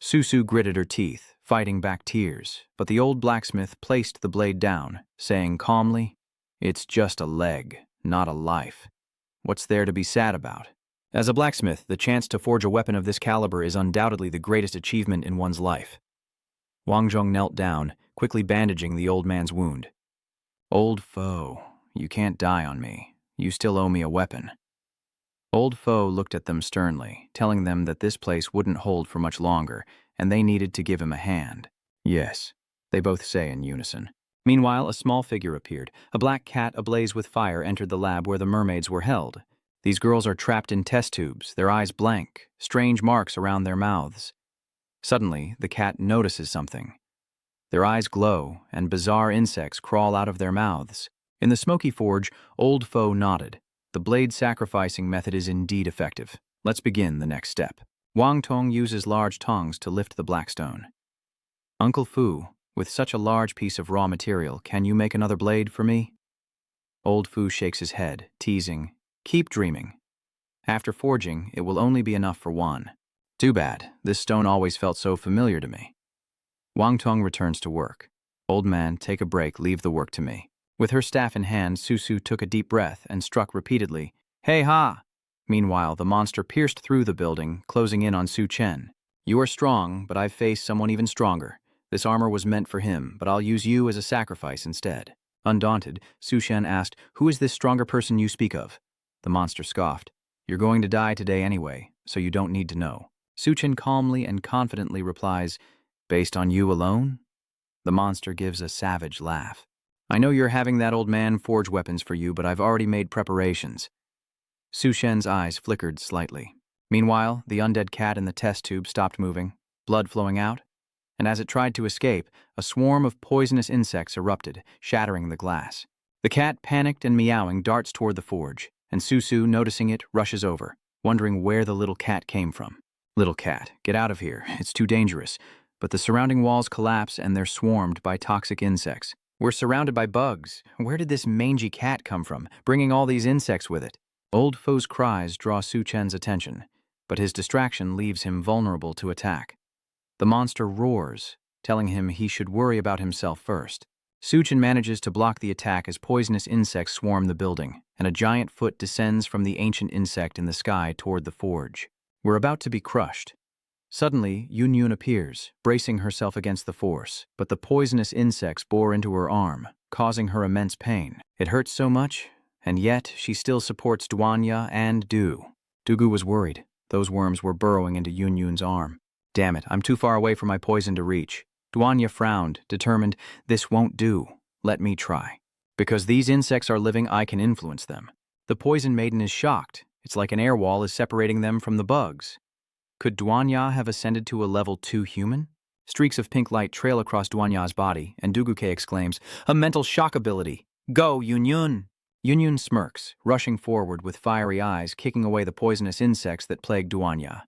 Su-Su gritted her teeth, fighting back tears, but the old blacksmith placed the blade down, saying calmly, It's just a leg, not a life. What's there to be sad about? As a blacksmith, the chance to forge a weapon of this caliber is undoubtedly the greatest achievement in one's life. Wang Zhong knelt down, quickly bandaging the old man's wound. Old foe, you can't die on me. You still owe me a weapon. Old foe looked at them sternly, telling them that this place wouldn't hold for much longer, and they needed to give him a hand. Yes, they both say in unison. Meanwhile, a small figure appeared. A black cat ablaze with fire entered the lab where the mermaids were held. These girls are trapped in test tubes, their eyes blank, strange marks around their mouths. Suddenly, the cat notices something. Their eyes glow, and bizarre insects crawl out of their mouths. In the smoky forge, Old Foe nodded. The blade sacrificing method is indeed effective. Let's begin the next step. Wang Tong uses large tongs to lift the black stone. Uncle Fu, with such a large piece of raw material, can you make another blade for me? Old Fu shakes his head, teasing, Keep dreaming. After forging, it will only be enough for one. Too bad, this stone always felt so familiar to me. Wang Tong returns to work. Old man, take a break, leave the work to me. With her staff in hand, Su-Su took a deep breath and struck repeatedly, Hey ha! Meanwhile, the monster pierced through the building, closing in on Su-Chen. You are strong, but I've faced someone even stronger. This armor was meant for him, but I'll use you as a sacrifice instead. Undaunted, Su Shen asked, "Who is this stronger person you speak of?" The monster scoffed. "You're going to die today anyway, so you don't need to know." Su Shen calmly and confidently replies, "Based on you alone?" The monster gives a savage laugh. "I know you're having that old man forge weapons for you, but I've already made preparations." Su Shen's eyes flickered slightly. Meanwhile, the undead cat in the test tube stopped moving, blood flowing out, and as it tried to escape, a swarm of poisonous insects erupted, shattering the glass. The cat, panicked and meowing, darts toward the forge, and Su, noticing it, rushes over, wondering where the little cat came from. "Little cat, get out of here. It's too dangerous." But the surrounding walls collapse and they're swarmed by toxic insects. "We're surrounded by bugs. Where did this mangy cat come from, bringing all these insects with it?" Old Fo's cries draw Su Chen's attention, but his distraction leaves him vulnerable to attack. The monster roars, telling him he should worry about himself first. Su Chen manages to block the attack as poisonous insects swarm the building, and a giant foot descends from the ancient insect in the sky toward the forge. We're about to be crushed. Suddenly, Yun appears, bracing herself against the force, but the poisonous insects bore into her arm, causing her immense pain. It hurts so much, and yet she still supports Duanya and Du. Dugu was worried. Those worms were burrowing into Yun's arm. "Damn it, I'm too far away for my poison to reach." Duanya frowned, determined, "This won't do. Let me try. Because these insects are living, I can influence them." The poison maiden is shocked. It's like an air wall is separating them from the bugs. Could Duanya have ascended to a level 2 human? Streaks of pink light trail across Duanya's body, and Duguke exclaims, "A mental shock ability! Go, Yun!" Yun smirks, rushing forward with fiery eyes, kicking away the poisonous insects that plague Duanya.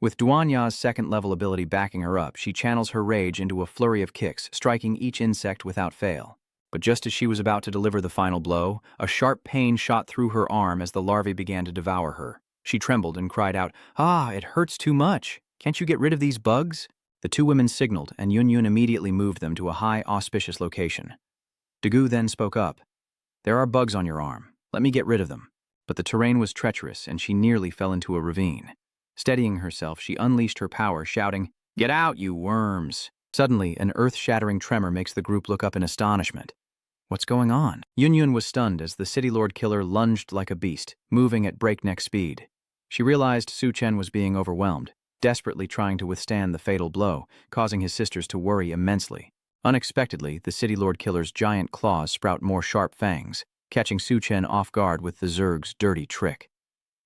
With Duanya's second-level ability backing her up, she channels her rage into a flurry of kicks, striking each insect without fail. But just as she was about to deliver the final blow, a sharp pain shot through her arm as the larvae began to devour her. She trembled and cried out, "Ah, it hurts too much. Can't you get rid of these bugs?" The two women signaled, and Yun immediately moved them to a high, auspicious location. Dugu then spoke up. "There are bugs on your arm. Let me get rid of them." But the terrain was treacherous, and she nearly fell into a ravine. Steadying herself, she unleashed her power, shouting, "Get out, you worms!" Suddenly, an earth-shattering tremor makes the group look up in astonishment. What's going on? Yun was stunned as the City Lord Killer lunged like a beast, moving at breakneck speed. She realized Su Chen was being overwhelmed, desperately trying to withstand the fatal blow, causing his sisters to worry immensely. Unexpectedly, the City Lord Killer's giant claws sprout more sharp fangs, catching Su Chen off guard with the Zerg's dirty trick.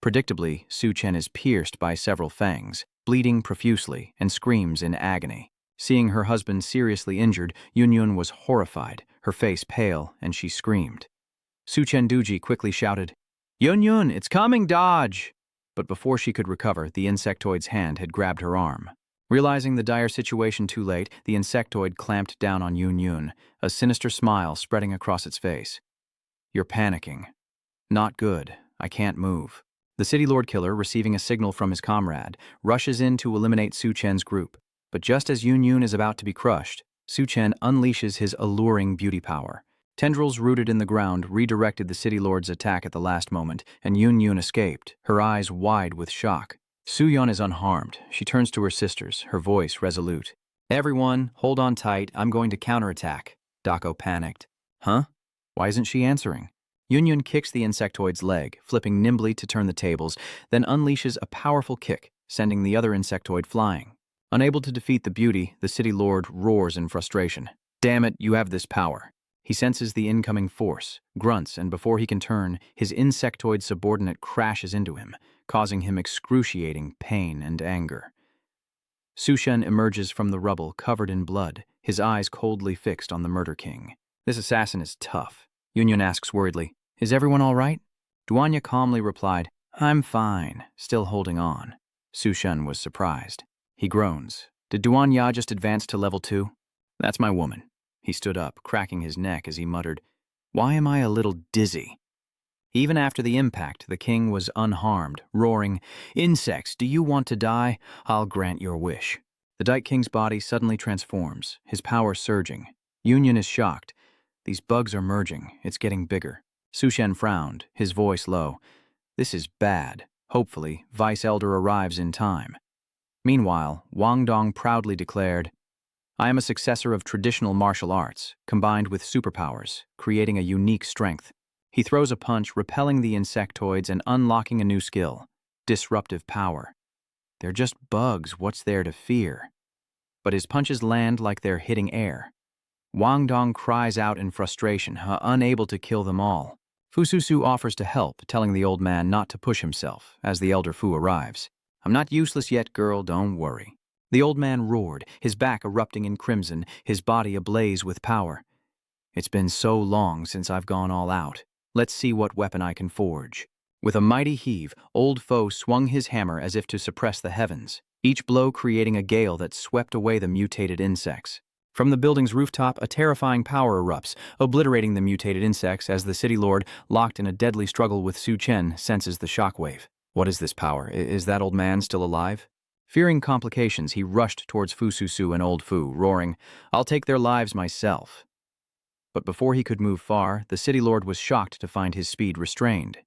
Predictably, Su Chen is pierced by several fangs, bleeding profusely, and screams in agony. Seeing her husband seriously injured, Yun was horrified, her face pale, and she screamed. Su Chen Duji quickly shouted, Yun, it's coming, dodge!" But before she could recover, the insectoid's hand had grabbed her arm. Realizing the dire situation too late, the insectoid clamped down on Yun, a sinister smile spreading across its face. "You're panicking." "Not good. I can't move." The City Lord Killer, receiving a signal from his comrade, rushes in to eliminate Su Chen's group. But just as Yun is about to be crushed, Su Chen unleashes his alluring beauty power. Tendrils rooted in the ground redirected the City Lord's attack at the last moment, and Yun escaped, her eyes wide with shock. Su-yeon is unharmed. She turns to her sisters, her voice resolute. "Everyone, hold on tight. I'm going to counterattack." Dako panicked. "Huh? Why isn't she answering?" Yun kicks the insectoid's leg, flipping nimbly to turn the tables, then unleashes a powerful kick, sending the other insectoid flying. Unable to defeat the beauty, the City Lord roars in frustration. "Damn it, you have this power." He senses the incoming force, grunts, and before he can turn, his insectoid subordinate crashes into him, causing him excruciating pain and anger. Su Shen emerges from the rubble covered in blood, his eyes coldly fixed on the Murder King. "This assassin is tough." Yun asks worriedly, "Is everyone all right?" Duanya calmly replied, "I'm fine," still holding on. Su Shen was surprised. He groans. "Did Duanya just advance to level 2? That's my woman." He stood up, cracking his neck as he muttered, "Why am I a little dizzy?" Even after the impact, the king was unharmed, roaring, "Insects, do you want to die? I'll grant your wish." The Dyke King's body suddenly transforms, his power surging. Yun is shocked. "These bugs are merging. It's getting bigger." Su Shen frowned, his voice low. "This is bad. Hopefully, Vice Elder arrives in time." Meanwhile, Wang Dong proudly declared, I am a successor of traditional martial arts, combined with superpowers, creating a unique strength. He throws a punch, repelling the insectoids and unlocking a new skill, disruptive power. They're just bugs, what's there to fear? But his punches land like they're hitting air. Wang Dong cries out in frustration, unable to kill them all. Fu Susu offers to help, telling the old man not to push himself, as the elder Fu arrives. I'm not useless yet, girl, don't worry. The old man roared, his back erupting in crimson, his body ablaze with power. It's been so long since I've gone all out. Let's see what weapon I can forge. With a mighty heave, old foe swung his hammer as if to suppress the heavens, each blow creating a gale that swept away the mutated insects. From the building's rooftop, a terrifying power erupts, obliterating the mutated insects as the city lord, locked in a deadly struggle with Chen, senses the shockwave. What is this power? Is that old man still alive? Fearing complications, he rushed towards Fu Susu and old Fu, roaring, I'll take their lives myself. But before he could move far, the city lord was shocked to find his speed restrained.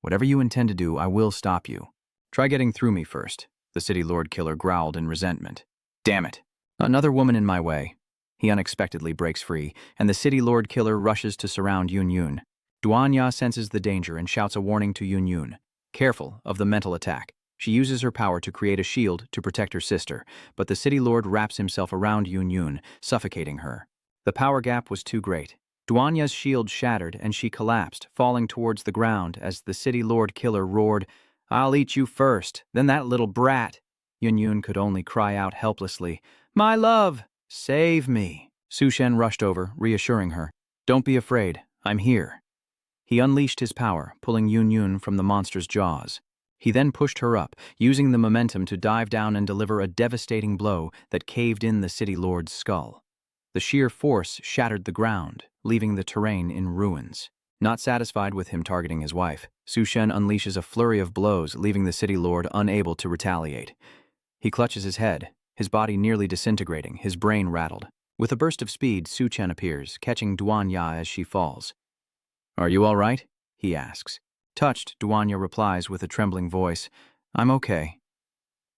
Whatever you intend to do, I will stop you. Try getting through me first, the city lord killer growled in resentment. Damn it. Another woman in my way. He unexpectedly breaks free, and the city lord killer rushes to surround Yun Yun. Duanya senses the danger and shouts a warning to Yun Yun. Careful of the mental attack. She uses her power to create a shield to protect her sister, but the city lord wraps himself around Yun Yun, suffocating her. The power gap was too great. Duanya's shield shattered and she collapsed, falling towards the ground as the city lord killer roared, I'll eat you first, then that little brat. Yun Yun could only cry out helplessly, My love, save me. Su Shen rushed over, reassuring her, Don't be afraid, I'm here. He unleashed his power, pulling Yun Yun from the monster's jaws. He then pushed her up, using the momentum to dive down and deliver a devastating blow that caved in the city lord's skull. The sheer force shattered the ground, leaving the terrain in ruins. Not satisfied with him targeting his wife, Su Shen unleashes a flurry of blows, leaving the city lord unable to retaliate. He clutches his head, his body nearly disintegrating, his brain rattled. With a burst of speed, Su Chen appears, catching Duanya as she falls. Are you all right? He asks. Touched, Duanya replies with a trembling voice, I'm okay.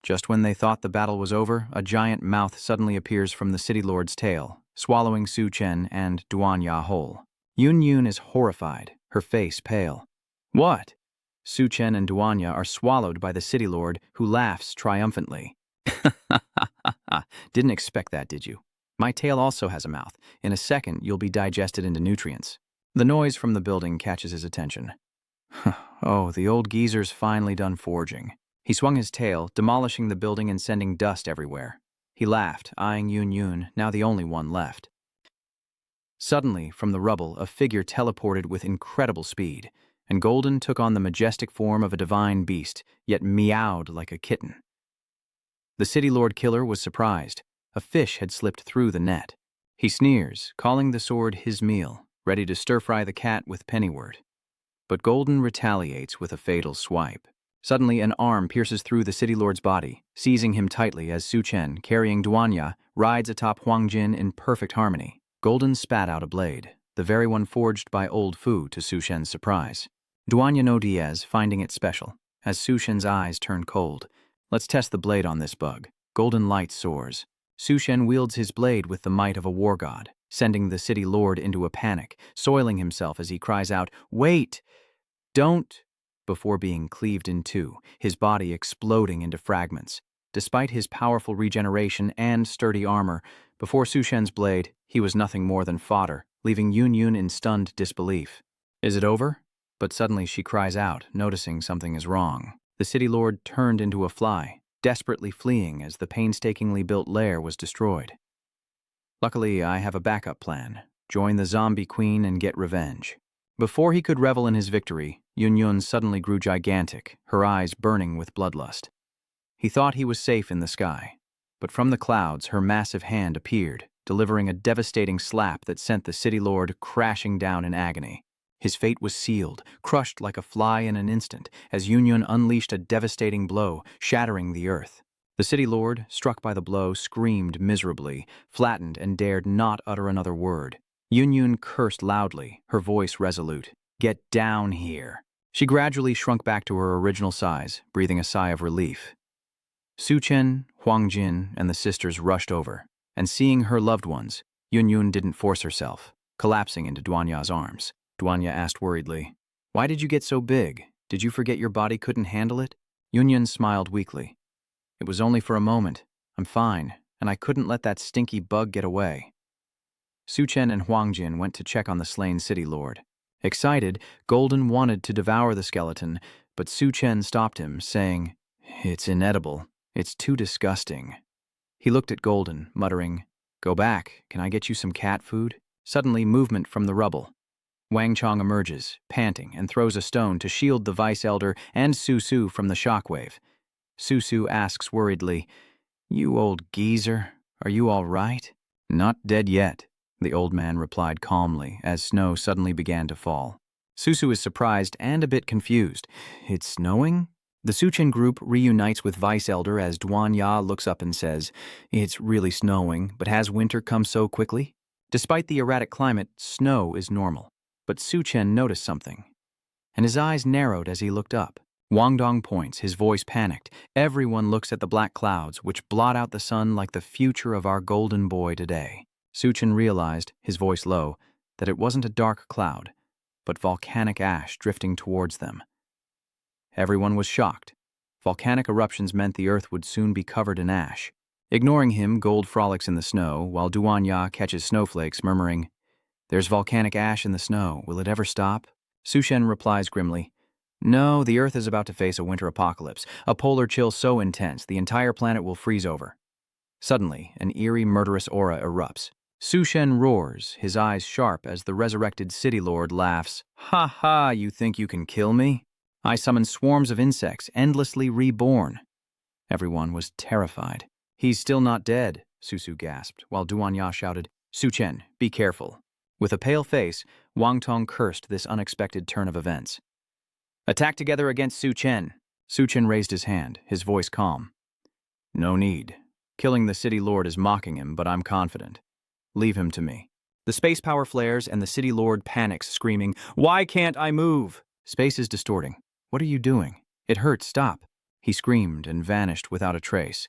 Just when they thought the battle was over, a giant mouth suddenly appears from the city lord's tail, swallowing Su Chen and Duanya whole. Yun Yun is horrified, her face pale. What? Su Chen and Duanya are swallowed by the city lord, who laughs triumphantly. Didn't expect that, did you? My tail also has a mouth. In a second, you'll be digested into nutrients. The noise from the building catches his attention. Oh, the old geezer's finally done forging. He swung his tail, demolishing the building and sending dust everywhere. He laughed, eyeing Yun Yun, now the only one left. Suddenly, from the rubble, a figure teleported with incredible speed, and Golden took on the majestic form of a divine beast, yet meowed like a kitten. The city lord killer was surprised. A fish had slipped through the net. He sneers, calling the sword his meal, ready to stir-fry the cat with pennywort. But Golden retaliates with a fatal swipe. Suddenly, an arm pierces through the city lord's body, seizing him tightly as Su Chen, carrying Duanya, rides atop Huang Jin in perfect harmony. Golden spat out a blade, the very one forged by old Fu to Su Shen's surprise. Duanya no Diaz, finding it special, as Su Shen's eyes turn cold. Let's test the blade on this bug. Golden light soars. Su Shen wields his blade with the might of a war god, sending the city lord into a panic, soiling himself as he cries out, Wait! Don't! Before being cleaved in two, his body exploding into fragments. Despite his powerful regeneration and sturdy armor, before Su Shen's blade, he was nothing more than fodder, leaving Yun Yun in stunned disbelief. Is it over? But suddenly she cries out, noticing something is wrong. The city lord turned into a fly, desperately fleeing as the painstakingly built lair was destroyed. Luckily, I have a backup plan. Join the zombie queen and get revenge. Before he could revel in his victory, Yun Yun suddenly grew gigantic, her eyes burning with bloodlust. He thought he was safe in the sky, but from the clouds her massive hand appeared, delivering a devastating slap that sent the city lord crashing down in agony. His fate was sealed, crushed like a fly in an instant, as Yun Yun unleashed a devastating blow, shattering the earth. The city lord, struck by the blow, screamed miserably, flattened and dared not utter another word. Yun Yun cursed loudly, her voice resolute. Get down here. She gradually shrunk back to her original size, breathing a sigh of relief. Su Chen, Huang Jin and the sisters rushed over, and seeing her loved ones, Yun didn't force herself, collapsing into Duanya's arms. Duanya asked worriedly, "Why did you get so big? Did you forget your body couldn't handle it?" Yun smiled weakly. "It was only for a moment. I'm fine, and I couldn't let that stinky bug get away." Chen and Huang Jin went to check on the slain city lord. Excited, Golden wanted to devour the skeleton, but Chen stopped him, saying, "It's inedible. It's too disgusting." He looked at Golden, muttering, "Go back. Can I get you some cat food?" Suddenly, movement from the rubble. Wang Chong emerges, panting, and throws a stone to shield the vice elder and Su from the shockwave. Su asks worriedly, "You old geezer, are you all right?" "Not dead yet," the old man replied calmly as snow suddenly began to fall. Su is surprised and a bit confused. "It's snowing?" The Suchen group reunites with Vice Elder as Duanya looks up and says, "It's really snowing, but has winter come so quickly?" Despite the erratic climate, snow is normal. But Chen noticed something, and his eyes narrowed as he looked up. Wang Dong points, his voice panicked. Everyone looks at the black clouds, which blot out the sun like the future of our golden boy today. Chen realized, his voice low, that it wasn't a dark cloud, but volcanic ash drifting towards them. Everyone was shocked. Volcanic eruptions meant the earth would soon be covered in ash. Ignoring him, Gold frolics in the snow, while Duanya catches snowflakes, murmuring, "There's volcanic ash in the snow. Will it ever stop?" Chen replies grimly, "No, the Earth is about to face a winter apocalypse, a polar chill so intense the entire planet will freeze over." Suddenly, an eerie, murderous aura erupts. Chen roars, his eyes sharp as the resurrected city lord laughs. "Ha ha, you think you can kill me? I summon swarms of insects, endlessly reborn." Everyone was terrified. "He's still not dead," Su gasped, while Duanya shouted, "Chen, be careful." With a pale face, Wang Tong cursed this unexpected turn of events. "Attack together against Chen." Chen raised his hand, his voice calm. "No need. Killing the city lord is mocking him, but I'm confident. Leave him to me." The space power flares and the city lord panics, screaming, "Why can't I move?" "Space is distorting. What are you doing? It hurts, stop." He screamed and vanished without a trace.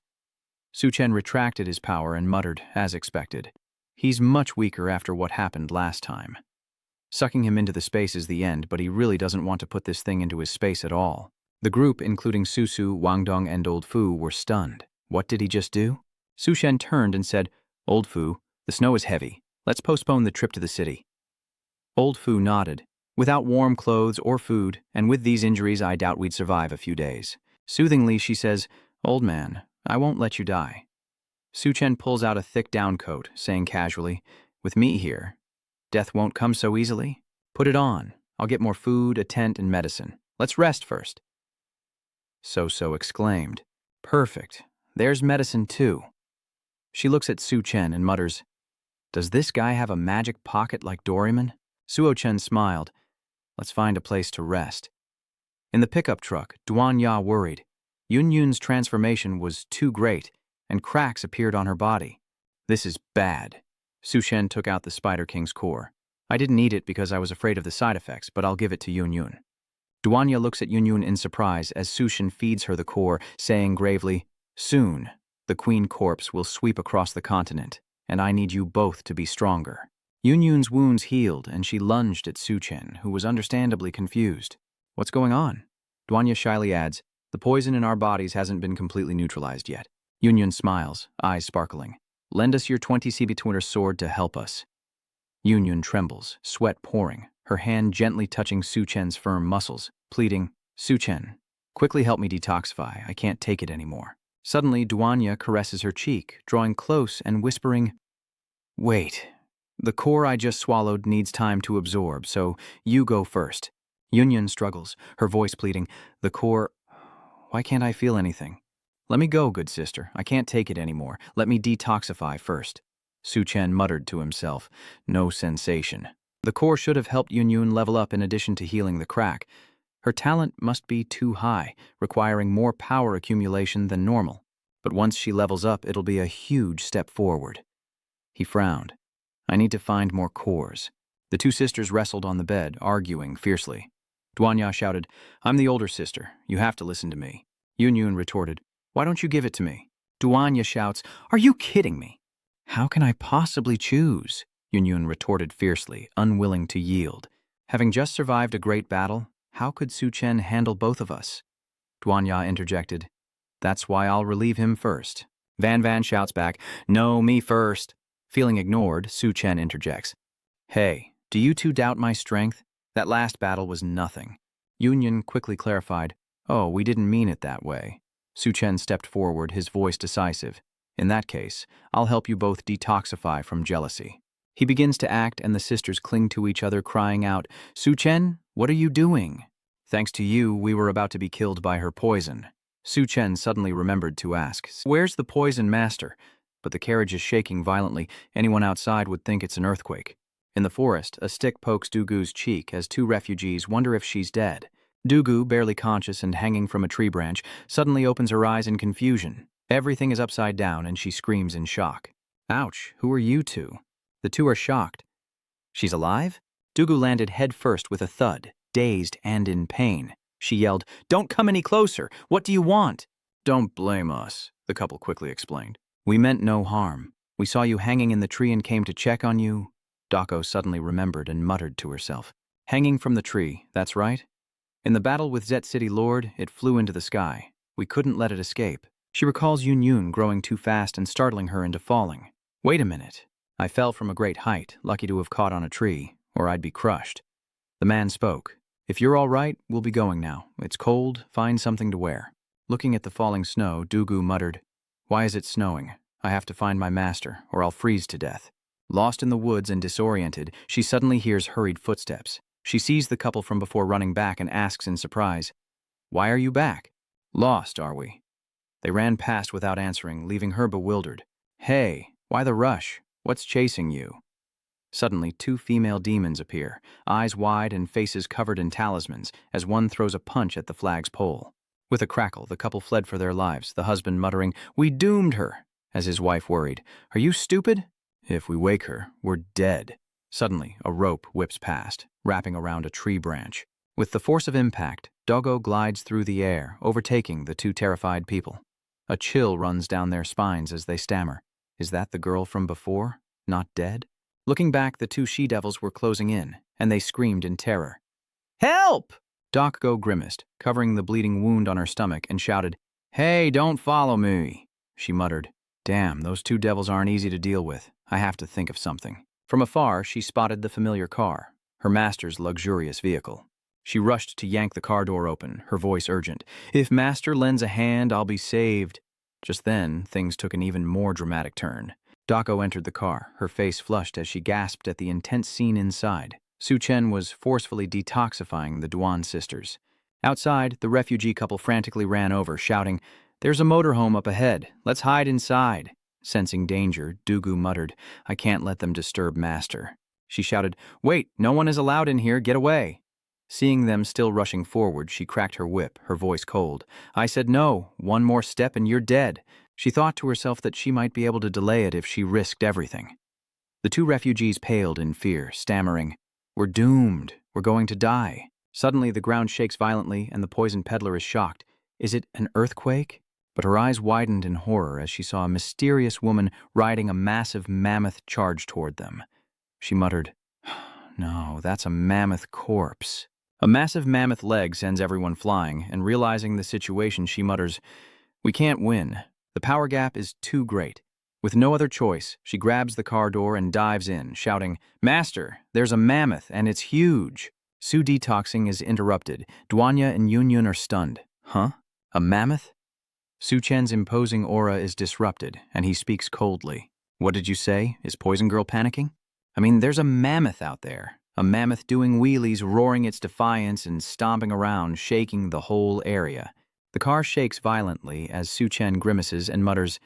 Chen retracted his power and muttered, as expected, "He's much weaker after what happened last time." Sucking him into the space is the end, but he really doesn't want to put this thing into his space at all. The group, including Su, Wang Dong, and Old Fu, were stunned. What did he just do? Chen turned and said, "Old Fu, the snow is heavy. Let's postpone the trip to the city." Old Fu nodded. "Without warm clothes or food, and with these injuries, I doubt we'd survive a few days." Soothingly, she says, "Old man, I won't let you die." Chen pulls out a thick down coat, saying casually, "With me here, death won't come so easily. Put it on. I'll get more food, a tent, and medicine. Let's rest first." So exclaimed, "Perfect. There's medicine too." She looks at Chen and mutters, "Does this guy have a magic pocket like Doraemon?" Chen smiled. "Let's find a place to rest." In the pickup truck, Duanya worried. Yun's transformation was too great, and cracks appeared on her body. "This is bad." Chen took out the Spider King's core. "I didn't eat it because I was afraid of the side effects, but I'll give it to Yun. Duanya looks at Yun in surprise as Chen feeds her the core, saying gravely, "Soon, the queen corpse will sweep across the continent, and I need you both to be stronger." Yun's wounds healed, and she lunged at Chen, who was understandably confused. "What's going on?" Duanya shyly adds, "The poison in our bodies hasn't been completely neutralized yet." Yun smiles, eyes sparkling. "Lend us your 20 Cibitwinter sword to help us." Yun trembles, sweat pouring, her hand gently touching Chen's firm muscles, pleading, "Chen, quickly help me detoxify. I can't take it anymore." Suddenly, Duanya caresses her cheek, drawing close and whispering, "Wait. The core I just swallowed needs time to absorb, so you go first." Yun struggles, her voice pleading, "The core... Why can't I feel anything?" "Let me go, good sister. I can't take it anymore. Let me detoxify first." Chen muttered to himself, "No sensation." The core should have helped Yun level up in addition to healing the crack. Her talent must be too high, requiring more power accumulation than normal. But once she levels up, it'll be a huge step forward. He frowned. "I need to find more cores." The two sisters wrestled on the bed, arguing fiercely. Duanya shouted, "I'm the older sister. You have to listen to me." Yun retorted, "Why don't you give it to me?" Duanya shouts, "Are you kidding me?" "How can I possibly choose?" Yunyun retorted fiercely, unwilling to yield. Having just survived a great battle, how could Su Chen handle both of us? Duanya interjected, "That's why I'll relieve him first." Van Van shouts back, "No, me first." Feeling ignored, Su Chen interjects, "Hey, do you two doubt my strength? That last battle was nothing." Yunyun quickly clarified, "Oh, we didn't mean it that way." Su Chen stepped forward, his voice decisive. "In that case, I'll help you both detoxify from jealousy." He begins to act, and the sisters cling to each other, crying out, "Su Chen, what are you doing?" "Thanks to you, we were about to be killed by her poison." Su Chen suddenly remembered to ask, "Where's the poison master?" But the carriage is shaking violently. Anyone outside would think it's an earthquake. In the forest, a stick pokes Dugu's cheek as two refugees wonder if she's dead. Dugu, barely conscious and hanging from a tree branch, suddenly opens her eyes in confusion. Everything is upside down and she screams in shock. "Ouch, who are you two?" The two are shocked. "She's alive?" Dugu landed headfirst with a thud, dazed and in pain. She yelled, "Don't come any closer! What do you want?" "Don't blame us," the couple quickly explained. "We meant no harm. We saw you hanging in the tree and came to check on you." Dako suddenly remembered and muttered to herself. "Hanging from the tree, that's right. In the battle with Zet City Lord, it flew into the sky. We couldn't let it escape." She recalls Yun Yun growing too fast and startling her into falling. "Wait a minute. I fell from a great height, lucky to have caught on a tree, or I'd be crushed." The man spoke. "If you're all right, we'll be going now. It's cold, find something to wear." Looking at the falling snow, Dugu muttered, "Why is it snowing? I have to find my master, or I'll freeze to death." Lost in the woods and disoriented, she suddenly hears hurried footsteps. She sees the couple from before running back and asks in surprise, "Why are you back?" "Lost, are we?" They ran past without answering, leaving her bewildered. "Hey, why the rush? What's chasing you?" Suddenly, two female demons appear, eyes wide and faces covered in talismans, as one throws a punch at the flag's pole. With a crackle, the couple fled for their lives, the husband muttering, "We doomed her," as his wife worried, "Are you stupid? If we wake her, we're dead." Suddenly, a rope whips past, wrapping around a tree branch. With the force of impact, Doggo glides through the air, overtaking the two terrified people. A chill runs down their spines as they stammer. Is that the girl from before? Not dead? Looking back, the two she-devils were closing in, and they screamed in terror. "Help!" Doggo grimaced, covering the bleeding wound on her stomach, and shouted, "Hey, don't follow me." She muttered, "Damn, those two devils aren't easy to deal with. I have to think of something." From afar, she spotted the familiar car, her master's luxurious vehicle. She rushed to yank the car door open, her voice urgent. "If master lends a hand, I'll be saved." Just then, things took an even more dramatic turn. Dako entered the car, her face flushed as she gasped at the intense scene inside. Su Chen was forcefully detoxifying the Duan sisters. Outside, the refugee couple frantically ran over, shouting, "There's a motorhome up ahead. Let's hide inside." Sensing danger, Dugu muttered, "I can't let them disturb master." She shouted, "Wait, no one is allowed in here, get away." Seeing them still rushing forward, she cracked her whip, her voice cold. "I said no, one more step and you're dead." She thought to herself that she might be able to delay it if she risked everything. The two refugees paled in fear, stammering, "We're doomed, we're going to die." Suddenly the ground shakes violently and the poison peddler is shocked. Is it an earthquake? But her eyes widened in horror as she saw a mysterious woman riding a massive mammoth charge toward them. She muttered, "No, that's a mammoth corpse." A massive mammoth leg sends everyone flying, and realizing the situation, she mutters, "We can't win. The power gap is too great." With no other choice, she grabs the car door and dives in, shouting, "Master, there's a mammoth, and it's huge." Su detoxing is interrupted. Duanya and Yun Yun are stunned. Huh? A mammoth? Su Chen's imposing aura is disrupted, and he speaks coldly. "What did you say? Is Poison Girl panicking?" "I mean, there's a mammoth out there. A mammoth doing wheelies, roaring its defiance and stomping around, shaking the whole area." The car shakes violently as Su Chen grimaces and mutters,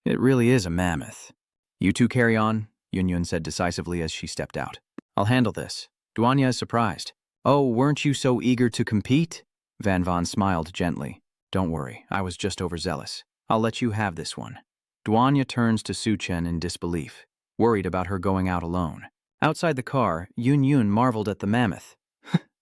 "It really is a mammoth." "You two carry on," Yun Yun said decisively as she stepped out. "I'll handle this." Duanya is surprised. "Oh, weren't you so eager to compete?" Van Van smiled gently. "Don't worry, I was just overzealous. I'll let you have this one." Duanya turns to Su Chen in disbelief, worried about her going out alone. Outside the car, Yun Yun marveled at the mammoth.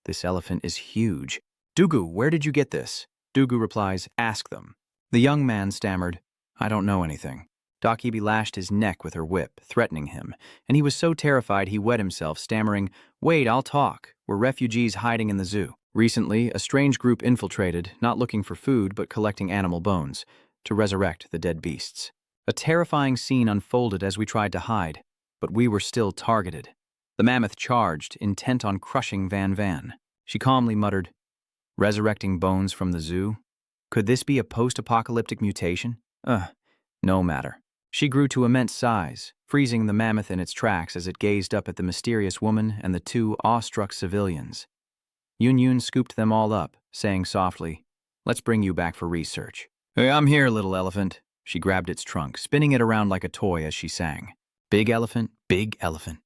"This elephant is huge." "Dugu, where did you get this?" Dugu replies, "Ask them." The young man stammered, I don't know anything. Dakibi lashed his neck with her whip, threatening him, and he was so terrified he wet himself, stammering, "Wait, I'll talk. We're refugees hiding in the zoo. Recently, a strange group infiltrated, not looking for food but collecting animal bones, to resurrect the dead beasts. A terrifying scene unfolded as we tried to hide, but we were still targeted. The mammoth charged, intent on crushing Van Van. She calmly muttered, 'Resurrecting bones from the zoo? Could this be a post-apocalyptic mutation? No matter.' She grew to immense size, freezing the mammoth in its tracks as it gazed up at the mysterious woman and the two awestruck civilians. Yun scooped them all up, saying softly, 'Let's bring you back for research.' 'Hey, I'm here, little elephant.' She grabbed its trunk, spinning it around like a toy as she sang. 'Big elephant, big elephant.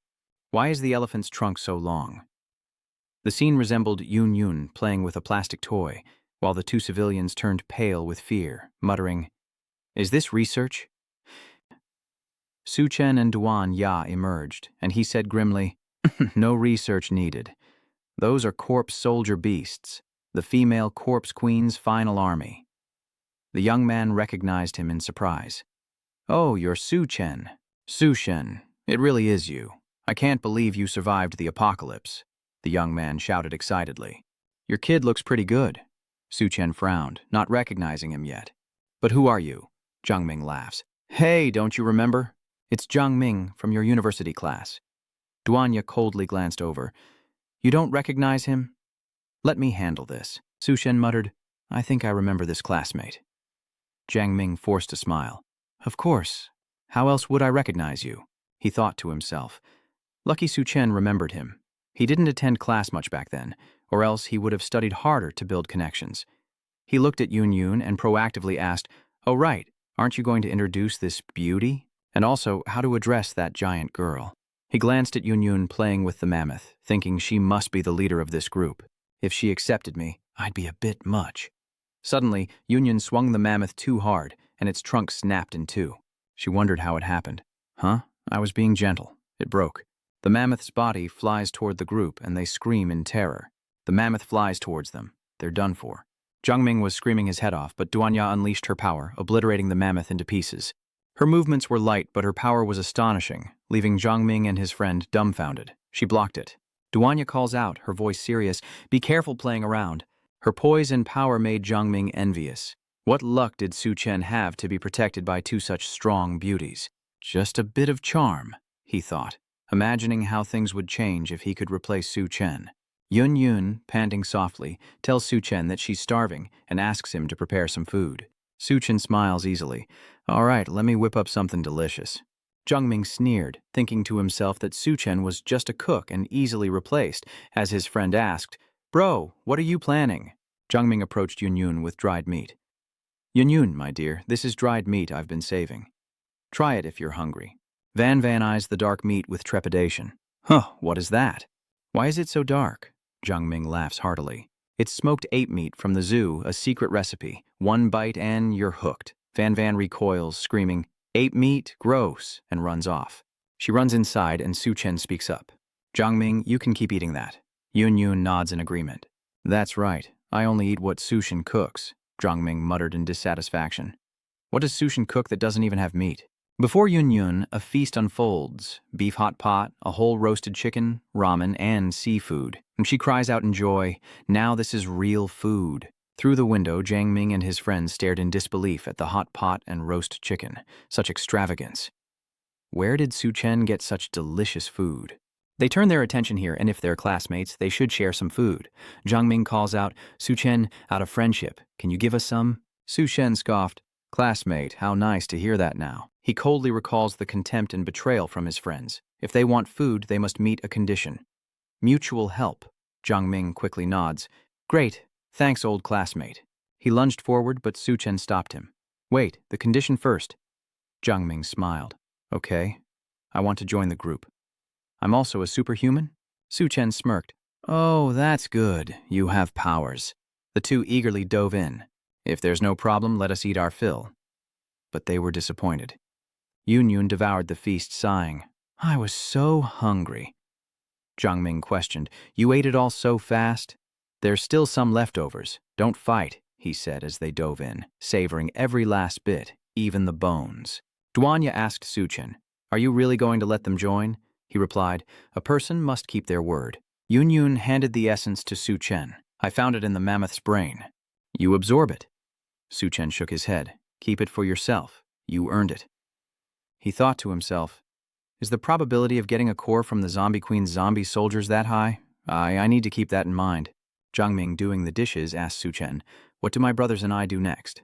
Why is the elephant's trunk so long?' The scene resembled Yun playing with a plastic toy, while the two civilians turned pale with fear, muttering, 'Is this research?' Chen and Duan Ya emerged, and he said grimly, 'No research needed. Those are corpse soldier beasts, the female corpse queen's final army.' The young man recognized him in surprise. 'Oh, you're Chen. Shen, it really is you. I can't believe you survived the apocalypse,' the young man shouted excitedly. 'Your kid looks pretty good.' Chen frowned, not recognizing him yet. 'But who are you?' Ming laughs. 'Hey, don't you remember? It's Ming from your university class.' Duanya coldly glanced over. 'You don't recognize him?' 'Let me handle this.' Shen muttered, 'I think I remember this classmate.' Ming forced a smile. 'Of course. How else would I recognize you?' He thought to himself. Lucky Chen remembered him. He didn't attend class much back then, or else he would have studied harder to build connections. He looked at Yun and proactively asked, 'Oh right, aren't you going to introduce this beauty? And also, how to address that giant girl?' He glanced at Yun playing with the mammoth, thinking she must be the leader of this group. If she accepted me, I'd be a bit much. Suddenly, Yun swung the mammoth too hard, and its trunk snapped in two. She wondered how it happened. 'Huh? I was being gentle. It broke.' The mammoth's body flies toward the group, and they scream in terror. The mammoth flies towards them. They're done for. Ming was screaming his head off, but Duanya unleashed her power, obliterating the mammoth into pieces. Her movements were light, but her power was astonishing, leaving Ming and his friend dumbfounded. She blocked it. Duanya calls out, her voice serious, 'Be careful playing around.' Her poise and power made Ming envious. What luck did Chen have to be protected by two such strong beauties? Just a bit of charm, he thought, imagining how things would change if he could replace Chen. Yun, panting softly, tells Chen that she's starving and asks him to prepare some food. Chen smiles easily. 'All right, let me whip up something delicious.' Ming sneered, thinking to himself that Chen was just a cook and easily replaced, as his friend asked, 'Bro, what are you planning?' Ming approached Yun with dried meat. 'Yun, my dear, this is dried meat I've been saving. Try it if you're hungry.' Van eyes the dark meat with trepidation. 'Huh, what is that? Why is it so dark?' Ming laughs heartily. 'It's smoked ape meat from the zoo, a secret recipe. One bite and you're hooked.' Van recoils, screaming, 'Ape meat, gross,' and runs off. She runs inside and Chen speaks up. 'Ming, you can keep eating that.' Yun nods in agreement. 'That's right, I only eat what Chen cooks,' Ming muttered in dissatisfaction. 'What does Chen cook that doesn't even have meat?' Before Yun, a feast unfolds. Beef hot pot, a whole roasted chicken, ramen, and seafood. And she cries out in joy, 'Now this is real food.' Through the window, Ming and his friends stared in disbelief at the hot pot and roast chicken. Such extravagance. Where did Chen get such delicious food? They turn their attention here, and if they're classmates, they should share some food. Ming calls out, 'Chen, out of friendship, can you give us some?' Chen scoffed, 'Classmate, how nice to hear that now.' He coldly recalls the contempt and betrayal from his friends. If they want food, they must meet a condition. Mutual help. Ming quickly nods. 'Great, thanks, old classmate.' He lunged forward, but Chen stopped him. 'Wait, the condition first.' Ming smiled. 'Okay, I want to join the group.' 'I'm also a superhuman?' Chen smirked. 'Oh, that's good. You have powers.' The two eagerly dove in. 'If there's no problem, let us eat our fill.' But they were disappointed. Yun devoured the feast, sighing. 'I was so hungry.' Ming questioned, 'You ate it all so fast?' 'There's still some leftovers. Don't fight,' he said as they dove in, savoring every last bit. even the bones. Duanya asked Chen, "Are you really going to let them join?" He replied, "A person must keep their word." Yun handed the essence to Chen. "I found it in the mammoth's brain." "You absorb it." Chen shook his head. "Keep it for yourself. You earned it." He thought to himself, "Is the probability of getting a core from the Zombie Queen's zombie soldiers that high? I need to keep that in mind." Zhang Ming, doing the dishes, asked Chen, "What do my brothers and I do next?"